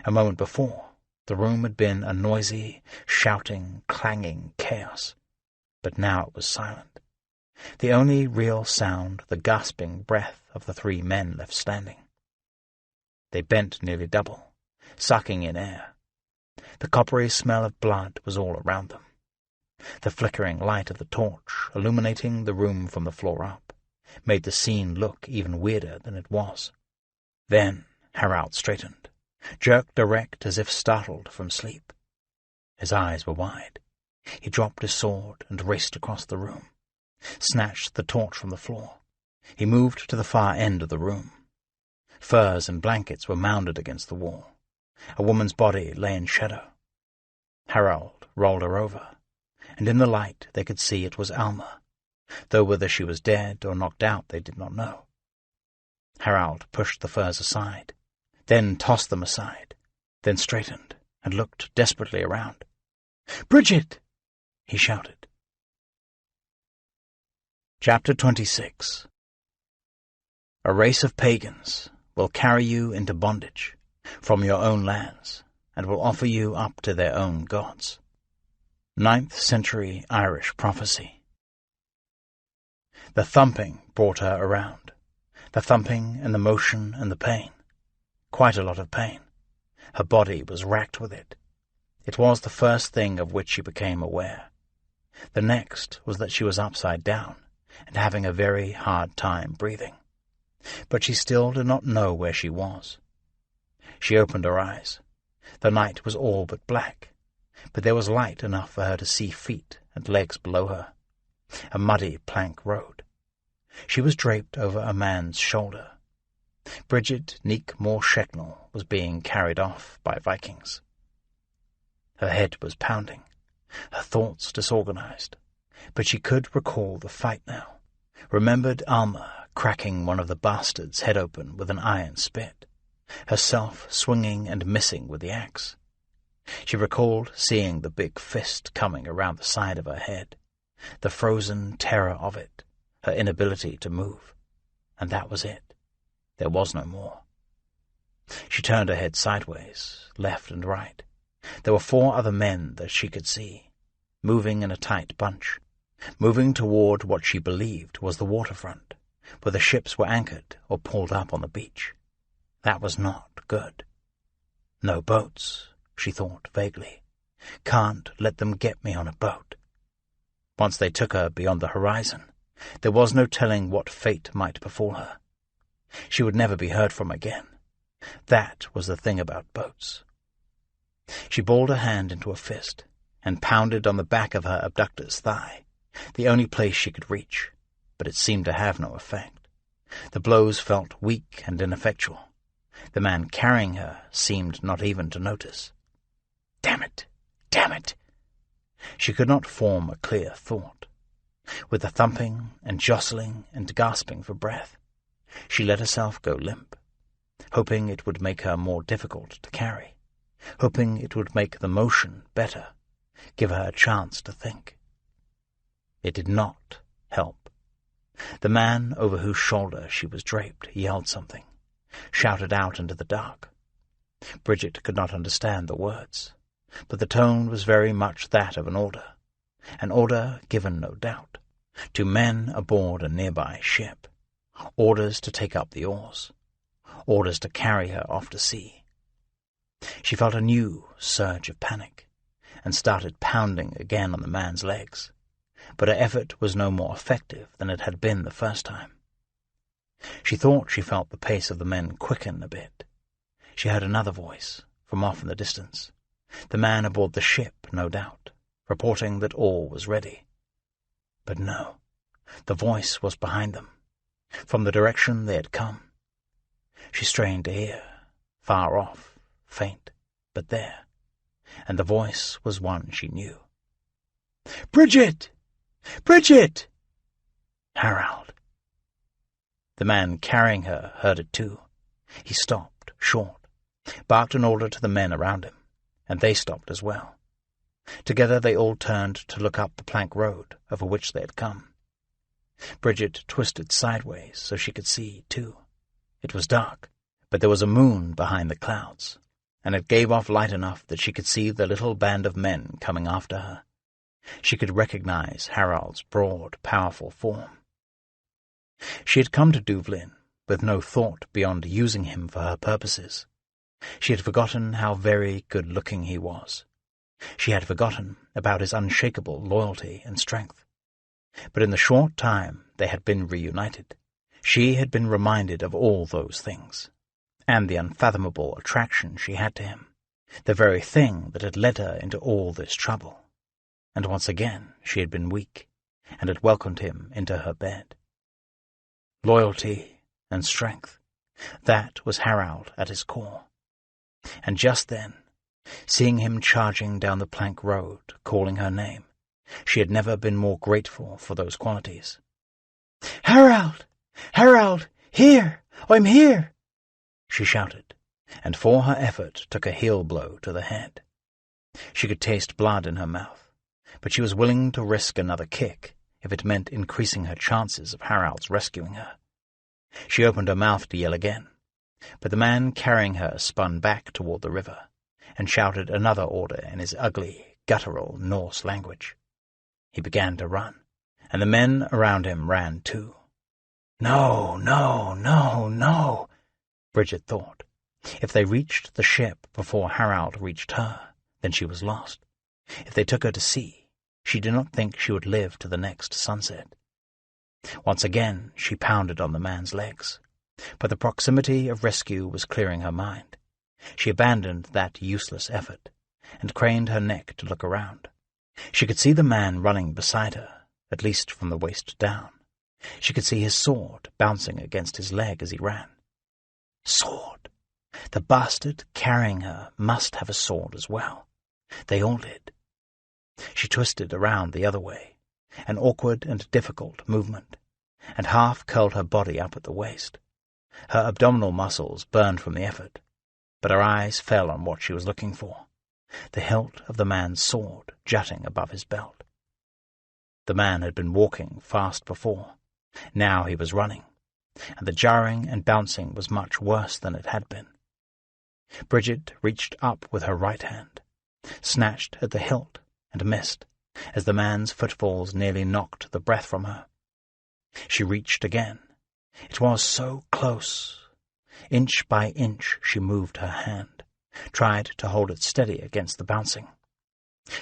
A moment before, the room had been a noisy, shouting, clanging chaos, but now it was silent. The only real sound, the gasping breath of the three men left standing. They bent nearly double, sucking in air. The coppery smell of blood was all around them. The flickering light of the torch, illuminating the room from the floor up, made the scene look even weirder than it was. Then Harald straightened, jerked erect as if startled from sleep. His eyes were wide. He dropped his sword and raced across the room, snatched the torch from the floor. He moved to the far end of the room. Furs and blankets were mounded against the wall. A woman's body lay in shadow. Harald rolled her over, and in the light they could see it was Alma, though whether she was dead or knocked out they did not know. Harald pushed the furs aside, then tossed them aside, then straightened and looked desperately around. "Bridget!" he shouted. Chapter 26. A race of pagans will carry you into bondage from your own lands and will offer you up to their own gods. 9th century Irish prophecy. The thumping brought her around. The thumping and the motion and the pain. Quite a lot of pain. Her body was racked with it. It was the first thing of which she became aware. The next was that she was upside down and having a very hard time breathing. But she still did not know where she was. She opened her eyes. The night was all but black, but there was light enough for her to see feet and legs below her. A muddy plank road. She was draped over a man's shoulder. Bridget Neek-Moore-Shecknell was being carried off by Vikings. Her head was pounding, her thoughts disorganized, but she could recall the fight now, remembered Alma cracking one of the bastards' head open with an iron spit, herself swinging and missing with the axe. She recalled seeing the big fist coming around the side of her head, the frozen terror of it, her inability to move, and that was it. There was no more. She turned her head sideways, left and right. There were 4 other men that she could see, moving in a tight bunch, moving toward what she believed was the waterfront, where the ships were anchored or pulled up on the beach. That was not good. No boats, she thought vaguely. Can't let them get me on a boat. Once they took her beyond the horizon, there was no telling what fate might befall her. She would never be heard from again. That was the thing about boats. She balled her hand into a fist and pounded on the back of her abductor's thigh, the only place she could reach, but it seemed to have no effect. The blows felt weak and ineffectual. The man carrying her seemed not even to notice. Damn it! Damn it! She could not form a clear thought. With the thumping and jostling and gasping for breath, she let herself go limp, hoping it would make her more difficult to carry, hoping it would make the motion better, give her a chance to think. It did not help. The man over whose shoulder she was draped yelled something, shouted out into the dark. Bridget could not understand the words, but the tone was very much that of an order given, no doubt, to men aboard a nearby ship, orders to take up the oars, orders to carry her off to sea. She felt a new surge of panic, and started pounding again on the man's legs, but her effort was no more effective than it had been the first time. She thought she felt the pace of the men quicken a bit. She heard another voice, from off in the distance, the man aboard the ship, no doubt, reporting that all was ready. But no, the voice was behind them, from the direction they had come. She strained to hear, far off, faint, but there, and the voice was one she knew. "Bridget! Bridget!" Harold. The man carrying her heard it too. He stopped, short, barked an order to the men around him, and they stopped as well. Together they all turned to look up the plank road over which they had come. Bridget twisted sideways so she could see, too. It was dark, but there was a moon behind the clouds, and it gave off light enough that she could see the little band of men coming after her. She could recognize Harold's broad, powerful form. She had come to Duvlin with no thought beyond using him for her purposes. She had forgotten how very good-looking he was. She had forgotten about his unshakable loyalty and strength. But in the short time they had been reunited, she had been reminded of all those things, and the unfathomable attraction she had to him, the very thing that had led her into all this trouble. And once again she had been weak, and had welcomed him into her bed. Loyalty and strength, that was Harold at his core. And just then, seeing him charging down the plank road, calling her name, she had never been more grateful for those qualities. "Harold! Harold! Here! I'm here!" she shouted, and for her effort took a heel blow to the head. She could taste blood in her mouth, but she was willing to risk another kick if it meant increasing her chances of Harold's rescuing her. She opened her mouth to yell again, but the man carrying her spun back toward the river and shouted another order in his ugly, guttural Norse language. He began to run, and the men around him ran too. No, no, no, no, Bridget thought. If they reached the ship before Harold reached her, then she was lost. If they took her to sea, she did not think she would live to the next sunset. Once again she pounded on the man's legs, but the proximity of rescue was clearing her mind. She abandoned that useless effort and craned her neck to look around. She could see the man running beside her, at least from the waist down. She could see his sword bouncing against his leg as he ran. Sword! The bastard carrying her must have a sword as well. They all did. She twisted around the other way, an awkward and difficult movement, and half curled her body up at the waist. Her abdominal muscles burned from the effort, but her eyes fell on what she was looking for, the hilt of the man's sword jutting above his belt. The man had been walking fast before. Now he was running, and the jarring and bouncing was much worse than it had been. Bridget reached up with her right hand, snatched at the hilt, and missed, as the man's footfalls nearly knocked the breath from her. She reached again. It was so close. Inch by inch she moved her hand, tried to hold it steady against the bouncing.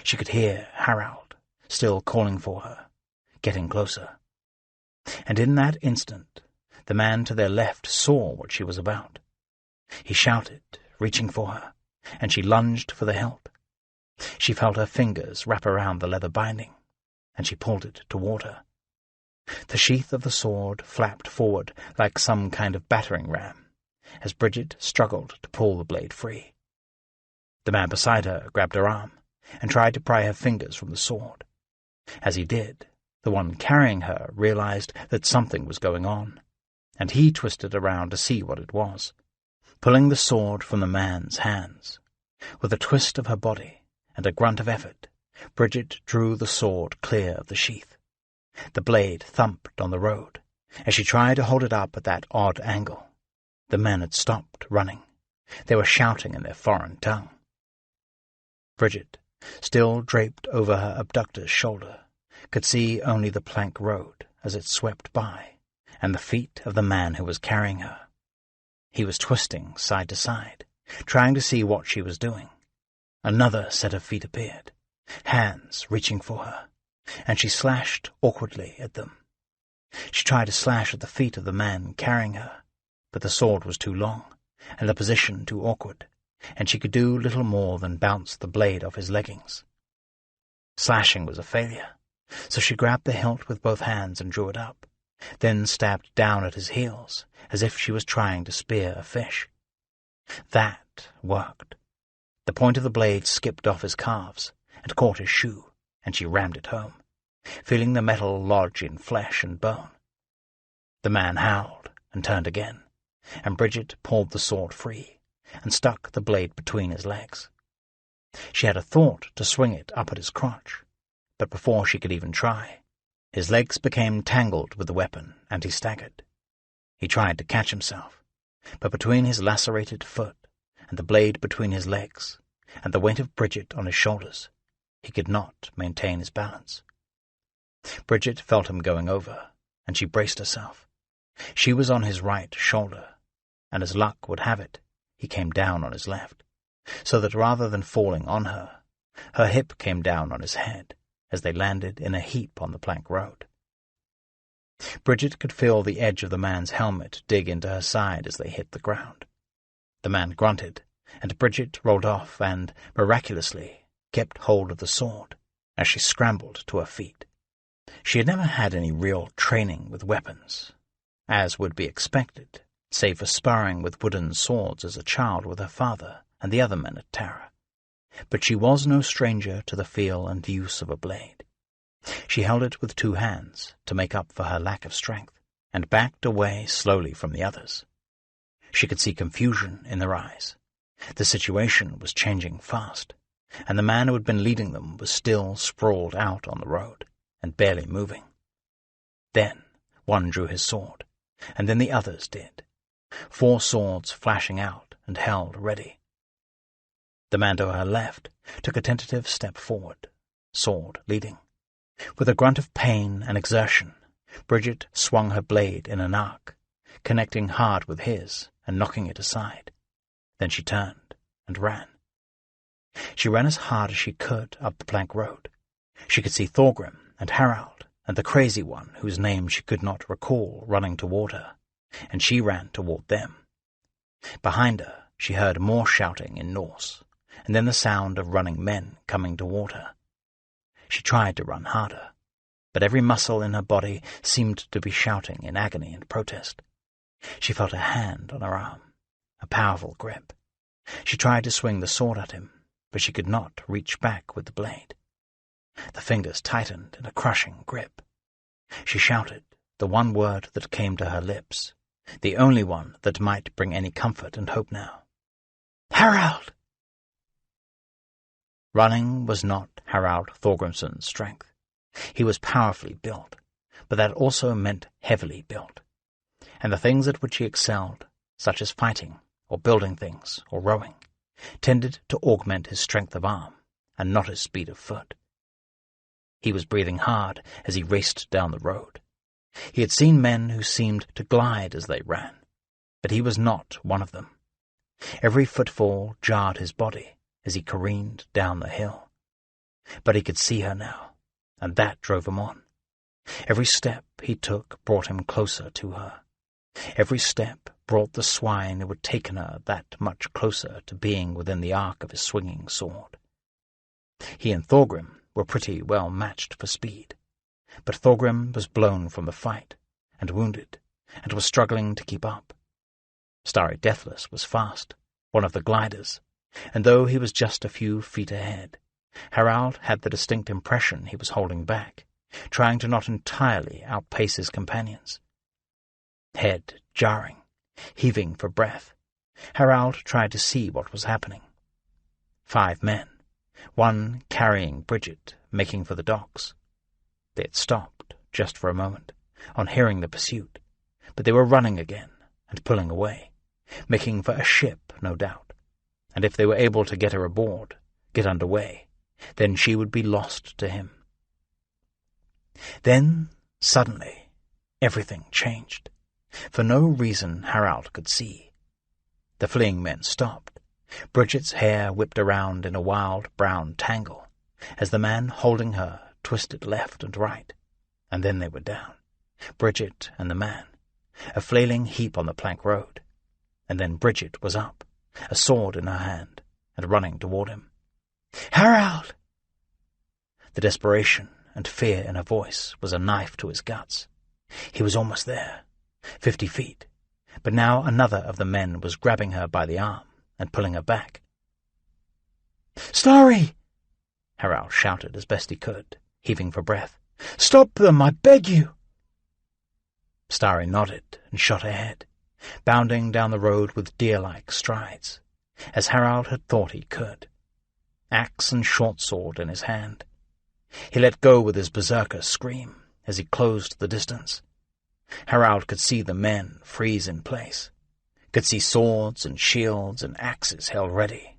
She could hear Harold, still calling for her, getting closer. And in that instant, the man to their left saw what she was about. He shouted, reaching for her, and she lunged for the hilt. She felt her fingers wrap around the leather binding, and she pulled it toward her. The sheath of the sword flapped forward like some kind of battering ram, as Bridget struggled to pull the blade free. The man beside her grabbed her arm and tried to pry her fingers from the sword. As he did, the one carrying her realized that something was going on, and he twisted around to see what it was, pulling the sword from the man's hands. With a twist of her body and a grunt of effort, Bridget drew the sword clear of the sheath. The blade thumped on the road as she tried to hold it up at that odd angle. The men had stopped running. They were shouting in their foreign tongue. Bridget, still draped over her abductor's shoulder, could see only the plank road as it swept by, and the feet of the man who was carrying her. He was twisting side to side, trying to see what she was doing. Another set of feet appeared, hands reaching for her, and she slashed awkwardly at them. She tried to slash at the feet of the man carrying her, but the sword was too long, and the position too awkward, and she could do little more than bounce the blade off his leggings. Slashing was a failure, so she grabbed the hilt with both hands and drew it up, then stabbed down at his heels, as if she was trying to spear a fish. That worked. The point of the blade skipped off his calves and caught his shoe, and she rammed it home, feeling the metal lodge in flesh and bone. The man howled and turned again, and Bridget pulled the sword free and stuck the blade between his legs. She had a thought to swing it up at his crotch, but before she could even try, his legs became tangled with the weapon, and he staggered. He tried to catch himself, but between his lacerated foot and the blade between his legs, and the weight of Bridget on his shoulders, he could not maintain his balance. Bridget felt him going over, and she braced herself. She was on his right shoulder, and as luck would have it, he came down on his left, so that rather than falling on her, her hip came down on his head as they landed in a heap on the plank road. Bridget could feel the edge of the man's helmet dig into her side as they hit the ground. The man grunted, and Bridget rolled off and, miraculously, kept hold of the sword as she scrambled to her feet. She had never had any real training with weapons, as would be expected, save for sparring with wooden swords as a child with her father and the other men at Tara. But she was no stranger to the feel and use of a blade. She held it with two hands to make up for her lack of strength, and backed away slowly from the others. She could see confusion in their eyes. The situation was changing fast, and the man who had been leading them was still sprawled out on the road, and barely moving. Then one drew his sword, and then the others did, 4 swords flashing out and held ready. The man to her left took a tentative step forward, sword leading. With a grunt of pain and exertion, Bridget swung her blade in an arc, connecting hard with his and knocking it aside. Then she turned and ran. She ran as hard as she could up the plank road. She could see Thorgrim and Harald and the crazy one whose name she could not recall running toward her, and she ran toward them. Behind her, she heard more shouting in Norse, and then the sound of running men coming toward her. She tried to run harder, but every muscle in her body seemed to be shouting in agony and protest. She felt a hand on her arm, a powerful grip. She tried to swing the sword at him, but she could not reach back with the blade. The fingers tightened in a crushing grip. She shouted, the one word that came to her lips, the only one that might bring any comfort and hope now. "Harald!" Running was not Harald Thorgrimsson's strength. He was powerfully built, but that also meant heavily built. And the things at which he excelled, such as fighting, or building things, or rowing, tended to augment his strength of arm, and not his speed of foot. He was breathing hard as he raced down the road. He had seen men who seemed to glide as they ran, but he was not one of them. Every footfall jarred his body as he careened down the hill. But he could see her now, and that drove him on. Every step he took brought him closer to her. Every step brought the swine who had taken her that much closer to being within the arc of his swinging sword. He and Thorgrim were pretty well matched for speed, but Thorgrim was blown from the fight, and wounded, and was struggling to keep up. Starry Deathless was fast, one of the gliders, and though he was just a few feet ahead, Harald had the distinct impression he was holding back, trying to not entirely outpace his companions. Head jarring, heaving for breath, Harald tried to see what was happening. 5 men, one carrying Bridget, making for the docks. They had stopped, just for a moment, on hearing the pursuit, but they were running again and pulling away, making for a ship, no doubt, and if they were able to get her aboard, get under way, then she would be lost to him. Then, suddenly, everything changed, for no reason Harald could see. The fleeing men stopped. Bridget's hair whipped around in a wild brown tangle, as the man holding her twisted left and right, and then they were down, Bridget and the man, a flailing heap on the plank road, and then Bridget was up, a sword in her hand, and running toward him. "Harald!" The desperation and fear in her voice was a knife to his guts. He was almost there, 50 feet, but now another of the men was grabbing her by the arm and pulling her back. "Starry!" Harald shouted as best he could, heaving for breath. "Stop them, I beg you!" Starry nodded and shot ahead, bounding down the road with deer-like strides, as Harald had thought he could, axe and short sword in his hand. He let go with his berserker scream as he closed the distance. Harald could see the men freeze in place, could see swords and shields and axes held ready.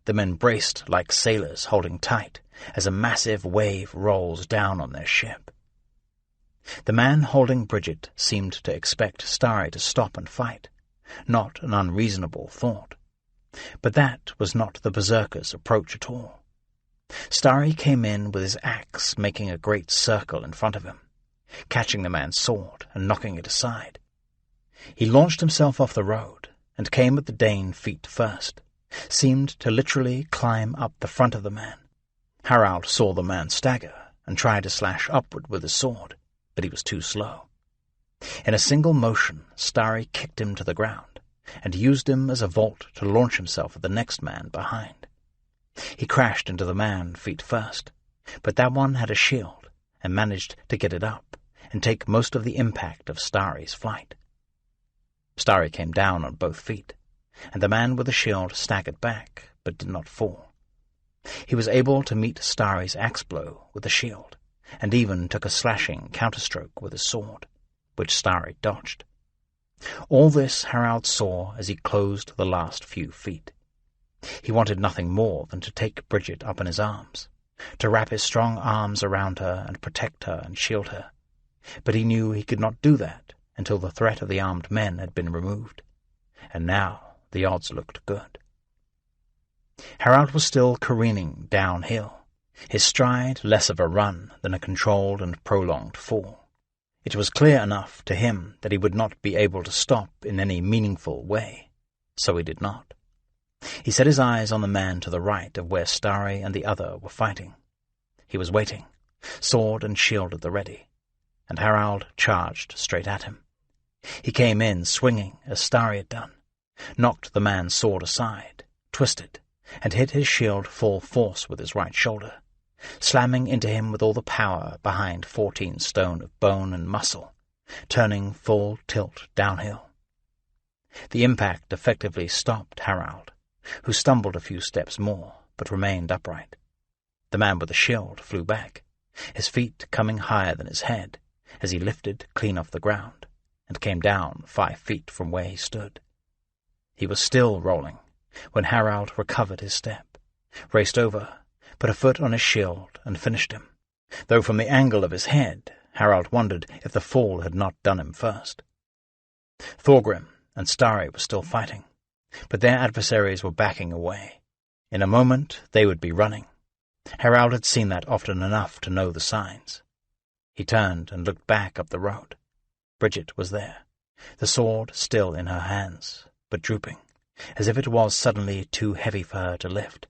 The men braced like sailors holding tight as a massive wave rolls down on their ship. The man holding Bridget seemed to expect Starry to stop and fight, not an unreasonable thought. But that was not the berserker's approach at all. Starry came in with his axe making a great circle in front of him, catching the man's sword and knocking it aside. He launched himself off the road and came at the Dane feet first, seemed to literally climb up the front of the man. Harald saw the man stagger and tried to slash upward with his sword, but he was too slow. In a single motion, Starry kicked him to the ground and used him as a vault to launch himself at the next man behind. He crashed into the man feet first, but that one had a shield and managed to get it up and take most of the impact of Starry's flight. Starry came down on both feet, and the man with the shield staggered back but did not fall. He was able to meet Starry's axe blow with the shield, and even took a slashing counterstroke with his sword, which Starry dodged. All this Harald saw as he closed the last few feet. He wanted nothing more than to take Bridget up in his arms, to wrap his strong arms around her and protect her and shield her. But he knew he could not do that until the threat of the armed men had been removed, and now the odds looked good. Harald was still careening downhill, his stride less of a run than a controlled and prolonged fall. It was clear enough to him that he would not be able to stop in any meaningful way, so he did not. He set his eyes on the man to the right of where Starry and the other were fighting. He was waiting, sword and shield at the ready, and Harald charged straight at him. He came in swinging as Starry had done, knocked the man's sword aside, twisted, and hit his shield full force with his right shoulder, slamming into him with all the power behind 14 stone of bone and muscle, turning full tilt downhill. The impact effectively stopped Harald, who stumbled a few steps more, but remained upright. The man with the shield flew back, his feet coming higher than his head, as he lifted clean off the ground, and came down 5 feet from where he stood. He was still rolling, when Harald recovered his step, raced over, put a foot on his shield, and finished him, though from the angle of his head, Harald wondered if the fall had not done him first. Thorgrim and Starry were still fighting, but their adversaries were backing away. In a moment they would be running. Harald had seen that often enough to know the signs. He turned and looked back up the road. Bridget was there, the sword still in her hands, but drooping, as if it was suddenly too heavy for her to lift.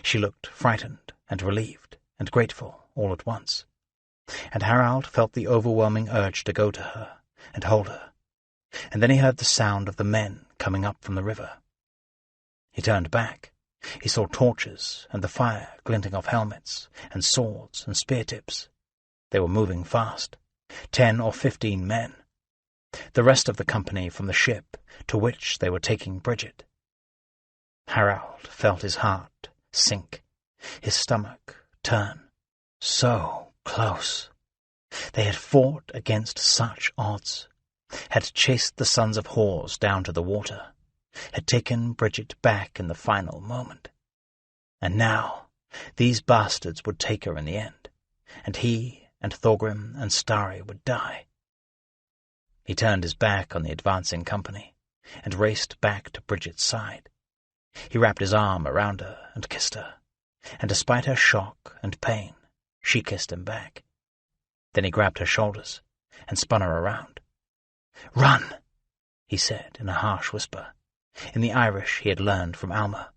She looked frightened and relieved and grateful all at once, and Harald felt the overwhelming urge to go to her and hold her. And then he heard the sound of the men coming up from the river. He turned back. He saw torches and the fire glinting off helmets and swords and spear tips. They were moving fast, 10 or 15 men. The rest of the company from the ship to which they were taking Bridget. Harald felt his heart sink, his stomach turn. So close. They had fought against such odds, had chased the sons of whores down to the water, had taken Bridget back in the final moment. And now these bastards would take her in the end, and he and Thorgrim and Starry would die. He turned his back on the advancing company and raced back to Bridget's side. He wrapped his arm around her and kissed her, and despite her shock and pain, she kissed him back. Then he grabbed her shoulders and spun her around. "Run," he said in a harsh whisper, in the Irish he had learned from Alma.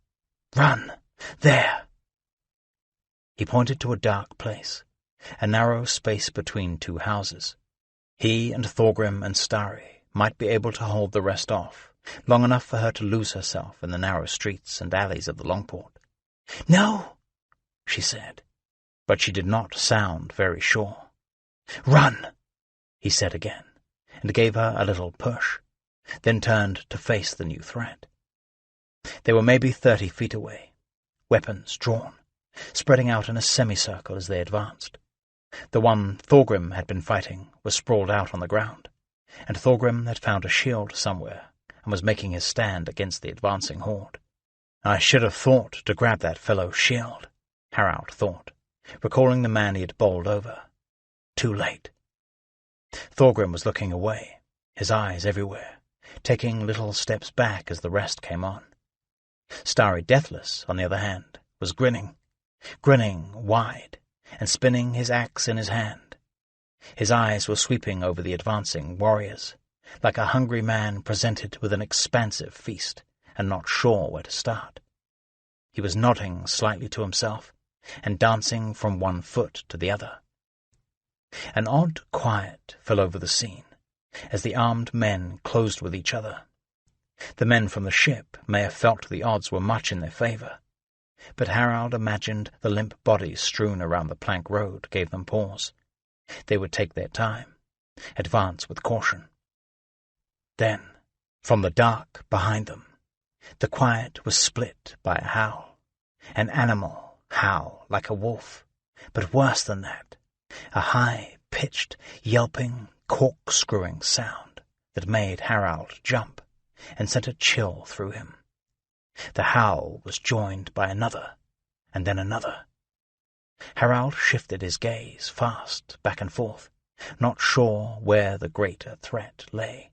"Run! There!" He pointed to a dark place, a narrow space between 2 houses. He and Thorgrim and Starry might be able to hold the rest off, long enough for her to lose herself in the narrow streets and alleys of the Longport. "No," she said, but she did not sound very sure. "Run," he said again, and gave her a little push, then turned to face the new threat. They were maybe 30 feet away, weapons drawn, spreading out in a semicircle as they advanced. The one Thorgrim had been fighting was sprawled out on the ground, and Thorgrim had found a shield somewhere and was making his stand against the advancing horde. "I should have thought to grab that fellow's shield," Harald thought, recalling the man he had bowled over. Too late. Thorgrim was looking away, his eyes everywhere, taking little steps back as the rest came on. Starry Deathless, on the other hand, was grinning wide, and spinning his axe in his hand. His eyes were sweeping over the advancing warriors, like a hungry man presented with an expansive feast and not sure where to start. He was nodding slightly to himself and dancing from one foot to the other. An odd quiet fell over the scene as the armed men closed with each other. The men from the ship may have felt the odds were much in their favor, but Harald imagined the limp bodies strewn around the plank road gave them pause. They would take their time, advance with caution. Then, from the dark behind them, the quiet was split by a howl, an animal howl like a wolf, but worse than that, a high-pitched, yelping, corkscrewing sound that made Harald jump and sent a chill through him. The howl was joined by another, and then another. Harald shifted his gaze fast back and forth, not sure where the greater threat lay.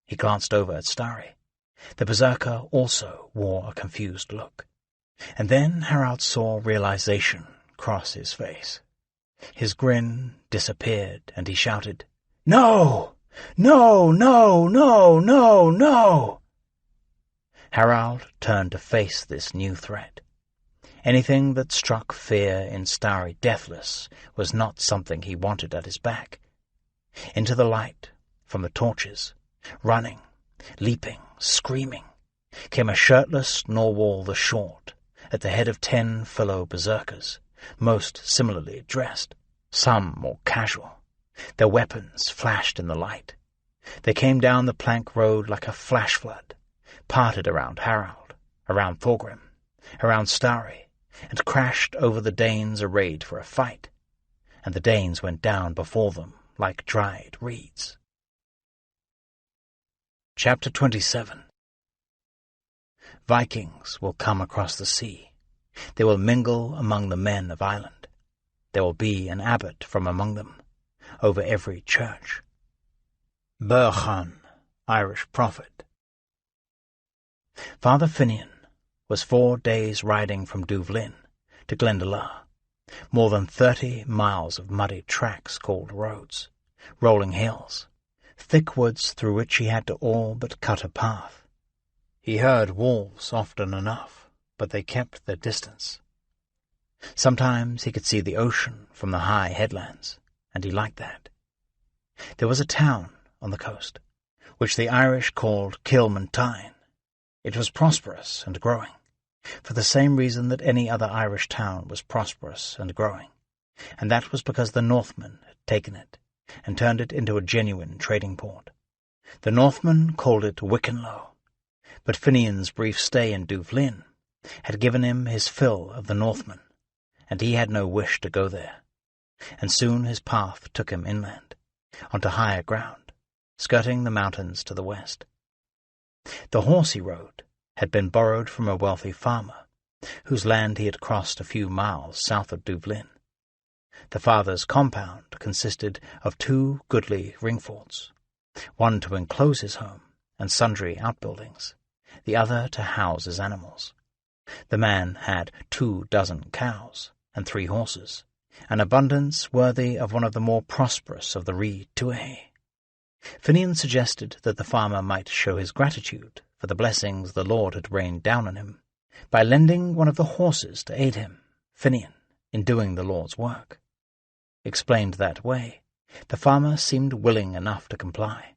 He glanced over at Starry. The berserker also wore a confused look. And then Harald saw realization cross his face. His grin disappeared, and he shouted, "No! No, no, no, no, no!" Harald turned to face this new threat. Anything that struck fear in starry Deathless was not something he wanted at his back. Into the light, from the torches, running, leaping, screaming, came a shirtless Norwal the Short, at the head of 10 fellow berserkers, most similarly dressed, some more casual. Their weapons flashed in the light. They came down the plank road like a flash flood, parted around Harald, around Thorgrim, around Starry, and crashed over the Danes arrayed for a fight, and the Danes went down before them like dried reeds. Chapter 27. Vikings will come across the sea. They will mingle among the men of Ireland. There will be an abbot from among them, over every church. Burchan, Irish prophet. Father Finian was 4 days riding from Duvlin to Glendalough, more than 30 miles of muddy tracks called roads, rolling hills, thick woods through which he had to all but cut a path. He heard wolves often enough, but they kept their distance. Sometimes he could see the ocean from the high headlands, and he liked that. There was a town on the coast, which the Irish called Kilmantine. It was prosperous and growing, for the same reason that any other Irish town was prosperous and growing, and that was because the Northmen had taken it and turned it into a genuine trading port. The Northmen called it Wicklow, but Finian's brief stay in Duvlin had given him his fill of the Northmen, and he had no wish to go there, and soon his path took him inland, onto higher ground, skirting the mountains to the west. The horsey road had been borrowed from a wealthy farmer, whose land he had crossed a few miles south of Duvlin. The father's compound consisted of 2 goodly ringforts, one to enclose his home and sundry outbuildings, the other to house his animals. The man had 24 cows and 3 horses, an abundance worthy of one of the more prosperous of the Rhi Tuathae. Finian suggested that the farmer might show his gratitude for the blessings the Lord had rained down on him by lending one of the horses to aid him, Finian, in doing the Lord's work. Explained that way, the farmer seemed willing enough to comply.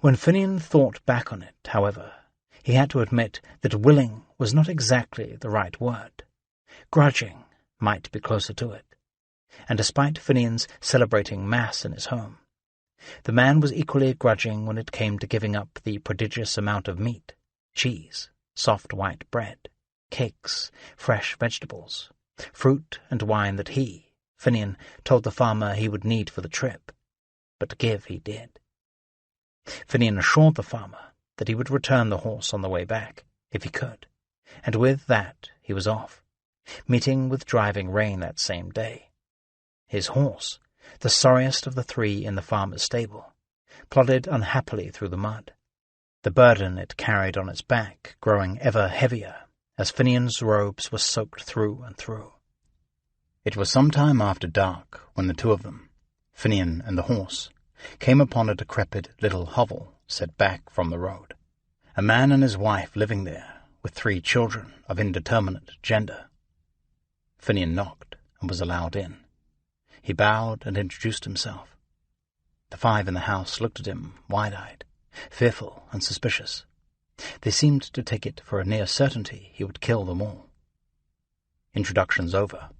When Finian thought back on it, however, he had to admit that willing was not exactly the right word. Grudging might be closer to it. And despite Finian's celebrating Mass in his home, the man was equally grudging when it came to giving up the prodigious amount of meat, cheese, soft white bread, cakes, fresh vegetables, fruit and wine that he, Finian, told the farmer he would need for the trip, but give he did. Finian assured the farmer that he would return the horse on the way back, if he could, and with that he was off, meeting with driving rain that same day. His horse, the sorriest of the 3 in the farmer's stable, plodded unhappily through the mud, the burden it carried on its back growing ever heavier as Finian's robes were soaked through and through. It was some time after dark when the 2 of them, Finian and the horse, came upon a decrepit little hovel set back from the road, a man and his wife living there with 3 children of indeterminate gender. Finian knocked and was allowed in. He bowed and introduced himself. The 5 in the house looked at him wide-eyed, fearful and suspicious. They seemed to take it for a near certainty he would kill them all. Introductions over,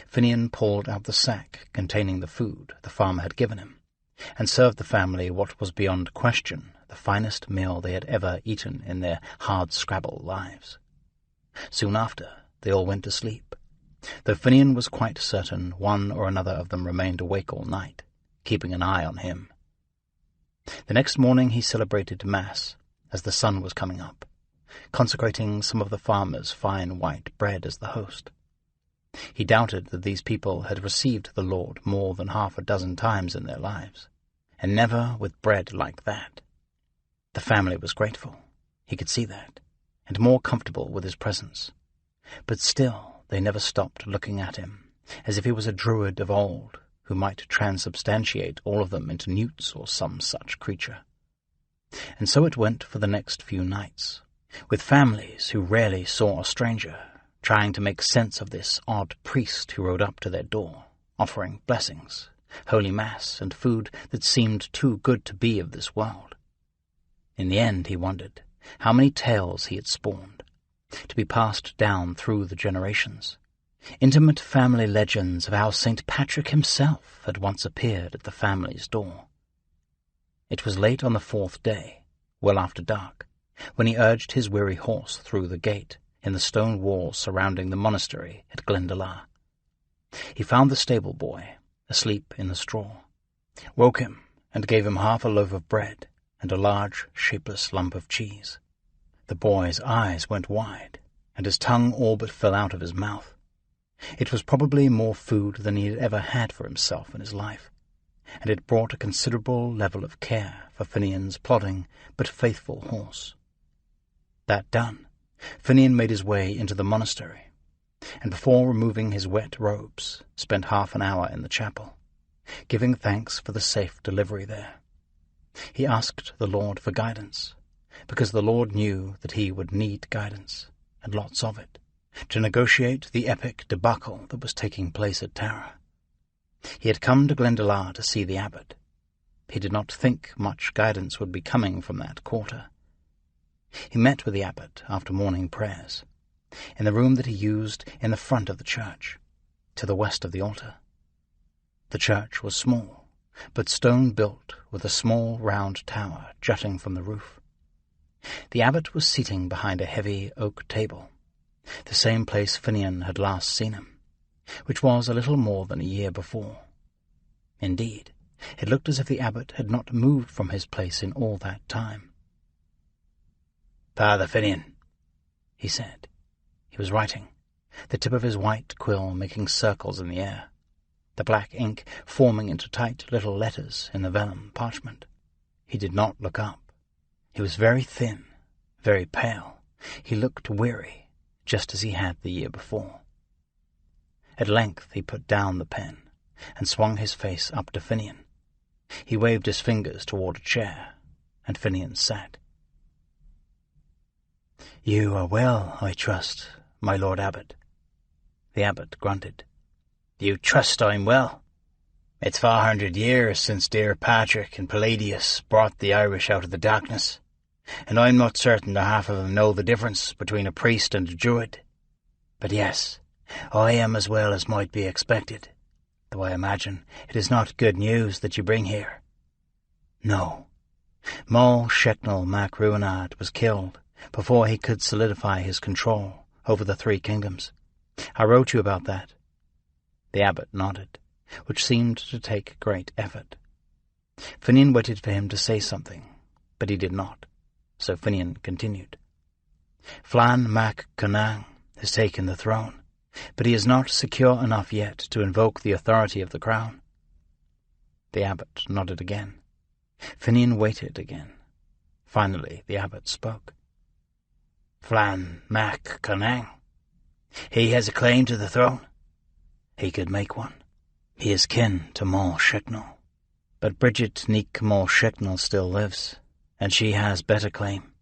Finian pulled out the sack containing the food the farmer had given him, and served the family what was beyond question the finest meal they had ever eaten in their hard-scrabble lives. Soon after, they all went to sleep, though Finian was quite certain one or another of them remained awake all night, keeping an eye on him. The next morning he celebrated Mass as the sun was coming up, consecrating some of the farmer's fine white bread as the host. He doubted that these people had received the Lord more than 6 times in their lives, and never with bread like that. The family was grateful, he could see that, and more comfortable with his presence. But still they never stopped looking at him, as if he was a druid of old, who might transubstantiate all of them into newts or some such creature. And so it went for the next few nights, with families who rarely saw a stranger, trying to make sense of this odd priest who rode up to their door, offering blessings, holy mass, and food that seemed too good to be of this world. In the end, he wondered how many tales he had spawned, to be passed down through the generations, intimate family legends of how St. Patrick himself had once appeared at the family's door. It was late on the 4th day, well after dark, when he urged his weary horse through the gate in the stone walls surrounding the monastery at Glendalough. He found the stable boy asleep in the straw, woke him and gave him half a loaf of bread and a large, shapeless lump of cheese. The boy's eyes went wide, and his tongue all but fell out of his mouth. It was probably more food than he had ever had for himself in his life, and it brought a considerable level of care for Finian's plodding but faithful horse. That done, Finian made his way into the monastery, and before removing his wet robes, spent half an hour in the chapel, giving thanks for the safe delivery there. He asked the Lord for guidance, because the Lord knew that he would need guidance, and lots of it, to negotiate the epic debacle that was taking place at Tara. He had come to Glendalough to see the abbot. He did not think much guidance would be coming from that quarter. He met with the abbot after morning prayers, in the room that he used in the front of the church, to the west of the altar. The church was small, but stone-built, with a small round tower jutting from the roof. The abbot was sitting behind a heavy oak table, the same place Finian had last seen him, which was a little more than a year before. Indeed, it looked as if the abbot had not moved from his place in all that time. "Father Finian," he said. He was writing, the tip of his white quill making circles in the air, the black ink forming into tight little letters in the vellum parchment. He did not look up. He was very thin, very pale. He looked weary, just as he had the year before. At length he put down the pen and swung his face up to Finian. He waved his fingers toward a chair, and Finian sat. "You are well, I trust, my lord abbot." The abbot grunted. "You trust I'm well? It's 400 years since dear Patrick and Palladius brought the Irish out of the darkness, and I'm not certain that half of them know the difference between a priest and a druid. But yes, I am as well as might be expected, though I imagine it is not good news that you bring here." "No. Moll Shechnal Mac Ruinad was killed before he could solidify his control over the 3 kingdoms. I wrote you about that." The abbot nodded, which seemed to take great effort. Finian waited for him to say something, but he did not, so Finian continued. "Flann Mac Conang has taken the throne, but he is not secure enough yet to invoke the authority of the crown." The abbot nodded again. Finian waited again. Finally the abbot spoke. "Flann Mac Conang? He has a claim to the throne?" "He could make one. He is kin to Moll Shechnal. But Bridget Neek Moll Shechnal still lives, and she has better claim."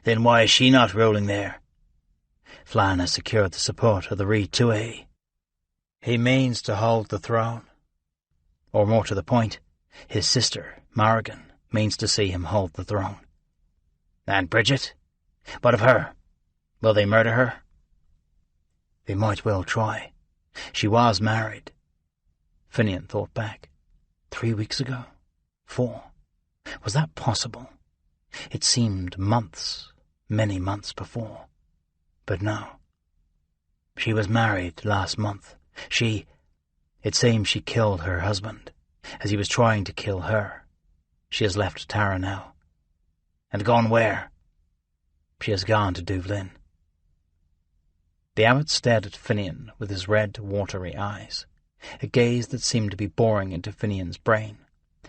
"Then why is she not ruling there?" "Flann has secured the support of the Ree Tuatha. He means to hold the throne. Or more to the point, his sister, Marrigan, means to see him hold the throne." "And Bridget? What of her? Will they murder her?" "They might well try. She was married." Finian thought back. 3 weeks ago? 4? Was that possible? It seemed months, many months before. But no. She was married last month. It seems she killed her husband, as he was trying to kill her. She has left Tara now. "And gone where?" "She has gone to Duvlin." The abbot stared at Finian with his red, watery eyes, a gaze that seemed to be boring into Finian's brain,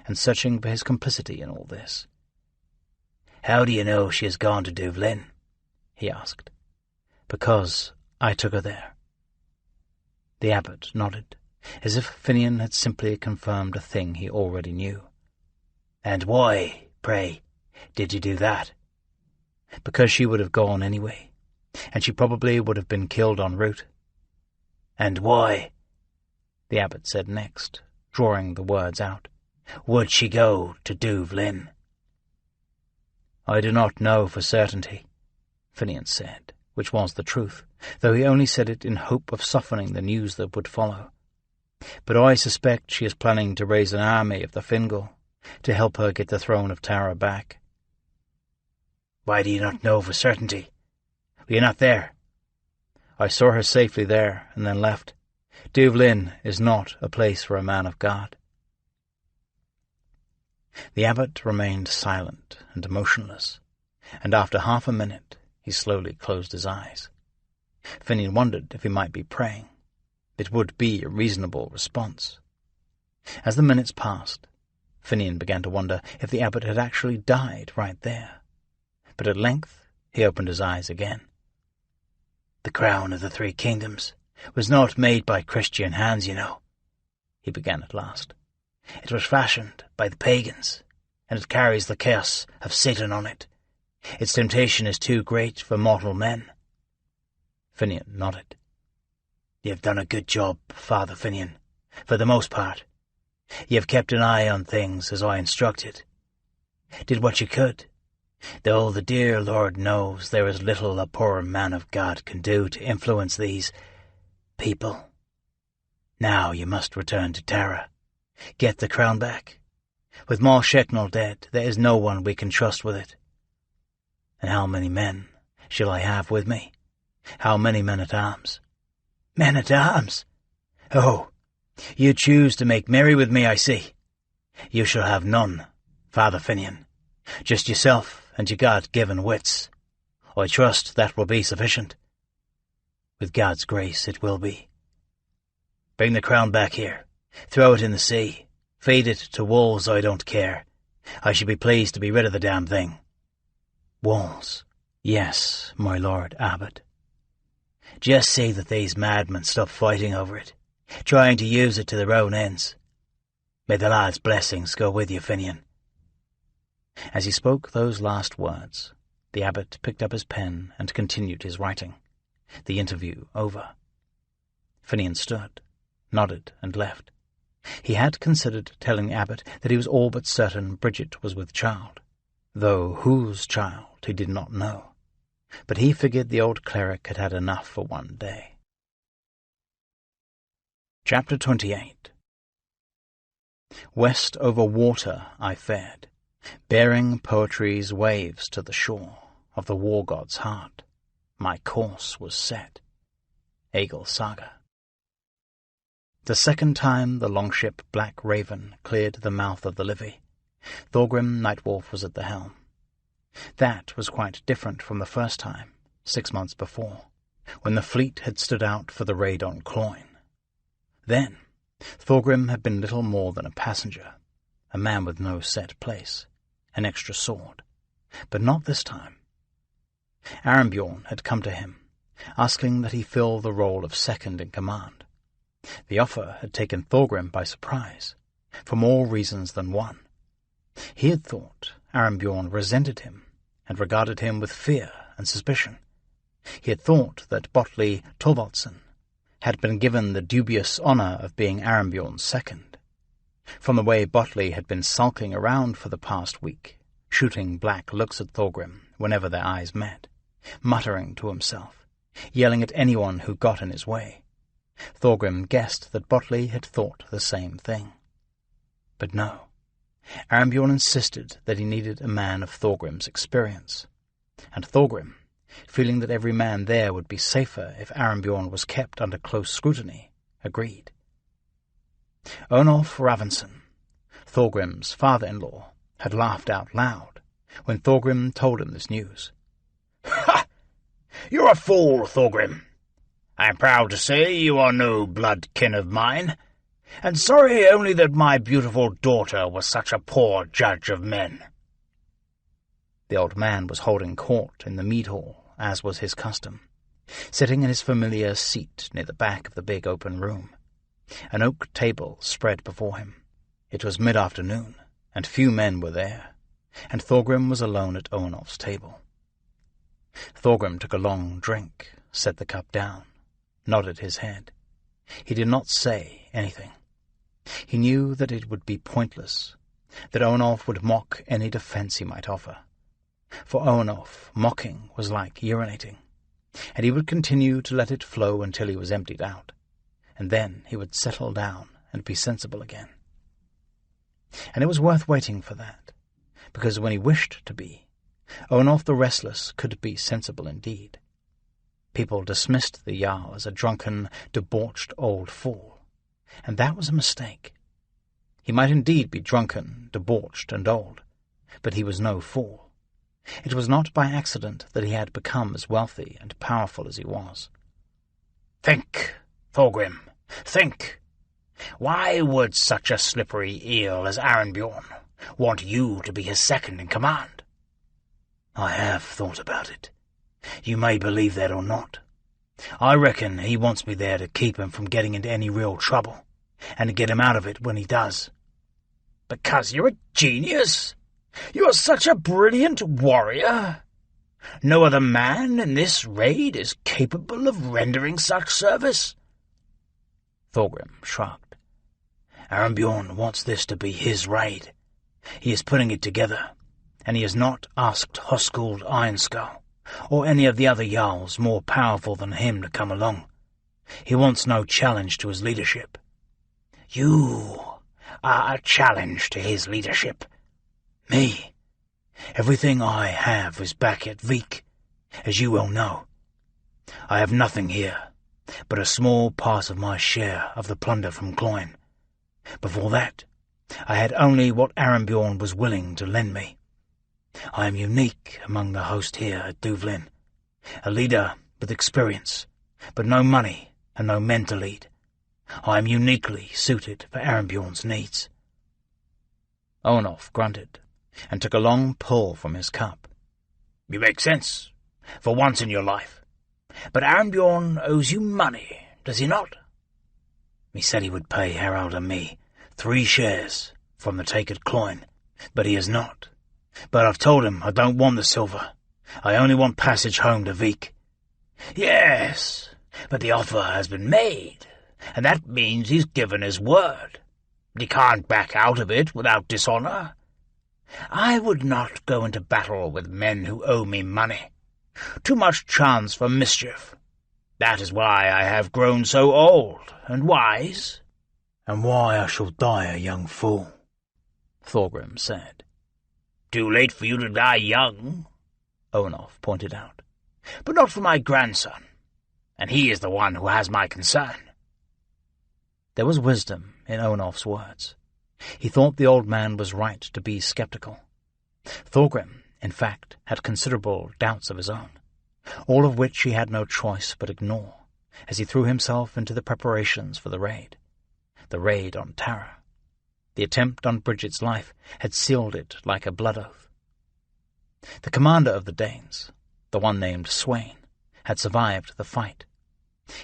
and searching for his complicity in all this. "How do you know she has gone to Duvlin?" he asked. "Because I took her there." The abbot nodded, as if Finian had simply confirmed a thing he already knew. "And why, pray, did you do that?" because she would have gone anyway, and she probably would have been killed en route. And why, the abbot said next, drawing the words out, would she go to Duvlin? I do not know for certainty, Finian said, which was the truth, though he only said it in hope of softening the news that would follow. But I suspect she is planning to raise an army of the Fingal to help her get the throne of Tara back. Why do you not know for certainty? Were you not there? I saw her safely there and then left. Duvlin is not a place for a man of God. The abbot remained silent and motionless, and after half a minute he slowly closed his eyes. Finian wondered if he might be praying. It would be a reasonable response. As the minutes passed, Finian began to wonder if the abbot had actually died right there. But at length he opened his eyes again. The crown of the three kingdoms was not made by Christian hands, you know, he began at last. It was fashioned by the pagans, and it carries the curse of Satan on it. Its temptation is too great for mortal men. Finian nodded. You have done a good job, Father Finian, for the most part. You have kept an eye on things as I instructed. Did what you could, though the dear Lord knows there is little a poor man of God can do to influence these people. Now you must return to Tara. Get the crown back. With Maul Sheknal dead, there is no one we can trust with it. And how many men shall I have with me? How many men-at-arms? Men-at-arms? Oh, you choose to make merry with me, I see. You shall have none, Father Finian. Just yourself and your God-given wits. I trust that will be sufficient. With God's grace it will be. Bring the crown back here. Throw it in the sea. Feed it to wolves, I don't care. I should be pleased to be rid of the damn thing. Wolves? Yes, my lord abbot. Just see that these madmen stop fighting over it, trying to use it to their own ends. May the lad's blessings go with you, Finian. As he spoke those last words, the abbot picked up his pen and continued his writing, the interview over. Finian stood, nodded, and left. He had considered telling the abbot that he was all but certain Bridget was with child, though whose child he did not know. But he figured the old cleric had had enough for one day. Chapter 28. West over water I fared, bearing poetry's waves to the shore of the war god's heart. My course was set. Egil Saga. The second time the longship Black Raven cleared the mouth of the Libby, Thorgrim Nightwolf was at the helm. That was quite different from the first time, 6 months before, when the fleet had stood out for the raid on Cloyne. Then, Thorgrim had been little more than a passenger, a man with no set place, an extra sword. But not this time. Arambjorn had come to him, asking that he fill the role of second in command. The offer had taken Thorgrim by surprise, for more reasons than one. He had thought Arambjorn resented him and regarded him with fear and suspicion. He had thought that Botley Thorvaldsen had been given the dubious honour of being Arambjorn's second. From the way Botley had been sulking around for the past week, shooting black looks at Thorgrim whenever their eyes met, muttering to himself, yelling at anyone who got in his way, Thorgrim guessed that Botley had thought the same thing. But no. Arambjorn insisted that he needed a man of Thorgrim's experience, and Thorgrim, feeling that every man there would be safer if Arambjorn was kept under close scrutiny, agreed. Onolf Ravensson, Thorgrim's father-in-law, had laughed out loud when Thorgrim told him this news. "Ha! You're a fool, Thorgrim. I am proud to say you are no blood kin of mine, and sorry only that my beautiful daughter was such a poor judge of men." The old man was holding court in the mead hall, as was his custom, sitting in his familiar seat near the back of the big open room. An oak table spread before him. It was mid-afternoon, and few men were there, and Thorgrim was alone at Onolf's table. Thorgrim took a long drink, set the cup down, nodded his head. He did not say anything. He knew that it would be pointless, that Owenolf would mock any defence he might offer. For Owenolf, mocking was like urinating, and he would continue to let it flow until he was emptied out, and then he would settle down and be sensible again. And it was worth waiting for that, because when he wished to be, Owenolf the Restless could be sensible indeed. People dismissed the Jarl as a drunken, debauched old fool, and that was a mistake. He might indeed be drunken, debauched, and old, but he was no fool. It was not by accident that he had become as wealthy and powerful as he was. Think, Thorgrim, think. Why would such a slippery eel as Arenbjorn want you to be his second in command? I have thought about it. You may believe that or not. I reckon he wants me there to keep him from getting into any real trouble, and to get him out of it when he does. Because you're a genius? You're such a brilliant warrior. No other man in this raid is capable of rendering such service. Thorgrim shrugged. Arenbjorn wants this to be his raid. He is putting it together, and he has not asked Hoskuld Ironskull or any of the other Jarls more powerful than him to come along. He wants no challenge to his leadership. You are a challenge to his leadership. Me? Everything I have is back at Vik, as you well know. I have nothing here, but a small part of my share of the plunder from Cloyne. Before that, I had only what Arenbjorn was willing to lend me. I am unique among the host here at Duvlin, a leader with experience, but no money and no men to lead. I am uniquely suited for Arenbjorn's needs. Owenolf grunted and took a long pull from his cup. You make sense, for once in your life. But Arenbjorn owes you money, does he not? He said he would pay Harald and me 3 shares from the take at Cloyne, but he has not. But I've told him I don't want the silver. I only want passage home to Vik. Yes, but the offer has been made, and that means he's given his word. He can't back out of it without dishonour. I would not go into battle with men who owe me money. Too much chance for mischief. That is why I have grown so old and wise. And why I shall die a young fool, Thorgrim said. Too late for you to die young, Owenolf pointed out. But not for my grandson, and he is the one who has my concern. There was wisdom in Owenolf's words. He thought the old man was right to be sceptical. Thorgrim, in fact, had considerable doubts of his own, all of which he had no choice but ignore, as he threw himself into the preparations for the raid on Tara. The attempt on Bridget's life had sealed it like a blood oath. The commander of the Danes, the one named Sweyn, had survived the fight.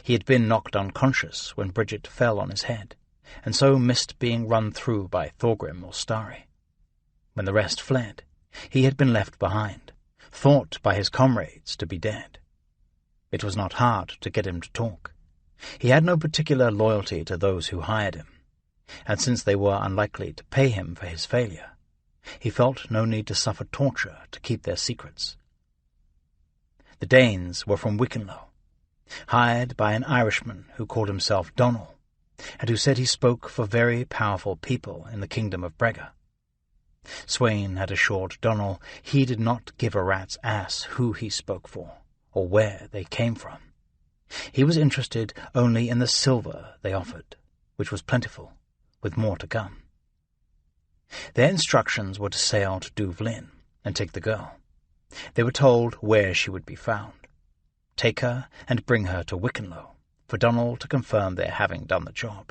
He had been knocked unconscious when Bridget fell on his head, and so missed being run through by Thorgrim or Starry. When the rest fled, he had been left behind, thought by his comrades to be dead. It was not hard to get him to talk. He had no particular loyalty to those who hired him, and since they were unlikely to pay him for his failure, he felt no need to suffer torture to keep their secrets. The Danes were from Wicklow, hired by an Irishman who called himself Donal, and who said he spoke for very powerful people in the kingdom of Brega. Sweyn had assured Donal he did not give a rat's ass who he spoke for, or where they came from. He was interested only in the silver they offered, which was plentiful, with more to come. Their instructions were to sail to Duvlin and take the girl. They were told where she would be found. Take her and bring her to Wicklow, for Donal to confirm their having done the job,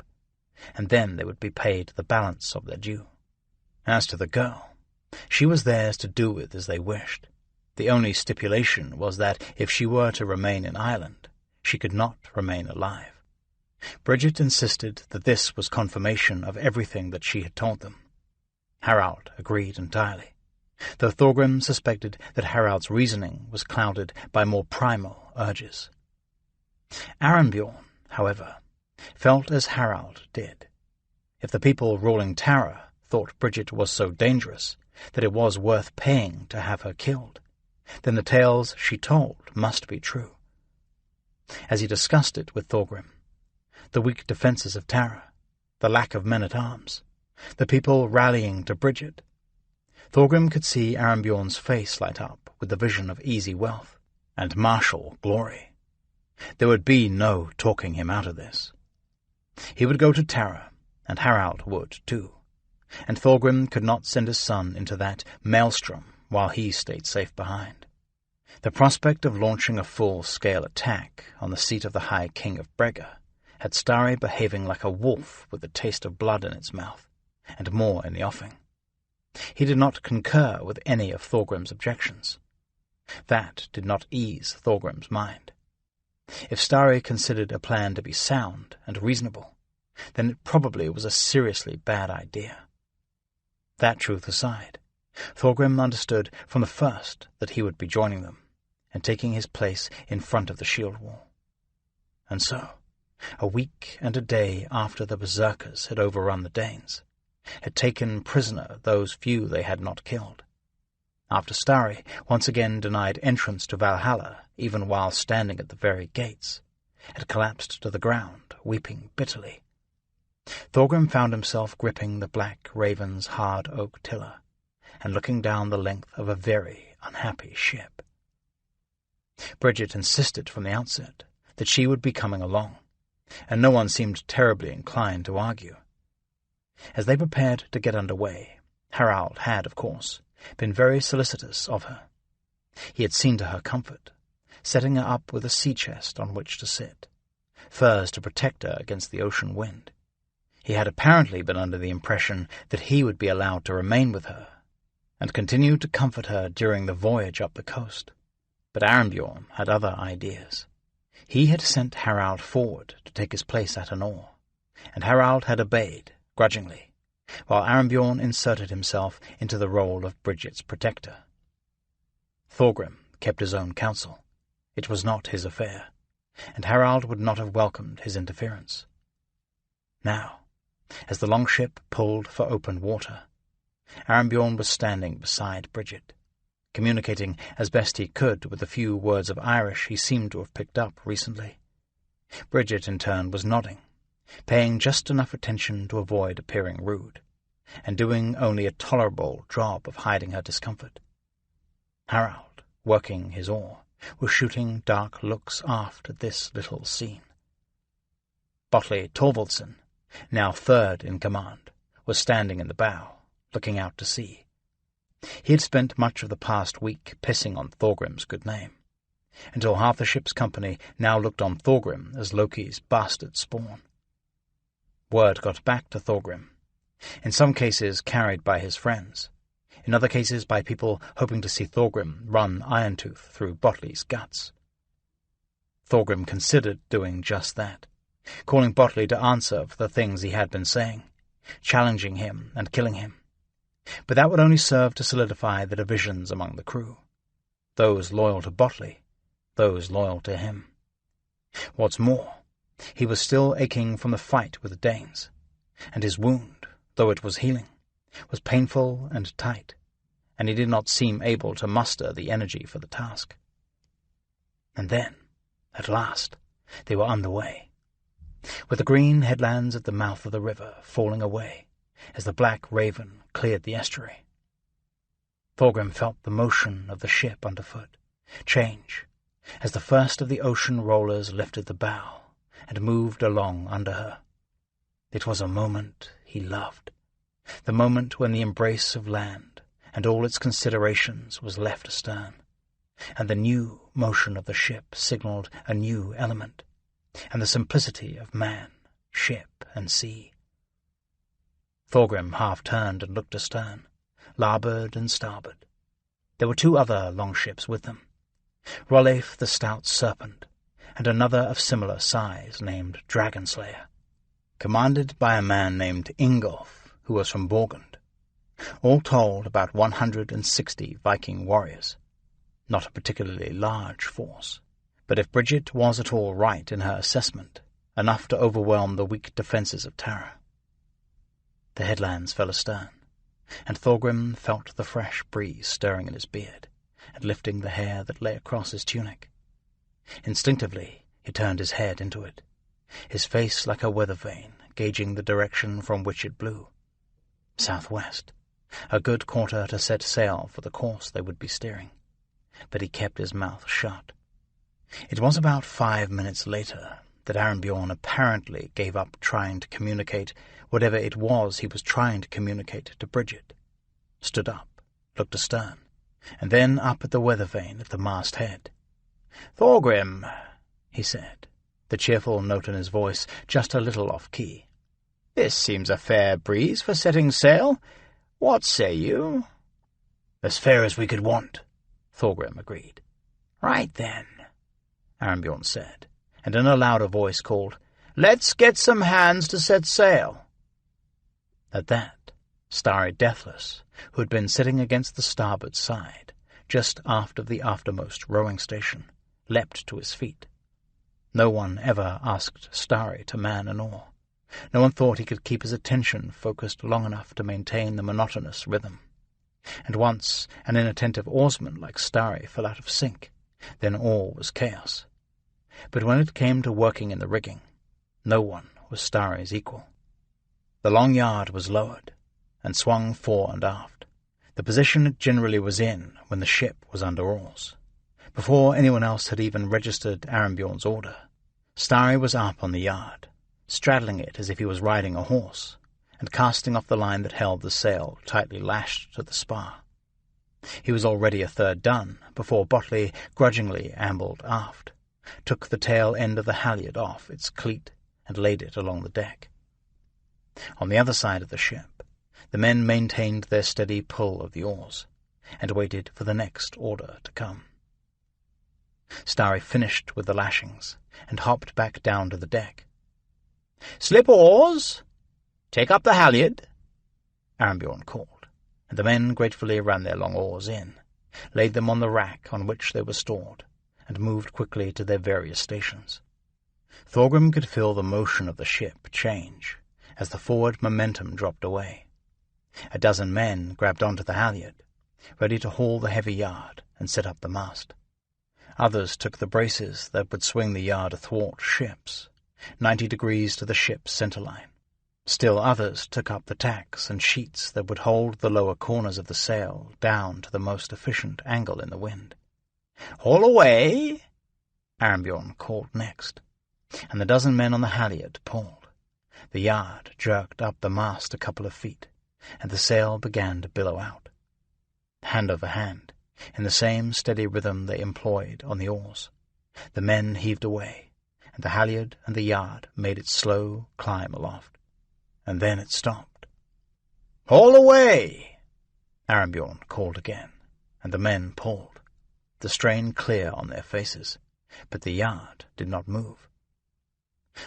and then they would be paid the balance of their due. As to the girl, she was theirs to do with as they wished. The only stipulation was that if she were to remain in Ireland, she could not remain alive. Bridget insisted that this was confirmation of everything that she had told them. Harald agreed entirely. though Thorgrim suspected that Harald's reasoning was clouded by more primal urges. Arinbjorn, however, felt as Harald did. If the people ruling Tara thought Bridget was so dangerous that it was worth paying to have her killed, then the tales she told must be true. As he discussed it with Thorgrim, the weak defences of Tara, the lack of men-at-arms, the people rallying to Bridget, Thorgrim could see Arinbjorn's face light up with the vision of easy wealth and martial glory. There would be no talking him out of this. He would go to Tara, and Harald would too, and Thorgrim could not send his son into that maelstrom while he stayed safe behind. The prospect of launching a full-scale attack on the seat of the High King of Brega had Starry behaving like a wolf with the taste of blood in its mouth, and more in the offing. He did not concur with any of Thorgrim's objections. That did not ease Thorgrim's mind. If Starry considered a plan to be sound and reasonable, then it probably was a seriously bad idea. That truth aside, Thorgrim understood from the first that he would be joining them, and taking his place in front of the shield wall. And so, a week and a day after the berserkers had overrun the Danes, had taken prisoner those few they had not killed, after Starry once again denied entrance to Valhalla even while standing at the very gates, had collapsed to the ground, weeping bitterly, Thorgrim found himself gripping the black raven's hard oak tiller and looking down the length of a very unhappy ship. Bridget insisted from the outset that she would be coming along, and no one seemed terribly inclined to argue. As they prepared to get under way, Harald had, of course, been very solicitous of her. He had seen to her comfort, setting her up with a sea-chest on which to sit, furs to protect her against the ocean wind. He had apparently been under the impression that he would be allowed to remain with her, and continue to comfort her during the voyage up the coast. But Arinbjorn had other ideas. He had sent Harald forward to take his place at an oar, and Harald had obeyed, grudgingly, while Arinbjorn inserted himself into the role of Bridget's protector. Thorgrim kept his own counsel. It was not his affair, and Harald would not have welcomed his interference. Now, as the longship pulled for open water, Arinbjorn was standing beside Bridget, communicating as best he could with the few words of Irish he seemed to have picked up recently. Bridget, in turn, was nodding, paying just enough attention to avoid appearing rude, and doing only a tolerable job of hiding her discomfort. Harald, working his oar, was shooting dark looks aft at this little scene. Botley Thorvaldsen, now third in command, was standing in the bow, looking out to sea. He had spent much of the past week pissing on Thorgrim's good name, until half the ship's company now looked on Thorgrim as Loki's bastard spawn. Word got back to Thorgrim, in some cases carried by his friends, in other cases by people hoping to see Thorgrim run Irontooth through Botley's guts. Thorgrim considered doing just that, calling Botley to answer for the things he had been saying, challenging him and killing him. But that would only serve to solidify the divisions among the crew, those loyal to Botley, those loyal to him. What's more, he was still aching from the fight with the Danes, and his wound, though it was healing, was painful and tight, and he did not seem able to muster the energy for the task. And then, at last, they were under way, with the green headlands at the mouth of the river falling away as the black raven cleared the estuary. Thorgrim felt the motion of the ship underfoot change as the first of the ocean rollers lifted the bow and moved along under her. It was a moment he loved, the moment when the embrace of land and all its considerations was left astern, and the new motion of the ship signalled a new element, and the simplicity of man, ship, and sea. Thorgrim half-turned and looked astern, larboard and starboard. There were two other longships with them, Rolleif the Stout Serpent, and another of similar size named Dragonslayer, commanded by a man named Ingolf, who was from Borgund. All told, about 160 Viking warriors. Not a particularly large force, but if Bridget was at all right in her assessment, enough to overwhelm the weak defences of Tara. The headlands fell astern, and Thorgrim felt the fresh breeze stirring in his beard and lifting the hair that lay across his tunic. Instinctively he turned his head into it, his face like a weather vane, gauging the direction from which it blew. Southwest, a good quarter to set sail for the course they would be steering, but he kept his mouth shut. It was about 5 minutes later that Arembjorn apparently gave up trying to communicate whatever it was he was trying to communicate to Bridget, stood up, looked astern, and then up at the weather vane at the masthead. "Thorgrim," he said, the cheerful note in his voice just a little off-key. "This seems a fair breeze for setting sail. What say you?" "As fair as we could want," Thorgrim agreed. "Right then," Arembjorn said, and in a louder voice called, "Let's get some hands to set sail." At that, Starry Deathless, who had been sitting against the starboard side, just aft of the aftermost rowing station, leapt to his feet. No one ever asked Starry to man an oar. No one thought he could keep his attention focused long enough to maintain the monotonous rhythm. And once an inattentive oarsman like Starry fell out of sync, then all was chaos. But when it came to working in the rigging, no one was Starry's equal. The long yard was lowered and swung fore and aft, the position it generally was in when the ship was under oars. Before anyone else had even registered Arembjorn's order, Starry was up on the yard, straddling it as if he was riding a horse, and casting off the line that held the sail tightly lashed to the spar. He was already a third done before Botley grudgingly ambled aft, took the tail end of the halyard off its cleat, and laid it along the deck. On the other side of the ship, the men maintained their steady pull of the oars, and waited for the next order to come. Starry finished with the lashings, and hopped back down to the deck. "Slip oars! Take up the halyard!" Arembjorn called, and the men gratefully ran their long oars in, laid them on the rack on which they were stored, and moved quickly to their various stations. Thorgrim could feel the motion of the ship change as the forward momentum dropped away. A dozen men grabbed onto the halyard, ready to haul the heavy yard and set up the mast. Others took the braces that would swing the yard athwart ships, 90 degrees to the ship's centerline. Still others took up the tacks and sheets that would hold the lower corners of the sail down to the most efficient angle in the wind. "Haul away!" Arembjorn called next, and the dozen men on the halyard pulled. The yard jerked up the mast a couple of feet, and the sail began to billow out. Hand over hand, in the same steady rhythm they employed on the oars, the men heaved away, and the halyard and the yard made its slow climb aloft. And then it stopped. "Haul away!" Arembjorn called again, and the men pulled, the strain clear on their faces, but the yard did not move.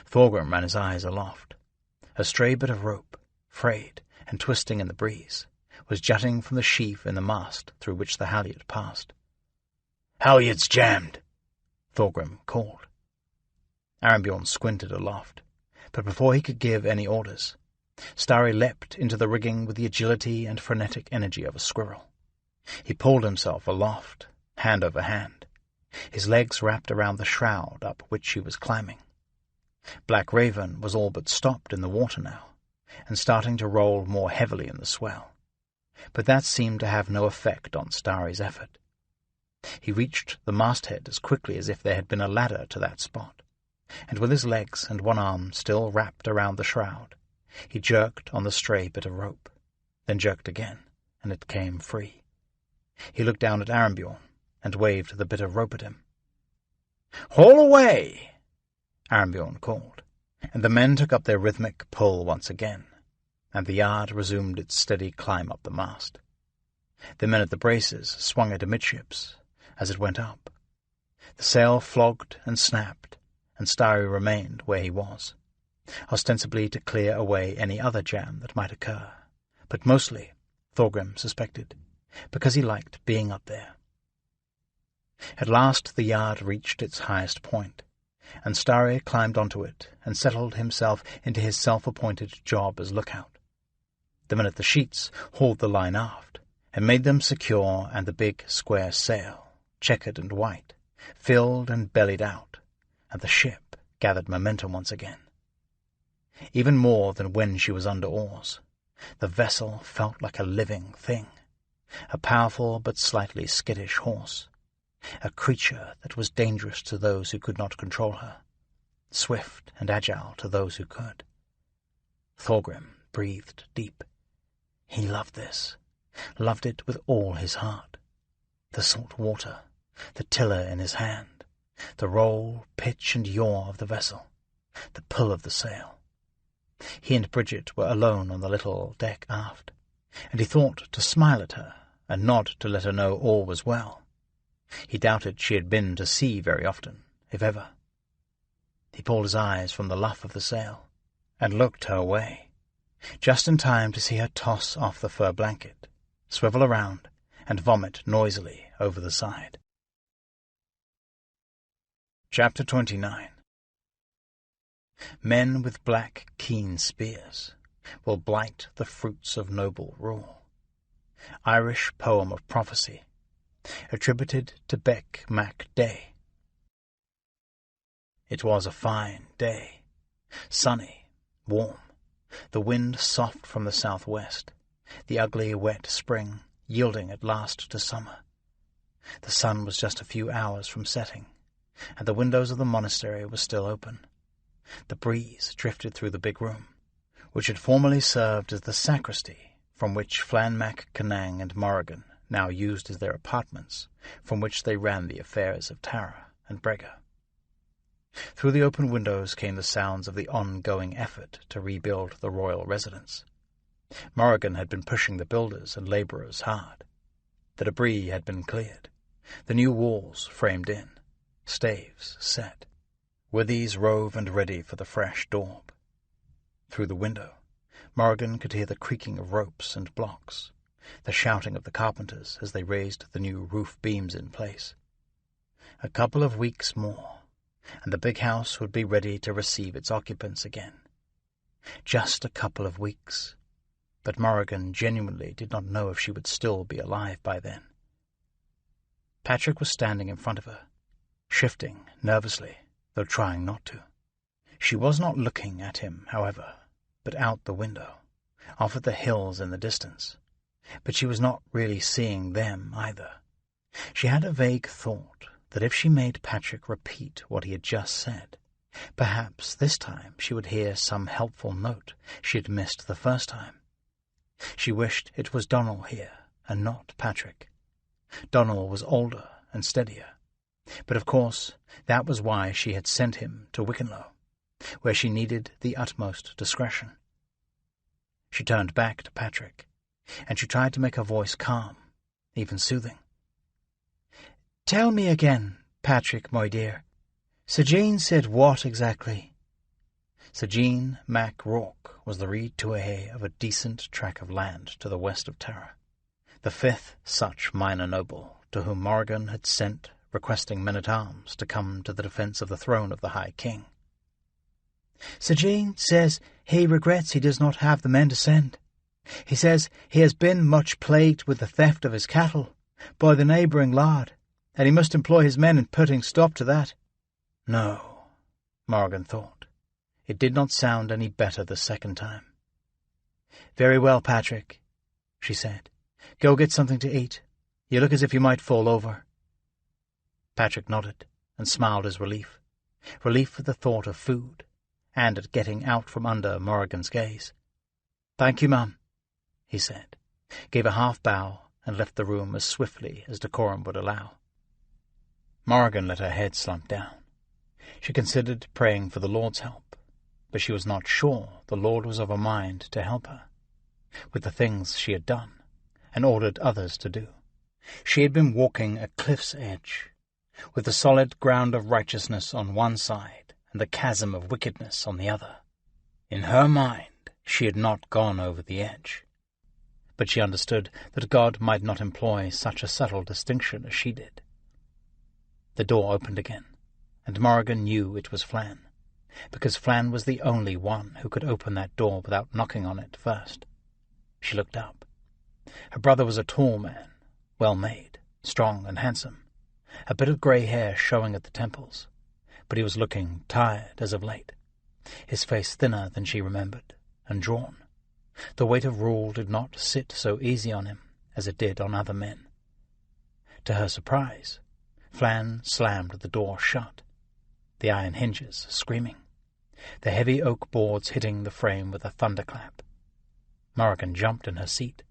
Thorgrim ran his eyes aloft. A stray bit of rope, frayed and twisting in the breeze, was jutting from the sheave in the mast through which the halyard passed. "Halyard's jammed," Thorgrim called. Arembjorn squinted aloft, but before he could give any orders, Starry leapt into the rigging with the agility and frenetic energy of a squirrel. He pulled himself aloft, hand over hand, his legs wrapped around the shroud up which he was climbing. Black Raven was all but stopped in the water now, and starting to roll more heavily in the swell. But that seemed to have no effect on Starry's effort. He reached the masthead as quickly as if there had been a ladder to that spot, and with his legs and one arm still wrapped around the shroud, he jerked on the stray bit of rope, then jerked again, and it came free. He looked down at Arembjorn and waved the bit of rope at him. "Haul away!" Arembjorn called, and the men took up their rhythmic pull once again, and the yard resumed its steady climb up the mast. The men at the braces swung it amidships as it went up. The sail flogged and snapped, and Starry remained where he was, ostensibly to clear away any other jam that might occur, but mostly Thorgrim suspected, because he liked being up there. At last the yard reached its highest point, and Starry climbed onto it and settled himself into his self-appointed job as lookout. The minute the sheets hauled the line aft and made them secure, and the big square sail, checkered and white, filled and bellied out, and the ship gathered momentum once again. Even more than when she was under oars, the vessel felt like a living thing, a powerful but slightly skittish horse, a creature that was dangerous to those who could not control her, swift and agile to those who could. Thorgrim breathed deep. He loved this, loved it with all his heart. The salt water, the tiller in his hand, the roll, pitch and yaw of the vessel, the pull of the sail. He and Bridget were alone on the little deck aft, and he thought to smile at her and nod to let her know all was well. He doubted she had been to sea very often, if ever. He pulled his eyes from the luff of the sail and looked her way, just in time to see her toss off the fur blanket, swivel around, and vomit noisily over the side. Chapter 29. Men with black, keen spears will blight the fruits of noble rule. Irish poem of prophecy, attributed to Beck Mac Day. It was a fine day, sunny, warm, the wind soft from the southwest, the ugly, wet spring yielding at last to summer. The sun was just a few hours from setting, and the windows of the monastery were still open. The breeze drifted through the big room, which had formerly served as the sacristy, from which Flann Mac Canang and Morrigan now used as their apartments, from which they ran the affairs of Tara and Brega. Through the open windows came the sounds of the ongoing effort to rebuild the royal residence. Morrigan had been pushing the builders and labourers hard. The debris had been cleared, the new walls framed in, staves set, withies rove and ready for the fresh daub. Through the window, Morrigan could hear the creaking of ropes and blocks, the shouting of the carpenters as they raised the new roof beams in place. A couple of weeks more, and the big house would be ready to receive its occupants again. Just a couple of weeks, but Morrigan genuinely did not know if she would still be alive by then. Patrick was standing in front of her, shifting nervously, though trying not to. She was not looking at him, however, but out the window, off at the hills in the distance. But she was not really seeing them either. She had a vague thought that if she made Patrick repeat what he had just said, perhaps this time she would hear some helpful note she had missed the first time. She wished it was Donal here, and not Patrick. Donal was older and steadier, but of course that was why she had sent him to Wickenlow, where she needed the utmost discretion. She turned back to Patrick, and she tried to make her voice calm, even soothing. "Tell me again, Patrick, my dear. Sir Jean said what exactly?" Sir Jean Mac Rourke was the Reed Tuahe of a decent tract of land to the west of Tara, the fifth such minor noble to whom Morrigan had sent requesting men-at-arms to come to the defence of the throne of the High King. "Sir Jean says he regrets he does not have the men to send. He says he has been much plagued with the theft of his cattle by the neighbouring lord, and he must employ his men in putting stop to that." No, Morrigan thought. It did not sound any better the second time. "Very well, Patrick," she said. "Go get something to eat. You look as if you might fall over." Patrick nodded and smiled his relief. Relief at the thought of food, and at getting out from under Morrigan's gaze. "Thank you, ma'am," he said, gave a half-bow, and left the room as swiftly as decorum would allow. Morrigan let her head slump down. She considered praying for the Lord's help, but she was not sure the Lord was of a mind to help her. With the things she had done, and ordered others to do, she had been walking a cliff's edge, with the solid ground of righteousness on one side and the chasm of wickedness on the other. In her mind, she had not gone over the edge. but she understood that God might not employ such a subtle distinction as she did. The door opened again, and Morrigan knew it was Flann, because Flann was the only one who could open that door without knocking on it first. She looked up. Her brother was a tall man, well-made, strong and handsome, a bit of grey hair showing at the temples, but he was looking tired as of late, his face thinner than she remembered, and drawn. The weight of rule did not sit so easy on him as it did on other men. To her surprise, Flann slammed the door shut, the iron hinges screaming, the heavy oak boards hitting the frame with a thunderclap. Morrigan jumped in her seat.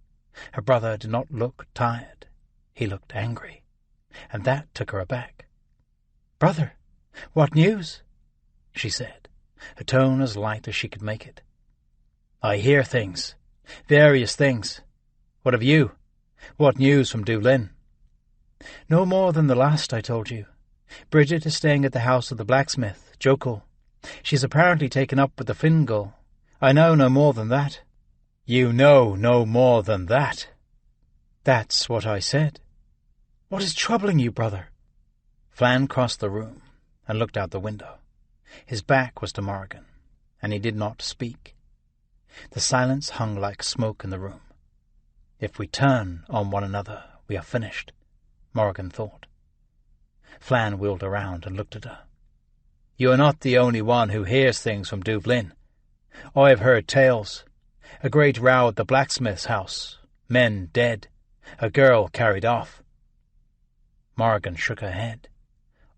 Her brother did not look tired. He looked angry, and that took her aback. "Brother, what news?" she said, her tone as light as she could make it. "I hear things, various things. What of you? What news from Dublin?" "No more than the last I told you. Bridget is staying at the house of the blacksmith, Jokul. She's apparently taken up with the Fingal. I know no more than that." "You know no more than that?" "That's what I said." "What is troubling you, brother?" Flann crossed the room and looked out the window. His back was to Morrigan, and he did not speak. The silence hung like smoke in the room. If we turn on one another, we are finished, Morrigan thought. Flann wheeled around and looked at her. "You are not the only one who hears things from Dublin. I have heard tales. A great row at the blacksmith's house, men dead, a girl carried off." Morrigan shook her head.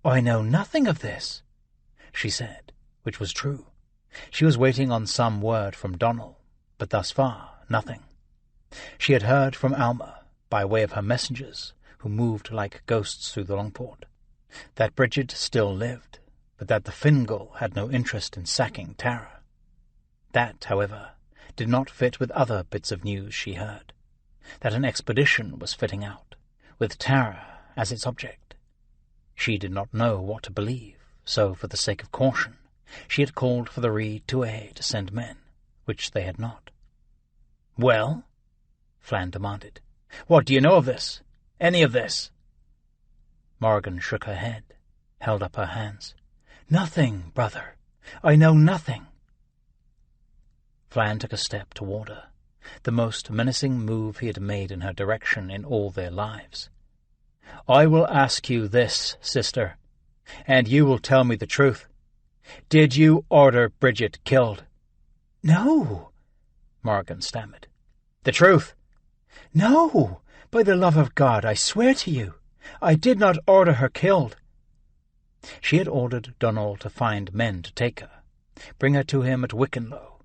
"I know nothing of this," she said, which was true. She was waiting on some word from Donal, but thus far nothing. She had heard from Alma, by way of her messengers, who moved like ghosts through the Longport, that Bridget still lived, but that the Fingal had no interest in sacking Tara. That, however, did not fit with other bits of news she heard, that an expedition was fitting out, with Tara as its object. She did not know what to believe, so for the sake of caution, she had called for the Ree Tuatha to send men, which they had not. "Well?" Flann demanded. "What do you know of this? Any of this?" Morrigan shook her head, held up her hands. "Nothing, brother. I know nothing." Flann took a step toward her, the most menacing move he had made in her direction in all their lives. "I will ask you this, sister, and you will tell me the truth. Did you order Bridget killed?" "No," Morrigan stammered. "The truth?" "No, by the love of God, I swear to you, I did not order her killed." She had ordered Donal to find men to take her, bring her to him at Wickenlow,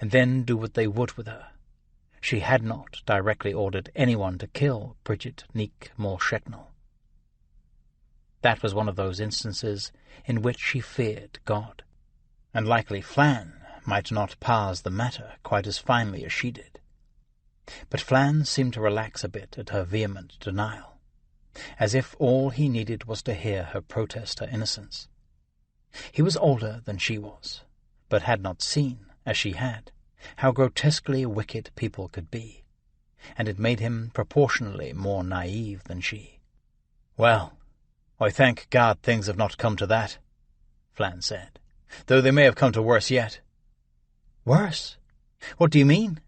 and then do what they would with her. She had not directly ordered anyone to kill Bridget Neak Mulsheknal. That was one of those instances in which she feared God, and likely Flann might not parse the matter quite as finely as she did. But Flann seemed to relax a bit at her vehement denial, as if all he needed was to hear her protest her innocence. He was older than she was, but had not seen, as she had, how grotesquely wicked people could be, and it made him proportionally more naive than she. "Well, I thank God things have not come to that," Flann said, "though they may have come to worse yet." "Worse? What do you mean?"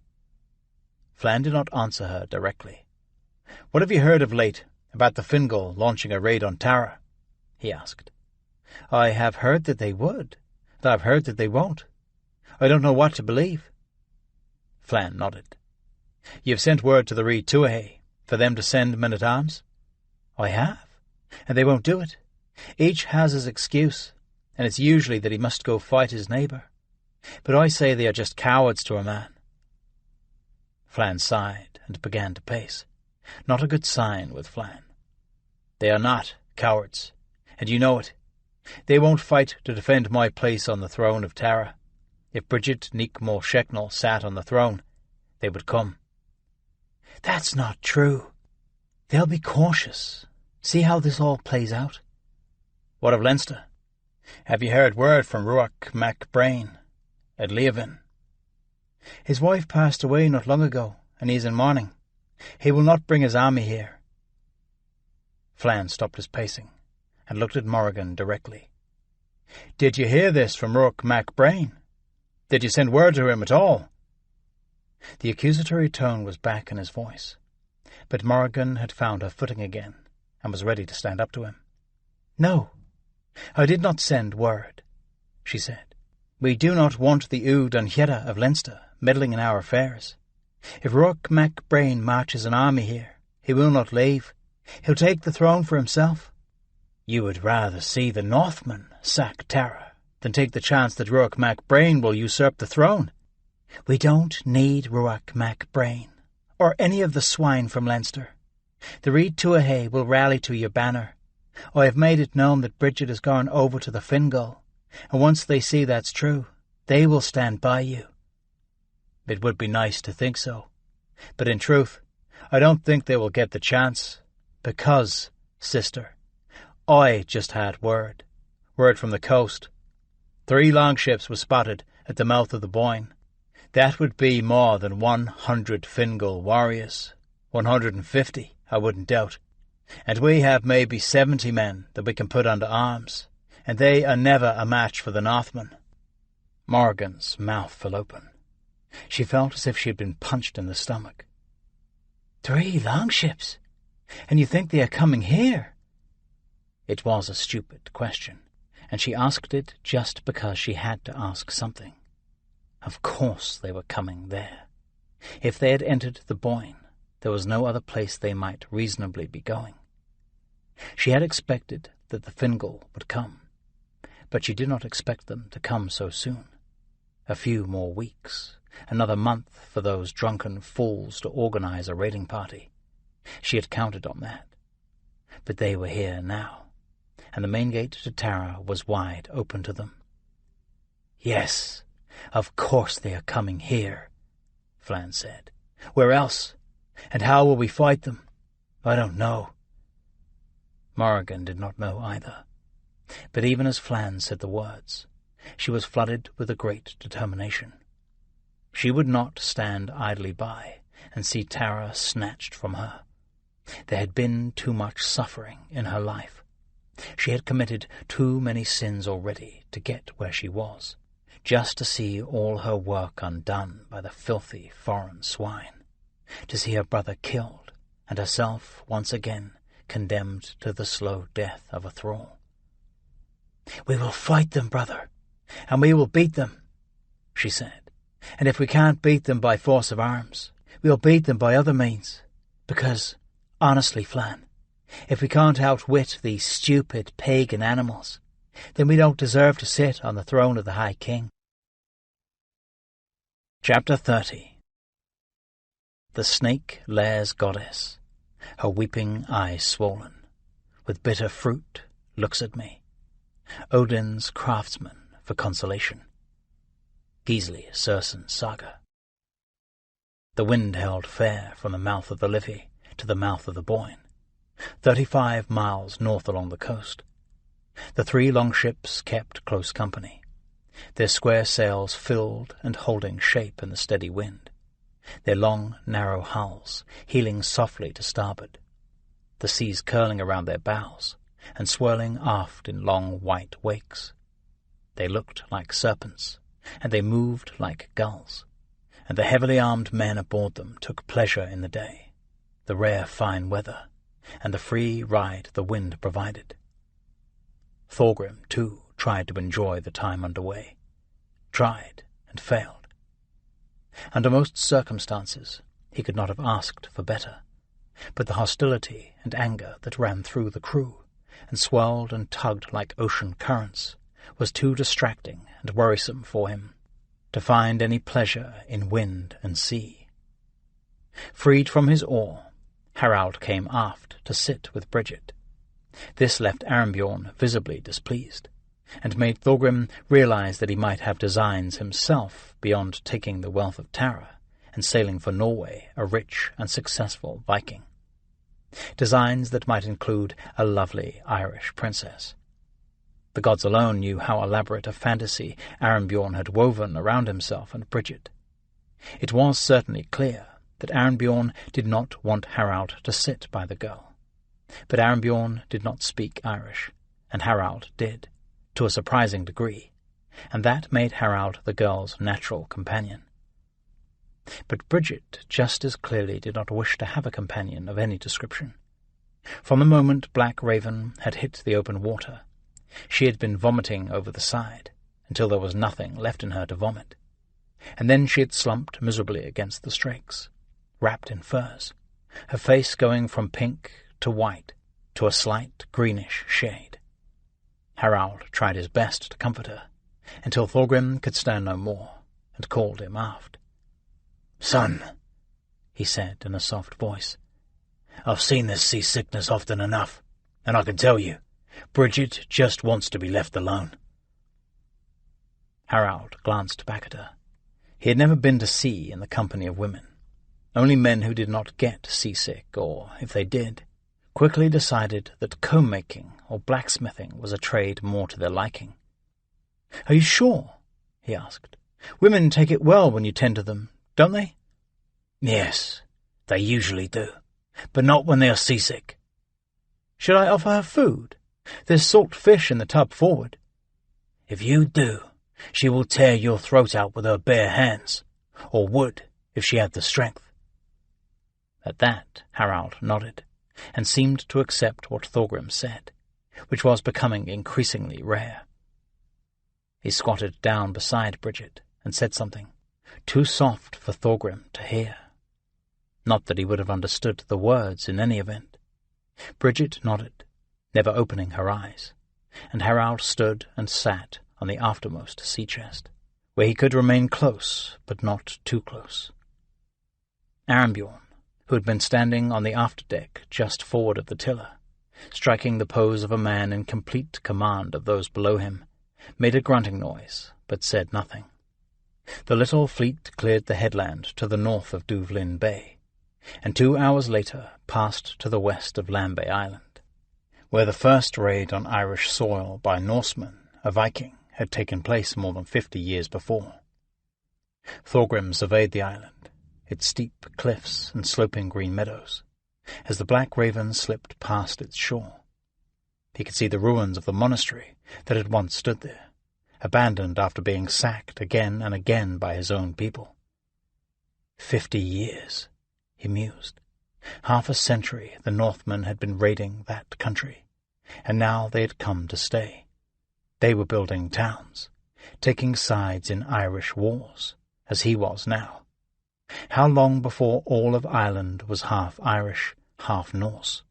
Flann did not answer her directly. "What have you heard of late about the Fingal launching a raid on Tara?" he asked. "I have heard that they would, and I have heard that they won't. I don't know what to believe." Flann nodded. "You have sent word to the Ree Tuatha for them to send men-at-arms?" "I have, and they won't do it. Each has his excuse, and it's usually that he must go fight his neighbour. But I say they are just cowards to a man." Flann sighed and began to pace. Not a good sign with Flann. "They are not cowards, and you know it. They won't fight to defend my place on the throne of Tara. If Bridget Neak Mulsheknal sat on the throne, they would come." "That's not true. They'll be cautious. See how this all plays out." "What of Leinster? Have you heard word from Ruach Mac Brain at Leaven?" "His wife passed away not long ago, and he is in mourning. He will not bring his army here. Flann stopped his pacing and looked at Morrigan directly. "Did you hear this from Rourke MacBrain? Did you send word to him at all?" The accusatory tone was back in his voice, but Morrigan had found her footing again and was ready to stand up to him. "No, I did not send word," she said. "We do not want the Ood and Hedda of Leinster meddling in our affairs. If Rourke MacBrain marches an army here, he will not leave. He'll take the throne for himself." "You would rather see the Northmen sack Tara than take the chance that Rourke MacBrain will usurp the throne." "We don't need Rourke MacBrain, or any of the swine from Leinster. The Reid Tuatha will rally to your banner. I have made it known that Bridget has gone over to the Fingal, and once they see that's true, they will stand by you." "It would be nice to think so, but in truth, I don't think they will get the chance, because, sister, I just had word from the coast. 3 longships were spotted at the mouth of the Boyne. That would be more than 100 Fingal warriors, 150, I wouldn't doubt, and we have maybe 70 men that we can put under arms, and they are never a match for the Northmen." Morrigan's mouth fell open. She felt as if she had been punched in the stomach. 3 longships? And you think they are coming here? It was a stupid question, and she asked it just because she had to ask something. Of course they were coming there. If they had entered the Boyne, there was no other place they might reasonably be going. She had expected that the Fingal would come, but she did not expect them to come so soon. A few more weeks, another month for those drunken fools to organize a raiding party. She had counted on that. But they were here now, and the main gate to Tara was wide open to them. "Yes, of course they are coming here," Flann said. "Where else? And how will we fight them? I don't know." Morrigan did not know either. But even as Flann said the words, she was flooded with a great determination. She would not stand idly by and see Tara snatched from her. There had been too much suffering in her life. She had committed too many sins already to get where she was, just to see all her work undone by the filthy foreign swine, to see her brother killed and herself once again condemned to the slow death of a thrall. "We will fight them, brother, and we will beat them," she said. "And if we can't beat them by force of arms, we'll beat them by other means, because, honestly, Flann, if we can't outwit these stupid pagan animals, then we don't deserve to sit on the throne of the High King." Chapter 30. The snake Lair's goddess, her weeping eyes swollen, with bitter fruit, looks at me. Odin's craftsman for consolation. Gisli Sursen's saga. The wind held fair from the mouth of the Liffey to the mouth of the Boyne, 35 miles north along the coast. The 3 longships kept close company, their square sails filled and holding shape in the steady wind, their long, narrow hulls heeling softly to starboard, the seas curling around their bows and swirling aft in long white wakes. They looked like serpents, and they moved like gulls, and the heavily armed men aboard them took pleasure in the day, the rare fine weather, and the free ride the wind provided. Thorgrim, too, tried to enjoy the time under way, tried and failed. Under most circumstances, he could not have asked for better, but the hostility and anger that ran through the crew and swirled and tugged like ocean currents was too distracting and worrisome for him to find any pleasure in wind and sea. Freed from his oar, Harald came aft to sit with Bridget. This left Armbjorn visibly displeased, and made Thorgrim realize that he might have designs himself beyond taking the wealth of Tara and sailing for Norway a rich and successful Viking. Designs that might include a lovely Irish princess. The gods alone knew how elaborate a fantasy Armbjorn had woven around himself and Bridget. It was certainly clear that Arnbjorn did not want Harald to sit by the girl. But Arnbjorn did not speak Irish, and Harald did, to a surprising degree, and that made Harald the girl's natural companion. But Bridget just as clearly did not wish to have a companion of any description. From the moment Black Raven had hit the open water, she had been vomiting over the side, until there was nothing left in her to vomit, and then she had slumped miserably against the strakes, wrapped in furs, her face going from pink to white to a slight greenish shade. Harald tried his best to comfort her, until Thorgrim could stand no more, and called him aft. "Son," he said in a soft voice, "I've seen this seasickness often enough, and I can tell you, Bridget just wants to be left alone." Harald glanced back at her. He had never been to sea in the company of women. Only men who did not get seasick, or, if they did, quickly decided that comb-making or blacksmithing was a trade more to their liking. "Are you sure?" he asked. "Women take it well when you tend to them, don't they?" "Yes, they usually do, but not when they are seasick." "Should I offer her food? There's salt fish in the tub forward." "If you do, she will tear your throat out with her bare hands, or would, if she had the strength." At that Harald nodded, and seemed to accept what Thorgrim said, which was becoming increasingly rare. He squatted down beside Bridget and said something, too soft for Thorgrim to hear. Not that he would have understood the words in any event. Bridget nodded, never opening her eyes, and Harald stood and sat on the aftermost sea chest, where he could remain close, but not too close. Arnbjorn, who had been standing on the afterdeck just forward of the tiller, striking the pose of a man in complete command of those below him, made a grunting noise, but said nothing. The little fleet cleared the headland to the north of Duvlin Bay, and 2 hours later passed to the west of Lambay Island, where the first raid on Irish soil by Norsemen, a Viking, had taken place more than 50 years before. Thorgrim surveyed the island, its steep cliffs and sloping green meadows, as the Black Raven slipped past its shore. He could see the ruins of the monastery that had once stood there, abandoned after being sacked again and again by his own people. 50 years, he mused. Half a century the Northmen had been raiding that country, and now they had come to stay. They were building towns, taking sides in Irish wars, as he was now. How long before all of Ireland was half Irish, half Norse?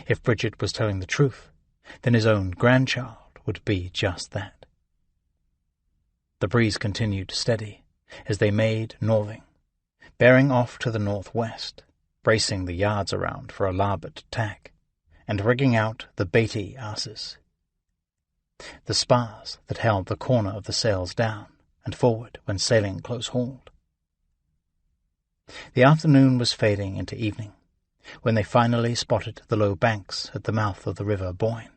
If Bridget was telling the truth, then his own grandchild would be just that. The breeze continued steady as they made northing, bearing off to the northwest, bracing the yards around for a larboard tack, and rigging out the Beatty asses, the spars that held the corner of the sails down and forward when sailing close-hauled. The afternoon was fading into evening, when they finally spotted the low banks at the mouth of the River Boyne.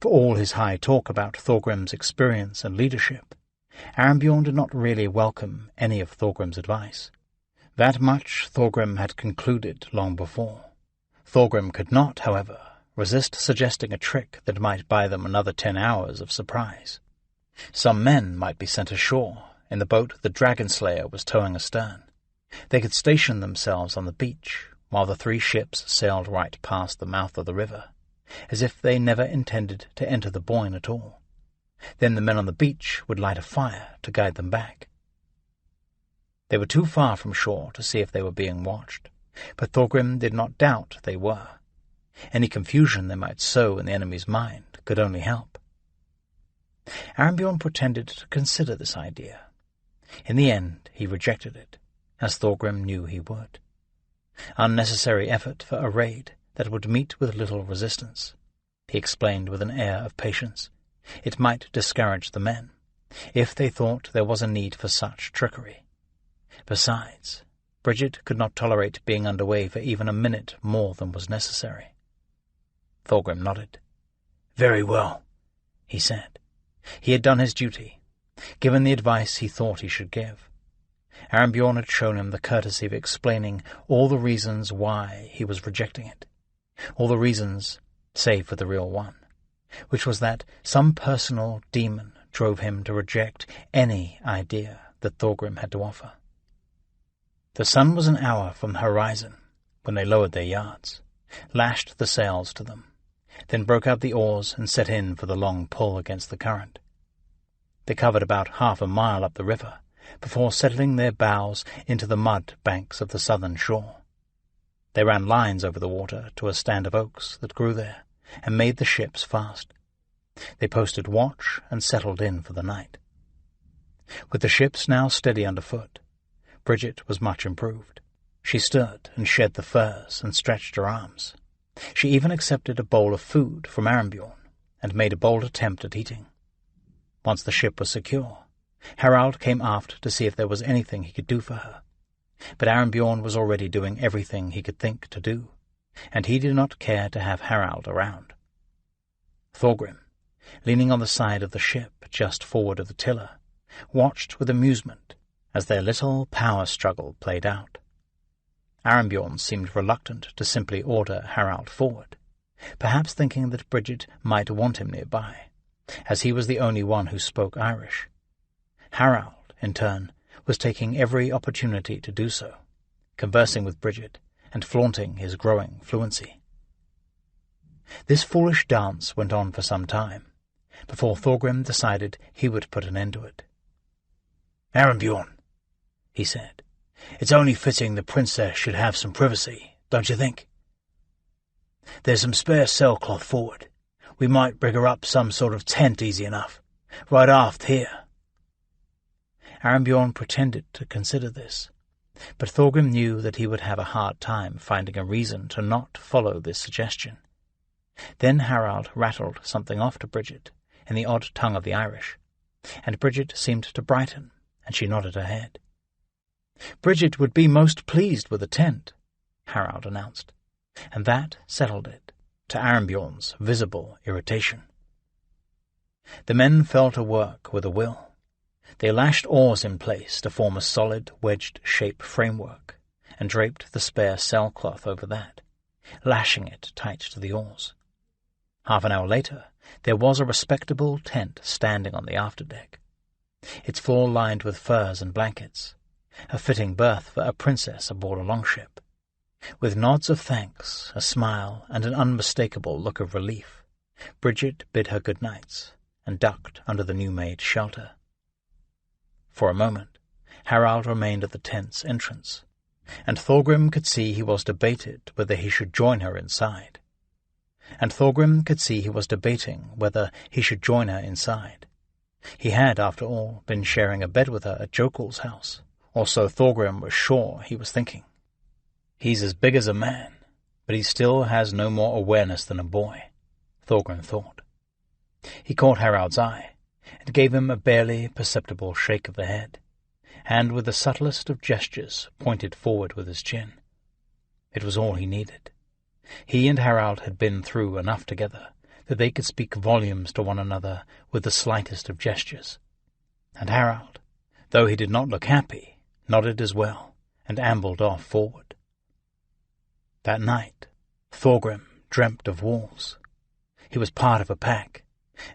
For all his high talk about Thorgrim's experience and leadership, Arnbjorn did not really welcome any of Thorgrim's advice. That much Thorgrim had concluded long before. Thorgrim could not, however, resist suggesting a trick that might buy them another 10 hours of surprise. Some men might be sent ashore in the boat the dragon-slayer was towing astern. They could station themselves on the beach while the 3 ships sailed right past the mouth of the river, as if they never intended to enter the Boyne at all. Then the men on the beach would light a fire to guide them back. They were too far from shore to see if they were being watched, but Thorgrim did not doubt they were. Any confusion they might sow in the enemy's mind could only help. Arnbjorn pretended to consider this idea. In the end he rejected it, as Thorgrim knew he would. Unnecessary effort for a raid that would meet with little resistance, he explained with an air of patience. It might discourage the men, if they thought there was a need for such trickery. Besides, Bridget could not tolerate being underway for even a minute more than was necessary. Thorgrim nodded. "Very well," he said. He had done his duty, given the advice he thought he should give. Arinbjorn had shown him the courtesy of explaining all the reasons why he was rejecting it. All the reasons, save for the real one, which was that some personal demon drove him to reject any idea that Thorgrim had to offer. The sun was an hour from the horizon when they lowered their yards, lashed the sails to them, then broke out the oars and set in for the long pull against the current. They covered about half a mile up the river before settling their bows into the mud banks of the southern shore. They ran lines over the water to a stand of oaks that grew there and made the ships fast. They posted watch and settled in for the night. With the ships now steady underfoot, Bridget was much improved. She stood and shed the furs and stretched her arms. She even accepted a bowl of food from Arinbjorn and made a bold attempt at eating. Once the ship was secure, Harald came aft to see if there was anything he could do for her. But Arinbjorn was already doing everything he could think to do, and he did not care to have Harald around. Thorgrim, leaning on the side of the ship just forward of the tiller, watched with amusement as their little power struggle played out. Arinbjorn seemed reluctant to simply order Harald forward, perhaps thinking that Bridget might want him nearby, as he was the only one who spoke Irish. Harald, in turn, was taking every opportunity to do so, conversing with Bridget and flaunting his growing fluency. This foolish dance went on for some time, before Thorgrim decided he would put an end to it. "Arinbjorn," he said, "it's only fitting the princess should have some privacy, don't you think? There's some spare sailcloth forward. We might rig her up some sort of tent easy enough, right aft here." Arinbjorn pretended to consider this, but Thorgrim knew that he would have a hard time finding a reason to not follow this suggestion. Then Harald rattled something off to Bridget in the odd tongue of the Irish, and Bridget seemed to brighten, and she nodded her head. "Bridget would be most pleased with a tent," Harald announced, and that settled it, to Arinbjorn's visible irritation. The men fell to work with a will. They lashed oars in place to form a solid, wedged-shape framework, and draped the spare sailcloth over that, lashing it tight to the oars. Half an hour later, there was a respectable tent standing on the afterdeck, its floor lined with furs and blankets, a fitting berth for a princess aboard a longship. With nods of thanks, a smile, and an unmistakable look of relief, Bridget bid her good nights and ducked under the new-made shelter. For a moment, Harald remained at the tent's entrance, and Thorgrim could see he was debated whether he should join her inside. He had, after all, been sharing a bed with her at Jokul's house, or so Thorgrim was sure he was thinking. He's as big as a man, but he still has no more awareness than a boy, Thorgrim thought. He caught Harald's eye, and gave him a barely perceptible shake of the head, and with the subtlest of gestures pointed forward with his chin. It was all he needed. He and Harald had been through enough together that they could speak volumes to one another with the slightest of gestures. And Harald, though he did not look happy, nodded as well, and ambled off forward. That night, Thorgrim dreamt of wolves. He was part of a pack,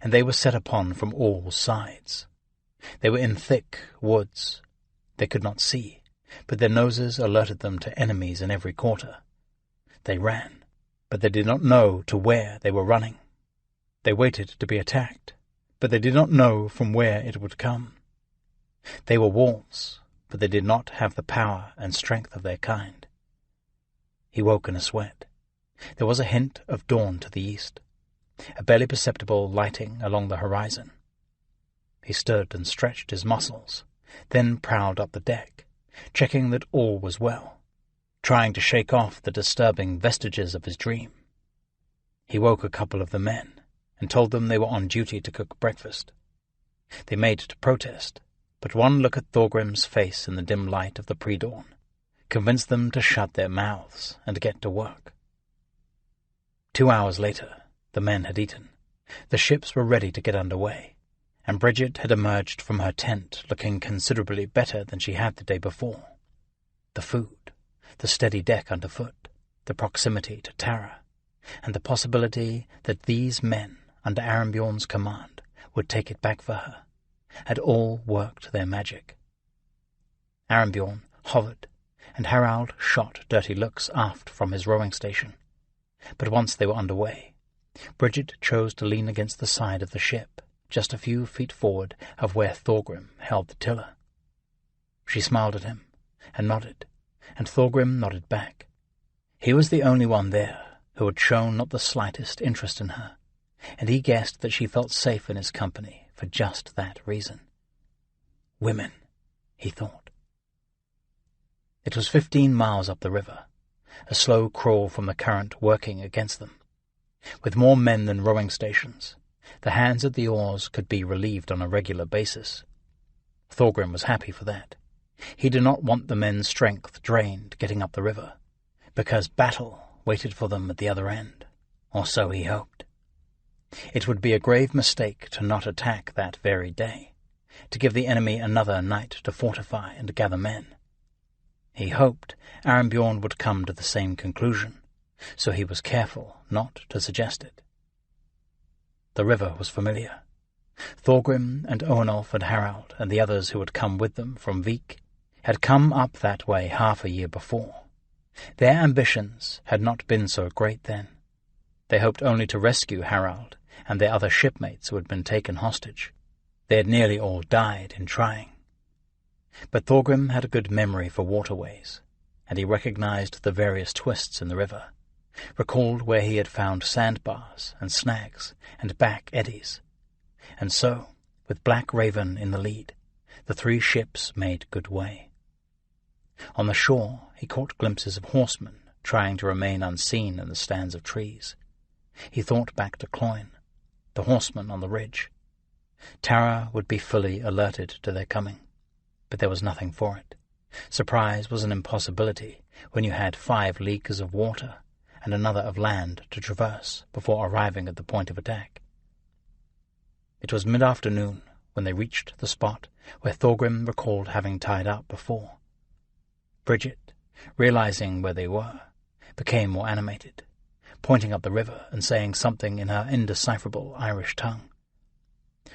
and they were set upon from all sides. They were in thick woods. They could not see, but their noses alerted them to enemies in every quarter. They ran, but they did not know to where they were running. They waited to be attacked, but they did not know from where it would come. They were wolves, but they did not have the power and strength of their kind. He woke in a sweat. There was a hint of dawn to the east, a barely perceptible lighting along the horizon. He stood and stretched his muscles, then prowled up the deck, checking that all was well, trying to shake off the disturbing vestiges of his dream. He woke a couple of the men and told them they were on duty to cook breakfast. They made to protest, but one look at Thorgrim's face in the dim light of the pre-dawn convinced them to shut their mouths and get to work. 2 hours later, the men had eaten. The ships were ready to get under way, and Bridget had emerged from her tent looking considerably better than she had the day before. The food, the steady deck underfoot, the proximity to Tara, and the possibility that these men, under Arembjorn's command, would take it back for her, had all worked their magic. Arembjorn hovered, and Harald shot dirty looks aft from his rowing station. But once they were under way, Bridget chose to lean against the side of the ship, just a few feet forward of where Thorgrim held the tiller. She smiled at him, and Thorgrim nodded back. He was the only one there who had shown not the slightest interest in her, and he guessed that she felt safe in his company for just that reason. Women, he thought. It was 15 miles up the river, a slow crawl from the current working against them. With more men than rowing stations, the hands at the oars could be relieved on a regular basis. Thorgrim was happy for that. He did not want the men's strength drained getting up the river, because battle waited for them at the other end, or so he hoped. It would be a grave mistake to not attack that very day, to give the enemy another night to fortify and gather men. He hoped Arembjorn would come to the same conclusion, so he was careful not to suggest it. The river was familiar. Thorgrim and Oenolf and Harald and the others who had come with them from Vik had come up that way half a year before. Their ambitions had not been so great then. They hoped only to rescue Harald and their other shipmates who had been taken hostage. They had nearly all died in trying. But Thorgrim had a good memory for waterways, and he recognized the various twists in the river, recalled where he had found sandbars and snags and back eddies. And so, with Black Raven in the lead, the 3 ships made good way. On the shore he caught glimpses of horsemen trying to remain unseen in the stands of trees. He thought back to Cloyne, the horsemen on the ridge. Tara would be fully alerted to their coming, but there was nothing for it. Surprise was an impossibility when you had 5 leagues of water and another of land to traverse before arriving at the point of attack. It was mid-afternoon when they reached the spot where Thorgrim recalled having tied up before. Bridget, realizing where they were, became more animated, pointing up the river and saying something in her indecipherable Irish tongue.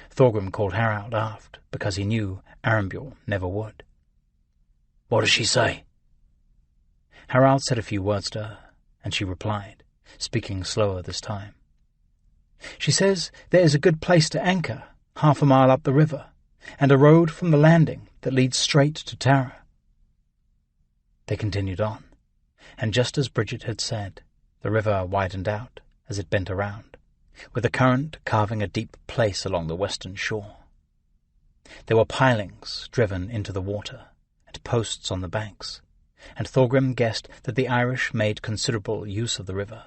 Thorgrim called Harald aft because he knew Arembjorn never would. "What does she say?" Harald said a few words to her, and she replied, speaking slower this time. "She says there is a good place to anchor, half a mile up the river, and a road from the landing that leads straight to Tara." They continued on, and just as Bridget had said, the river widened out as it bent around, with the current carving a deep place along the western shore. There were pilings driven into the water, and posts on the banks, and Thorgrim guessed that the Irish made considerable use of the river.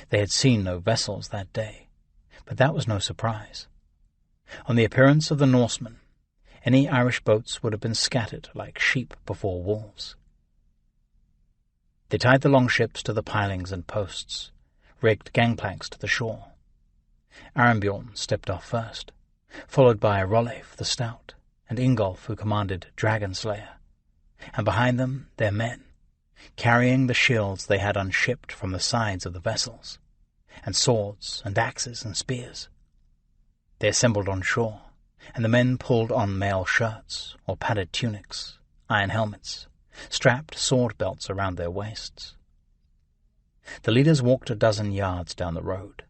They had seen no vessels that day, but that was no surprise. On the appearance of the Norsemen, any Irish boats would have been scattered like sheep before wolves. They tied the longships to the pilings and posts, rigged gangplanks to the shore. Arembjorn stepped off first, followed by Rolleif the Stout, and Ingolf, who commanded Dragon Slayer, and behind them their men, carrying the shields they had unshipped from the sides of the vessels, and swords and axes and spears. They assembled on shore, and the men pulled on mail shirts or padded tunics, iron helmets, strapped sword belts around their waists. The leaders walked a dozen yards down the road,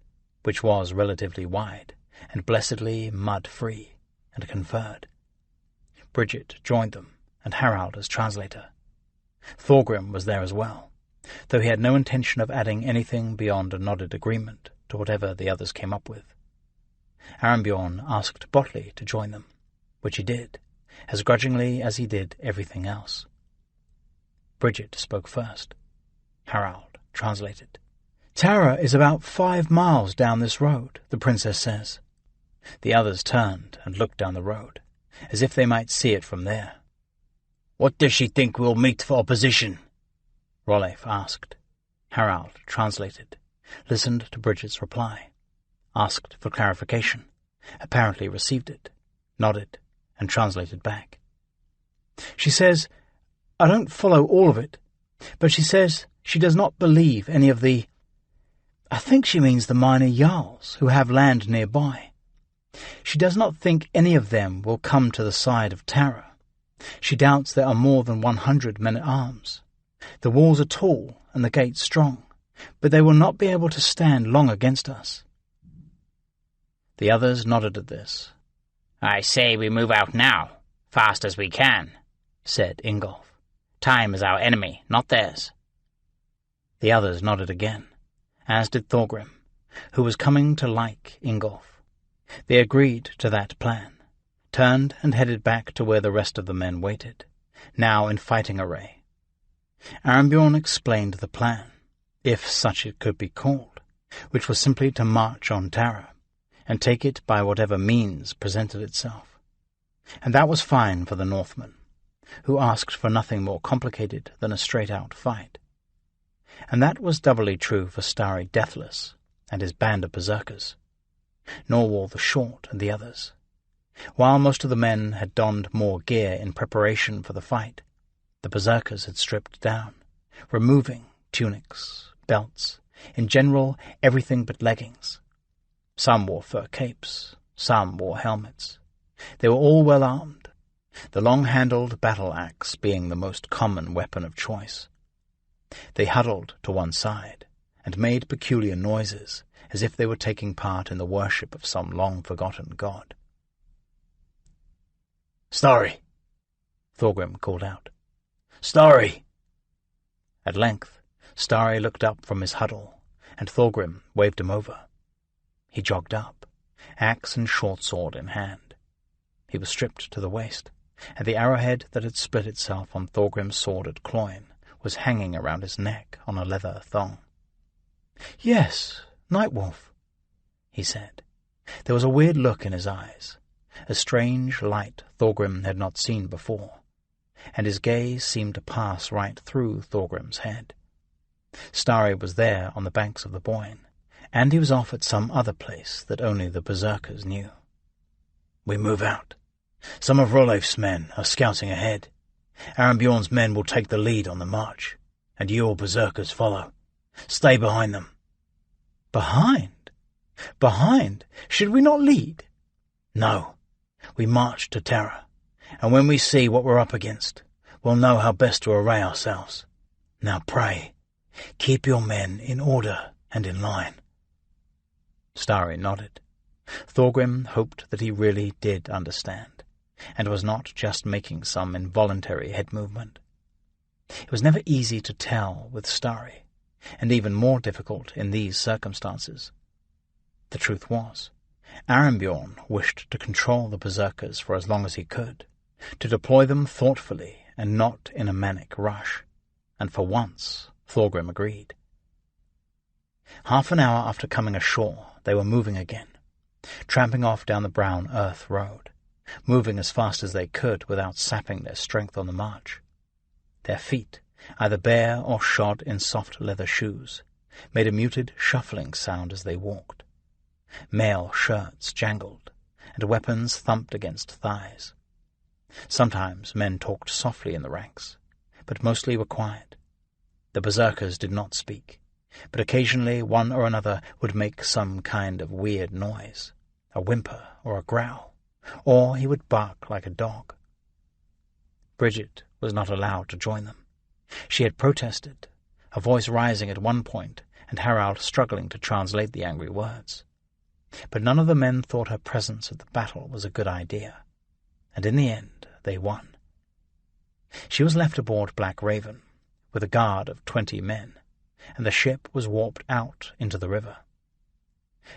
which was relatively wide and blessedly mud-free, and conferred. Bridget joined them, and Harald as translator. Thorgrim was there as well, though he had no intention of adding anything beyond a nodded agreement to whatever the others came up with. Arembjorn asked Botley to join them, which he did, as grudgingly as he did everything else. Bridget spoke first. Harald translated. "Tara is about 5 miles down this road, the princess says." The others turned and looked down the road, as if they might see it from there. "What does she think we'll meet for opposition?" Rolleif asked. Harald translated, listened to Bridget's reply, asked for clarification, apparently received it, nodded, and translated back. She says, I don't follow all of it, but she says she does not believe any of the... I think she means the minor jarls who have land nearby. She does not think any of them will come to the side of Tara. She doubts there are more than 100 men-at-arms. The walls are tall and the gates strong, but they will not be able to stand long against us. The others nodded at this. I say we move out now, fast as we can, said Ingolf. Time is our enemy, not theirs. The others nodded again, as did Thorgrim, who was coming to like Ingolf. They agreed to that plan, turned and headed back to where the rest of the men waited, now in fighting array. Arambjorn explained the plan, if such it could be called, which was simply to march on Tara, and take it by whatever means presented itself. And that was fine for the Northmen, who asked for nothing more complicated than a straight-out fight. And that was doubly true for starry Deathless and his band of berserkers, Norwal the Short and the others. While most of the men had donned more gear in preparation for the fight, the berserkers had stripped down, removing tunics, belts, in general everything but leggings. Some wore fur capes, some wore helmets. They were all well armed, the long-handled battle-axe being the most common weapon of choice. They huddled to one side and made peculiar noises, as if they were taking part in the worship of some long-forgotten god. "Starry!" Thorgrim called out. "Starry!" At length, Starry looked up from his huddle, and Thorgrim waved him over. He jogged up, axe and short sword in hand. He was stripped to the waist, and the arrowhead that had split itself on Thorgrim's sword at Cloyne was hanging around his neck on a leather thong. "Yes, Nightwolf," he said. There was a weird look in his eyes, a strange light Thorgrim had not seen before, and his gaze seemed to pass right through Thorgrim's head. Starry was there on the banks of the Boyne, and he was off at some other place that only the berserkers knew. "We move out. Some of Rolef's men are scouting ahead. Arambjorn's men will take the lead on the march, and your berserkers follow. Stay behind them." "Behind? Behind? Should we not lead?" "No. We march to Tara, and when we see what we're up against, we'll know how best to array ourselves. Now pray, keep your men in order and in line." Starry nodded. Thorgrim hoped that he really did understand, and was not just making some involuntary head movement. It was never easy to tell with Starry, and even more difficult in these circumstances. The truth was, Arambjorn wished to control the berserkers for as long as he could, to deploy them thoughtfully and not in a manic rush, and for once Thorgrim agreed. Half an hour after coming ashore, they were moving again, tramping off down the brown earth road, moving as fast as they could without sapping their strength on the march. Their feet, either bare or shod in soft leather shoes, made a muted shuffling sound as they walked. Mail shirts jangled, and weapons thumped against thighs. Sometimes men talked softly in the ranks, but mostly were quiet. The berserkers did not speak, but occasionally one or another would make some kind of weird noise, a whimper or a growl, or he would bark like a dog. Bridget was not allowed to join them. She had protested, her voice rising at one point and Harald struggling to translate the angry words. But none of the men thought her presence at the battle was a good idea, and in the end they won. She was left aboard Black Raven, with a guard of 20 men, and the ship was warped out into the river.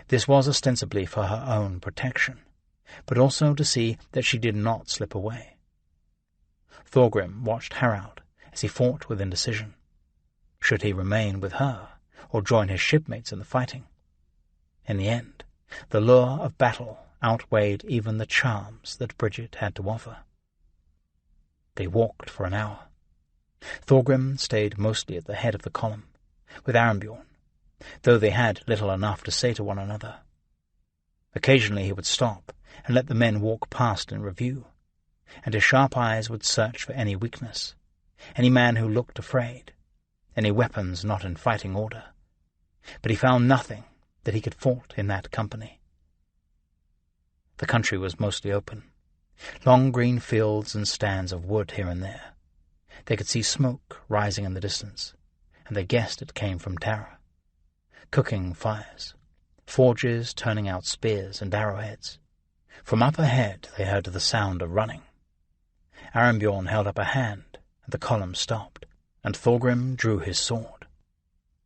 This was ostensibly for her own protection, but also to see that she did not slip away. Thorgrim watched Harald as he fought with indecision. Should he remain with her, or join his shipmates in the fighting? In the end, the lure of battle outweighed even the charms that Bridget had to offer. They walked for an hour. Thorgrim stayed mostly at the head of the column, with Arambjorn, though they had little enough to say to one another. Occasionally he would stop and let the men walk past in review, and his sharp eyes would search for any weakness, any man who looked afraid, any weapons not in fighting order. But he found nothing that he could fault in that company. The country was mostly open. Long green fields and stands of wood here and there. They could see smoke rising in the distance, and they guessed it came from Tara. Cooking fires, forges turning out spears and arrowheads. From up ahead they heard the sound of running. Arembjorn held up a hand, and the column stopped, and Thorgrim drew his sword.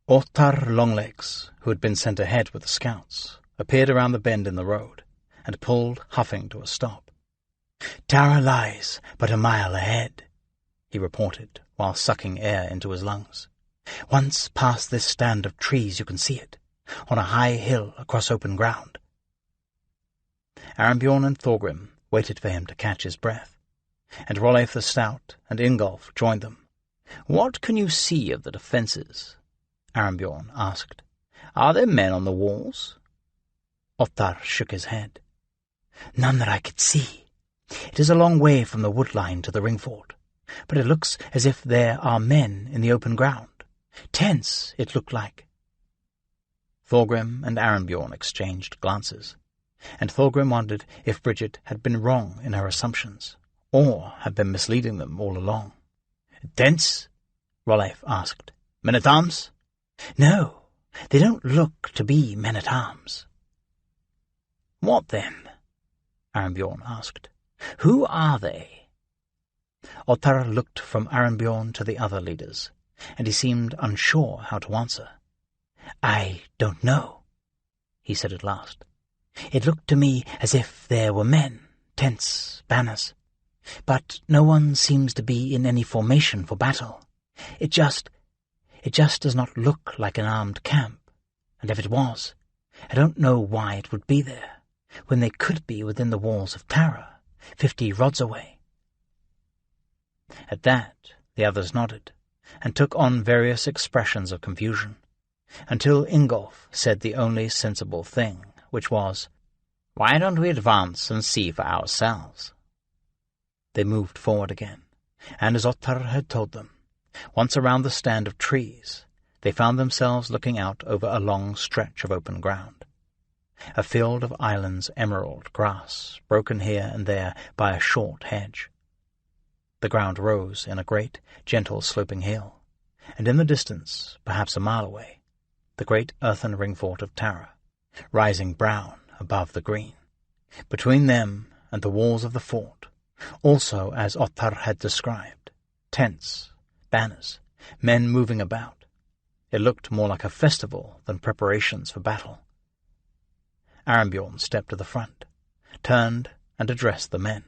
Ottar Longlegs, who had been sent ahead with the scouts, appeared around the bend in the road, and pulled, huffing, to a stop. "Tara lies but a mile ahead," he reported, while sucking air into his lungs. "Once past this stand of trees you can see it, on a high hill across open ground." Arembjorn and Thorgrim waited for him to catch his breath, and Rolleif the Stout and Ingolf joined them. "What can you see of the defences?" Arembjorn asked. "Are there men on the walls?" Ottar shook his head. "None that I could see. It is a long way from the wood line to the ring fort, but it looks as if there are men in the open ground. Tents, it looked like." Thorgrim and Arembjorn exchanged glances, and Thorgrim wondered if Bridget had been wrong in her assumptions, or had been misleading them all along. "Tents?" Rolleif asked. "Men-at-arms?" "No, they don't look to be men-at-arms." "What then?" Arembjorn asked. "Who are they?" Ottar looked from Arembjorn to the other leaders, and he seemed unsure how to answer. "I don't know," he said at last. "It looked to me as if there were men, tents, banners. But no one seems to be in any formation for battle. It just does not look like an armed camp, and if it was, I don't know why it would be there, when they could be within the walls of Tara, 50 rods away." At that the others nodded, and took on various expressions of confusion, until Ingolf said the only sensible thing, which was, "Why don't we advance and see for ourselves?" They moved forward again, and as Ottar had told them, once around the stand of trees, they found themselves looking out over a long stretch of open ground. A field of islands emerald grass, broken here and there by a short hedge. The ground rose in a great, gentle sloping hill, and in the distance, perhaps a mile away, the great earthen ring fort of Tara, rising brown above the green. Between them and the walls of the fort, also as Ottar had described, tents, banners, men moving about. It looked more like a festival than preparations for battle. Arembjorn stepped to the front, turned and addressed the men.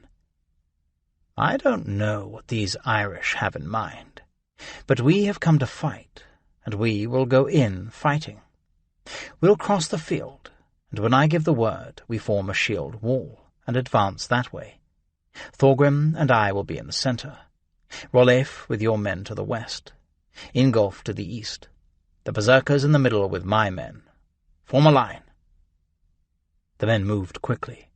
"I don't know what these Irish have in mind, but we have come to fight, and we will go in fighting. We'll cross the field, and when I give the word, we form a shield wall and advance that way. Thorgrim and I will be in the centre, Rolleif with your men to the west, Ingolf to the east, the berserkers in the middle with my men. Form a line." The men moved quickly,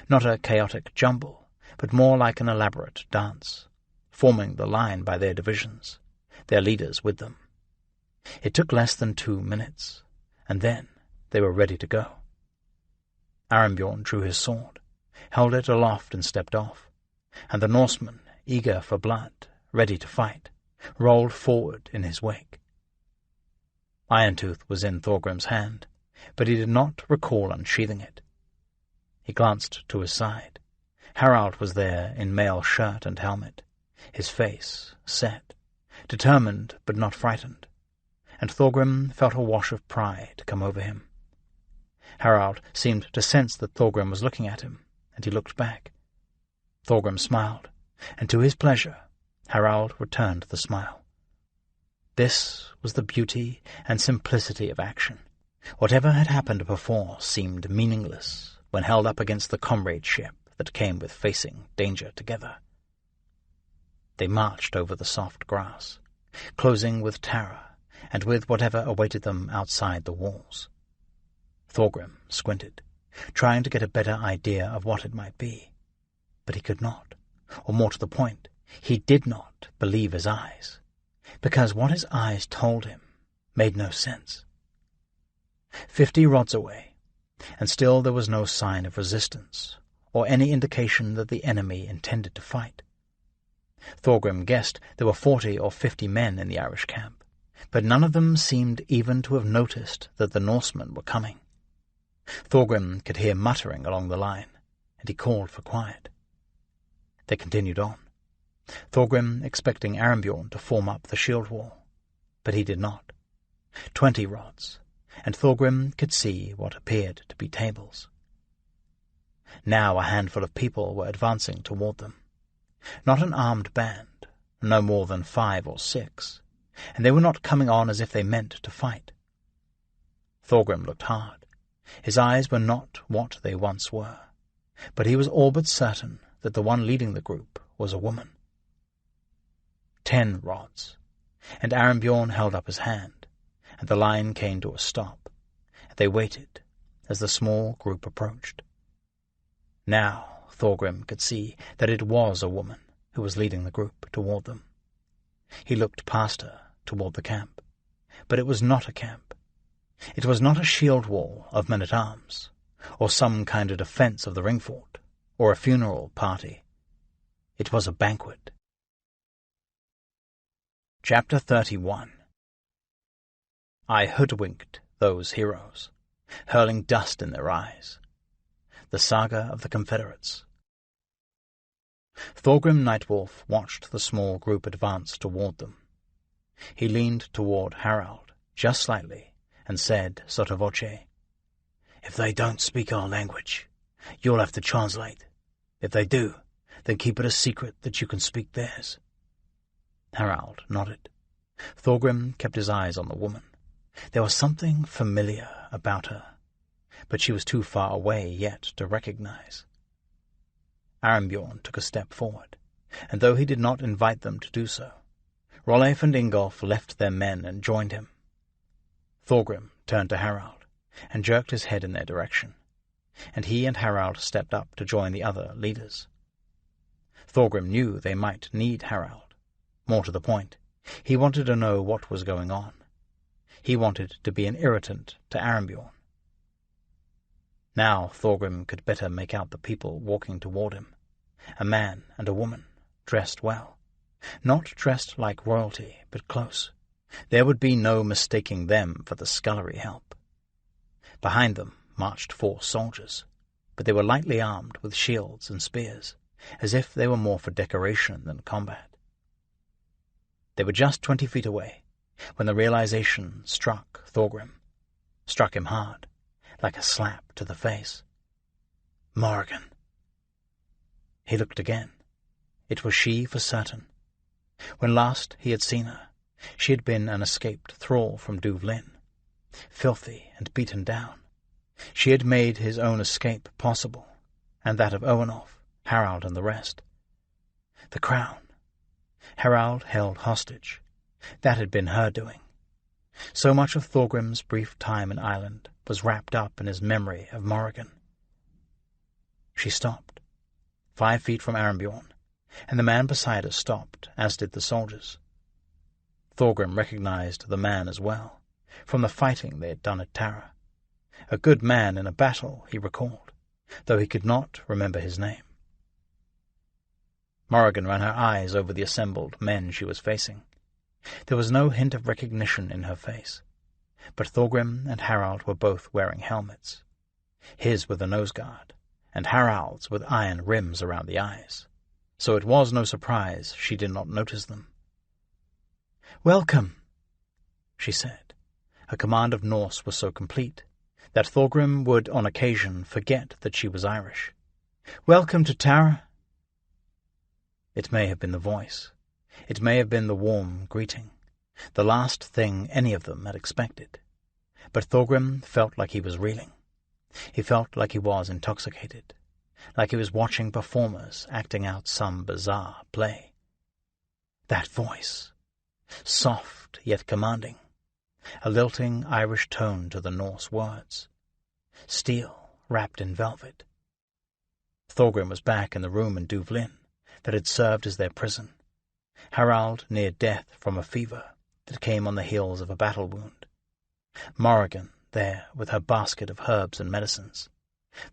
not a chaotic jumble, but more like an elaborate dance, forming the line by their divisions, their leaders with them. It took less than 2 minutes, and then they were ready to go. Arembjorn drew his sword, held it aloft and stepped off, and the Norseman, eager for blood, ready to fight, rolled forward in his wake. Iron-Tooth was in Thorgrim's hand, but he did not recall unsheathing it. He glanced to his side. Harald was there in mail shirt and helmet, his face set, determined but not frightened, and Thorgrim felt a wash of pride come over him. Harald seemed to sense that Thorgrim was looking at him, and he looked back. Thorgrim smiled, and to his pleasure, Harald returned the smile. This was the beauty and simplicity of action. Whatever had happened before seemed meaningless when held up against the comradeship that came with facing danger together. They marched over the soft grass, closing with Tara and with whatever awaited them outside the walls. Thorgrim squinted, trying to get a better idea of what it might be. But he could not, or more to the point, he did not believe his eyes, because what his eyes told him made no sense. 50 rods away, and still there was no sign of resistance, or any indication that the enemy intended to fight. Thorgrim guessed there were 40 or 50 men in the Irish camp, but none of them seemed even to have noticed that the Norsemen were coming. Thorgrim could hear muttering along the line, and he called for quiet. They continued on, Thorgrim expecting Arembjorn to form up the shield wall, but he did not. 20 rods, and Thorgrim could see what appeared to be tables. Now a handful of people were advancing toward them. Not an armed band, no more than 5 or 6, and they were not coming on as if they meant to fight. Thorgrim looked hard. His eyes were not what they once were, but he was all but certain that the one leading the group was a woman. 10 rods, and Arembjorn held up his hand, and the line came to a stop, and they waited as the small group approached. Now Thorgrim could see that it was a woman who was leading the group toward them. He looked past her toward the camp, but it was not a camp. It was not a shield wall of men-at-arms, or some kind of defence of the ring-fort, or a funeral party. It was a banquet. Chapter 31. I hoodwinked those heroes, hurling dust in their eyes. The Saga of the Confederates. Thorgrim Nightwolf watched the small group advance toward them. He leaned toward Harald, just slightly, and said, sotto voce, "If they don't speak our language, you'll have to translate. If they do, then keep it a secret that you can speak theirs." Harald nodded. Thorgrim kept his eyes on the woman. There was something familiar about her, but she was too far away yet to recognize. Arembjorn took a step forward, and though he did not invite them to do so, Rolleif and Ingolf left their men and joined him. Thorgrim turned to Harald and jerked his head in their direction, and he and Harald stepped up to join the other leaders. Thorgrim knew they might need Harald. More to the point, he wanted to know what was going on. He wanted to be an irritant to Arembjorn. Now Thorgrim could better make out the people walking toward him. A man and a woman, dressed well. Not dressed like royalty, but close. There would be no mistaking them for the scullery help. Behind them marched 4 soldiers, but they were lightly armed with shields and spears, as if they were more for decoration than combat. They were just 20 feet away, when the realization struck Thorgrim. Struck him hard, like a slap to the face. Morrigan. He looked again. It was she for certain. When last he had seen her, she had been an escaped thrall from Duvlin, filthy and beaten down. She had made his own escape possible, and that of Owenolf, Harald, and the rest. The crown. Harald held hostage. That had been her doing. So much of Thorgrim's brief time in Ireland was wrapped up in his memory of Morrigan. She stopped, 5 feet from Arembjorn, and the man beside her stopped, as did the soldiers. Thorgrim recognized the man as well, from the fighting they had done at Tara. A good man in a battle, he recalled, though he could not remember his name. Morrigan ran her eyes over the assembled men she was facing. There was no hint of recognition in her face, but Thorgrim and Harald were both wearing helmets. His with a nose guard, and Harald's with iron rims around the eyes, so it was no surprise she did not notice them. "Welcome," she said. Her command of Norse was so complete that Thorgrim would on occasion forget that she was Irish. "Welcome to Tara." It may have been the voice. It may have been the warm greeting, the last thing any of them had expected. But Thorgrim felt like he was reeling. He felt like he was intoxicated, like he was watching performers acting out some bizarre play. That voice, soft yet commanding, a lilting Irish tone to the Norse words. Steel wrapped in velvet. Thorgrim was back in the room in Duvlin that had served as their prison. Harald near death from a fever that came on the heels of a battle wound. Morrigan there with her basket of herbs and medicines,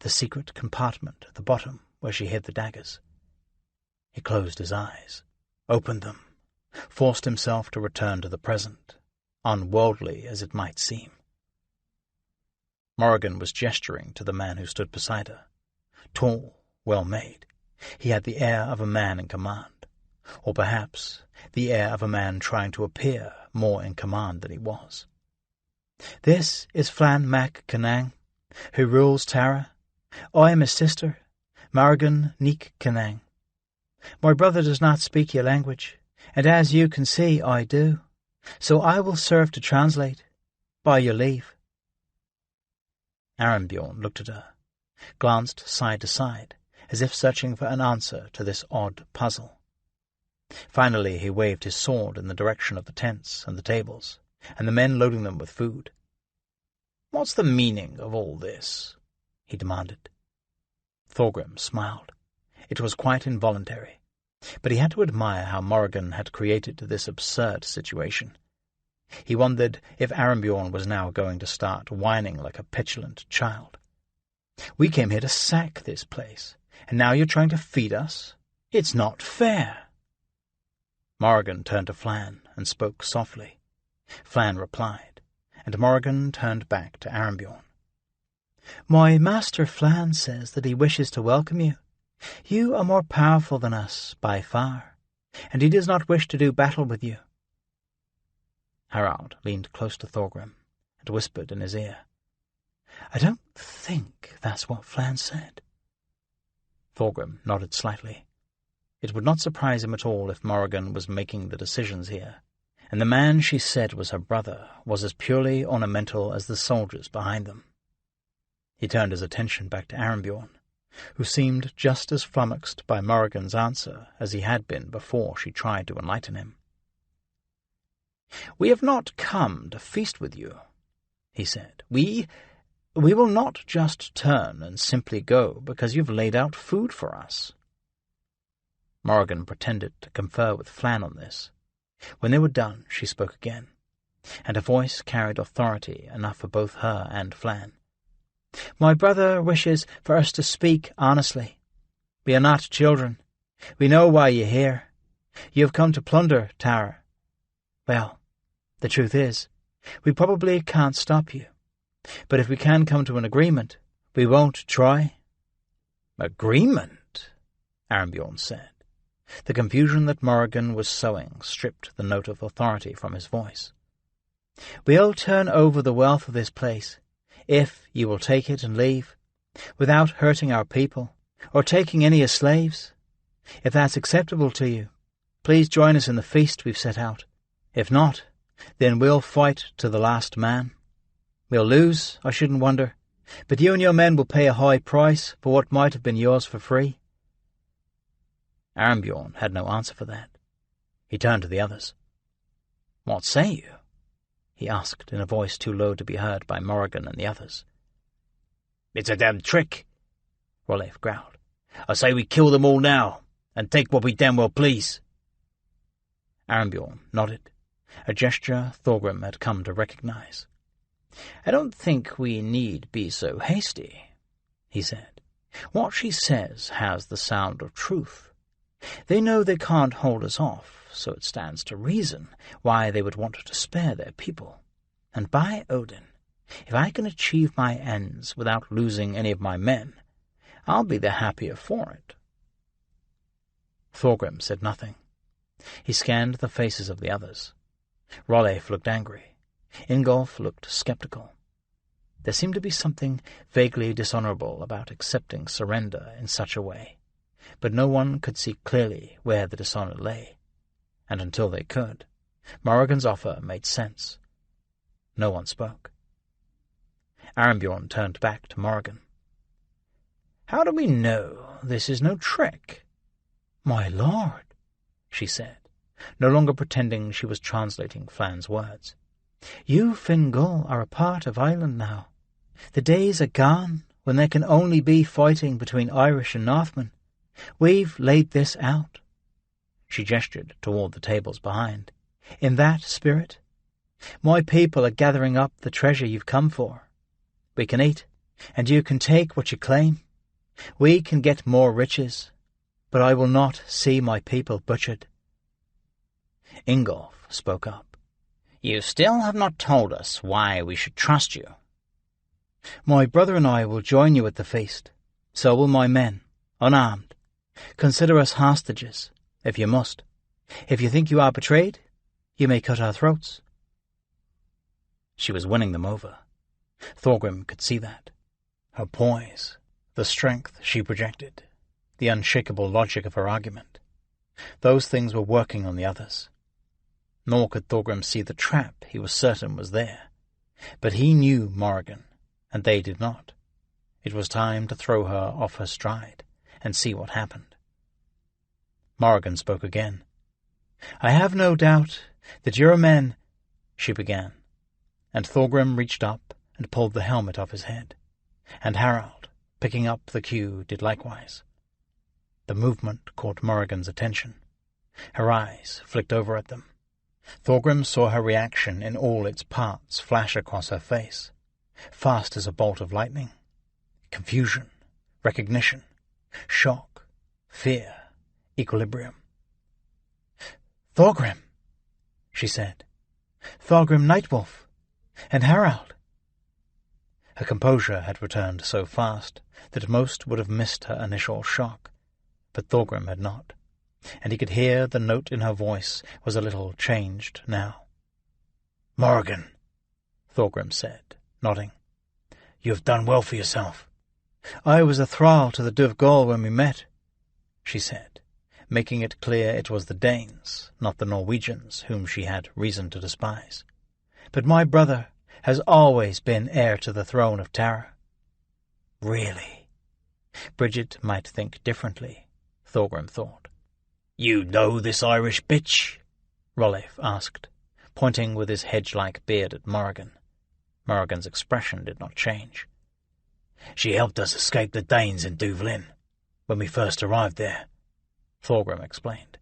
the secret compartment at the bottom where she hid the daggers. He closed his eyes, opened them, forced himself to return to the present, unworldly as it might seem. Morrigan was gesturing to the man who stood beside her. Tall, well-made, he had the air of a man in command, or perhaps the air of a man trying to appear more in command than he was. "This is Flann Mac Canang, who rules Tara. I am his sister, Morrigan Neek Canang. My brother does not speak your language, and as you can see, I do, so I will serve to translate, by your leave." Arinbjorn looked at her, glanced side to side, as if searching for an answer to this odd puzzle. Finally he waved his sword in the direction of the tents and the tables, and the men loading them with food. "What's the meaning of all this?" he demanded. Thorgrim smiled. It was quite involuntary, but he had to admire how Morrigan had created this absurd situation. He wondered if Arinbjorn was now going to start whining like a petulant child. "We came here to sack this place, and now you're trying to feed us? It's not fair." Morrigan turned to Flann and spoke softly. Flann replied, and Morrigan turned back to Arinbjorn. "My master Flann says that he wishes to welcome you. You are more powerful than us, by far, and he does not wish to do battle with you." Harald leaned close to Thorgrim and whispered in his ear, "I don't think that's what Flann said." Thorgrim nodded slightly. It would not surprise him at all if Morrigan was making the decisions here, and the man she said was her brother was as purely ornamental as the soldiers behind them. He turned his attention back to Arinbjorn, who seemed just as flummoxed by Morrigan's answer as he had been before she tried to enlighten him. "We have not come to feast with you," he said. We will not just turn and simply go because you've laid out food for us." Morrigan pretended to confer with Flann on this. When they were done, she spoke again, and her voice carried authority enough for both her and Flann. "My brother wishes for us to speak honestly. We are not children. We know why you're here. You have come to plunder Tara. Well, the truth is, we probably can't stop you. But if we can come to an agreement, we won't try." "Agreement?" Arinbjorn said. The confusion that Morrigan was sowing stripped the note of authority from his voice. "We'll turn over the wealth of this place, if you will take it and leave, without hurting our people, or taking any as slaves. If that's acceptable to you, please join us in the feast we've set out. If not, then we'll fight to the last man. We'll lose, I shouldn't wonder, but you and your men will pay a high price for what might have been yours for free." Arinbjorn had no answer for that. He turned to the others. "What say you?" he asked in a voice too low to be heard by Morrigan and the others. "It's a damned trick," Rolef growled. "I say we kill them all now, and take what we damn well please." Arinbjorn nodded, a gesture Thorgrim had come to recognize. "I don't think we need be so hasty," he said. "What she says has the sound of truth. They know they can't hold us off, so it stands to reason why they would want to spare their people. And by Odin, if I can achieve my ends without losing any of my men, I'll be the happier for it." Thorgrim said nothing. He scanned the faces of the others. Rolef looked angry. Ingolf looked skeptical. There seemed to be something vaguely dishonorable about accepting surrender in such a way, but no one could see clearly where the dishonor lay, and until they could, Morrigan's offer made sense. No one spoke. Arinbjorn turned back to Morrigan. "How do we know this is no trick?" "My lord," she said, no longer pretending she was translating Flann's words. "You Fingal are a part of Ireland now. The days are gone when there can only be fighting between Irish and Northmen. We've laid this out." She gestured toward the tables behind. "In that spirit, my people are gathering up the treasure you've come for. We can eat, and you can take what you claim. We can get more riches, but I will not see my people butchered." Ingolf spoke up. "You still have not told us why we should trust you." "My brother and I will join you at the feast. So will my men, unarmed. Consider us hostages, if you must. If you think you are betrayed, you may cut our throats." She was winning them over. Thorgrim could see that. Her poise, the strength she projected, the unshakable logic of her argument. Those things were working on the others. Nor could Thorgrim see the trap he was certain was there. But he knew Morrigan, and they did not. It was time to throw her off her stride and see what happened. Morrigan spoke again. "I have no doubt that your men—" she began, and Thorgrim reached up and pulled the helmet off his head, and Harald, picking up the cue, did likewise. The movement caught Morrigan's attention. Her eyes flicked over at them. Thorgrim saw her reaction in all its parts flash across her face, fast as a bolt of lightning. Confusion, recognition, shock, fear, equilibrium. "Thorgrim," she said. "Thorgrim Nightwolf, and Harald." Her composure had returned so fast that most would have missed her initial shock, but Thorgrim had not, and he could hear the note in her voice was a little changed now. "Morrigan," Thorgrim said, nodding. "You have done well for yourself." "I was a thrall to the Dovgol when we met," she said, making it clear it was the Danes, not the Norwegians, whom she had reason to despise. "But my brother has always been heir to the throne of Tara." "Really?" Bridget might think differently, Thorgrim thought. "You know this Irish bitch?" Rolleif asked, pointing with his hedge-like beard at Morrigan. Morrigan's expression did not change. "She helped us escape the Danes in Duvlin when we first arrived there," Thorgrim explained.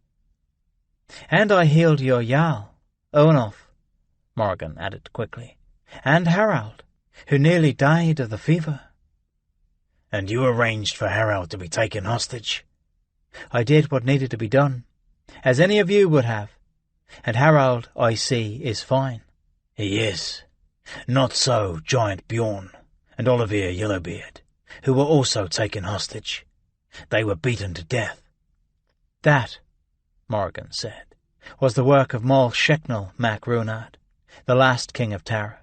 "And I healed your Jarl, Olaf," Morrigan added quickly, "and Harald, who nearly died of the fever." "And you arranged for Harald to be taken hostage?" "I did what needed to be done, as any of you would have, and Harald, I see, is fine." "He is. Not so Giant Bjorn and Olivier Yellowbeard, who were also taken hostage. They were beaten to death." "That," Morrigan said, "was the work of Maul Sheknel Mac Runard, the last king of Tara,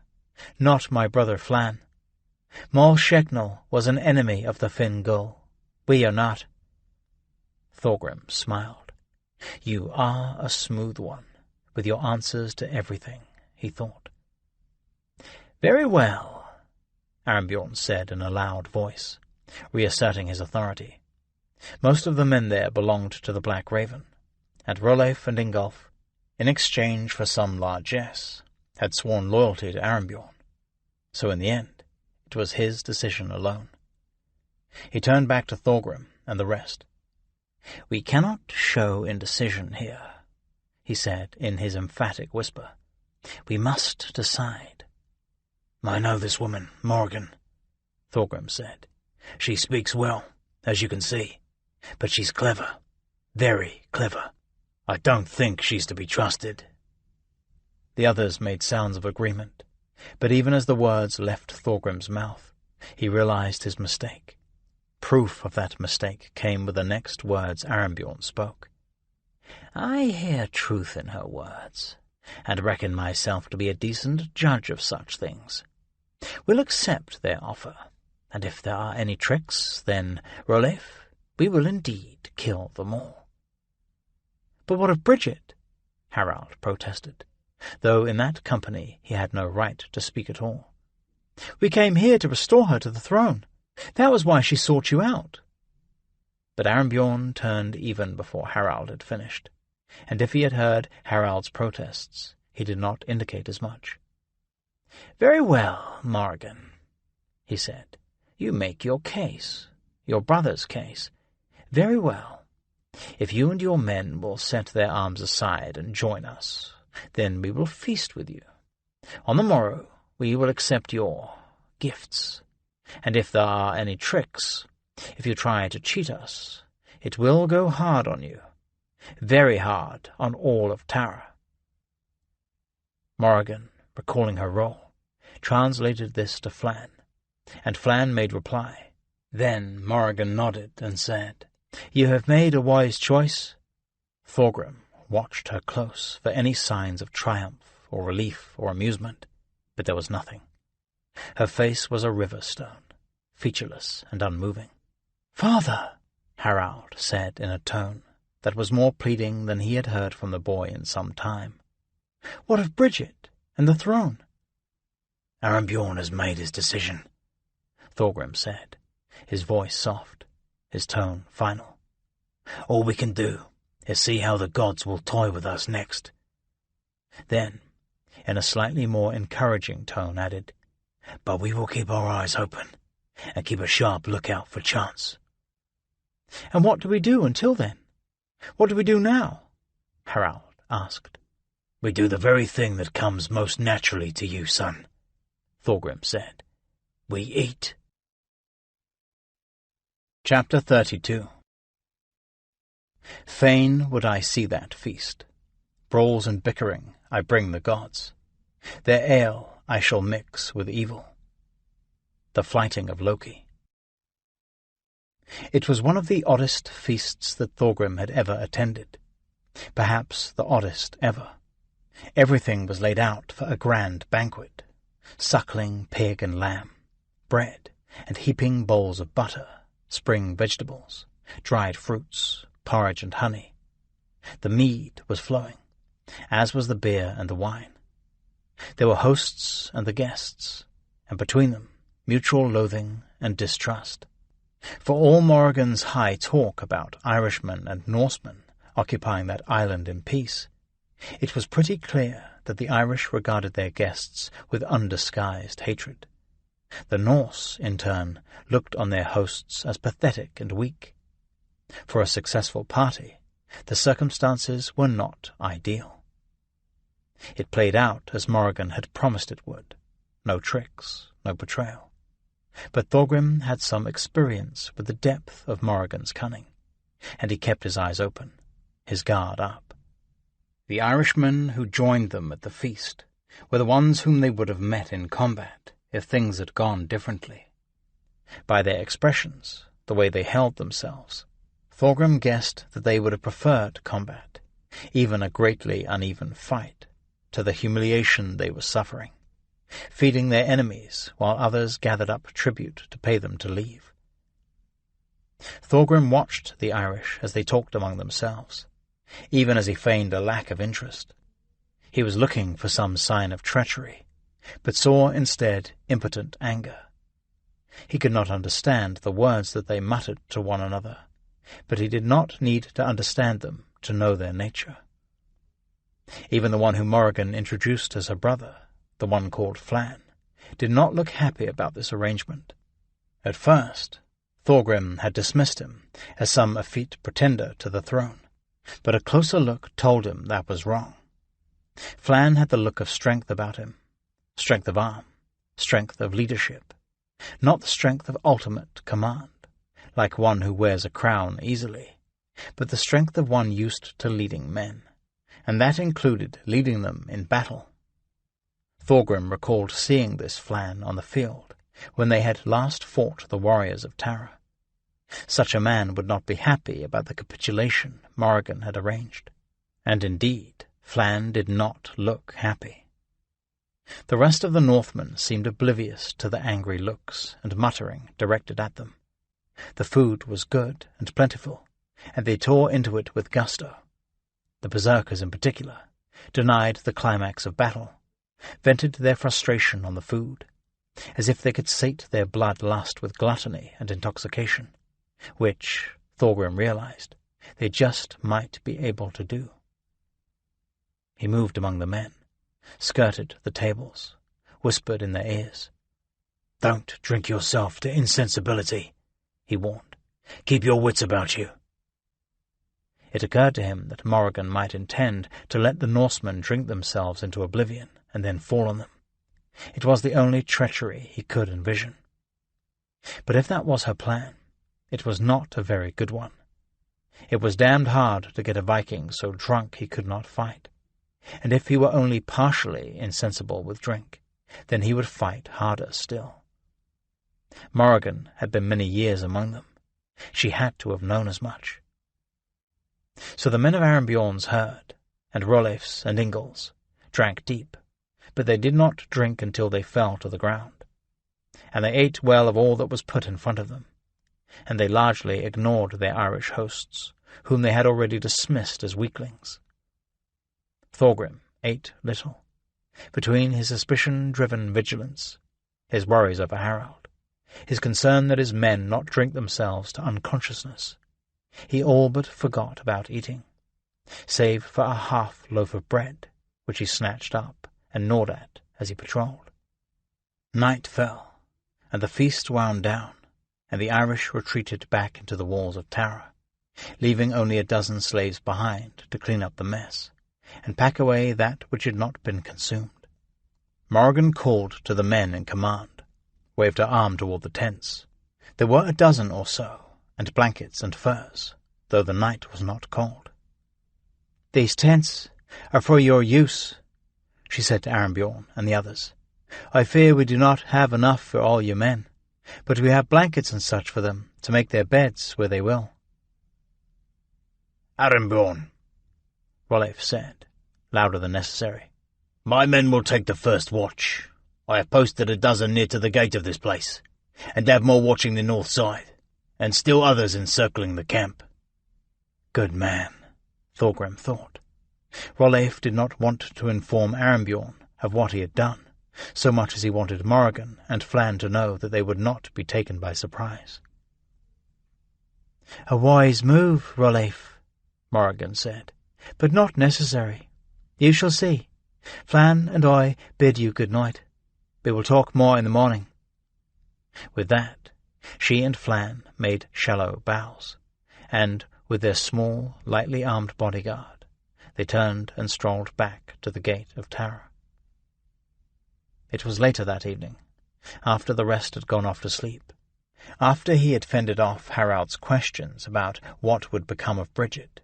not my brother Flann. Maul Sheknel was an enemy of the Finn Gull. We are not." Thorgrim smiled. "You are a smooth one, with your answers to everything," he thought. "Very well," Armbjorn said in a loud voice, reasserting his authority. Most of the men there belonged to the Black Raven, and Rolleif and Ingolf, in exchange for some largesse, had sworn loyalty to Armbjorn. So in the end, it was his decision alone. He turned back to Thorgrim and the rest. "We cannot show indecision here," he said in his emphatic whisper. "We must decide." "I know this woman, Morrigan," Thorgrim said. "She speaks well, as you can see, but she's clever, very clever. I don't think she's to be trusted." The others made sounds of agreement, but even as the words left Thorgrim's mouth, he realized his mistake. Proof of that mistake came with the next words Armbjorn spoke. "I hear truth in her words, and reckon myself to be a decent judge of such things. We'll accept their offer, and if there are any tricks, then, Rolleif, we will indeed kill them all." "But what of Bridget?" Harald protested, though in that company he had no right to speak at all. "We came here to restore her to the throne. That was why she sought you out." But Armbjorn turned even before Harald had finished, and if he had heard Harald's protests, he did not indicate as much. "Very well, Morrigan," he said. You make your case, your brother's case. Very well. If you and your men will set their arms aside and join us, then we will feast with you. On the morrow we will accept your gifts, and if there are any tricks, if you try to cheat us, it will go hard on you, very hard on all of Tara." Morrigan, recalling her role, translated this to Flann, and Flann made reply. Then Morrigan nodded and said, "You have made a wise choice." Thorgrim watched her close for any signs of triumph or relief or amusement, but there was nothing. Her face was a river stone, featureless and unmoving. "Father," Harald said in a tone that was more pleading than he had heard from the boy in some time, "what of Bridget and the throne?" "Arenbjorn has made his decision," Thorgrim said, his voice soft, his tone final. "All we can do is see how the gods will toy with us next." Then, in a slightly more encouraging tone, added, "But we will keep our eyes open and keep a sharp lookout for chance." "And what do we do until then? What do we do now?" Harald asked. "We do the very thing that comes most naturally to you, son," Thorgrim said. "We eat." Chapter 32. Fain would I see that feast. Brawls and bickering I bring the gods. Their ale I shall mix with evil. The Flighting of Loki. It was one of the oddest feasts that Thorgrim had ever attended, perhaps the oddest ever. Everything was laid out for a grand banquet: suckling pig and lamb, bread, and heaping bowls of butter, spring vegetables, dried fruits, porridge and honey. The mead was flowing, as was the beer and the wine. There were hosts and the guests, and between them mutual loathing and distrust. For all Morrigan's high talk about Irishmen and Norsemen occupying that island in peace, it was pretty clear that the Irish regarded their guests with undisguised hatred. The Norse, in turn, looked on their hosts as pathetic and weak. For a successful party, the circumstances were not ideal. It played out as Morrigan had promised it would. No tricks, no betrayal. But Thorgrim had some experience with the depth of Morrigan's cunning, and he kept his eyes open, his guard up. The Irishmen who joined them at the feast were the ones whom they would have met in combat if things had gone differently. By their expressions, the way they held themselves, Thorgrim guessed that they would have preferred combat, even a greatly uneven fight, to the humiliation they were suffering, feeding their enemies while others gathered up tribute to pay them to leave. Thorgrim watched the Irish as they talked among themselves, even as he feigned a lack of interest. He was looking for some sign of treachery, but saw instead impotent anger. He could not understand the words that they muttered to one another, but he did not need to understand them to know their nature. Even the one whom Morrigan introduced as her brother, the one called Flann, did not look happy about this arrangement. At first, Thorgrim had dismissed him as some effete pretender to the throne, but a closer look told him that was wrong. Flann had the look of strength about him, strength of arm, strength of leadership, not the strength of ultimate command, like one who wears a crown easily, but the strength of one used to leading men, and that included leading them in battle. Thorgrim recalled seeing this Flann on the field when they had last fought the warriors of Tara. Such a man would not be happy about the capitulation Morrigan had arranged, and indeed Flann did not look happy. The rest of the Northmen seemed oblivious to the angry looks and muttering directed at them. The food was good and plentiful, and they tore into it with gusto. The berserkers in particular denied the climax of battle, vented their frustration on the food, as if they could sate their blood lust with gluttony and intoxication, which, Thorgrim realized, they just might be able to do. He moved among the men, skirted the tables, whispered in their ears. "Don't drink yourself to insensibility," he warned. "Keep your wits about you." It occurred to him that Morrigan might intend to let the Norsemen drink themselves into oblivion and then fall on them. It was the only treachery he could envision. But if that was her plan, it was not a very good one. It was damned hard to get a Viking so drunk he could not fight, and if he were only partially insensible with drink, then he would fight harder still. Morrigan had been many years among them. She had to have known as much. So the men of Arembjorn's herd, and Rolef's and Ingol's, drank deep, but they did not drink until they fell to the ground. And they ate well of all that was put in front of them, and they largely ignored their Irish hosts, whom they had already dismissed as weaklings. Thorgrim ate little. Between his suspicion-driven vigilance, his worries over Harald, his concern that his men not drink themselves to unconsciousness, he all but forgot about eating, save for a half loaf of bread, which he snatched up and gnawed at as he patrolled. Night fell, and the feast wound down, and the Irish retreated back into the walls of Tara, leaving only a dozen slaves behind to clean up the mess, and pack away that which had not been consumed. Morrigan called to the men in command, waved her arm toward the tents. There were a dozen or so, and blankets and furs, though the night was not cold. "These tents are for your use," she said to Arembjorn and the others. "I fear we do not have enough for all your men, but we have blankets and such for them to make their beds where they will." "Arembjorn," Rolef said, louder than necessary, "my men will take the first watch. I have posted a dozen near to the gate of this place, and have more watching the north side, and still others encircling the camp." Good man, Thorgrim thought. Rolef did not want to inform Arembjorn of what he had done, so much as he wanted Morrigan and Flann to know that they would not be taken by surprise. "A wise move, Rolef," Morrigan said, "but not necessary. You shall see. Flann and I bid you good night. We will talk more in the morning." With that, she and Flann made shallow bows, and, with their small, lightly armed bodyguard, they turned and strolled back to the gate of Tara. It was later that evening, after the rest had gone off to sleep, after he had fended off Harald's questions about what would become of Bridget,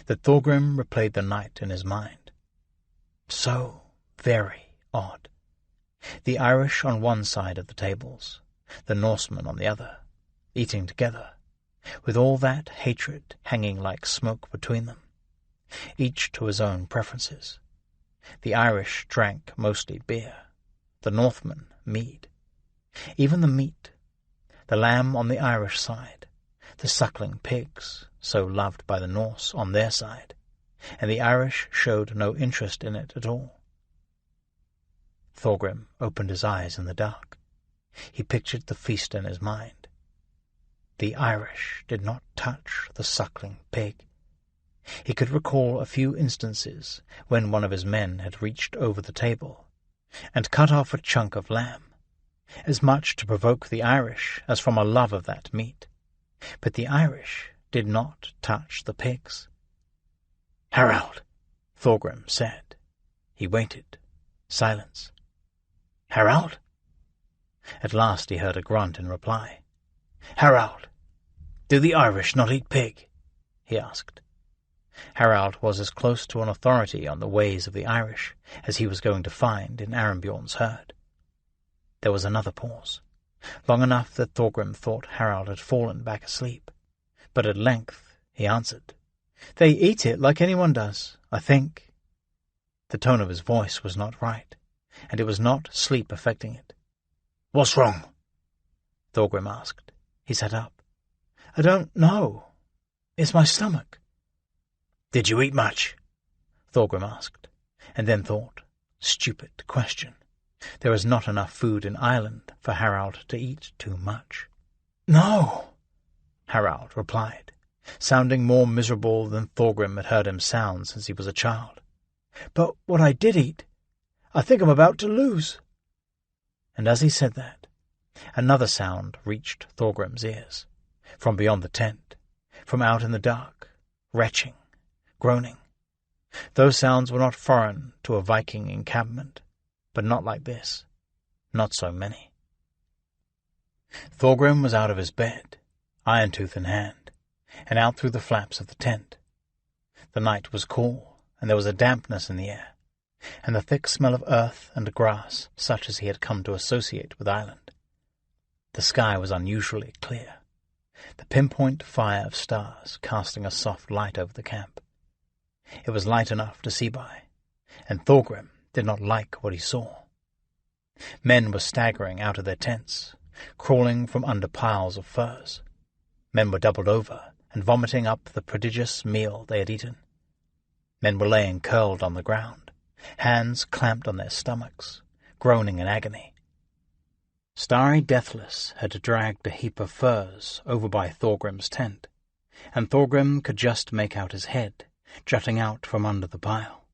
that Thorgrim replayed the night in his mind. So very odd. The Irish on one side of the tables, the Norsemen on the other, eating together, with all that hatred hanging like smoke between them, each to his own preferences. The Irish drank mostly beer, the Northmen mead. Even the meat, the lamb on the Irish side, the suckling pigs, so loved by the Norse, on their side, and the Irish showed no interest in it at all. Thorgrim opened his eyes in the dark. He pictured the feast in his mind. The Irish did not touch the suckling pig. He could recall a few instances when one of his men had reached over the table and cut off a chunk of lamb, as much to provoke the Irish as from a love of that meat. But the Irish did not touch the pigs. "Harald," Thorgrim said. He waited. Silence. "Harald?" At last he heard a grunt in reply. "Harald, do the Irish not eat pig?" he asked. Harald was as close to an authority on the ways of the Irish as he was going to find in Arembjorn's herd. There was another pause, long enough that Thorgrim thought Harald had fallen back asleep, but at length he answered, "They eat it like anyone does, I think." The tone of his voice was not right, and it was not sleep affecting it. "What's wrong?" Thorgrim asked. He sat up. "I don't know. It's my stomach." "Did you eat much?" Thorgrim asked, and then thought, stupid question. There was not enough food in Ireland for Harald to eat too much. "No," Harald replied, sounding more miserable than Thorgrim had heard him sound since he was a child. "But what I did eat, I think I'm about to lose." And as he said that, Another sound reached Thorgrim's ears, from beyond the tent, from out in the dark, retching, groaning. Those sounds were not foreign to a Viking encampment, but not like this, not so many. Thorgrim was out of his bed, iron tooth in hand, and out through the flaps of the tent. The night was cool, and there was a dampness in the air, and the thick smell of earth and grass such as he had come to associate with Ireland. The sky was unusually clear, the pinpoint fire of stars casting a soft light over the camp. It was light enough to see by, and Thorgrim did not like what he saw. Men were staggering out of their tents, crawling from under piles of furs. Men were doubled over and vomiting up the prodigious meal they had eaten. Men were laying curled on the ground, hands clamped on their stomachs, groaning in agony. Starry Deathless had dragged a heap of furs over by Thorgrim's tent, and Thorgrim could just make out his head jutting out from under the pile.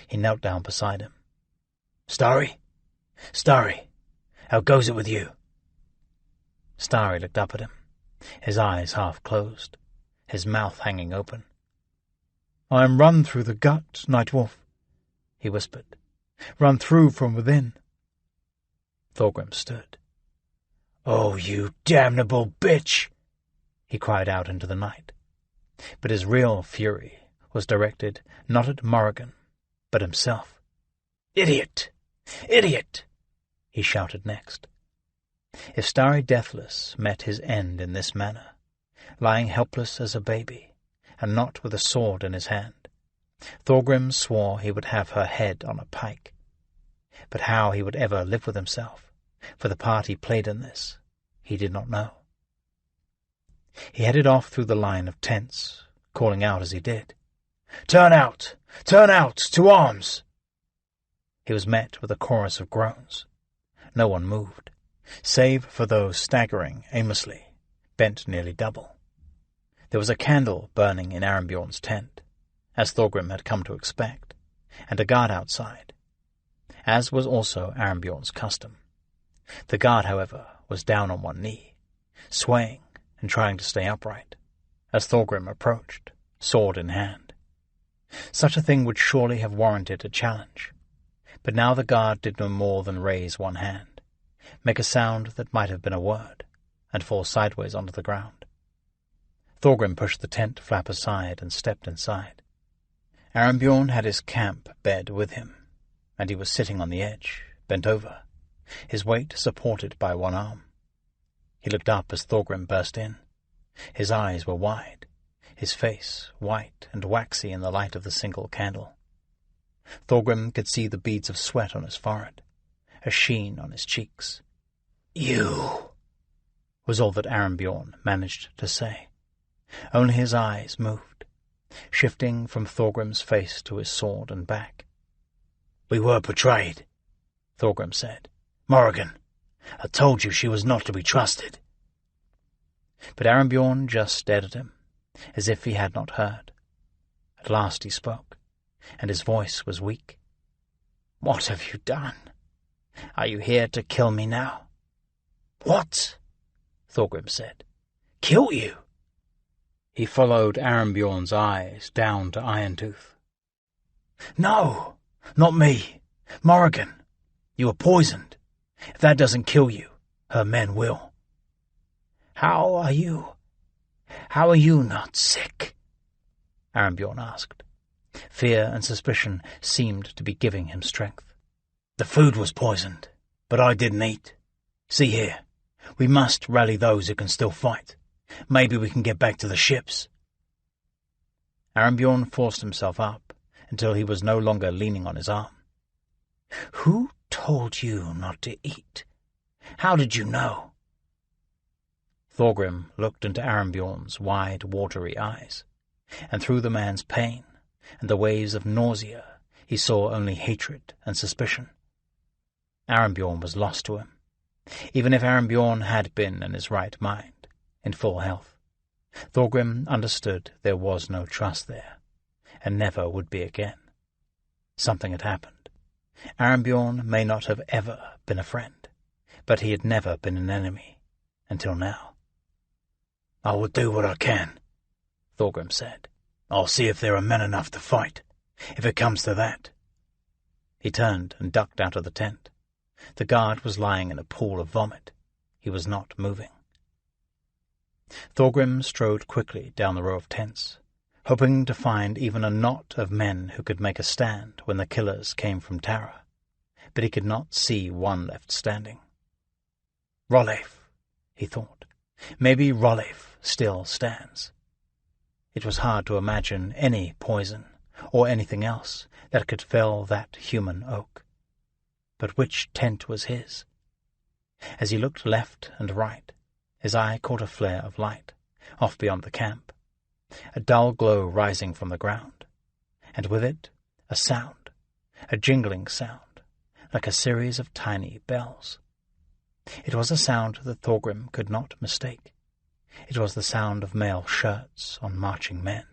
He knelt down beside him. "Starry? Starry, how goes it with you?" Starry looked up at him, his eyes half closed, his mouth hanging open. "I am run through the gut, Night Wolf," he whispered. "Run through from within." Thorgrim stood. "Oh, you damnable bitch!" he cried out into the night. But his real fury was directed not at Morrigan, but himself. "Idiot! Idiot!" he shouted next. If Starry Deathless met his end in this manner, lying helpless as a baby, and not with a sword in his hand, Thorgrim swore he would have her head on a pike. But how he would ever live with himself, for the part he played in this, he did not know. He headed off through the line of tents, calling out as he did, "Turn out! Turn out! To arms!" He was met with a chorus of groans. No one moved, save for those staggering aimlessly, bent nearly double. There was a candle burning in Arembjorn's tent, as Thorgrim had come to expect, and a guard outside, as was also Arembjorn's custom. The guard, however, was down on one knee, swaying and trying to stay upright, as Thorgrim approached, sword in hand. Such a thing would surely have warranted a challenge, but now the guard did no more than raise one hand, make a sound that might have been a word, and fall sideways onto the ground. Thorgrim pushed the tent flap aside and stepped inside. Arembjorn had his camp bed with him, and he was sitting on the edge, bent over, his weight supported by one arm. He looked up as Thorgrim burst in. His eyes were wide, his face white and waxy in the light of the single candle. Thorgrim could see the beads of sweat on his forehead, a sheen on his cheeks. "You," was all that Arembjorn managed to say. Only his eyes moved, shifting from Thorgrim's face to his sword and back. "We were betrayed," Thorgrim said. "Morrigan, I told you she was not to be trusted." But Arembjorn just stared at him, as if he had not heard. At last he spoke, and his voice was weak. "What have you done? Are you here to kill me now?" "What?" Thorgrim said. "Kill you?" He followed Arembjorn's eyes down to Irontooth. "No, not me. Morrigan, you were poisoned. If that doesn't kill you, her men will." How are you not sick?" Arembjorn asked. Fear and suspicion seemed to be giving him strength. "The food was poisoned, but I didn't eat. See here, we must rally those who can still fight. Maybe we can get back to the ships." Arembjorn forced himself up until he was no longer leaning on his arm. "Who told you not to eat? How did you know?" Thorgrim looked into Arembjorn's wide, watery eyes, and through the man's pain and the waves of nausea he saw only hatred and suspicion. Arembjorn was lost to him. Even if Arembjorn had been in his right mind, in full health, Thorgrim understood there was no trust there, and never would be again. Something had happened. Arembjorn may not have ever been a friend, but he had never been an enemy, until now. "I will do what I can," Thorgrim said. "I'll see if there are men enough to fight, if it comes to that." He turned and ducked out of the tent. The guard was lying in a pool of vomit. He was not moving. Thorgrim strode quickly down the row of tents, hoping to find even a knot of men who could make a stand when the killers came from Tara, but he could not see one left standing. Rolleif, he thought. Maybe Rolleif still stands. It was hard to imagine any poison or anything else that could fell that human oak. But which tent was his? As he looked left and right, his eye caught a flare of light, off beyond the camp, a dull glow rising from the ground, and with it a sound, a jingling sound, like a series of tiny bells. It was a sound that Thorgrim could not mistake. It was the sound of mail shirts on marching men.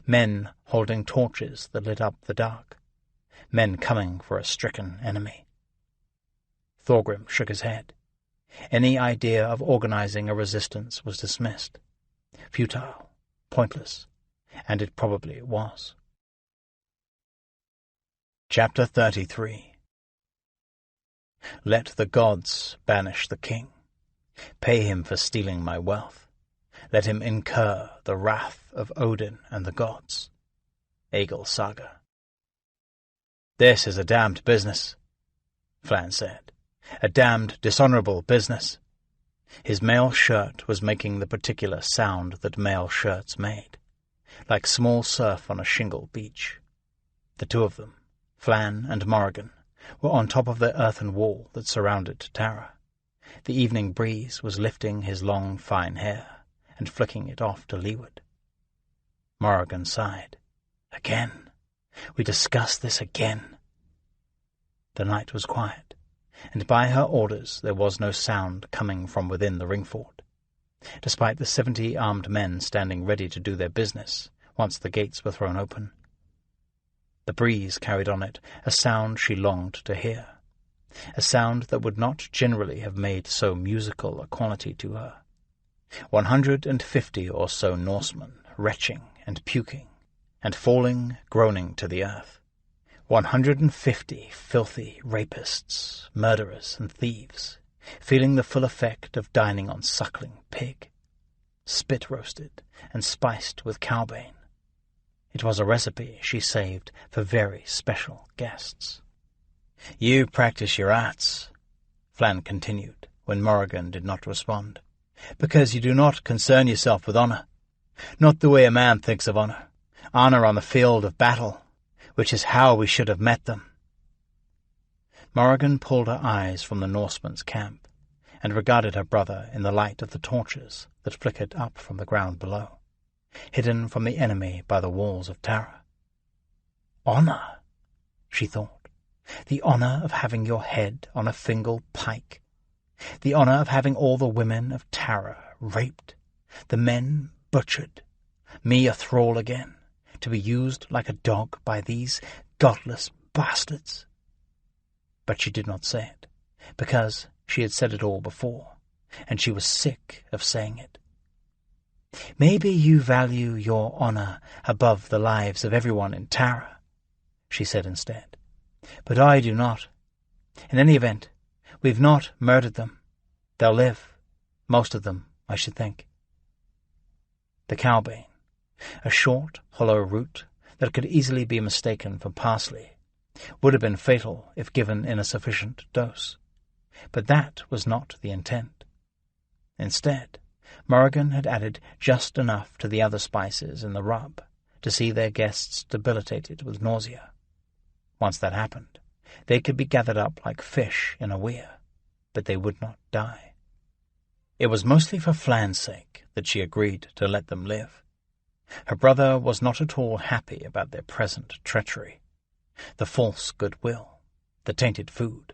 Men holding torches that lit up the dark. Men coming for a stricken enemy. Thorgrim shook his head. Any idea of organizing a resistance was dismissed. Futile, pointless, and it probably was. Chapter 33. Let the gods banish the king. Pay him for stealing my wealth. Let him incur the wrath of Odin and the gods. Egil Saga. "This is a damned business," Flann said. "A damned dishonourable business." His mail shirt was making the particular sound that mail shirts made, like small surf on a shingle beach. The two of them, Flann and Morrigan, were on top of the earthen wall that surrounded Tara. The evening breeze was lifting his long, fine hair and flicking it off to leeward. Morrigan sighed. "Again? We discussed this again." The night was quiet, and by her orders there was no sound coming from within the ring-fort, despite the 70 armed men standing ready to do their business once the gates were thrown open. The breeze carried on it a sound she longed to hear, a sound that would not generally have made so musical a quality to her. 150 or so Norsemen retching and puking, and falling, groaning to the earth. 150 filthy rapists, murderers, and thieves, feeling the full effect of dining on suckling pig, spit-roasted and spiced with cowbane. It was a recipe she saved for very special guests. "You practice your arts," Flann continued, when Morrigan did not respond, "because you do not concern yourself with honour. Not the way a man thinks of honour. Honour on the field of battle, which is how we should have met them." Morrigan pulled her eyes from the Norseman's camp, and regarded her brother in the light of the torches that flickered up from the ground below, hidden from the enemy by the walls of Tara. "Honour," she thought. "The honour of having your head on a Fingal pike. The honour of having all the women of Tara raped, the men butchered, me a thrall again, to be used like a dog by these godless bastards." But she did not say it, because she had said it all before, and she was sick of saying it. "Maybe you value your honour above the lives of everyone in Tara," she said instead. "But I do not. In any event, we've not murdered them. They'll live, most of them, I should think." The cowbane, a short, hollow root that could easily be mistaken for parsley, would have been fatal if given in a sufficient dose. But that was not the intent. Instead, Morrigan had added just enough to the other spices in the rub to see their guests debilitated with nausea. Once that happened, they could be gathered up like fish in a weir, but they would not die. It was mostly for Flann's sake that she agreed to let them live. Her brother was not at all happy about their present treachery, the false goodwill, the tainted food,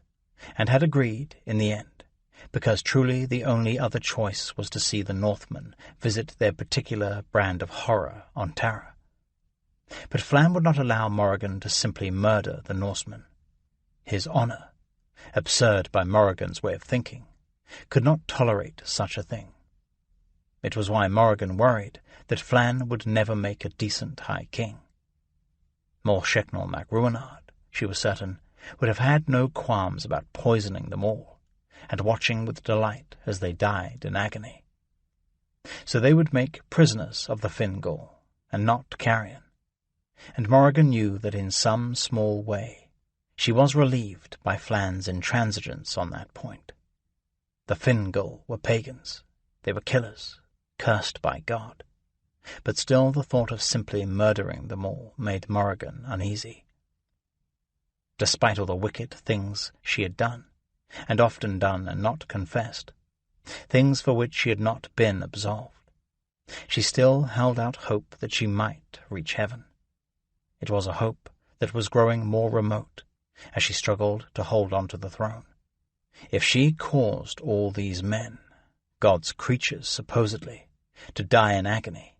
and had agreed in the end, because truly the only other choice was to see the Northmen visit their particular brand of horror on Tara. But Flann would not allow Morrigan to simply murder the Norsemen. His honour, absurd by Morrigan's way of thinking, could not tolerate such a thing. It was why Morrigan worried that Flann would never make a decent High King. More Shecnal mac Ruinard, she was certain, would have had no qualms about poisoning them all, and watching with delight as they died in agony. So they would make prisoners of the Fingal, and not carrion, and Morrigan knew that in some small way she was relieved by Flann's intransigence on that point. The Fingal were pagans, they were killers, cursed by God, but still the thought of simply murdering them all made Morrigan uneasy. Despite all the wicked things she had done, and often done and not confessed, things for which she had not been absolved, she still held out hope that she might reach heaven. It was a hope that was growing more remote as she struggled to hold on to the throne. If she caused all these men, God's creatures supposedly, to die in agony,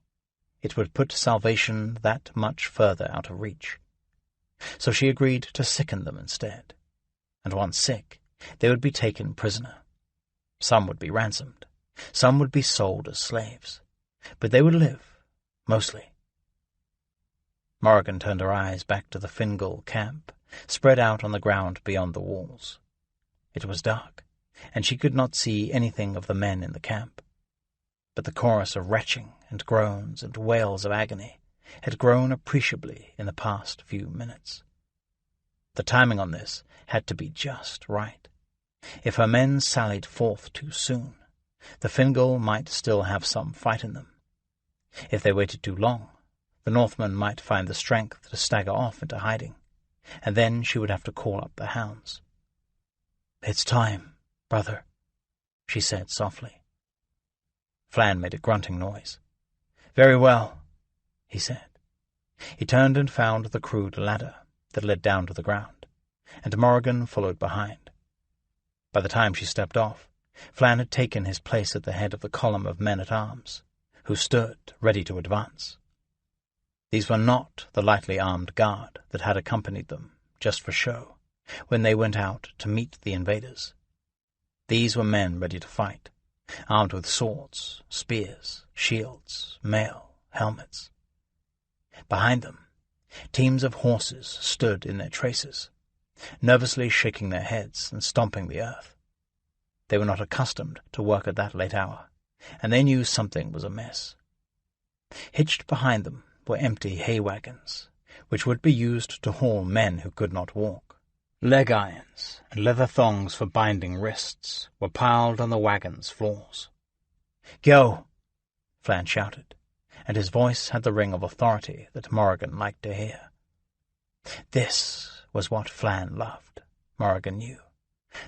it would put salvation that much further out of reach. So she agreed to sicken them instead, and once sick, they would be taken prisoner. Some would be ransomed, some would be sold as slaves, but they would live, mostly. Morrigan turned her eyes back to the Fingal camp, spread out on the ground beyond the walls. It was dark, and she could not see anything of the men in the camp. But the chorus of retching and groans and wails of agony had grown appreciably in the past few minutes. The timing on this had to be just right. If her men sallied forth too soon, the Fingal might still have some fight in them. If they waited too long, the Northmen might find the strength to stagger off into hiding, and then she would have to call up the hounds. "It's time, brother," she said softly. Flann made a grunting noise. "Very well," he said. He turned and found the crude ladder that led down to the ground, and Morrigan followed behind. By the time she stepped off, Flann had taken his place at the head of the column of men-at-arms, who stood ready to advance. These were not the lightly armed guard that had accompanied them, just for show, when they went out to meet the invaders. These were men ready to fight, armed with swords, spears, shields, mail, helmets. Behind them, teams of horses stood in their traces, nervously shaking their heads and stomping the earth. They were not accustomed to work at that late hour, and they knew something was amiss. Hitched behind them were empty hay wagons, which would be used to haul men who could not walk. Leg irons and leather thongs for binding wrists were piled on the wagon's floors. "Go!" Flann shouted, and his voice had the ring of authority that Morrigan liked to hear. This was what Flann loved, Morrigan knew,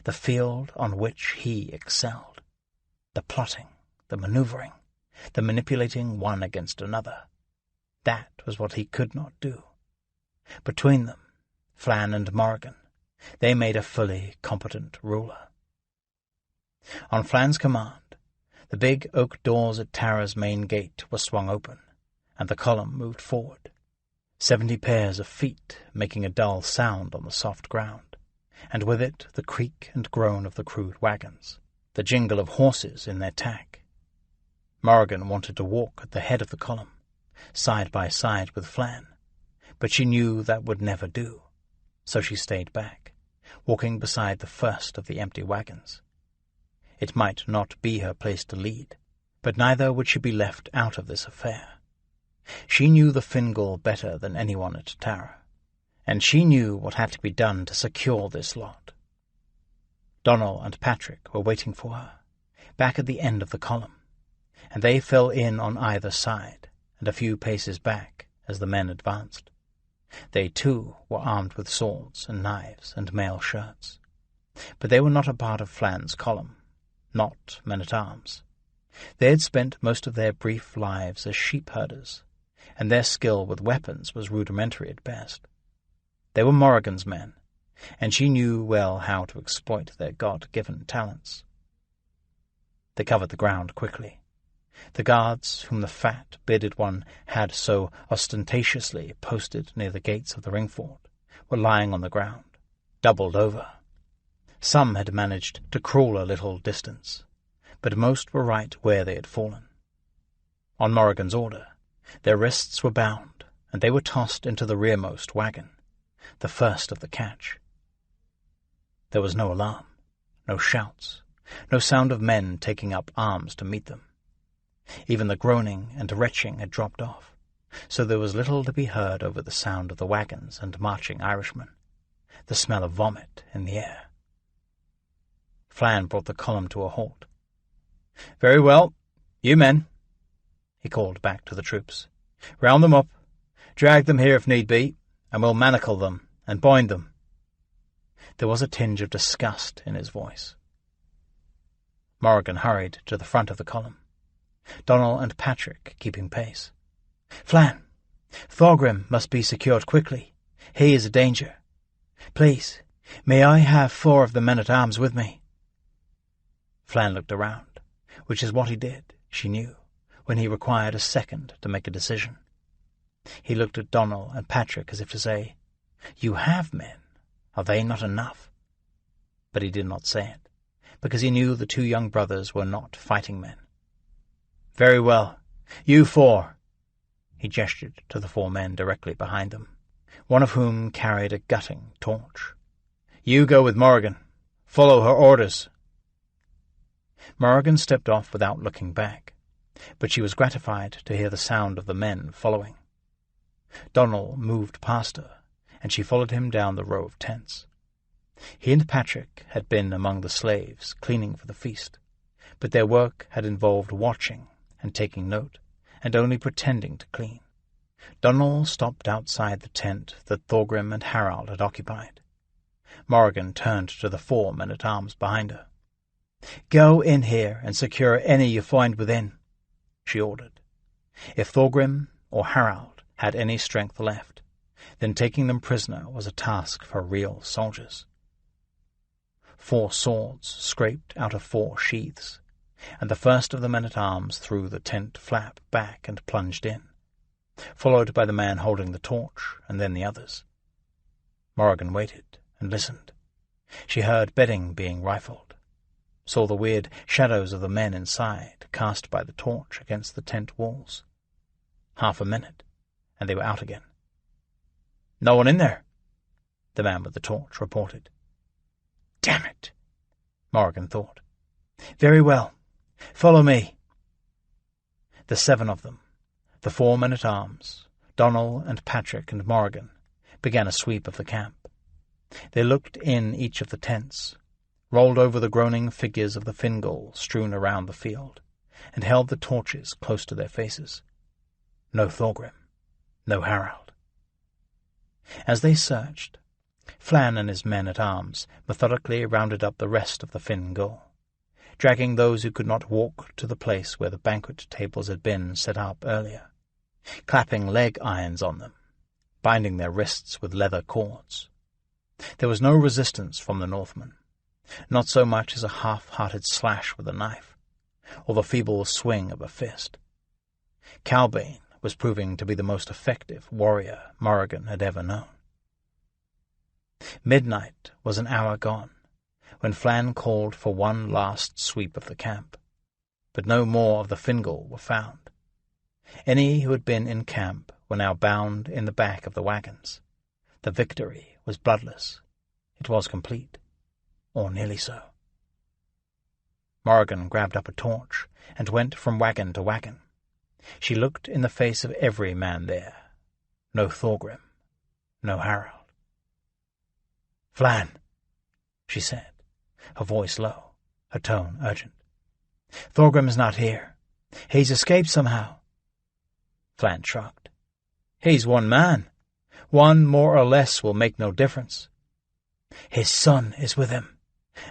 the field on which he excelled, the plotting, the manoeuvring, the manipulating one against another. That was what he could not do. Between them, Flann and Morrigan, they made a fully competent ruler. On Flann's command, the big oak doors at Tara's main gate were swung open, and the column moved forward, 70 pairs of feet making a dull sound on the soft ground, and with it the creak and groan of the crude wagons, the jingle of horses in their tack. Morrigan wanted to walk at the head of the column, side by side with Flann, but she knew that would never do, so she stayed back, walking beside the first of the empty wagons. It might not be her place to lead, but neither would she be left out of this affair. She knew the Fingal better than anyone at Tara, and she knew what had to be done to secure this lot. Donal and Patrick were waiting for her, back at the end of the column, and they fell in on either side and a few paces back as the men advanced. They, too, were armed with swords and knives and mail shirts. But they were not a part of Flann's column, not men-at-arms. They had spent most of their brief lives as sheep-herders, and their skill with weapons was rudimentary at best. They were Morrigan's men, and she knew well how to exploit their God-given talents. They covered the ground quickly. The guards, whom the fat, bearded one had so ostentatiously posted near the gates of the ring fort, were lying on the ground, doubled over. Some had managed to crawl a little distance, but most were right where they had fallen. On Morrigan's order, their wrists were bound, and they were tossed into the rearmost wagon, the first of the catch. There was no alarm, no shouts, no sound of men taking up arms to meet them. Even the groaning and retching had dropped off, so there was little to be heard over the sound of the wagons and marching Irishmen, the smell of vomit in the air. Flann brought the column to a halt. "Very well, you men," he called back to the troops. "Round them up, drag them here if need be, and we'll manacle them and bind them." There was a tinge of disgust in his voice. Morrigan hurried to the front of the column, Donal and Patrick keeping pace. "Flann, Thorgrim must be secured quickly. He is a danger. Please, may I have 4 of the men-at-arms with me?" Flann looked around, which is what he did, she knew, when he required a second to make a decision. He looked at Donal and Patrick as if to say, "You have men. Are they not enough?" But he did not say it, because he knew the 2 young brothers were not fighting men. "Very well. You 4. He gestured to the 4 men directly behind them, one of whom carried a gutting torch. "You go with Morrigan. Follow her orders." Morrigan stepped off without looking back, but she was gratified to hear the sound of the men following. Donal moved past her, and she followed him down the row of tents. He and Patrick had been among the slaves, cleaning for the feast, but their work had involved watching and taking note, and only pretending to clean. Donal stopped outside the tent that Thorgrim and Harald had occupied. Morrigan turned to the 4 men-at-arms behind her. "Go in here and secure any you find within," she ordered. If Thorgrim or Harald had any strength left, then taking them prisoner was a task for real soldiers. 4 swords scraped out of 4 sheaths, and the first of the men-at-arms threw the tent flap back and plunged in, followed by the man holding the torch, and then the others. Morrigan waited and listened. She heard bedding being rifled, saw the weird shadows of the men inside cast by the torch against the tent walls. Half a minute, and they were out again. "No one in there," the man with the torch reported. "Damn it," Morrigan thought. "Very well. Follow me." The 7 of them, the 4 men-at-arms, Donal and Patrick and Morrigan, began a sweep of the camp. They looked in each of the tents, rolled over the groaning figures of the Fingal strewn around the field, and held the torches close to their faces. No Thorgrim, no Harald. As they searched, Flann and his men-at-arms methodically rounded up the rest of the Fingal, dragging those who could not walk to the place where the banquet tables had been set up earlier, clapping leg irons on them, binding their wrists with leather cords. There was no resistance from the Northmen, not so much as a half-hearted slash with a knife, or the feeble swing of a fist. Calbane was proving to be the most effective warrior Morrigan had ever known. Midnight was an hour gone, when Flann called for one last sweep of the camp, but no more of the Fingal were found. Any who had been in camp were now bound in the back of the wagons. The victory was bloodless. It was complete, or nearly so. Morrigan grabbed up a torch and went from wagon to wagon. She looked in the face of every man there. No Thorgrim, no Harald. "Flann," she said, her voice low, her tone urgent. "Thorgrim's not here. He's escaped somehow." Flann shrugged. "He's one man. One more or less will make no difference. His son is with him,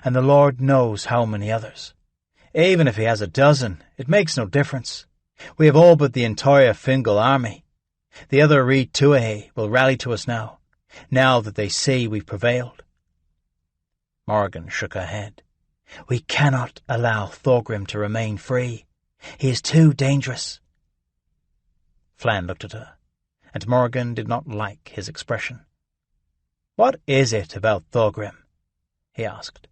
and the Lord knows how many others. Even if he has a dozen, it makes no difference. We have all but the entire Fingal army. The other Reed Tuatha will rally to us now that they see we've prevailed." Morrigan shook her head. "We cannot allow Thorgrim to remain free. He is too dangerous." Flann looked at her, and Morrigan did not like his expression. "What is it about Thorgrim?" he asked.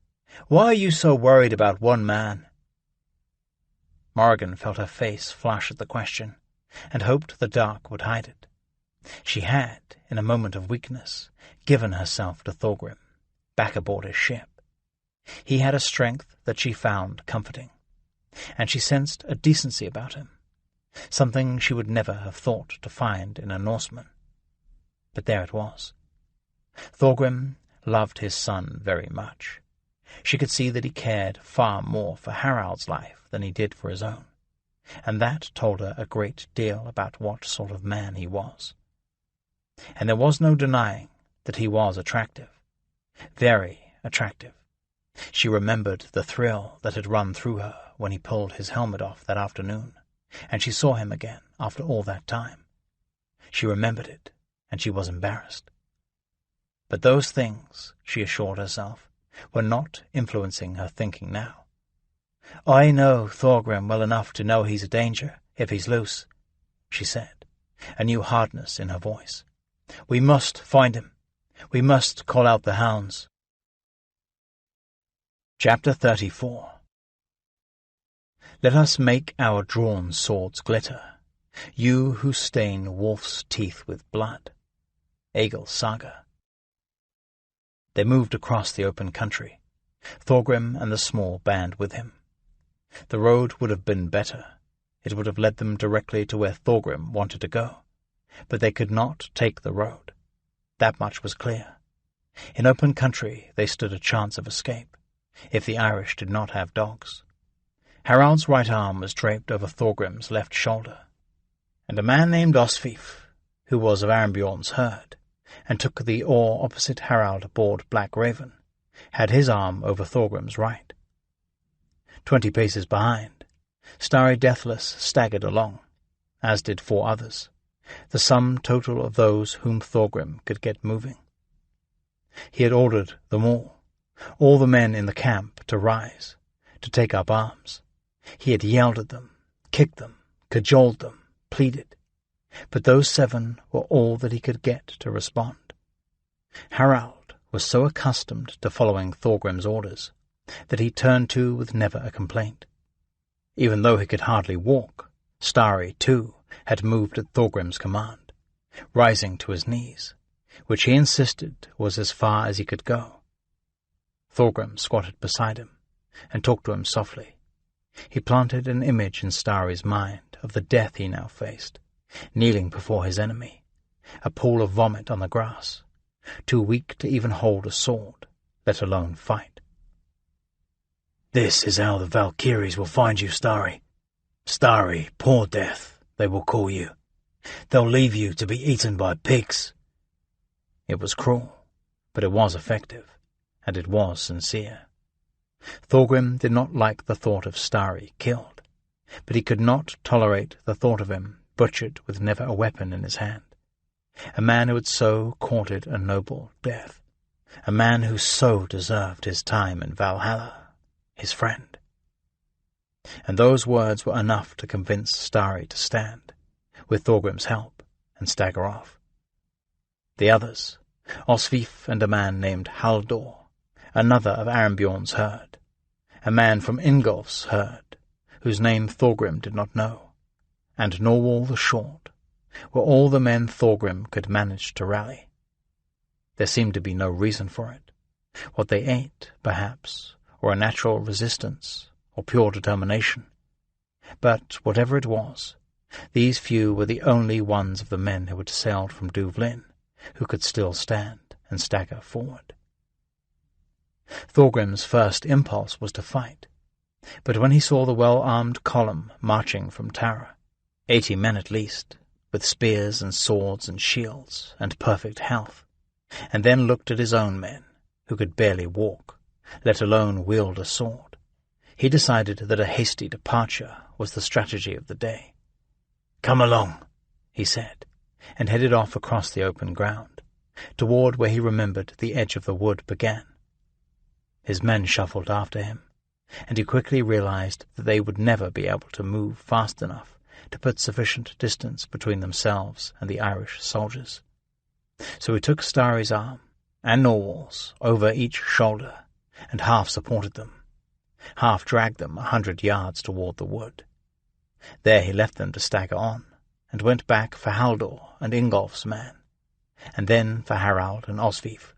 Why are you so worried about one man?" Morrigan felt her face flush at the question, and hoped the dark would hide it. She had, in a moment of weakness, given herself to Thorgrim, back aboard his ship. He had a strength that she found comforting, and she sensed a decency about him, something she would never have thought to find in a Norseman. But there it was. Thorgrim loved his son very much. She could see that he cared far more for Harald's life than he did for his own, and that told her a great deal about what sort of man he was. And there was no denying that he was attractive, very attractive. She remembered the thrill that had run through her when he pulled his helmet off that afternoon, and she saw him again after all that time. She remembered it, and she was embarrassed. But those things, she assured herself, were not influencing her thinking now. "I know Thorgrim well enough to know he's a danger, if he's loose," she said, a new hardness in her voice. "We must find him. We must call out the hounds." Chapter 34. Let us make our drawn swords glitter, you who stain wolf's teeth with blood. Egil Saga. They moved across the open country, Thorgrim and the small band with him. The road would have been better. It would have led them directly to where Thorgrim wanted to go, but they could not take the road. That much was clear. In open country they stood a chance of escape, if the Irish did not have dogs. Harald's right arm was draped over Thorgrim's left shoulder, and a man named Osfif, who was of Arnbjorn's herd, and took the oar opposite Harald aboard Black Raven, had his arm over Thorgrim's right. 20 paces behind, Starry Deathless staggered along, as did 4 others, the sum total of those whom Thorgrim could get moving. He had ordered them all the men in the camp, to rise, to take up arms. He had yelled at them, kicked them, cajoled them, pleaded, but those 7 were all that he could get to respond. Harald was so accustomed to following Thorgrim's orders that he turned to with never a complaint. Even though he could hardly walk, Starry, too, had moved at Thorgrim's command, rising to his knees, which he insisted was as far as he could go. Thorgrim squatted beside him and talked to him softly. He planted an image in Starry's mind of the death he now faced, kneeling before his enemy, a pool of vomit on the grass, too weak to even hold a sword, let alone fight. "This is how the Valkyries will find you, Starry. Starry, poor death, they will call you. They'll leave you to be eaten by pigs." It was cruel, but it was effective, and it was sincere. Thorgrim did not like the thought of Starry killed, but he could not tolerate the thought of him butchered with never a weapon in his hand. A man who had so courted a noble death, a man who so deserved his time in Valhalla, his friend. And those words were enough to convince Starry to stand, with Thorgrim's help, and stagger off. The others, Osfif and a man named Halldor, another of Arnbjorn's herd, a man from Ingolf's herd, whose name Thorgrim did not know, and Norwal the Short, were all the men Thorgrim could manage to rally. There seemed to be no reason for it. What they ate, perhaps, or a natural resistance, or pure determination. But whatever it was, these few were the only ones of the men who had sailed from Duvlin who could still stand and stagger forward. Thorgrim's first impulse was to fight, but when he saw the well-armed column marching from Tara, 80 men at least, with spears and swords and shields and perfect health, and then looked at his own men, who could barely walk, let alone wield a sword, he decided that a hasty departure was the strategy of the day. "Come along," he said, and headed off across the open ground, toward where he remembered the edge of the wood began. His men shuffled after him, and he quickly realized that they would never be able to move fast enough to put sufficient distance between themselves and the Irish soldiers. So he took Starry's arm, and Norwal's, over each shoulder, and half supported them, half dragged them 100 yards toward the wood. There he left them to stagger on, and went back for Halldor and Ingolf's man, and then for Harald and Osvif.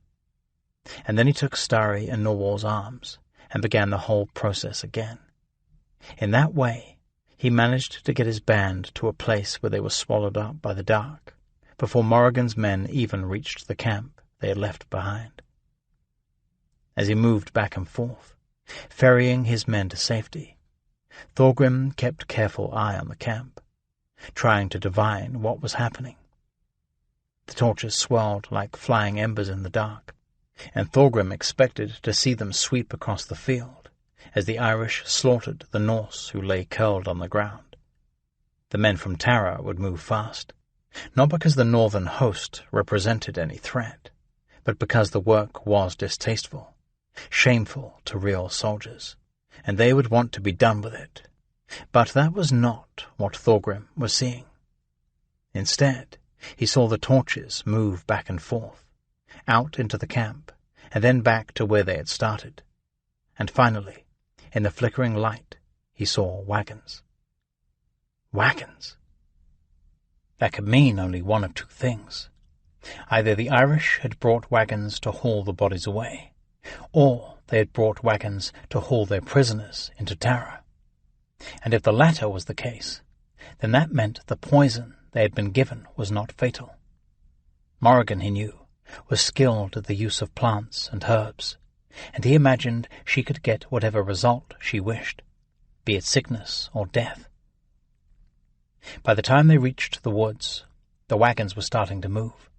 And then he took Starri in Norwal's arms, and began the whole process again. In that way, he managed to get his band to a place where they were swallowed up by the dark, before Morrigan's men even reached the camp they had left behind. As he moved back and forth, ferrying his men to safety, Thorgrim kept careful eye on the camp, trying to divine what was happening. The torches swirled like flying embers in the dark, and Thorgrim expected to see them sweep across the field as the Irish slaughtered the Norse who lay curled on the ground. The men from Tara would move fast, not because the northern host represented any threat, but because the work was distasteful, shameful to real soldiers, and they would want to be done with it. But that was not what Thorgrim was seeing. Instead, he saw the torches move back and forth, out into the camp, and then back to where they had started. And finally, in the flickering light, he saw wagons. Wagons! That could mean only one of two things. Either the Irish had brought wagons to haul the bodies away, or they had brought wagons to haul their prisoners into Tara. And if the latter was the case, then that meant the poison they had been given was not fatal. Morrigan, he knew, was skilled at the use of plants and herbs, and he imagined she could get whatever result she wished, be it sickness or death. By the time they reached the woods, the wagons were starting to move.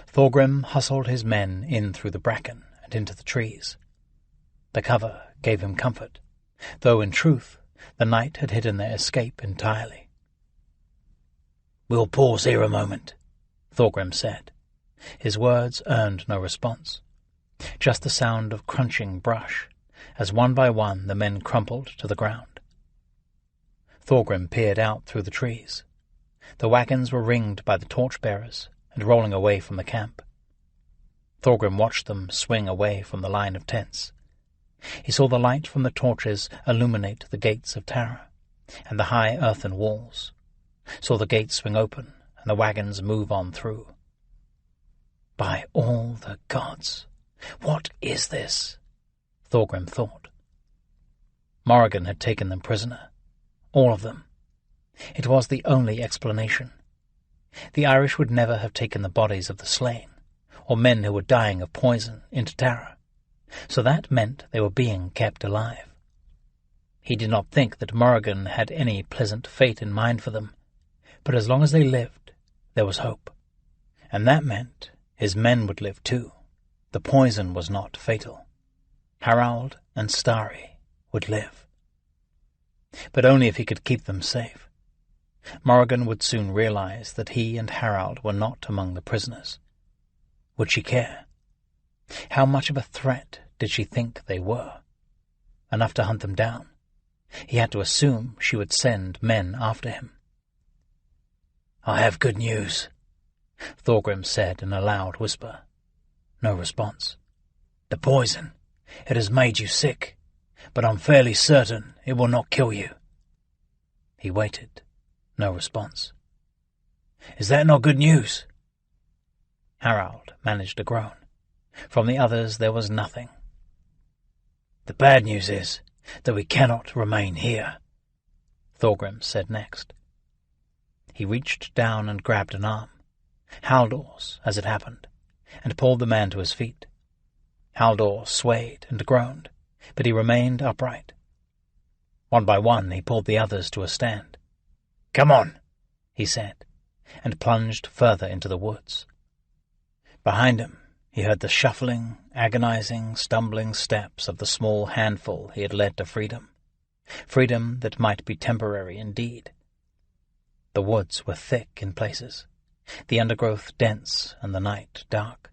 Thorgrim hustled his men in through the bracken and into the trees. The cover gave him comfort, though in truth the night had hidden their escape entirely. "We'll pause here a moment," Thorgrim said. His words earned no response, just the sound of crunching brush, as one by one the men crumpled to the ground. Thorgrim peered out through the trees. The wagons were ringed by the torch-bearers and rolling away from the camp. Thorgrim watched them swing away from the line of tents. He saw the light from the torches illuminate the gates of Tara and the high earthen walls, saw the gates swing open and the wagons move on through. By all the gods, what is this? Thorgrim thought. Morrigan had taken them prisoner, all of them. It was the only explanation. The Irish would never have taken the bodies of the slain, or men who were dying of poison, into Tara, so that meant they were being kept alive. He did not think that Morrigan had any pleasant fate in mind for them, but as long as they lived, there was hope. And that meant his men would live too. The poison was not fatal. Harald and Starri would live. But only if he could keep them safe. Morrigan would soon realize that he and Harald were not among the prisoners. Would she care? How much of a threat did she think they were? Enough to hunt them down. He had to assume she would send men after him. "I have good news," Thorgrim said in a loud whisper. No response. "The poison, it has made you sick, but I'm fairly certain it will not kill you." He waited. No response. "Is that not good news?" Harald managed a groan. From the others there was nothing. "The bad news is that we cannot remain here," Thorgrim said next. He reached down and grabbed an arm, Haldor's as it happened, and pulled the man to his feet. Halldor swayed and groaned, but he remained upright. One by one he pulled the others to a stand. "Come on," he said, and plunged further into the woods. Behind him he heard the shuffling, agonizing, stumbling steps of the small handful he had led to freedom, freedom that might be temporary indeed. The woods were thick in places, the undergrowth dense and the night dark.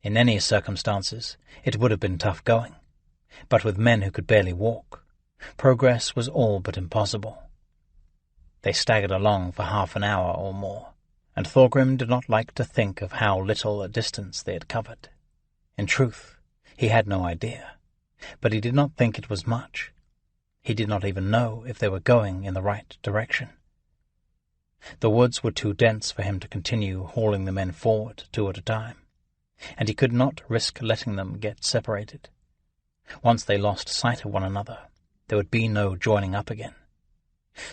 In any circumstances it would have been tough going, but with men who could barely walk, progress was all but impossible. They staggered along for half an hour or more, and Thorgrim did not like to think of how little a distance they had covered. In truth, he had no idea. but he did not think it was much. He did not even know if they were going in the right direction. The woods were too dense for him to continue hauling the men forward 2 at a time, and he could not risk letting them get separated. Once they lost sight of one another, there would be no joining up again.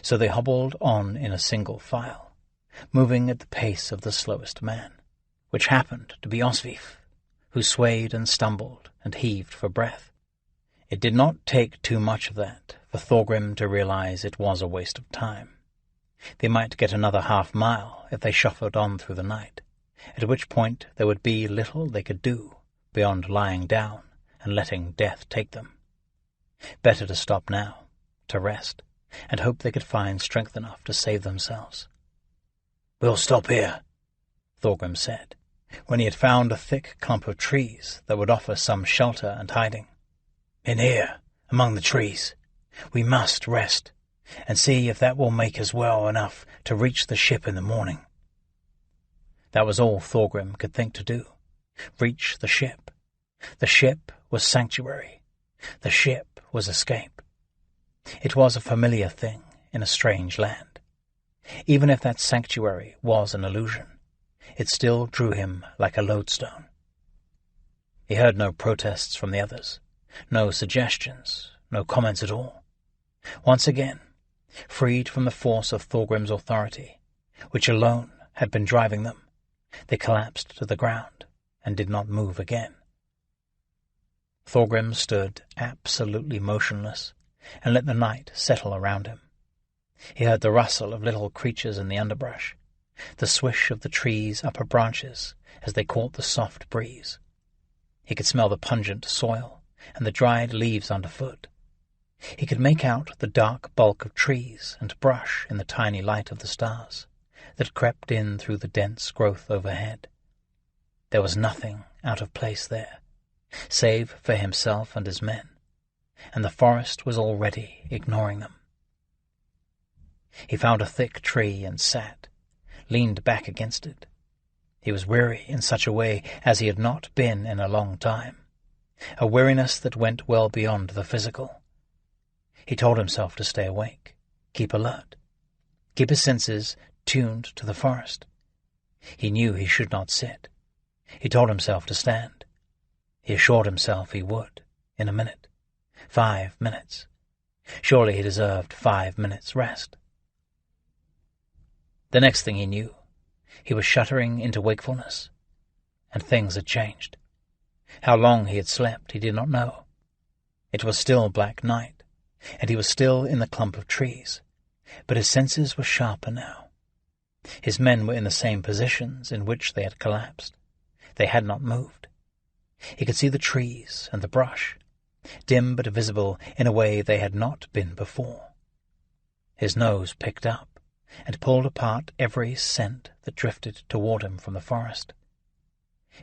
So they hobbled on in a single file, moving at the pace of the slowest man, which happened to be Osvif, who swayed and stumbled and heaved for breath. It did not take too much of that for Thorgrim to realize it was a waste of time. They might get another half-mile if they shuffled on through the night, at which point there would be little they could do beyond lying down and letting death take them. Better to stop now, to rest, and hope they could find strength enough to save themselves. "We'll stop here," Thorgrim said, when he had found a thick clump of trees that would offer some shelter and hiding. "In here, among the trees. We must rest, and see if that will make us well enough to reach the ship in the morning." That was all Thorgrim could think to do. Reach the ship. The ship was sanctuary. The ship was escape. It was a familiar thing in a strange land. Even if that sanctuary was an illusion, it still drew him like a lodestone. He heard no protests from the others, no suggestions, no comments at all. Once again, freed from the force of Thorgrim's authority, which alone had been driving them, they collapsed to the ground and did not move again. Thorgrim stood absolutely motionless and let the night settle around him. He heard the rustle of little creatures in the underbrush, the swish of the trees' upper branches as they caught the soft breeze. He could smell the pungent soil and the dried leaves underfoot. He could make out the dark bulk of trees and brush in the tiny light of the stars that crept in through the dense growth overhead. There was nothing out of place there, save for himself and his men, and the forest was already ignoring them. He found a thick tree and sat, leaned back against it. He was weary in such a way as he had not been in a long time, a weariness that went well beyond the physical. He told himself to stay awake, keep alert, keep his senses tuned to the forest. He knew he should not sit. He told himself to stand. He assured himself he would, in a minute, 5 minutes. Surely he deserved 5 minutes' rest. The next thing he knew, he was shuddering into wakefulness, and things had changed. How long he had slept he did not know. It was still black night, and he was still in the clump of trees, but his senses were sharper now. His men were in the same positions in which they had collapsed. They had not moved. He could see the trees and the brush, dim but visible in a way they had not been before. His nose picked up and pulled apart every scent that drifted toward him from the forest.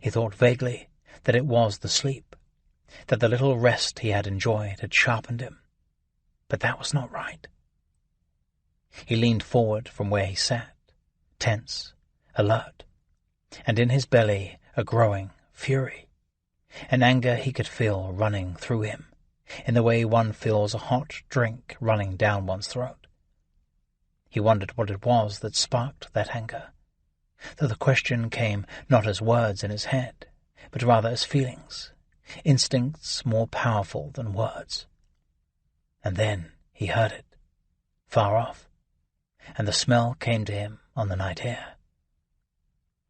He thought vaguely that it was the sleep, that the little rest he had enjoyed had sharpened him. But that was not right. He leaned forward from where he sat, tense, alert, and in his belly a growing fury, an anger he could feel running through him, in the way one feels a hot drink running down one's throat. He wondered what it was that sparked that anger, though the question came not as words in his head, but rather as feelings, instincts more powerful than words. And then he heard it, far off, and the smell came to him on the night air.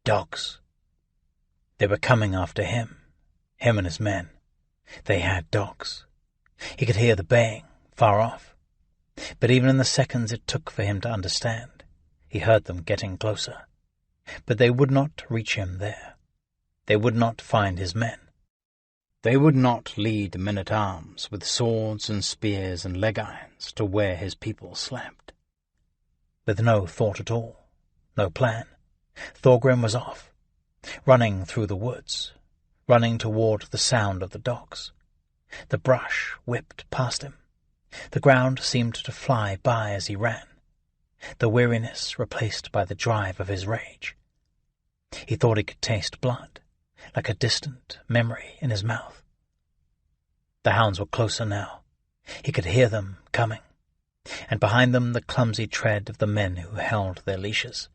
Dogs. They were coming after him and his men. They had dogs. He could hear the baying, far off. But even in the seconds it took for him to understand, he heard them getting closer. But they would not reach him there. They would not find his men. They would not lead men-at-arms with swords and spears and leg-irons to where his people slept. With no thought at all, no plan, Thorgrim was off, running through the woods, running toward the sound of the dogs. The brush whipped past him. The ground seemed to fly by as he ran, the weariness replaced by the drive of his rage. He thought he could taste blood, like a distant memory in his mouth. The hounds were closer now. He could hear them coming, and behind them the clumsy tread of the men who held their leashes.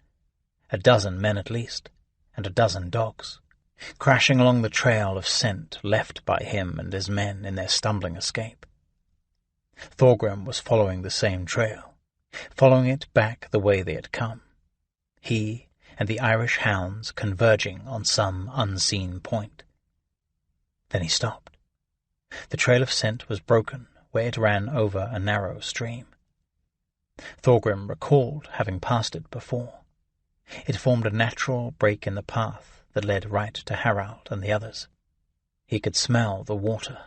12 men at least, and 12 dogs, crashing along the trail of scent left by him and his men in their stumbling escape. Thorgrim was following the same trail, following it back the way they had come, he and the Irish hounds converging on some unseen point. Then he stopped. The trail of scent was broken where it ran over a narrow stream. Thorgrim recalled having passed it before. It formed a natural break in the path that led right to Harald and the others. He could smell the water,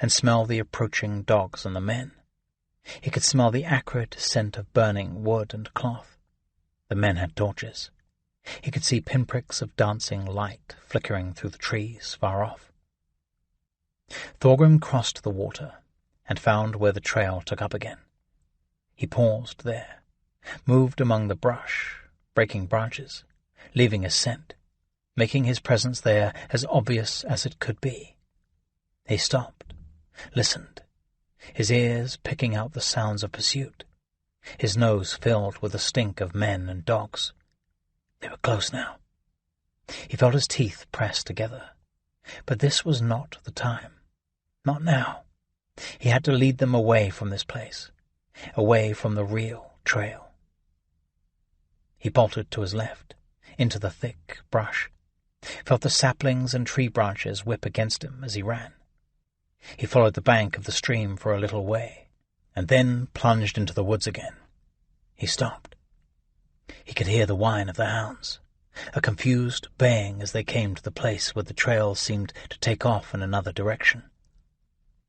and smell the approaching dogs and the men. He could smell the acrid scent of burning wood and cloth. The men had torches. He could see pinpricks of dancing light flickering through the trees far off. Thorgrim crossed the water and found where the trail took up again. He paused there, moved among the brush, breaking branches, leaving a scent, making his presence there as obvious as it could be. He stopped, listened, his ears picking out the sounds of pursuit, his nose filled with the stink of men and dogs. They were close now. He felt his teeth pressed together. But this was not the time. Not now. He had to lead them away from this place, away from the real trail. He bolted to his left, into the thick brush, felt the saplings and tree branches whip against him as he ran. He followed the bank of the stream for a little way, and then plunged into the woods again. He stopped. He could hear the whine of the hounds, a confused baying as they came to the place where the trail seemed to take off in another direction.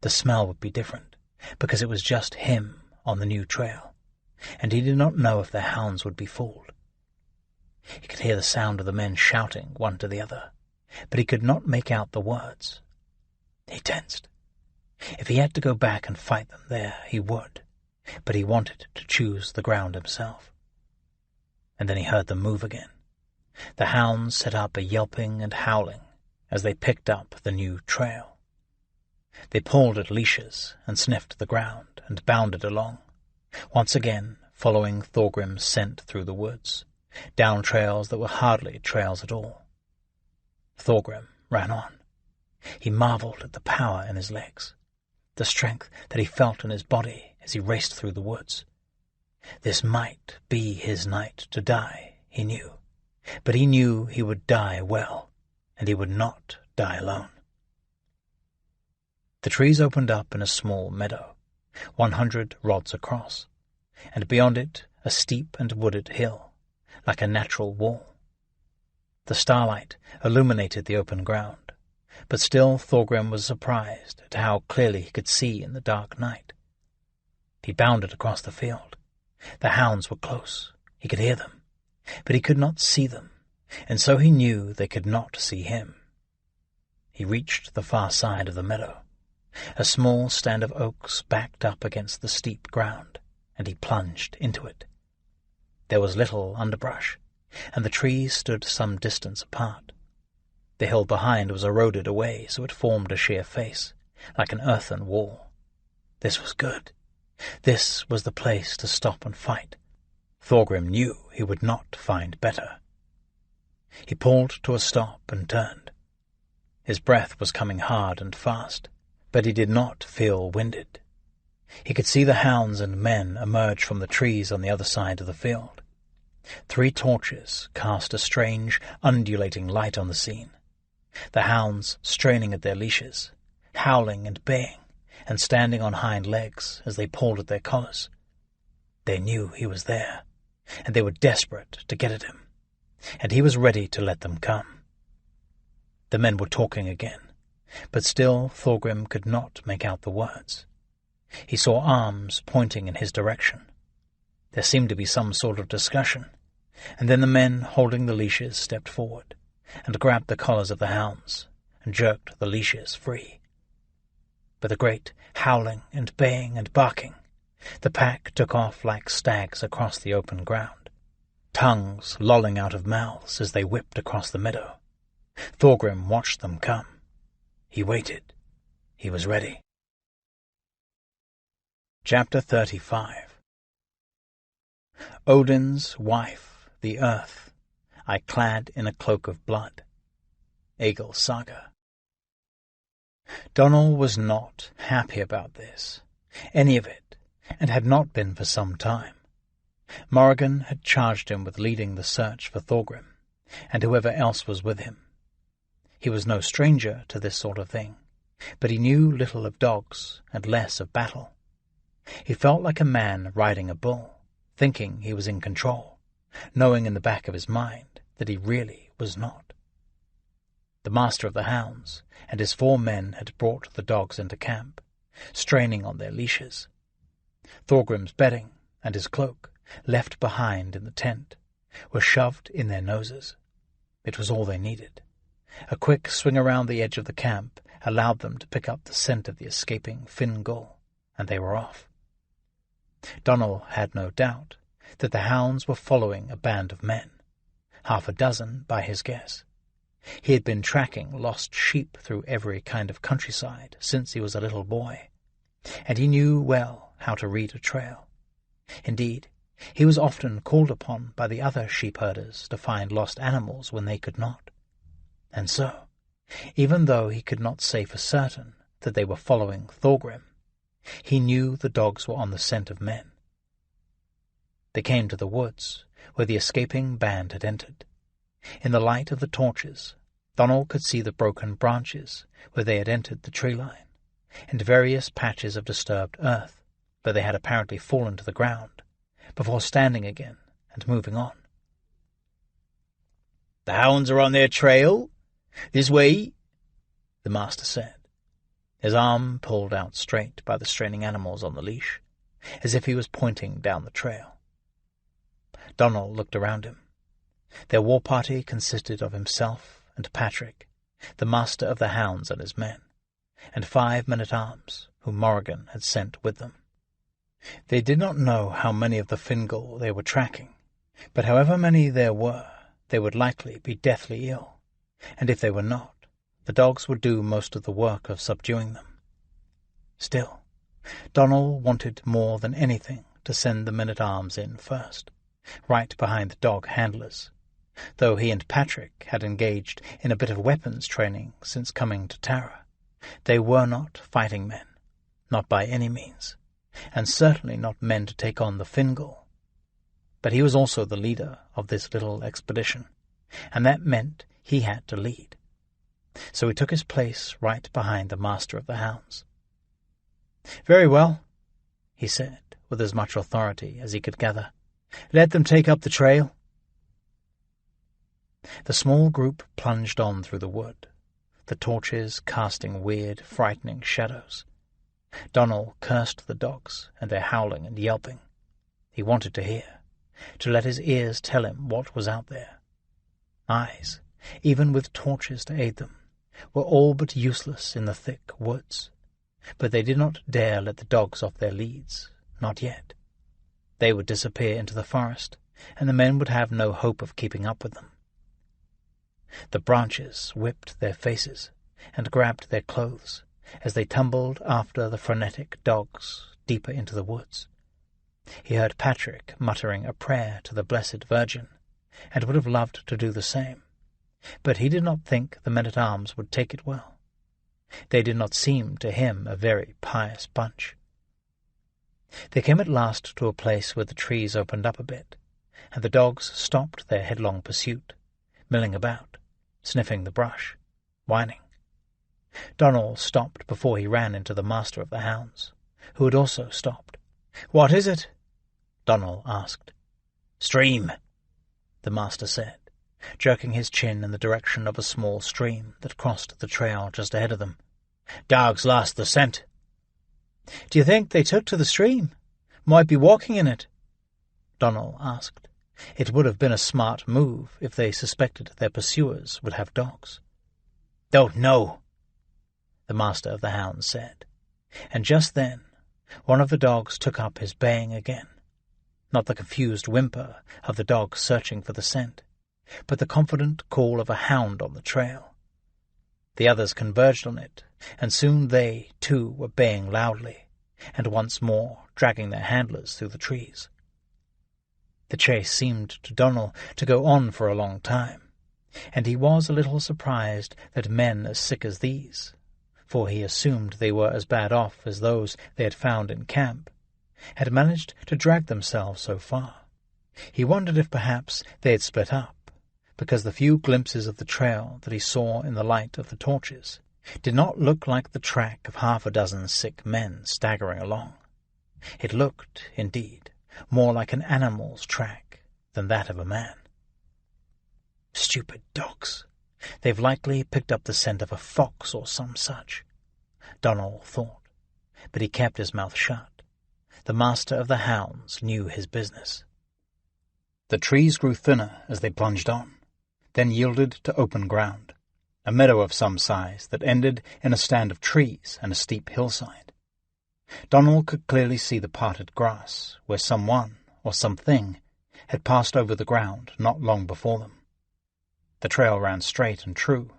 The smell would be different, because it was just him on the new trail, and he did not know if the hounds would be fooled. He could hear the sound of the men shouting one to the other, but he could not make out the words. He tensed. If he had to go back and fight them there, he would, but he wanted to choose the ground himself. And then he heard them move again. The hounds set up a yelping and howling as they picked up the new trail. They pulled at leashes and sniffed the ground and bounded along, once again following Thorgrim's scent through the woods, down trails that were hardly trails at all. Thorgrim ran on. He marveled at the power in his legs, the strength that he felt in his body as he raced through the woods. This might be his night to die, he knew, but he knew he would die well, and he would not die alone. The trees opened up in a small meadow, 100 rods across, and beyond it a steep and wooded hill, like a natural wall. The starlight illuminated the open ground, but still Thorgrim was surprised at how clearly he could see in the dark night. He bounded across the field. The hounds were close. He could hear them, but he could not see them, and so he knew they could not see him. He reached the far side of the meadow. A small stand of oaks backed up against the steep ground, and he plunged into it. There was little underbrush, and the trees stood some distance apart. The hill behind was eroded away so it formed a sheer face, like an earthen wall. This was good. This was the place to stop and fight. Thorgrim knew he would not find better. He pulled to a stop and turned. His breath was coming hard and fast, but he did not feel winded. He could see the hounds and men emerge from the trees on the other side of the field. 3 torches cast a strange, undulating light on the scene. The hounds straining at their leashes, howling and baying, and standing on hind legs as they pulled at their collars. They knew he was there, and they were desperate to get at him, and he was ready to let them come. The men were talking again, but still Thorgrim could not make out the words. He saw arms pointing in his direction. There seemed to be some sort of discussion, and then the men holding the leashes stepped forward and grabbed the collars of the hounds and jerked the leashes free. With a great howling and baying and barking, the pack took off like stags across the open ground, tongues lolling out of mouths as they whipped across the meadow. Thorgrim watched them come. He waited. He was ready. Chapter 35. Odin's wife, the earth, I clad in a cloak of blood. Egil Saga. Donal was not happy about this, any of it, and had not been for some time. Morrigan had charged him with leading the search for Thorgrim, and whoever else was with him. He was no stranger to this sort of thing, but he knew little of dogs and less of battle. He felt like a man riding a bull, thinking he was in control, knowing in the back of his mind that he really was not. The master of the hounds and his 4 men had brought the dogs into camp, straining on their leashes. Thorgrim's bedding and his cloak, left behind in the tent, were shoved in their noses. It was all they needed. A quick swing around the edge of the camp allowed them to pick up the scent of the escaping Fingal, and they were off. Donal had no doubt that the hounds were following a band of men, 6 by his guess. He had been tracking lost sheep through every kind of countryside since he was a little boy, and he knew well how to read a trail. Indeed, he was often called upon by the other sheep-herders to find lost animals when they could not. And so, even though he could not say for certain that they were following Thorgrim, he knew the dogs were on the scent of men. They came to the woods where the escaping band had entered. In the light of the torches, Donal could see the broken branches where they had entered the tree line, and various patches of disturbed earth where they had apparently fallen to the ground, before standing again and moving on. "The hounds are on their trail. This way," the master said, his arm pulled out straight by the straining animals on the leash, as if he was pointing down the trail. Donal looked around him. Their war party consisted of himself and Patrick, the master of the hounds and his men, and 5 men-at-arms whom Morrigan had sent with them. They did not know how many of the Fingal they were tracking, but however many there were, they would likely be deathly ill, and if they were not, the dogs would do most of the work of subduing them. Still, Donal wanted more than anything to send the men-at-arms in first, right behind the dog handlers, though he and Patrick had engaged in a bit of weapons training since coming to Tara. They were not fighting men, not by any means, and certainly not men to take on the Fingal. But he was also the leader of this little expedition, and that meant he had to lead. So he took his place right behind the master of the hounds. "Very well," he said, with as much authority as he could gather. "Let them take up the trail." The small group plunged on through the wood, the torches casting weird, frightening shadows. Donal cursed the dogs and their howling and yelping. He wanted to hear, to let his ears tell him what was out there. Eyes, even with torches to aid them, were all but useless in the thick woods, but they did not dare let the dogs off their leads, not yet. They would disappear into the forest, and the men would have no hope of keeping up with them. The branches whipped their faces and grabbed their clothes as they tumbled after the frenetic dogs deeper into the woods. He heard Patrick muttering a prayer to the Blessed Virgin, and would have loved to do the same, but he did not think the men-at-arms would take it well. They did not seem to him a very pious bunch. They came at last to a place where the trees opened up a bit, and the dogs stopped their headlong pursuit, milling about, sniffing the brush, whining. Donal stopped before he ran into the master of the hounds, who had also stopped. "What is it?" Donal asked. "Stream," the master said, jerking his chin in the direction of a small stream that crossed the trail just ahead of them. "Dogs lost the scent." "Do you think they took to the stream? Might be walking in it?" Donal asked. It would have been a smart move if they suspected their pursuers would have dogs. "Don't know," the master of the hounds said, and just then one of the dogs took up his baying again, not the confused whimper of the dog searching for the scent, but the confident call of a hound on the trail. The others converged on it, and soon they, too, were baying loudly, and once more dragging their handlers through the trees. The chase seemed to Donald to go on for a long time, and he was a little surprised that men as sick as these, for he assumed they were as bad off as those they had found in camp, had managed to drag themselves so far. He wondered if perhaps they had split up, because the few glimpses of the trail that he saw in the light of the torches did not look like the track of half a dozen sick men staggering along. It looked, indeed, more like an animal's track than that of a man. Stupid dogs! They've likely picked up the scent of a fox or some such, Donald thought, but he kept his mouth shut. The master of the hounds knew his business. The trees grew thinner as they plunged on, then yielded to open ground, a meadow of some size that ended in a stand of trees and a steep hillside. Donald could clearly see the parted grass, where someone or something had passed over the ground not long before them. The trail ran straight and true,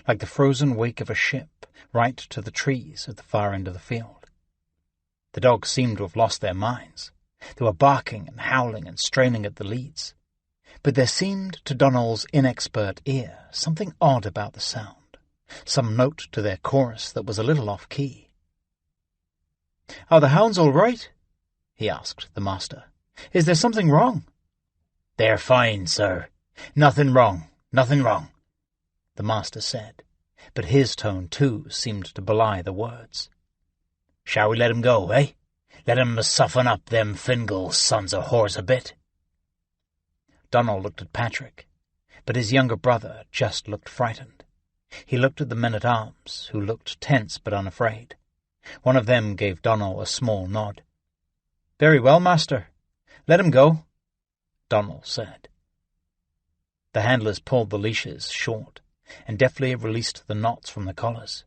like the frozen wake of a ship, right to the trees at the far end of the field. The dogs seemed to have lost their minds. They were barking and howling and straining at the leads. But there seemed to Donald's inexpert ear something odd about the sound, some note to their chorus that was a little off-key. "Are the hounds all right?" he asked the master. "Is there something wrong?" "They're fine, sir. Nothing wrong, the master said, but his tone, too, seemed to belie the words. "Shall we let 'em go, eh? Let 'em soften up them Fingal sons of whores a bit?" Donald looked at Patrick, but his younger brother just looked frightened. He looked at the men-at-arms, who looked tense but unafraid. One of them gave Donald a small nod. "Very well, master. Let 'em go," Donald said. The handlers pulled the leashes short and deftly released the knots from the collars.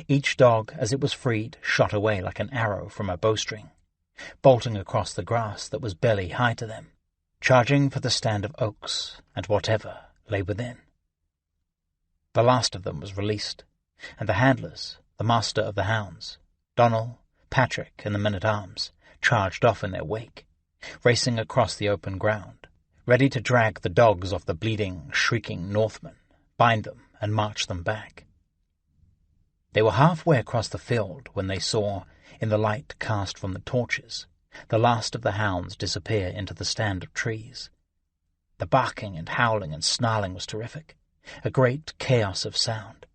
Each dog, as it was freed, shot away like an arrow from a bowstring, bolting across the grass that was belly high to them, charging for the stand of oaks and whatever lay within. The last of them was released, and the handlers, the master of the hounds, Donald, Patrick, and the men-at-arms, charged off in their wake, racing across the open ground, ready to drag the dogs off the bleeding, shrieking Northmen, bind them, and march them back. They were halfway across the field when they saw, in the light cast from the torches, the last of the hounds disappear into the stand of trees. The barking and howling and snarling was terrific, a great chaos of sound.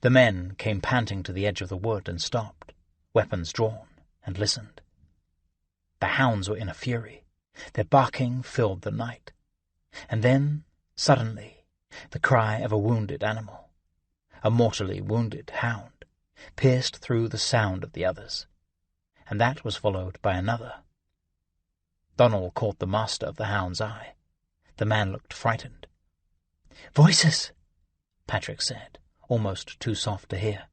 The men came panting to the edge of the wood and stopped, weapons drawn, and listened. The hounds were in a fury. Their barking filled the night. And then, suddenly, the cry of a wounded animal, a mortally wounded hound, pierced through the sound of the others, and that was followed by another. Donald caught the master of the hound's eye. The man looked frightened. "Voices," Patrick said, almost too soft to hear.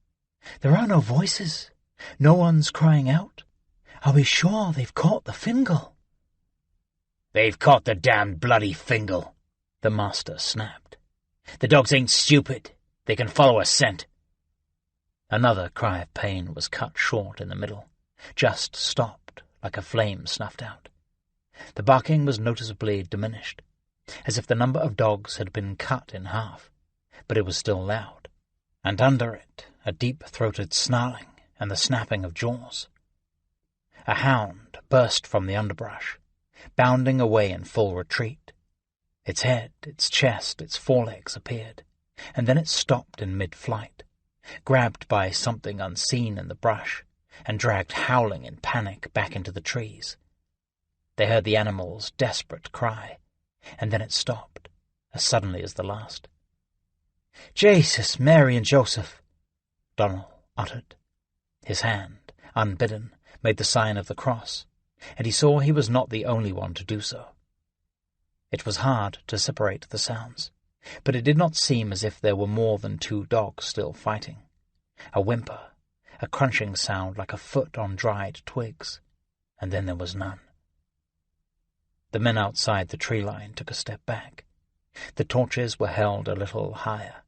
"There are no voices. No one's crying out. Are we sure they've caught the Fingal?" "They've caught the damned bloody Fingal," the master snapped. "The dogs ain't stupid. They can follow a scent." Another cry of pain was cut short in the middle, just stopped like a flame snuffed out. The barking was noticeably diminished, as if the number of dogs had been cut in half, but it was still loud, and under it a deep-throated snarling and the snapping of jaws. A hound burst from the underbrush, bounding away in full retreat. Its head, its chest, its forelegs appeared, and then it stopped in mid-flight, grabbed by something unseen in the brush, and dragged howling in panic back into the trees. They heard the animal's desperate cry, and then it stopped, as suddenly as the last. "Jesus, Mary, and Joseph," Donald uttered. His hand, unbidden, made the sign of the cross, and he saw he was not the only one to do so. It was hard to separate the sounds, but it did not seem as if there were more than two dogs still fighting. A whimper, a crunching sound like a foot on dried twigs, and then there was none. The men outside the tree line took a step back. The torches were held a little higher.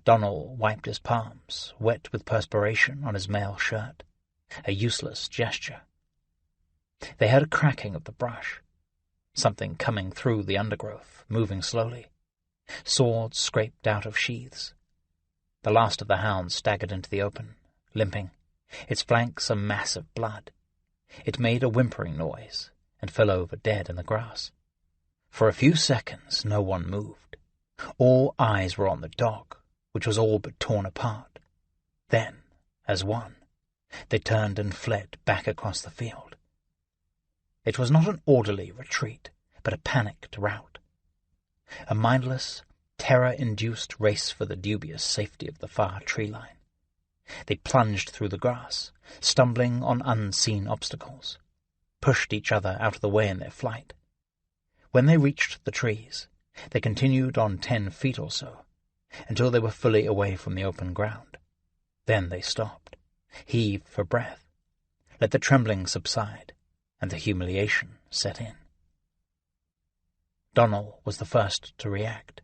Donald wiped his palms, wet with perspiration on his mail shirt. a useless gesture. They heard a cracking of the brush, something coming through the undergrowth, moving slowly. Swords scraped out of sheaths. The last of the hounds staggered into the open, limping, its flanks a mass of blood. It made a whimpering noise and fell over dead in the grass. For a few seconds no one moved. All eyes were on the dog, which was all but torn apart. Then, as one, they turned and fled back across the field. It was not an orderly retreat, but a panicked rout. A mindless, terror-induced race for the dubious safety of the far tree line. They plunged through the grass, stumbling on unseen obstacles, pushed each other out of the way in their flight. When they reached the trees, they continued on 10 feet or so, until they were fully away from the open ground. Then they stopped, heaved for breath, let the trembling subside, and the humiliation set in. Donald was the first to react,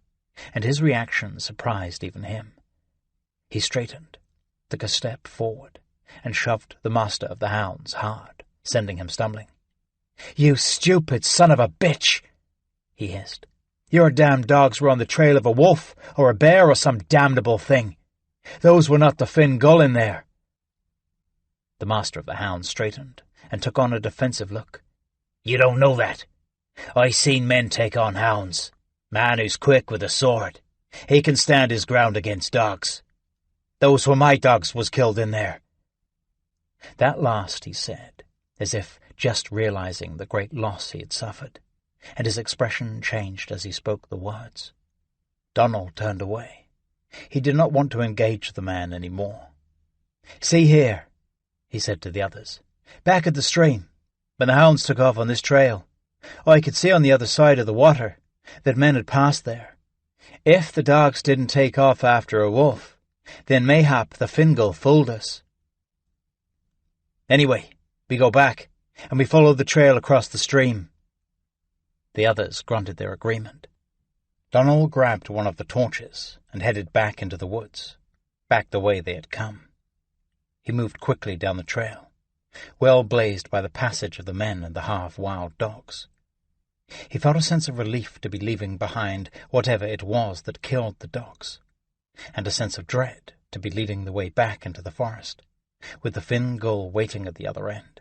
and his reaction surprised even him. He straightened, took a step forward, and shoved the master of the hounds hard, sending him stumbling. "You stupid son of a bitch!" he hissed. "Your damned dogs were on the trail of a wolf or a bear or some damnable thing. Those were not the Fingal in there." The master of the hounds straightened and took on a defensive look. "You don't know that. I seen men take on hounds. Man who's quick with a sword. He can stand his ground against dogs. Those were my dogs was killed in there." That last he said, as if just realizing the great loss he had suffered, and his expression changed as he spoke the words. Donald turned away. He did not want to engage the man any more. "See here," he said to the others. "Back at the stream, when the hounds took off on this trail, I could see on the other side of the water that men had passed there. If the dogs didn't take off after a wolf, then mayhap the Fingal fooled us. Anyway, we go back, and we follow the trail across the stream." The others grunted their agreement. Donald grabbed one of the torches and headed back into the woods, back the way they had come. He moved quickly down the trail, well blazed by the passage of the men and the half-wild dogs. He felt a sense of relief to be leaving behind whatever it was that killed the dogs, and a sense of dread to be leading the way back into the forest, with the Fingal waiting at the other end.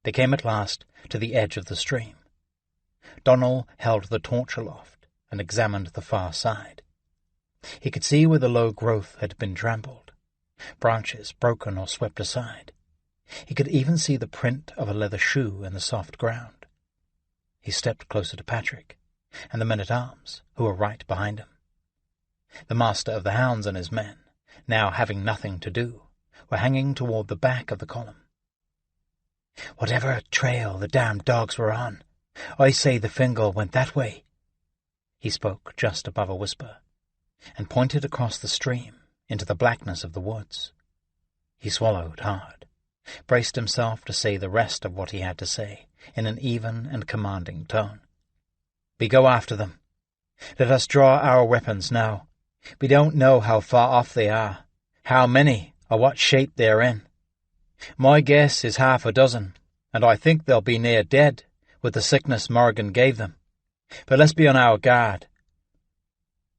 They came at last to the edge of the stream. Donald held the torch aloft and examined the far side. He could see where the low growth had been trampled, branches broken or swept aside. He could even see the print of a leather shoe in the soft ground. He stepped closer to Patrick and the men-at-arms, who were right behind him. The master of the hounds and his men, now having nothing to do, were hanging toward the back of the column. "Whatever trail the damned dogs were on, I say the Fingal went that way." He spoke just above a whisper, and pointed across the stream into the blackness of the woods. He swallowed hard, braced himself to say the rest of what he had to say in an even and commanding tone. "We go after them. Let us draw our weapons now. We don't know how far off they are, how many, or what shape they are in. My guess is 6, and I think they'll be near dead with the sickness Morgan gave them. But let's be on our guard."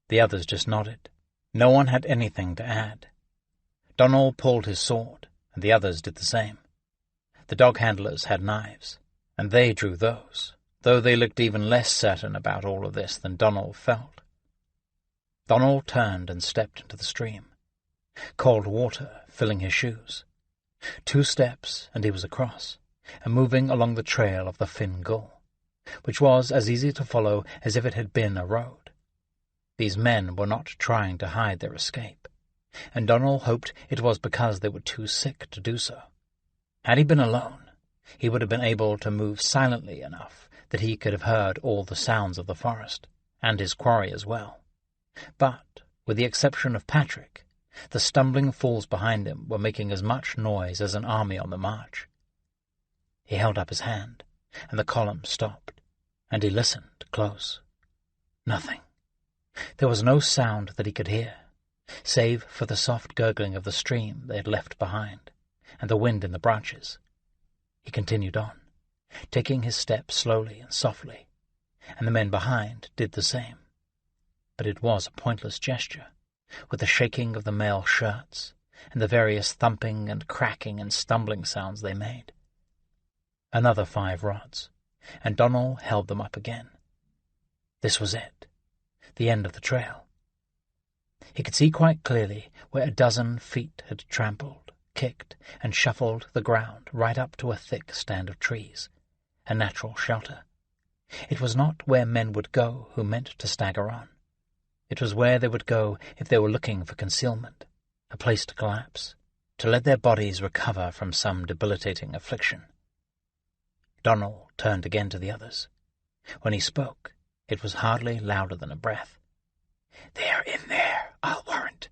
The others just nodded. No one had anything to add. Donald pulled his sword, and the others did the same. The dog handlers had knives, and they drew those, though they looked even less certain about all of this than Donald felt. Donald turned and stepped into the stream, cold water filling his shoes. 2 steps, and he was across, and moving along the trail of the Fingal, which was as easy to follow as if it had been a road. These men were not trying to hide their escape, and Donald hoped it was because they were too sick to do so. Had he been alone, he would have been able to move silently enough that he could have heard all the sounds of the forest, and his quarry as well. But, with the exception of Patrick, the stumbling fools behind him were making as much noise as an army on the march. He held up his hand, and the column stopped, and he listened close. Nothing. There was no sound that he could hear, save for the soft gurgling of the stream they had left behind, and the wind in the branches. He continued on, taking his steps slowly and softly, and the men behind did the same. But it was a pointless gesture, with the shaking of the male shirts, and the various thumping and cracking and stumbling sounds they made. Another 5 rods, and Donald held them up again. This was it, the end of the trail. He could see quite clearly where a dozen feet had trampled, kicked, and shuffled the ground right up to a thick stand of trees, a natural shelter. It was not where men would go who meant to stagger on. It was where they would go if they were looking for concealment, a place to collapse, to let their bodies recover from some debilitating affliction. Donald turned again to the others. When he spoke, it was hardly louder than a breath. "They're in there, I'll warrant,"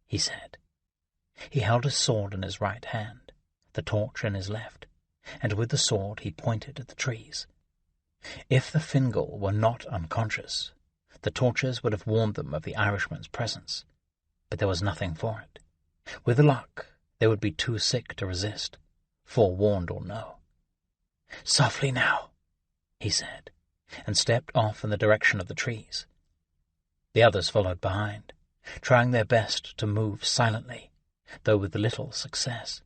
he said. He held his sword in his right hand, the torch in his left, and with the sword he pointed at the trees. If the Fingal were not unconscious, the torches would have warned them of the Irishman's presence, but there was nothing for it. With luck, they would be too sick to resist, forewarned or no. "Softly now," he said, and stepped off in the direction of the trees. The others followed behind, trying their best to move silently, though with little success.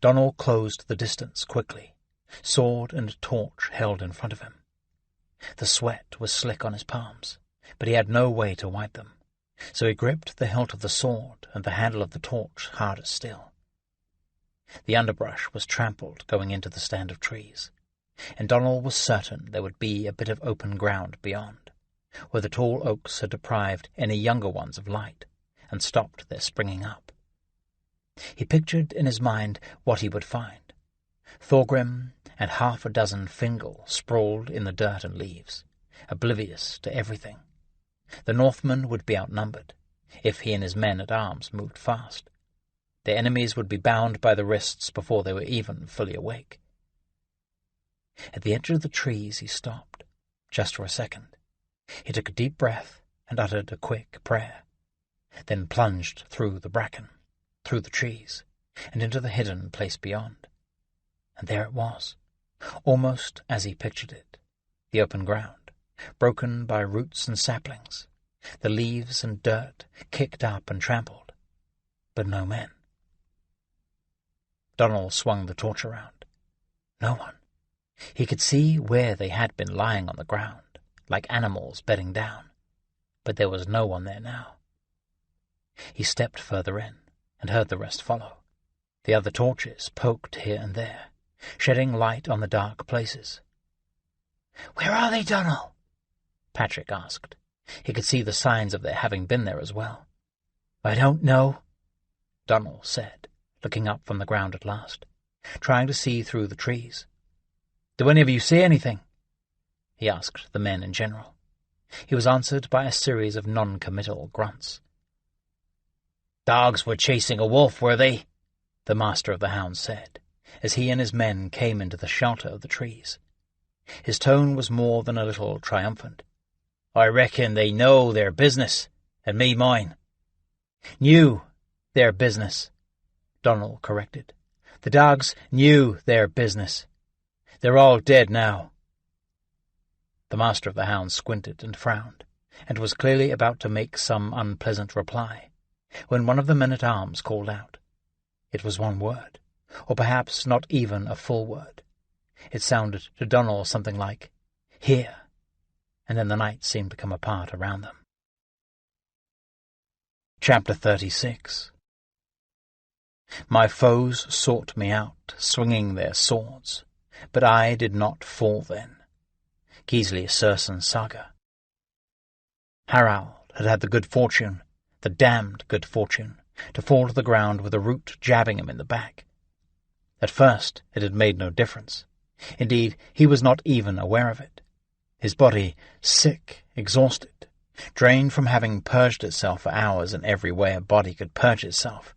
Donald closed the distance quickly, sword and torch held in front of him. The sweat was slick on his palms, but he had no way to wipe them, so he gripped the hilt of the sword and the handle of the torch harder still. The underbrush was trampled going into the stand of trees, and Donald was certain there would be a bit of open ground beyond, where the tall oaks had deprived any younger ones of light and stopped their springing up. He pictured in his mind what he would find: Thorgrim and 6 Fingal sprawled in the dirt and leaves, oblivious to everything. The Northmen would be outnumbered, if he and his men-at-arms moved fast. Their enemies would be bound by the wrists before they were even fully awake. At the edge of the trees he stopped, just for a second. He took a deep breath and uttered a quick prayer, then plunged through the bracken, through the trees, and into the hidden place beyond. And there it was, almost as he pictured it, the open ground, broken by roots and saplings, the leaves and dirt kicked up and trampled, but no men. Donald swung the torch around. No one. He could see where they had been lying on the ground, like animals bedding down, but there was no one there now. He stepped further in, and heard the rest follow. The other torches poked here and there, shedding light on the dark places. "Where are they, Donald?" Patrick asked. He could see the signs of their having been there as well. "I don't know," Donald said, looking up from the ground at last, trying to see through the trees. "Do any of you see anything?" he asked the men in general. He was answered by a series of non-committal grunts. "Dogs were chasing a wolf, were they?" the master of the hounds said, as he and his men came into the shelter of the trees. His tone was more than a little triumphant. "I reckon they know their business, and me mine." "Knew their business," Donald corrected. "The dogs knew their business. They're all dead now." The master of the hounds squinted and frowned, and was clearly about to make some unpleasant reply, when one of the men-at-arms called out. It was one word, or perhaps not even a full word. It sounded to Donald something like, "Here," and then the night seemed to come apart around them. Chapter 36. My foes sought me out, swinging their swords, but I did not fall then. Gisli Sursen Saga. Harald had had the good fortune, the damned good fortune, to fall to the ground with a root jabbing him in the back. At first it had made no difference. Indeed, he was not even aware of it. His body, sick, exhausted, drained from having purged itself for hours in every way a body could purge itself,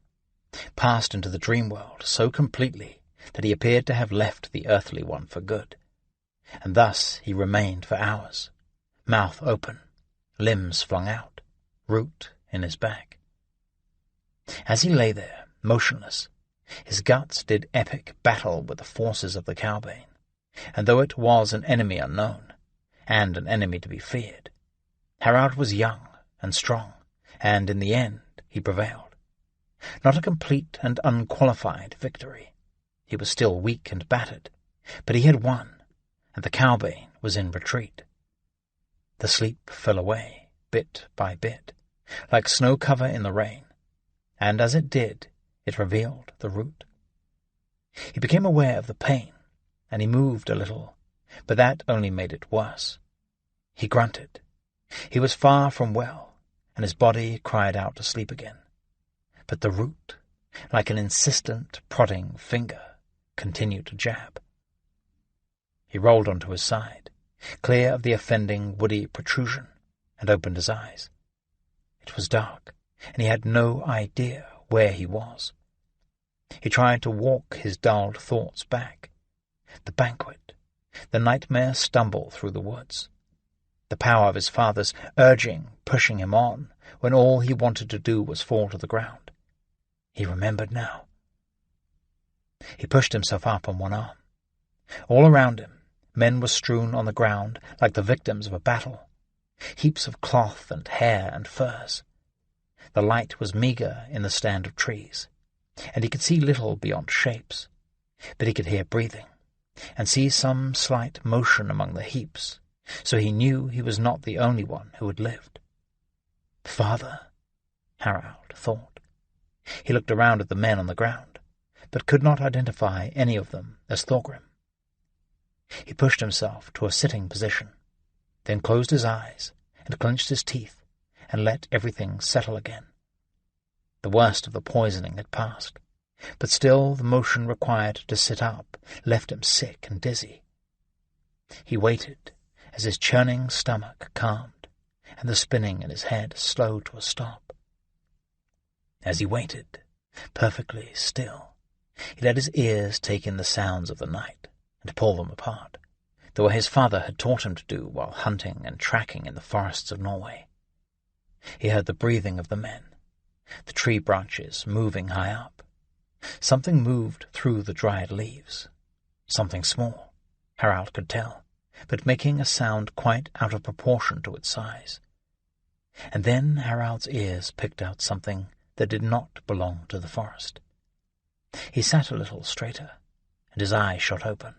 passed into the dream world so completely that he appeared to have left the earthly one for good. And thus he remained for hours, mouth open, limbs flung out, root in his back. As he lay there, motionless, His guts did epic battle with the forces of the cowbane, and though it was an enemy unknown, and an enemy to be feared, Harald was young and strong, and in the end he prevailed. Not a complete and unqualified victory. He was still weak and battered, but he had won, and the cowbane was in retreat. The sleep fell away, bit by bit, like snow cover in the rain, and as it did, it revealed the root. He became aware of the pain, and he moved a little, but that only made it worse. He grunted. He was far from well, and his body cried out to sleep again. But the root, like an insistent, prodding finger, continued to jab. He rolled onto his side, clear of the offending woody protrusion, and opened his eyes. It was dark, and he had no idea where he was. He tried to walk his dulled thoughts back. The banquet, the nightmare stumble through the woods, the power of his father's urging, pushing him on, when all he wanted to do was fall to the ground. He remembered now. He pushed himself up on one arm. All around him, men were strewn on the ground like the victims of a battle, heaps of cloth and hair and furs. The light was meagre in the stand of trees, and he could see little beyond shapes, but he could hear breathing, and see some slight motion among the heaps, so he knew he was not the only one who had lived. Father, Harald thought. He looked around at the men on the ground, but could not identify any of them as Thorgrim. He pushed himself to a sitting position, then closed his eyes and clenched his teeth and let everything settle again. The worst of the poisoning had passed, but still the motion required to sit up left him sick and dizzy. He waited as his churning stomach calmed and the spinning in his head slowed to a stop. As he waited, perfectly still, he let his ears take in the sounds of the night and pull them apart, the way his father had taught him to do while hunting and tracking in the forests of Norway. He heard the breathing of the men, the tree branches moving high up. Something moved through the dried leaves. Something small, Harald could tell, but making a sound quite out of proportion to its size. And then Harald's ears picked out something that did not belong to the forest. He sat a little straighter, and his eye shot open,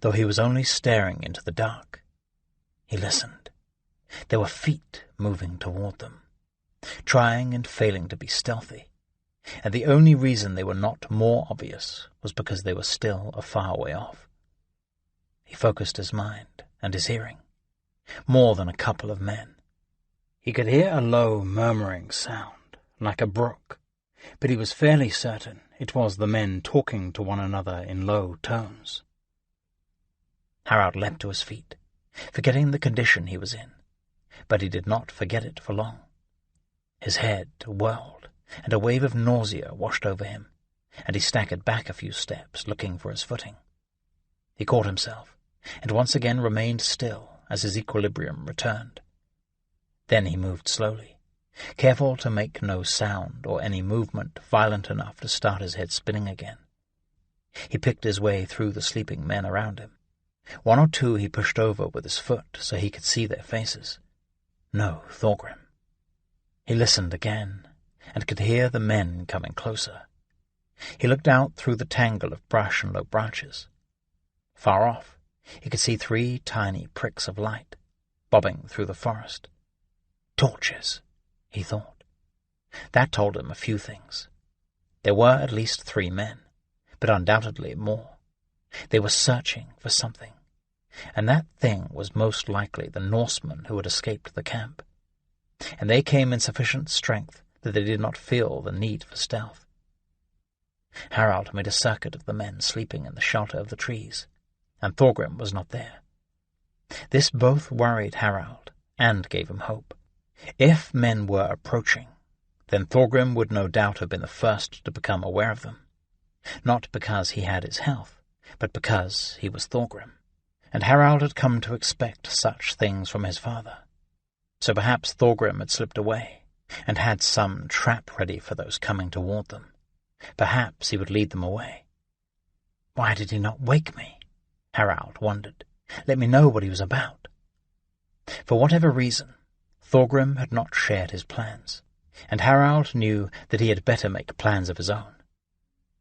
though he was only staring into the dark. He listened. There were feet moving toward them, trying and failing to be stealthy, and the only reason they were not more obvious was because they were still a far way off. He focused his mind and his hearing. More than a couple of men. He could hear a low murmuring sound, like a brook, but he was fairly certain it was the men talking to one another in low tones. Harald leapt to his feet, forgetting the condition he was in, but he did not forget it for long. His head whirled, and a wave of nausea washed over him, and he staggered back a few steps, looking for his footing. He caught himself, and once again remained still as his equilibrium returned. Then he moved slowly, careful to make no sound or any movement violent enough to start his head spinning again. He picked his way through the sleeping men around him. One or two he pushed over with his foot so he could see their faces. No Thorgrim. He listened again, and could hear the men coming closer. He looked out through the tangle of brush and low branches. Far off, he could see 3 tiny pricks of light, bobbing through the forest. Torches, he thought. That told him a few things. There were at least 3 men, but undoubtedly more. They were searching for something, and that thing was most likely the Norsemen who had escaped the camp. And they came in sufficient strength that they did not feel the need for stealth. Harald made a circuit of the men sleeping in the shelter of the trees, and Thorgrim was not there. This both worried Harald and gave him hope. If men were approaching, then Thorgrim would no doubt have been the first to become aware of them, not because he had his health, but because he was Thorgrim, and Harald had come to expect such things from his father. So perhaps Thorgrim had slipped away, and had some trap ready for those coming toward them. Perhaps he would lead them away. Why did he not wake me? Harald wondered. Let me know what he was about. For whatever reason, Thorgrim had not shared his plans, and Harald knew that he had better make plans of his own.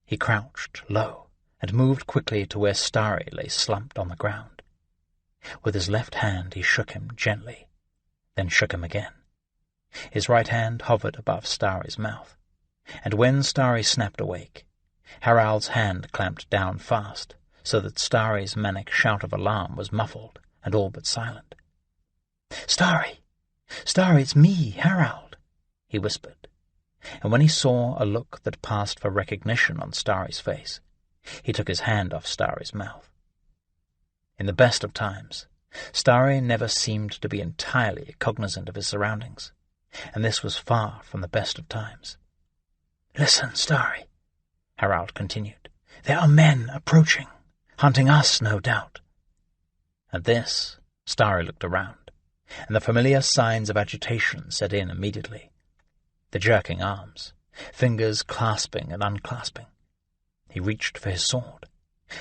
He crouched low and moved quickly to where Starry lay slumped on the ground. With his left hand he shook him gently, then shook him again. His right hand hovered above Starry's mouth, and when Starry snapped awake, Harald's hand clamped down fast, so that Starry's manic shout of alarm was muffled and all but silent. "Starry! Starry, it's me, Harald," he whispered, and when he saw a look that passed for recognition on Starry's face, he took his hand off Starry's mouth. In the best of times, Starry never seemed to be entirely cognizant of his surroundings, and this was far from the best of times. "Listen, Starry," Harald continued. "There are men approaching, hunting us, no doubt." At this, Starry looked around, and the familiar signs of agitation set in immediately. The jerking arms, fingers clasping and unclasping. He reached for his sword.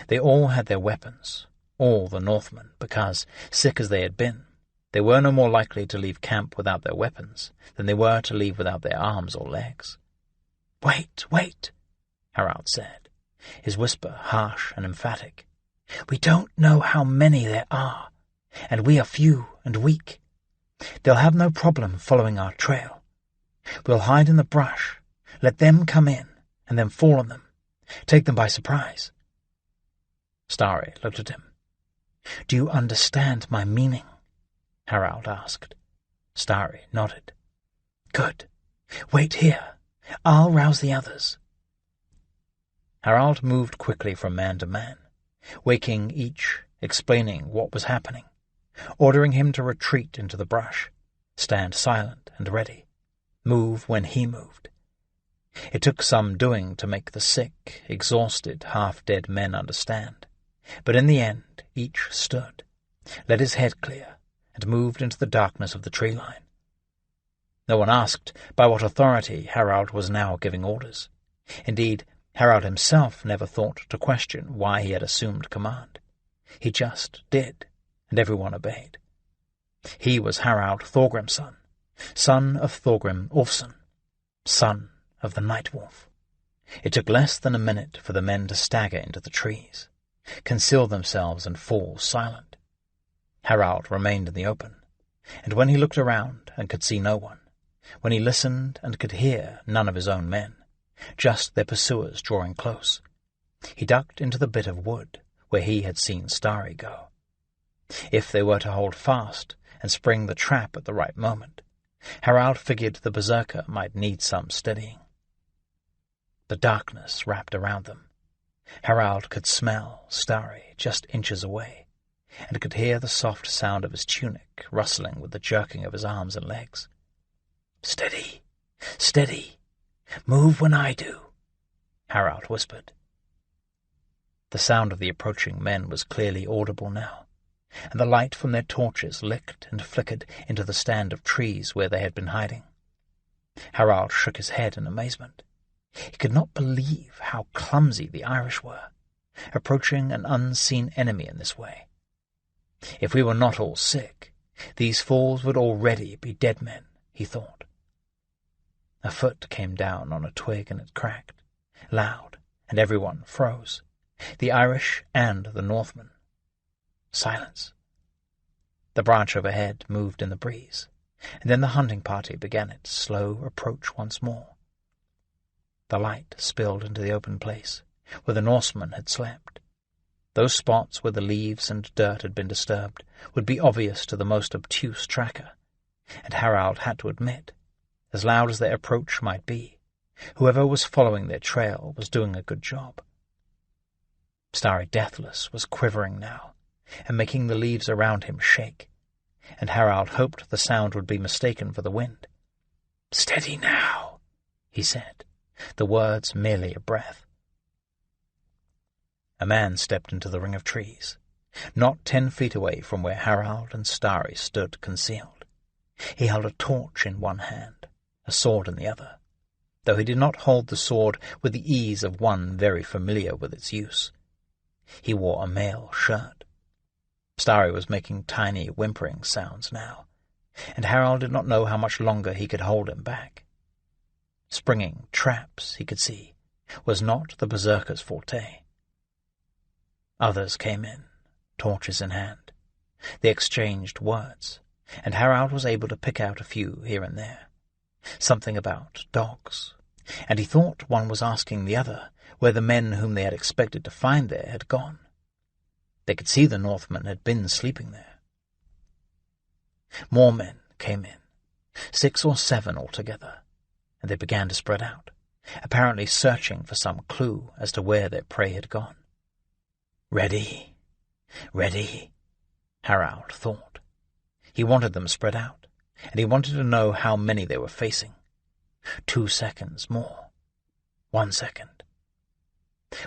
They all had their weapons, all the Northmen, because, sick as they had been, they were no more likely to leave camp without their weapons than they were to leave without their arms or legs. "Wait, wait," Harald said, his whisper harsh and emphatic. "We don't know how many there are, and we are few and weak. They'll have no problem following our trail. We'll hide in the brush, let them come in, and then fall on them, take them by surprise." Starry looked at him. "Do you understand my meaning?" Harald asked. Starry nodded. "Good. Wait here. I'll rouse the others." Harald moved quickly from man to man, waking each, explaining what was happening, ordering him to retreat into the brush, stand silent and ready, move when he moved. It took some doing to make the sick, exhausted, half-dead men understand, but in the end each stood, let his head clear, and moved into the darkness of the tree line. No one asked by what authority Harald was now giving orders. Indeed, Harald himself never thought to question why he had assumed command. He just did, and everyone obeyed. He was Harald Thorgrimsson, son of Thorgrim Ulfsson, son of the Night Wolf. It took less than a minute for the men to stagger into the trees, conceal themselves and fall silent. Harald remained in the open, and when he looked around and could see no one, when he listened and could hear none of his own men, just their pursuers drawing close, he ducked into the bit of wood where he had seen Starry go. If they were to hold fast and spring the trap at the right moment, Harald figured the berserker might need some steadying. The darkness wrapped around them. Harald could smell Starry just inches away, and could hear the soft sound of his tunic rustling with the jerking of his arms and legs. "Steady, steady, move when I do," Harald whispered. The sound of the approaching men was clearly audible now, and the light from their torches licked and flickered into the stand of trees where they had been hiding. Harald shook his head in amazement. He could not believe how clumsy the Irish were, approaching an unseen enemy in this way. If we were not all sick, these fools would already be dead men, he thought. A foot came down on a twig and it cracked, loud, and everyone froze, the Irish and the Northmen. Silence. The branch overhead moved in the breeze, and then the hunting party began its slow approach once more. The light spilled into the open place where the Norsemen had slept. Those spots where the leaves and dirt had been disturbed would be obvious to the most obtuse tracker, and Harald had to admit, as loud as their approach might be, whoever was following their trail was doing a good job. Starry Deathless was quivering now, and making the leaves around him shake, and Harald hoped the sound would be mistaken for the wind. "Steady now," he said, the words merely a breath. A man stepped into the ring of trees, not 10 feet away from where Harald and Starry stood concealed. He held a torch in one hand, a sword in the other. though he did not hold the sword with the ease of one very familiar with its use. He wore a mail shirt. Starry was making tiny whimpering sounds now, and Harald did not know how much longer he could hold him back. Springing traps, he could see, was not the berserker's forte. Others came in, torches in hand. They exchanged words, and Harald was able to pick out a few here and there. Something about dogs, and he thought one was asking the other where the men whom they had expected to find there had gone. They could see the Northmen had been sleeping there. More men came in, 6 or 7 altogether, and they began to spread out, apparently searching for some clue as to where their prey had gone. Ready, ready, Harald thought. He wanted them spread out, and he wanted to know how many they were facing. 2 seconds more. 1 second.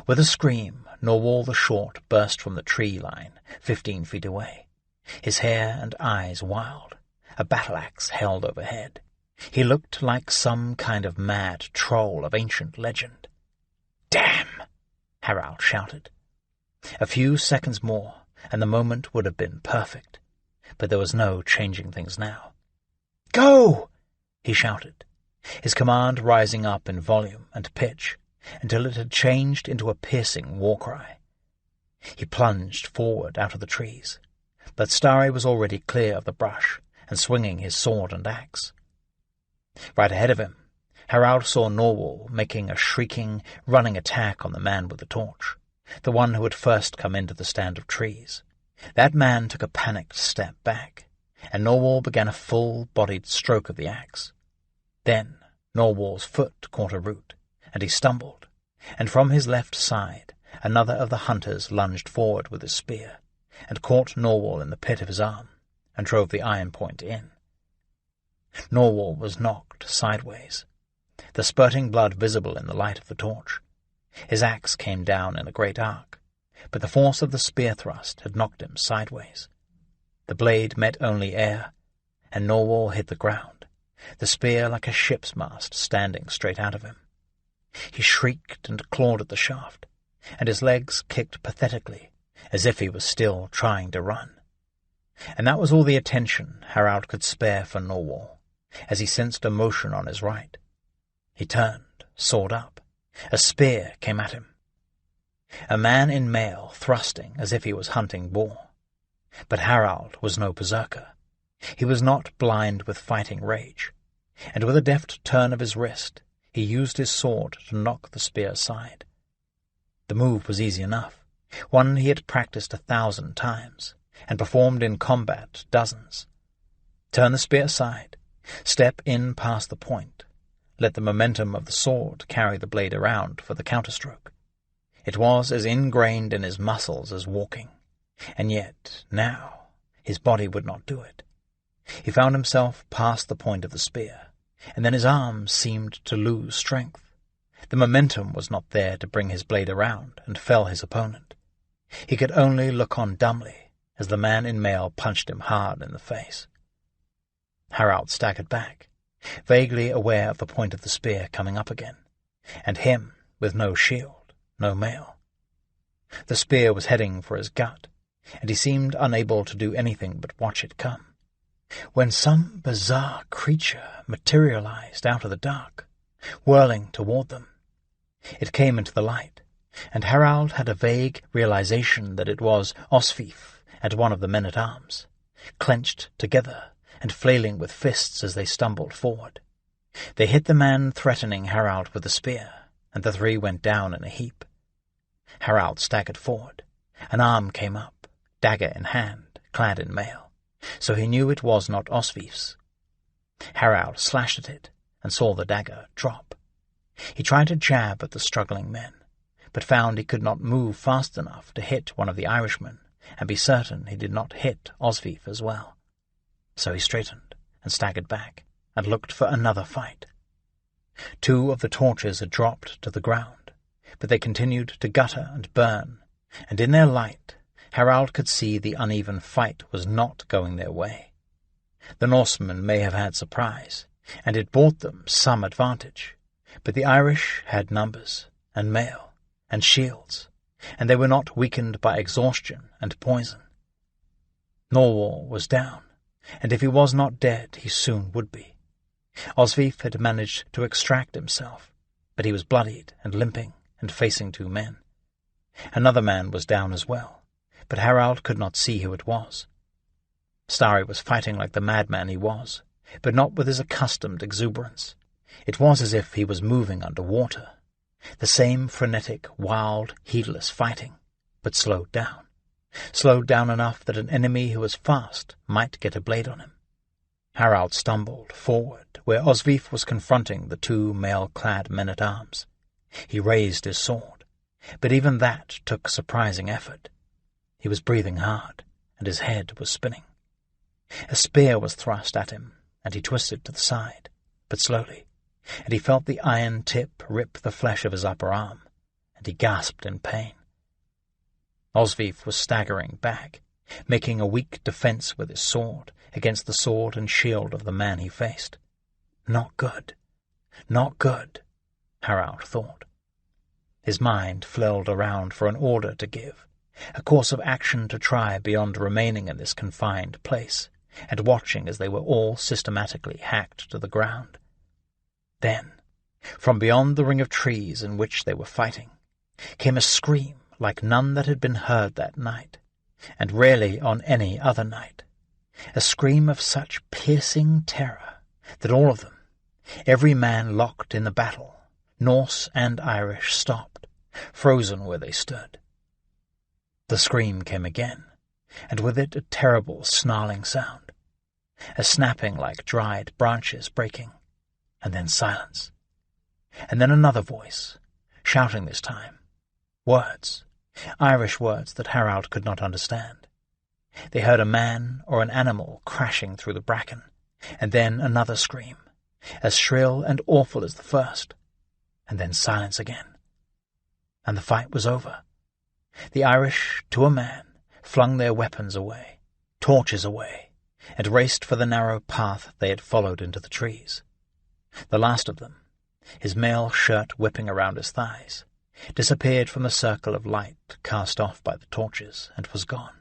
With a scream, Norwal the Short burst from the tree line, 15 feet away, his hair and eyes wild, a battle-axe held overhead. He looked like some kind of mad troll of ancient legend. "Damn!" Harald shouted. A few seconds more, and the moment would have been perfect, but there was no changing things now. "Go!" he shouted, his command rising up in volume and pitch until it had changed into a piercing war-cry. He plunged forward out of the trees, but Starry was already clear of the brush and swinging his sword and axe. Right ahead of him, Harald saw Norwal making a shrieking, running attack on the man with the torch, the one who had first come into the stand of trees. That man took a panicked step back, and Norwal began a full-bodied stroke of the axe. Then Norwal's foot caught a root, and he stumbled, and from his left side another of the hunters lunged forward with his spear, and caught Norwal in the pit of his arm, and drove the iron point in. Norwal was knocked sideways, the spurting blood visible in the light of the torch. His axe came down in a great arc, but the force of the spear thrust had knocked him sideways. The blade met only air, and Norwal hit the ground, the spear like a ship's mast standing straight out of him. He shrieked and clawed at the shaft, and his legs kicked pathetically, as if he was still trying to run. And that was all the attention Harald could spare for Norwal, as he sensed a motion on his right. He turned, sword up. A spear came at him. A man in mail thrusting as if he was hunting boar. But Harald was no berserker. He was not blind with fighting rage, and with a deft turn of his wrist, he used his sword to knock the spear aside. The move was easy enough, one he had practiced 1,000 times, and performed in combat dozens. Turn the spear aside, step in past the point, let the momentum of the sword carry the blade around for the counterstroke. It was as ingrained in his muscles as walking, and yet now his body would not do it. He found himself past the point of the spear, and then his arms seemed to lose strength. The momentum was not there to bring his blade around and fell his opponent. He could only look on dumbly as the man in mail punched him hard in the face. Harald staggered back, vaguely aware of the point of the spear coming up again, and him with no shield, no mail. The spear was heading for his gut, and he seemed unable to do anything but watch it come, when some bizarre creature materialized out of the dark, whirling toward them. It came into the light, and Harald had a vague realization that it was Osfif and one of the men-at-arms, clenched together and flailing with fists as they stumbled forward. They hit the man threatening Harald with the spear, and the 3 went down in a heap. Harald staggered forward. An arm came up, dagger in hand, clad in mail, so he knew it was not Osfif's. Harald slashed at it and saw the dagger drop. He tried to jab at the struggling men, but found he could not move fast enough to hit one of the Irishmen and be certain he did not hit Osfif as well. So he straightened and staggered back and looked for another fight. 2 of the torches had dropped to the ground, but they continued to gutter and burn, and in their light Harald could see the uneven fight was not going their way. The Norsemen may have had surprise, and it brought them some advantage, But the Irish had numbers, and mail, and shields, and they were not weakened by exhaustion and poison. Norwal was down, and if he was not dead, he soon would be. Oswiv had managed to extract himself, but he was bloodied and limping and facing 2 men. Another man was down as well, but Harald could not see who it was. Starry was fighting like the madman he was, but not with his accustomed exuberance. It was as if he was moving under water. The same frenetic, wild, heedless fighting, but slowed down. Slowed down enough that an enemy who was fast might get a blade on him. Harald stumbled forward where Oswiv was confronting the 2 mail-clad men-at-arms. He raised his sword, but even that took surprising effort. He was breathing hard, and his head was spinning. A spear was thrust at him, and he twisted to the side, but slowly, and he felt the iron tip rip the flesh of his upper arm, and he gasped in pain. Oswiv was staggering back, making a weak defence with his sword against the sword and shield of the man he faced. Not good. Not good, Harald thought. His mind flailed around for an order to give, a course of action to try beyond remaining in this confined place, and watching as they were all systematically hacked to the ground. Then, from beyond the ring of trees in which they were fighting, came a scream like none that had been heard that night, and rarely on any other night, a scream of such piercing terror that all of them, every man locked in the battle, Norse and Irish, stopped, frozen where they stood. The scream came again, and with it a terrible snarling sound, a snapping like dried branches breaking, and then silence. And then another voice, shouting this time, words, Irish words that Harald could not understand. They heard a man or an animal crashing through the bracken, and then another scream, as shrill and awful as the first, and then silence again. And the fight was over. The Irish, to a man, flung their weapons away, torches away, and raced for the narrow path they had followed into the trees. The last of them, his mail shirt whipping around his thighs, disappeared from the circle of light cast off by the torches, and was gone.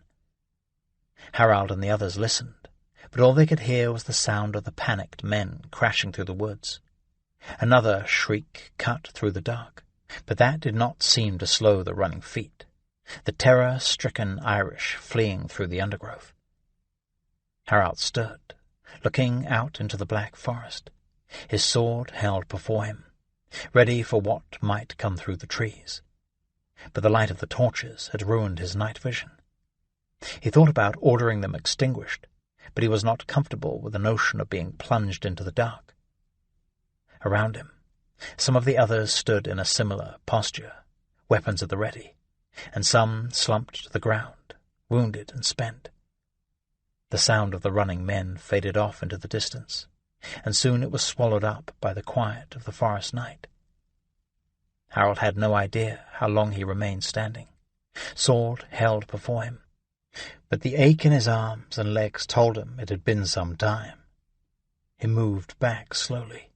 Harald and the others listened, but all they could hear was the sound of the panicked men crashing through the woods. Another shriek cut through the dark, but that did not seem to slow the running feet, the terror-stricken Irish fleeing through the undergrowth. Harald stood, looking out into the black forest, his sword held before him, ready for what might come through the trees. But the light of the torches had ruined his night vision. He thought about ordering them extinguished, but he was not comfortable with the notion of being plunged into the dark. Around him, some of the others stood in a similar posture, weapons at the ready, and some slumped to the ground, wounded and spent. The sound of the running men faded off into the distance, and soon it was swallowed up by the quiet of the forest night. Harald had no idea how long he remained standing, sword held before him, but the ache in his arms and legs told him it had been some time. He moved back slowly,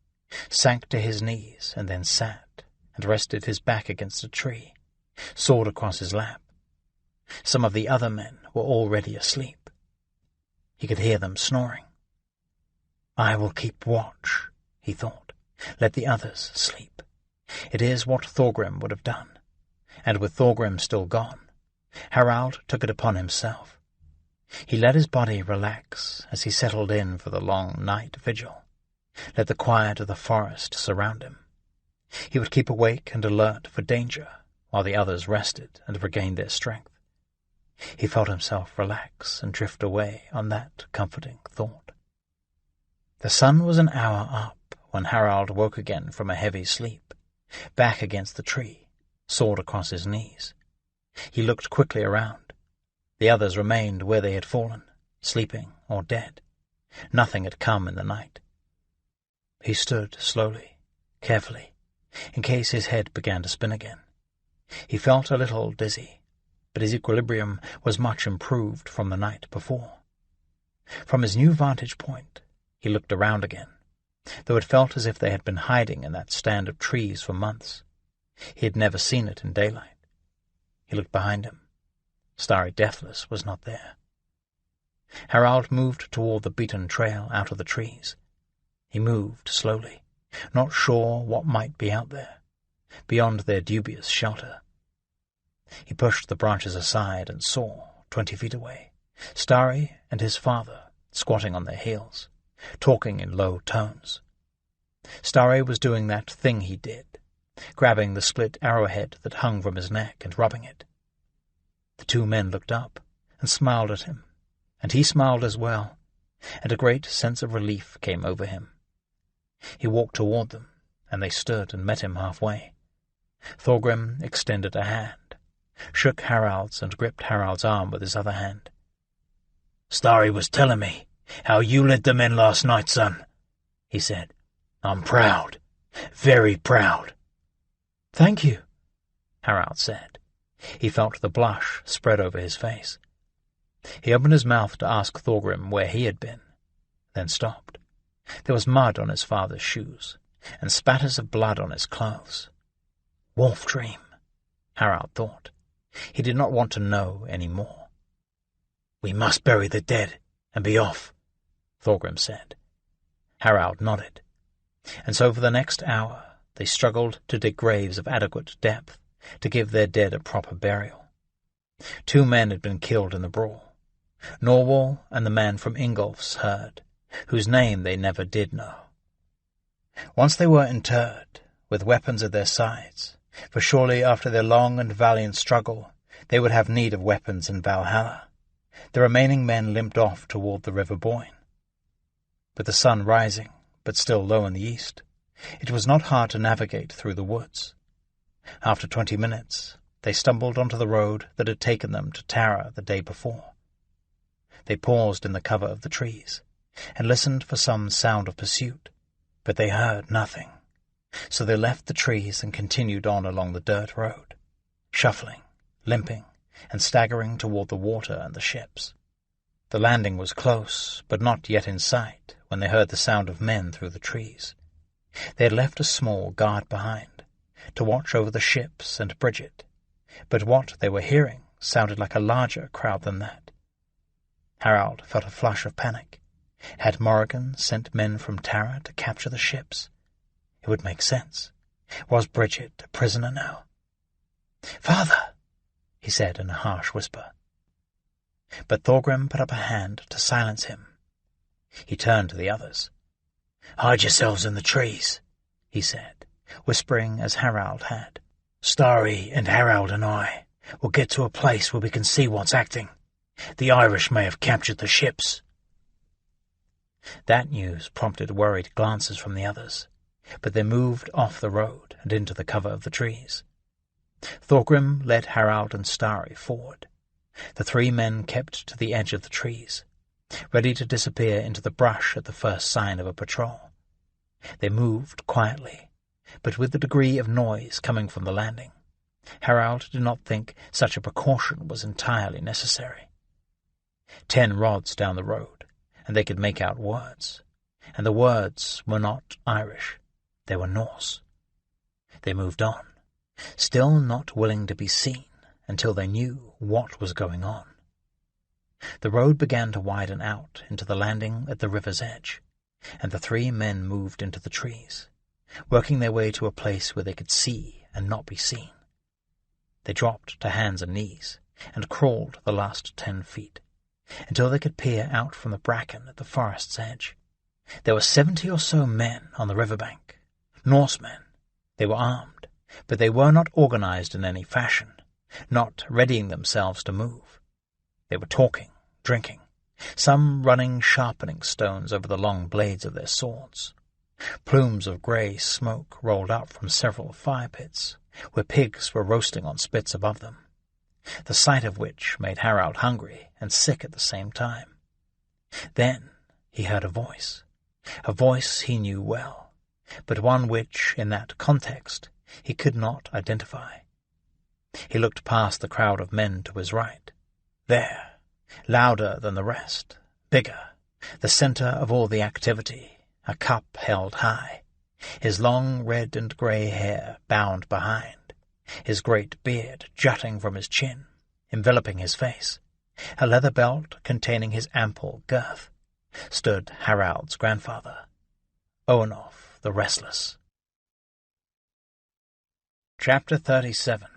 sank to his knees, and then sat and rested his back against a tree, sword across his lap. Some of the other men were already asleep. He could hear them snoring. I will keep watch, he thought. Let the others sleep. It is what Thorgrim would have done, and with Thorgrim still gone, Harald took it upon himself. He let his body relax as he settled in for the long night vigil, let the quiet of the forest surround him. He would keep awake and alert for danger while the others rested and regained their strength. He felt himself relax and drift away on that comforting thought. The sun was an hour up when Harald woke again from a heavy sleep, back against the tree, sword across his knees. He looked quickly around. The others remained where they had fallen, sleeping or dead. Nothing had come in the night. He stood slowly, carefully, in case his head began to spin again. He felt a little dizzy, but his equilibrium was much improved from the night before. From his new vantage point, he looked around again, though it felt as if they had been hiding in that stand of trees for months. He had never seen it in daylight. He looked behind him. Starry Deathless was not there. Harald moved toward the beaten trail out of the trees. He moved slowly, not sure what might be out there, beyond their dubious shelter. He pushed the branches aside and saw, 20 feet away, Starry and his father squatting on their heels, talking in low tones. Starry was doing that thing he did, grabbing the split arrowhead that hung from his neck and rubbing it. The two men looked up and smiled at him, and he smiled as well, and a great sense of relief came over him. He walked toward them, and they stood and met him halfway. Thorgrim extended a hand, shook Harald's and gripped Harald's arm with his other hand. "Starry was telling me how you led the men last night, son," he said. "I'm proud, very proud." "Thank you," Harald said. He felt the blush spread over his face. He opened his mouth to ask Thorgrim where he had been, then stopped. There was mud on his father's shoes, and spatters of blood on his clothes. Wolf dream, Harald thought. He did not want to know any more. "We must bury the dead and be off," Thorgrim said. Harald nodded. And so for the next hour they struggled to dig graves of adequate depth to give their dead a proper burial. 2 men had been killed in the brawl, Norwal and the man from Ingolf's herd, whose name they never did know. Once they were interred, with weapons at their sides, for surely after their long and valiant struggle they would have need of weapons in Valhalla, the remaining men limped off toward the River Boyne. With the sun rising, but still low in the east, it was not hard to navigate through the woods. After 20 minutes, they stumbled onto the road that had taken them to Tara the day before. They paused in the cover of the trees and listened for some sound of pursuit, but they heard nothing. So they left the trees and continued on along the dirt road, shuffling, limping, and staggering toward the water and the ships. The landing was close, but not yet in sight, when they heard the sound of men through the trees. They had left a small guard behind, to watch over the ships and Bridget, but what they were hearing sounded like a larger crowd than that. Harald felt a flush of panic. Had Morrigan sent men from Tara to capture the ships? It would make sense. Was Bridget a prisoner now? "Father," he said in a harsh whisper. But Thorgrim put up a hand to silence him. He turned to the others. "Hide yourselves in the trees," he said, whispering as Harald had. "Starry and Harald and I will get to a place where we can see what's acting. The Irish may have captured the ships." That news prompted worried glances from the others, but they moved off the road and into the cover of the trees. Thorgrim led Harald and Starry forward. The 3 men kept to the edge of the trees, ready to disappear into the brush at the first sign of a patrol. They moved quietly, but with the degree of noise coming from the landing. Harald did not think such a precaution was entirely necessary. 10 rods down the road, and they could make out words, and the words were not Irish, they were Norse. They moved on, still not willing to be seen until they knew what was going on. The road began to widen out into the landing at the river's edge, and the 3 men moved into the trees, working their way to a place where they could see and not be seen. They dropped to hands and knees and crawled the last 10 feet, until they could peer out from the bracken at the forest's edge. There were 70 or so men on the riverbank, Norsemen. They were armed, but they were not organized in any fashion, not readying themselves to move. They were talking, drinking, some running sharpening stones over the long blades of their swords. Plumes of grey smoke rolled up from several fire pits, where pigs were roasting on spits above them, the sight of which made Harald hungry and sick at the same time. Then he heard a voice he knew well, but one which, in that context, he could not identify. He looked past the crowd of men to his right. There, louder than the rest, bigger, the centre of all the activity, a cup held high, his long red and grey hair bound behind, his great beard jutting from his chin, enveloping his face, a leather belt containing his ample girth, stood Harald's grandfather, Owenolf the Restless. Chapter 37.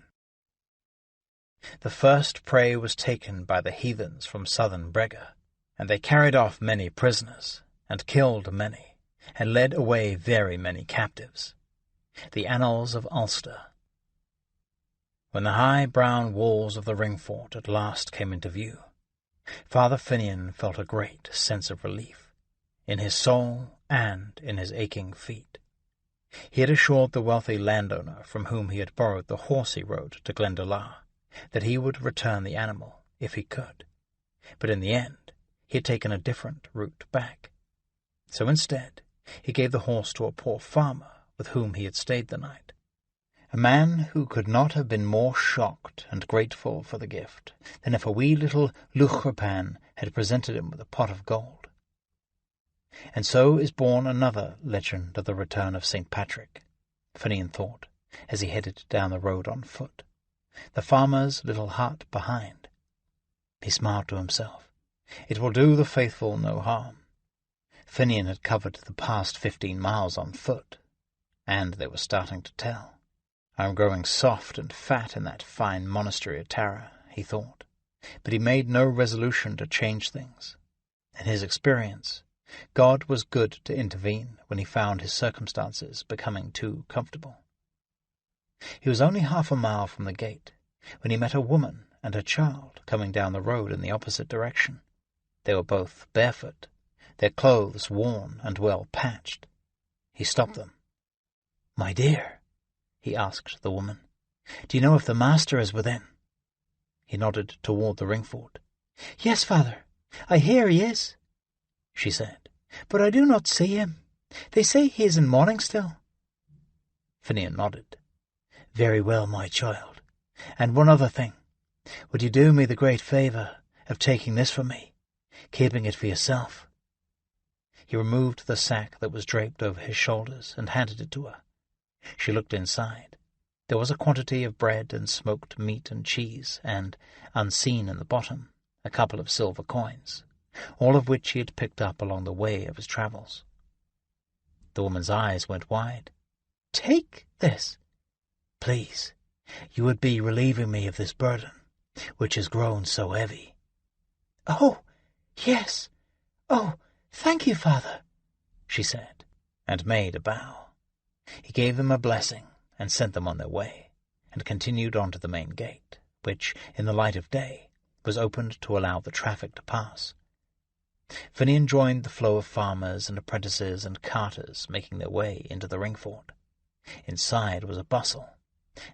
The first prey was taken by the heathens from southern Brega, and they carried off many prisoners, and killed many, and led away very many captives. The Annals of Ulster. When the high brown walls of the ring fort at last came into view, Father Finian felt a great sense of relief, in his soul and in his aching feet. He had assured the wealthy landowner from whom he had borrowed the horse he rode to Glendalough that he would return the animal if he could, but in the end he had taken a different route back. So instead he gave the horse to a poor farmer with whom he had stayed the night, a man who could not have been more shocked and grateful for the gift than if a wee little Luchrapan had presented him with a pot of gold. And so is born another legend of the return of St. Patrick, Finian thought, as he headed down the road on foot, the farmer's little hut behind. He smiled to himself. It will do the faithful no harm. Finian had covered the past 15 miles on foot, and they were starting to tell. I am growing soft and fat in that fine monastery at Tara, he thought, but he made no resolution to change things. In his experience, God was good to intervene when he found his circumstances becoming too comfortable. He was only half a mile from the gate when he met a woman and her child coming down the road in the opposite direction. They were both barefoot, their clothes worn and well patched. He stopped them. "My dear," he asked the woman, "do you know if the master is within?" He nodded toward the ring fort. "Yes, father, I hear he is," she said, "but I do not see him. They say he is in mourning still." Finian nodded. "Very well, my child. And one other thing. Would you do me the great favour of taking this from me, keeping it for yourself?" He removed the sack that was draped over his shoulders and handed it to her. She looked inside. There was a quantity of bread and smoked meat and cheese, and, unseen in the bottom, a couple of silver coins, all of which he had picked up along the way of his travels. The woman's eyes went wide. "Take this. Please, you would be relieving me of this burden, which has grown so heavy." "Oh, yes. Oh, thank you, father," she said, and made a bow. He gave them a blessing and sent them on their way, and continued on to the main gate, which, in the light of day, was opened to allow the traffic to pass. Finian joined the flow of farmers and apprentices and carters making their way into the ring fort. Inside was a bustle,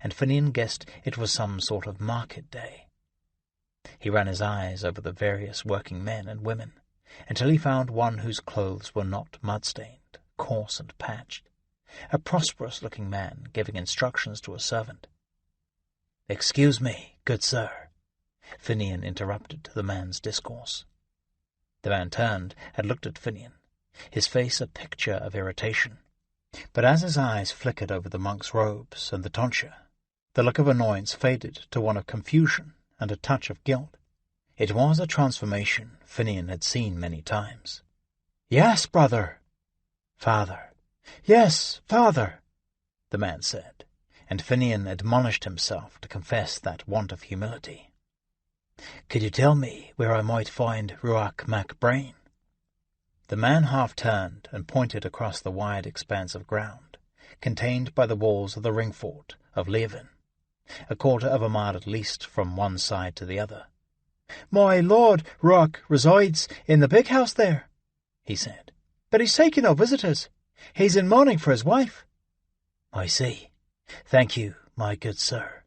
and Finian guessed it was some sort of market day. He ran his eyes over the various working men and women, until he found one whose clothes were not mud-stained, coarse and patched, a prosperous-looking man giving instructions to a servant. "Excuse me, good sir," Finian interrupted the man's discourse. The man turned and looked at Finian, his face a picture of irritation. But as his eyes flickered over the monk's robes and the tonsure, the look of annoyance faded to one of confusion and a touch of guilt. It was a transformation Finian had seen many times. "Yes, brother." "Father." "Yes, father," the man said, and Finian admonished himself to confess that want of humility. "Could you tell me where I might find Ruach Mac Brain?" The man half-turned and pointed across the wide expanse of ground, contained by the walls of the ring fort of Leven, a quarter of a mile at least from one side to the other. "My lord Ruach resides in the big house there," he said, "but he's taking no visitors. He's in mourning for his wife." "I see. Thank you, my good sir."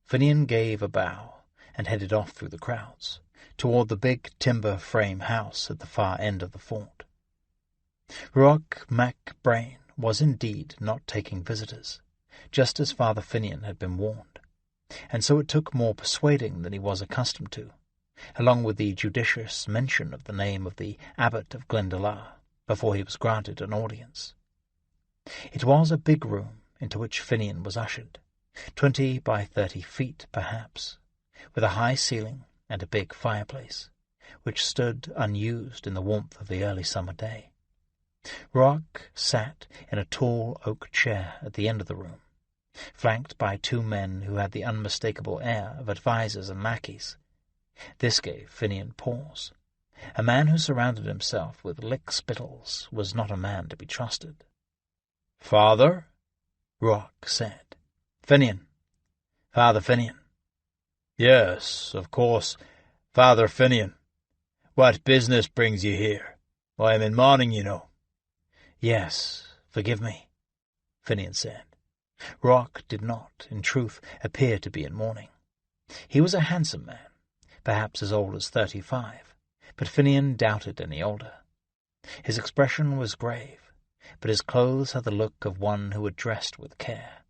Finian gave a bow and headed off through the crowds, toward the big timber frame house at the far end of the fort. Ruach Mac Brain was indeed not taking visitors, just as Father Finian had been warned, and so it took more persuading than he was accustomed to, along with the judicious mention of the name of the abbot of Glendalough, before he was granted an audience. It was a big room into which Finian was ushered, 20 by 30 feet perhaps, with a high ceiling and a big fireplace, which stood unused in the warmth of the early summer day. Rourke sat in a tall oak chair at the end of the room, flanked by 2 men who had the unmistakable air of advisers and lackeys. This gave Finian pause. A man who surrounded himself with lick-spittles was not a man to be trusted. "Father?" Rourke said. "Finian. Father Finian." "Yes, of course, Father Finian. What business brings you here? I am in mourning, you know." "Yes, forgive me," Finian said. Rourke did not, in truth, appear to be in mourning. He was a handsome man, perhaps as old as 35, but Finian doubted any older. His expression was grave, but his clothes had the look of one who had dressed with care,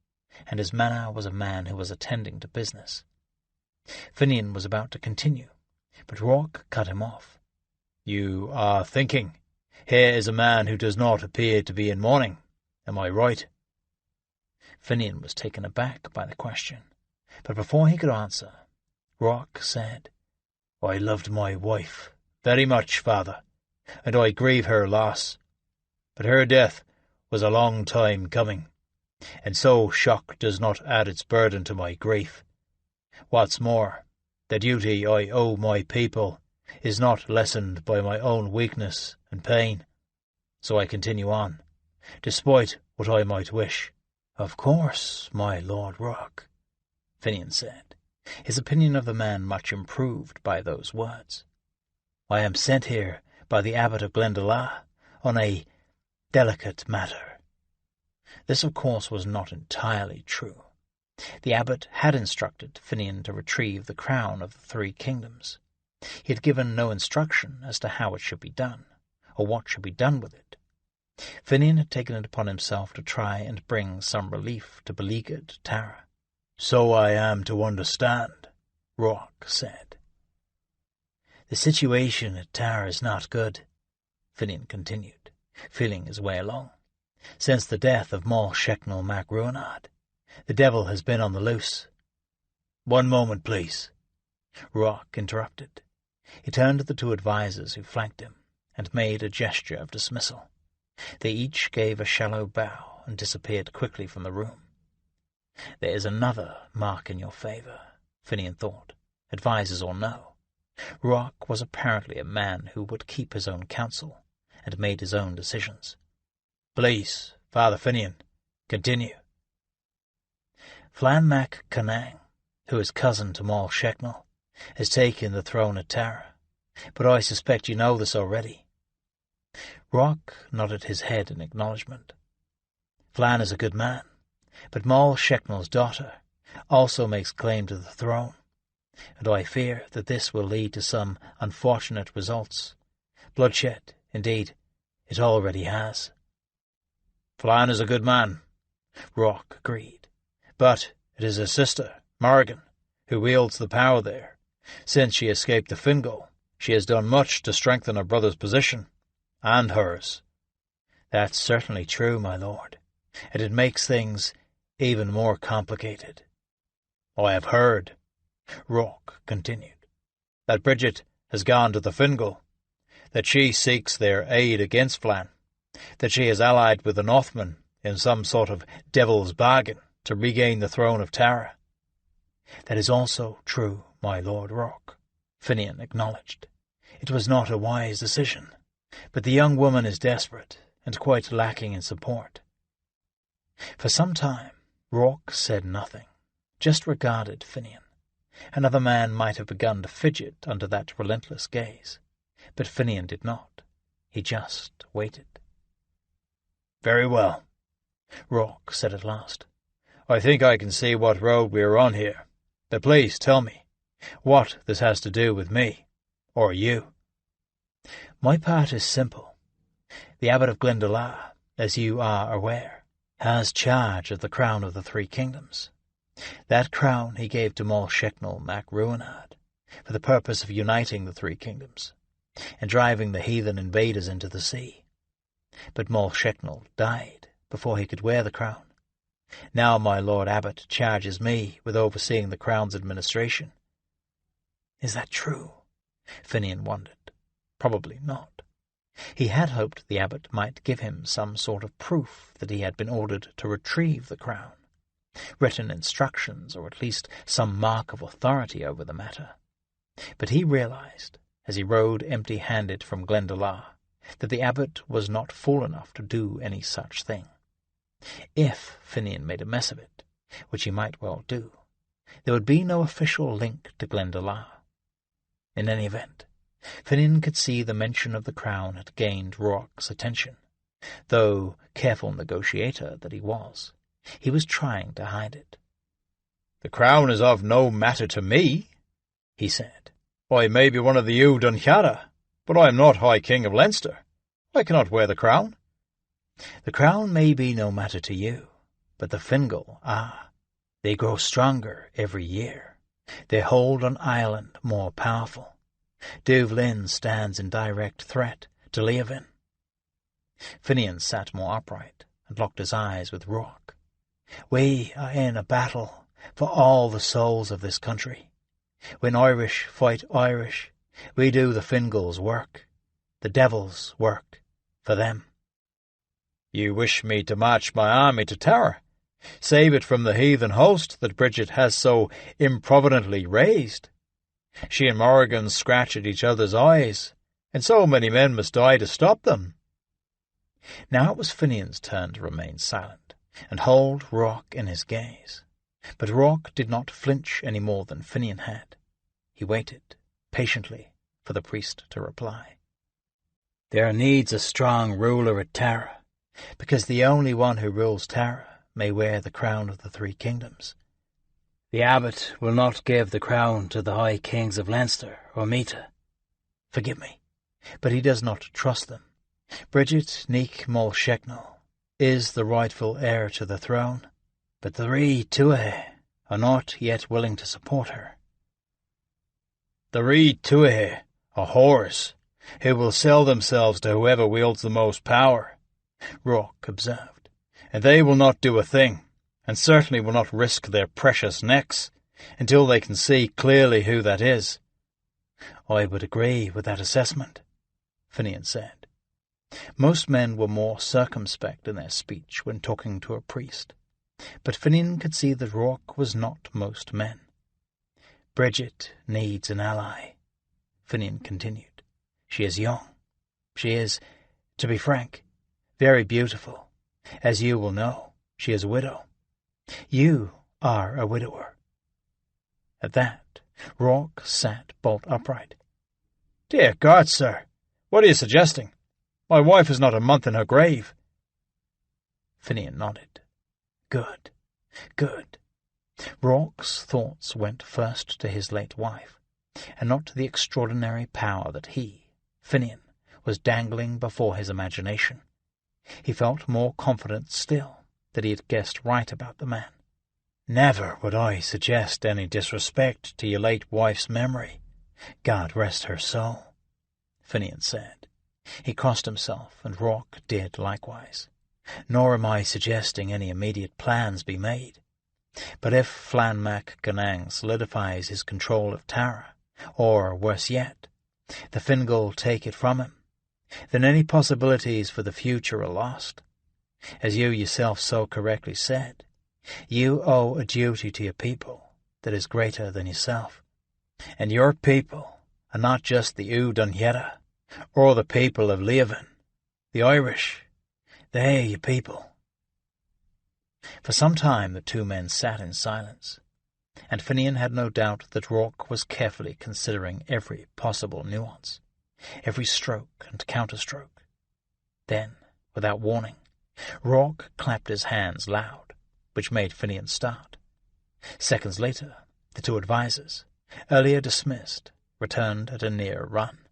and his manner was a man who was attending to business. Finian was about to continue, but Rourke cut him off. "You are thinking. Here is a man who does not appear to be in mourning. Am I right?" Finian was taken aback by the question, but before he could answer, Rourke said, "I loved my wife very much, Father, and I grieve her loss. But her death was a long time coming, and so shock does not add its burden to my grief. What's more, the duty I owe my people is not lessened by my own weakness and pain. So I continue on, despite what I might wish." "Of course, my Lord Rourke," Finian said, his opinion of the man much improved by those words. "I am sent here by the Abbot of Glendalough on a delicate matter." This, of course, was not entirely true. The abbot had instructed Finian to retrieve the crown of the 3 kingdoms. He had given no instruction as to how it should be done, or what should be done with it. Finian had taken it upon himself to try and bring some relief to beleaguered Tara. "So I am to understand," Rourke said. "The situation at Tara is not good," Finian continued, feeling his way along. "Since the death of Moll Shechnal Mac Ruinard, the devil has been on the loose." "One moment, please," Rourke interrupted. He turned to the 2 advisers who flanked him, and made a gesture of dismissal. They each gave a shallow bow and disappeared quickly from the room. There is another mark in your favour, Finian thought, advisers or no. Rourke was apparently a man who would keep his own counsel, and made his own decisions. "Please, Father Finian, continue." "Flann Mac Conang, who is cousin to Moll Shechnal, has taken the throne at Tara, but I suspect you know this already." Rourke nodded his head in acknowledgment. "Flann is a good man, but Moll Shechnal's daughter also makes claim to the throne, and I fear that this will lead to some unfortunate results. Bloodshed, indeed, it already has." "Flann is a good man," Rourke agreed, "but it is his sister, Morrigan, who wields the power there. Since she escaped the Fingal, she has done much to strengthen her brother's position, and hers." "That's certainly true, my lord, and it makes things even more complicated." "I have heard," Rourke continued, "that Bridget has gone to the Fingal, that she seeks their aid against Flann, that she has allied with the Northmen in some sort of devil's bargain to regain the throne of Tara." "That is also true, my Lord Rourke," Finian acknowledged. "It was not a wise decision, but the young woman is desperate and quite lacking in support." For some time Rourke said nothing, just regarded Finian. Another man might have begun to fidget under that relentless gaze, but Finian did not. He just waited. "Very well," Rourke said at last. "I think I can see what road we are on here, but please tell me what this has to do with me, or you." "My part is simple. The Abbot of Glendalough, as you are aware, has charge of the crown of the 3 kingdoms. That crown he gave to Moll Shechnal Mac Ruinard, for the purpose of uniting the 3 kingdoms, and driving the heathen invaders into the sea. but Moll Shecknel died before he could wear the crown. Now my Lord Abbot charges me with overseeing the crown's administration. Is that true? Finian wondered. Probably not. He had hoped the abbot might give him some sort of proof that he had been ordered to retrieve the crown, written instructions, or at least some mark of authority over the matter. But he realized, as he rode empty-handed from Glendalough, that the abbot was not fool enough to do any such thing. If Finian made a mess of it, which he might well do, there would be no official link to Glendalough. In any event, Finian could see the mention of the crown had gained Rourke's attention, though, careful negotiator that he was trying to hide it. "The crown is of no matter to me," he said. "I may be one of the Ewe Dunchara, but I am not High King of Leinster. I cannot wear the crown." "The crown may be no matter to you, but the Fingal, they grow stronger every year. Their hold on Ireland more powerful. Dubhlin stands in direct threat to Leovin." Finian sat more upright and locked his eyes with Rourke. "We are in a battle for all the souls of this country. When Irish fight Irish, we do the Fingal's work, the devil's work, for them." "You wish me to march my army to Tara, save it from the heathen host that Bridget has so improvidently raised. She and Morrigan scratch at each other's eyes, and so many men must die to stop them." Now it was Finian's turn to remain silent and hold Rourke in his gaze. But Rourke did not flinch any more than Finian had. He waited, patiently, for the priest to reply. "There needs a strong ruler at Tara, because the only one who rules Tara may wear the crown of the three kingdoms. The abbot will not give the crown to the High Kings of Leinster or Meath. Forgive me, but he does not trust them. Bridget Neach Moll Shecknel is the rightful heir to the throne, but the Ree Tuatha are not yet willing to support her." "The Ree Tuatha are whores, who will sell themselves to whoever wields the most power," Rourke observed, "and they will not do a thing, and certainly will not risk their precious necks until they can see clearly who that is." "I would agree with that assessment," Finian said. Most men were more circumspect in their speech when talking to a priest, but Finian could see that Rourke was not most men. "Bridget needs an ally," Finian continued. "She is young. She is, to be frank, very beautiful. As you will know, she is a widow. You are a widower." At that, Rourke sat bolt upright. "Dear God, sir, what are you suggesting? My wife is not a month in her grave." Finian nodded. Good, good. Rourke's thoughts went first to his late wife, and not to the extraordinary power that he, Finian, was dangling before his imagination. He felt more confident still that he had guessed right about the man. "Never would I suggest any disrespect to your late wife's memory. God rest her soul," Finian said. He crossed himself, and Rourke did likewise. "Nor am I suggesting any immediate plans be made. But if Flann Mac Gonang solidifies his control of Tara, or, worse yet, the Fingal take it from him, then any possibilities for the future are lost. As you yourself so correctly said, you owe a duty to your people that is greater than yourself. And your people are not just the Ewe Dunchara, or the people of Leovin, the Irish. They are your people." For some time the two men sat in silence, and Finian had no doubt that Rourke was carefully considering every possible nuance, every stroke and counterstroke. Then, without warning, Rourke clapped his hands loud, which made Finian start. Seconds later, the two advisers, earlier dismissed, returned at a near run.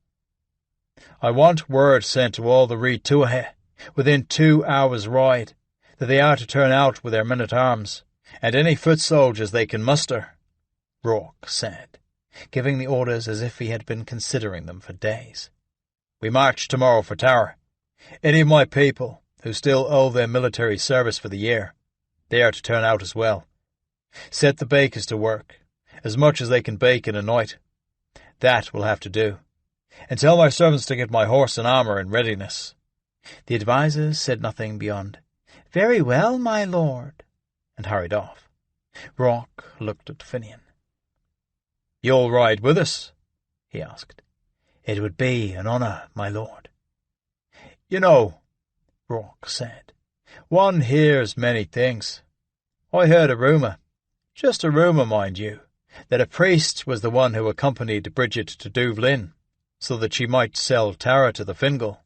"I want word sent to all the Ree Tuatha within 2 hours' ride that they are to turn out with their men-at-arms and any foot soldiers they can muster," Rourke said, giving the orders as if he had been considering them for days. "We march tomorrow for Tara. Any of my people who still owe their military service for the year, they are to turn out as well. Set the bakers to work, as much as they can bake in a night. That will have to do. And tell my servants to get my horse and armour in readiness." The advisers said nothing beyond, "Very well, my lord," and hurried off. Rourke looked at Finian. "You'll ride with us?" he asked. "It would be an honour, my lord." "You know," Rourke said, "one hears many things. I heard a rumour, just a rumour, mind you, that a priest was the one who accompanied Bridget to Duvlin, so that she might sell Tara to the Fingal."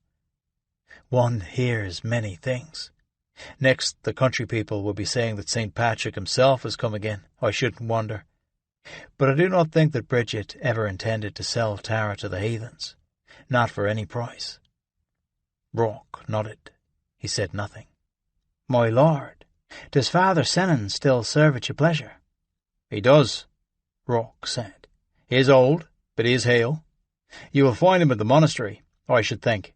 "One hears many things. Next, the country people will be saying that St. Patrick himself has come again. I shouldn't wonder. But I do not think that Bridget ever intended to sell Tara to the heathens, not for any price." Rourke nodded. He said nothing. "My lord, does Father Senan still serve at your pleasure?" "He does," Rourke said. "He is old, but he is hale. You will find him at the monastery, I should think."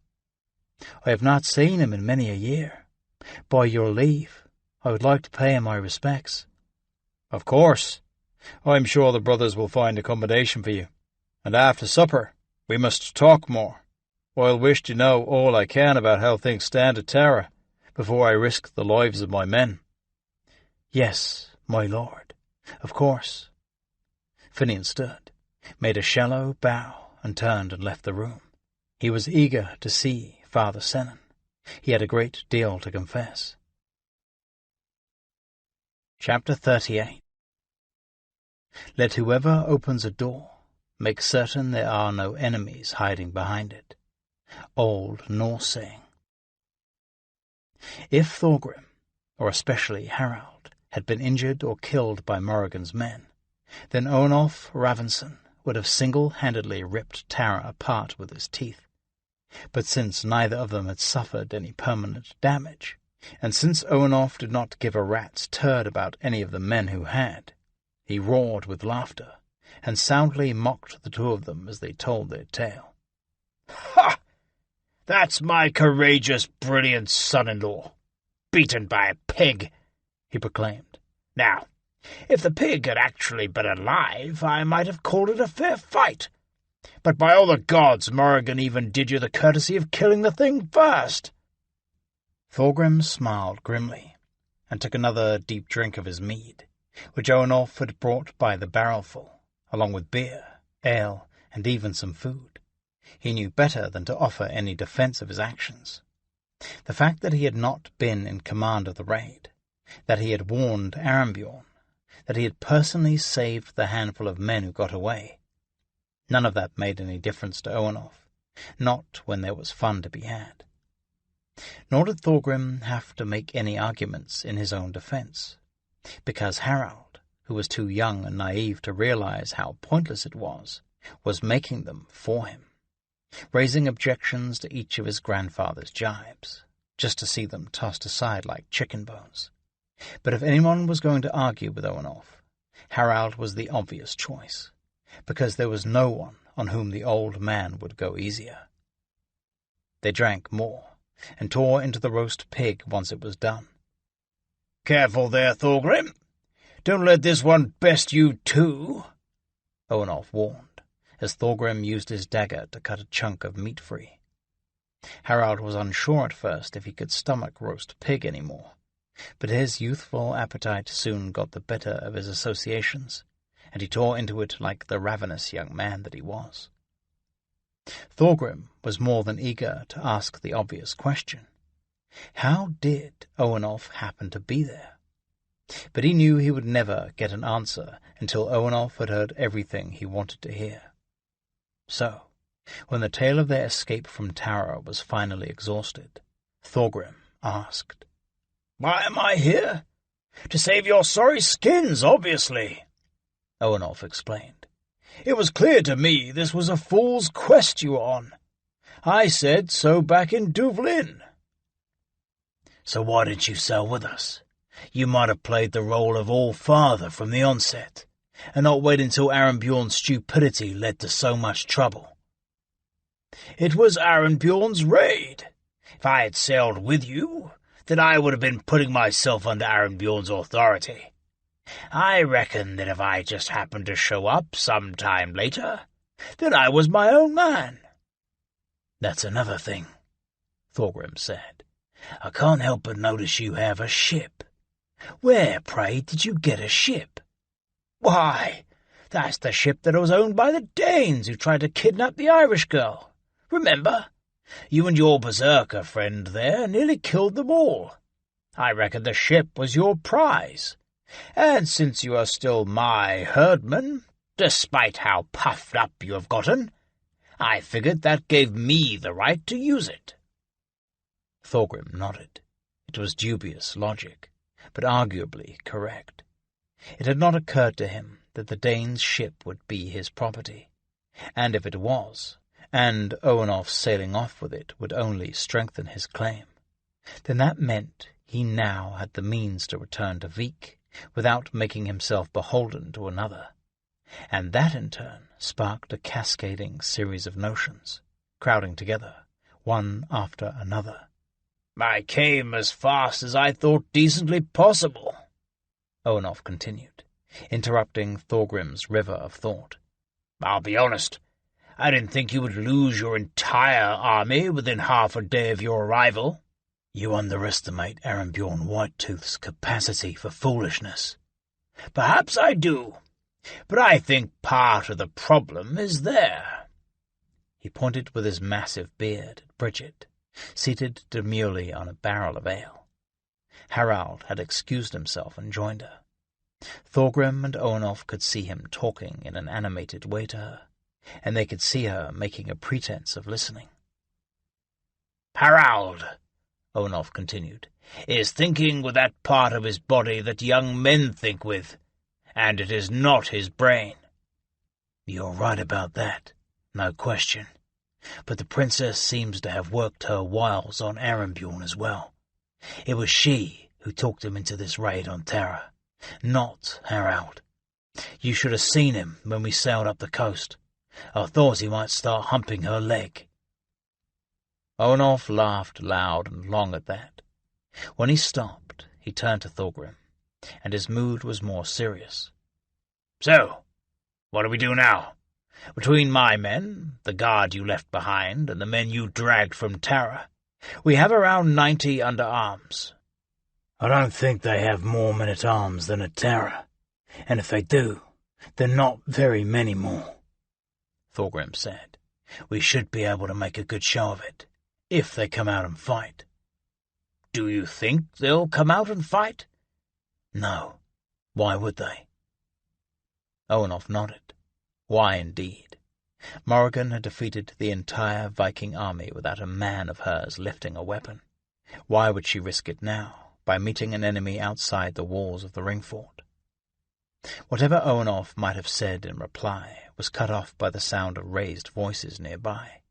"I have not seen him in many a year. By your leave, I would like to pay him my respects." "Of course. I am sure the brothers will find accommodation for you. And after supper, we must talk more. I'll wish to know all I can about how things stand at Tara, before I risk the lives of my men." "Yes, my lord, of course." Finian stood, made a shallow bow, and turned and left the room. He was eager to see Father Senan. He had a great deal to confess. Chapter 38. Let whoever opens a door make certain there are no enemies hiding behind it. Old Norse saying. If Thorgrim, or especially Harald, had been injured or killed by Morrigan's men, then Olaf Ravnsson would have single-handedly ripped Tara apart with his teeth. But since neither of them had suffered any permanent damage, and since Olaf did not give a rat's turd about any of the men who had, he roared with laughter, and soundly mocked the two of them as they told their tale. "Ha! That's my courageous, brilliant son-in-law, beaten by a pig," he proclaimed. "Now, if the pig had actually been alive, I might have called it a fair fight. But by all the gods, Morrigan even did you the courtesy of killing the thing first." Thorgrim smiled grimly, and took another deep drink of his mead, which Olaf had brought by the barrelful, along with beer, ale, and even some food. He knew better than to offer any defence of his actions. The fact that he had not been in command of the raid, that he had warned Arambjorn, that he had personally saved the handful of men who got away, none of that made any difference to Olaf, not when there was fun to be had. Nor did Thorgrim have to make any arguments in his own defence, because Harald, who was too young and naive to realize how pointless it was making them for him, raising objections to each of his grandfather's jibes, just to see them tossed aside like chicken bones. But if anyone was going to argue with Olaf, Harald was the obvious choice, because there was no one on whom the old man would go easier. They drank more, and tore into the roast pig once it was done. "Careful there, Thorgrim. Don't let this one best you too," Olaf warned, as Thorgrim used his dagger to cut a chunk of meat free. Harald was unsure at first if he could stomach roast pig any more, but his youthful appetite soon got the better of his associations, and he tore into it like the ravenous young man that he was. Thorgrim was more than eager to ask the obvious question. How did Olaf happen to be there? But he knew he would never get an answer until Olaf had heard everything he wanted to hear. So, when the tale of their escape from Tara was finally exhausted, Thorgrim asked, "Why am I here? To save your sorry skins, obviously," Olaf explained. "It was clear to me this was a fool's quest you were on. I said so back in Duvlin." "So why didn't you sail with us? You might have played the role of All-Father from the onset, and not wait until Arambjorn's stupidity led to so much trouble." "It was Arambjorn's raid. If I had sailed with you, then I would have been putting myself under Arenbjorn's authority. I reckon that if I just happened to show up some time later, then I was my own man." "That's another thing," Thorgrim said. "I can't help but notice you have a ship. Where, pray, did you get a ship?" "Why, that's the ship that was owned by the Danes who tried to kidnap the Irish girl. Remember? You and your berserker friend there nearly killed them all. I reckon the ship was your prize. And since you are still my herdman, despite how puffed up you have gotten, I figured that gave me the right to use it." Thorgrim nodded. It was dubious logic, but arguably correct. It had not occurred to him that the Dane's ship would be his property, and if it was, and Owenolf sailing off with it would only strengthen his claim, then that meant he now had the means to return to Vik without making himself beholden to another, and that in turn sparked a cascading series of notions, crowding together, one after another. "I came as fast as I thought decently possible," Owenolf continued, interrupting Thorgrim's river of thought. "I'll be honest, I didn't think you would lose your entire army within half a day of your arrival." "You underestimate Arenbjorn Whitetooth's capacity for foolishness." "Perhaps I do, but I think part of the problem is there." He pointed with his massive beard at Bridget, seated demurely on a barrel of ale. Harald had excused himself and joined her. Thorgrim and Owenolf could see him talking in an animated way to her, and they could see her making a pretense of listening. "Harald," Owenolf continued, "is thinking with that part of his body that young men think with, and it is not his brain." "You're right about that, no question. But the princess seems to have worked her wiles on Arenbjorn as well. It was she who talked him into this raid on Tara, not Harald. You should have seen him when we sailed up the coast. I thought he might start humping her leg." Owenolf laughed loud and long at that. When he stopped, he turned to Thorgrim, and his mood was more serious. "So, what do we do now? Between my men, the guard you left behind, and the men you dragged from Tara, we have around 90 under arms." "I don't think they have more men-at-arms than at Tara, and if they do, they're not very many more," Thorgrim said. "We should be able to make a good show of it, if they come out and fight." "Do you think they'll come out and fight?" "No. Why would they?" Owenolf nodded. Why, indeed? Morrigan had defeated the entire Viking army without a man of hers lifting a weapon. Why would she risk it now, by meeting an enemy outside the walls of the ring fort? Whatever Owenolf might have said in reply was cut off by the sound of raised voices nearby.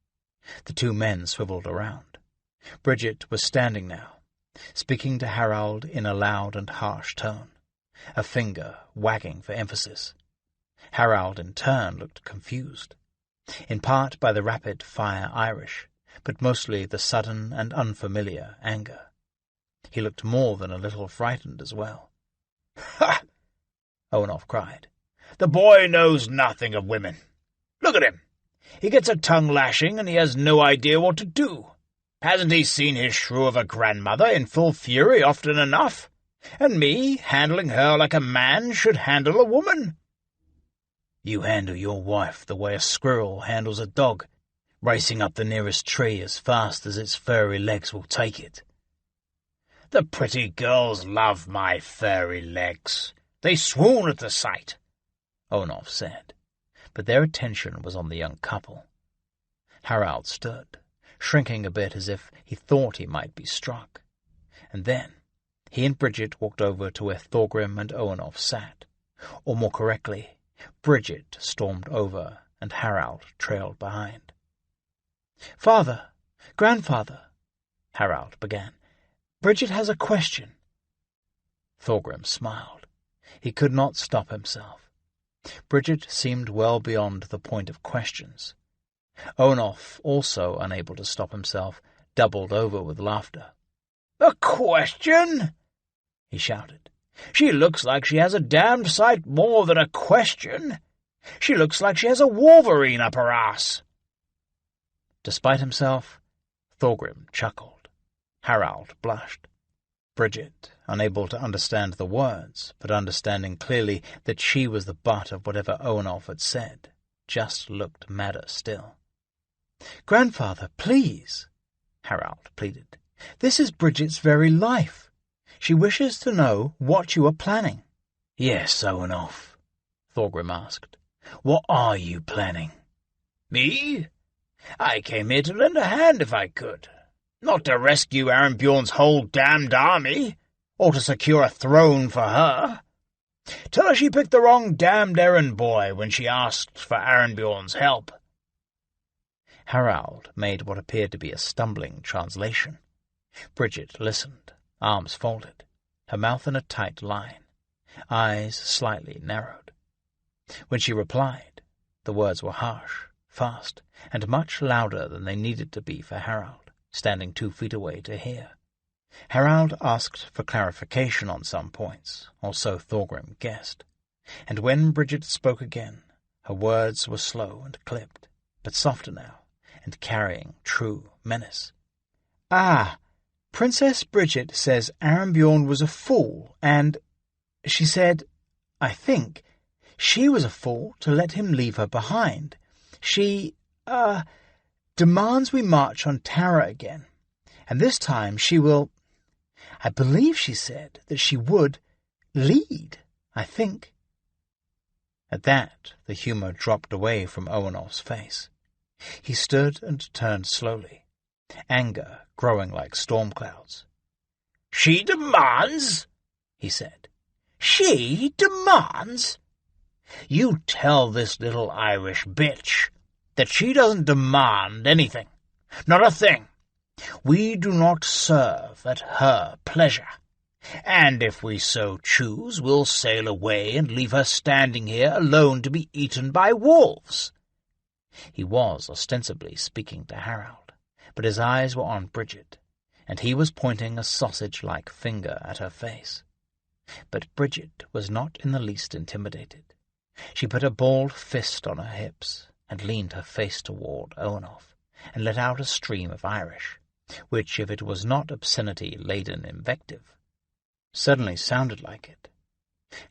The two men swiveled around. Bridget was standing now, speaking to Harald in a loud and harsh tone, a finger wagging for emphasis. Harald in turn looked confused, in part by the rapid-fire Irish, but mostly the sudden and unfamiliar anger. He looked more than a little frightened as well. "Ha!" Owenolf cried. "The boy knows nothing of women. Look at him. He gets a tongue-lashing and he has no idea what to do. Hasn't he seen his shrew of a grandmother in full fury often enough? And me handling her like a man should handle a woman?" "You handle your wife the way a squirrel handles a dog, racing up the nearest tree as fast as its furry legs will take it." "The pretty girls love my furry legs. They swoon at the sight," Owenolf said, but their attention was on the young couple. Harald stood, shrinking a bit as if he thought he might be struck, and then he and Bridget walked over to where Thorgrim and Owenolf sat, or more correctly, Bridget stormed over and Harald trailed behind. "Father, grandfather," Harald began, "Bridget has a question." Thorgrim smiled. He could not stop himself. Bridget seemed well beyond the point of questions. Owenolf, also unable to stop himself, doubled over with laughter. "A question?" he shouted. "She looks like she has a damned sight more than a question. She looks like she has a wolverine up her ass." Despite himself, Thorgrim chuckled. Harald blushed. Bridget, unable to understand the words, but understanding clearly that she was the butt of whatever Owenolf had said, just looked madder still. "Grandfather, please," Harald pleaded. "This is Bridget's very life. She wishes to know what you are planning." "Yes, Owenolf," Thorgrim asked. "What are you planning?" "Me? I came here to lend a hand if I could. Not to rescue Arnbjorn's whole damned army, or to secure a throne for her. Tell her she picked the wrong damned errand boy when she asked for Arnbjorn's help." Harald made what appeared to be a stumbling translation. Bridget listened, arms folded, her mouth in a tight line, eyes slightly narrowed. When she replied, the words were harsh, fast, and much louder than they needed to be for Harald, standing 2 feet away to hear. Harald asked for clarification on some points, or so Thorgrim guessed, and when Bridget spoke again, her words were slow and clipped, but softer now, and carrying true menace. "Ah, Princess Bridget says Arnbjorn was a fool, and she said, I think, she was a fool to let him leave her behind. She, demands we march on Tara again, and this time she will, I believe she said that she would, lead, I think." At that, the humour dropped away from Owenolf's face. He stood and turned slowly, anger growing like storm clouds. "She demands?" he said. "She demands? You tell this little Irish bitch that she doesn't demand anything, not a thing. We do not serve at her pleasure, and if we so choose, we'll sail away and leave her standing here alone to be eaten by wolves." He was ostensibly speaking to Harald, but his eyes were on Bridget, and he was pointing a sausage-like finger at her face. But Bridget was not in the least intimidated. She put a balled fist on her hips and leaned her face toward Owenolf, and let out a stream of Irish, which, if it was not obscenity-laden invective, certainly sounded like it.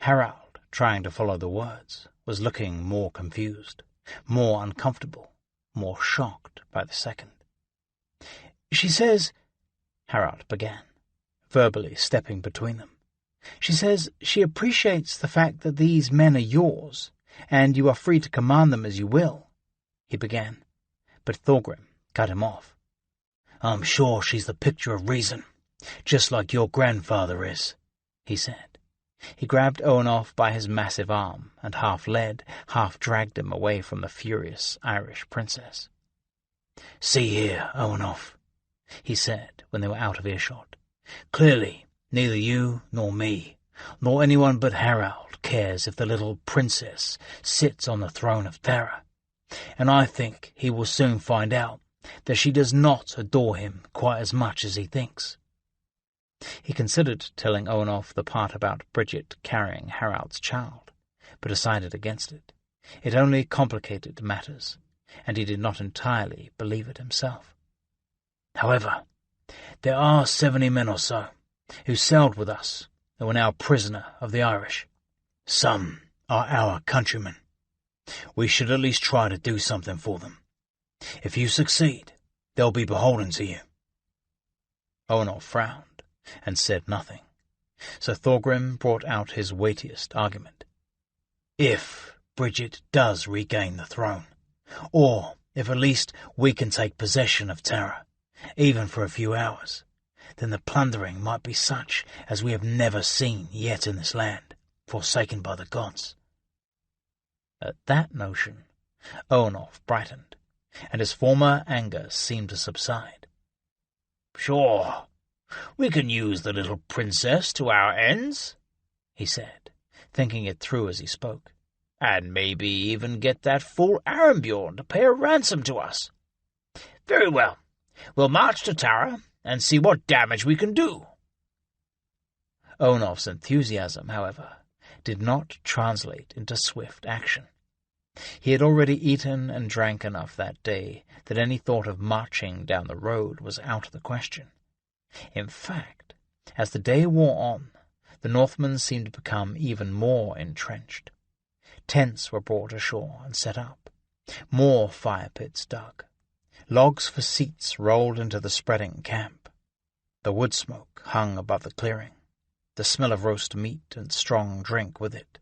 Harald, trying to follow the words, was looking more confused, more uncomfortable, more shocked by the second. "She says," Harald began, verbally stepping between them. "She says she appreciates the fact that these men are yours, and you are free to command them as you will," he began, but Thorgrim cut him off. "I'm sure she's the picture of reason, just like your grandfather is," he said. He grabbed Owenolf by his massive arm and half led, half dragged him away from the furious Irish princess. "See here, Owenolf," he said when they were out of earshot. "Clearly, neither you nor me, nor anyone but Harald cares if the little princess sits on the throne of Tara, and I think he will soon find out that she does not adore him quite as much as he thinks." He considered telling Owenolf the part about Bridget carrying Harald's child, but decided against it. It only complicated matters, and he did not entirely believe it himself. "However, there are 70 men or so who sailed with us and were now prisoner of the Irish. Some are our countrymen. We should at least try to do something for them. If you succeed, they'll be beholden to you." Owenolf frowned and said nothing, so Thorgrim brought out his weightiest argument. "If Bridget does regain the throne, or if at least we can take possession of Tara, even for a few hours, then the plundering might be such as we have never seen yet in this land, forsaken by the gods." At that notion, Owenolf brightened, and his former anger seemed to subside. "Sure, we can use the little princess to our ends," he said, thinking it through as he spoke, "and maybe even get that fool Arnbjorn to pay a ransom to us. Very well, We'll march to Tara and see what damage we can do." Onof's enthusiasm, however, did not translate into swift action. He had already eaten and drank enough that day that any thought of marching down the road was out of the question. In fact, as the day wore on, the Northmen seemed to become even more entrenched. Tents were brought ashore and set up. More fire pits dug. Logs for seats rolled into the spreading camp. The wood smoke hung above the clearing, the smell of roast meat and strong drink with it,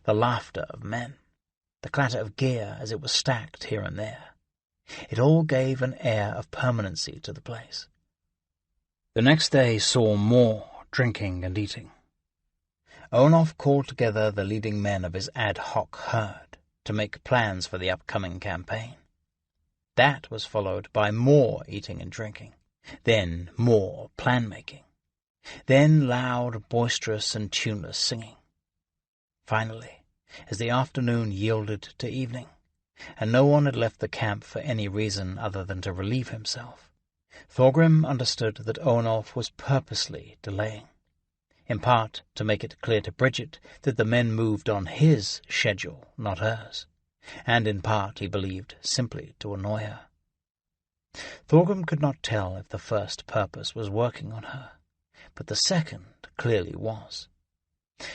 the laughter of men, the clatter of gear as it was stacked here and there. It all gave an air of permanency to the place. The next day saw more drinking and eating. Onof called together the leading men of his ad hoc herd to make plans for the upcoming campaign. That was followed by more eating and drinking, then more plan-making, then loud, boisterous and tuneless singing. Finally, as the afternoon yielded to evening, and no one had left the camp for any reason other than to relieve himself, Thorgrim understood that Onof was purposely delaying, in part to make it clear to Bridget that the men moved on his schedule, not hers, and in part, he believed, simply to annoy her. Thorgrim could not tell if the first purpose was working on her, but the second clearly was.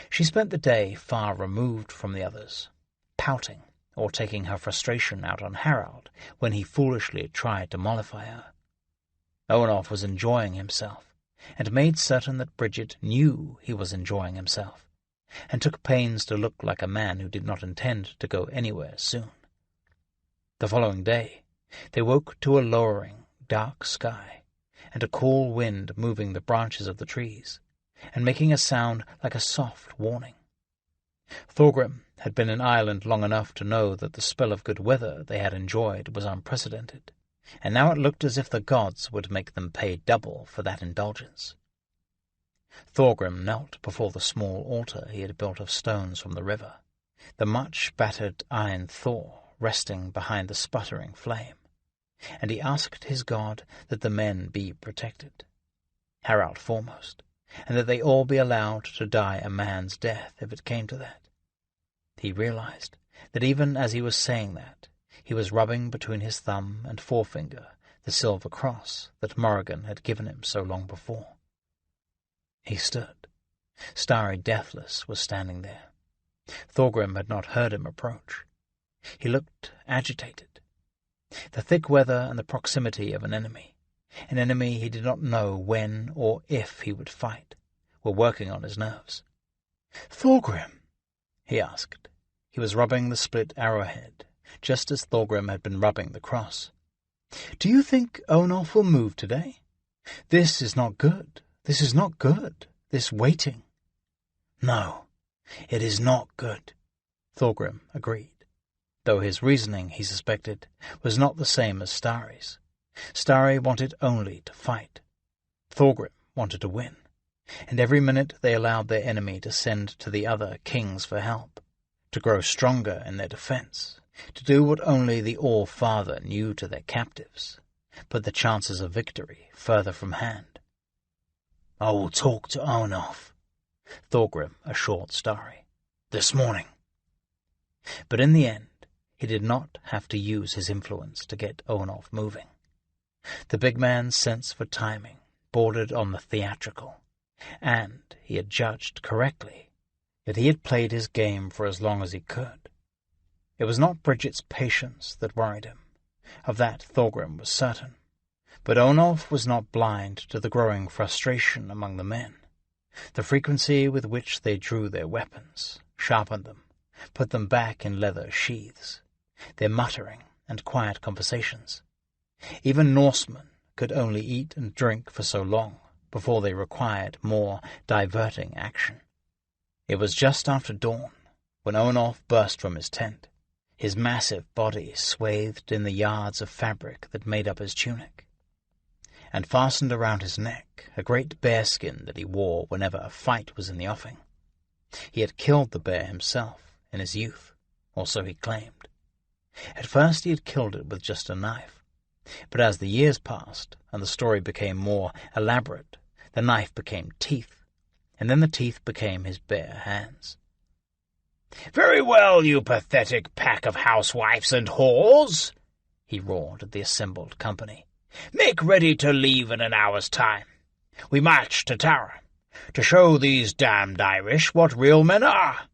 She spent the day far removed from the others, pouting or taking her frustration out on Harald when he foolishly tried to mollify her. Onof was enjoying himself, and made certain that Bridget knew he was enjoying himself, and took pains to look like a man who did not intend to go anywhere soon. The following day they woke to a lowering, dark sky, and a cool wind moving the branches of the trees, and making a sound like a soft warning. Thorgrim had been in Ireland long enough to know that the spell of good weather they had enjoyed was unprecedented, and now it looked as if the gods would make them pay double for that indulgence. Thorgrim knelt before the small altar he had built of stones from the river, the much-battered iron Thor resting behind the sputtering flame, and he asked his god that the men be protected, Harald foremost, and that they all be allowed to die a man's death if it came to that. He realized that even as he was saying that, he was rubbing between his thumb and forefinger the silver cross that Morrigan had given him so long before. He stood. Starry Deathless was standing there. Thorgrim had not heard him approach. He looked agitated. The thick weather and the proximity of an enemy he did not know when or if he would fight, were working on his nerves. "Thorgrim?" he asked. He was rubbing the split arrowhead, just as Thorgrim had been rubbing the cross. "Do you think Onof will move today? This is not good. This is not good, this waiting." "No, it is not good," Thorgrim agreed, though his reasoning, he suspected, was not the same as Starry's. Starry wanted only to fight. Thorgrim wanted to win, and every minute they allowed their enemy to send to the other kings for help, to grow stronger in their defense, to do what only the All-Father knew to their captives, put the chances of victory further from hand. "I will talk to Onof," Thorgrim assured Starry, "this morning." But in the end, he did not have to use his influence to get Onof moving. The big man's sense for timing bordered on the theatrical, and he had judged correctly that he had played his game for as long as he could. It was not Bridget's patience that worried him. Of that Thorgrim was certain. But Onof was not blind to the growing frustration among the men, the frequency with which they drew their weapons, sharpened them, put them back in leather sheaths, their muttering and quiet conversations. Even Norsemen could only eat and drink for so long before they required more diverting action. It was just after dawn when Onof burst from his tent, his massive body swathed in the yards of fabric that made up his tunic, and fastened around his neck a great bearskin that he wore whenever a fight was in the offing. He had killed the bear himself in his youth, or so he claimed. At first he had killed it with just a knife. But as the years passed, and the story became more elaborate, the knife became teeth, and then the teeth became his bare hands. "Very well, you pathetic pack of housewives and whores," he roared at the assembled company. "Make ready to leave in an hour's time. We march to Tara, to show these damned Irish what real men are.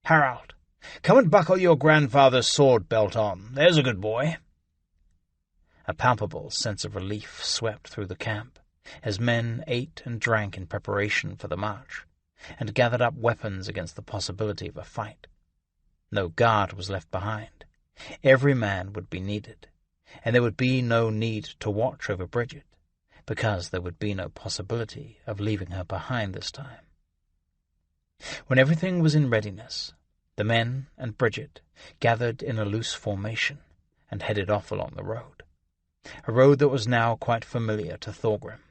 Harold, come and buckle your grandfather's sword belt on. There's a good boy." A palpable sense of relief swept through the camp, as men ate and drank in preparation for the march, and gathered up weapons against the possibility of a fight. No guard was left behind. Every man would be needed, and there would be no need to watch over Bridget, because there would be no possibility of leaving her behind this time. When everything was in readiness, the men and Bridget gathered in a loose formation and headed off along the road, a road that was now quite familiar to Thorgrim.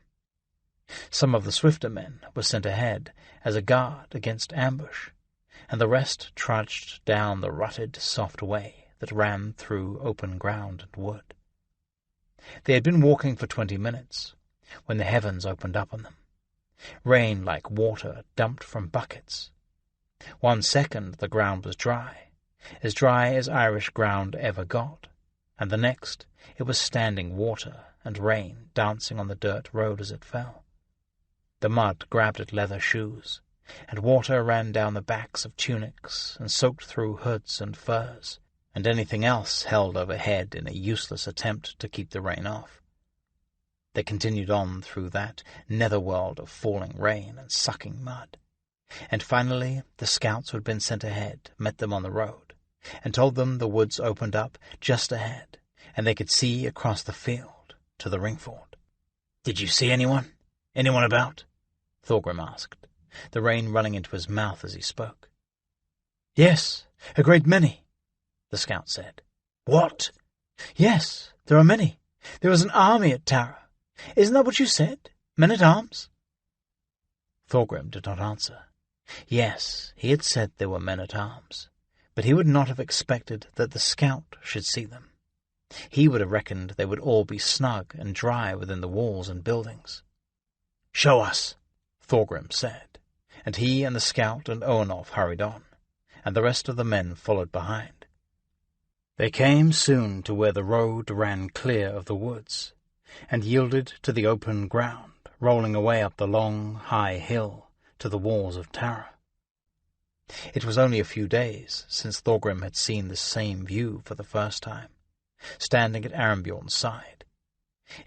Some of the swifter men were sent ahead as a guard against ambush, and the rest trudged down the rutted, soft way that ran through open ground and wood. They had been walking for 20 minutes when the heavens opened up on them. Rain like water dumped from buckets. 1 second the ground was dry as Irish ground ever got, and the next it was standing water and rain dancing on the dirt road as it fell. The mud grabbed at leather shoes, and water ran down the backs of tunics and soaked through hoods and furs, and anything else held overhead in a useless attempt to keep the rain off. They continued on through that netherworld of falling rain and sucking mud, and finally the scouts who had been sent ahead met them on the road, and told them the woods opened up just ahead, and they could see across the field to the ringford. "Did you see anyone? Anyone about?" Thorgrim asked, the rain running into his mouth as he spoke. "Yes, a great many," the scout said. "What?" "Yes, there are many. There was an army at Tara. Isn't that what you said? Men-at-arms?" Thorgrim did not answer. Yes, he had said there were men-at-arms, but he would not have expected that the scout should see them. He would have reckoned they would all be snug and dry within the walls and buildings. "Show us," Thorgrim said, and he and the scout and Owenolf hurried on, and the rest of the men followed behind. They came soon to where the road ran clear of the woods, and yielded to the open ground, rolling away up the long, high hill to the walls of Tara. It was only a few days since Thorgrim had seen this same view for the first time, standing at Arembjorn's side.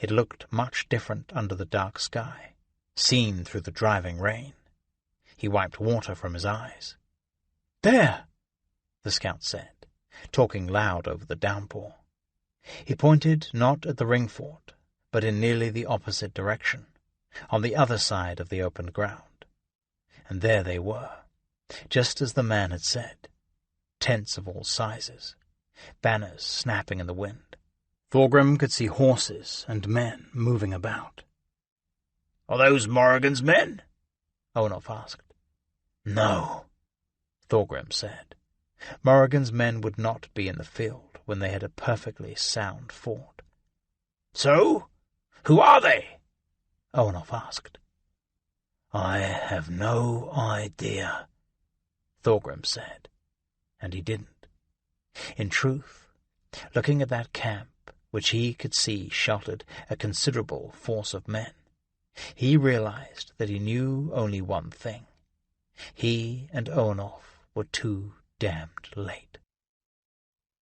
It looked much different under the dark sky, seen through the driving rain. He wiped water from his eyes. "There," the scout said, talking loud over the downpour. He pointed not at the ringfort, but in nearly the opposite direction, on the other side of the open ground. And there they were, just as the man had said, tents of all sizes, banners snapping in the wind. Thorgrim could see horses and men moving about. "Are those Morrigan's men?" Owenolf asked. "No," Thorgrim said. Morrigan's men would not be in the field when they had a perfectly sound fort. "So? Who are they?" Owenolf asked. "I have no idea," Thorgrim said, and he didn't. In truth, looking at that camp, which he could see sheltered a considerable force of men, he realized that he knew only one thing. He and Owenolf were too damned late.